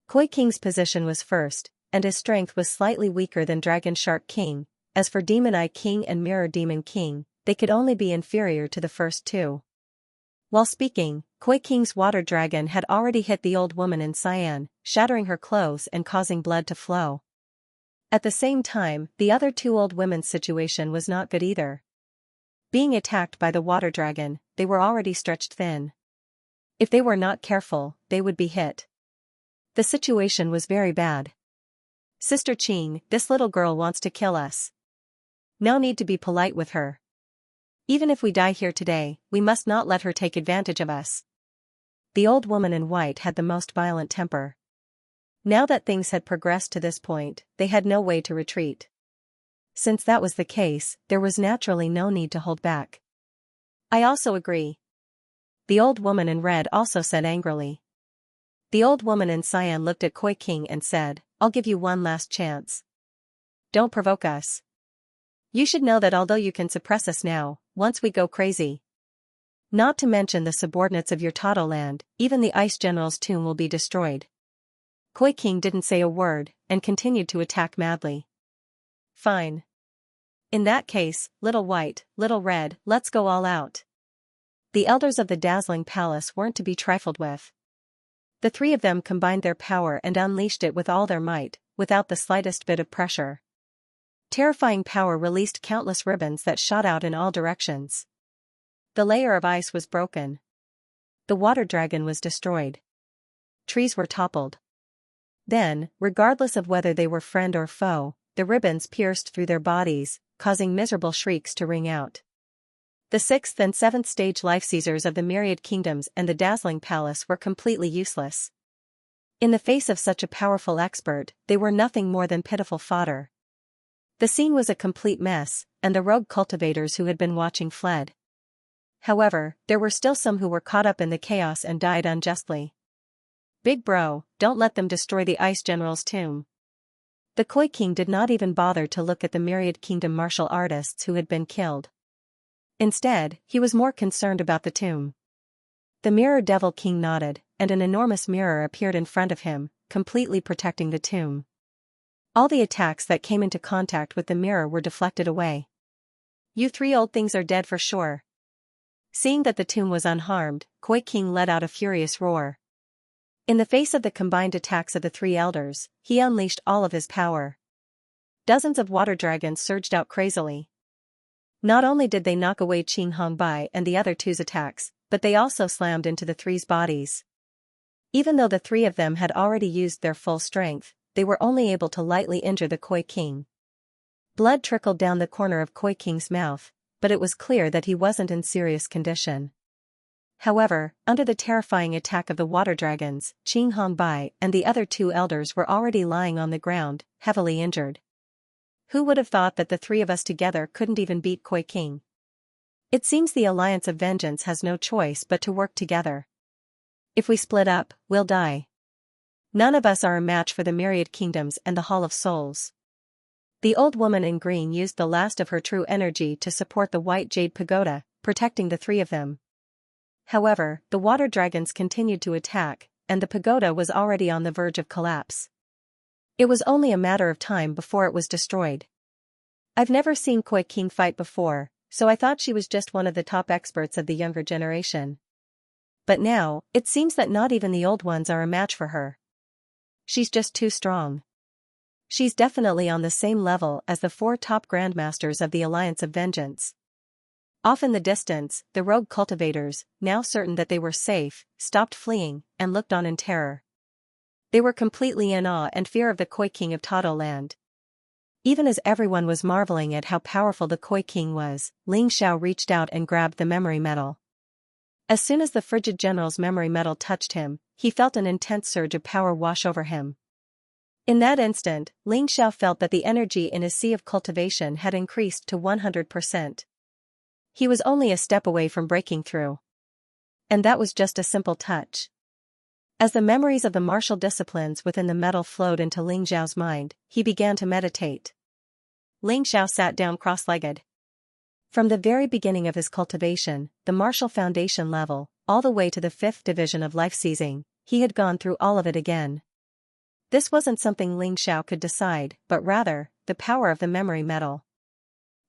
Koi King's position was first, and his strength was slightly weaker than Dragon Shark King. As for Demon Eye King and Mirror Demon King, they could only be inferior to the first two. While speaking, Koi King's water dragon had already hit the old woman in cyan, shattering her clothes and causing blood to flow. At the same time, the other two old women's situation was not good either. Being attacked by the water dragon, they were already stretched thin. If they were not careful, they would be hit. The situation was very bad. Sister Qing, this little girl wants to kill us. No need to be polite with her. Even if we die here today, we must not let her take advantage of us. The old woman in white had the most violent temper. Now that things had progressed to this point, they had no way to retreat. Since that was the case, there was naturally no need to hold back. I also agree. The old woman in red also said angrily. The old woman in cyan looked at Koi King and said, I'll give you one last chance. Don't provoke us. You should know that although you can suppress us now, once we go crazy. Not to mention the subordinates of your Toddleland, even the Ice General's tomb will be destroyed. Koi King didn't say a word, and continued to attack madly. Fine. In that case, Little White, Little Red, let's go all out. The elders of the dazzling palace weren't to be trifled with. The three of them combined their power and unleashed it with all their might, without the slightest bit of pressure. Terrifying power released countless ribbons that shot out in all directions. The layer of ice was broken. The water dragon was destroyed. Trees were toppled. Then, regardless of whether they were friend or foe, the ribbons pierced through their bodies, causing miserable shrieks to ring out. The 6th and 7th stage life seizers of the myriad kingdoms and the dazzling palace were completely useless. In the face of such a powerful expert, they were nothing more than pitiful fodder. The scene was a complete mess, and the rogue cultivators who had been watching fled. However, there were still some who were caught up in the chaos and died unjustly. Big bro, don't let them destroy the Ice General's tomb. The Koi King did not even bother to look at the myriad kingdom martial artists who had been killed. Instead, he was more concerned about the tomb. The Mirror Devil King nodded, and an enormous mirror appeared in front of him, completely protecting the tomb. All the attacks that came into contact with the mirror were deflected away. You three old things are dead for sure. Seeing that the tomb was unharmed, Koi King let out a furious roar. In the face of the combined attacks of the three elders, he unleashed all of his power. Dozens of water dragons surged out crazily. Not only did they knock away Qing Hongbai and the other two's attacks, but they also slammed into the three's bodies. Even though the three of them had already used their full strength, they were only able to lightly injure the Koi King. Blood trickled down the corner of Koi King's mouth, but it was clear that he wasn't in serious condition. However, under the terrifying attack of the water dragons, Qing Hongbai and the other two elders were already lying on the ground, heavily injured. Who would have thought that the three of us together couldn't even beat Koi King? It seems the Alliance of Vengeance has no choice but to work together. If we split up, we'll die. None of us are a match for the myriad kingdoms and the Hall of Souls. The old woman in green used the last of her true energy to support the white jade pagoda, protecting the three of them. However, the water dragons continued to attack, and the pagoda was already on the verge of collapse. It was only a matter of time before it was destroyed. I've never seen Koi King fight before, so I thought she was just one of the top experts of the younger generation. But now, it seems that not even the old ones are a match for her. She's just too strong. She's definitely on the same level as the 4 top grandmasters of the Alliance of Vengeance. Off in the distance, the rogue cultivators, now certain that they were safe, stopped fleeing, and looked on in terror. They were completely in awe and fear of the Koi King of Tado Land. Even as everyone was marveling at how powerful the Koi King was, Xianxia reached out and grabbed the memory metal. As soon as the frigid general's memory metal touched him, he felt an intense surge of power wash over him. In that instant, Xianxia felt that the energy in his sea of cultivation had increased to 100%. He was only a step away from breaking through. And that was just a simple touch. As the memories of the martial disciplines within the metal flowed into Xiao's mind, he began to meditate. Xiao sat down cross-legged. From the very beginning of his cultivation, the martial foundation level, all the way to the 5th division of life seizing, he had gone through all of it again. This wasn't something Xiao could decide, but rather, the power of the memory metal.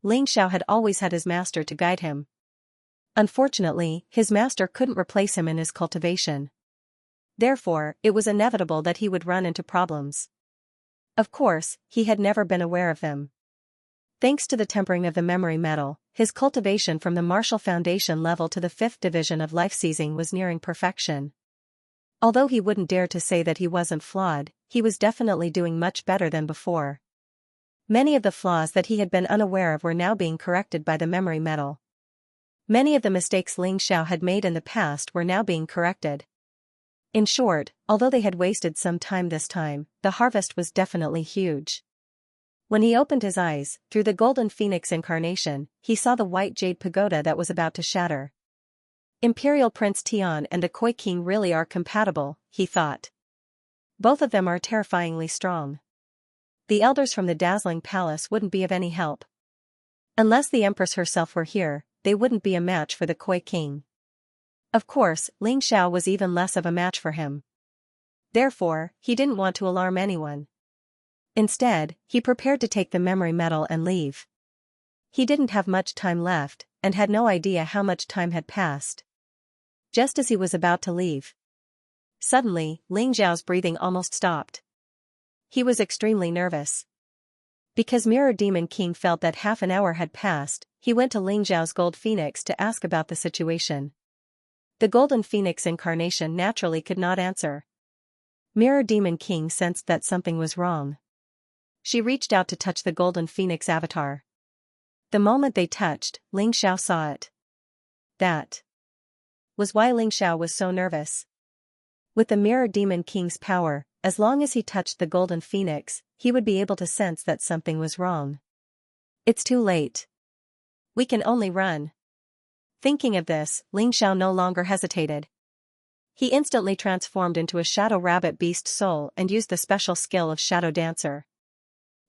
Xiao had always had his master to guide him. Unfortunately, his master couldn't replace him in his cultivation. Therefore, it was inevitable that he would run into problems. Of course, he had never been aware of them. Thanks to the tempering of the memory metal, his cultivation from the martial foundation level to the 5th division of life seizing was nearing perfection. Although he wouldn't dare to say that he wasn't flawed, he was definitely doing much better than before. Many of the flaws that he had been unaware of were now being corrected by the memory metal. Many of the mistakes Xiao had made in the past were now being corrected. In short, although they had wasted some time this time, the harvest was definitely huge. When he opened his eyes, through the golden phoenix incarnation, he saw the white jade pagoda that was about to shatter. Imperial Prince Tian and the Koi King really are compatible, he thought. Both of them are terrifyingly strong. The elders from the dazzling palace wouldn't be of any help. Unless the Empress herself were here, they wouldn't be a match for the Koi King. Of course, Xiao was even less of a match for him. Therefore, he didn't want to alarm anyone. Instead, he prepared to take the memory metal and leave. He didn't have much time left, and had no idea how much time had passed. Just as he was about to leave, suddenly, Xiao's breathing almost stopped. He was extremely nervous. Because Mirror Demon King felt that half an hour had passed, he went to Xiao's gold phoenix to ask about the situation. The golden phoenix incarnation naturally could not answer. Mirror Demon King sensed that something was wrong. She reached out to touch the golden phoenix avatar. The moment they touched, Xiao saw it. That was why Xiao was so nervous. With the Mirror Demon King's power, as long as he touched the golden phoenix, he would be able to sense that something was wrong. It's too late. We can only run. Thinking of this, Xiao no longer hesitated. He instantly transformed into a shadow rabbit beast soul and used the special skill of Shadow Dancer.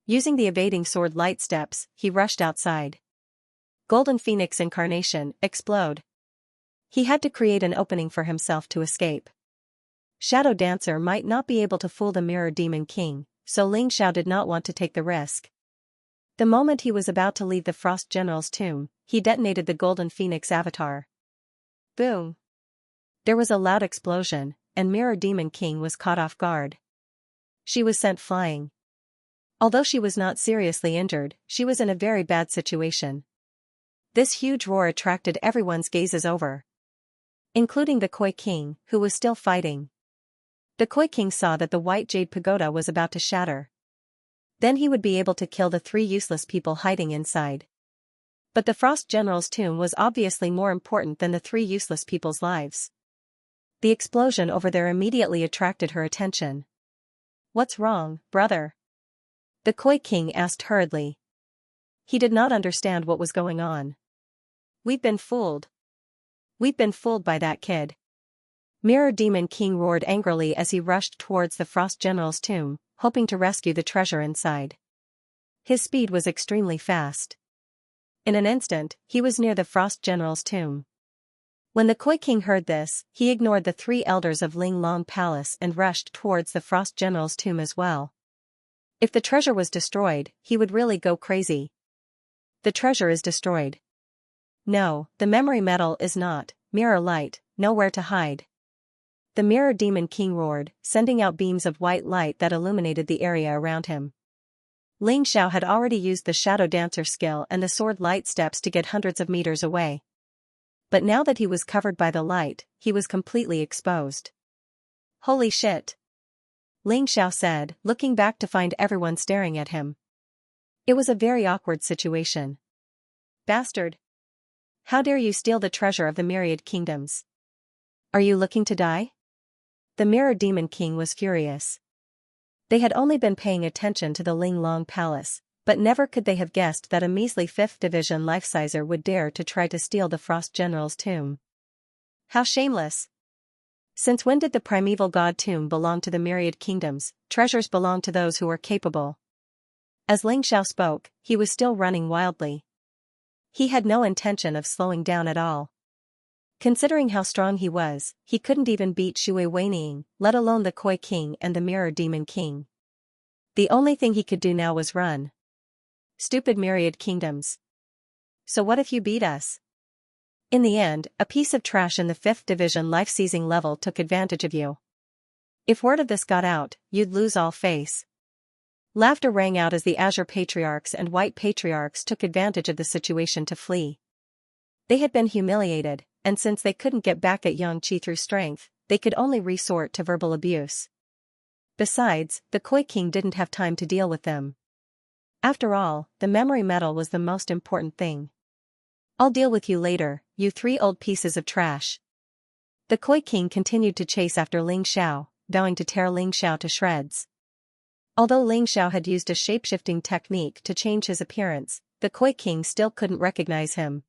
Using the evading sword light steps, he rushed outside. Golden Phoenix incarnation, explode. He had to create an opening for himself to escape. Shadow Dancer might not be able to fool the Mirror Demon King, so Xiao did not want to take the risk. The moment he was about to leave the Frost General's tomb, he detonated the Golden Phoenix avatar. Boom! There was a loud explosion, and Mirror Demon King was caught off guard. She was sent flying. Although she was not seriously injured, she was in a very bad situation. This huge roar attracted everyone's gazes over, including the Koi King, who was still fighting. The Koi King saw that the white jade pagoda was about to shatter. Then he would be able to kill the 3 useless people hiding inside. But the Frost General's tomb was obviously more important than the 3 useless people's lives. The explosion over there immediately attracted her attention. "What's wrong, brother?" the Koi King asked hurriedly. He did not understand what was going on. "We've been fooled. We've been fooled by that kid." Mirror Demon King roared angrily as he rushed towards the Frost General's tomb, hoping to rescue the treasure inside. His speed was extremely fast. In an instant, he was near the Frost General's tomb. When the Koi King heard this, he ignored the 3 elders of Ling Long Palace and rushed towards the Frost General's tomb as well. If the treasure was destroyed, he would really go crazy. The treasure is destroyed. No, the memory metal is not. Mirror light, nowhere to hide. The Mirror Demon King roared, sending out beams of white light that illuminated the area around him. Ling Xiao had already used the Shadow Dancer skill and the sword light steps to get hundreds of meters away. But now that he was covered by the light, he was completely exposed. Holy shit! Ling Xiao said, looking back to find everyone staring at him. It was a very awkward situation. Bastard! How dare you steal the treasure of the myriad kingdoms? Are you looking to die? The Mirror Demon King was furious. They had only been paying attention to the Ling Long Palace, but never could they have guessed that a measly 5th Division life-sizer would dare to try to steal the Frost General's tomb. How shameless! Since when did the primeval god tomb belong to the myriad kingdoms? Treasures belong to those who are capable. As Ling Xiao spoke, he was still running wildly. He had no intention of slowing down at all. Considering how strong he was, he couldn't even beat Shui Weining, let alone the Koi King and the Mirror Demon King. The only thing he could do now was run. Stupid myriad kingdoms. So what if you beat us? In the end, a piece of trash in the 5th Division life-seizing level took advantage of you. If word of this got out, you'd lose all face. Laughter rang out as the Azure Patriarchs and White Patriarchs took advantage of the situation to flee. They had been humiliated, and since they couldn't get back at Yangqi through strength, they could only resort to verbal abuse. Besides, the Koi King didn't have time to deal with them. After all, the memory metal was the most important thing. I'll deal with you later, you 3 old pieces of trash. The Koi King continued to chase after Ling Xiao, vowing to tear Ling Xiao to shreds. Although Ling Xiao had used a shape-shifting technique to change his appearance, the Koi King still couldn't recognize him.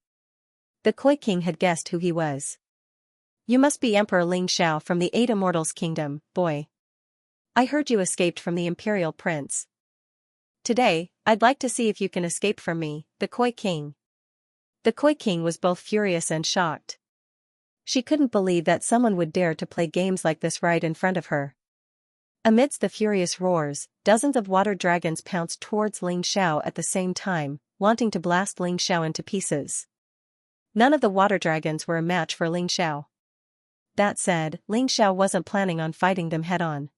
The Koi King had guessed who he was. You must be Emperor Ling Xiao from the 8 Immortals Kingdom, boy. I heard you escaped from the Imperial Prince. Today, I'd like to see if you can escape from me, the Koi King. The Koi King was both furious and shocked. She couldn't believe that someone would dare to play games like this right in front of her. Amidst the furious roars, dozens of water dragons pounced towards Ling Xiao at the same time, wanting to blast Ling Xiao into pieces. None of the water dragons were a match for Ling Xiao. That said, Ling Xiao wasn't planning on fighting them head-on.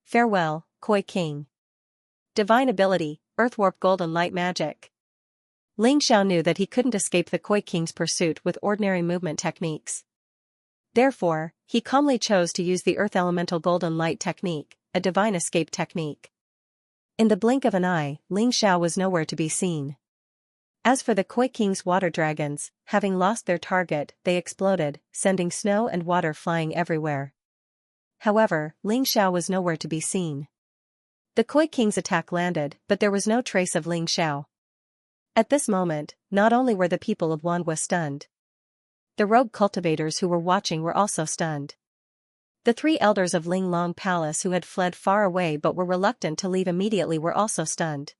Farewell, Koi King. Divine ability, Earthwarp Golden Light Magic. Ling Xiao knew that he couldn't escape the Koi King's pursuit with ordinary movement techniques. Therefore, he calmly chose to use the Earth Elemental Golden Light technique, a divine escape technique. In the blink of an eye, Ling Xiao was nowhere to be seen. As for the Koi King's water dragons, having lost their target, they exploded, sending snow and water flying everywhere. However, Ling Xiao was nowhere to be seen. The Koi King's attack landed, but there was no trace of Ling Xiao. At this moment, not only were the people of Wanhua stunned. The rogue cultivators who were watching were also stunned. The 3 elders of Ling Long Palace who had fled far away but were reluctant to leave immediately were also stunned.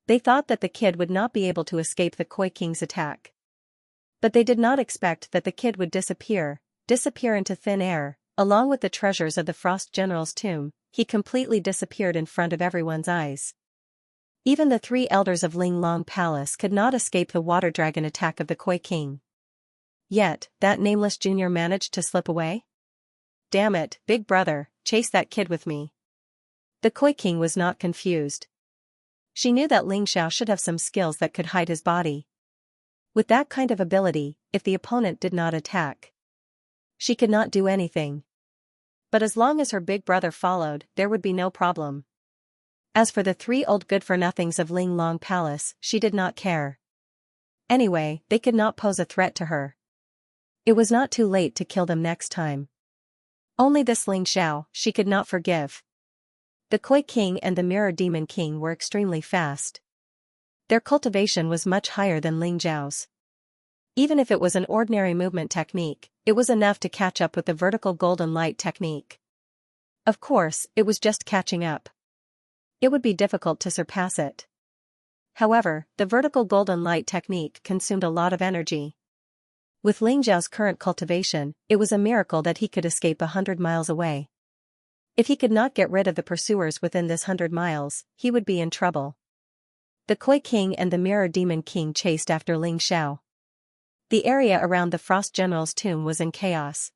They thought that the kid would not be able to escape the Koi King's attack. But they did not expect that the kid would disappear into thin air, along with the treasures of the Frost General's tomb. He completely disappeared in front of everyone's eyes. Even the 3 elders of Ling Long Palace could not escape the water dragon attack of the Koi King. Yet, that nameless junior managed to slip away? Damn it, big brother, chase that kid with me. The Koi King was not confused. She knew that Ling Xiao should have some skills that could hide his body. With that kind of ability, if the opponent did not attack, she could not do anything. But as long as her big brother followed, there would be no problem. As for the 3 old good-for-nothings of Ling Long Palace, she did not care. Anyway, they could not pose a threat to her. It was not too late to kill them next time. Only this Ling Xiao, she could not forgive. The Koi King and the Mirror Demon King were extremely fast. Their cultivation was much higher than Ling Zhao's. Even if it was an ordinary movement technique, it was enough to catch up with the vertical golden light technique. Of course, it was just catching up. It would be difficult to surpass it. However, the vertical golden light technique consumed a lot of energy. With Ling Xiao's current cultivation, it was a miracle that he could escape 100 miles away. If he could not get rid of the pursuers within this 100 miles, he would be in trouble. The Koi King and the Mirror Demon King chased after Ling Xiao. The area around the Frost General's tomb was in chaos.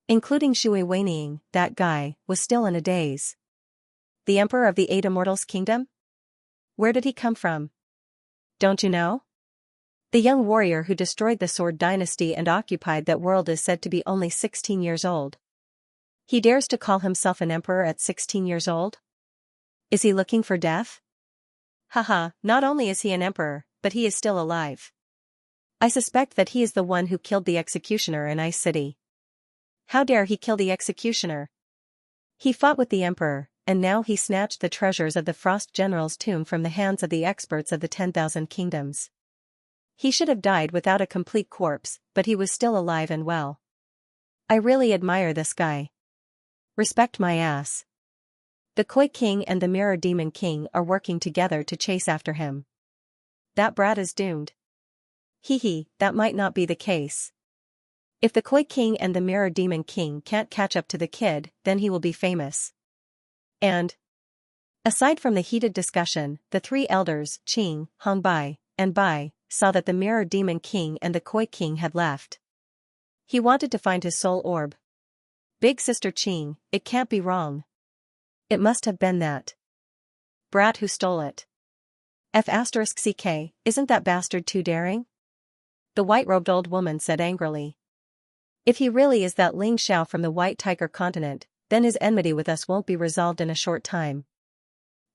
Including Shui Weining, that guy, was still in a daze. The Emperor of the Eight Immortals Kingdom? Where did he come from? Don't you know? The young warrior who destroyed the Sword Dynasty and occupied that world is said to be only 16 years old. He dares to call himself an emperor at 16 years old? Is he looking for death? Haha, not only is he an emperor, but he is still alive. I suspect that he is the one who killed the executioner in Ice City. How dare he kill the executioner? He fought with the emperor, and now he snatched the treasures of the Frost General's tomb from the hands of the experts of the 10,000 kingdoms. He should have died without a complete corpse, but he was still alive and well. I really admire this guy. Respect my ass. The Koi King and the Mirror Demon King are working together to chase after him. That brat is doomed. Hee, that might not be the case. If the Koi King and the Mirror Demon King can't catch up to the kid, then he will be famous. And aside from the heated discussion, the three elders, Qing, Hongbai, and Bai, saw that the Mirror Demon King and the Koi King had left. He wanted to find his soul orb. Big sister Qing, it can't be wrong. It must have been that brat who stole it. F*CK, isn't that bastard too daring? The white-robed old woman said angrily. If he really is that Ling Xiao from the White Tiger continent, then his enmity with us won't be resolved in a short time.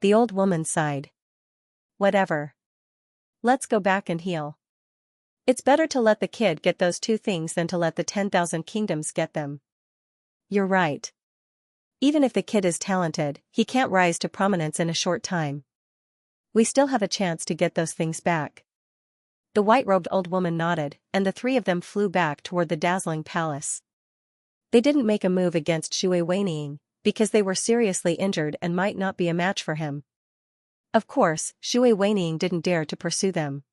The old woman sighed. Whatever. Let's go back and heal. It's better to let the kid get those two things than to let the 10,000 kingdoms get them. You're right. Even if the kid is talented, he can't rise to prominence in a short time. We still have a chance to get those things back. The white-robed old woman nodded, and the three of them flew back toward the dazzling palace. They didn't make a move against Shui Weining, because they were seriously injured and might not be a match for him. Of course, Shui Weining didn't dare to pursue them.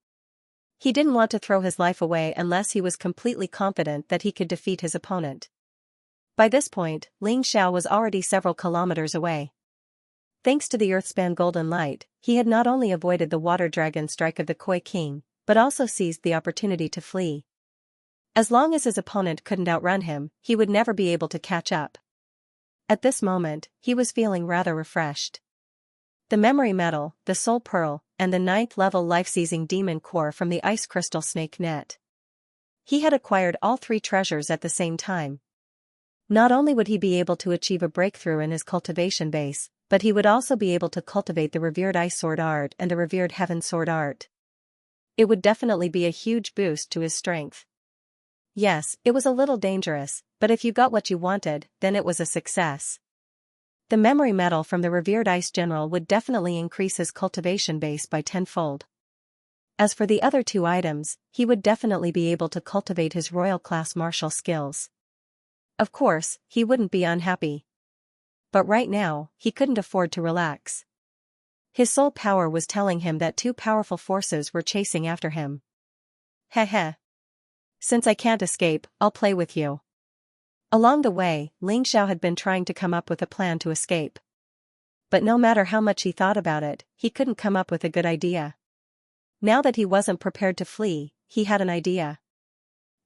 He didn't want to throw his life away unless he was completely confident that he could defeat his opponent. By this point, Ling Xiao was already several kilometers away. Thanks to the Earthspan golden light, he had not only avoided the water dragon strike of the Koi King, but also seized the opportunity to flee. As long as his opponent couldn't outrun him, he would never be able to catch up. At this moment, he was feeling rather refreshed. The memory metal, the soul pearl, and the 9th-level life-seizing demon core from the ice crystal snake net. He had acquired all three treasures at the same time. Not only would he be able to achieve a breakthrough in his cultivation base, but he would also be able to cultivate the revered ice sword art and the revered heaven sword art. It would definitely be a huge boost to his strength. Yes, it was a little dangerous, but if you got what you wanted, then it was a success. The memory metal from the revered ice general would definitely increase his cultivation base by 10-fold. As for the other two items, he would definitely be able to cultivate his royal class martial skills. Of course, he wouldn't be unhappy. But right now, he couldn't afford to relax. His soul power was telling him that two powerful forces were chasing after him. Heh. Since I can't escape, I'll play with you. Along the way, Ling Xiao had been trying to come up with a plan to escape. But no matter how much he thought about it, he couldn't come up with a good idea. Now that he wasn't prepared to flee, he had an idea.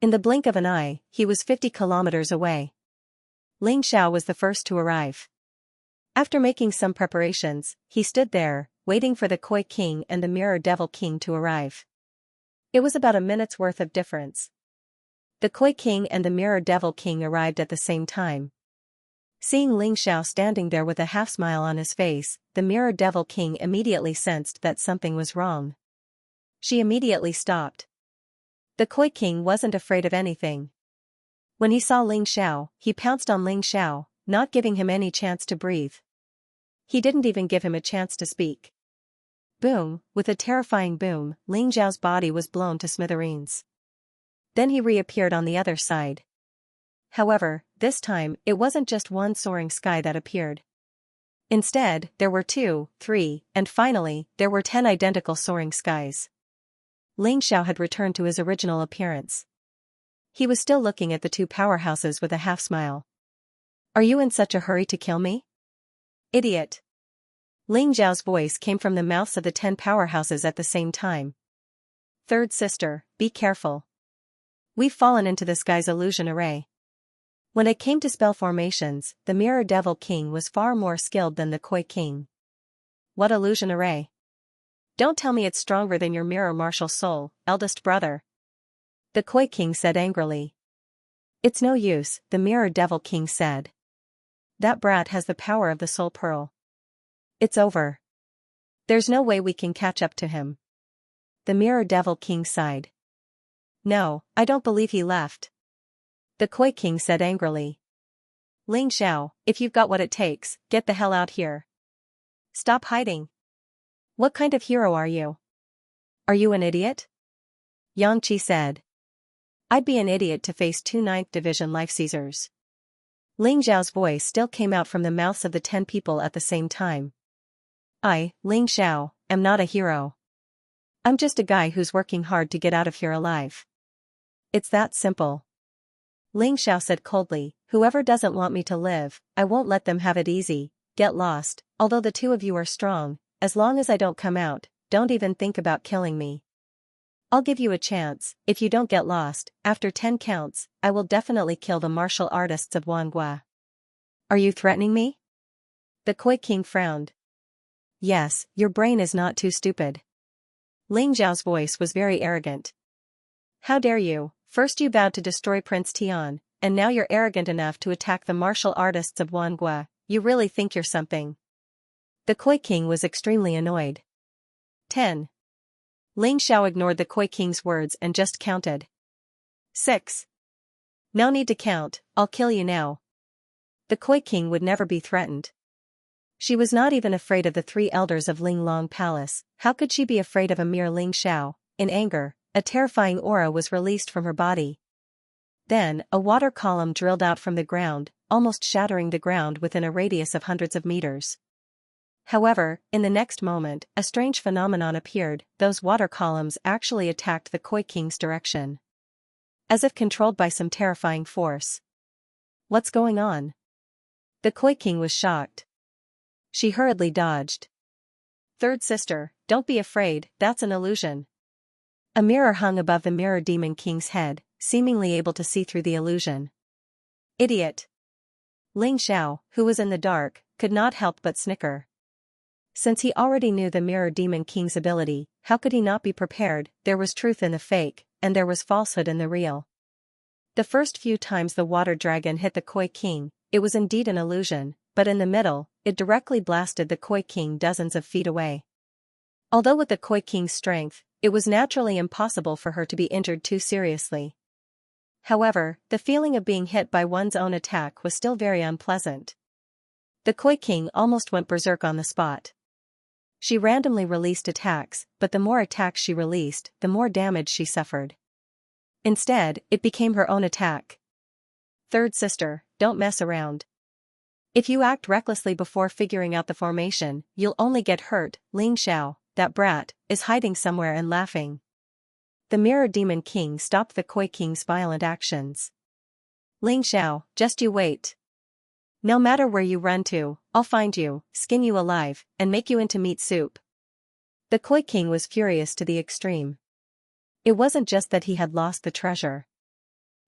In the blink of an eye, he was 50 kilometers away. Ling Xiao was the first to arrive. After making some preparations, he stood there, waiting for the Koi King and the Mirror Devil King to arrive. It was about a minute's worth of difference. The Koi King and the Mirror Devil King arrived at the same time. Seeing Ling Xiao standing there with a half-smile on his face, the Mirror Devil King immediately sensed that something was wrong. She immediately stopped. The Koi King wasn't afraid of anything. When he saw Ling Xiao, he pounced on Ling Xiao, not giving him any chance to breathe. He didn't even give him a chance to speak. Boom, with a terrifying boom, Ling Xiao's body was blown to smithereens. Then he reappeared on the other side. However, this time, it wasn't just one soaring sky that appeared. Instead, there were 2, 3, and finally, there were 10 identical soaring skies. Ling Xiao had returned to his original appearance. He was still looking at the 2 powerhouses with a half-smile. Are you in such a hurry to kill me? Idiot. Ling Xiao's voice came from the mouths of the 10 powerhouses at the same time. Third sister, be careful. We've fallen into the sky's illusion array. When it came to spell formations, the Mirror Devil King was far more skilled than the Koi King. What illusion array? Don't tell me it's stronger than your mirror martial soul, eldest brother. The Koi King said angrily. It's no use, the Mirror Devil King said. That brat has the power of the Soul Pearl. It's over. There's no way we can catch up to him. The Mirror Devil King sighed. No, I don't believe he left. The Koi King said angrily. Ling Xiao, if you've got what it takes, get the hell out here. Stop hiding. What kind of hero are you? Are you an idiot? Xianxia said. I'd be an idiot to face 2 9th Division Life Seizers. Ling Xiao's voice still came out from the mouths of the 10 people at the same time. I, Ling Xiao, am not a hero. I'm just a guy who's working hard to get out of here alive. It's that simple. Ling Xiao said coldly, whoever doesn't want me to live, I won't let them have it easy, get lost, although the 2 of you are strong, as long as I don't come out, don't even think about killing me. I'll give you a chance, if you don't get lost, after 10 counts, I will definitely kill the martial artists of Wangua. Are you threatening me? The Koi King frowned. Yes, your brain is not too stupid. Ling Xiao's voice was very arrogant. How dare you? First you vowed to destroy Prince Tian, and now you're arrogant enough to attack the martial artists of Wangua. You really think you're something. The Koi King was extremely annoyed. 10. Ling Xiao ignored the Koi King's words and just counted. 6. No need to count, I'll kill you now. The Koi King would never be threatened. She was not even afraid of the 3 elders of Ling Long Palace. How could she be afraid of a mere Ling Xiao? In anger, a terrifying aura was released from her body. Then, a water column drilled out from the ground, almost shattering the ground within a radius of hundreds of meters. However, in the next moment, a strange phenomenon appeared. Those water columns actually attacked the Koi King's direction. As if controlled by some terrifying force. What's going on? The Koi King was shocked. She hurriedly dodged. Third sister, don't be afraid, that's an illusion. A mirror hung above the Mirror Demon King's head, seemingly able to see through the illusion. Idiot. Ling Xiao, who was in the dark, could not help but snicker. Since he already knew the Mirror Demon King's ability, how could he not be prepared? There was truth in the fake, and there was falsehood in the real. The first few times the water dragon hit the Koi King, it was indeed an illusion, but in the middle, it directly blasted the Koi King dozens of feet away. Although with the Koi King's strength, it was naturally impossible for her to be injured too seriously. However, the feeling of being hit by one's own attack was still very unpleasant. The Koi King almost went berserk on the spot. She randomly released attacks, but the more attacks she released, the more damage she suffered. Instead, it became her own attack. Third sister, don't mess around. If you act recklessly before figuring out the formation, you'll only get hurt. Ling Xiao, that brat, is hiding somewhere and laughing. The Mirror Demon King stopped the Koi King's violent actions. Ling Xiao, just you wait. No matter where you run to, I'll find you, skin you alive, and make you into meat soup. The Koi King was furious to the extreme. It wasn't just that he had lost the treasure.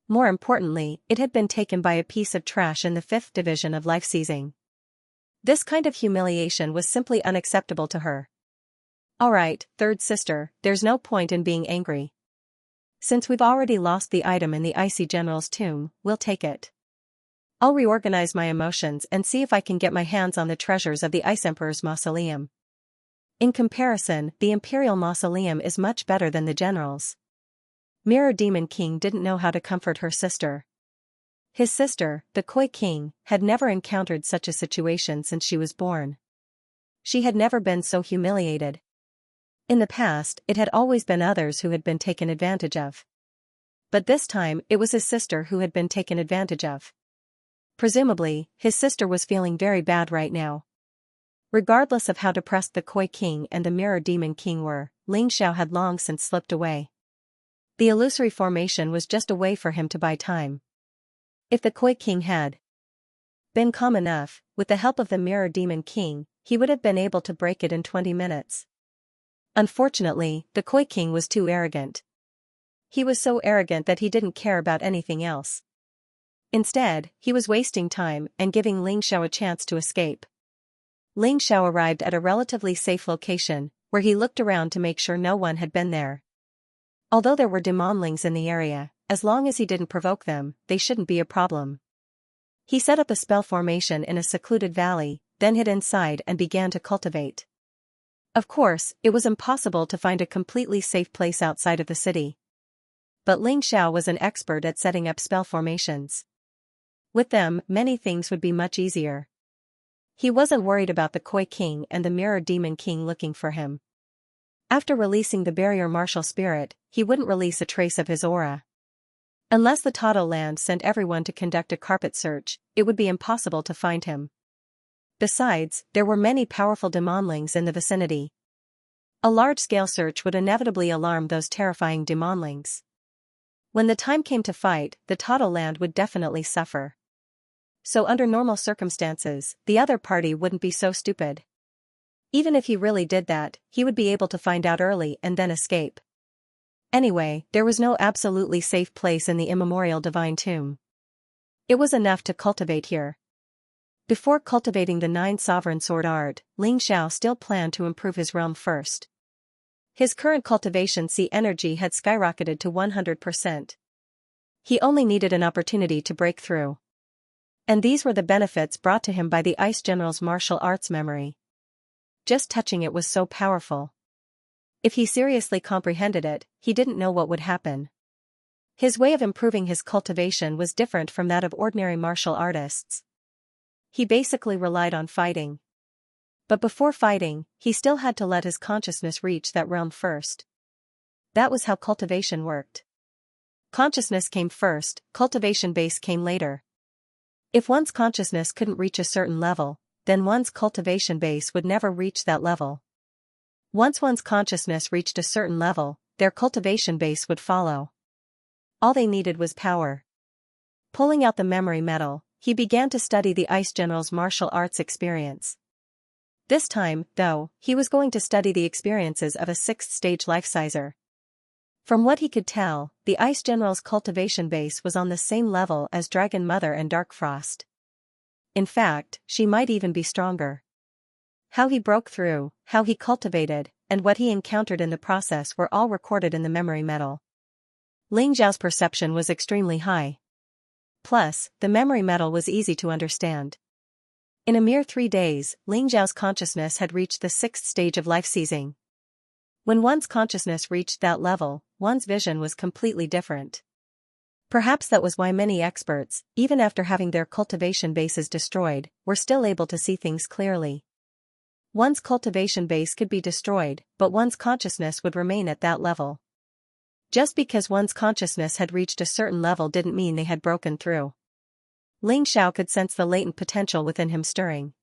More importantly, it had been taken by a piece of trash in the 5th Division of Life Seizing. This kind of humiliation was simply unacceptable to her. Alright, third sister, there's no point in being angry. Since we've already lost the item in the Icy General's tomb, we'll take it. I'll reorganize my emotions and see if I can get my hands on the treasures of the Ice Emperor's mausoleum. In comparison, the Imperial Mausoleum is much better than the General's. Mirror Demon King didn't know how to comfort her sister. His sister, the Koi King, had never encountered such a situation since she was born. She had never been so humiliated. In the past, it had always been others who had been taken advantage of. But this time, it was his sister who had been taken advantage of. Presumably, his sister was feeling very bad right now. Regardless of how depressed the Koi King and the Mirror Demon King were, Xiao had long since slipped away. The illusory formation was just a way for him to buy time. If the Koi King had been calm enough, with the help of the Mirror Demon King, he would have been able to break it in 20 minutes. Unfortunately, the Koi King was too arrogant. He was so arrogant that he didn't care about anything else. Instead, he was wasting time and giving Xiao a chance to escape. Xiao arrived at a relatively safe location, where he looked around to make sure no one had been there. Although there were demonlings in the area, as long as he didn't provoke them, they shouldn't be a problem. He set up a spell formation in a secluded valley, then hid inside and began to cultivate. Of course, it was impossible to find a completely safe place outside of the city. But Xiao was an expert at setting up spell formations. With them, many things would be much easier. He wasn't worried about the Koi King and the Mirror Demon King looking for him. After releasing the barrier martial spirit, he wouldn't release a trace of his aura. Unless the Tado land sent everyone to conduct a carpet search, it would be impossible to find him. Besides, there were many powerful demonlings in the vicinity. A large-scale search would inevitably alarm those terrifying demonlings. When the time came to fight, the Tado land would definitely suffer. So under normal circumstances, the other party wouldn't be so stupid. Even if he really did that, he would be able to find out early and then escape. Anyway, there was no absolutely safe place in the immemorial divine tomb. It was enough to cultivate here. Before cultivating the 9 sovereign sword art, Xiao still planned to improve his realm first. His current cultivation C energy had skyrocketed to 100%. He only needed an opportunity to break through. And these were the benefits brought to him by the Ice General's martial arts memory. Just touching it was so powerful. If he seriously comprehended it, he didn't know what would happen. His way of improving his cultivation was different from that of ordinary martial artists. He basically relied on fighting. But before fighting, he still had to let his consciousness reach that realm first. That was how cultivation worked. Consciousness came first, cultivation base came later. If one's consciousness couldn't reach a certain level, then one's cultivation base would never reach that level. Once one's consciousness reached a certain level, their cultivation base would follow. All they needed was power. Pulling out the memory metal, he began to study the Ice General's martial arts experience. This time, though, he was going to study the experiences of a 6th-stage life-sizer. From what he could tell, the Ice General's cultivation base was on the same level as Dragon Mother and Dark Frost. In fact, she might even be stronger. How he broke through, how he cultivated, and what he encountered in the process were all recorded in the memory metal. Xiao's perception was extremely high. Plus, the memory metal was easy to understand. In a mere 3 days, Xiao's consciousness had reached the 6th stage of life-seizing. When one's consciousness reached that level, one's vision was completely different. Perhaps that was why many experts, even after having their cultivation bases destroyed, were still able to see things clearly. One's cultivation base could be destroyed, but one's consciousness would remain at that level. Just because one's consciousness had reached a certain level didn't mean they had broken through. Xiao could sense the latent potential within him stirring.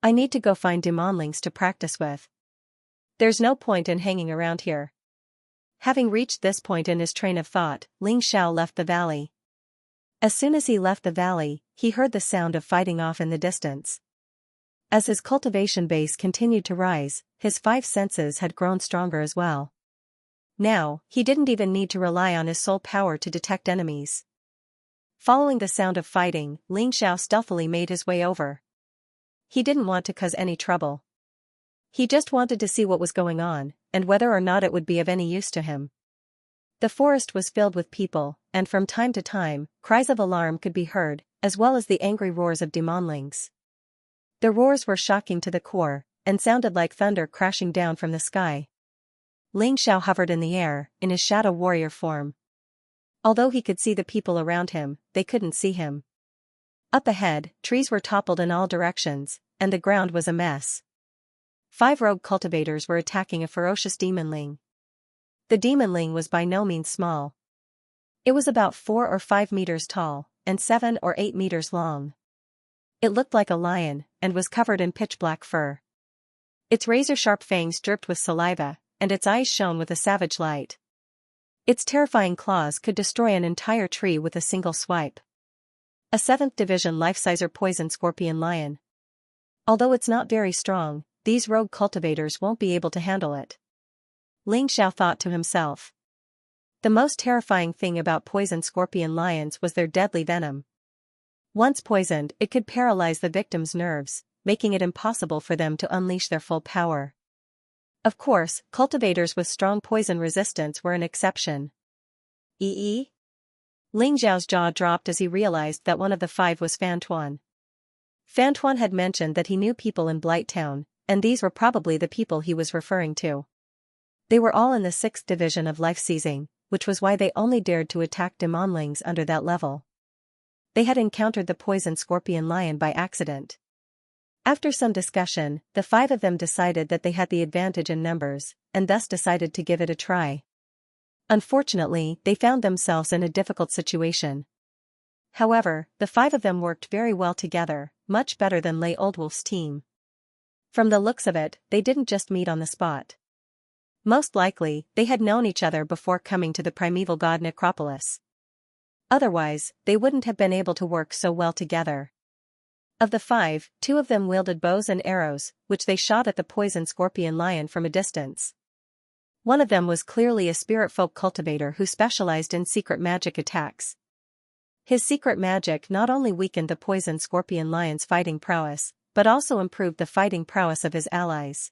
I need to go find demonlings to practice with. There's no point in hanging around here. Having reached this point in his train of thought, Xiao left the valley. As soon as he left the valley, he heard the sound of fighting off in the distance. As his cultivation base continued to rise, his 5 senses had grown stronger as well. Now, he didn't even need to rely on his soul power to detect enemies. Following the sound of fighting, Xiao stealthily made his way over. He didn't want to cause any trouble. He just wanted to see what was going on, and whether or not it would be of any use to him. The forest was filled with people, and from time to time, cries of alarm could be heard, as well as the angry roars of demonlings. The roars were shocking to the core, and sounded like thunder crashing down from the sky. Xiao hovered in the air, in his shadow warrior form. Although he could see the people around him, they couldn't see him. Up ahead, trees were toppled in all directions, and the ground was a mess. 5 rogue cultivators were attacking a ferocious demonling. The demonling was by no means small. It was about 4 or 5 meters tall, and 7 or 8 meters long. It looked like a lion, and was covered in pitch-black fur. Its razor-sharp fangs dripped with saliva, and its eyes shone with a savage light. Its terrifying claws could destroy an entire tree with a single swipe. A 7th Division life-sizer poison scorpion lion. Although it's not very strong, these rogue cultivators won't be able to handle it. Xianxia thought to himself. The most terrifying thing about poison scorpion lions was their deadly venom. Once poisoned, it could paralyze the victim's nerves, making it impossible for them to unleash their full power. Of course, cultivators with strong poison resistance were an exception. Ling Zhao's jaw dropped as he realized that one of the 5 was Fan Tuan. Fan Tuan had mentioned that he knew people in Blight Town, and these were probably the people he was referring to. They were all in the 6th Division of Life Seizing, which was why they only dared to attack demonlings under that level. They had encountered the poison scorpion lion by accident. After some discussion, the 5 of them decided that they had the advantage in numbers, and thus decided to give it a try. Unfortunately, they found themselves in a difficult situation. However, the 5 of them worked very well together, much better than Lei Oldwolf's team. From the looks of it, they didn't just meet on the spot. Most likely, they had known each other before coming to the primeval god necropolis. Otherwise, they wouldn't have been able to work so well together. Of the 5, 2 of them wielded bows and arrows, which they shot at the poison scorpion lion from a distance. One of them was clearly a spirit folk cultivator who specialized in secret magic attacks. His secret magic not only weakened the poison scorpion lion's fighting prowess, but also improved the fighting prowess of his allies.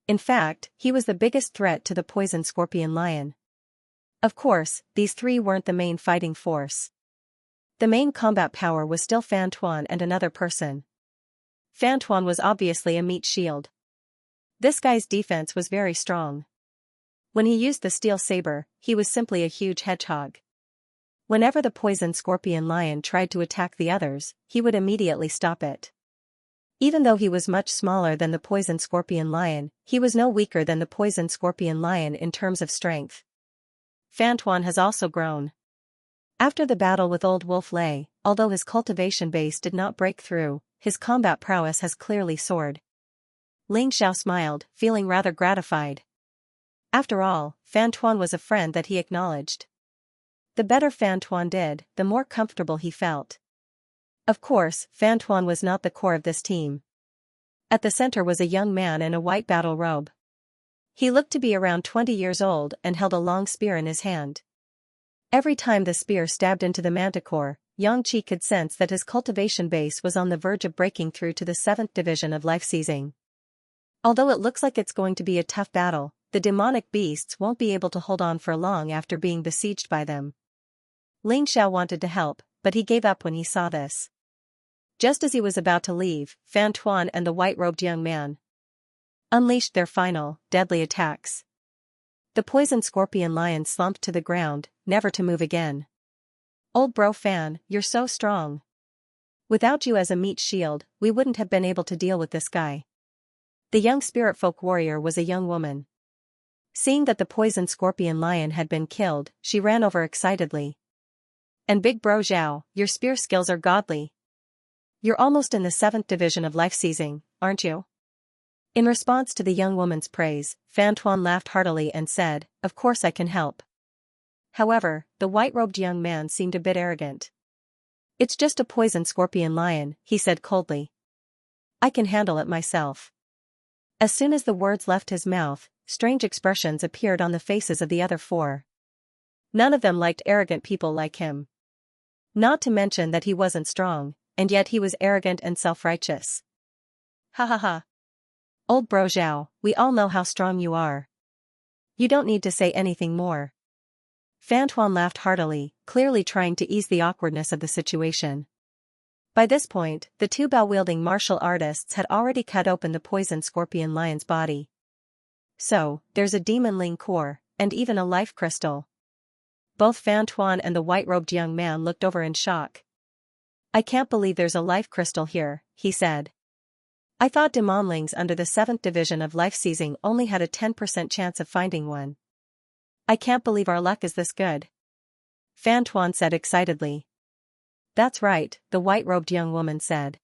In fact, he was the biggest threat to the poison scorpion lion. Of course, these 3 weren't the main fighting force. The main combat power was still Fan Tuan and another person. Fan Tuan was obviously a meat shield. This guy's defense was very strong. When he used the steel saber, he was simply a huge hedgehog. Whenever the poison scorpion lion tried to attack the others, he would immediately stop it. Even though he was much smaller than the poison scorpion lion, he was no weaker than the poison scorpion lion in terms of strength. Fan Tuan has also grown. After the battle with Old Wolf Lei, although his cultivation base did not break through, his combat prowess has clearly soared. Xianxia smiled, feeling rather gratified. After all, Fan Tuan was a friend that he acknowledged. The better Fan Tuan did, the more comfortable he felt. Of course, Fan Tuan was not the core of this team. At the center was a young man in a white battle robe. He looked to be around 20 years old and held a long spear in his hand. Every time the spear stabbed into the manticore, Xianxia could sense that his cultivation base was on the verge of breaking through to the 7th Division of Life Seizing. Although it looks like it's going to be a tough battle, the demonic beasts won't be able to hold on for long after being besieged by them. Xianxia wanted to help, but he gave up when he saw this. Just as he was about to leave, Fan Tuan and the white-robed young man unleashed their final, deadly attacks. The poison scorpion lion slumped to the ground, never to move again. Old bro Fan, you're so strong. Without you as a meat shield, we wouldn't have been able to deal with this guy. The young spirit folk warrior was a young woman. Seeing that the poison scorpion lion had been killed, she ran over excitedly. And Big Bro Zhao, your spear skills are godly. You're almost in the 7th Division of Life Seizing, aren't you? In response to the young woman's praise, Fan Tuan laughed heartily and said, "Of course I can help." However, the white-robed young man seemed a bit arrogant. "It's just a poison scorpion lion," he said coldly. "I can handle it myself." As soon as the words left his mouth, strange expressions appeared on the faces of the other 4. None of them liked arrogant people like him. Not to mention that he wasn't strong, and yet he was arrogant and self-righteous. "Ha ha ha. Old bro Zhao, we all know how strong you are. You don't need to say anything more." Fan Tuan laughed heartily, clearly trying to ease the awkwardness of the situation. By this point, the 2 bow-wielding martial artists had already cut open the poison scorpion lion's body. So, there's a demon ling core, and even a life crystal. Both Fan Tuan and the white-robed young man looked over in shock. "I can't believe there's a life crystal here," he said. "I thought demonlings under the 7th Division of Life Seizing only had a 10% chance of finding one. I can't believe our luck is this good," Fan Tuan said excitedly. "That's right," the white-robed young woman said.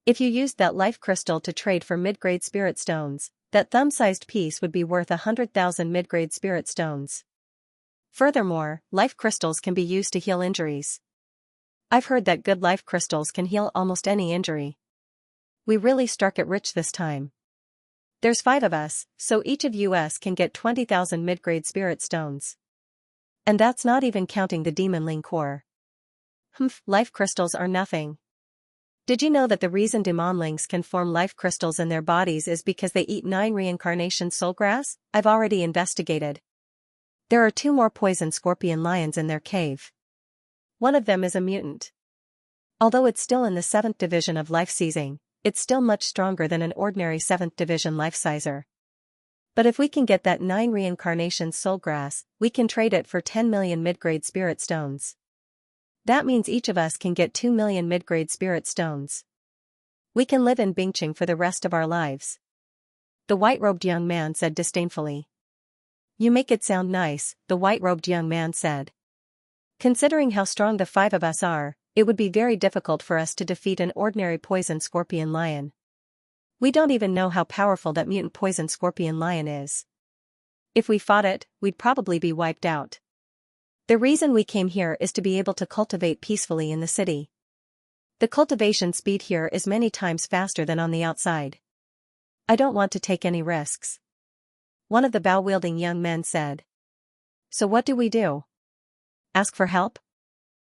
If you used that life crystal to trade for mid-grade spirit stones, that thumb-sized piece would be worth 100,000 mid-grade spirit stones. Furthermore, life crystals can be used to heal injuries. I've heard that good life crystals can heal almost any injury. We really struck it rich this time. There's 5 of us, so each of us can get 20,000 mid-grade spirit stones. And that's not even counting the demon Ling core. Life crystals are nothing. Did you know that the reason demonlings can form life crystals in their bodies is because they eat 9 reincarnation soulgrass? I've already investigated. There are 2 more poison scorpion lions in their cave. One of them is a mutant. Although it's still in the 7th division of life seizing, it's still much stronger than an ordinary 7th division life sizer. But if we can get that 9 reincarnation soulgrass, we can trade it for 10 million mid-grade spirit stones. That means each of us can get 2 million mid-grade spirit stones. We can live in Bingqing for the rest of our lives. The white-robed young man said disdainfully. You make it sound nice, the white-robed young man said. Considering how strong the 5 of us are, it would be very difficult for us to defeat an ordinary poison scorpion lion. We don't even know how powerful that mutant poison scorpion lion is. If we fought it, we'd probably be wiped out. The reason we came here is to be able to cultivate peacefully in the city. The cultivation speed here is many times faster than on the outside. I don't want to take any risks. One of the bow-wielding young men said. So what do we do? Ask for help?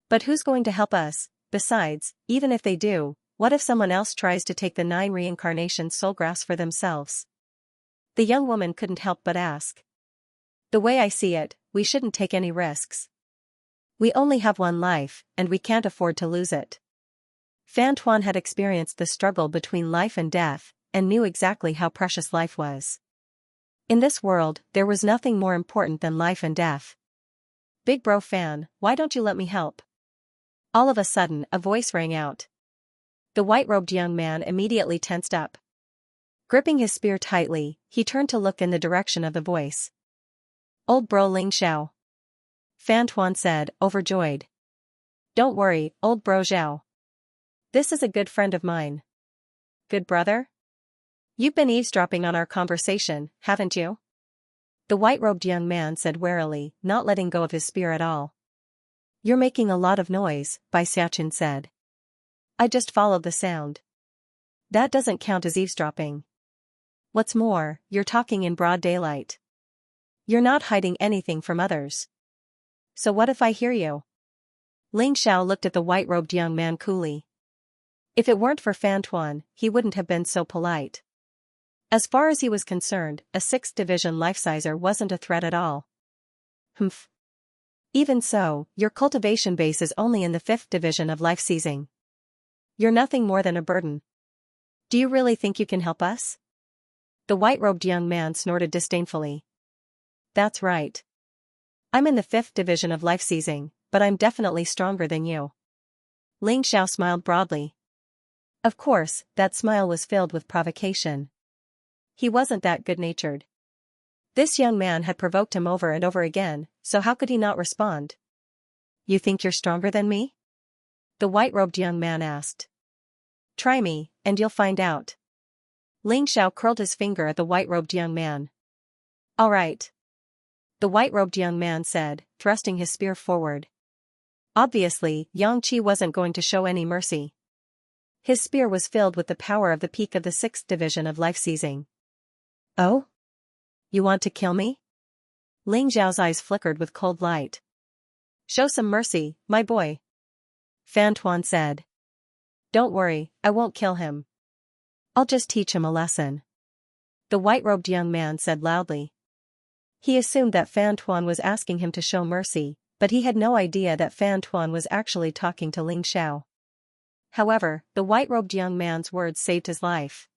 But who's going to help us? Besides, even if they do, what if someone else tries to take the 9 reincarnation soulgrass for themselves? The young woman couldn't help but ask. The way I see it, we shouldn't take any risks. We only have 1 life, and we can't afford to lose it. Fan Tuan had experienced the struggle between life and death, and knew exactly how precious life was. In this world, there was nothing more important than life and death. Big bro Fan, why don't you let me help? All of a sudden, a voice rang out. The white-robed young man immediately tensed up. Gripping his spear tightly, he turned to look in the direction of the voice. Old bro Ling Xiao. Fan Tuan said, overjoyed. Don't worry, old bro Xiao. This is a good friend of mine. Good brother? You've been eavesdropping on our conversation, haven't you? The white-robed young man said warily, not letting go of his spear at all. You're making a lot of noise, Bai Xiaoqin said. I just followed the sound. That doesn't count as eavesdropping. What's more, you're talking in broad daylight. You're not hiding anything from others. So what if I hear you? Ling Xiao looked at the white-robed young man coolly. If it weren't for Fan Tuan, he wouldn't have been so polite. As far as he was concerned, a 6th division life sizer wasn't a threat at all. Humph. Even so, your cultivation base is only in the 5th division of life seizing. You're nothing more than a burden. Do you really think you can help us? The white-robed young man snorted disdainfully. That's right. I'm in the 5th division of life seizing, but I'm definitely stronger than you. Ling Xiao smiled broadly. Of course, that smile was filled with provocation. He wasn't that good-natured. This young man had provoked him over and over again, so how could he not respond? You think you're stronger than me? The white-robed young man asked. Try me, and you'll find out. Ling Xiao curled his finger at the white-robed young man. All right. The white-robed young man said, thrusting his spear forward. Obviously, Yang Qi wasn't going to show any mercy. His spear was filled with the power of the peak of the 6th division of life seizing. Oh? You want to kill me? Ling Xiao's eyes flickered with cold light. Show some mercy, my boy. Fan Tuan said. Don't worry, I won't kill him. I'll just teach him a lesson. The white-robed young man said loudly. He assumed that Fan Tuan was asking him to show mercy, but he had no idea that Fan Tuan was actually talking to Ling Xiao. However, the white-robed young man's words saved his life.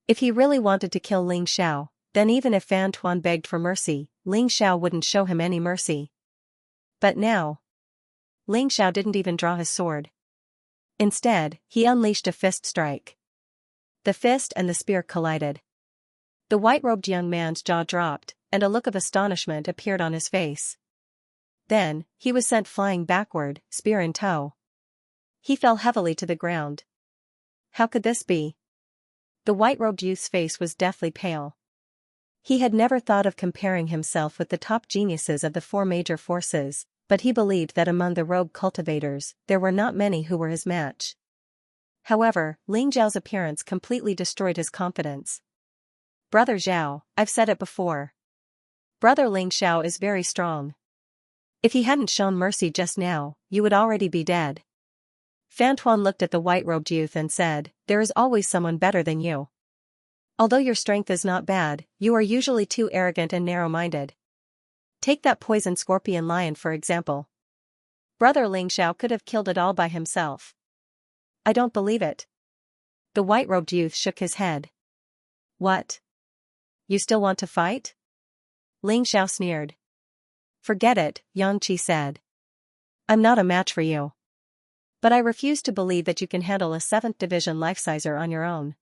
If he really wanted to kill Ling Xiao, then even if Fan Tuan begged for mercy, Ling Xiao wouldn't show him any mercy. But now, Ling Xiao didn't even draw his sword. Instead, he unleashed a fist strike. The fist and the spear collided. The white-robed young man's jaw dropped, and a look of astonishment appeared on his face. Then, he was sent flying backward, spear in tow. He fell heavily to the ground. How could this be? The white-robed youth's face was deathly pale. He had never thought of comparing himself with the top geniuses of the four major forces, but he believed that among the rogue cultivators, there were not many who were his match. However, Ling Xiao's appearance completely destroyed his confidence. Brother Xiao, I've said it before. Brother Ling Xiao is very strong. If he hadn't shown mercy just now, you would already be dead. Fan Tuan looked at the white-robed youth and said, there is always someone better than you. Although your strength is not bad, you are usually too arrogant and narrow-minded. Take that poison scorpion lion for example. Brother Ling Xiao could have killed it all by himself. I don't believe it. The white-robed youth shook his head. What? You still want to fight? Ling Xiao sneered. Forget it, Xianxia said. I'm not a match for you. But I refuse to believe that you can handle a 7th Division life-sizer on your own.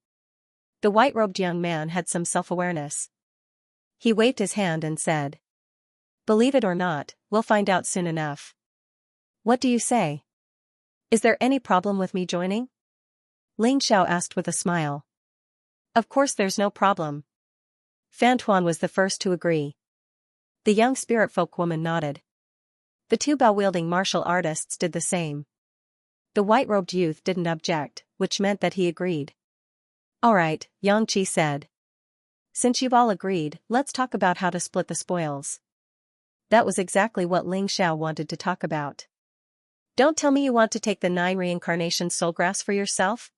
The white-robed young man had some self-awareness. He waved his hand and said, believe it or not, we'll find out soon enough. What do you say? Is there any problem with me joining? Ling Xiao asked with a smile. Of course there's no problem. Fan Tuan was the first to agree. The young spirit folk woman nodded. The two bow-wielding martial artists did the same. The white-robed youth didn't object, which meant that he agreed. All right, Xianxia said. Since you've all agreed, let's talk about how to split the spoils. That was exactly what Ling Xiao wanted to talk about. Don't tell me you want to take the 9 reincarnation soulgrass for yourself?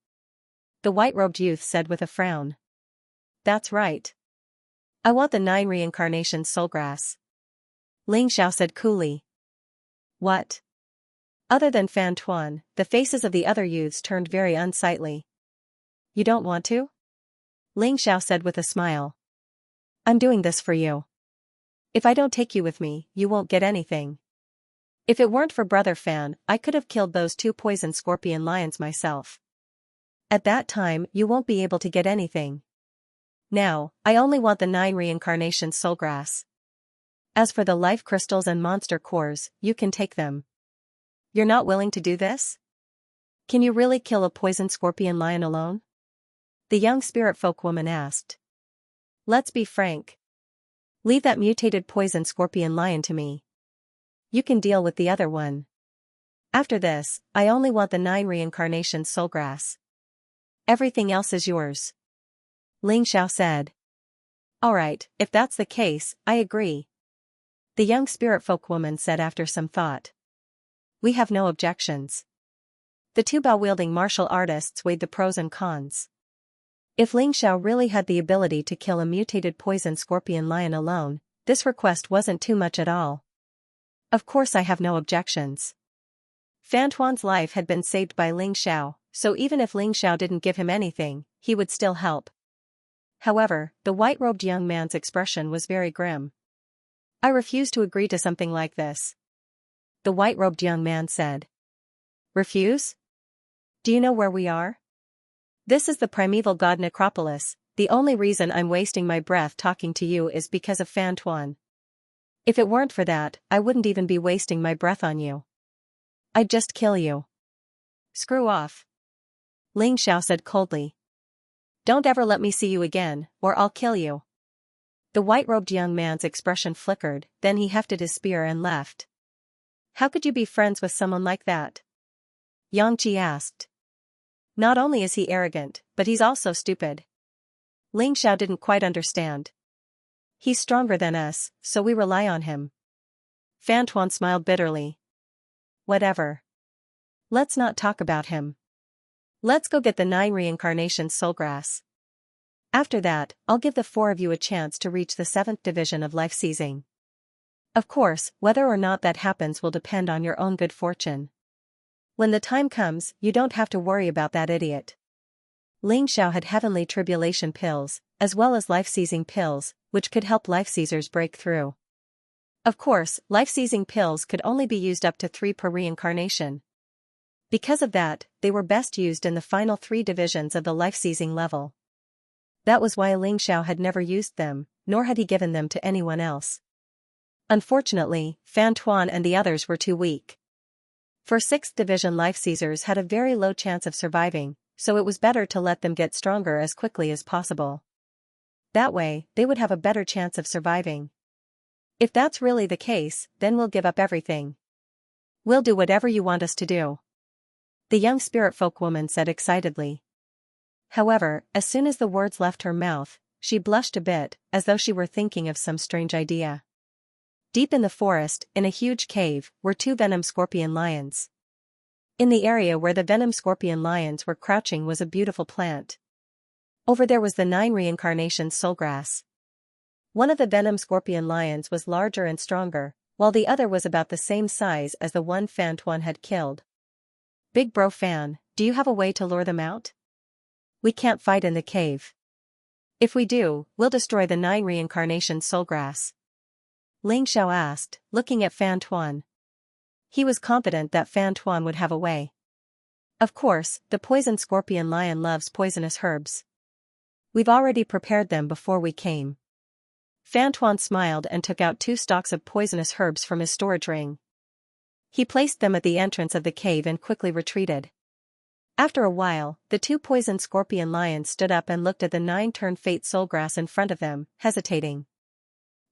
The white-robed youth said with a frown. That's right. I want the 9 reincarnation soulgrass. Ling Xiao said coolly. What? Other than Fan Tuan, the faces of the other youths turned very unsightly. You don't want to? Ling Xiao said with a smile. I'm doing this for you. If I don't take you with me, you won't get anything. If it weren't for Brother Fan, I could have killed those 2 poison scorpion lions myself. At that time, you won't be able to get anything. Now, I only want the 9 reincarnation soulgrass. As for the life crystals and monster cores, you can take them. You're not willing to do this? Can you really kill a poison scorpion lion alone? The young spirit folk woman asked. Let's be frank. Leave that mutated poison scorpion lion to me. You can deal with the other one. After this, I only want the 9 reincarnation soulgrass. Everything else is yours. Ling Xiao said. Alright, if that's the case, I agree. The young spirit folk woman said after some thought. We have no objections. The two bow-wielding martial artists weighed the pros and cons. If Ling Xiao really had the ability to kill a mutated poison scorpion lion alone, this request wasn't too much at all. Of course I have no objections. Fan Tuan's life had been saved by Ling Xiao, so even if Ling Xiao didn't give him anything, he would still help. However, the white-robed young man's expression was very grim. I refuse to agree to something like this. The white-robed young man said. Refuse? Do you know where we are? This is the primeval god necropolis. The only reason I'm wasting my breath talking to you is because of Fan Tuan. If it weren't for that, I wouldn't even be wasting my breath on you. I'd just kill you. Screw off. Ling Xiao said coldly. Don't ever let me see you again, or I'll kill you. The white-robed young man's expression flickered, then he hefted his spear and left. How could you be friends with someone like that? Xianxia asked. Not only is he arrogant, but he's also stupid. Ling Xiao didn't quite understand. He's stronger than us, so we rely on him. Fan Tuan smiled bitterly. Whatever. Let's not talk about him. Let's go get the 9 reincarnation soulgrass. After that, I'll give the 4 of you a chance to reach the 7th division of life seizing. Of course, whether or not that happens will depend on your own good fortune. When the time comes, you don't have to worry about that idiot. Ling Xiao had heavenly tribulation pills, as well as life-seizing pills, which could help life-seizers break through. Of course, life-seizing pills could only be used up to 3 per reincarnation. Because of that, they were best used in the final 3 divisions of the life-seizing level. That was why Ling Xiao had never used them, nor had he given them to anyone else. Unfortunately, Fan Tuan and the others were too weak. For 6th division life-seizers had a very low chance of surviving, so it was better to let them get stronger as quickly as possible. That way, they would have a better chance of surviving. If that's really the case, then we'll give up everything. We'll do whatever you want us to do, the young spirit folk woman said excitedly. However, as soon as the words left her mouth, she blushed a bit, as though she were thinking of some strange idea. Deep in the forest, in a huge cave, were two venom scorpion lions. In the area where the venom scorpion lions were crouching was a beautiful plant. Over there was the 9 reincarnations soulgrass. One of the venom scorpion lions was larger and stronger, while the other was about the same size as the one Fan Tuan had killed. Big bro Fan, do you have a way to lure them out? We can't fight in the cave. If we do, we'll destroy the 9 reincarnations soulgrass. Ling Xiao asked, looking at Fan Tuan. He was confident that Fan Tuan would have a way. Of course, the poison scorpion lion loves poisonous herbs. We've already prepared them before we came. Fan Tuan smiled and took out 2 stalks of poisonous herbs from his storage ring. He placed them at the entrance of the cave and quickly retreated. After a while, the 2 poison scorpion lions stood up and looked at the 9-turn fate soulgrass in front of them, hesitating.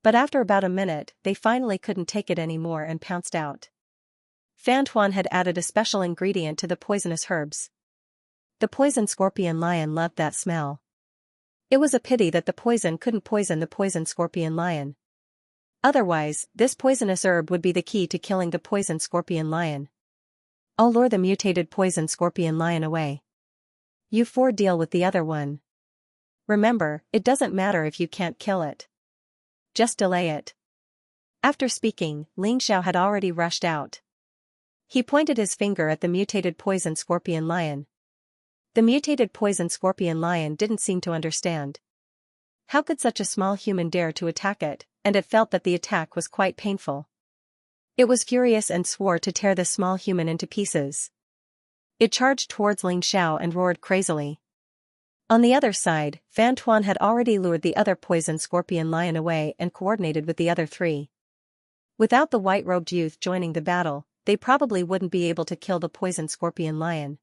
But after about a minute, they finally couldn't take it anymore and pounced out. Fan Tuan had added a special ingredient to the poisonous herbs. The poison scorpion lion loved that smell. It was a pity that the poison couldn't poison the poison scorpion lion. Otherwise, this poisonous herb would be the key to killing the poison scorpion lion. I'll lure the mutated poison scorpion lion away. You 4 deal with the other one. Remember, it doesn't matter if you can't kill it. Just delay it. After speaking, Ling Xiao had already rushed out. He pointed his finger at the mutated poison scorpion lion. The mutated poison scorpion lion didn't seem to understand. How could such a small human dare to attack it, and it felt that the attack was quite painful. It was furious and swore to tear the small human into pieces. It charged towards Ling Xiao and roared crazily. On the other side, Fan Tuan had already lured the other poison scorpion lion away and coordinated with the other 3. Without the white-robed youth joining the battle, they probably wouldn't be able to kill the poison scorpion lion.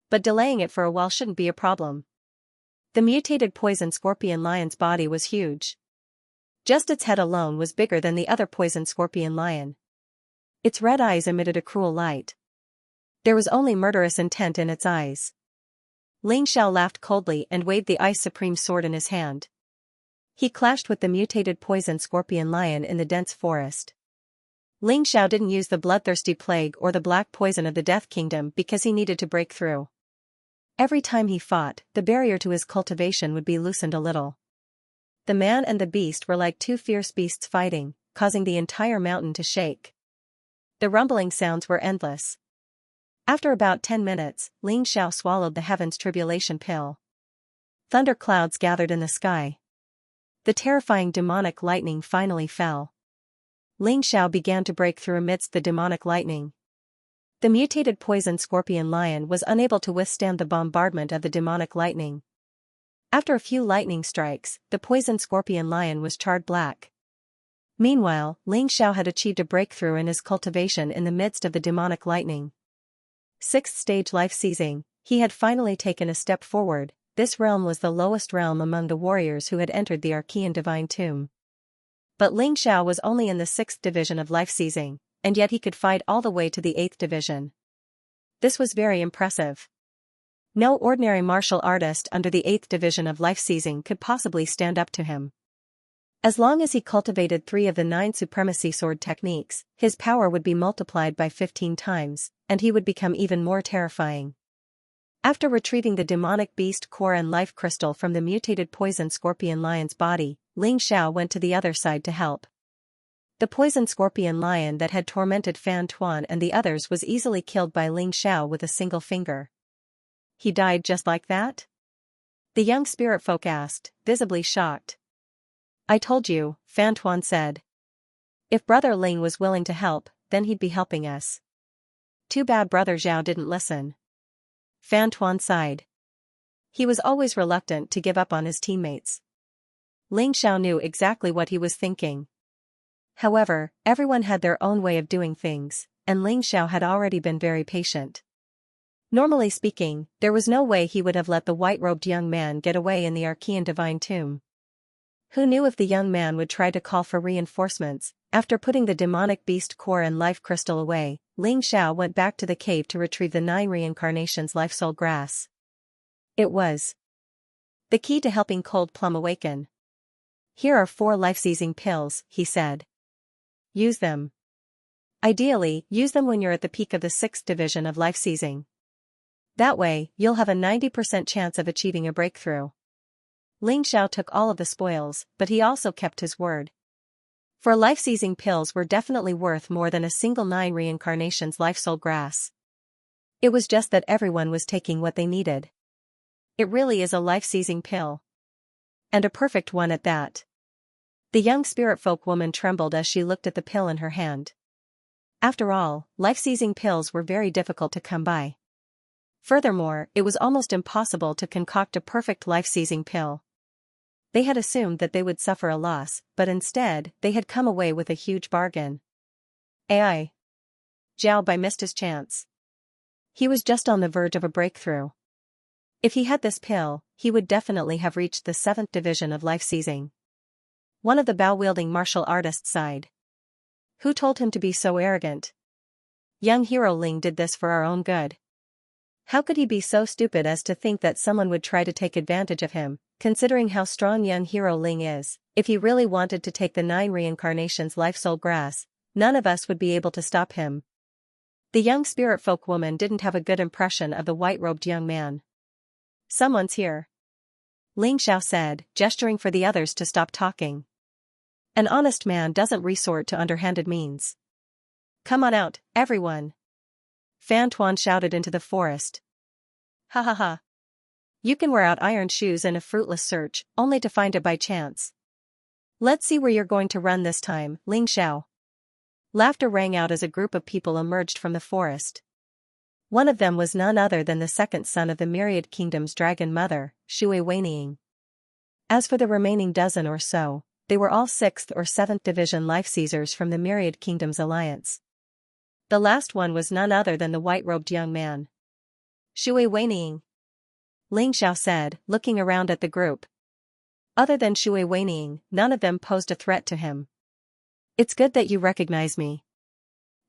But delaying it for a while shouldn't be a problem. The mutated poison scorpion lion's body was huge. Just its head alone was bigger than the other poison scorpion lion. Its red eyes emitted a cruel light. There was only murderous intent in its eyes. Ling Xiao laughed coldly and waved the Ice Supreme sword in his hand. He clashed with the mutated poison scorpion lion in the dense forest. Ling Xiao didn't use the bloodthirsty plague or the black poison of the Death Kingdom because he needed to break through. Every time he fought, the barrier to his cultivation would be loosened a little. The man and the beast were like 2 fierce beasts fighting, causing the entire mountain to shake. The rumbling sounds were endless. After about 10 minutes, Ling Xiao swallowed the Heaven's Tribulation pill. Thunder clouds gathered in the sky. The terrifying demonic lightning finally fell. Ling Xiao began to break through amidst the demonic lightning. The mutated poison scorpion lion was unable to withstand the bombardment of the demonic lightning. After a few lightning strikes, the poison scorpion lion was charred black. Meanwhile, Ling Xiao had achieved a breakthrough in his cultivation in the midst of the demonic lightning. 6th stage life seizing, he had finally taken a step forward. This realm was the lowest realm among the warriors who had entered the Archean Divine Tomb. But Ling Xiao was only in the 6th division of life seizing, and yet he could fight all the way to the 8th division. This was very impressive. No ordinary martial artist under the 8th division of life seizing could possibly stand up to him. As long as he cultivated 3 of the 9 supremacy sword techniques, his power would be multiplied by 15 times, and he would become even more terrifying. After retrieving the demonic beast core and life crystal from the mutated poison scorpion lion's body, Ling Xiao went to the other side to help. The poison scorpion lion that had tormented Fan Tuan and the others was easily killed by Ling Xiao with a single finger. He died just like that? The young spirit folk asked, visibly shocked. I told you, Fan Tuan said. If Brother Ling was willing to help, then he'd be helping us. Too bad Brother Zhao didn't listen. Fan Tuan sighed. He was always reluctant to give up on his teammates. Ling Xiao knew exactly what he was thinking. However, everyone had their own way of doing things, and Ling Xiao had already been very patient. Normally speaking, there was no way he would have let the white-robed young man get away in the Archean divine tomb. Who knew if the young man would try to call for reinforcements? After putting the demonic beast core and life crystal away, Ling Xiao went back to the cave to retrieve the 9 reincarnations life soul grass. It was the key to helping Cold Plum awaken. Here are 4 life-seizing pills, he said. Use them. Ideally, use them when you're at the peak of the 6th division of life-seizing. That way, you'll have a 90% chance of achieving a breakthrough. Ling Xiao took all of the spoils, but he also kept his word. For life-seizing pills were definitely worth more than a single 9 reincarnations life soul grass. It was just that everyone was taking what they needed. It really is a life-seizing pill. And a perfect one at that. The young spirit folk woman trembled as she looked at the pill in her hand. After all, life-seizing pills were very difficult to come by. Furthermore, it was almost impossible to concoct a perfect life-seizing pill. They had assumed that they would suffer a loss, but instead, they had come away with a huge bargain. AI. Zhao Bai missed his chance. He was just on the verge of a breakthrough. If he had this pill, he would definitely have reached the 7th division of life-seizing. One of the bow-wielding martial artists sighed. Who told him to be so arrogant? Young hero Ling did this for our own good. How could he be so stupid as to think that someone would try to take advantage of him, considering how strong young hero Ling is? If he really wanted to take the 9 reincarnations life soul grass, none of us would be able to stop him. The young spirit folk woman didn't have a good impression of the white-robed young man. Someone's here. Ling Xiao said, gesturing for the others to stop talking. An honest man doesn't resort to underhanded means. Come on out, everyone. Fan Tuan shouted into the forest. Ha ha ha. You can wear out iron shoes in a fruitless search, only to find it by chance. Let's see where you're going to run this time, Ling Xiao. Laughter rang out as a group of people emerged from the forest. One of them was none other than the second son of the Myriad Kingdom's dragon mother, Shui Weining. As for the remaining dozen or so, they were all 6th or 7th division life-seizers from the Myriad Kingdom's alliance. The last one was none other than the white-robed young man. Shui Weining. Ling Xiao said, looking around at the group. Other than Shui Weining, none of them posed a threat to him. It's good that you recognize me.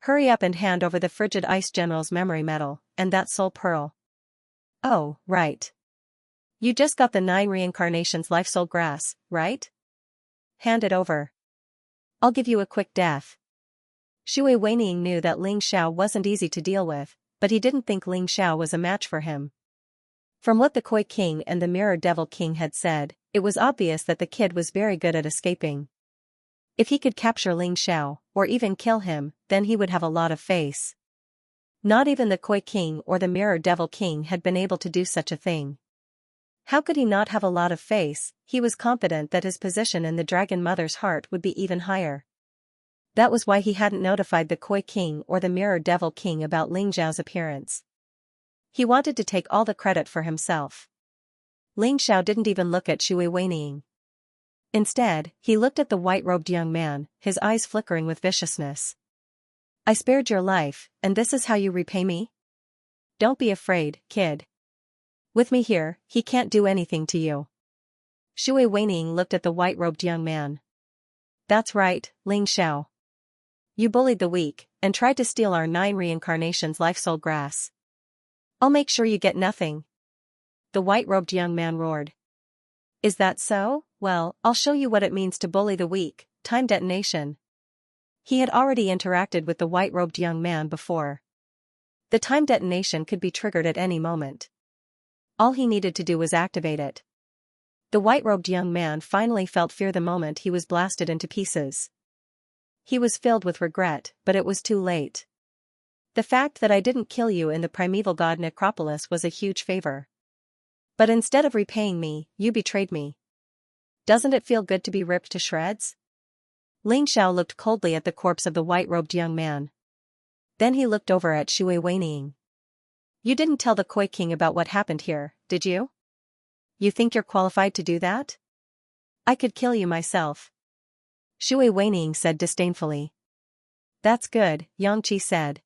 Hurry up and hand over the Frigid Ice General's memory medal, and that soul pearl. Oh, right. You just got the 9 reincarnations life soul grass, right? Hand it over. I'll give you a quick death. Shui Weining knew that Ling Xiao wasn't easy to deal with, but he didn't think Ling Xiao was a match for him. From what the Koi King and the Mirror Devil King had said, it was obvious that the kid was very good at escaping. If he could capture Ling Xiao, or even kill him, then he would have a lot of face. Not even the Koi King or the Mirror Devil King had been able to do such a thing. How could he not have a lot of face? He was confident that his position in the Dragon Mother's heart would be even higher. That was why he hadn't notified the Koi King or the Mirror Devil King about Ling Xiao's appearance. He wanted to take all the credit for himself. Ling Xiao didn't even look at Shui Weining. Instead, he looked at the white-robed young man, his eyes flickering with viciousness. I spared your life, and this is how you repay me? Don't be afraid, kid. With me here, he can't do anything to you. Shui Weining looked at the white-robed young man. That's right, Ling Xiao. You bullied the weak, and tried to steal our 9 reincarnations life soul grass. I'll make sure you get nothing. The white-robed young man roared. Is that so? Well, I'll show you what it means to bully the weak. Time detonation. He had already interacted with the white-robed young man before. The time detonation could be triggered at any moment. All he needed to do was activate it. The white-robed young man finally felt fear the moment he was blasted into pieces. He was filled with regret, but it was too late. The fact that I didn't kill you in the primeval god necropolis was a huge favor. But instead of repaying me, you betrayed me. Doesn't it feel good to be ripped to shreds? Ling Xiao looked coldly at the corpse of the white-robed young man. Then he looked over at Shui Weining. You didn't tell the Koi King about what happened here, did you? You think you're qualified to do that? I could kill you myself. Shui Weining said disdainfully. That's good, Xianxia said.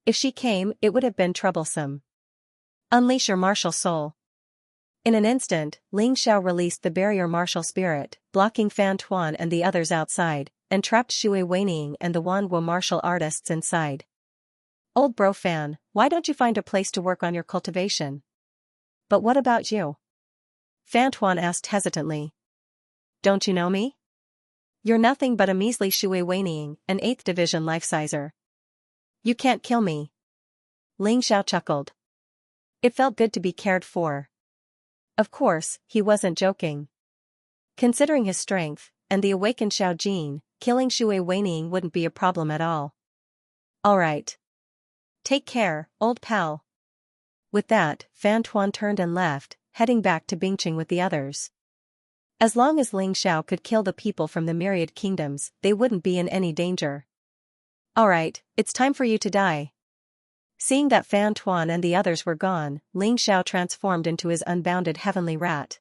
If she came, it would have been troublesome. Unleash your martial soul. In an instant, Ling Xiao released the barrier martial spirit, blocking Fan Tuan and the others outside, and trapped Shui Weining and the Wanguo martial artists inside. Old bro Fan, why don't you find a place to work on your cultivation? But what about you? Fan Tuan asked hesitantly. Don't you know me? You're nothing but a measly Shui Weining, an 8th division life-sizer. You can't kill me. Ling Xiao chuckled. It felt good to be cared for. Of course, he wasn't joking. Considering his strength, and the awakened Xiao Jin, killing Shui Weining wouldn't be a problem at all. Alright. Take care, old pal. With that, Fan Tuan turned and left, heading back to Bingqing with the others. As long as Ling Xiao could kill the people from the myriad kingdoms, they wouldn't be in any danger. Alright, it's time for you to die. Seeing that Fan Tuan and the others were gone, Ling Xiao transformed into his unbounded heavenly rat.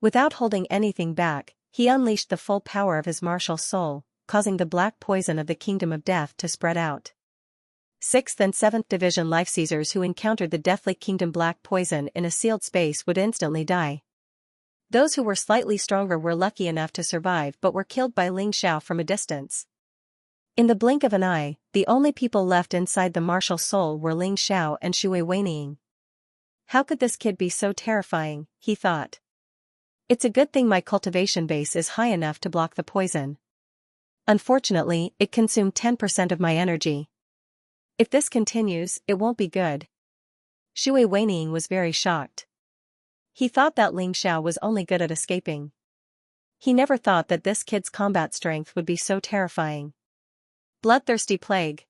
Without holding anything back, he unleashed the full power of his martial soul, causing the black poison of the Kingdom of Death to spread out. 6th and 7th Division life-seizers who encountered the deathly Kingdom black poison in a sealed space would instantly die. Those who were slightly stronger were lucky enough to survive but were killed by Ling Xiao from a distance. In the blink of an eye, the only people left inside the martial soul were Ling Xiao and Shui Weining. How could this kid be so terrifying, he thought. It's a good thing my cultivation base is high enough to block the poison. Unfortunately, it consumed 10% of my energy. If this continues, it won't be good. Shui Weining was very shocked. He thought that Ling Xiao was only good at escaping. He never thought that this kid's combat strength would be so terrifying. Bloodthirsty plague.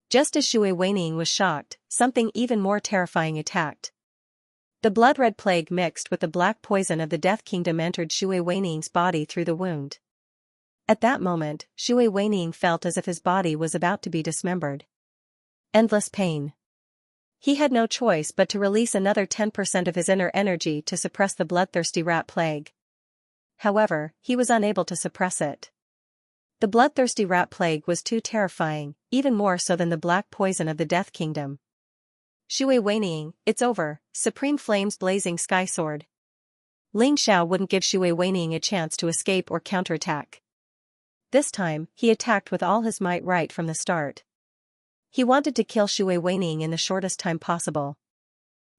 Just as Shui Weining was shocked, something even more terrifying attacked. The blood-red plague mixed with the black poison of the Death Kingdom entered Shui Weining's body through the wound. At that moment, Shui Weining felt as if his body was about to be dismembered. Endless pain. He had no choice but to release another 10% of his inner energy to suppress the bloodthirsty rat plague. However, he was unable to suppress it. The bloodthirsty rat plague was too terrifying, even more so than the black poison of the Death Kingdom. Shui Weining, it's over, Supreme Flames blazing sky sword. Ling Xiao wouldn't give Shui Weining a chance to escape or counterattack. This time, he attacked with all his might right from the start. He wanted to kill Shui Weining in the shortest time possible.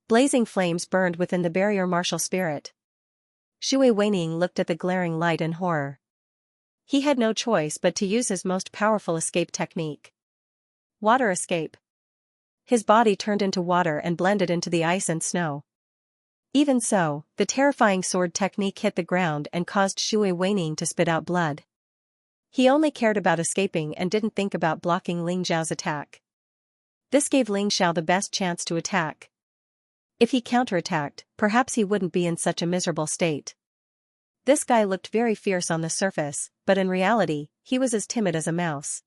Blazing flames burned within the barrier martial spirit. Shui Weining looked at the glaring light in horror. He had no choice but to use his most powerful escape technique. Water escape. His body turned into water and blended into the ice and snow. Even so, the terrifying sword technique hit the ground and caused Shui Weining to spit out blood. He only cared about escaping and didn't think about blocking Ling Xiao's attack. This gave Ling Xiao the best chance to attack. If he counterattacked, perhaps he wouldn't be in such a miserable state. This guy looked very fierce on the surface, but in reality, he was as timid as a mouse.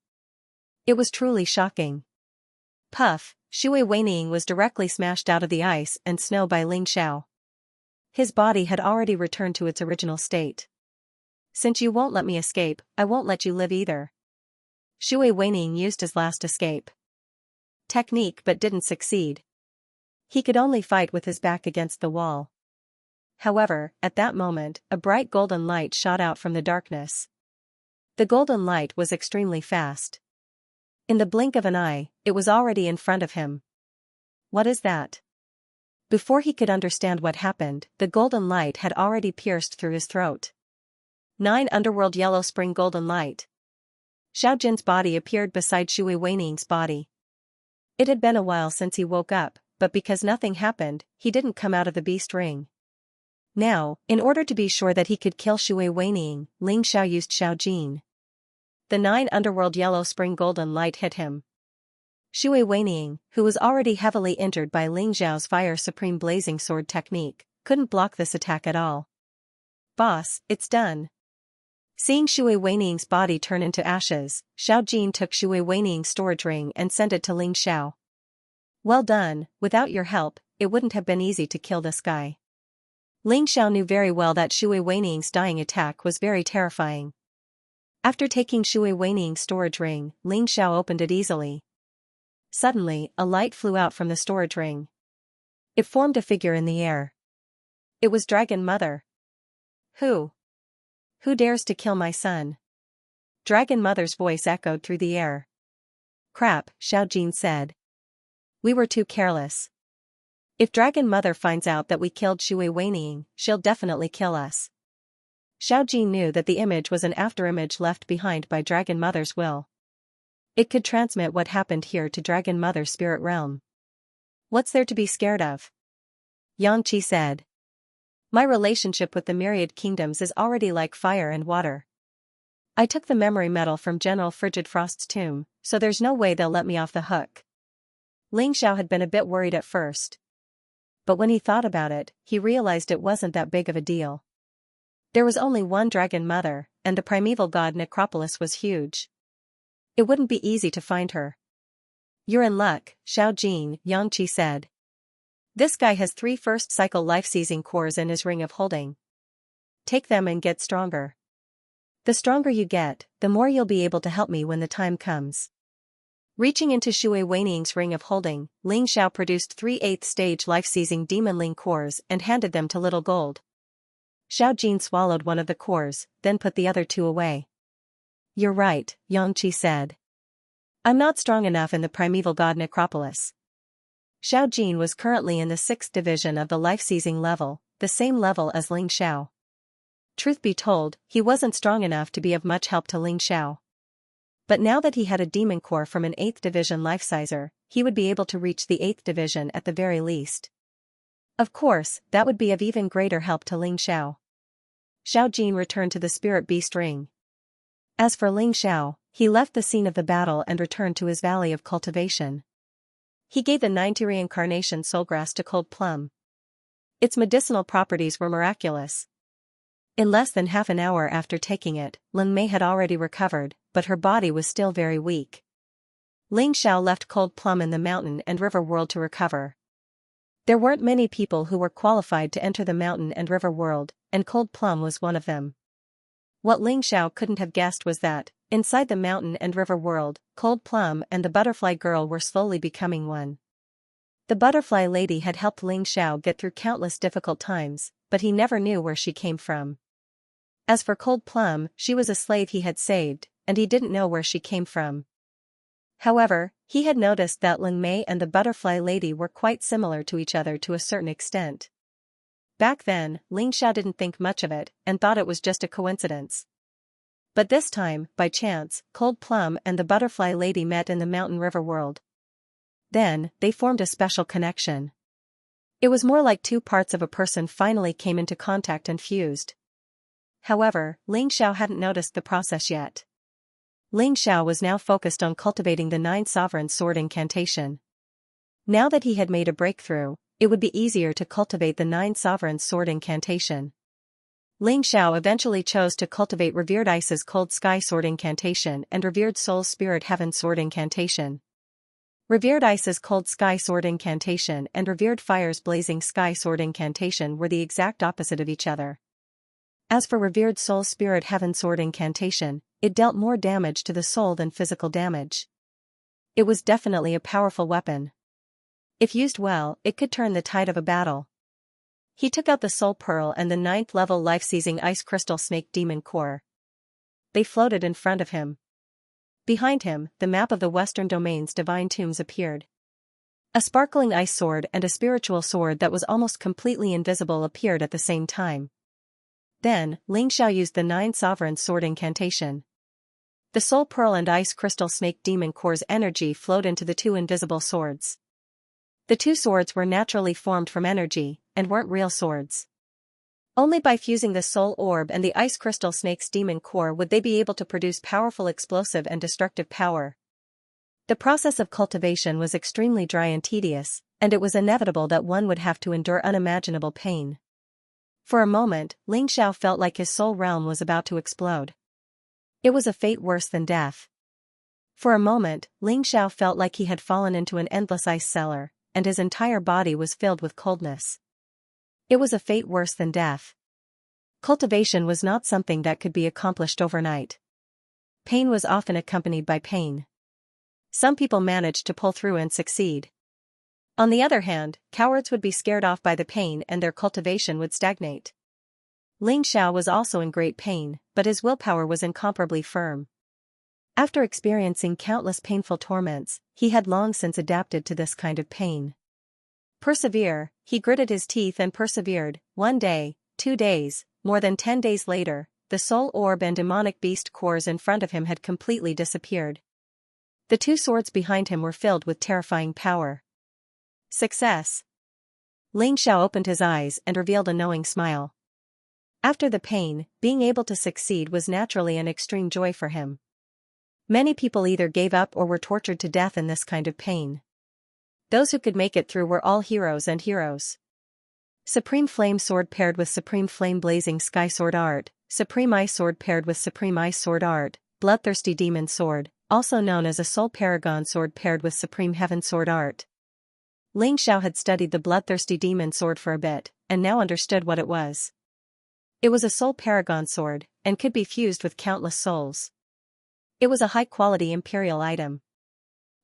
It was truly shocking. Puff, Shui Weining was directly smashed out of the ice and snow by Ling Xiao. His body had already returned to its original state. Since you won't let me escape, I won't let you live either. Shui Weining used his last escape technique but didn't succeed. He could only fight with his back against the wall. However, at that moment, a bright golden light shot out from the darkness. The golden light was extremely fast. In the blink of an eye, it was already in front of him. What is that? Before he could understand what happened, the golden light had already pierced through his throat. 9 Underworld Yellow Spring Golden Light. Xiao Jin's body appeared beside Shui Weining's body. It had been a while since he woke up, but because nothing happened, he didn't come out of the beast ring. Now, in order to be sure that he could kill Shui Weining, Ling Xiao used Xiao Jin. The 9 Underworld Yellow Spring Golden Light hit him. Shui Weining, who was already heavily injured by Ling Xiao's Fire Supreme Blazing Sword technique, couldn't block this attack at all. Boss, it's done. Seeing Shui Weining's body turn into ashes, Xiao Jin took Shui Weining's storage ring and sent it to Ling Xiao. Well done, without your help, it wouldn't have been easy to kill this guy. Ling Xiao knew very well that Shui Weining's dying attack was very terrifying. After taking Shui Weining's storage ring, Ling Xiao opened it easily. Suddenly, a light flew out from the storage ring. It formed a figure in the air. It was Dragon Mother. Who? Who dares to kill my son? Dragon Mother's voice echoed through the air. Crap, Xiaojin said. We were too careless. If Dragon Mother finds out that we killed Shui Weining, she'll definitely kill us. Xiaojin knew that the image was an afterimage left behind by Dragon Mother's will. It could transmit what happened here to Dragon Mother's spirit realm. What's there to be scared of? Xianxia said. My relationship with the myriad kingdoms is already like fire and water. I took the memory metal from General Frigid Frost's tomb, so there's no way they'll let me off the hook. Ling Xiao had been a bit worried at first. But when he thought about it, he realized it wasn't that big of a deal. There was only one Dragon Mother, and the primeval god necropolis was huge. It wouldn't be easy to find her. You're in luck, Xiaojin, Xianxia said. This guy has 3 first-cycle life-seizing cores in his ring of holding. Take them and get stronger. The stronger you get, the more you'll be able to help me when the time comes. Reaching into Shui Weining's ring of holding, Ling Xiao produced 3 8th-stage life-seizing demon ling cores and handed them to Little Gold. Xiaojin swallowed one of the cores, then put the other 2 away. You're right, Xianxia said. I'm not strong enough in the primeval god necropolis. Xiaojin was currently in the 6th division of the life-seizing level, the same level as Ling Xiao. Truth be told, he wasn't strong enough to be of much help to Ling Xiao. But now that he had a demon core from an 8th division life-sizer, he would be able to reach the 8th division at the very least. Of course, that would be of even greater help to Ling Xiao. Xiaojin returned to the spirit beast ring. As for Ling Xiao, he left the scene of the battle and returned to his valley of cultivation. He gave the 90 reincarnation soulgrass to Cold Plum. Its medicinal properties were miraculous. In less than half an hour after taking it, Lin Mei had already recovered, but her body was still very weak. Ling Xiao left Cold Plum in the mountain and river world to recover. There weren't many people who were qualified to enter the mountain and river world, and Cold Plum was one of them. What Ling Xiao couldn't have guessed was that, inside the mountain and river world, Cold Plum and the butterfly girl were slowly becoming one. The butterfly lady had helped Ling Xiao get through countless difficult times, but he never knew where she came from. As for Cold Plum, she was a slave he had saved, and he didn't know where she came from. However, he had noticed that Lin Mei and the butterfly lady were quite similar to each other to a certain extent. Back then, Ling Xiao didn't think much of it, and thought it was just a coincidence. But this time, by chance, Cold Plum and the butterfly lady met in the mountain river world. Then, they formed a special connection. It was more like 2 parts of a person finally came into contact and fused. However, Ling Xiao hadn't noticed the process yet. Ling Xiao was now focused on cultivating the 9 sovereign sword incantation. Now that he had made a breakthrough, it would be easier to cultivate the 9 sovereign sword incantation. Ling Xiao eventually chose to cultivate Revered Ice's Cold Sky Sword incantation and Revered Soul's Spirit Heaven Sword incantation. Revered Ice's Cold Sky Sword incantation and Revered Fire's Blazing Sky Sword incantation were the exact opposite of each other. As for Revered Soul's Spirit Heaven Sword incantation, it dealt more damage to the soul than physical damage. It was definitely a powerful weapon. If used well, it could turn the tide of a battle. He took out the Soul Pearl and the 9th level life-seizing Ice Crystal Snake Demon Core. They floated in front of him. Behind him, the map of the Western Domain's divine tombs appeared. A sparkling ice sword and a spiritual sword that was almost completely invisible appeared at the same time. Then, Ling Xiao used the 9 sovereign sword incantation. The Soul Pearl and Ice Crystal Snake Demon Core's energy flowed into the 2 invisible swords. The 2 swords were naturally formed from energy, and weren't real swords. Only by fusing the Soul Orb and the Ice Crystal Snake's Demon Core would they be able to produce powerful explosive and destructive power. The process of cultivation was extremely dry and tedious, and it was inevitable that one would have to endure unimaginable pain. For a moment, Ling Xiao felt like his soul realm was about to explode. It was a fate worse than death. For a moment, Ling Xiao felt like he had fallen into an endless ice cellar, and his entire body was filled with coldness. It was a fate worse than death. Cultivation was not something that could be accomplished overnight. Pain was often accompanied by pain. Some people managed to pull through and succeed. On the other hand, cowards would be scared off by the pain and their cultivation would stagnate. Ling Xiao was also in great pain, but his willpower was incomparably firm. After experiencing countless painful torments, he had long since adapted to this kind of pain. Persevere, he gritted his teeth and persevered. 1 day, 2 days, more than 10 days later, the soul orb and demonic beast cores in front of him had completely disappeared. The 2 swords behind him were filled with terrifying power. Success! Ling Xiao opened his eyes and revealed a knowing smile. After the pain, being able to succeed was naturally an extreme joy for him. Many people either gave up or were tortured to death in this kind of pain. Those who could make it through were all heroes and heroes. Supreme Flame Sword paired with Supreme Flame Blazing Sky Sword Art, Supreme Ice Sword paired with Supreme Ice Sword Art, Bloodthirsty Demon Sword, also known as a Soul Paragon Sword paired with Supreme Heaven Sword Art. Ling Xiao had studied the Bloodthirsty Demon Sword for a bit, and now understood what it was. It was a Soul Paragon Sword, and could be fused with countless souls. It was a high-quality imperial item.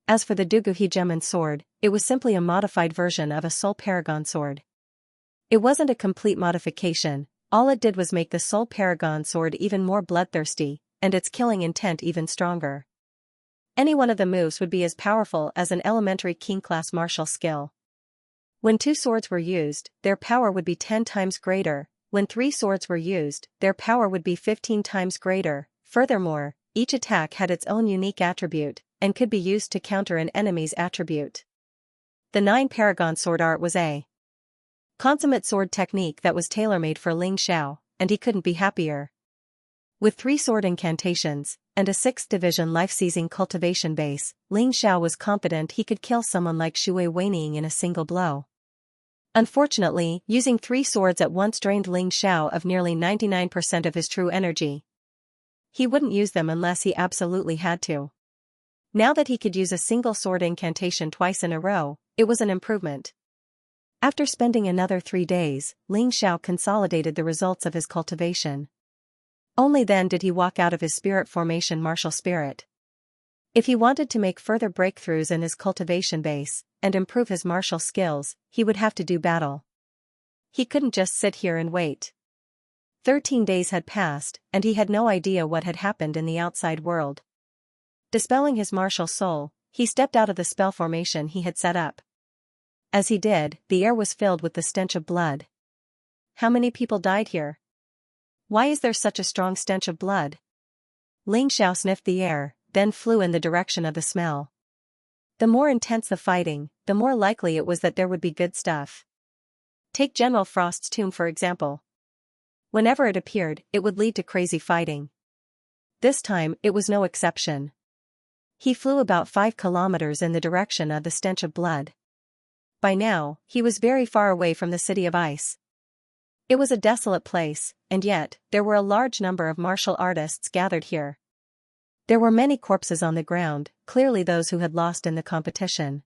As for the Duguhi Gemin Sword, it was simply a modified version of a Soul Paragon Sword. It wasn't a complete modification, all it did was make the Soul Paragon Sword even more bloodthirsty, and its killing intent even stronger. Any one of the moves would be as powerful as an elementary king-class martial skill. When 2 swords were used, their power would be 10 times greater. When 3 swords were used, their power would be 15 times greater. Furthermore, each attack had its own unique attribute, and could be used to counter an enemy's attribute. The 9 Paragon Sword Art was a consummate sword technique that was tailor-made for Ling Xiao, and he couldn't be happier. With 3 sword incantations, and a 6th division life-seizing cultivation base, Ling Xiao was confident he could kill someone like Shui Weining in a single blow. Unfortunately, using 3 swords at once drained Ling Xiao of nearly 99% of his true energy. He wouldn't use them unless he absolutely had to. Now that he could use a single sword incantation twice in a row, it was an improvement. After spending another 3 days, Ling Xiao consolidated the results of his cultivation. Only then did he walk out of his spirit formation martial spirit. If he wanted to make further breakthroughs in his cultivation base, and improve his martial skills, he would have to do battle. He couldn't just sit here and wait. 13 days had passed, and he had no idea what had happened in the outside world. Dispelling his martial soul, he stepped out of the spell formation he had set up. As he did, the air was filled with the stench of blood. How many people died here? Why is there such a strong stench of blood? Ling Xiao sniffed the air, then flew in the direction of the smell. The more intense the fighting, the more likely it was that there would be good stuff. Take General Frost's tomb for example. Whenever it appeared, it would lead to crazy fighting. This time, it was no exception. He flew about 5 kilometers in the direction of the stench of blood. By now, he was very far away from the City of Ice. It was a desolate place, and yet, there were a large number of martial artists gathered here. There were many corpses on the ground, clearly those who had lost in the competition.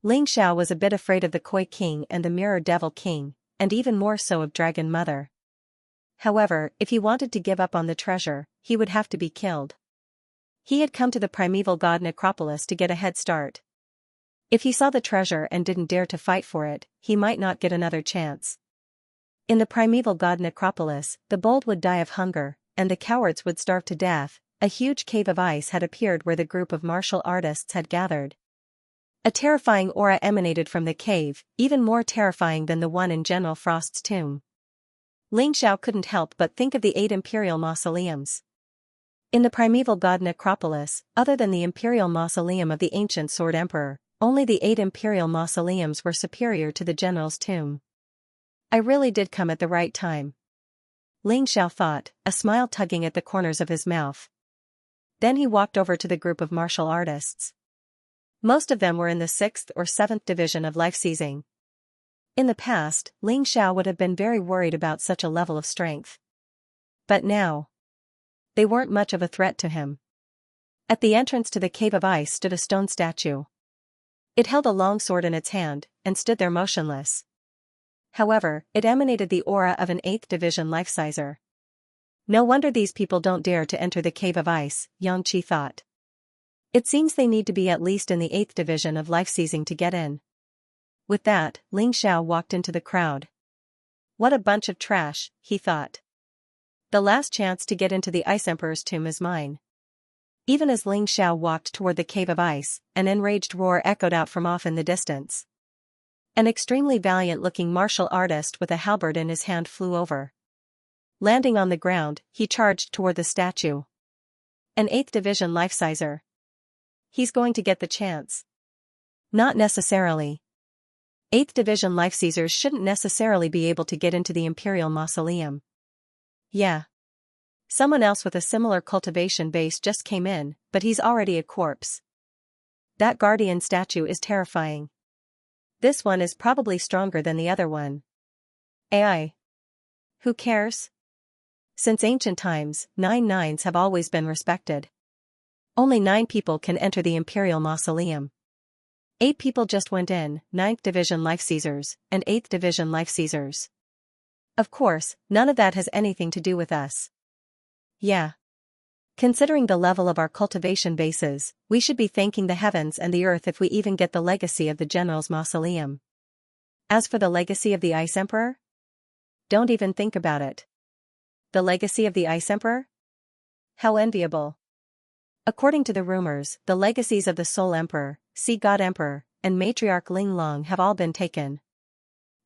Ling Xiao was a bit afraid of the Koi King and the Mirror Devil King, and even more so of Dragon Mother. However, if he wanted to give up on the treasure, he would have to be killed. He had come to the primeval god necropolis to get a head start. If he saw the treasure and didn't dare to fight for it, he might not get another chance. In the primeval god necropolis, the bold would die of hunger, and the cowards would starve to death. A huge cave of ice had appeared where the group of martial artists had gathered. A terrifying aura emanated from the cave, even more terrifying than the one in General Frost's tomb. Ling Xiao couldn't help but think of the 8 imperial mausoleums. In the primeval god necropolis, other than the imperial mausoleum of the ancient Sword Emperor, only the 8 imperial mausoleums were superior to the general's tomb. I really did come at the right time. Ling Xiao thought, a smile tugging at the corners of his mouth. Then he walked over to the group of martial artists. Most of them were in the 6th or 7th division of life seizing. In the past, Ling Xiao would have been very worried about such a level of strength. But now, they weren't much of a threat to him. At the entrance to the cave of ice stood a stone statue. It held a long sword in its hand, and stood there motionless. However, it emanated the aura of an 8th division life sizer. No wonder these people don't dare to enter the cave of ice, Xianxia thought. It seems they need to be at least in the 8th division of life seizing to get in. With that, Ling Xiao walked into the crowd. What a bunch of trash, he thought. The last chance to get into the Ice Emperor's tomb is mine. Even as Ling Xiao walked toward the cave of ice, an enraged roar echoed out from off in the distance. An extremely valiant-looking martial artist with a halberd in his hand flew over. Landing on the ground, he charged toward the statue. An 8th Division life-sizer. He's going to get the chance. Not necessarily. 8th Division life-seizers shouldn't necessarily be able to get into the Imperial Mausoleum. Yeah. Someone else with a similar cultivation base just came in, but he's already a corpse. That guardian statue is terrifying. This one is probably stronger than the other one. AI. Who cares? Since ancient times, 9 nines have always been respected. Only 9 people can enter the Imperial Mausoleum. 8 people just went in, 9th Division life-seizers, and 8th Division life-seizers. Of course, none of that has anything to do with us. Yeah. Considering the level of our cultivation bases, we should be thanking the heavens and the earth if we even get the legacy of the General's Mausoleum. As for the legacy of the Ice Emperor? Don't even think about it. The legacy of the Ice Emperor? How enviable. According to the rumors, the legacies of the Soul Emperor, Sea God Emperor, and Matriarch Ling Long have all been taken.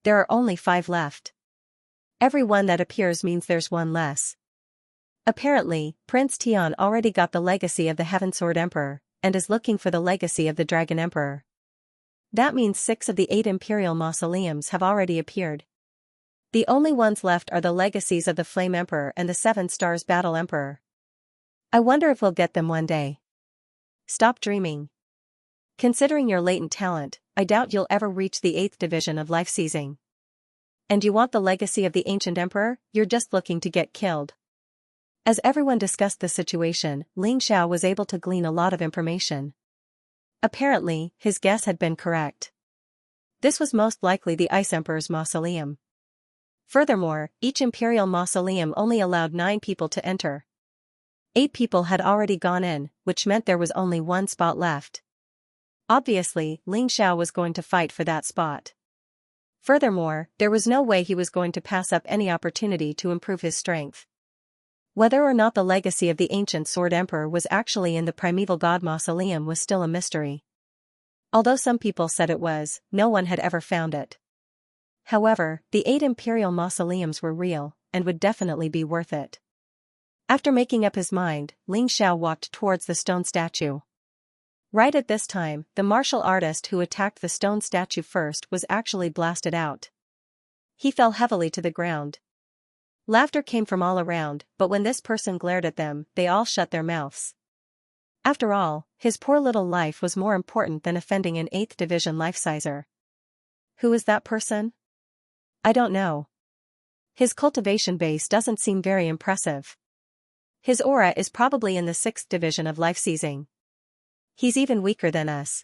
There are only 5 left. Every one that appears means there's one less. Apparently, Prince Tian already got the legacy of the Heavensword Emperor, and is looking for the legacy of the Dragon Emperor. That means 6 of the 8 Imperial Mausoleums have already appeared. The only ones left are the legacies of the Flame Emperor and the 7 Stars Battle Emperor. I wonder if we'll get them one day. Stop dreaming. Considering your latent talent, I doubt you'll ever reach the 8th Division of life-seizing. And you want the legacy of the Ancient Emperor? You're just looking to get killed. As everyone discussed the situation, Ling Xiao was able to glean a lot of information. Apparently, his guess had been correct. This was most likely the Ice Emperor's mausoleum. Furthermore, each Imperial mausoleum only allowed 9 people to enter. 8 people had already gone in, which meant there was only 1 spot left. Obviously, Ling Xiao was going to fight for that spot. Furthermore, there was no way he was going to pass up any opportunity to improve his strength. Whether or not the legacy of the ancient Sword Emperor was actually in the Primeval God Mausoleum was still a mystery. Although some people said it was, no one had ever found it. However, the 8 Imperial Mausoleums were real, and would definitely be worth it. After making up his mind, Ling Xiao walked towards the stone statue. Right at this time, the martial artist who attacked the stone statue first was actually blasted out. He fell heavily to the ground. Laughter came from all around, but when this person glared at them, they all shut their mouths. After all, his poor little life was more important than offending an 8th Division life-sizer. Who is that person? I don't know. His cultivation base doesn't seem very impressive. His aura is probably in the 6th Division of life-seizing. He's even weaker than us.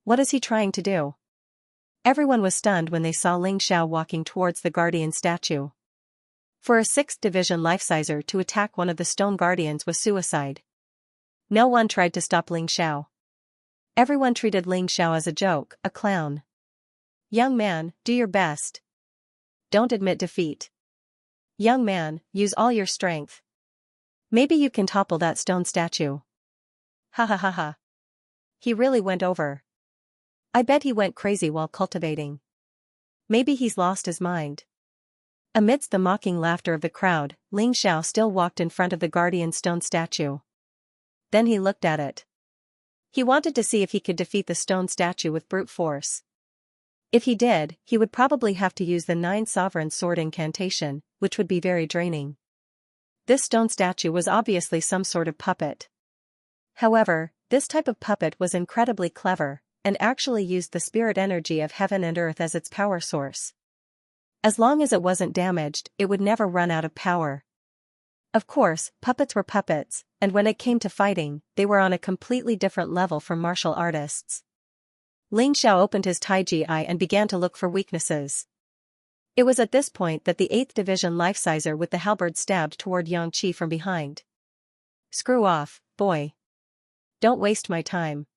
What is he trying to do? Everyone was stunned when they saw Ling Xiao walking towards the guardian statue. For a 6th Division life-sizer to attack one of the stone guardians was suicide. No one tried to stop Ling Xiao. Everyone treated Ling Xiao as a joke, a clown. Young man, do your best. Don't admit defeat. Young man, use all your strength. Maybe you can topple that stone statue. Ha ha ha ha. He really went over. I bet he went crazy while cultivating. Maybe he's lost his mind. Amidst the mocking laughter of the crowd, Ling Xiao still walked in front of the guardian stone statue. Then he looked at it. He wanted to see if he could defeat the stone statue with brute force. If he did, he would probably have to use the 9 Sovereign Sword incantation, which would be very draining. This stone statue was obviously some sort of puppet. However, this type of puppet was incredibly clever, and actually used the spirit energy of heaven and earth as its power source. As long as it wasn't damaged, it would never run out of power. Of course, puppets were puppets, and when it came to fighting, they were on a completely different level from martial artists. Ling Xiao opened his Taiji eye and began to look for weaknesses. It was at this point that the 8th Division life-sizer with the halberd stabbed toward Xianxia from behind. Screw off, boy. Don't waste my time.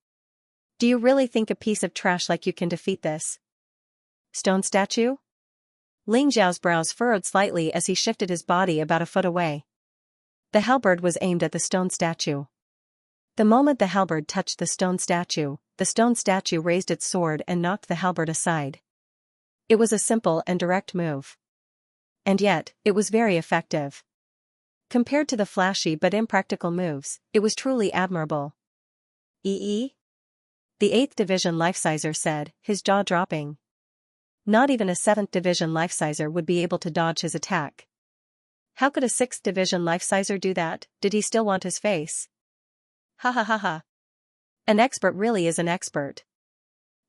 Do you really think a piece of trash like you can defeat this? Stone statue? Ling Xiao's brows furrowed slightly as he shifted his body about a foot away. The halberd was aimed at the stone statue. The moment the halberd touched the stone statue raised its sword and knocked the halberd aside. It was a simple and direct move. And yet, it was very effective. Compared to the flashy but impractical moves, it was truly admirable. The 8th Division Life-Sizer said, his jaw dropping. Not even a 7th Division Life-Sizer would be able to dodge his attack. How could a 6th Division Life-Sizer do that? Did he still want his face? Ha ha ha ha. An expert really is an expert.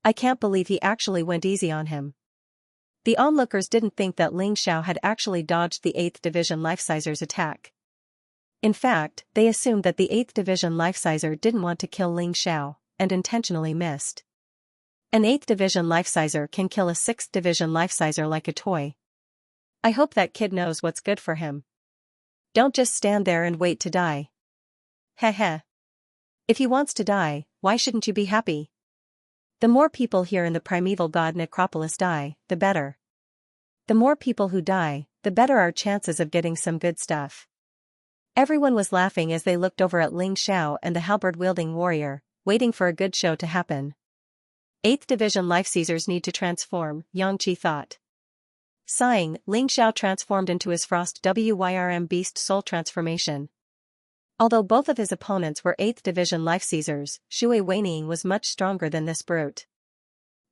I can't believe he actually went easy on him. The onlookers didn't think that Ling Xiao had actually dodged the 8th Division Life-Sizer's attack. In fact, they assumed that the 8th Division Life-Sizer didn't want to kill Ling Xiao, and intentionally missed. An 8th Division Life-Sizer can kill a 6th Division Life-Sizer like a toy. I hope that kid knows what's good for him. Don't just stand there and wait to die. Heh heh. If he wants to die, why shouldn't you be happy? The more people here in the primeval god necropolis die, the better. The more people who die, the better our chances of getting some good stuff. Everyone was laughing as they looked over at Ling Xiao and the halberd-wielding warrior, waiting for a good show to happen. 8th Division Life-Seizers need to transform, Xianxia thought. Sighing, Ling Xiao transformed into his Frost Wyrm Beast Soul transformation. Although both of his opponents were 8th Division Life-Seizers, Shui Weining was much stronger than this brute.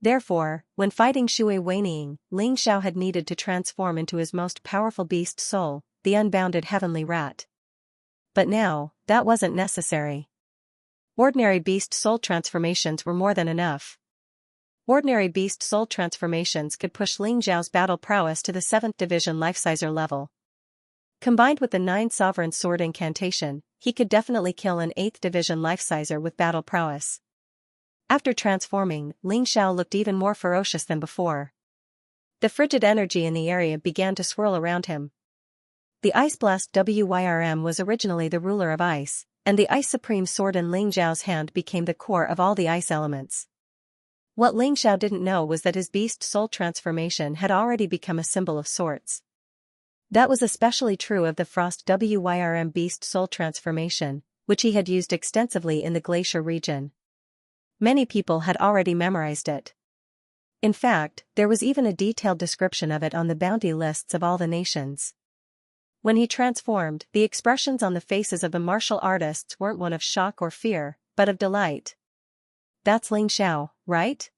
Therefore, when fighting Shui Weining, Ling Xiao had needed to transform into his most powerful beast soul, the unbounded heavenly rat. But now, that wasn't necessary. Ordinary beast soul transformations were more than enough. Ordinary beast soul transformations could push Ling Xiao's battle prowess to the 7th Division Life-Sizer level. Combined with the 9 Sovereign Sword incantation, he could definitely kill an 8th Division Life-Sizer with battle prowess. After transforming, Ling Xiao looked even more ferocious than before. The frigid energy in the area began to swirl around him. The Ice Blast Wyrm was originally the ruler of ice, and the Ice Supreme Sword in Ling Xiao's hand became the core of all the ice elements. What Ling Xiao didn't know was that his beast soul transformation had already become a symbol of sorts. That was especially true of the Frost Wyrm Beast Soul transformation, which he had used extensively in the glacier region. Many people had already memorized it. In fact, there was even a detailed description of it on the bounty lists of all the nations. When he transformed, the expressions on the faces of the martial artists weren't one of shock or fear, but of delight. That's Ling Xiao, right?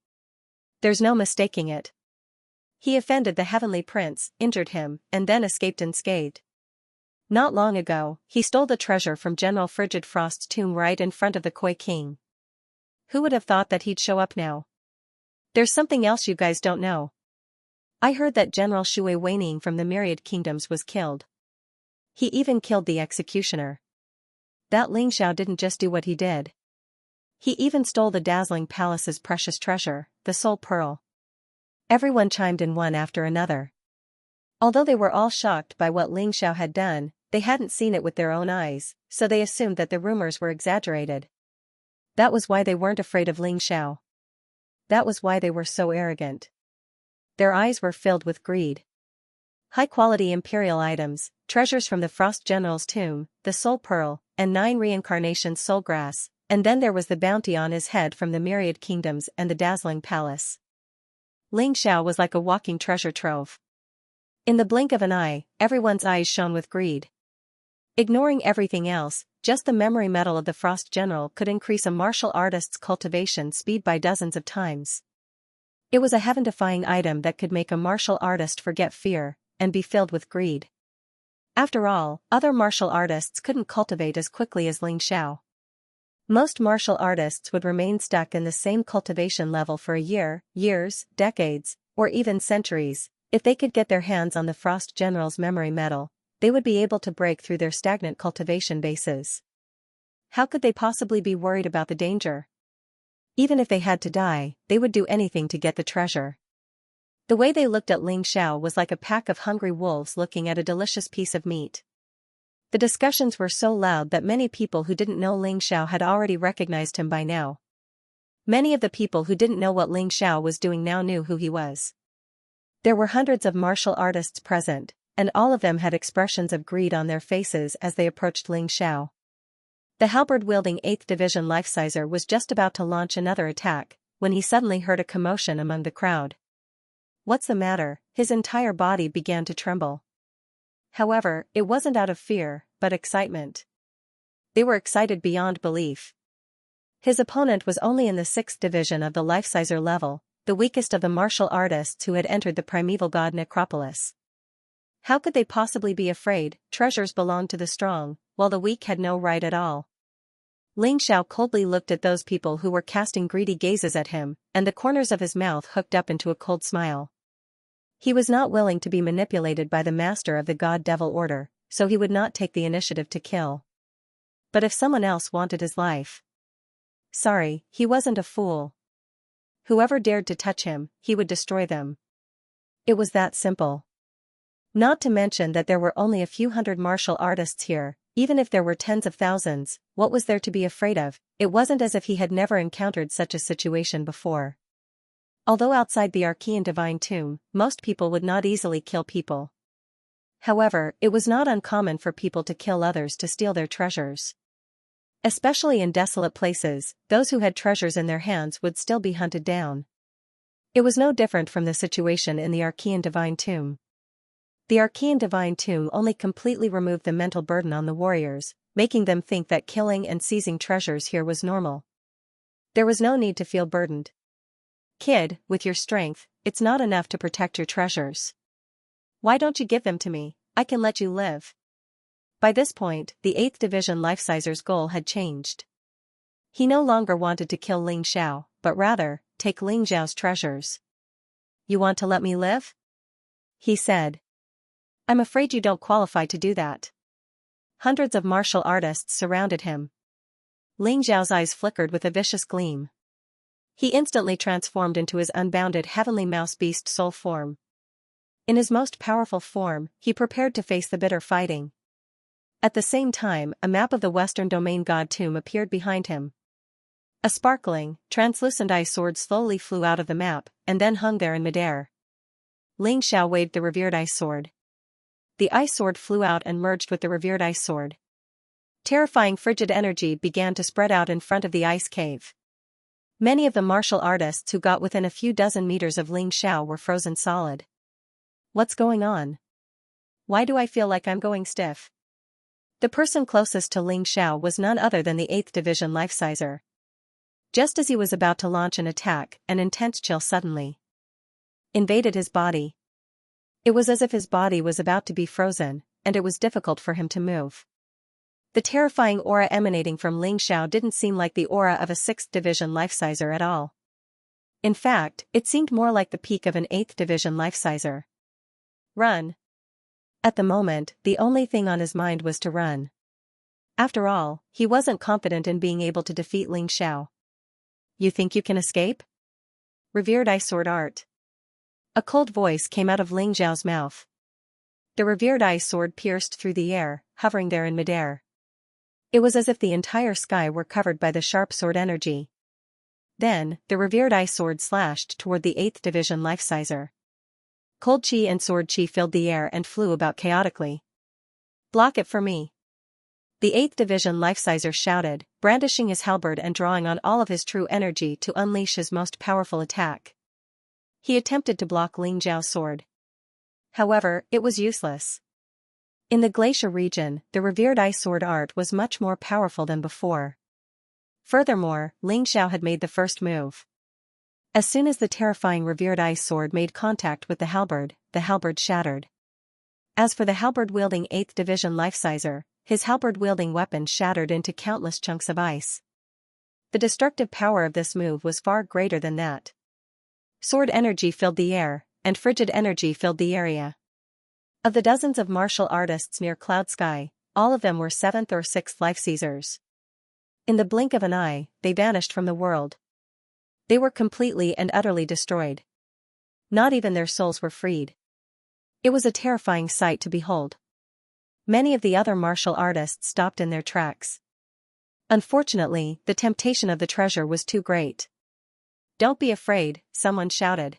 There's no mistaking it. He offended the Heavenly Prince, injured him, and then escaped unscathed. Not long ago, he stole the treasure from General Frigid Frost's tomb right in front of the Koi King. Who would have thought that he'd show up now? There's something else you guys don't know. I heard that General Shui Weining from the Myriad Kingdoms was killed. He even killed the executioner. That Ling Xiao didn't just do what he did. He even stole the dazzling palace's precious treasure, the Soul Pearl. Everyone chimed in one after another. Although they were all shocked by what Ling Xiao had done, they hadn't seen it with their own eyes, so they assumed that the rumors were exaggerated. That was why they weren't afraid of Ling Xiao. That was why they were so arrogant. Their eyes were filled with greed. High-quality imperial items, treasures from the Frost General's tomb, the Soul Pearl, and 9 reincarnation soul grass, and then there was the bounty on his head from the Myriad Kingdoms and the dazzling palace. Ling Xiao was like a walking treasure trove. In the blink of an eye, everyone's eyes shone with greed. Ignoring everything else, just the memory metal of the Frost General could increase a martial artist's cultivation speed by dozens of times. It was a heaven-defying item that could make a martial artist forget fear, and be filled with greed. After all, other martial artists couldn't cultivate as quickly as Ling Xiao. Most martial artists would remain stuck in the same cultivation level for a year, years, decades, or even centuries. If they could get their hands on the Frost General's memory metal, they would be able to break through their stagnant cultivation bases. How could they possibly be worried about the danger? Even if they had to die, they would do anything to get the treasure. The way they looked at Ling Xiao was like a pack of hungry wolves looking at a delicious piece of meat. The discussions were so loud that many people who didn't know Ling Xiao had already recognized him by now. Many of the people who didn't know what Ling Xiao was doing now knew who he was. There were hundreds of martial artists present, and all of them had expressions of greed on their faces as they approached Ling Xiao. The halberd-wielding 8th Division life-sizer was just about to launch another attack, when he suddenly heard a commotion among the crowd. "What's the matter?" His entire body began to tremble. However, it wasn't out of fear, but excitement. They were excited beyond belief. His opponent was only in the 6th division of the life-sizer level, the weakest of the martial artists who had entered the primeval god necropolis. How could they possibly be afraid? Treasures belonged to the strong, while the weak had no right at all. Ling Xiao coldly looked at those people who were casting greedy gazes at him, and the corners of his mouth hooked up into a cold smile. He was not willing to be manipulated by the master of the God-Devil Order, so he would not take the initiative to kill. But if someone else wanted his life... Sorry, he wasn't a fool. Whoever dared to touch him, he would destroy them. It was that simple. Not to mention that there were only a few hundred martial artists here. Even if there were tens of thousands, what was there to be afraid of? It wasn't as if he had never encountered such a situation before. Although outside the Archean Divine Tomb, most people would not easily kill people. However, it was not uncommon for people to kill others to steal their treasures. Especially in desolate places, those who had treasures in their hands would still be hunted down. It was no different from the situation in the Archean Divine Tomb. The Archean Divine Tomb only completely removed the mental burden on the warriors, making them think that killing and seizing treasures here was normal. There was no need to feel burdened. "Kid, with your strength, it's not enough to protect your treasures. Why don't you give them to me? I can let you live." By this point, the 8th Division life-sizer's goal had changed. He no longer wanted to kill Ling Xiao, but rather, take Ling Xiao's treasures. "You want to let me live?" he said. "I'm afraid you don't qualify to do that." Hundreds of martial artists surrounded him. Ling Xiao's eyes flickered with a vicious gleam. He instantly transformed into his unbounded heavenly mouse beast soul form. In his most powerful form, he prepared to face the bitter fighting. At the same time, a map of the Western Domain God Tomb appeared behind him. A sparkling, translucent ice sword slowly flew out of the map, and then hung there in midair. Ling Xiao waved the revered ice sword. The ice sword flew out and merged with the revered ice sword. Terrifying frigid energy began to spread out in front of the ice cave. Many of the martial artists who got within a few dozen meters of Ling Xiao were frozen solid. What's going on? Why do I feel like I'm going stiff? The person closest to Ling Xiao was none other than the 8th Division life-sizer. Just as he was about to launch an attack, an intense chill suddenly invaded his body. It was as if his body was about to be frozen, and it was difficult for him to move. The terrifying aura emanating from Ling Xiao didn't seem like the aura of a 6th Division life-sizer at all. In fact, it seemed more like the peak of an 8th Division life-sizer. Run. At the moment, the only thing on his mind was to run. After all, he wasn't confident in being able to defeat Ling Xiao. "You think you can escape?" Revered Ice Sword Art. A cold voice came out of Ling Xiao's mouth. The revered ice sword pierced through the air, hovering there in midair. It was as if the entire sky were covered by the sharp sword energy. Then, the revered ice sword slashed toward the 8th Division life-sizer. Cold chi and sword chi filled the air and flew about chaotically. "Block it for me!" The 8th Division life-sizer shouted, brandishing his halberd and drawing on all of his true energy to unleash his most powerful attack. He attempted to block Ling Xiao's sword. However, it was useless. In the glacier region, the revered ice sword art was much more powerful than before. Furthermore, Ling Xiao had made the first move. As soon as the terrifying revered ice sword made contact with the halberd shattered. As for the halberd-wielding 8th Division life-sizer, his halberd-wielding weapon shattered into countless chunks of ice. The destructive power of this move was far greater than that. Sword energy filled the air, and frigid energy filled the area. Of the dozens of martial artists near Cloud Sky, all of them were 7th or 6th life-seizers. In the blink of an eye, they vanished from the world. They were completely and utterly destroyed. Not even their souls were freed. It was a terrifying sight to behold. Many of the other martial artists stopped in their tracks. Unfortunately, the temptation of the treasure was too great. "Don't be afraid," someone shouted.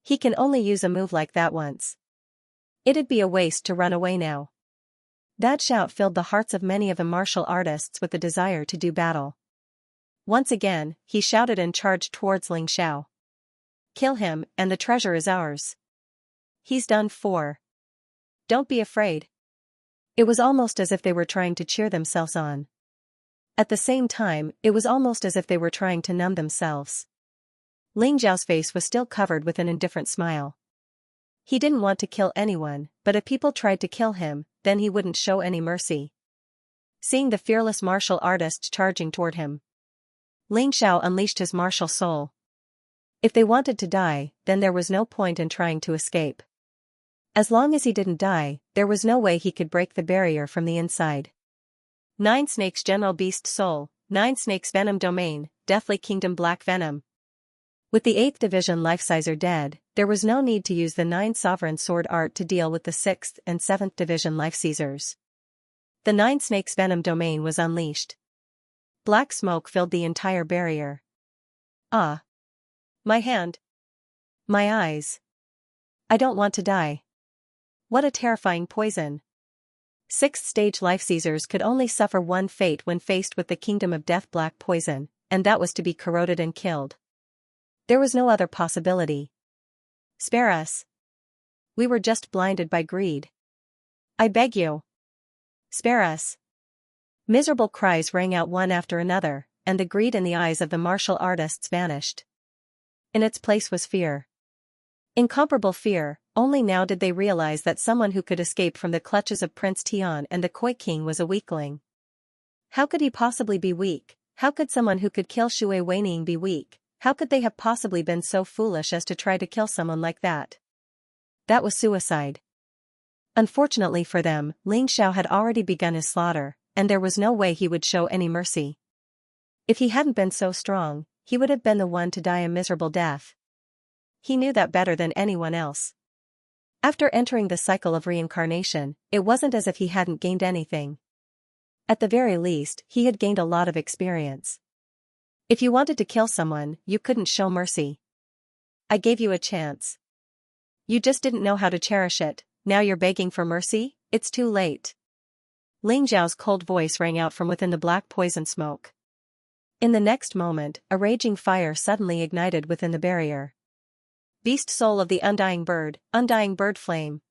He can only use a move like that once. It'd be a waste to run away now. That shout filled the hearts of many of the martial artists with the desire to do battle. Once again, he shouted and charged towards Ling Xiao. Kill him, and the treasure is ours. He's done for. Don't be afraid. It was almost as if they were trying to cheer themselves on. At the same time, it was almost as if they were trying to numb themselves. Ling Xiao's face was still covered with an indifferent smile. He didn't want to kill anyone, but if people tried to kill him, then he wouldn't show any mercy. Seeing the fearless martial artists charging toward him, Ling Xiao unleashed his martial soul. If they wanted to die, then there was no point in trying to escape. As long as he didn't die, there was no way he could break the barrier from the inside. 9 Snakes General Beast Soul, 9 Snakes Venom Domain, Deathly Kingdom Black Venom. With the 8th Division Life-Sizer dead, there was no need to use the 9 Sovereign Sword Art to deal with the 6th and 7th Division Life-Seizers. The 9 Snakes Venom Domain was unleashed. Black smoke filled the entire barrier. Ah! My hand. My eyes. I don't want to die. What a terrifying poison. 6th stage Life-Seizers could only suffer one fate when faced with the Kingdom of Death Black Poison, and that was to be corroded and killed. There was no other possibility. Spare us. We were just blinded by greed. I beg you. Spare us. Miserable cries rang out one after another, and the greed in the eyes of the martial artists vanished. In its place was fear. Incomparable fear. Only now did they realize that someone who could escape from the clutches of Prince Tian and the Koi King was a weakling. How could he possibly be weak? How could someone who could kill Shui Weining be weak? How could they have possibly been so foolish as to try to kill someone like that? That was suicide. Unfortunately for them, Ling Xiao had already begun his slaughter, and there was no way he would show any mercy. If he hadn't been so strong, he would have been the one to die a miserable death. He knew that better than anyone else. After entering the cycle of reincarnation, it wasn't as if he hadn't gained anything. At the very least, he had gained a lot of experience. If you wanted to kill someone, you couldn't show mercy. I gave you a chance. You just didn't know how to cherish it. Now you're begging for mercy? It's too late. Ling Xiao's cold voice rang out from within the black poison smoke. In the next moment, a raging fire suddenly ignited within the barrier. Beast Soul of the Undying Bird Flame.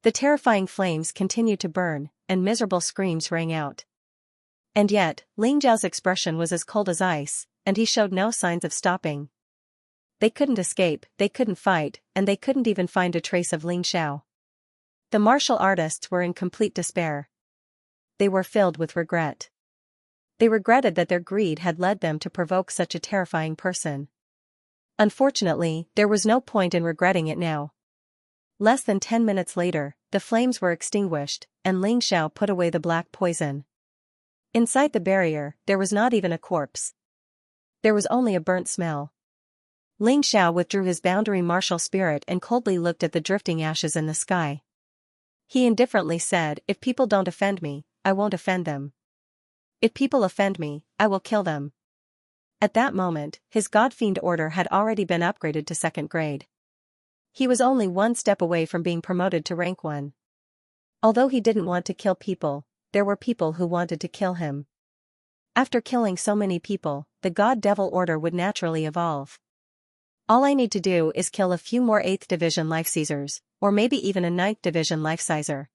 The terrifying flames continued to burn, and miserable screams rang out. And yet, Ling Xiao's expression was as cold as ice, and he showed no signs of stopping. They couldn't escape, they couldn't fight, and they couldn't even find a trace of Ling Xiao. The martial artists were in complete despair. They were filled with regret. They regretted that their greed had led them to provoke such a terrifying person. Unfortunately, there was no point in regretting it now. Less than 10 minutes later, the flames were extinguished, and Ling Xiao put away the black poison. Inside the barrier, there was not even a corpse. There was only a burnt smell. Ling Xiao withdrew his boundary martial spirit and coldly looked at the drifting ashes in the sky. He indifferently said, "If people don't offend me, I won't offend them. If people offend me, I will kill them." At that moment, his God-fiend order had already been upgraded to 2nd grade. He was only one step away from being promoted to rank 1. Although he didn't want to kill people, there were people who wanted to kill him. After killing so many people, the God-Devil order would naturally evolve. All I need to do is kill a few more 8th Division Life-Seizers, or maybe even a 9th Division Life-Sizer.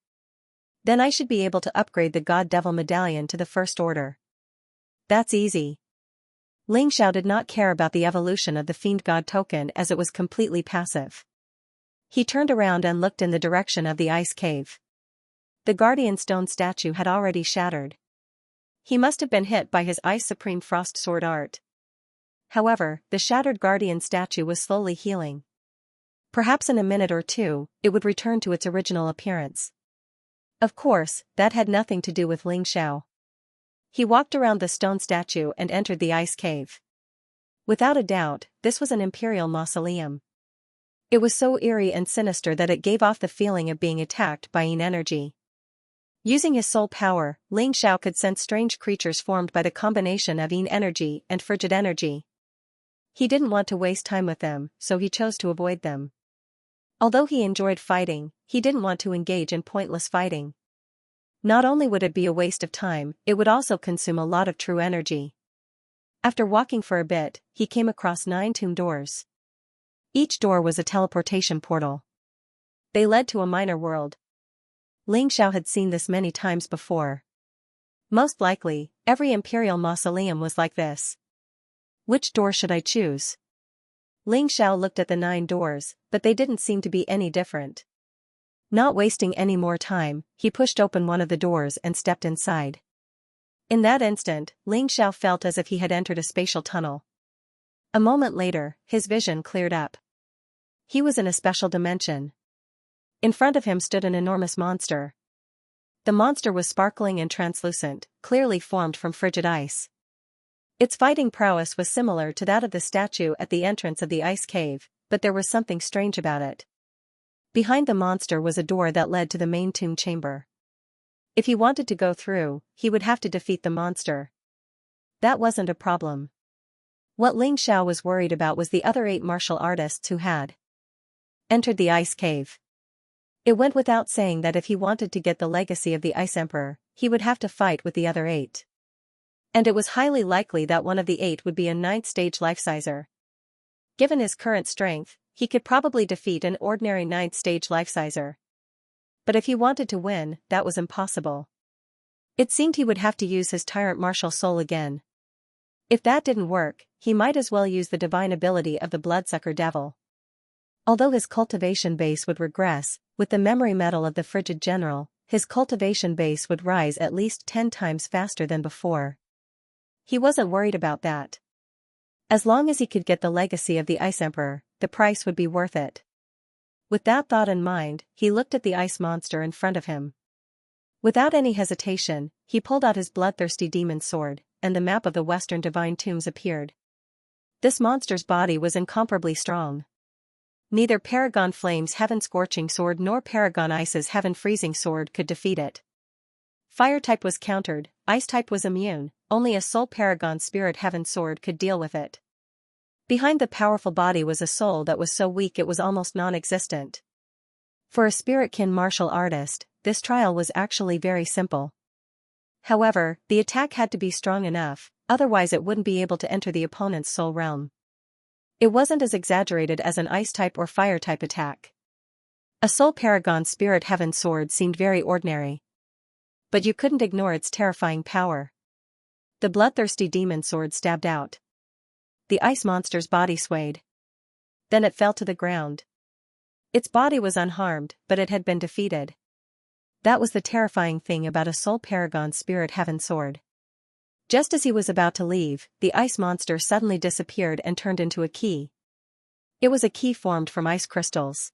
Then I should be able to upgrade the God-Devil Medallion to the 1st order. That's easy. Ling Xiao did not care about the evolution of the Fiend God token as it was completely passive. He turned around and looked in the direction of the ice cave. The Guardian Stone statue had already shattered. He must have been hit by his Ice Supreme Frost Sword Art. However, the shattered Guardian statue was slowly healing. Perhaps in a minute or two, it would return to its original appearance. Of course, that had nothing to do with Ling Xiao. He walked around the stone statue and entered the ice cave. Without a doubt, this was an imperial mausoleum. It was so eerie and sinister that it gave off the feeling of being attacked by Yin energy. Using his soul power, Ling Xiao could sense strange creatures formed by the combination of Yin energy and frigid energy. He didn't want to waste time with them, so he chose to avoid them. Although he enjoyed fighting, he didn't want to engage in pointless fighting. Not only would it be a waste of time, it would also consume a lot of true energy. After walking for a bit, he came across 9 tomb doors. Each door was a teleportation portal. They led to a minor world. Ling Xiao had seen this many times before. Most likely, every imperial mausoleum was like this. Which door should I choose? Ling Xiao looked at the 9 doors, but they didn't seem to be any different. Not wasting any more time, he pushed open one of the doors and stepped inside. In that instant, Ling Xiao felt as if he had entered a spatial tunnel. A moment later, his vision cleared up. He was in a special dimension. In front of him stood an enormous monster. The monster was sparkling and translucent, clearly formed from frigid ice. Its fighting prowess was similar to that of the statue at the entrance of the ice cave, but there was something strange about it. Behind the monster was a door that led to the main tomb chamber. If he wanted to go through, he would have to defeat the monster. That wasn't a problem. What Ling Xiao was worried about was the other 8 martial artists who had entered the ice cave. It went without saying that if he wanted to get the legacy of the Ice Emperor, he would have to fight with the other 8. And it was highly likely that one of the 8 would be a 9th stage life-sizer. Given his current strength, he could probably defeat an ordinary 9th stage life-sizer. But if he wanted to win, that was impossible. It seemed he would have to use his Tyrant martial soul again. If that didn't work, he might as well use the divine ability of the Bloodsucker Devil. Although his cultivation base would regress, with the memory metal of the Frigid General, his cultivation base would rise at least 10 times faster than before. He wasn't worried about that. As long as he could get the legacy of the Ice Emperor, the price would be worth it. With that thought in mind, he looked at the ice monster in front of him. Without any hesitation, he pulled out his bloodthirsty demon sword, and the map of the Western Divine Tombs appeared. This monster's body was incomparably strong. Neither Paragon Flame's Heaven-Scorching Sword nor Paragon Ice's Heaven-Freezing Sword could defeat it. Fire-type was countered, Ice-type was immune, only a Soul Paragon Spirit Heaven Sword could deal with it. Behind the powerful body was a soul that was so weak it was almost non-existent. For a Spiritkin martial artist, this trial was actually very simple. However, the attack had to be strong enough, otherwise it wouldn't be able to enter the opponent's soul realm. It wasn't as exaggerated as an Ice-type or Fire-type attack. A Soul Paragon Spirit Heaven Sword seemed very ordinary. But you couldn't ignore its terrifying power. The bloodthirsty demon sword stabbed out. The ice monster's body swayed. Then it fell to the ground. Its body was unharmed, but it had been defeated. That was the terrifying thing about a Soul Paragon Spirit Heaven Sword. Just as he was about to leave, the ice monster suddenly disappeared and turned into a key. It was a key formed from ice crystals.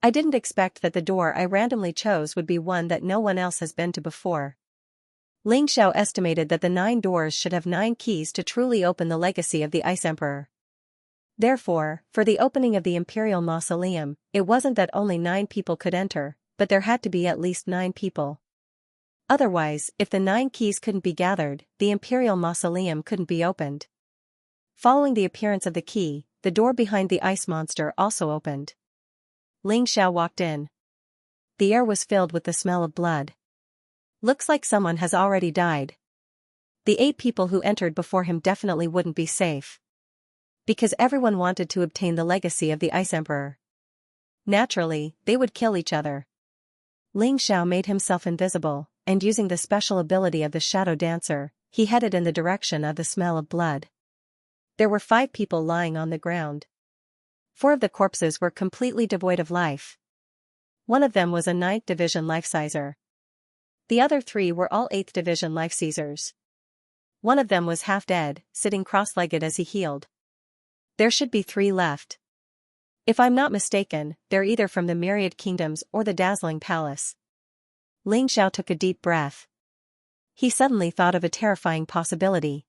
I didn't expect that the door I randomly chose would be one that no one else has been to before. Ling Xiao estimated that the 9 doors should have 9 keys to truly open the legacy of the Ice Emperor. Therefore, for the opening of the Imperial Mausoleum, it wasn't that only 9 people could enter, but there had to be at least 9 people. Otherwise, if the 9 keys couldn't be gathered, the Imperial Mausoleum couldn't be opened. Following the appearance of the key, the door behind the ice monster also opened. Ling Xiao walked in. The air was filled with the smell of blood. Looks like someone has already died. The 8 people who entered before him definitely wouldn't be safe. Because everyone wanted to obtain the legacy of the Ice Emperor. Naturally, they would kill each other. Ling Xiao made himself invisible, and using the special ability of the Shadow Dancer, he headed in the direction of the smell of blood. There were 5 people lying on the ground. 4 of the corpses were completely devoid of life. One of them was a 9th Division life-sizer. The other 3 were all 8th Division life-seizers. One of them was half dead, sitting cross-legged as he healed. There should be 3 left. If I'm not mistaken, they're either from the Myriad Kingdoms or the Dazzling Palace. Ling Xiao took a deep breath. He suddenly thought of a terrifying possibility.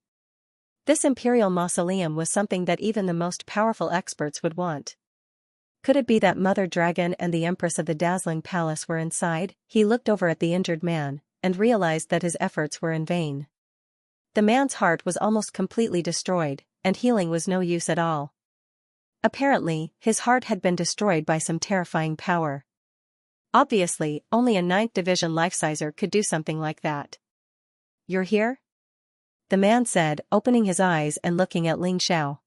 This Imperial Mausoleum was something that even the most powerful experts would want. Could it be that Mother Dragon and the Empress of the Dazzling Palace were inside? He looked over at the injured man, and realized that his efforts were in vain. The man's heart was almost completely destroyed, and healing was no use at all. Apparently, his heart had been destroyed by some terrifying power. Obviously, only a 9th Division life-sizer could do something like that. "You're here?" the man said, opening his eyes and looking at Ling Xiao.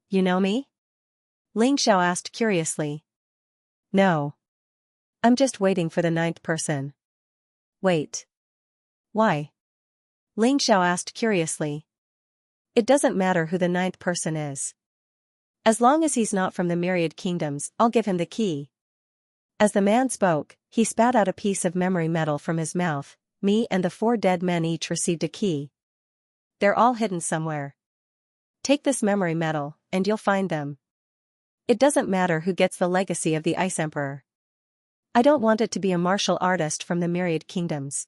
"You know me?" Ling Xiao asked curiously. "No. I'm just waiting for the 9th person." "Wait. Why?" Ling Xiao asked curiously. "It doesn't matter who the 9th person is. As long as he's not from the myriad kingdoms, I'll give him the key." As the man spoke, he spat out a piece of memory metal from his mouth. "Me and the 4 dead men each received a key. They're all hidden somewhere. Take this memory metal, and you'll find them. It doesn't matter who gets the legacy of the Ice Emperor. I don't want it to be a martial artist from the myriad kingdoms."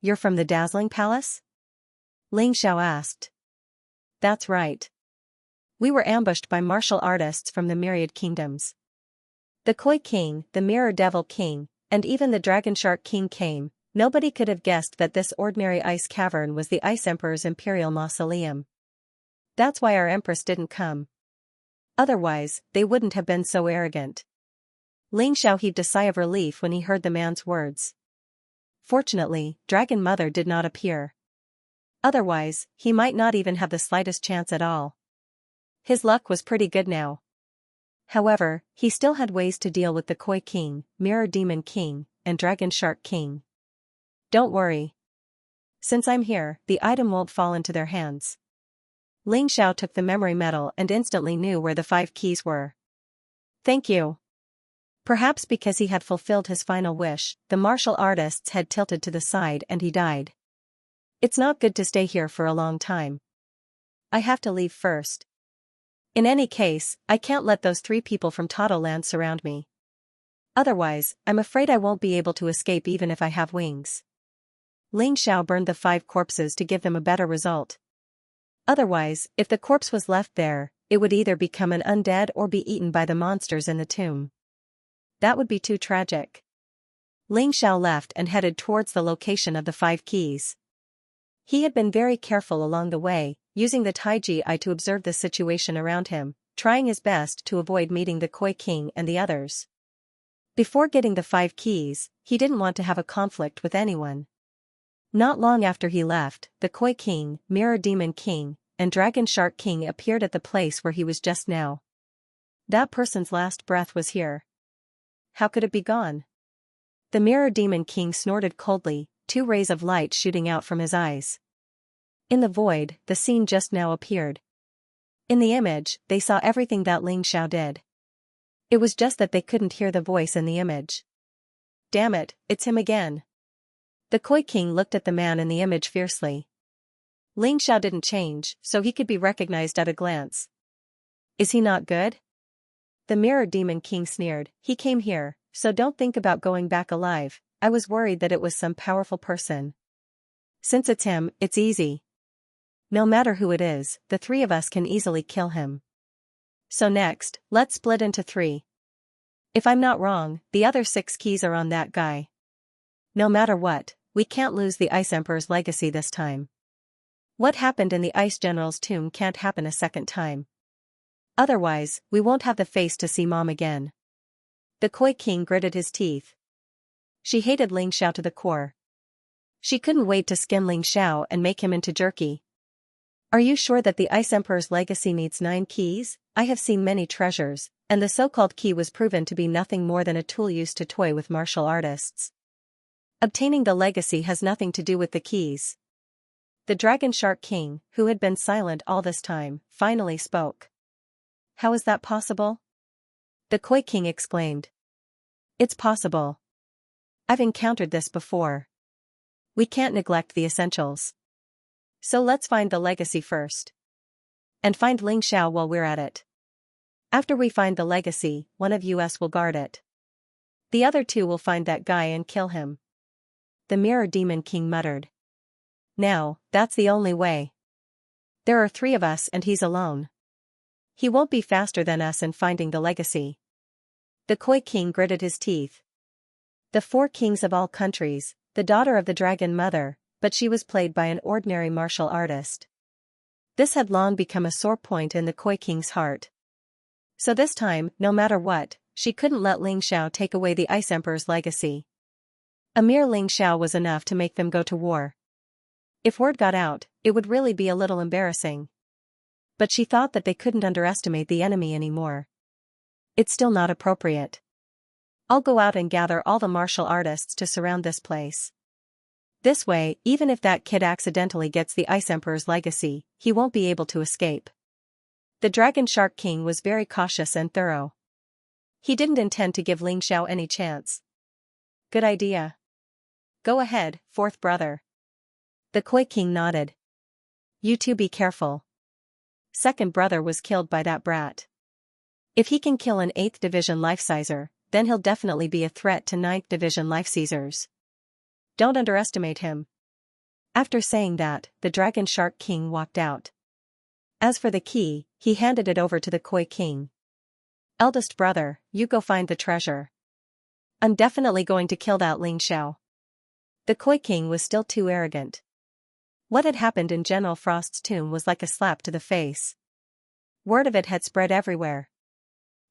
"You're from the Dazzling Palace?" Ling Xiao asked. "That's right. We were ambushed by martial artists from the myriad kingdoms. The Koi King, the Mirror Devil King, and even the Dragon Shark King came. Nobody could have guessed that this ordinary ice cavern was the Ice Emperor's imperial mausoleum. That's why our Empress didn't come. Otherwise, they wouldn't have been so arrogant." Ling Xiao heaved a sigh of relief when he heard the man's words. Fortunately, Dragon Mother did not appear. Otherwise, he might not even have the slightest chance at all. His luck was pretty good now. However, he still had ways to deal with the Koi King, Mirror Demon King, and Dragon Shark King. "Don't worry. Since I'm here, the item won't fall into their hands." Ling Xiao took the memory metal and instantly knew where the 5 keys were. "Thank you." Perhaps because he had fulfilled his final wish, the martial artists had tilted to the side and he died. "It's not good to stay here for a long time. I have to leave first. In any case, I can't let those 3 people from Totoland surround me. Otherwise, I'm afraid I won't be able to escape even if I have wings." Ling Xiao burned the 5 corpses to give them a better result. Otherwise, if the corpse was left there, it would either become an undead or be eaten by the monsters in the tomb. That would be too tragic. Ling Xiao left and headed towards the location of the 5 keys. He had been very careful along the way, using the Taiji eye to observe the situation around him, trying his best to avoid meeting the Koi King and the others. Before getting the 5 keys, he didn't want to have a conflict with anyone. Not long after he left, the Koi King, Mirror Demon King, and Dragon Shark King appeared at the place where he was just now. That person's last breath was here. How could it be gone? The Mirror Demon King snorted coldly, 2 rays of light shooting out from his eyes. In the void, the scene just now appeared. In the image, they saw everything that Ling Xiao did. It was just that they couldn't hear the voice in the image. "Damn it, it's him again." The Koi King looked at the man in the image fiercely. Ling Xiao didn't change, so he could be recognized at a glance. "Is he not good?" The Mirror Demon King sneered. "He came here, so don't think about going back alive. I was worried that it was some powerful person. Since it's him, it's easy. No matter who it is, the 3 of us can easily kill him. So next, let's split into 3. If I'm not wrong, the other 6 keys are on that guy. No matter what, we can't lose the Ice Emperor's legacy this time. What happened in the Ice General's tomb can't happen a second time. Otherwise, we won't have the face to see Mom again." The Koi King gritted his teeth. She hated Ling Xiao to the core. She couldn't wait to skin Ling Xiao and make him into jerky. "Are you sure that the Ice Emperor's legacy needs 9 keys? I have seen many treasures, and the so-called key was proven to be nothing more than a tool used to toy with martial artists. Obtaining the legacy has nothing to do with the keys." The Dragon Shark King, who had been silent all this time, finally spoke. "How is that possible?" The Koi King exclaimed. "It's possible. I've encountered this before. We can't neglect the essentials. So let's find the legacy first. And find Ling Xiao while we're at it. After we find the legacy, one of us will guard it. The other 2 will find that guy and kill him." The Mirror Demon King muttered. "Now, that's the only way. There are 3 of us and he's alone. He won't be faster than us in finding the legacy." The Koi King gritted his teeth. The 4 kings of all countries, the daughter of the Dragon Mother, but she was played by an ordinary martial artist. This had long become a sore point in the Koi King's heart. So this time, no matter what, she couldn't let Ling Xiao take away the Ice Emperor's legacy. A mere Ling Xiao was enough to make them go to war. If word got out, it would really be a little embarrassing. But she thought that they couldn't underestimate the enemy anymore. It's still not appropriate. I'll go out and gather all the martial artists to surround this place. This way, even if that kid accidentally gets the Ice Emperor's legacy, he won't be able to escape. The Dragon Shark King was very cautious and thorough. He didn't intend to give Ling Xiao any chance. Good idea. Go ahead, fourth brother. The Koi King nodded. You two be careful. Second brother was killed by that brat. If he can kill an 8th Division Life-Sizer, then he'll definitely be a threat to 9th Division Life-Seizers. Don't underestimate him. After saying that, the Dragon Shark King walked out. As for the key, he handed it over to the Koi King. Eldest brother, you go find the treasure. I'm definitely going to kill that Ling Xiao. The Koi King was still too arrogant. What had happened in General Frost's tomb was like a slap to the face. Word of it had spread everywhere.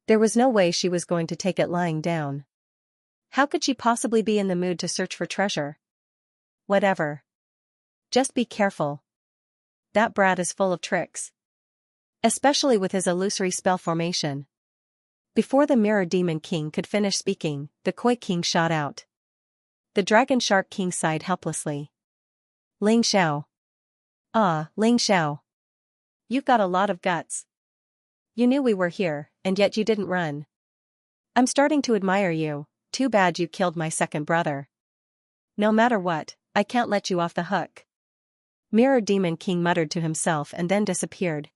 There was no way she was going to take it lying down. How could she possibly be in the mood to search for treasure? Whatever. Just be careful. That brat is full of tricks. Especially with his illusory spell formation. Before the Mirror Demon King could finish speaking, the Koi King shot out. The Dragon Shark King sighed helplessly. Ling Xiao. Ah, Ling Xiao. You've got a lot of guts. You knew we were here, and yet you didn't run. I'm starting to admire you. Too bad you killed my second brother. No matter what, I can't let you off the hook. Mirror Demon King muttered to himself and then disappeared.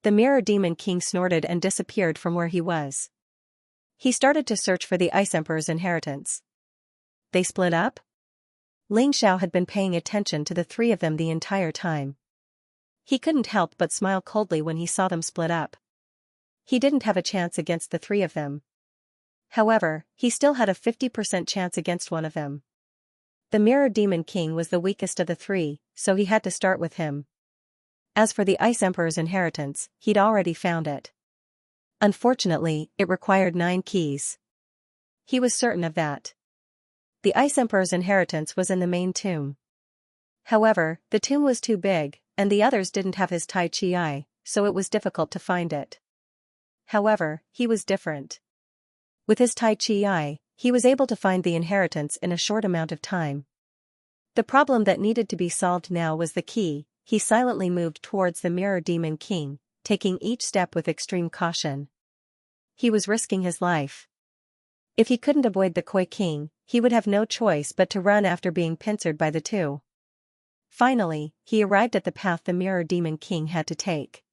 The Mirror Demon King snorted and disappeared from where he was. He started to search for the Ice Emperor's inheritance. They split up? Ling Xiao had been paying attention to the three of them the entire time. He couldn't help but smile coldly when he saw them split up. He didn't have a chance against the three of them. However, he still had a 50% chance against one of them. The Mirror Demon King was the weakest of the three, so he had to start with him. As for the Ice Emperor's inheritance, he'd already found it. Unfortunately, it required 9 keys. He was certain of that. The Ice Emperor's inheritance was in the main tomb. However, the tomb was too big, and the others didn't have his Tai Chi Eye, so it was difficult to find it. However, he was different. With his Tai Chi Eye, he was able to find the inheritance in a short amount of time. The problem that needed to be solved now was the key. He silently moved towards the Mirror Demon King, taking each step with extreme caution. He was risking his life. If he couldn't avoid the Koi King, he would have no choice but to run after being pincered by the two. Finally, he arrived at the path the Mirror Demon King had to take.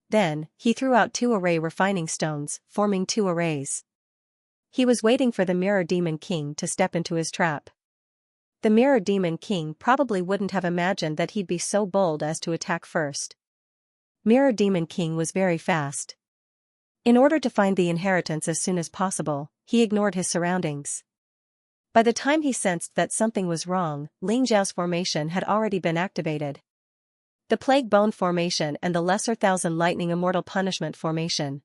Then, he threw out 2 array refining stones, forming 2 arrays. He was waiting for the Mirror Demon King to step into his trap. The Mirror Demon King probably wouldn't have imagined that he'd be so bold as to attack first. Mirror Demon King was very fast. In order to find the inheritance as soon as possible, he ignored his surroundings. By the time he sensed that something was wrong, Ling Xiao's formation had already been activated. The Plague Bone formation and the Lesser Thousand Lightning Immortal Punishment formation.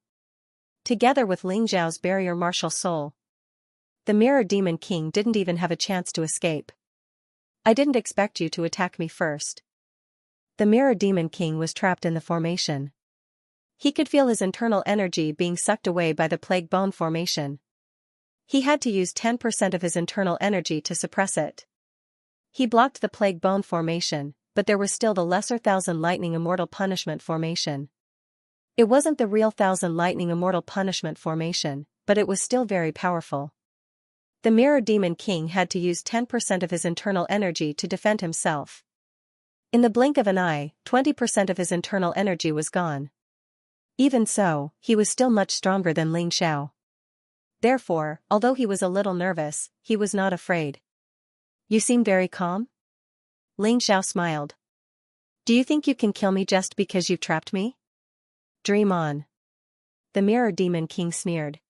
Together with Ling Xiao's Barrier Martial Soul. The Mirror Demon King didn't even have a chance to escape. I didn't expect you to attack me first. The Mirror Demon King was trapped in the formation. He could feel his internal energy being sucked away by the Plague Bone formation. He had to use 10% of his internal energy to suppress it. He blocked the Plague Bone formation, but there was still the Lesser Thousand Lightning Immortal Punishment formation. It wasn't the real Thousand Lightning Immortal Punishment formation, but it was still very powerful. The Mirror Demon King had to use 10% of his internal energy to defend himself. In the blink of an eye, 20% of his internal energy was gone. Even so, he was still much stronger than Ling Xiao. Therefore, although he was a little nervous, he was not afraid. You seem very calm? Ling Xiao smiled. Do you think you can kill me just because you've trapped me? Dream on. The Mirror Demon King sneered.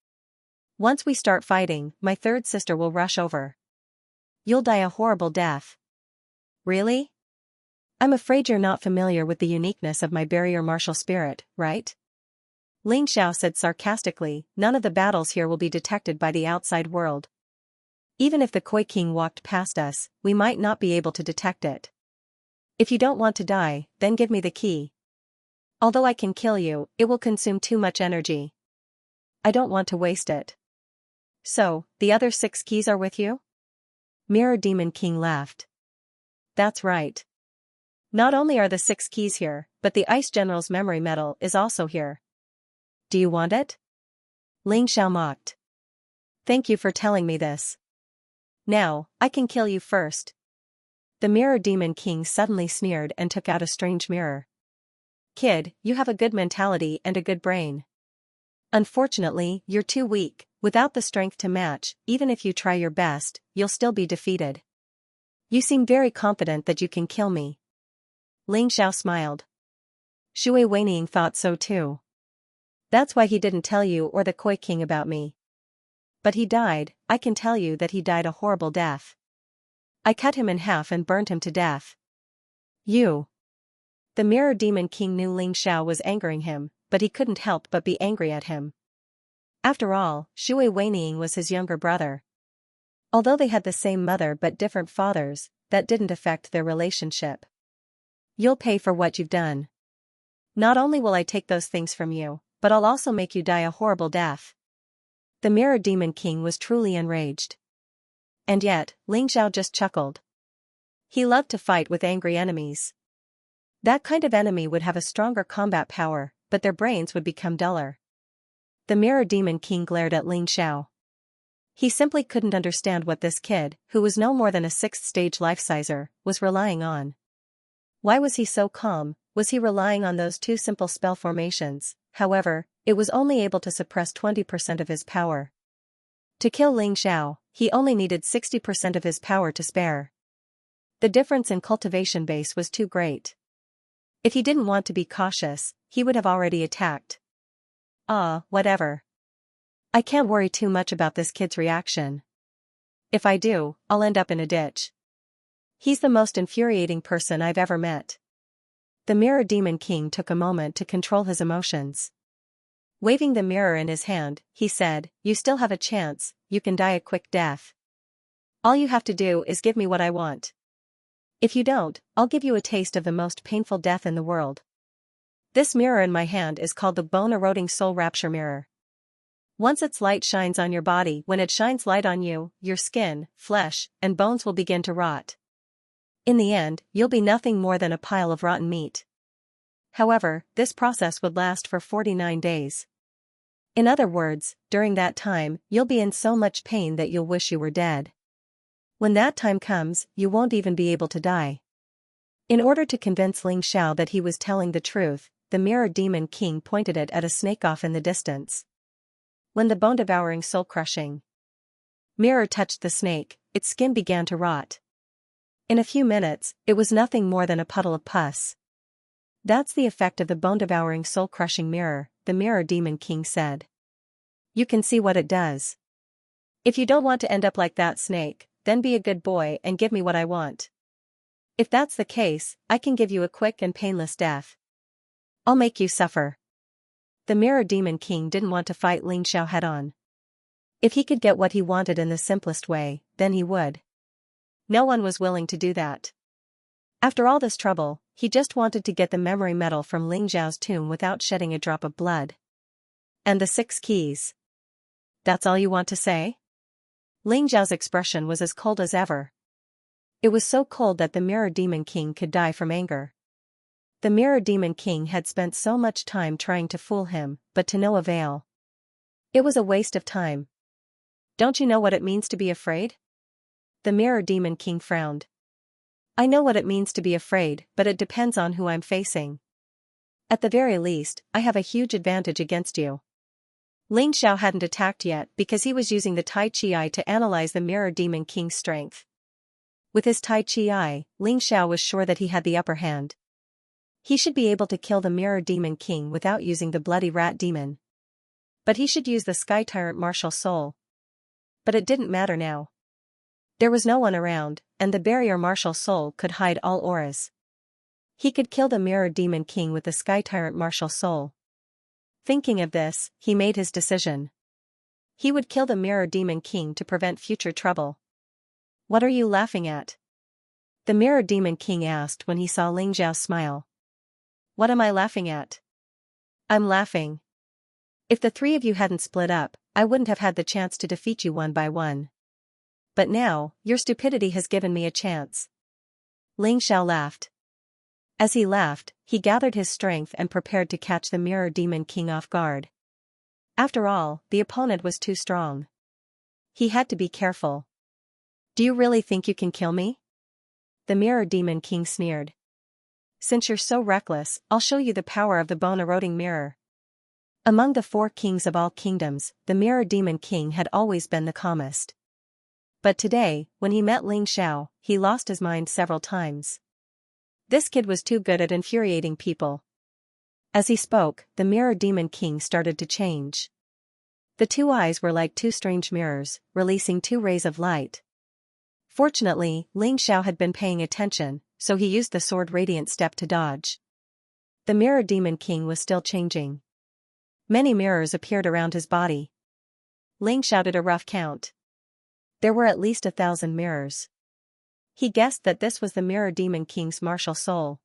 Once we start fighting, my third sister will rush over. You'll die a horrible death. Really? I'm afraid you're not familiar with the uniqueness of my barrier martial spirit, right? Ling Xiao said sarcastically, none of the battles here will be detected by the outside world. Even if the Koi King walked past us, we might not be able to detect it. If you don't want to die, then give me the key. Although I can kill you, it will consume too much energy. I don't want to waste it. So, the other 6 keys are with you? Mirror Demon King laughed. That's right. Not only are the 6 keys here, but the Ice General's memory medal is also here. Do you want it? Ling Xiao mocked. Thank you for telling me this. Now, I can kill you first. The Mirror Demon King suddenly sneered and took out a strange mirror. Kid, you have a good mentality and a good brain. Unfortunately, you're too weak. Without the strength to match, even if you try your best, you'll still be defeated. You seem very confident that you can kill me. Ling Xiao smiled. Shui Weining thought so too. That's why he didn't tell you or the Koi King about me. But he died. I can tell you that he died a horrible death. I cut him in half and burned him to death. You. The Mirror Demon King knew Ling Xiao was angering him, but he couldn't help but be angry at him. After all, Shui Weining was his younger brother. Although they had the same mother but different fathers, that didn't affect their relationship. You'll pay for what you've done. Not only will I take those things from you, but I'll also make you die a horrible death. The Mirror Demon King was truly enraged. And yet, Ling Xiao just chuckled. He loved to fight with angry enemies. That kind of enemy would have a stronger combat power, but their brains would become duller. The Mirror Demon King glared at Ling Xiao. He simply couldn't understand what this kid, who was no more than a 6th-stage life-sizer, was relying on. Why was he so calm? Was he relying on those 2 simple spell formations? However, it was only able to suppress 20% of his power. To kill Ling Xiao, he only needed 60% of his power to spare. The difference in cultivation base was too great. If he didn't want to be cautious, he would have already attacked. Whatever. I can't worry too much about this kid's reaction. If I do, I'll end up in a ditch. He's the most infuriating person I've ever met. The Mirror Demon King took a moment to control his emotions. Waving the mirror in his hand, he said, you still have a chance, you can die a quick death. All you have to do is give me what I want. If you don't, I'll give you a taste of the most painful death in the world. This mirror in my hand is called the Bone-Eroding Soul Rapture Mirror. Once its light shines on your body, when it shines light on you, your skin, flesh, and bones will begin to rot. In the end, you'll be nothing more than a pile of rotten meat. However, this process would last for 49 days. In other words, during that time, you'll be in so much pain that you'll wish you were dead. When that time comes, you won't even be able to die. In order to convince Ling Xiao that he was telling the truth, the Mirror Demon King pointed it at a snake off in the distance. When the bone-devouring soul-crushing mirror touched the snake, its skin began to rot. In a few minutes, it was nothing more than a puddle of pus. That's the effect of the bone-devouring soul-crushing mirror, the Mirror Demon King said. You can see what it does. If you don't want to end up like that snake, then be a good boy and give me what I want. If that's the case, I can give you a quick and painless death. I'll make you suffer. The Mirror Demon King didn't want to fight Ling Xiao head-on. If he could get what he wanted in the simplest way, then he would. No one was willing to do that. After all this trouble, he just wanted to get the memory medal from Ling Xiao's tomb without shedding a drop of blood. And the 6 keys. That's all you want to say? Ling Xiao's expression was as cold as ever. It was so cold that the Mirror Demon King could die from anger. The Mirror Demon King had spent so much time trying to fool him, but to no avail. It was a waste of time. Don't you know what it means to be afraid? The Mirror Demon King frowned. I know what it means to be afraid, but it depends on who I'm facing. At the very least, I have a huge advantage against you. Ling Xiao hadn't attacked yet because he was using the Tai Chi Eye to analyze the Mirror Demon King's strength. With his Tai Chi Eye, Ling Xiao was sure that he had the upper hand. He should be able to kill the Mirror Demon King without using the Bloody Rat Demon. But he should use the Sky Tyrant Martial Soul. But it didn't matter now. There was no one around, and the Barrier Martial Soul could hide all auras. He could kill the Mirror Demon King with the Sky Tyrant martial soul. Thinking of this, he made his decision. He would kill the Mirror Demon King to prevent future trouble. What are you laughing at? The Mirror Demon King asked when he saw Ling Xiao smile. What am I laughing at? I'm laughing. If the three of you hadn't split up, I wouldn't have had the chance to defeat you one by one. But now, your stupidity has given me a chance. Ling Xiao laughed. As he laughed, he gathered his strength and prepared to catch the Mirror Demon King off guard. After all, the opponent was too strong. He had to be careful. Do you really think you can kill me? The Mirror Demon King sneered. Since you're so reckless, I'll show you the power of the bone-eroding mirror. Among the 4 kings of all kingdoms, the Mirror Demon King had always been the calmest. But today, when he met Ling Xiao, he lost his mind several times. This kid was too good at infuriating people. As he spoke, the Mirror Demon King started to change. The 2 eyes were like 2 strange mirrors, releasing 2 rays of light. Fortunately, Ling Xiao had been paying attention, so he used the sword radiant step to dodge. The Mirror Demon King was still changing. Many mirrors appeared around his body. Ling shouted a rough count. There were at least 1,000 mirrors. He guessed that this was the Mirror Demon King's martial soul.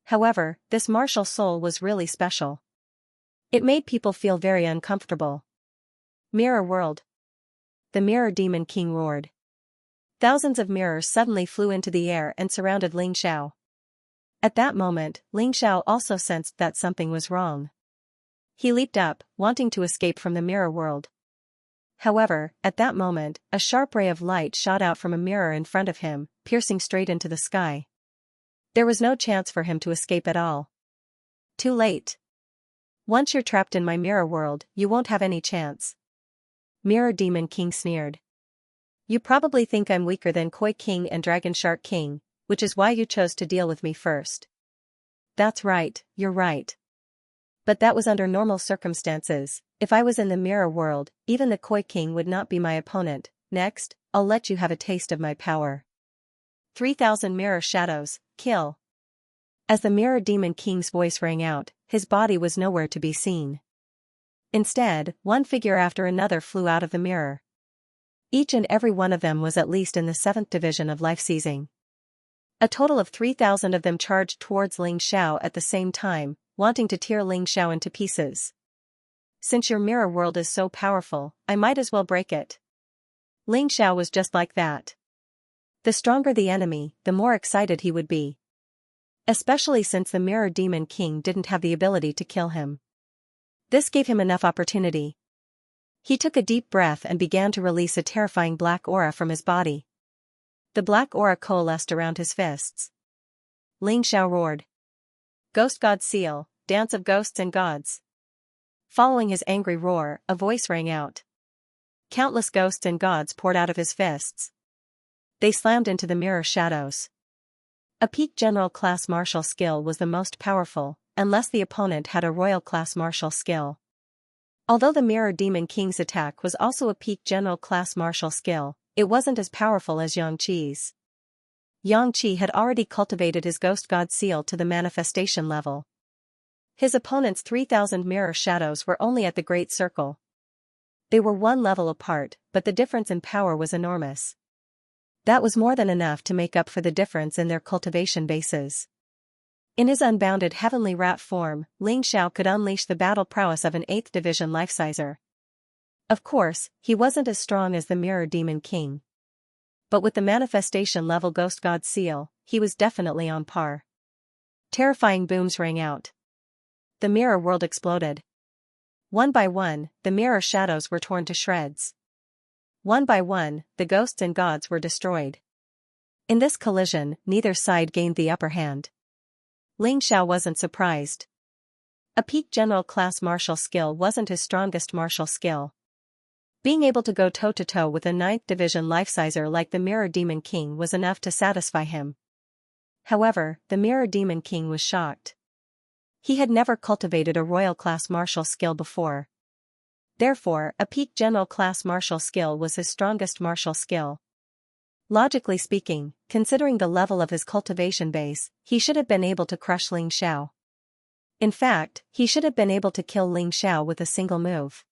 However, this martial soul was really special. It made people feel very uncomfortable. Mirror world. The Mirror Demon King roared. Thousands of mirrors suddenly flew into the air and surrounded Ling Xiao. At that moment, Ling Xiao also sensed that something was wrong. He leaped up, wanting to escape from the mirror world. However, at that moment, a sharp ray of light shot out from a mirror in front of him, piercing straight into the sky. There was no chance for him to escape at all. Too late. Once you're trapped in my mirror world, you won't have any chance. Mirror Demon King sneered. You probably think I'm weaker than Koi King and Dragon Shark King, which is why you chose to deal with me first. That's right, you're right. But that was under normal circumstances. If I was in the mirror world, even the Koi King would not be my opponent. Next, I'll let you have a taste of my power. 3,000 mirror shadows, kill. As the Mirror Demon King's voice rang out, his body was nowhere to be seen. Instead, one figure after another flew out of the mirror. Each and every one of them was at least in the 7th division of life seizing. A total of 3,000 of them charged towards Ling Xiao at the same time, wanting to tear Ling Xiao into pieces. Since your mirror world is so powerful, I might as well break it. Ling Xiao was just like that. The stronger the enemy, the more excited he would be. Especially since the Mirror Demon King didn't have the ability to kill him. This gave him enough opportunity. He took a deep breath and began to release a terrifying black aura from his body. The black aura coalesced around his fists. Ling Xiao roared. Ghost God Seal, Dance of Ghosts and Gods. Following his angry roar, a voice rang out. Countless ghosts and gods poured out of his fists. They slammed into the mirror shadows. A peak general class martial skill was the most powerful, unless the opponent had a royal class martial skill. Although the Mirror Demon King's attack was also a peak general class martial skill, it wasn't as powerful as Xianxi's. Xianxia had already cultivated his Ghost God Seal to the manifestation level. His opponent's 3,000 mirror shadows were only at the Great Circle. They were one level apart, but the difference in power was enormous. That was more than enough to make up for the difference in their cultivation bases. In his unbounded heavenly rat form, Ling Xiao could unleash the battle prowess of an 8th division life-sizer. Of course, he wasn't as strong as the Mirror Demon King. But with the manifestation level Ghost God Seal, he was definitely on par. Terrifying booms rang out. The mirror world exploded. One by one, the mirror shadows were torn to shreds. One by one, the ghosts and gods were destroyed. In this collision, neither side gained the upper hand. Ling Xiao wasn't surprised. A peak general class martial skill wasn't his strongest martial skill. Being able to go toe-to-toe with a 9th division life-sizer like the Mirror Demon King was enough to satisfy him. However, the Mirror Demon King was shocked. He had never cultivated a royal class martial skill before. Therefore, a peak general class martial skill was his strongest martial skill. Logically speaking, considering the level of his cultivation base, he should have been able to crush Ling Xiao. In fact, he should have been able to kill Ling Xiao with a single move.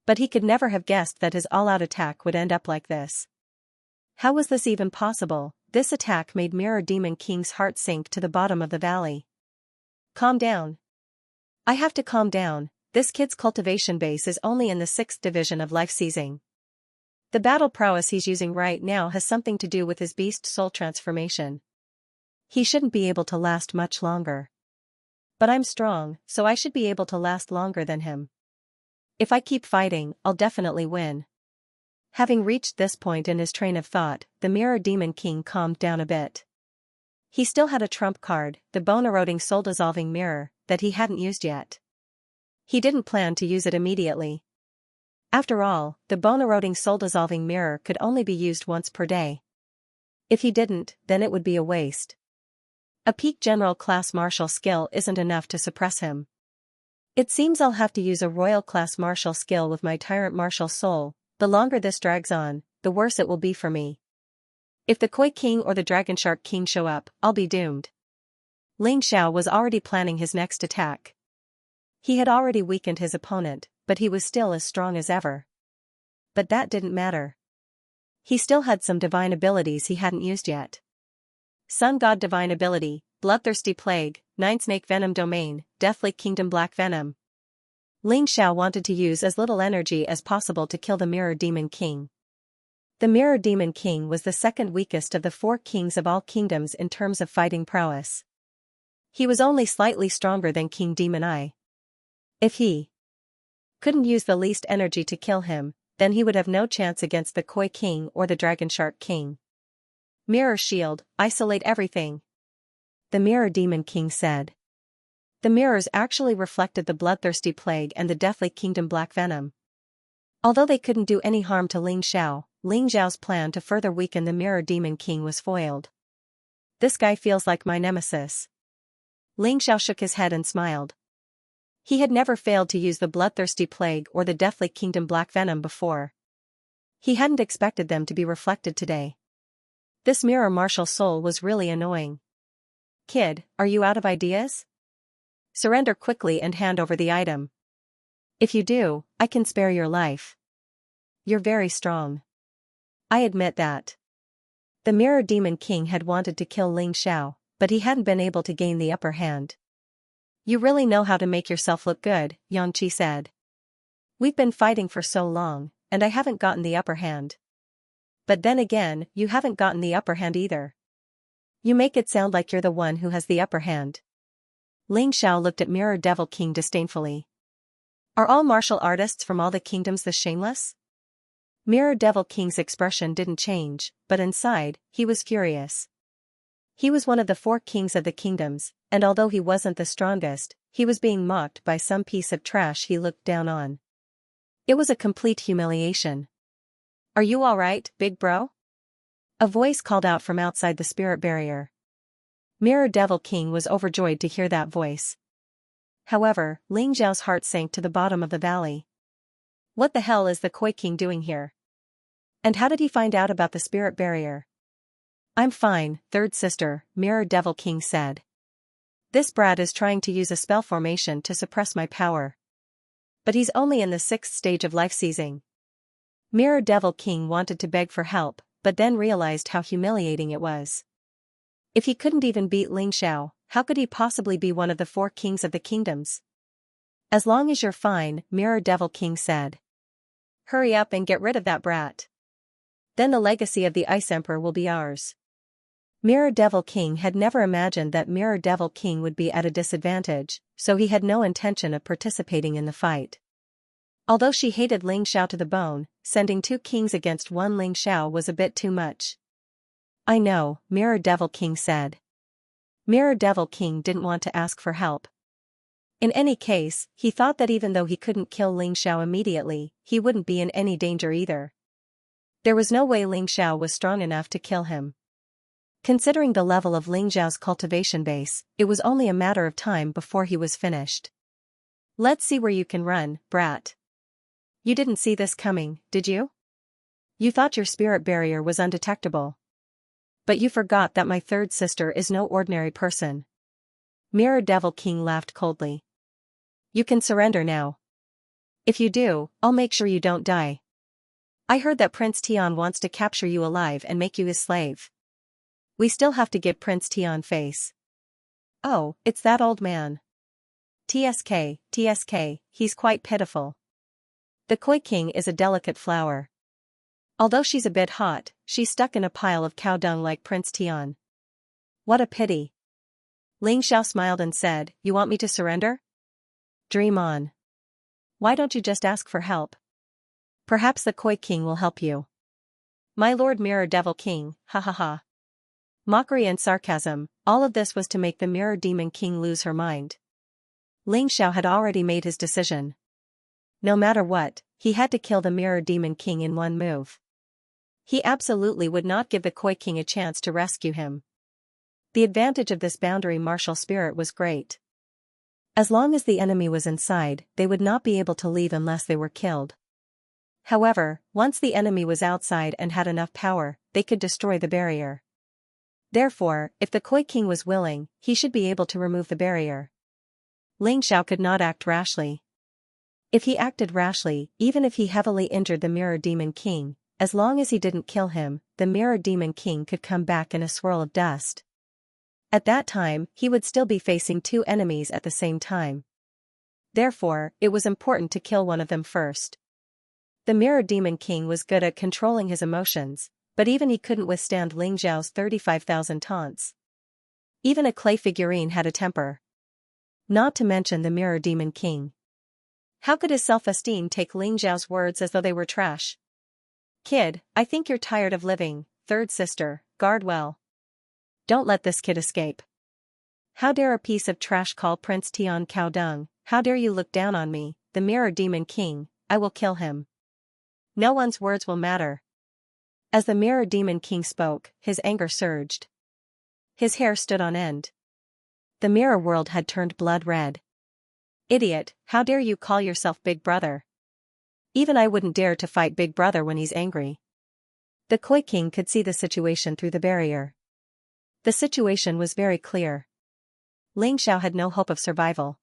But he could never have guessed that his all-out attack would end up like this. How was this even possible? This attack made Mirror Demon King's heart sink to the bottom of the valley. Calm down. I have to calm down. This kid's cultivation base is only in the 6th division of life seizing. The battle prowess he's using right now has something to do with his beast soul transformation. He shouldn't be able to last much longer. But I'm strong, so I should be able to last longer than him. If I keep fighting, I'll definitely win. Having reached this point in his train of thought, the Mirror Demon King calmed down a bit. He still had a trump card, the bone-eroding soul-dissolving mirror, that he hadn't used yet. He didn't plan to use it immediately. After all, the bone-eroding soul-dissolving mirror could only be used once per day. If he didn't, then it would be a waste. A peak general class martial skill isn't enough to suppress him. It seems I'll have to use a royal class martial skill with my Tyrant martial soul. The longer this drags on, the worse it will be for me. If the Koi King or the Dragon Shark King show up, I'll be doomed. Ling Xiao was already planning his next attack. He had already weakened his opponent, but he was still as strong as ever. But that didn't matter. He still had some divine abilities he hadn't used yet. Sun God Divine Ability, Bloodthirsty Plague, 9 Snake Venom Domain, Deathly Kingdom Black Venom. Ling Xiao wanted to use as little energy as possible to kill the Mirror Demon King. The Mirror Demon King was the second weakest of the 4 kings of all kingdoms in terms of fighting prowess. He was only slightly stronger than King Demon Eye. If he couldn't use the least energy to kill him, then he would have no chance against the Koi King or the Dragon Shark King. Mirror Shield, isolate everything, the Mirror Demon King said. The mirrors actually reflected the Bloodthirsty Plague and the Deathly Kingdom Black Venom. Although they couldn't do any harm to Ling Xiao's plan to further weaken the Mirror Demon King was foiled. This guy feels like my nemesis. Ling Xiao shook his head and smiled. He had never failed to use the Bloodthirsty Plague or the Deathly Kingdom Black Venom before. He hadn't expected them to be reflected today. This mirror martial soul was really annoying. Kid, are you out of ideas? Surrender quickly and hand over the item. If you do, I can spare your life. You're very strong. I admit that. The Mirror Demon King had wanted to kill Ling Xiao, but he hadn't been able to gain the upper hand. You really know how to make yourself look good, Xianxia said. We've been fighting for so long, and I haven't gotten the upper hand. But then again, you haven't gotten the upper hand either. You make it sound like you're the one who has the upper hand. Ling Xiao looked at Mirror Devil King disdainfully. Are all martial artists from all the kingdoms this shameless? Mirror Devil King's expression didn't change, but inside, he was furious. He was one of the 4 kings of the kingdoms, and although he wasn't the strongest, he was being mocked by some piece of trash he looked down on. It was a complete humiliation. Are you alright, big bro? A voice called out from outside the spirit barrier. Mirror Devil King was overjoyed to hear that voice. However, Ling Xiao's heart sank to the bottom of the valley. What the hell is the Koi King doing here? And how did he find out about the spirit barrier? I'm fine, third sister, Mirror Devil King said. This brat is trying to use a spell formation to suppress my power. But he's only in the 6th stage of life seizing. Mirror Devil King wanted to beg for help, but then realized how humiliating it was. If he couldn't even beat Ling Xiao, how could he possibly be one of the 4 kings of the kingdoms? As long as you're fine, Mirror Devil King said. Hurry up and get rid of that brat. Then the legacy of the Ice Emperor will be ours. Mirror Devil King had never imagined that Mirror Devil King would be at a disadvantage, so he had no intention of participating in the fight. Although she hated Ling Xiao to the bone, sending 2 kings against 1 Ling Xiao was a bit too much. I know, Mirror Devil King said. Mirror Devil King didn't want to ask for help. In any case, he thought that even though he couldn't kill Ling Xiao immediately, he wouldn't be in any danger either. There was no way Ling Xiao was strong enough to kill him. Considering the level of Ling Xiao's cultivation base, it was only a matter of time before he was finished. Let's see where you can run, brat. You didn't see this coming, did you? You thought your spirit barrier was undetectable. But you forgot that my third sister is no ordinary person. Mirror Devil King laughed coldly. You can surrender now. If you do, I'll make sure you don't die. I heard that Prince Tian wants to capture you alive and make you his slave. We still have to give Prince Tian face. Oh, it's that old man. TSK, he's quite pitiful. The Koi King is a delicate flower. Although she's a bit hot, she's stuck in a pile of cow dung like Prince Tian. What a pity. Ling Xiao smiled and said, You want me to surrender? Dream on. Why don't you just ask for help? Perhaps the Koi King will help you. My Lord Mirror Devil King, ha ha ha. Mockery and sarcasm, all of this was to make the Mirror Demon King lose her mind. Ling Xiao had already made his decision. No matter what, he had to kill the Mirror Demon King in one move. He absolutely would not give the Koi King a chance to rescue him. The advantage of this boundary martial spirit was great. As long as the enemy was inside, they would not be able to leave unless they were killed. However, once the enemy was outside and had enough power, they could destroy the barrier. Therefore, if the Koi King was willing, he should be able to remove the barrier. Ling Xiao could not act rashly. If he acted rashly, even if he heavily injured the Mirror Demon King, as long as he didn't kill him, the Mirror Demon King could come back in a swirl of dust. At that time, he would still be facing two enemies at the same time. Therefore, it was important to kill one of them first. The Mirror Demon King was good at controlling his emotions, but even he couldn't withstand Ling Xiao's 35,000 taunts. Even a clay figurine had a temper. Not to mention the Mirror Demon King. How could his self-esteem take Ling Xiao's words as though they were trash? Kid, I think you're tired of living, third sister, guard well. Don't let this kid escape. How dare a piece of trash call Prince Tian cow dung, how dare you look down on me, the Mirror Demon King, I will kill him. No one's words will matter. As the Mirror Demon King spoke, his anger surged. His hair stood on end. The mirror world had turned blood red. Idiot, how dare you call yourself Big Brother? Even I wouldn't dare to fight Big Brother when he's angry. The Koi King could see the situation through the barrier. The situation was very clear. Ling Xiao had no hope of survival.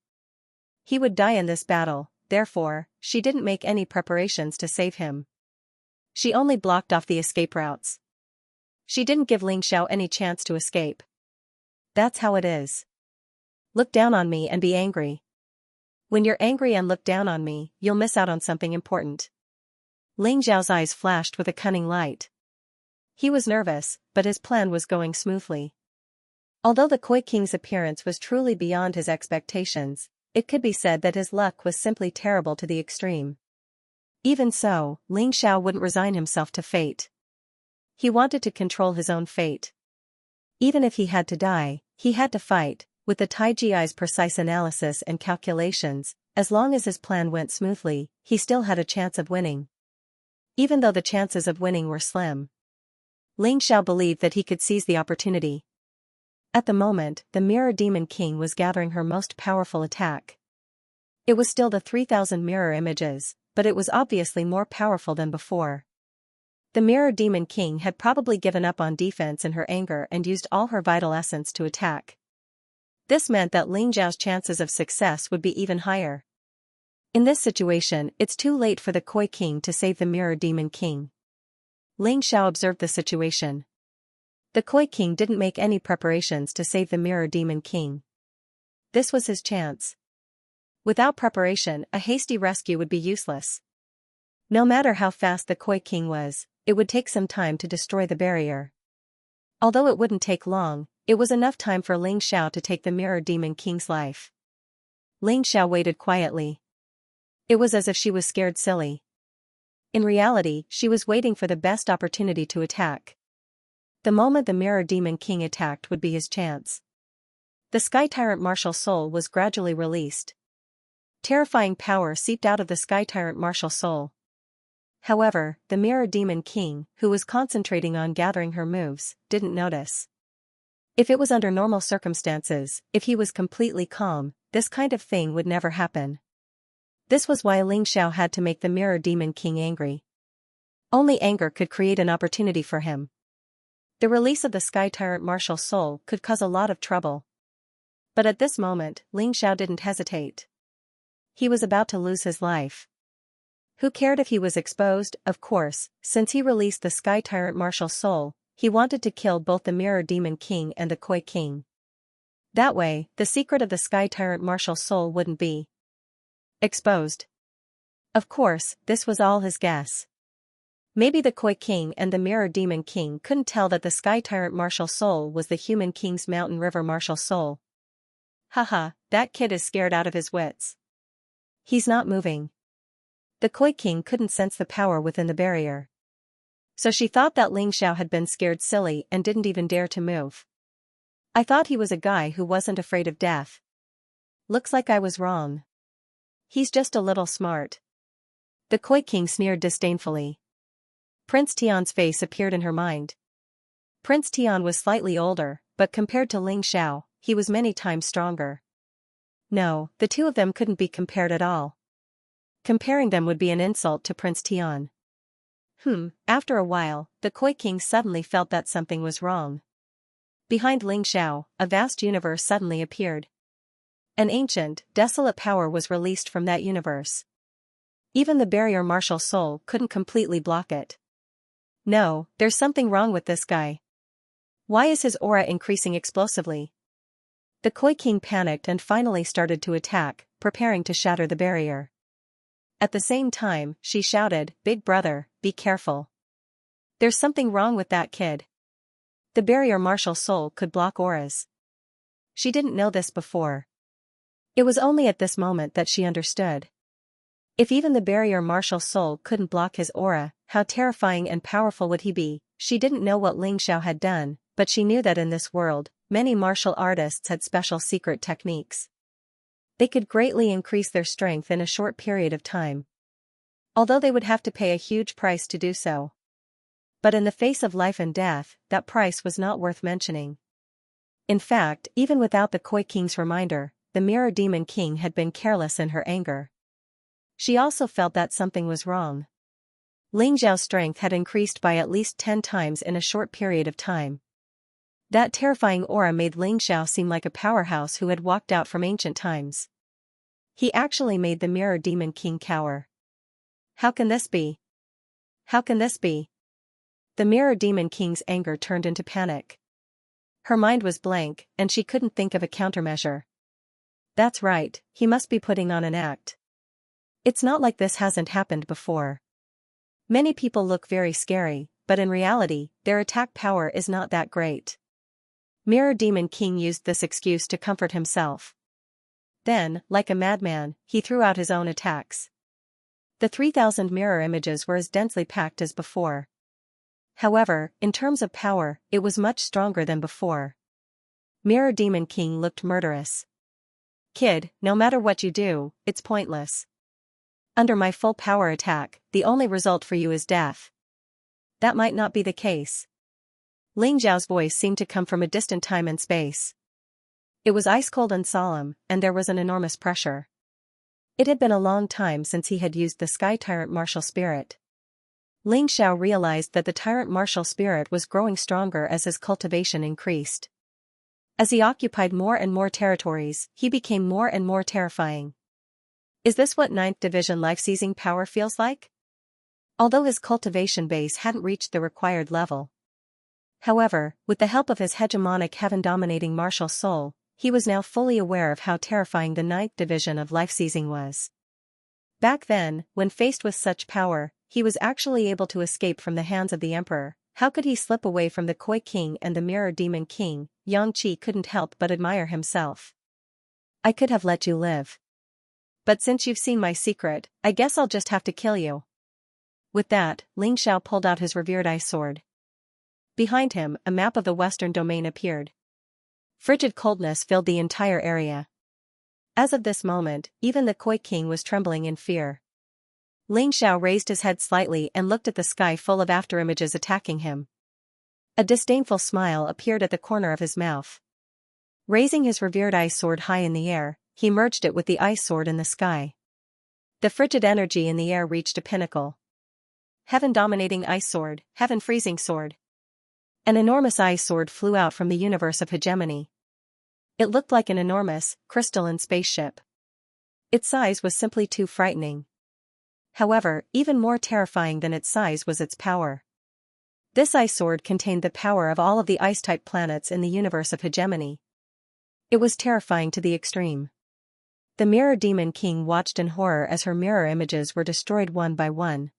He would die in this battle, therefore, she didn't make any preparations to save him. She only blocked off the escape routes. She didn't give Ling Xiao any chance to escape. That's how it is. Look down on me and be angry. When you're angry and look down on me, you'll miss out on something important. Ling Xiao's eyes flashed with a cunning light. He was nervous, but his plan was going smoothly. Although the Koi King's appearance was truly beyond his expectations, it could be said that his luck was simply terrible to the extreme. Even so, Ling Xiao wouldn't resign himself to fate. He wanted to control his own fate. Even if he had to die, he had to fight. With the Taiji's precise analysis and calculations, as long as his plan went smoothly, he still had a chance of winning. Even though the chances of winning were slim. Ling Xiao believed that he could seize the opportunity. At the moment, the Mirror Demon King was gathering her most powerful attack. It was still the 3,000 mirror images, but it was obviously more powerful than before. The Mirror Demon King had probably given up on defense in her anger and used all her vital essence to attack. This meant that Ling Xiao's chances of success would be even higher. In this situation, it's too late for the Koi King to save the Mirror Demon King. Ling Xiao observed the situation. The Koi King didn't make any preparations to save the Mirror Demon King. This was his chance. Without preparation, a hasty rescue would be useless. No matter how fast the Koi King was, it would take some time to destroy the barrier. Although it wouldn't take long, it was enough time for Ling Xiao to take the Mirror Demon King's life. Ling Xiao waited quietly. It was as if she was scared silly. In reality, she was waiting for the best opportunity to attack. The moment the Mirror Demon King attacked would be his chance. The Sky Tyrant martial soul was gradually released. Terrifying power seeped out of the Sky Tyrant martial soul. However, the Mirror Demon King, who was concentrating on gathering her moves, didn't notice. If it was under normal circumstances, if he was completely calm, this kind of thing would never happen. This was why Ling Xiao had to make the Mirror Demon King angry. Only anger could create an opportunity for him. The release of the Sky Tyrant martial soul could cause a lot of trouble. But at this moment, Ling Xiao didn't hesitate. He was about to lose his life. Who cared if he was exposed? Of course, since he released the Sky Tyrant martial soul, he wanted to kill both the Mirror Demon King and the Koi King. That way, the secret of the Sky Tyrant martial soul wouldn't be exposed. Of course, this was all his guess. Maybe the Koi King and the Mirror Demon King couldn't tell that the Sky Tyrant martial soul was the Human King's Mountain River martial soul. Haha, that kid is scared out of his wits. He's not moving. The Koi King couldn't sense the power within the barrier. So she thought that Ling Xiao had been scared silly and didn't even dare to move. I thought he was a guy who wasn't afraid of death. Looks like I was wrong. He's just a little smart. The Koi King sneered disdainfully. Prince Tian's face appeared in her mind. Prince Tian was slightly older, but compared to Ling Xiao, he was many times stronger. No, the two of them couldn't be compared at all. Comparing them would be an insult to Prince Tian. After a while, the Koi King suddenly felt that something was wrong. Behind Ling Xiao, a vast universe suddenly appeared. An ancient, desolate power was released from that universe. Even the barrier martial soul couldn't completely block it. No, there's something wrong with this guy. Why is his aura increasing explosively? The Koi King panicked and finally started to attack, preparing to shatter the barrier. At the same time, she shouted, "Big brother, be careful. There's something wrong with that kid." The barrier martial soul could block auras. She didn't know this before. It was only at this moment that she understood. If even the barrier martial soul couldn't block his aura, how terrifying and powerful would he be? She didn't know what Ling Xiao had done, but she knew that in this world, many martial artists had special secret techniques. They could greatly increase their strength in a short period of time. Although they would have to pay a huge price to do so. But in the face of life and death, that price was not worth mentioning. In fact, even without the Koi King's reminder, the Mirror Demon King had been careless in her anger. She also felt that something was wrong. Ling Xiao's strength had increased by at least 10 times in a short period of time. That terrifying aura made Ling Xiao seem like a powerhouse who had walked out from ancient times. He actually made the Mirror Demon King cower. How can this be? How can this be? The Mirror Demon King's anger turned into panic. Her mind was blank, and she couldn't think of a countermeasure. That's right, he must be putting on an act. It's not like this hasn't happened before. Many people look very scary, but in reality, their attack power is not that great. Mirror Demon King used this excuse to comfort himself. Then, like a madman, he threw out his own attacks. The 3,000 mirror images were as densely packed as before. However, in terms of power, it was much stronger than before. Mirror Demon King looked murderous. Kid, no matter what you do, it's pointless. Under my full power attack, the only result for you is death. That might not be the case. Ling Xiao's voice seemed to come from a distant time and space. It was ice-cold and solemn, and there was an enormous pressure. It had been a long time since he had used the Sky Tyrant martial spirit. Ling Xiao realized that the Tyrant martial spirit was growing stronger as his cultivation increased. As he occupied more and more territories, he became more and more terrifying. Is this what 9th Division life-seizing power feels like? Although his cultivation base hadn't reached the required level. However, with the help of his hegemonic heaven-dominating martial soul, he was now fully aware of how terrifying the 9th Division of life-seizing was. Back then, when faced with such power, he was actually able to escape from the hands of the Emperor. How could he slip away from the Koi King and the Mirror Demon King? Xianxia couldn't help but admire himself. I could have let you live. But since you've seen my secret, I guess I'll just have to kill you. With that, Ling Xiao pulled out his revered ice sword. Behind him, a map of the Western Domain appeared. Frigid coldness filled the entire area. As of this moment, even the Koi King was trembling in fear. Ling Xiao raised his head slightly and looked at the sky full of afterimages attacking him. A disdainful smile appeared at the corner of his mouth. Raising his revered ice sword high in the air, he merged it with the ice sword in the sky. The frigid energy in the air reached a pinnacle. Heaven-dominating ice sword, heaven-freezing sword. An enormous ice sword flew out from the universe of hegemony. It looked like an enormous, crystalline spaceship. Its size was simply too frightening. However, even more terrifying than its size was its power. This ice sword contained the power of all of the ice-type planets in the universe of hegemony. It was terrifying to the extreme. The Mirror Demon King watched in horror as her mirror images were destroyed one by one.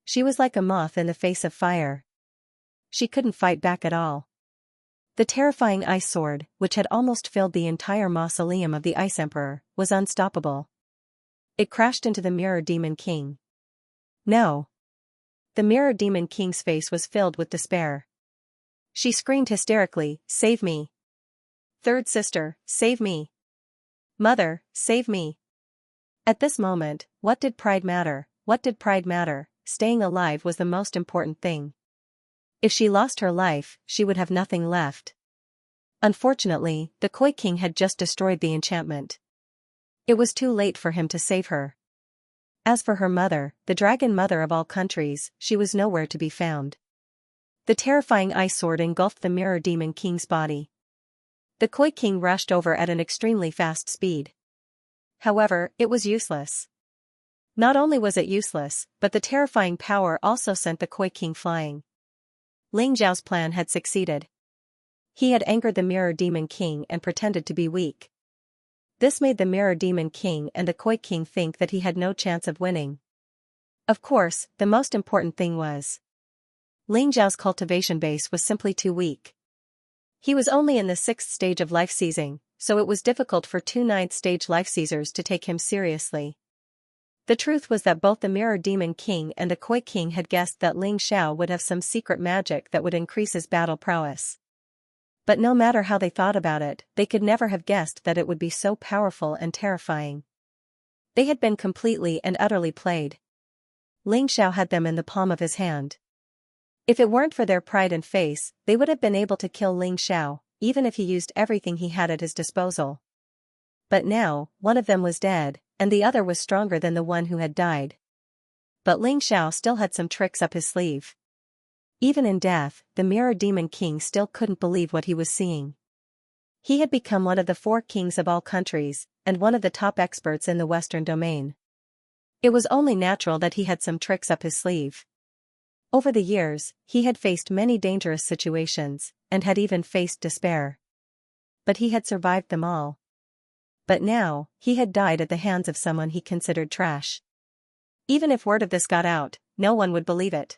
She was like a moth in the face of fire. She couldn't fight back at all. The terrifying ice sword, which had almost filled the entire mausoleum of the Ice Emperor, was unstoppable. It crashed into the Mirror Demon King. No. The Mirror Demon King's face was filled with despair. She screamed hysterically, "Save me! Third sister, save me! Mother, save me!" At this moment, what did pride matter? What did pride matter? Staying alive was the most important thing. If she lost her life, she would have nothing left. Unfortunately, the Koi King had just destroyed the enchantment. It was too late for him to save her. As for her mother, the dragon mother of all countries, she was nowhere to be found. The terrifying ice sword engulfed the Mirror Demon King's body. The Koi King rushed over at an extremely fast speed. However, it was useless. Not only was it useless, but the terrifying power also sent the Koi King flying. Ling Zhao's plan had succeeded. He had angered the Mirror Demon King and pretended to be weak. This made the Mirror Demon King and the Koi King think that he had no chance of winning. Of course, the most important thing was Ling Zhao's cultivation base was simply too weak. He was only in the 6th stage of life seizing, so it was difficult for 2 9th stage life seizers to take him seriously. The truth was that both the Mirror Demon King and the Koi King had guessed that Ling Xiao would have some secret magic that would increase his battle prowess. But no matter how they thought about it, they could never have guessed that it would be so powerful and terrifying. They had been completely and utterly played. Ling Xiao had them in the palm of his hand. If it weren't for their pride and face, they would have been able to kill Ling Xiao, even if he used everything he had at his disposal. But now, one of them was dead, and the other was stronger than the one who had died. But Ling Xiao still had some tricks up his sleeve. Even in death, the Mirror Demon King still couldn't believe what he was seeing. He had become one of the 4 kings of all countries, and one of the top experts in the Western domain. It was only natural that he had some tricks up his sleeve. Over the years, he had faced many dangerous situations, and had even faced despair. But he had survived them all. But now, he had died at the hands of someone he considered trash. Even if word of this got out, no one would believe it.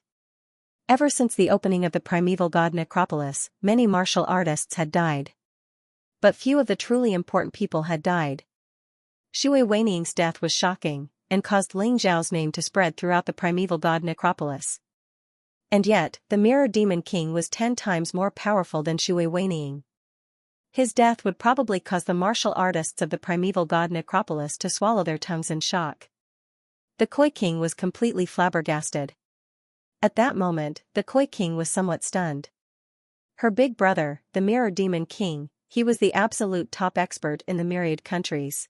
Ever since the opening of the primeval god necropolis, many martial artists had died. But few of the truly important people had died. Shui Weining's death was shocking, and caused Ling Zhao's name to spread throughout the primeval god necropolis. And yet, the Mirror Demon King was 10 times more powerful than Shui Weining. His death would probably cause the martial artists of the primeval god necropolis to swallow their tongues in shock. The Koi King was completely flabbergasted. At that moment, the Koi King was somewhat stunned. Her big brother, the Mirror Demon King, he was the absolute top expert in the myriad countries.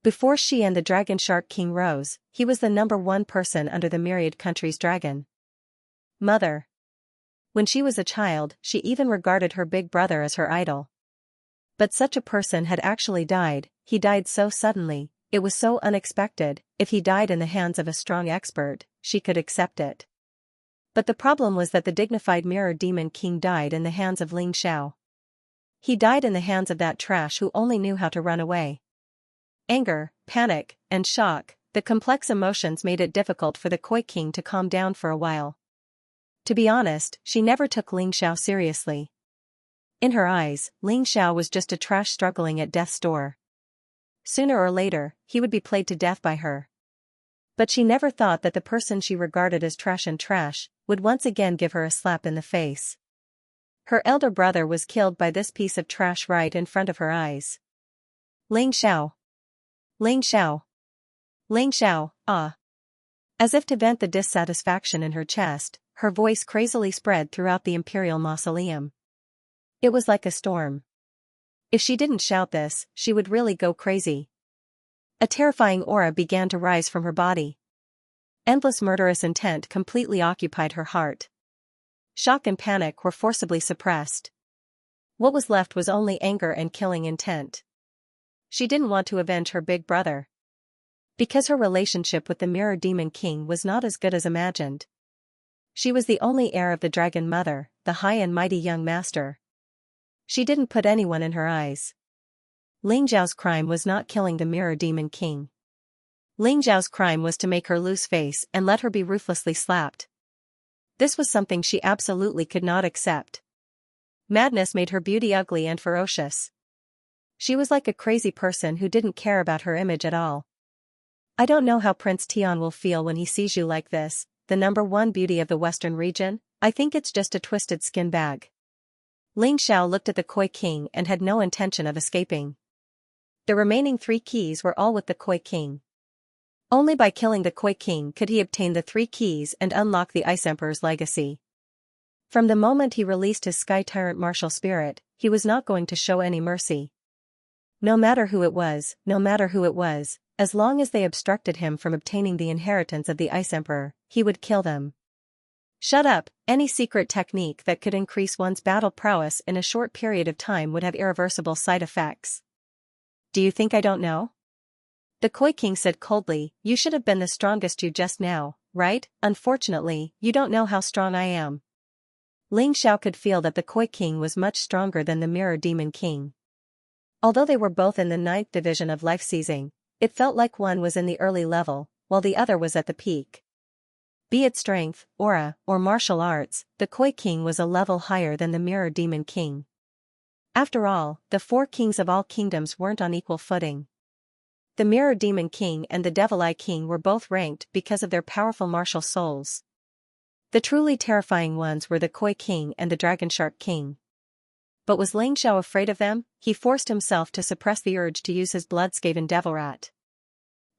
Before she and the Dragon Shark King rose, he was the #1 person under the myriad countries' dragon. Mother. When she was a child, she even regarded her big brother as her idol. But such a person had actually died. He died so suddenly, it was so unexpected. If he died in the hands of a strong expert, she could accept it. But the problem was that the dignified Mirror Demon King died in the hands of Ling Xiao. He died in the hands of that trash who only knew how to run away. Anger, panic, and shock, the complex emotions made it difficult for the Koi King to calm down for a while. To be honest, she never took Ling Xiao seriously. In her eyes, Ling Xiao was just a trash struggling at death's door. Sooner or later, he would be played to death by her. But she never thought that the person she regarded as trash and trash would once again give her a slap in the face. Her elder brother was killed by this piece of trash right in front of her eyes. Ling Xiao. Ling Xiao. Ling Xiao, ah. As if to vent the dissatisfaction in her chest, her voice crazily spread throughout the imperial mausoleum. It was like a storm. If she didn't shout this, she would really go crazy. A terrifying aura began to rise from her body. Endless murderous intent completely occupied her heart. Shock and panic were forcibly suppressed. What was left was only anger and killing intent. She didn't want to avenge her big brother. Because her relationship with the Mirror Demon King was not as good as imagined. She was the only heir of the Dragon Mother, the high and mighty young master. She didn't put anyone in her eyes. Ling Zhao's crime was not killing the Mirror Demon King. Ling Zhao's crime was to make her lose face and let her be ruthlessly slapped. This was something she absolutely could not accept. Madness made her beauty ugly and ferocious. She was like a crazy person who didn't care about her image at all. I don't know how Prince Tian will feel when he sees you like this, the #1 beauty of the Western region. I think it's just a twisted skin bag. Ling Xiao looked at the Koi King and had no intention of escaping. The remaining 3 keys were all with the Koi King. Only by killing the Koi King could he obtain the 3 keys and unlock the Ice Emperor's legacy. From the moment he released his Sky Tyrant martial spirit, he was not going to show any mercy. No matter who it was, as long as they obstructed him from obtaining the inheritance of the Ice Emperor, he would kill them. Shut up, any secret technique that could increase one's battle prowess in a short period of time would have irreversible side effects. Do you think I don't know? The Koi King said coldly, you should have been the strongest you just now, right? Unfortunately, you don't know how strong I am. Ling Xiao could feel that the Koi King was much stronger than the Mirror Demon King. Although they were both in the 9th division of life seizing, it felt like one was in the early level, while the other was at the peak. Be it strength, aura, or martial arts, the Koi King was a level higher than the Mirror Demon King. After all, the 4 kings of all kingdoms weren't on equal footing. The Mirror Demon King and the Devil Eye King were both ranked because of their powerful martial souls. The truly terrifying ones were the Koi King and the Dragon Shark King. But was Ling Xiao afraid of them? He forced himself to suppress the urge to use his Bloodskaven Devil Rat.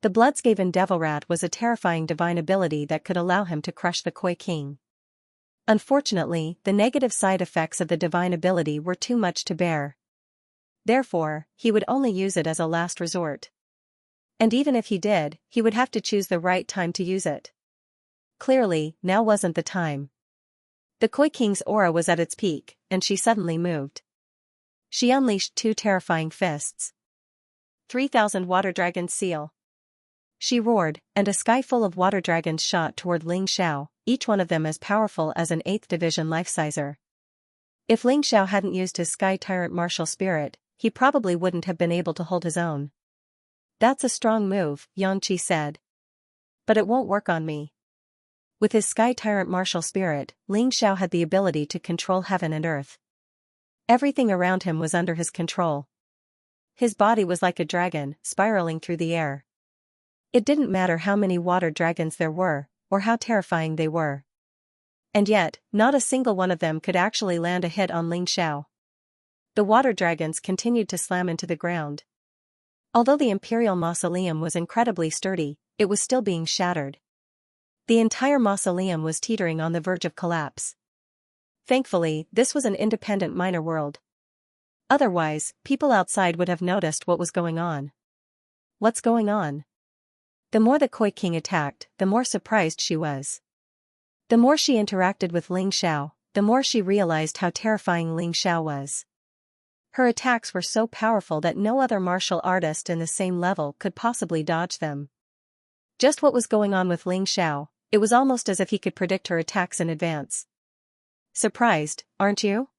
The Bloodskaven Devil Rat was a terrifying divine ability that could allow him to crush the Koi King. Unfortunately, the negative side effects of the divine ability were too much to bear. Therefore, he would only use it as a last resort. And even if he did, he would have to choose the right time to use it. Clearly, now wasn't the time. The Koi King's aura was at its peak, and she suddenly moved. She unleashed 2 terrifying fists. 3,000 Water Dragons Seal. She roared, and a sky full of water dragons shot toward Ling Xiao, each one of them as powerful as an 8th division life-sizer. If Ling Xiao hadn't used his Sky Tyrant martial spirit, he probably wouldn't have been able to hold his own. That's a strong move, Xianxia said. But it won't work on me. With his Sky Tyrant martial spirit, Ling Xiao had the ability to control heaven and earth. Everything around him was under his control. His body was like a dragon, spiraling through the air. It didn't matter how many water dragons there were, or how terrifying they were. And yet, not a single one of them could actually land a hit on Ling Xiao. The water dragons continued to slam into the ground. Although the Imperial Mausoleum was incredibly sturdy, it was still being shattered. The entire mausoleum was teetering on the verge of collapse. Thankfully, this was an independent minor world. Otherwise, people outside would have noticed what was going on. What's going on? The more the Koi King attacked, the more surprised she was. The more she interacted with Ling Xiao, the more she realized how terrifying Ling Xiao was. Her attacks were so powerful that no other martial artist in the same level could possibly dodge them. Just what was going on with Ling Xiao, it was almost as if he could predict her attacks in advance. Surprised, aren't you?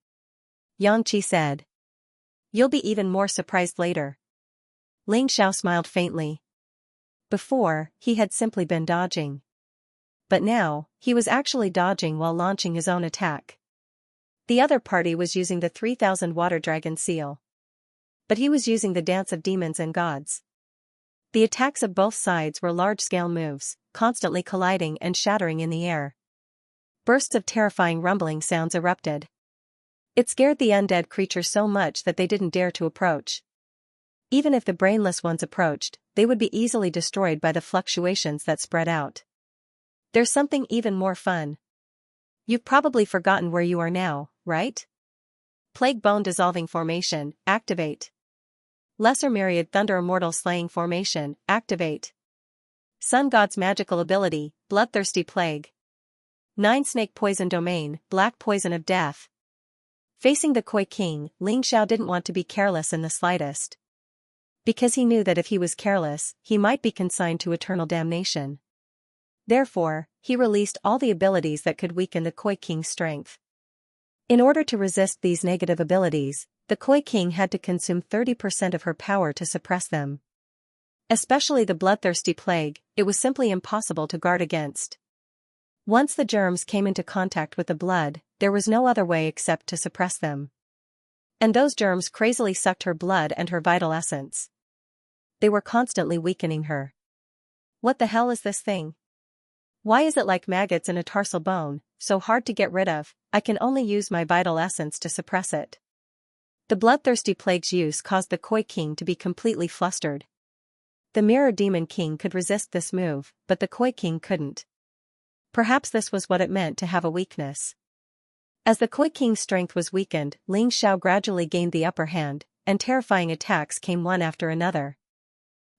Xianxia said. You'll be even more surprised later. Ling Xiao smiled faintly. Before, he had simply been dodging. But now, he was actually dodging while launching his own attack. The other party was using the 3,000 Water Dragon Seal. But he was using the Dance of Demons and Gods. The attacks of both sides were large-scale moves, constantly colliding and shattering in the air. Bursts of terrifying rumbling sounds erupted. It scared the undead creatures so much that they didn't dare to approach. Even if the brainless ones approached, they would be easily destroyed by the fluctuations that spread out. There's something even more fun. You've probably forgotten where you are now, right? Plague Bone Dissolving Formation, activate. Lesser Myriad Thunder Immortal Slaying Formation, activate. Sun God's magical ability, Bloodthirsty Plague. 9 Snake Poison Domain, Black Poison of Death. Facing the Koi King, Ling Xiao didn't want to be careless in the slightest. Because he knew that if he was careless, he might be consigned to eternal damnation. Therefore, he released all the abilities that could weaken the Koi King's strength. In order to resist these negative abilities, the Koi King had to consume 30% of her power to suppress them. Especially the Bloodthirsty Plague, it was simply impossible to guard against. Once the germs came into contact with the blood, there was no other way except to suppress them. And those germs crazily sucked her blood and her vital essence. They were constantly weakening her. What the hell is this thing? Why is it like maggots in a tarsal bone, so hard to get rid of? I can only use my vital essence to suppress it. The Bloodthirsty Plague's use caused the Koi King to be completely flustered. The Mirror Demon King could resist this move, but the Koi King couldn't. Perhaps this was what it meant to have a weakness. As the Koi King's strength was weakened, Ling Xiao gradually gained the upper hand, and terrifying attacks came one after another.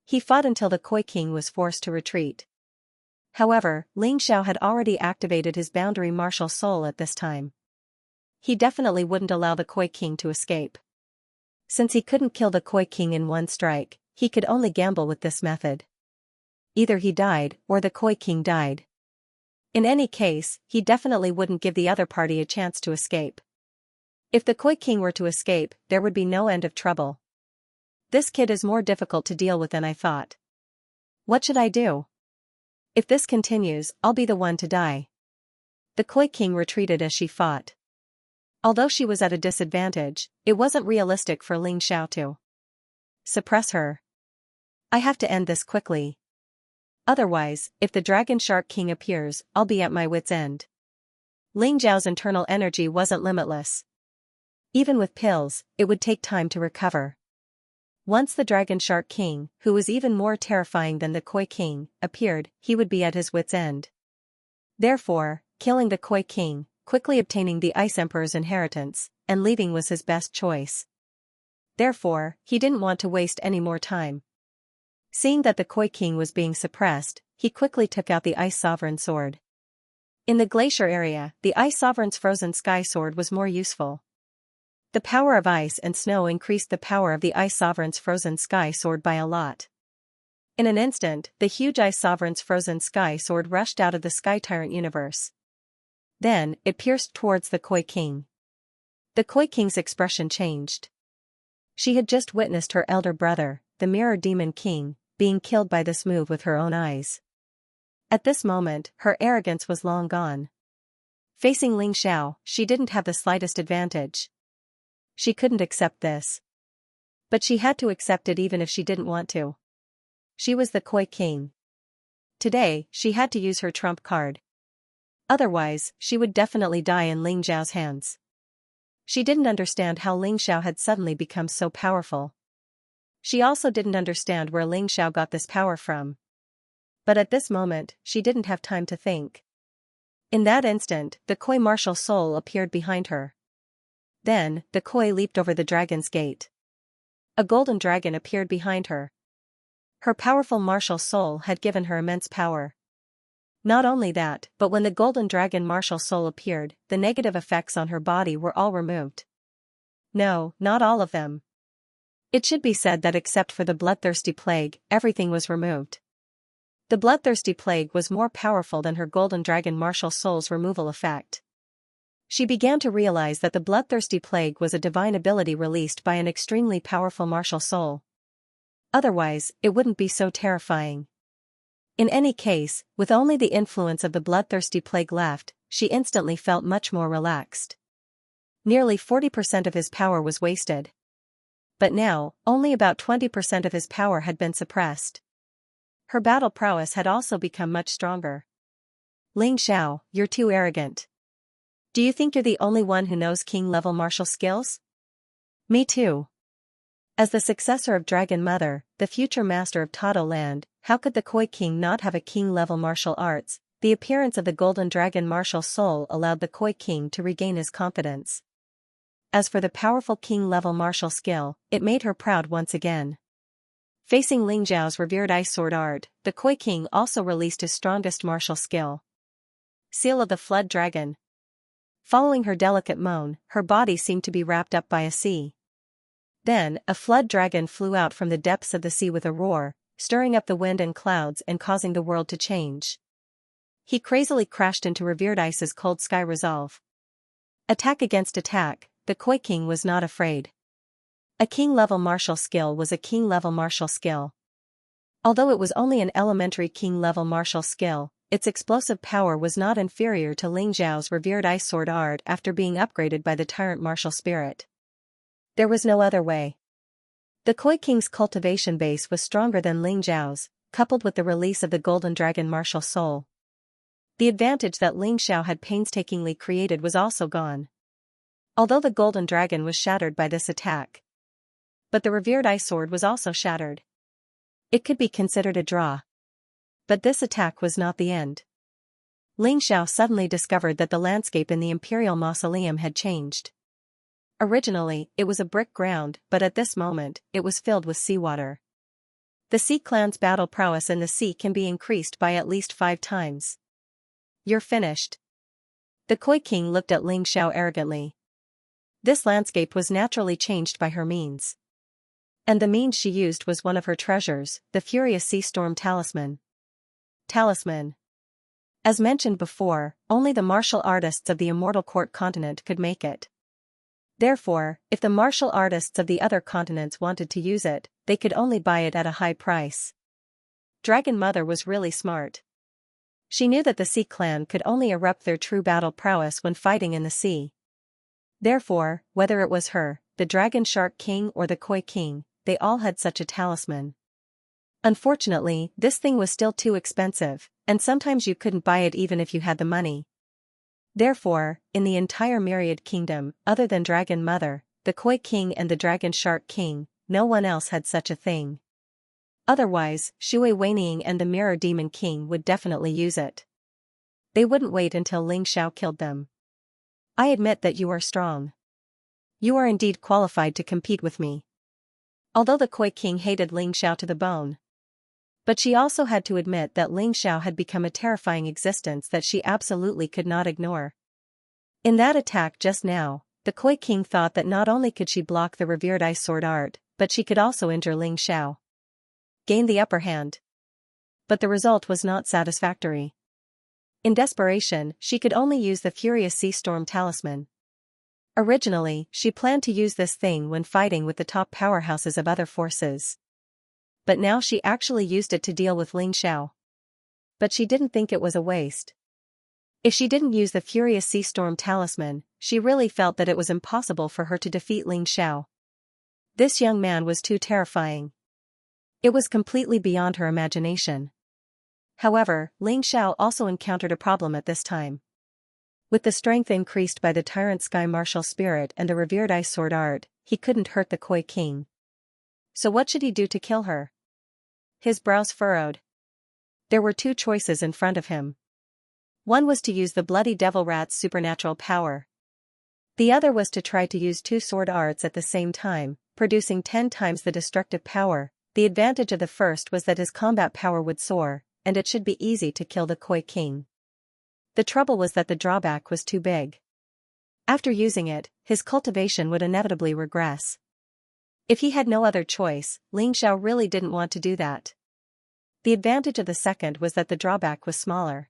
He fought until the Koi King was forced to retreat. However, Ling Xiao had already activated his boundary martial soul at this time. He definitely wouldn't allow the Koi King to escape. Since he couldn't kill the Koi King in one strike, he could only gamble with this method. Either he died, or the Koi King died. In any case, he definitely wouldn't give the other party a chance to escape. If the Koi King were to escape, there would be no end of trouble. This kid is more difficult to deal with than I thought. What should I do? If this continues, I'll be the one to die. The Koi King retreated as she fought. Although she was at a disadvantage, it wasn't realistic for Ling Xiao to suppress her. I have to end this quickly. Otherwise, if the Dragon Shark King appears, I'll be at my wit's end. Ling Xiao's internal energy wasn't limitless. Even with pills, it would take time to recover. Once the Dragon Shark King, who was even more terrifying than the Koi King, appeared, he would be at his wit's end. Therefore, killing the Koi King, quickly obtaining the Ice Emperor's inheritance, and leaving was his best choice. Therefore, he didn't want to waste any more time. Seeing that the Koi King was being suppressed, he quickly took out the Ice Sovereign's sword. In the glacier area, the Ice Sovereign's frozen sky sword was more useful. The power of ice and snow increased the power of the Ice Sovereign's frozen sky sword by a lot. In an instant, the huge Ice Sovereign's frozen sky sword rushed out of the Sky Tyrant universe. Then, it pierced towards the Koi King. The Koi King's expression changed. She had just witnessed her elder brother, the Mirror Demon King, being killed by this move with her own eyes. At this moment, her arrogance was long gone. Facing Ling Xiao, she didn't have the slightest advantage. She couldn't accept this. But she had to accept it even if she didn't want to. She was the Koi King. Today, she had to use her trump card. Otherwise, she would definitely die in Ling Xiao's hands. She didn't understand how Ling Xiao had suddenly become so powerful. She also didn't understand where Ling Xiao got this power from. But at this moment, she didn't have time to think. In that instant, the Koi martial soul appeared behind her. Then, the Koi leaped over the dragon's gate. A golden dragon appeared behind her. Her powerful martial soul had given her immense power. Not only that, but when the golden dragon martial soul appeared, the negative effects on her body were all removed. No, not all of them. It should be said that except for the Bloodthirsty Plague, everything was removed. The Bloodthirsty Plague was more powerful than her golden dragon martial soul's removal effect. She began to realize that the Bloodthirsty Plague was a divine ability released by an extremely powerful martial soul. Otherwise, it wouldn't be so terrifying. In any case, with only the influence of the Bloodthirsty Plague left, she instantly felt much more relaxed. Nearly 40% of his power was wasted. But now, only about 20% of his power had been suppressed. Her battle prowess had also become much stronger. Ling Xiao, you're too arrogant. Do you think you're the only one who knows king-level martial skills? Me too. As the successor of Dragon Mother, the future master of Tado Land, how could the Koi King not have a king-level martial arts? The appearance of the golden dragon martial soul allowed the Koi King to regain his confidence. As for the powerful king-level martial skill, it made her proud once again. Facing Ling Zhao's revered ice sword art, the Koi King also released his strongest martial skill. Seal of the Flood Dragon. Following her delicate moan, her body seemed to be wrapped up by a sea. Then, a flood dragon flew out from the depths of the sea with a roar, stirring up the wind and clouds and causing the world to change. He crazily crashed into revered ice's cold sky resolve. Attack against attack, the Koi King was not afraid. A king-level martial skill was a king-level martial skill. Although it was only an elementary king-level martial skill, its explosive power was not inferior to Ling Zhao's revered ice sword art after being upgraded by the Tyrant martial spirit. There was no other way. The Koi King's cultivation base was stronger than Ling Zhao's, coupled with the release of the Golden Dragon martial soul. The advantage that Ling Xiao had painstakingly created was also gone. Although the Golden Dragon was shattered by this attack. But the revered ice sword was also shattered. It could be considered a draw. But this attack was not the end. Ling Xiao suddenly discovered that the landscape in the Imperial Mausoleum had changed. Originally, it was a brick ground, but at this moment, it was filled with seawater. The Sea Clan's battle prowess in the sea can be increased by at least 5 times. You're finished. The Koi King looked at Ling Xiao arrogantly. This landscape was naturally changed by her means. And the means she used was one of her treasures, the Furious Sea Storm Talisman. Talisman. As mentioned before, only the martial artists of the Immortal Court continent could make it. Therefore, if the martial artists of the other continents wanted to use it, they could only buy it at a high price. Dragon Mother was really smart. She knew that the Sea Clan could only erupt their true battle prowess when fighting in the sea. Therefore, whether it was her, the Dragon Shark King or the Koi King, they all had such a talisman. Unfortunately, this thing was still too expensive, and sometimes you couldn't buy it even if you had the money. Therefore, in the entire Myriad Kingdom, other than Dragon Mother, the Koi King and the Dragon Shark King, no one else had such a thing. Otherwise, Shui Weining and the Mirror Demon King would definitely use it. They wouldn't wait until Ling Xiao killed them. I admit that you are strong. You are indeed qualified to compete with me. Although the Koi King hated Ling Xiao to the bone. But she also had to admit that Ling Xiao had become a terrifying existence that she absolutely could not ignore. In that attack just now, the Koi King thought that not only could she block the revered ice sword art, but she could also injure Ling Xiao. Gain the upper hand. But the result was not satisfactory. In desperation, she could only use the Furious Sea Storm Talisman. Originally, she planned to use this thing when fighting with the top powerhouses of other forces. But now she actually used it to deal with Ling Xiao. But she didn't think it was a waste. If she didn't use the Furious Sea Storm Talisman, she really felt that it was impossible for her to defeat Ling Xiao. This young man was too terrifying. It was completely beyond her imagination. However, Ling Xiao also encountered a problem at this time. With the strength increased by the Tyrant Sky Martial Spirit and the revered Ice Sword Art, he couldn't hurt the Koi King. So what should he do to kill her? His brows furrowed. There were 2 choices in front of him. One was to use the Bloody Devil Rat's supernatural power. The other was to try to use 2 sword arts at the same time, producing 10 times the destructive power. The advantage of the first was that his combat power would soar, and it should be easy to kill the Koi King. The trouble was that the drawback was too big. After using it, his cultivation would inevitably regress. If he had no other choice, Ling Xiao really didn't want to do that. The advantage of the second was that the drawback was smaller.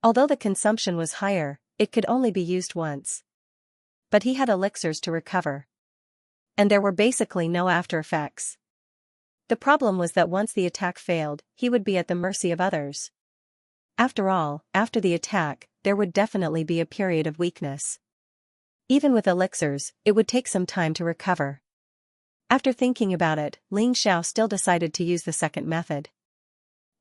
Although the consumption was higher, it could only be used once. But he had elixirs to recover. And there were basically no after effects. The problem was that once the attack failed, he would be at the mercy of others. After all, after the attack, there would definitely be a period of weakness. Even with elixirs, it would take some time to recover. After thinking about it, Ling Xiao still decided to use the second method.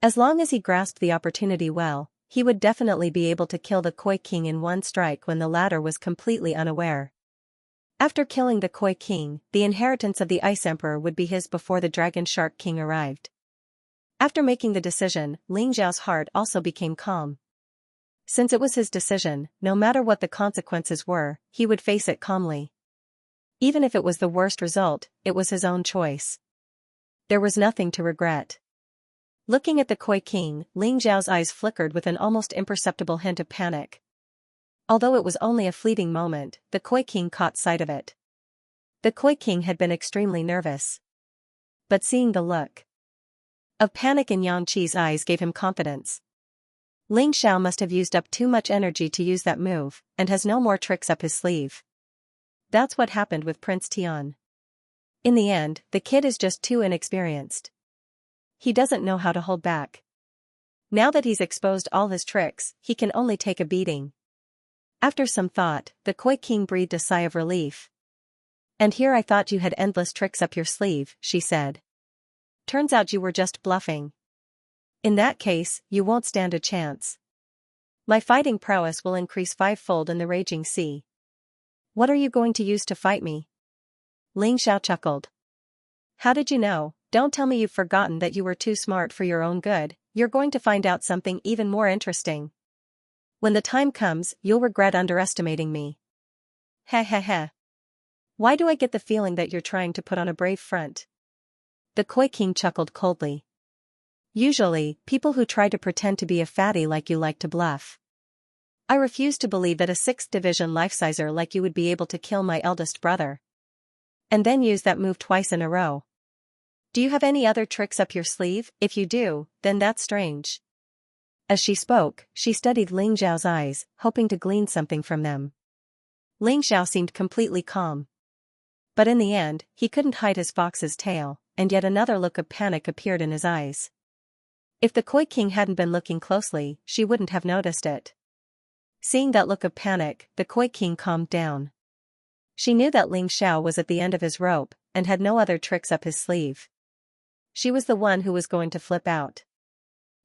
As long as he grasped the opportunity well, he would definitely be able to kill the Koi King in one strike when the latter was completely unaware. After killing the Koi King, the inheritance of the Ice Emperor would be his before the Dragon Shark King arrived. After making the decision, Ling Xiao's heart also became calm. Since it was his decision, no matter what the consequences were, he would face it calmly. Even if it was the worst result, it was his own choice. There was nothing to regret. Looking at the Koi King, Ling Xiao's eyes flickered with an almost imperceptible hint of panic. Although it was only a fleeting moment, the Koi King caught sight of it. The Koi King had been extremely nervous. But seeing the look of panic in Xianxia's eyes gave him confidence. Ling Xiao must have used up too much energy to use that move, and has no more tricks up his sleeve. That's what happened with Prince Tian. In the end, the kid is just too inexperienced. He doesn't know how to hold back. Now that he's exposed all his tricks, he can only take a beating. After some thought, the Koi King breathed a sigh of relief. And here I thought you had endless tricks up your sleeve, she said. Turns out you were just bluffing. In that case, you won't stand a chance. My fighting prowess will increase fivefold in the raging sea. What are you going to use to fight me? Ling Xiao chuckled. How did you know? Don't tell me you've forgotten that you were too smart for your own good. You're going to find out something even more interesting. When the time comes, you'll regret underestimating me. Heh heh heh. Why do I get the feeling that you're trying to put on a brave front? The Koi King chuckled coldly. Usually, people who try to pretend to be a fatty like you like to bluff. I refuse to believe that a 6th division life-sizer like you would be able to kill my eldest brother. And then use that move twice in a row. Do you have any other tricks up your sleeve? If you do, then that's strange. As she spoke, she studied Ling Xiao's eyes, hoping to glean something from them. Ling Xiao seemed completely calm. But in the end, he couldn't hide his fox's tail, and yet another look of panic appeared in his eyes. If the Koi King hadn't been looking closely, she wouldn't have noticed it. Seeing that look of panic, the Koi King calmed down. She knew that Ling Xiao was at the end of his rope, and had no other tricks up his sleeve. She was the one who was going to flip out.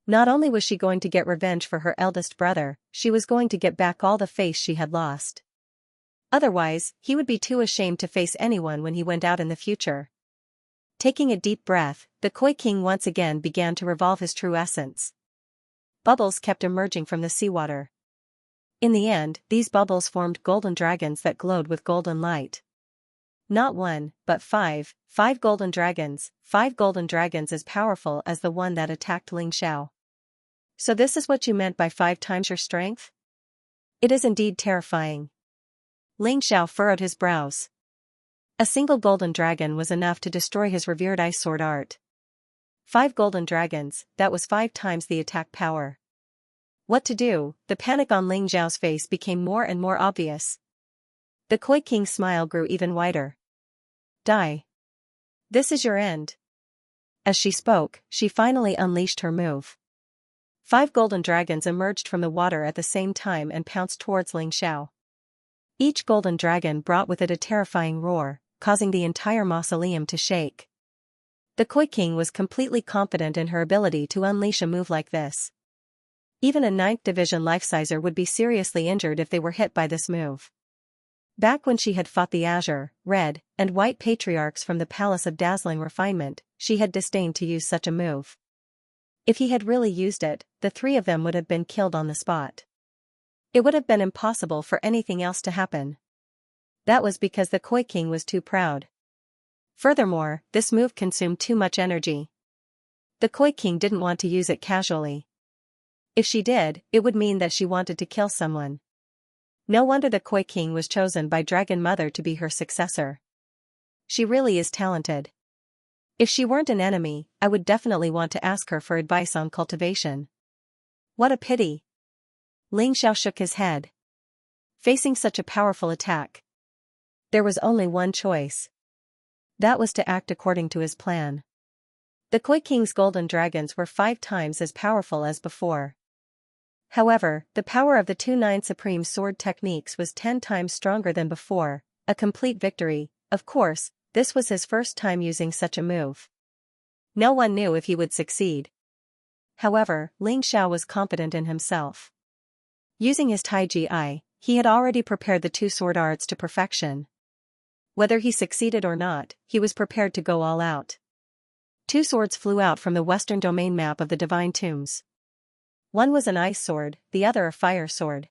Not only was she going to get revenge for her eldest brother, she was going to get back all the face she had lost. Otherwise, he would be too ashamed to face anyone when he went out in the future. Taking a deep breath, the Koi King once again began to revolve his true essence. Bubbles kept emerging from the seawater. In the end, these bubbles formed golden dragons that glowed with golden light. Not one, but five golden dragons, 5 golden dragons as powerful as the one that attacked Ling Xiao. So this is what you meant by 5 times your strength? It is indeed terrifying. Ling Xiao furrowed his brows. A single golden dragon was enough to destroy his revered ice sword art. 5 golden dragons, that was 5 times the attack power. What to do? The panic on Ling Xiao's face became more and more obvious. The Koi King's smile grew even wider. Die. This is your end. As she spoke, she finally unleashed her move. 5 golden dragons emerged from the water at the same time and pounced towards Ling Xiao. Each golden dragon brought with it a terrifying roar, causing the entire mausoleum to shake. The Koi King was completely confident in her ability to unleash a move like this. Even a 9th division life-sizer would be seriously injured if they were hit by this move. Back when she had fought the azure, red, and white patriarchs from the Palace of Dazzling Refinement, she had disdained to use such a move. If he had really used it, the 3 of them would have been killed on the spot. It would have been impossible for anything else to happen. That was because the Koi King was too proud. Furthermore, this move consumed too much energy. The Koi King didn't want to use it casually. If she did, it would mean that she wanted to kill someone. No wonder the Koi King was chosen by Dragon Mother to be her successor. She really is talented. If she weren't an enemy, I would definitely want to ask her for advice on cultivation. What a pity. Ling Xiao shook his head. Facing such a powerful attack, there was only one choice. That was to act according to his plan. The Koi King's golden dragons were 5 times as powerful as before. However, the power of the 2-9 Supreme Sword techniques was 10 times stronger than before, a complete victory. Of course, this was his first time using such a move. No one knew if he would succeed. However, Ling Xiao was confident in himself. Using his Taiji Eye, he had already prepared the 2 sword arts to perfection. Whether he succeeded or not, he was prepared to go all out. 2 swords flew out from the western domain map of the Divine Tombs. One was an ice sword, the other a fire sword.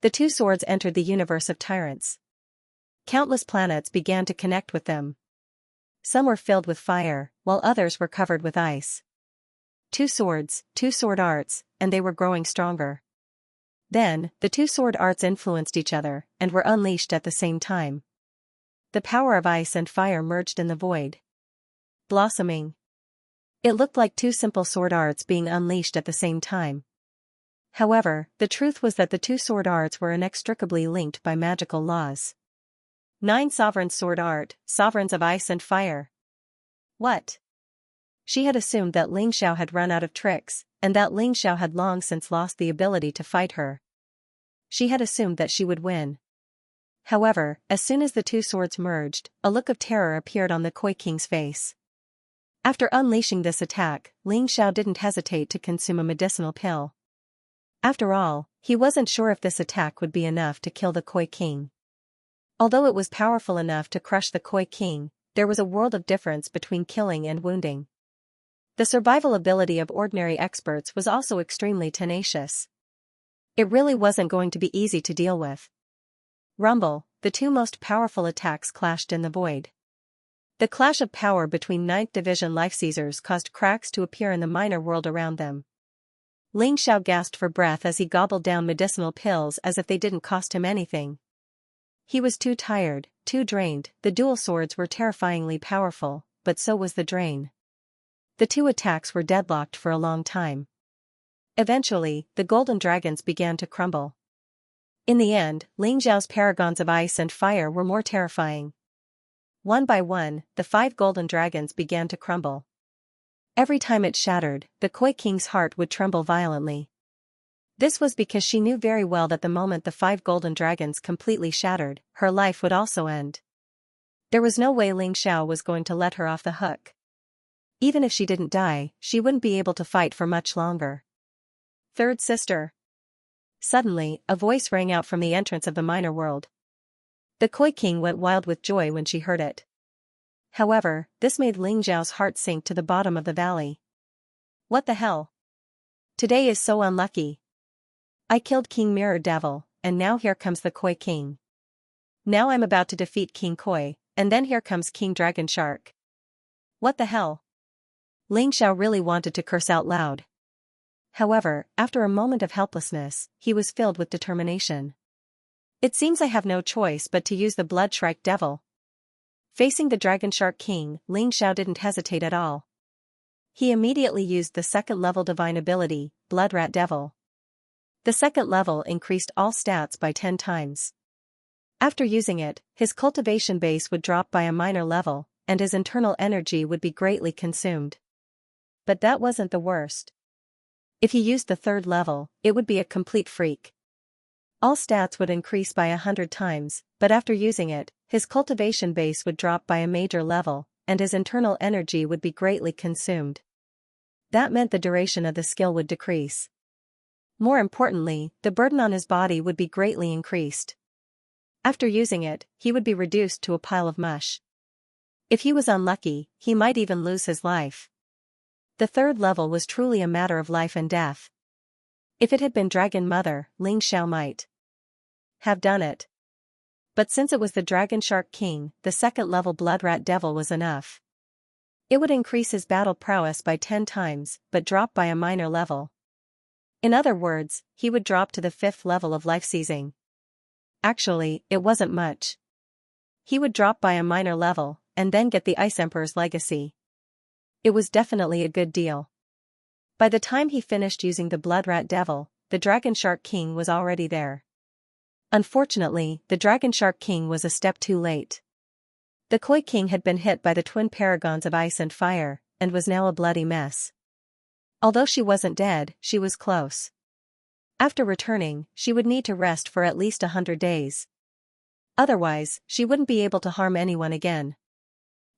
The 2 swords entered the universe of tyrants. Countless planets began to connect with them. Some were filled with fire, while others were covered with ice. 2 swords, 2 sword arts, and they were growing stronger. Then, the 2 sword arts influenced each other, and were unleashed at the same time. The power of ice and fire merged in the void. Blossoming. It looked like 2 simple sword arts being unleashed at the same time. However, the truth was that the 2 sword arts were inextricably linked by magical laws. 9 sovereigns sword art, sovereigns of ice and fire. What? She had assumed that Xianxia had run out of tricks, and that Xianxia had long since lost the ability to fight her. She had assumed that she would win. However, as soon as the 2 swords merged, a look of terror appeared on the Koi King's face. After unleashing this attack, Xianxia didn't hesitate to consume a medicinal pill. After all, he wasn't sure if this attack would be enough to kill the Koi King. Although it was powerful enough to crush the Koi King, there was a world of difference between killing and wounding. The survival ability of ordinary experts was also extremely tenacious. It really wasn't going to be easy to deal with. Rumble, the 2 most powerful attacks clashed in the void. The clash of power between 9th Division Life Seizers caused cracks to appear in the minor world around them. Xianxia gasped for breath as he gobbled down medicinal pills as if they didn't cost him anything. He was too tired, too drained. The dual swords were terrifyingly powerful, but so was the drain. The 2 attacks were deadlocked for a long time. Eventually, the golden dragons began to crumble. In the end, Xiao's paragons of ice and fire were more terrifying. One by one, the 5 golden dragons began to crumble. Every time it shattered, the Koi King's heart would tremble violently. This was because she knew very well that the moment the 5 golden dragons completely shattered, her life would also end. There was no way Xianxia was going to let her off the hook. Even if she didn't die, she wouldn't be able to fight for much longer. Third sister. Suddenly, a voice rang out from the entrance of the minor world. The Koi King went wild with joy when she heard it. However, this made Xiao's heart sink to the bottom of the valley. What the hell? Today is so unlucky. I killed King Mirror Devil, and now here comes the Koi King. Now I'm about to defeat King Koi, and then here comes King Dragon Shark. What the hell? Xiao really wanted to curse out loud. However, after a moment of helplessness, he was filled with determination. It seems I have no choice but to use the Blood Shrike Devil. Facing the Dragon Shark King, Xiao didn't hesitate at all. He immediately used the 2nd level divine ability, Blood Rat Devil. The 2nd level increased all stats by 10 times. After using it, his cultivation base would drop by a minor level, and his internal energy would be greatly consumed. But that wasn't the worst. If he used the 3rd level, it would be a complete freak. All stats would increase by 100 times, but after using it, his cultivation base would drop by a major level, and his internal energy would be greatly consumed. That meant the duration of the skill would decrease. More importantly, the burden on his body would be greatly increased. After using it, he would be reduced to a pile of mush. If he was unlucky, he might even lose his life. The 3rd level was truly a matter of life and death. If it had been Dragon Mother, Xiao might have done it. But since it was the Dragon Shark King, the 2nd level Blood Rat Devil was enough. It would increase his battle prowess by 10 times, but drop by a minor level. In other words, he would drop to the 5th level of life seizing. Actually, it wasn't much. He would drop by a minor level, and then get the Ice Emperor's legacy. It was definitely a good deal. By the time he finished using the Blood Rat Devil, the Dragon Shark King was already there. Unfortunately, the Dragon Shark King was a step too late. The Koi King had been hit by the twin paragons of ice and fire, and was now a bloody mess. Although she wasn't dead, she was close. After returning, she would need to rest for at least 100 days. Otherwise, she wouldn't be able to harm anyone again.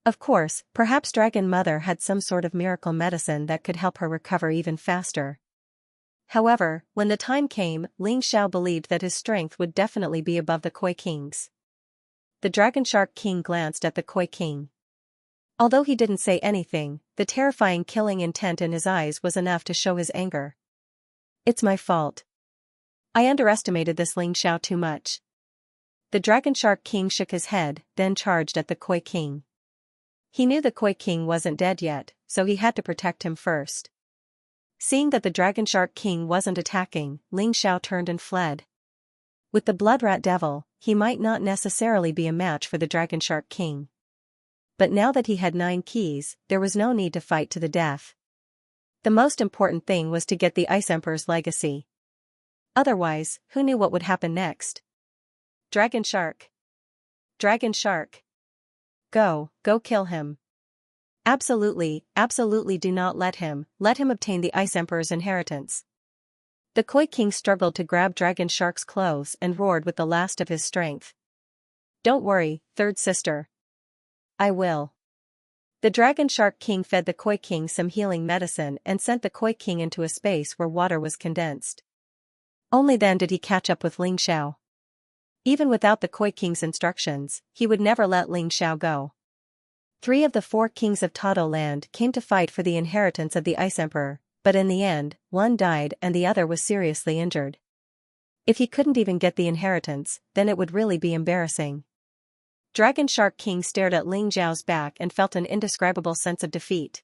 Of course, perhaps Dragon Mother had some sort of miracle medicine that could help her recover even faster. However, when the time came, Xiao believed that his strength would definitely be above the Koi King's. The Dragon Shark King glanced at the Koi King. Although he didn't say anything, the terrifying killing intent in his eyes was enough to show his anger. It's my fault. I underestimated this Xiao too much. The Dragon Shark King shook his head, then charged at the Koi King. He knew the Koi King wasn't dead yet, so he had to protect him first. Seeing that the Dragon Shark King wasn't attacking, Ling Xiao turned and fled. With the Blood Rat Devil, he might not necessarily be a match for the Dragon Shark King. But now that he had 9 keys, there was no need to fight to the death. The most important thing was to get the Ice Emperor's legacy. Otherwise, who knew what would happen next? Dragon Shark. Dragon Shark. Go kill him. Absolutely do not let him obtain the Ice Emperor's inheritance. The Koi King struggled to grab Dragon Shark's clothes and roared with the last of his strength. Don't worry, third sister. I will. The Dragon Shark King fed the Koi King some healing medicine and sent the Koi King into a space where water was condensed. Only then did he catch up with Ling Xiao. Even without the Koi King's instructions, he would never let Ling Xiao go. 3 of the 4 kings of Tado Land came to fight for the inheritance of the Ice Emperor, but in the end, one died and the other was seriously injured. If he couldn't even get the inheritance, then it would really be embarrassing. Dragon Shark King stared at Ling Xiao's back and felt an indescribable sense of defeat.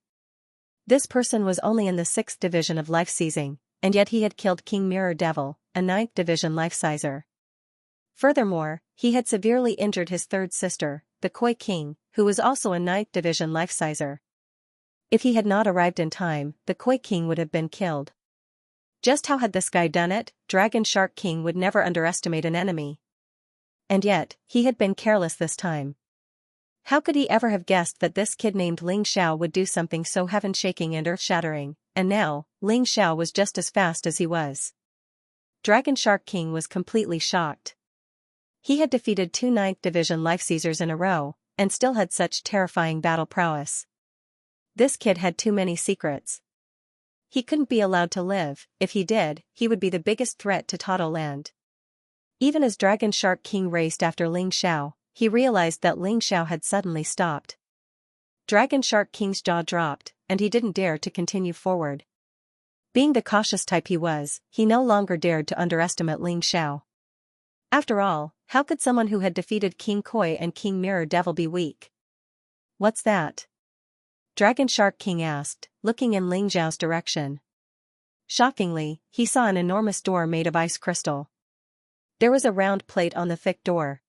This person was only in the 6th division of life seizing, and yet he had killed King Mirror Devil, a 9th division life sizer. Furthermore, he had severely injured his third sister, the Koi King, who was also a 9th division life sizer. If he had not arrived in time, the Koi King would have been killed. Just how had this guy done it? Dragon Shark King would never underestimate an enemy. And yet, he had been careless this time. How could he ever have guessed that this kid named Ling Xiao would do something so heaven-shaking and earth-shattering, and now, Ling Xiao was just as fast as he was. Dragon Shark King was completely shocked. He had defeated 2 9th division life seizers in a row, and still had such terrifying battle prowess. This kid had too many secrets. He couldn't be allowed to live. If he did, he would be the biggest threat to Tado Land. Even as Dragon Shark King raced after Ling Xiao, he realized that Ling Xiao had suddenly stopped. Dragon Shark King's jaw dropped, and he didn't dare to continue forward. Being the cautious type he was, he no longer dared to underestimate Ling Xiao. After all, how could someone who had defeated King Koi and King Mirror Devil be weak? What's that? Dragon Shark King asked, looking in Ling Xiao's direction. Shockingly, he saw an enormous door made of ice crystal. There was a round plate on the thick door.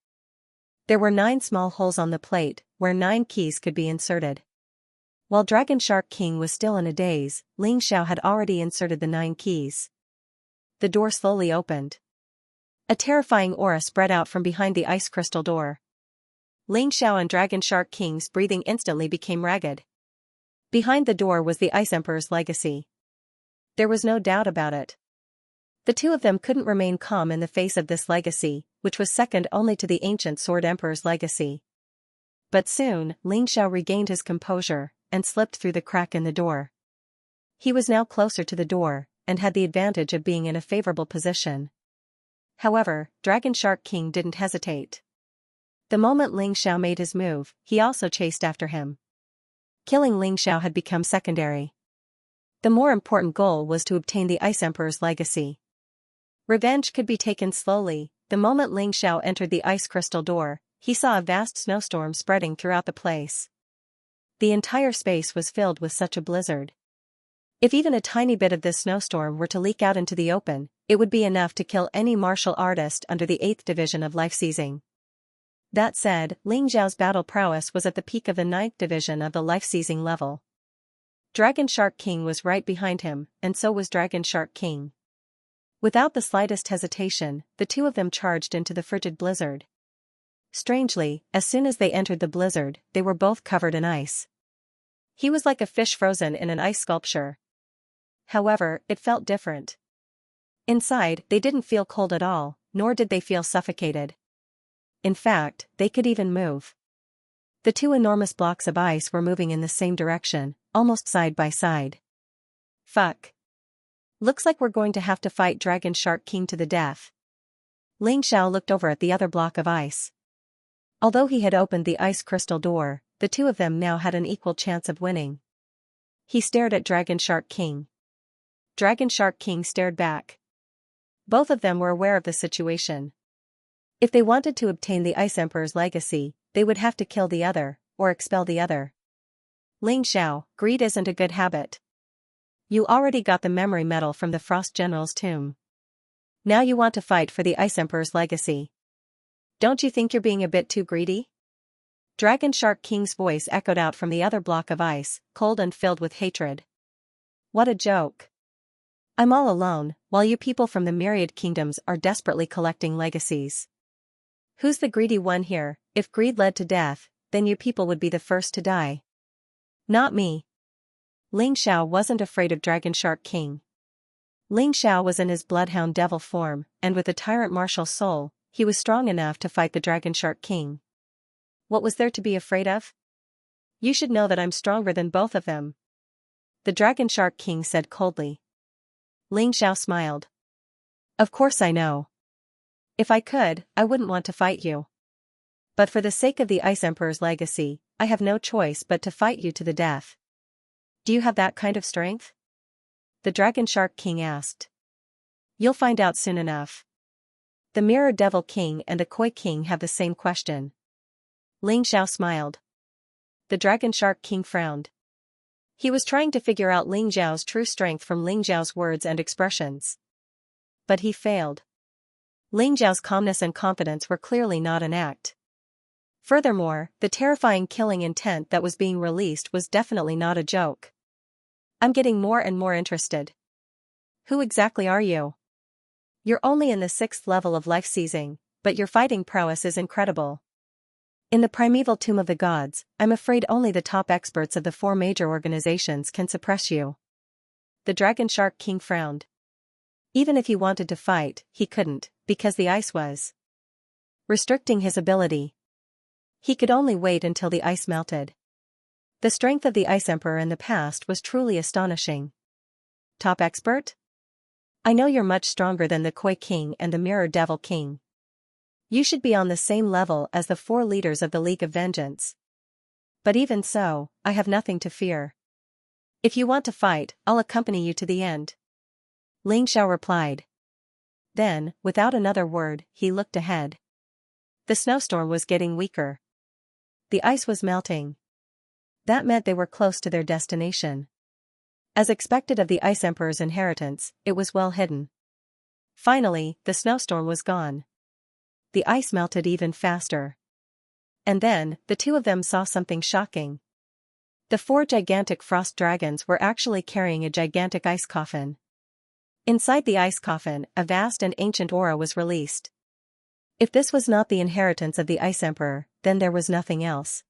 There were 9 small holes on the plate, where 9 keys could be inserted. While Dragon Shark King was still in a daze, Ling Xiao had already inserted the 9 keys. The door slowly opened. A terrifying aura spread out from behind the ice crystal door. Ling Xiao and Dragon Shark King's breathing instantly became ragged. Behind the door was the Ice Emperor's legacy. There was no doubt about it. The 2 of them couldn't remain calm in the face of this legacy, which was second only to the ancient Sword Emperor's legacy. But soon, Ling Xiao regained his composure, and slipped through the crack in the door. He was now closer to the door, and had the advantage of being in a favorable position. However, Dragon Shark King didn't hesitate. The moment Ling Xiao made his move, he also chased after him. Killing Ling Xiao had become secondary. The more important goal was to obtain the Ice Emperor's legacy. Revenge could be taken slowly. The moment Ling Xiao entered the ice crystal door, he saw a vast snowstorm spreading throughout the place. The entire space was filled with such a blizzard. If even a tiny bit of this snowstorm were to leak out into the open, it would be enough to kill any martial artist under the 8th division of life seizing. That said, Ling Xiao's battle prowess was at the peak of the 9th division of the life seizing level. Dragon Shark King was right behind him, and so was Dragon Shark King. Without the slightest hesitation, the 2 of them charged into the frigid blizzard. Strangely, as soon as they entered the blizzard, they were both covered in ice. He was like a fish frozen in an ice sculpture. However, it felt different. Inside, they didn't feel cold at all, nor did they feel suffocated. In fact, they could even move. The 2 enormous blocks of ice were moving in the same direction, almost side by side. Fuck. Looks like we're going to have to fight Dragon Shark King to the death. Ling Xiao looked over at the other block of ice. Although he had opened the ice crystal door, the 2 of them now had an equal chance of winning. He stared at Dragon Shark King. Dragon Shark King stared back. Both of them were aware of the situation. If they wanted to obtain the Ice Emperor's legacy, they would have to kill the other, or expel the other. Ling Xiao, greed isn't a good habit. You already got the memory medal from the Frost General's tomb. Now you want to fight for the Ice Emperor's legacy. Don't you think you're being a bit too greedy? Dragon Shark King's voice echoed out from the other block of ice, cold and filled with hatred. What a joke. I'm all alone, while you people from the myriad kingdoms are desperately collecting legacies. Who's the greedy one here? If greed led to death, then you people would be the first to die. Not me. Ling Xiao wasn't afraid of Dragon Shark King. Ling Xiao was in his bloodhound devil form, and with a tyrant martial soul, he was strong enough to fight the Dragon Shark King. What was there to be afraid of? You should know that I'm stronger than both of them. The Dragon Shark King said coldly. Ling Xiao smiled. Of course I know. If I could, I wouldn't want to fight you. But for the sake of the Ice Emperor's legacy, I have no choice but to fight you to the death. Do you have that kind of strength? The Dragon Shark King asked. You'll find out soon enough. The Mirror Devil King and the Koi King have the same question. Ling Xiao smiled. The Dragon Shark King frowned. He was trying to figure out Ling Xiao's true strength from Ling Xiao's words and expressions. But he failed. Ling Xiao's calmness and confidence were clearly not an act. Furthermore, the terrifying killing intent that was being released was definitely not a joke. I'm getting more and more interested. Who exactly are you? You're only in the 6th level of life seizing, but your fighting prowess is incredible. In the primeval tomb of the gods, I'm afraid only the top experts of the 4 major organizations can suppress you. The Dragon Shark King frowned. Even if he wanted to fight, he couldn't, because the ice was restricting his ability. He could only wait until the ice melted. The strength of the Ice Emperor in the past was truly astonishing. Top expert? I know you're much stronger than the Koi King and the Mirror Devil King. You should be on the same level as the 4 leaders of the League of Vengeance. But even so, I have nothing to fear. If you want to fight, I'll accompany you to the end. Ling Xiao replied. Then, without another word, he looked ahead. The snowstorm was getting weaker. The ice was melting. That meant they were close to their destination. As expected of the Ice Emperor's inheritance, it was well hidden. Finally, the snowstorm was gone. The ice melted even faster. And then, the two of them saw something shocking. The 4 gigantic frost dragons were actually carrying a gigantic ice coffin. Inside the ice coffin, a vast and ancient aura was released. If this was not the inheritance of the Ice Emperor, then there was nothing else.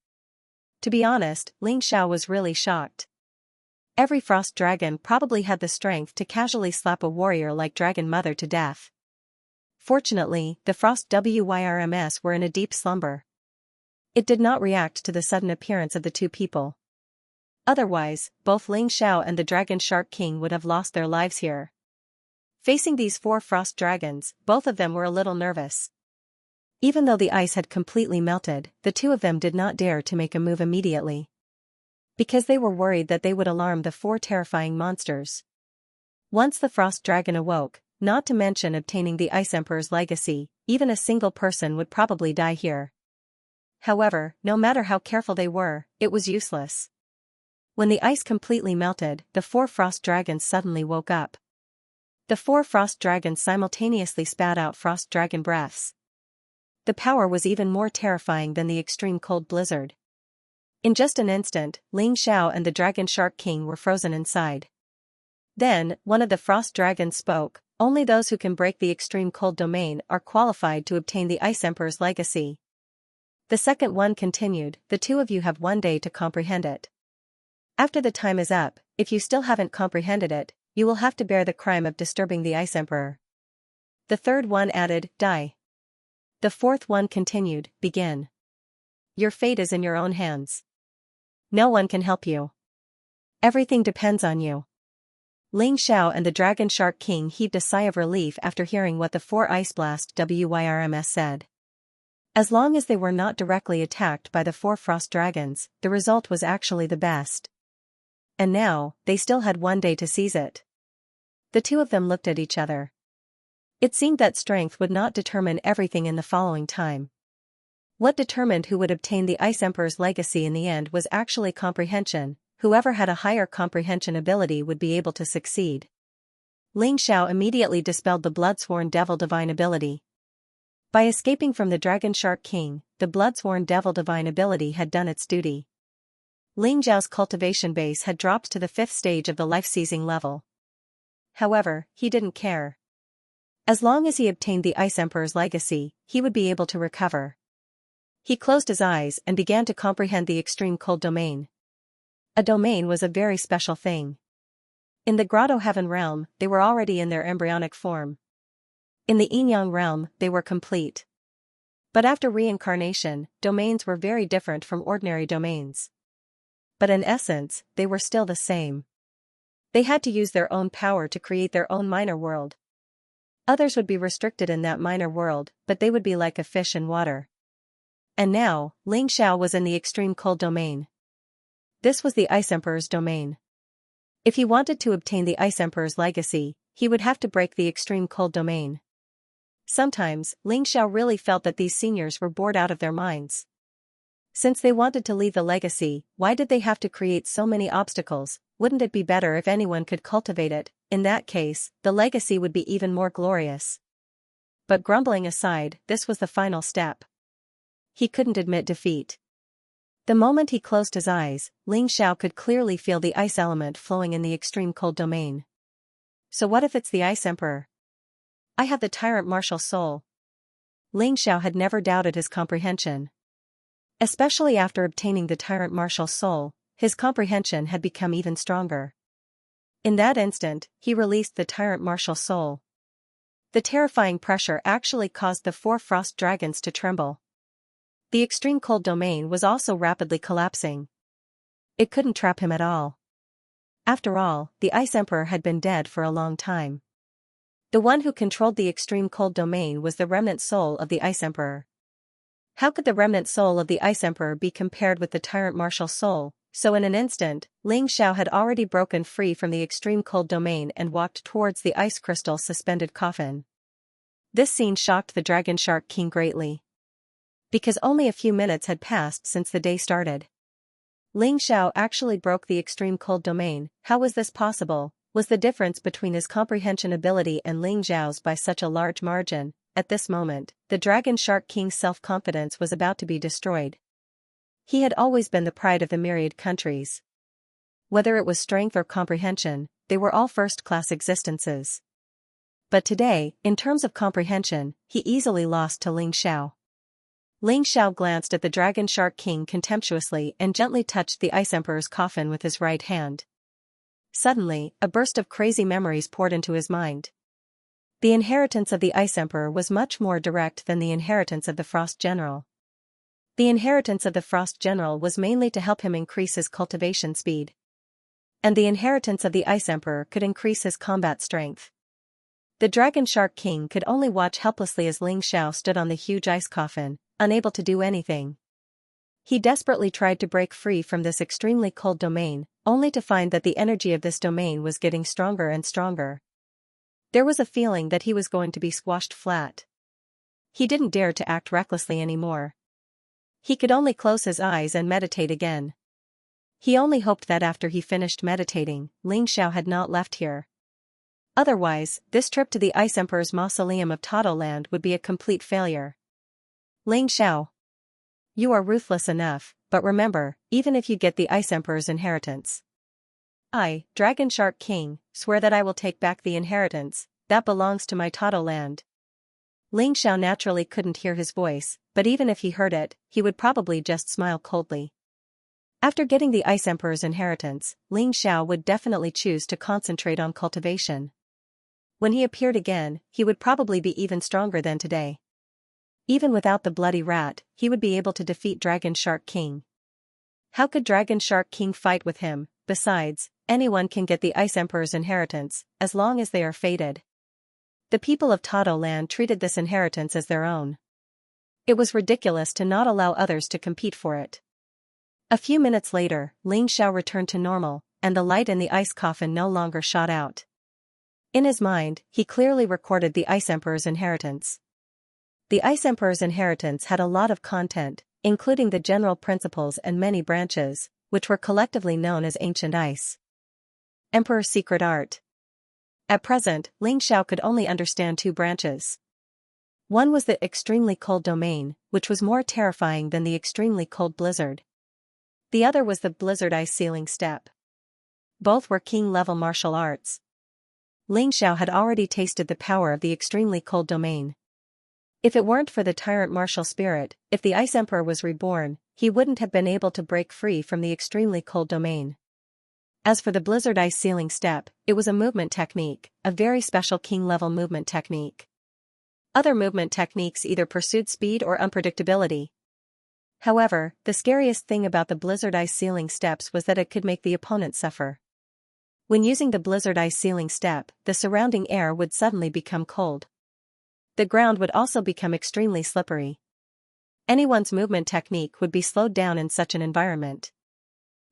To be honest, Ling Xiao was really shocked. Every frost dragon probably had the strength to casually slap a warrior like Dragon Mother to death. Fortunately, the frost WYRMS were in a deep slumber. It did not react to the sudden appearance of the two people. Otherwise, both Ling Xiao and the Dragon Shark King would have lost their lives here. Facing these 4 frost dragons, both of them were a little nervous. Even though the ice had completely melted, the two of them did not dare to make a move immediately. Because they were worried that they would alarm the 4 terrifying monsters. Once the frost dragon awoke, not to mention obtaining the Ice Emperor's legacy, even a single person would probably die here. However, no matter how careful they were, it was useless. When the ice completely melted, the 4 frost dragons suddenly woke up. The 4 frost dragons simultaneously spat out frost dragon breaths. The power was even more terrifying than the extreme cold blizzard. In just an instant, Ling Xiao and the Dragon Shark King were frozen inside. Then, one of the frost dragons spoke, "Only those who can break the extreme cold domain are qualified to obtain the Ice Emperor's legacy." The second one continued, "The 2 of you have 1 day to comprehend it. After the time is up, if you still haven't comprehended it, you will have to bear the crime of disturbing the Ice Emperor." The third one added, "Die." The fourth one continued, "Begin. Your fate is in your own hands. No one can help you. Everything depends on you." Ling Xiao and the Dragon Shark King heaved a sigh of relief after hearing what the 4 Ice Blast WYRMS said. As long as they were not directly attacked by the 4 frost dragons, the result was actually the best. And now, they still had 1 day to seize it. The two of them looked at each other. It seemed that strength would not determine everything in the following time. What determined who would obtain the Ice Emperor's legacy in the end was actually comprehension, whoever had a higher comprehension ability would be able to succeed. Ling Xiao immediately dispelled the bloodsworn devil divine ability. By escaping from the Dragon Shark King, the bloodsworn devil divine ability had done its duty. Ling Xiao's cultivation base had dropped to the 5th stage of the life-seizing level. However, he didn't care. As long as he obtained the Ice Emperor's legacy, he would be able to recover. He closed his eyes and began to comprehend the extreme cold domain. A domain was a very special thing. In the Grotto Heaven realm, they were already in their embryonic form. In the Yin-Yang realm, they were complete. But after reincarnation, domains were very different from ordinary domains. But in essence, they were still the same. They had to use their own power to create their own minor world. Others would be restricted in that minor world, but they would be like a fish in water. And now, Ling Xiao was in the extreme cold domain. This was the Ice Emperor's domain. If he wanted to obtain the Ice Emperor's legacy, he would have to break the extreme cold domain. Sometimes, Ling Xiao really felt that these seniors were bored out of their minds. Since they wanted to leave the legacy, why did they have to create so many obstacles? Wouldn't it be better if anyone could cultivate it? In that case, the legacy would be even more glorious. But grumbling aside, this was the final step. He couldn't admit defeat. The moment he closed his eyes, Ling Xiao could clearly feel the ice element flowing in the extreme cold domain. So what if it's the Ice Emperor? I have the Tyrant martial soul. Ling Xiao had never doubted his comprehension. Especially after obtaining the Tyrant martial soul, his comprehension had become even stronger. In that instant, he released the Tyrant martial soul. The terrifying pressure actually caused the 4 frost dragons to tremble. The extreme cold domain was also rapidly collapsing. It couldn't trap him at all. After all, the Ice Emperor had been dead for a long time. The one who controlled the extreme cold domain was the remnant soul of the Ice Emperor. How could the remnant soul of the Ice Emperor be compared with the Tyrant martial soul? So in an instant, Ling Xiao had already broken free from the extreme cold domain and walked towards the ice crystal suspended coffin. This scene shocked the Dragon Shark King greatly. Because only a few minutes had passed since the day started. Ling Xiao actually broke the extreme cold domain. How was this possible? Was the difference between his comprehension ability and Ling Xiao's by such a large margin? At this moment, the Dragon Shark King's self-confidence was about to be destroyed. He had always been the pride of the myriad countries. Whether it was strength or comprehension, they were all first-class existences. But today, in terms of comprehension, he easily lost to Ling Xiao. Ling Xiao glanced at the Dragon Shark King contemptuously and gently touched the Ice Emperor's coffin with his right hand. Suddenly, a burst of crazy memories poured into his mind. The inheritance of the Ice Emperor was much more direct than the inheritance of the Frost General. The inheritance of the Frost General was mainly to help him increase his cultivation speed. And the inheritance of the Ice Emperor could increase his combat strength. The Dragon Shark King could only watch helplessly as Ling Xiao stood on the huge ice coffin, unable to do anything. He desperately tried to break free from this extremely cold domain, only to find that the energy of this domain was getting stronger and stronger. There was a feeling that he was going to be squashed flat. He didn't dare to act recklessly anymore. He could only close his eyes and meditate again. He only hoped that after he finished meditating, Ling Xiao had not left here. Otherwise, this trip to the Ice Emperor's mausoleum of Tado Land would be a complete failure. Ling Xiao. You are ruthless enough, but remember, even if you get the Ice Emperor's inheritance. I, Dragon Shark King, swear that I will take back the inheritance that belongs to my Tado Land. Ling Xiao naturally couldn't hear his voice, but even if he heard it, he would probably just smile coldly. After getting the Ice Emperor's inheritance, Ling Xiao would definitely choose to concentrate on cultivation. When he appeared again, he would probably be even stronger than today. Even without the bloody rat, he would be able to defeat Dragon Shark King. How could Dragon Shark King fight with him? Besides, anyone can get the Ice Emperor's inheritance, as long as they are fated. The people of Tado Land treated this inheritance as their own. It was ridiculous to not allow others to compete for it. A few minutes later, Ling Xiao returned to normal, and the light in the ice coffin no longer shot out. In his mind, he clearly recorded the Ice Emperor's inheritance. The Ice Emperor's inheritance had a lot of content, including the general principles and many branches, which were collectively known as Ancient Ice. Emperor's Secret Art. At present, Ling Xiao could only understand two branches. One was the extremely cold domain, which was more terrifying than the extremely cold blizzard. The other was the blizzard ice ceiling step. Both were king-level martial arts. Ling Xiao had already tasted the power of the extremely cold domain. If it weren't for the tyrant martial spirit, if the Ice Emperor was reborn, he wouldn't have been able to break free from the extremely cold domain. As for the blizzard ice ceiling step, it was a movement technique, a very special king-level movement technique. Other movement techniques either pursued speed or unpredictability. However, the scariest thing about the blizzard ice ceiling steps was that it could make the opponent suffer. When using the blizzard ice ceiling step, the surrounding air would suddenly become cold. The ground would also become extremely slippery. Anyone's movement technique would be slowed down in such an environment.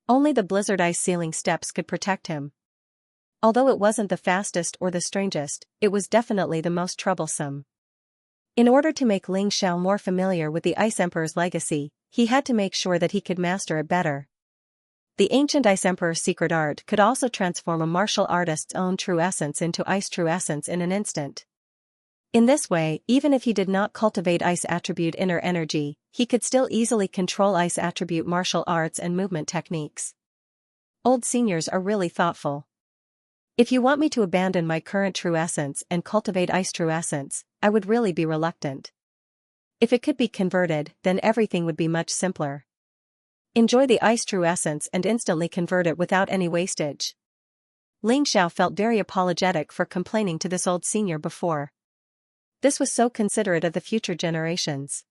Only the blizzard ice ceiling steps could protect him. Although it wasn't the fastest or the strangest, it was definitely the most troublesome. In order to make Ling Xiao more familiar with the Ice Emperor's legacy, he had to make sure that he could master it better. The ancient Ice Emperor's secret art could also transform a martial artist's own true essence into ice true essence in an instant. In this way, even if he did not cultivate ice attribute inner energy, he could still easily control ice attribute martial arts and movement techniques. Old seniors are really thoughtful. If you want me to abandon my current true essence and cultivate ice true essence, I would really be reluctant. If it could be converted, then everything would be much simpler. Enjoy the ice true essence and instantly convert it without any wastage. Ling Xiao felt very apologetic for complaining to this old senior before. This was so considerate of the future generations.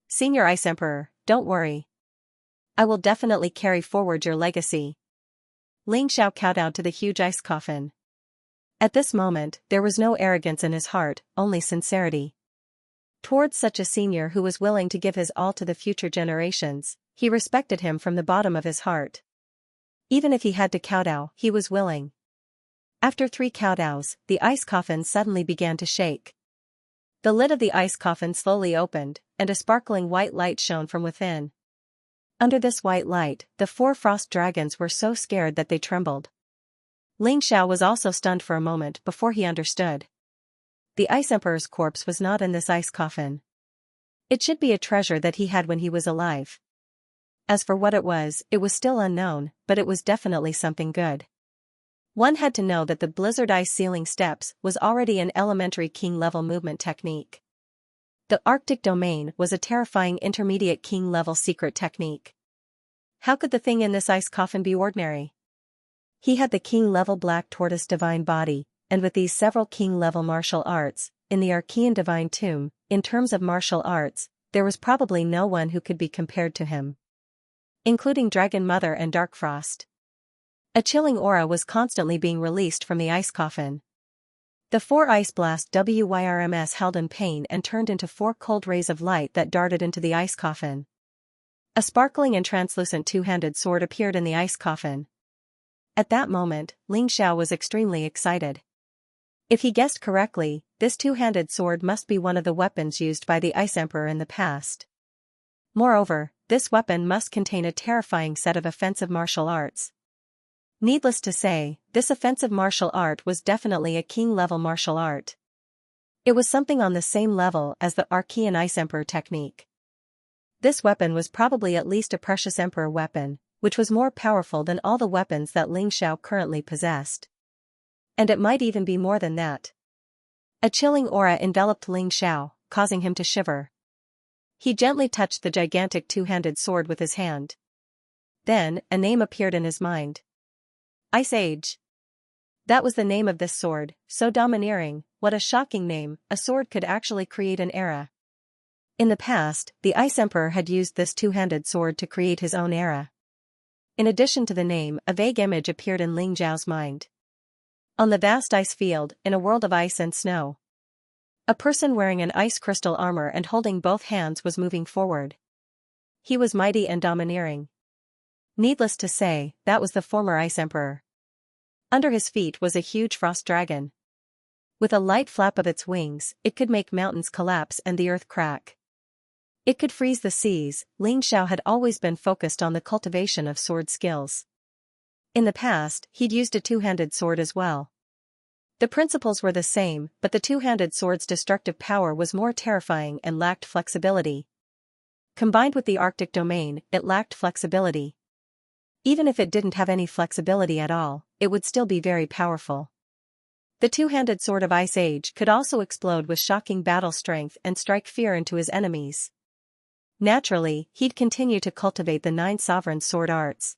Senior Ice Emperor, don't worry. I will definitely carry forward your legacy. Ling Xiao kowtowed to the huge ice coffin. At this moment, there was no arrogance in his heart, only sincerity. Towards such a senior who was willing to give his all to the future generations, he respected him from the bottom of his heart. Even if he had to kowtow, he was willing. After 3 kowtows, the ice coffin suddenly began to shake. The lid of the ice coffin slowly opened, and a sparkling white light shone from within. Under this white light, the 4 frost dragons were so scared that they trembled. Ling Xiao was also stunned for a moment before he understood. The Ice Emperor's corpse was not in this ice coffin. It should be a treasure that he had when he was alive. As for what it was still unknown, but it was definitely something good. One had to know that the blizzard ice ceiling steps was already an elementary king-level movement technique. The Arctic domain was a terrifying intermediate king-level secret technique. How could the thing in this ice coffin be ordinary? He had the king-level black tortoise divine body, and with these several king-level martial arts, in the Archean divine tomb, in terms of martial arts, there was probably no one who could be compared to him. Including Dragon Mother and Dark Frost. A chilling aura was constantly being released from the ice coffin. The 4 ice blast WYRMS held in pain and turned into 4 cold rays of light that darted into the ice coffin. A sparkling and translucent 2-handed sword appeared in the ice coffin. At that moment, Ling Xiao was extremely excited. If he guessed correctly, this 2-handed sword must be one of the weapons used by the Ice Emperor in the past. Moreover, this weapon must contain a terrifying set of offensive martial arts. Needless to say, this offensive martial art was definitely a king-level martial art. It was something on the same level as the Archean Ice Emperor technique. This weapon was probably at least a precious Emperor weapon, which was more powerful than all the weapons that Ling Xiao currently possessed. And it might even be more than that. A chilling aura enveloped Ling Xiao, causing him to shiver. He gently touched the gigantic 2-handed sword with his hand. Then, a name appeared in his mind. Ice Age. That was the name of this sword, so domineering. What a shocking name, a sword could actually create an era. In the past, the Ice Emperor had used this 2-handed sword to create his own era. In addition to the name, a vague image appeared in Ling Xiao's mind. On the vast ice field, in a world of ice and snow, a person wearing an ice crystal armor and holding both hands was moving forward. He was mighty and domineering. Needless to say, that was the former Ice Emperor. Under his feet was a huge frost dragon. With a light flap of its wings, it could make mountains collapse and the earth crack. It could freeze the seas. Ling Xiao had always been focused on the cultivation of sword skills. In the past, he'd used a two-handed sword as well. The principles were the same, but the two-handed sword's destructive power was more terrifying and lacked flexibility. Combined with the Arctic domain, it lacked flexibility. Even if it didn't have any flexibility at all, it would still be very powerful. The two-handed sword of Ice Age could also explode with shocking battle strength and strike fear into his enemies. Naturally, he'd continue to cultivate the 9 sovereign sword arts.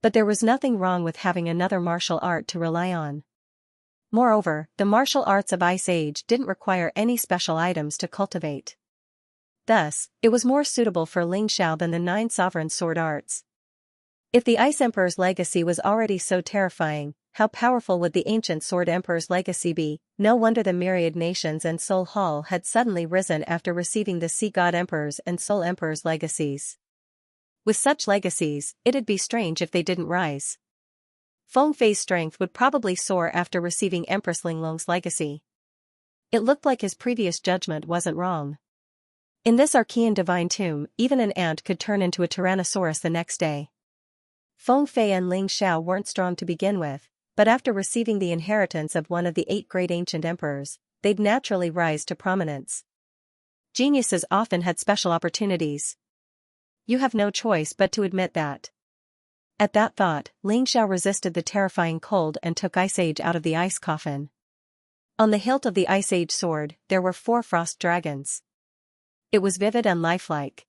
But there was nothing wrong with having another martial art to rely on. Moreover, the martial arts of Ice Age didn't require any special items to cultivate. Thus, it was more suitable for Ling Xiao than the 9 sovereign sword arts. If the Ice Emperor's legacy was already so terrifying, how powerful would the ancient Sword Emperor's legacy be? No wonder the myriad nations and Soul Hall had suddenly risen after receiving the Sea God Emperor's and Soul Emperor's legacies. With such legacies, it'd be strange if they didn't rise. Feng Fei's strength would probably soar after receiving Empress Linglong's legacy. It looked like his previous judgment wasn't wrong. In this Archean divine tomb, even an ant could turn into a Tyrannosaurus the next day. Feng Fei and Ling Xiao weren't strong to begin with, but after receiving the inheritance of one of the 8 great ancient emperors, they'd naturally rise to prominence. Geniuses often had special opportunities. You have no choice but to admit that. At that thought, Ling Xiao resisted the terrifying cold and took Ice Age out of the ice coffin. On the hilt of the Ice Age sword, there were 4 frost dragons. It was vivid and lifelike.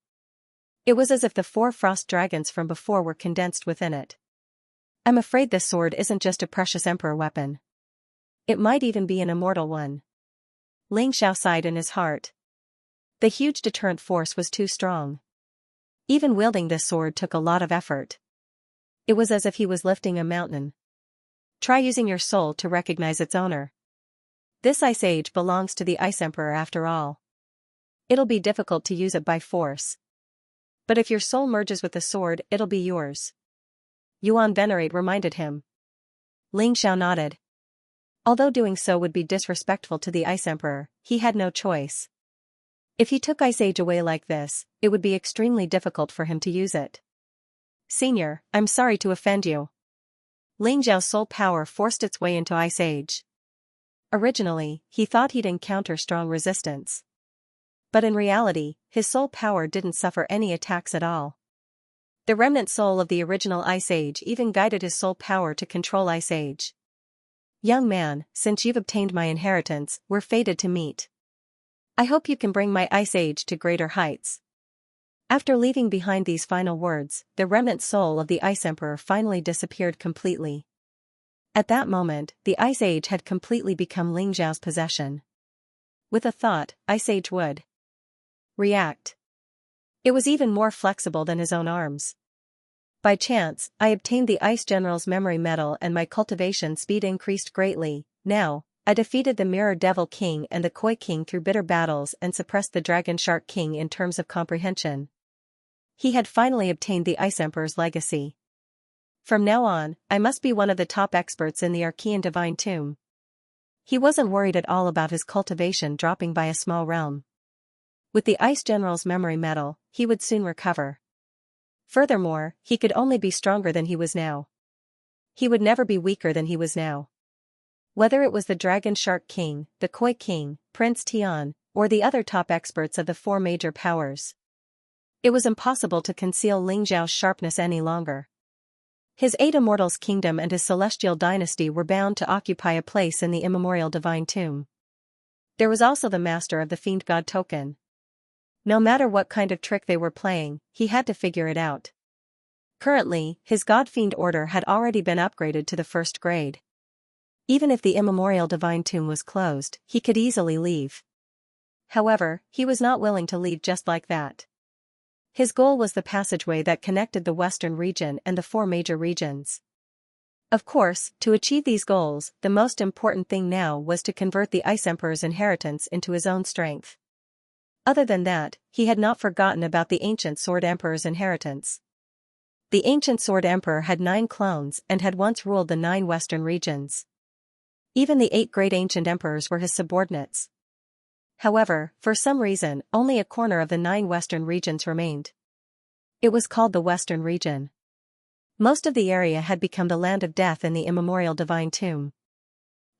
It was as if the 4 frost dragons from before were condensed within it. I'm afraid this sword isn't just a precious emperor weapon. It might even be an immortal one. Ling Xiao sighed in his heart. The huge deterrent force was too strong. Even wielding this sword took a lot of effort. It was as if he was lifting a mountain. Try using your soul to recognize its owner. This Ice Age belongs to the Ice Emperor after all. It'll be difficult to use it by force. But if your soul merges with the sword, it'll be yours. Yuan Venerate reminded him. Ling Xiao nodded. Although doing so would be disrespectful to the Ice Emperor, he had no choice. If he took Ice Age away like this, it would be extremely difficult for him to use it. Senior, I'm sorry to offend you. Ling Xiao's soul power forced its way into Ice Age. Originally, he thought he'd encounter strong resistance. But in reality, his soul power didn't suffer any attacks at all. The remnant soul of the original Ice Age even guided his soul power to control Ice Age. Young man, since you've obtained my inheritance, we're fated to meet. I hope you can bring my Ice Age to greater heights. After leaving behind these final words, the remnant soul of the Ice Emperor finally disappeared completely. At that moment, the Ice Age had completely become Ling Xiao's possession. With a thought, Ice Age would react. It was even more flexible than his own arms. By chance, I obtained the Ice General's memory medal and my cultivation speed increased greatly. Now, I defeated the Mirror Devil King and the Koi King through bitter battles and suppressed the Dragon Shark King in terms of comprehension. He had finally obtained the Ice Emperor's legacy. From now on, I must be one of the top experts in the Archean Divine Tomb. He wasn't worried at all about his cultivation dropping by a small realm. With the Ice General's memory medal, he would soon recover. Furthermore, he could only be stronger than he was now. He would never be weaker than he was now. Whether it was the Dragon Shark King, the Koi King, Prince Tian, or the other top experts of the 4 major powers. It was impossible to conceal Ling Xiao's sharpness any longer. His 8 Immortals' kingdom and his celestial dynasty were bound to occupy a place in the immemorial divine tomb. There was also the master of the Fiend God token. No matter what kind of trick they were playing, he had to figure it out. Currently, his God-Fiend order had already been upgraded to the 1st grade. Even if the immemorial divine tomb was closed, he could easily leave. However, he was not willing to leave just like that. His goal was the passageway that connected the Western region and the 4 major regions. Of course, to achieve these goals, the most important thing now was to convert the Ice Emperor's inheritance into his own strength. Other than that, he had not forgotten about the ancient Sword Emperor's inheritance. The ancient Sword Emperor had 9 clones and had once ruled the 9 western regions. Even the 8 great ancient emperors were his subordinates. However, for some reason, only a corner of the 9 western regions remained. It was called the Western Region. Most of the area had become the land of death in the immemorial divine tomb.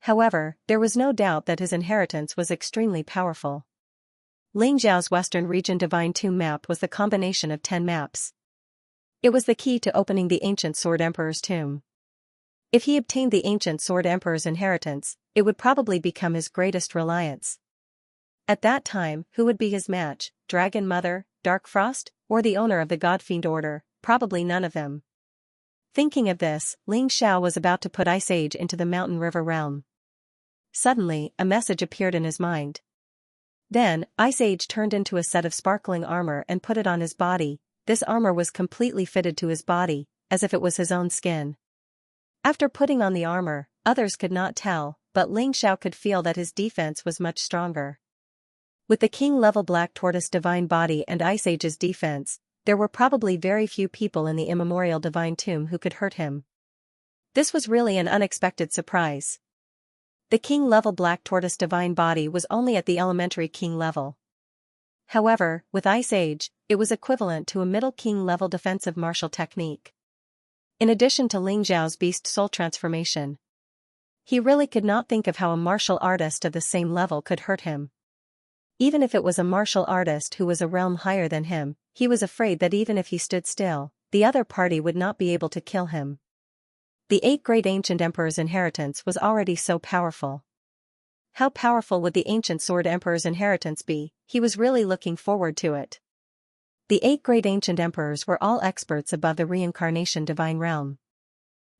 However, there was no doubt that his inheritance was extremely powerful. Ling Xiao's Western Region divine tomb map was the combination of 10 maps. It was the key to opening the ancient Sword Emperor's tomb. If he obtained the ancient Sword Emperor's inheritance, it would probably become his greatest reliance. At that time, who would be his match, Dragon Mother, Dark Frost, or the owner of the God-Fiend Order? Probably none of them. Thinking of this, Ling Xiao was about to put Ice Age into the Mountain River realm. Suddenly, a message appeared in his mind. Then, Ice Age turned into a set of sparkling armor and put it on his body. This armor was completely fitted to his body, as if it was his own skin. After putting on the armor, others could not tell, but Ling Xiao could feel that his defense was much stronger. With the king-level Black Tortoise divine body and Ice Age's defense, there were probably very few people in the immemorial divine tomb who could hurt him. This was really an unexpected surprise. The king-level Black Tortoise divine body was only at the elementary king level. However, with Ice Age, it was equivalent to a middle king-level defensive martial technique. In addition to Ling Xiao's beast soul transformation, he really could not think of how a martial artist of the same level could hurt him. Even if it was a martial artist who was a realm higher than him, he was afraid that even if he stood still, the other party would not be able to kill him. The 8 great ancient emperor's inheritance was already so powerful. How powerful would the ancient Sword Emperor's inheritance be? He was really looking forward to it. The 8 great ancient emperors were all experts above the reincarnation divine realm.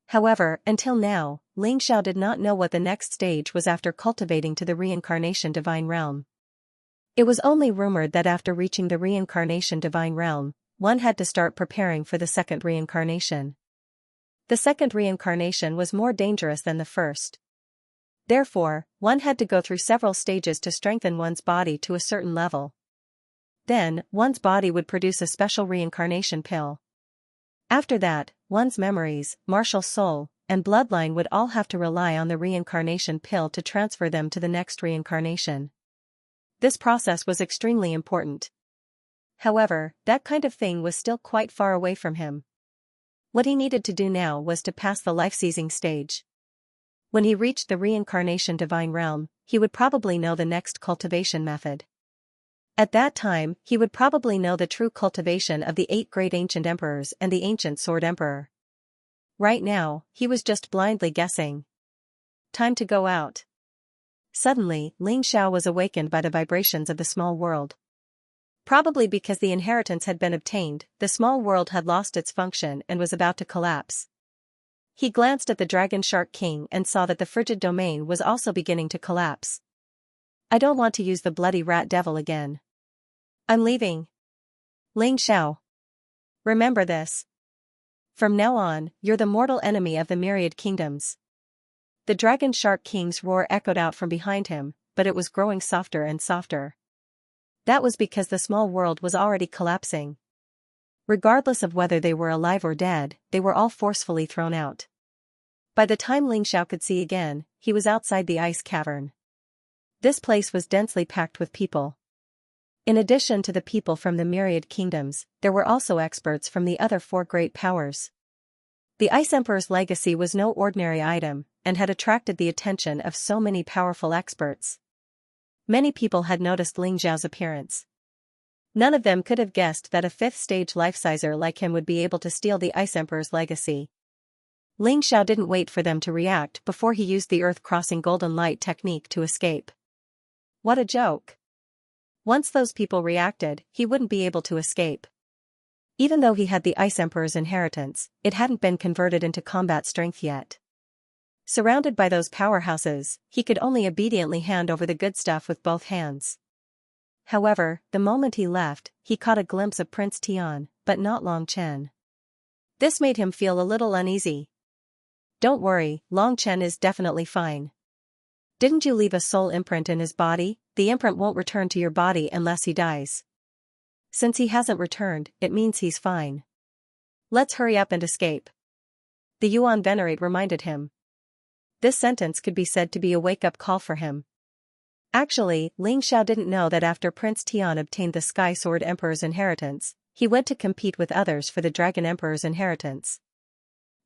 However, until now, Ling Xiao did not know what the next stage was after cultivating to the reincarnation divine realm. It was only rumored that after reaching the reincarnation divine realm, one had to start preparing for the second reincarnation. The second reincarnation was more dangerous than the first. Therefore, one had to go through several stages to strengthen one's body to a certain level. Then, one's body would produce a special reincarnation pill. After that, one's memories, martial soul, and bloodline would all have to rely on the reincarnation pill to transfer them to the next reincarnation. This process was extremely important. However, that kind of thing was still quite far away from him. What he needed to do now was to pass the life-seizing stage. When he reached the reincarnation divine realm, he would probably know the next cultivation method. At that time, he would probably know the true cultivation of the 8 great ancient emperors and the ancient Sword Emperor. Right now, he was just blindly guessing. Time to go out. Suddenly, Ling Xiao was awakened by the vibrations of the small world. Probably because the inheritance had been obtained, the small world had lost its function and was about to collapse. He glanced at the Dragon Shark King and saw that the frigid domain was also beginning to collapse. I don't want to use the bloody rat devil again. I'm leaving. Ling Xiao. Remember this. From now on, you're the mortal enemy of the myriad kingdoms. The Dragon Shark King's roar echoed out from behind him, but it was growing softer and softer. That was because the small world was already collapsing. Regardless of whether they were alive or dead, they were all forcefully thrown out. By the time Ling Xiao could see again, he was outside the ice cavern. This place was densely packed with people. In addition to the people from the myriad kingdoms, there were also experts from the other 4 great powers. The Ice Emperor's legacy was no ordinary item, and had attracted the attention of so many powerful experts. Many people had noticed Ling Xiao's appearance. None of them could have guessed that a 5th-stage life-sizer like him would be able to steal the Ice Emperor's legacy. Ling Xiao didn't wait for them to react before he used the Earth-crossing golden light technique to escape. What a joke! Once those people reacted, he wouldn't be able to escape. Even though he had the Ice Emperor's inheritance, it hadn't been converted into combat strength yet. Surrounded by those powerhouses, he could only obediently hand over the good stuff with both hands. However, the moment he left, he caught a glimpse of Prince Tian, but not Long Chen. This made him feel a little uneasy. Don't worry, Long Chen is definitely fine. Didn't you leave a soul imprint in his body? The imprint won't return to your body unless he dies. Since he hasn't returned, it means he's fine. Let's hurry up and escape. The Yuan Venerate reminded him. This sentence could be said to be a wake-up call for him. Actually, Ling Xiao didn't know that after Prince Tian obtained the Sky Sword Emperor's inheritance, he went to compete with others for the Dragon Emperor's inheritance.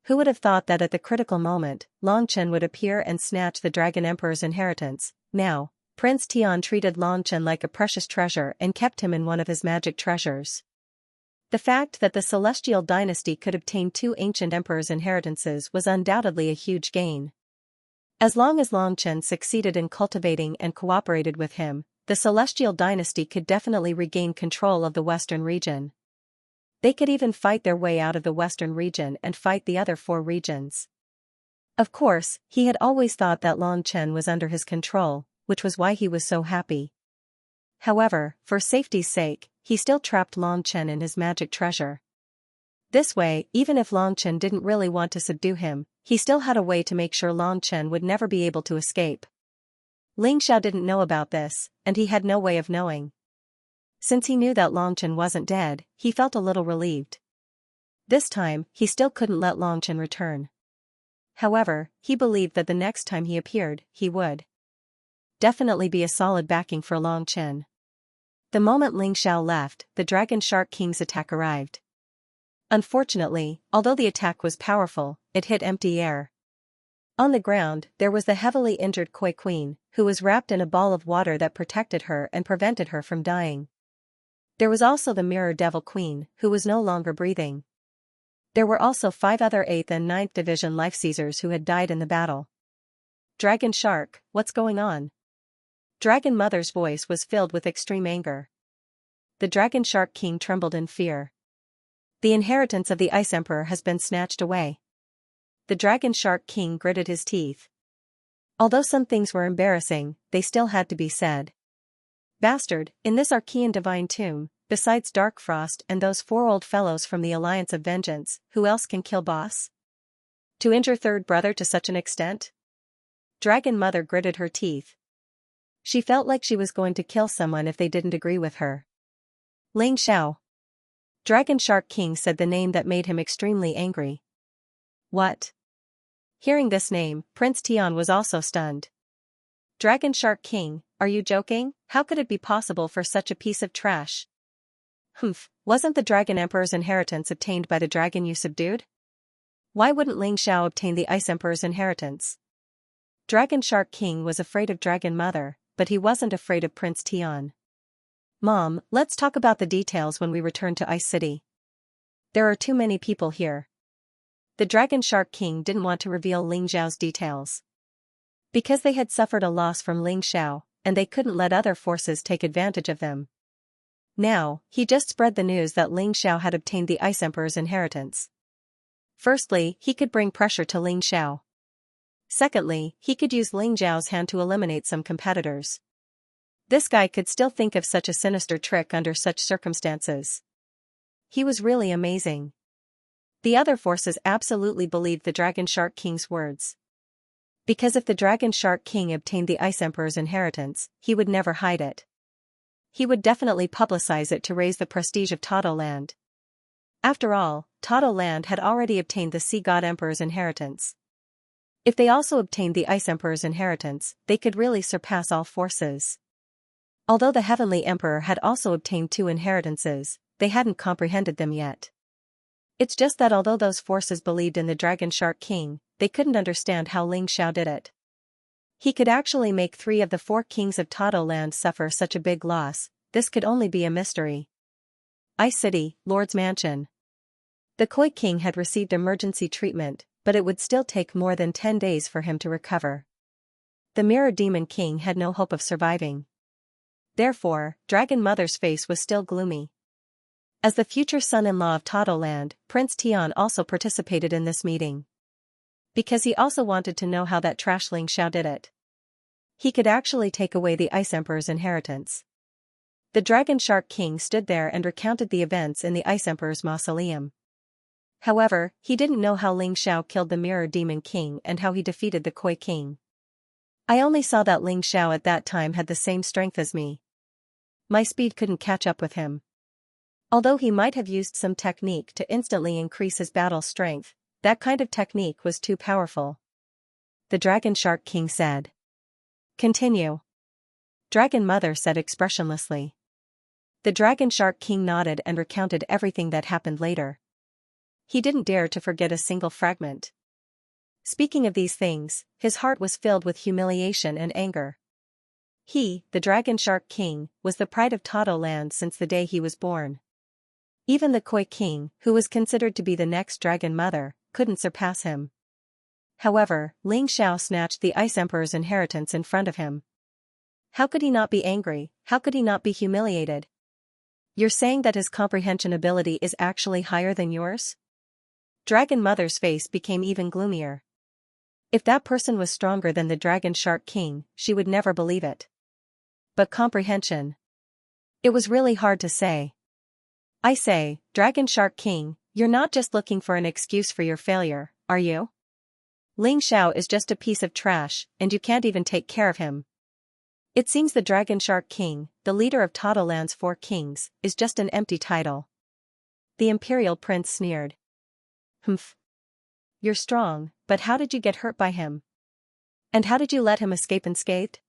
Who would have thought that at the critical moment, Long Chen would appear and snatch the Dragon Emperor's inheritance? Now, Prince Tian treated Long Chen like a precious treasure and kept him in one of his magic treasures. The fact that the Celestial Dynasty could obtain two ancient emperors' inheritances was undoubtedly a huge gain. As long as Long Chen succeeded in cultivating and cooperated with him, the Celestial Dynasty could definitely regain control of the Western region. They could even fight their way out of the Western region and fight the other four regions. Of course, he had always thought that Long Chen was under his control, which was why he was so happy. However, for safety's sake, he still trapped Long Chen in his magic treasure. This way, even if Long Chen didn't really want to subdue him, he still had a way to make sure Long Chen would never be able to escape. Ling Xiao didn't know about this, and he had no way of knowing. Since he knew that Long Chen wasn't dead, he felt a little relieved. This time, he still couldn't let Long Chen return. However, he believed that the next time he appeared, he would definitely be a solid backing for Long Chen. The moment Ling Xiao left, the Dragon Shark King's attack arrived. Unfortunately, although the attack was powerful, it hit empty air. On the ground, there was the heavily injured Koi Queen, who was wrapped in a ball of water that protected her and prevented her from dying. There was also the Mirror Devil Queen, who was no longer breathing. There were also 5 other 8th and 9th Division Life Seizers who had died in the battle. Dragon Shark, what's going on? Dragon Mother's voice was filled with extreme anger. The Dragon Shark King trembled in fear. The inheritance of the Ice Emperor has been snatched away. The Dragon Shark King gritted his teeth. Although some things were embarrassing, they still had to be said. Bastard, in this Archean Divine Tomb, besides Dark Frost and those 4 old fellows from the Alliance of Vengeance, who else can kill boss? To injure third brother to such an extent? Dragon Mother gritted her teeth. She felt like she was going to kill someone if they didn't agree with her. Ling Xiao. Dragon Shark King said the name that made him extremely angry. What? Hearing this name, Prince Tian was also stunned. Dragon Shark King, are you joking? How could it be possible for such a piece of trash? Humph, wasn't the Dragon Emperor's inheritance obtained by the dragon you subdued? Why wouldn't Ling Xiao obtain the Ice Emperor's inheritance? Dragon Shark King was afraid of Dragon Mother, but he wasn't afraid of Prince Tian. Mom, let's talk about the details when we return to Ice City. There are too many people here. The Dragon Shark King didn't want to reveal Ling Xiao's details. Because they had suffered a loss from Ling Xiao, and they couldn't let other forces take advantage of them. Now, he just spread the news that Ling Xiao had obtained the Ice Emperor's inheritance. Firstly, he could bring pressure to Ling Xiao. Secondly, he could use Ling Xiao's hand to eliminate some competitors. This guy could still think of such a sinister trick under such circumstances. He was really amazing. The other forces absolutely believed the Dragon Shark King's words. Because if the Dragon Shark King obtained the Ice Emperor's inheritance, he would never hide it. He would definitely publicize it to raise the prestige of Tado Land. After all, Tado Land had already obtained the Sea God Emperor's inheritance. If they also obtained the Ice Emperor's inheritance, they could really surpass all forces. Although the Heavenly Emperor had also obtained 2 inheritances, they hadn't comprehended them yet. It's just that although those forces believed in the Dragon Shark King, they couldn't understand how Ling Xiao did it. He could actually make 3 of the 4 kings of Tado Land suffer such a big loss. This could only be a mystery. Ice City, Lord's Mansion. The Koi King had received emergency treatment, but it would still take more than 10 days for him to recover. The Mirror Demon King had no hope of surviving. Therefore, Dragon Mother's face was still gloomy. As the future son-in-law of Tado Land, Prince Tian also participated in this meeting. Because he also wanted to know how that trash Ling Xiao did it. He could actually take away the Ice Emperor's inheritance. The Dragon Shark King stood there and recounted the events in the Ice Emperor's mausoleum. However, he didn't know how Ling Xiao killed the Mirror Demon King and how he defeated the Koi King. I only saw that Ling Xiao at that time had the same strength as me. My speed couldn't catch up with him. Although he might have used some technique to instantly increase his battle strength, that kind of technique was too powerful. The Dragon Shark King said. Continue. Dragon Mother said expressionlessly. The Dragon Shark King nodded and recounted everything that happened later. He didn't dare to forget a single fragment. Speaking of these things, his heart was filled with humiliation and anger. He, the Dragon Shark King, was the pride of Tado Land since the day he was born. Even the Koi King, who was considered to be the next Dragon Mother, couldn't surpass him. However, Ling Xiao snatched the Ice Emperor's inheritance in front of him. How could he not be angry? How could he not be humiliated? You're saying that his comprehension ability is actually higher than yours? Dragon Mother's face became even gloomier. If that person was stronger than the Dragon Shark King, she would never believe it. But comprehension? It was really hard to say. I say, Dragon Shark King, you're not just looking for an excuse for your failure, are you? Ling Xiao is just a piece of trash, and you can't even take care of him. It seems the Dragon Shark King, the leader of Tado Land's 4 kings, is just an empty title. The Imperial Prince sneered. Humph. You're strong, but how did you get hurt by him? And how did you let him escape unscathed?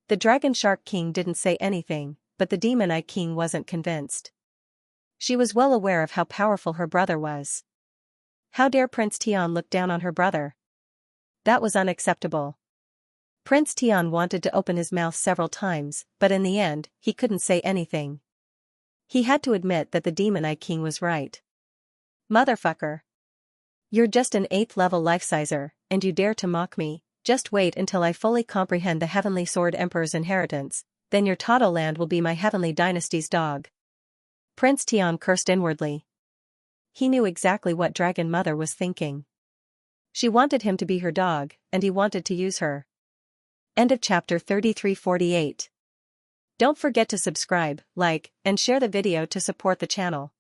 The Dragon Shark King didn't say anything, but the Demon Eye King wasn't convinced. She was well aware of how powerful her brother was. How dare Prince Tian look down on her brother? That was unacceptable. Prince Tian wanted to open his mouth several times, but in the end, he couldn't say anything. He had to admit that the Demon Eye King was right. Motherfucker. You're just an 8th level life-sizer, and you dare to mock me. Just wait until I fully comprehend the Heavenly Sword Emperor's inheritance, then your Tado Land will be my Heavenly Dynasty's dog. Prince Tian cursed inwardly. He knew exactly what Dragon Mother was thinking. She wanted him to be her dog, and he wanted to use her. End of chapter 33:48. Don't forget to subscribe, like, and share the video to support the channel.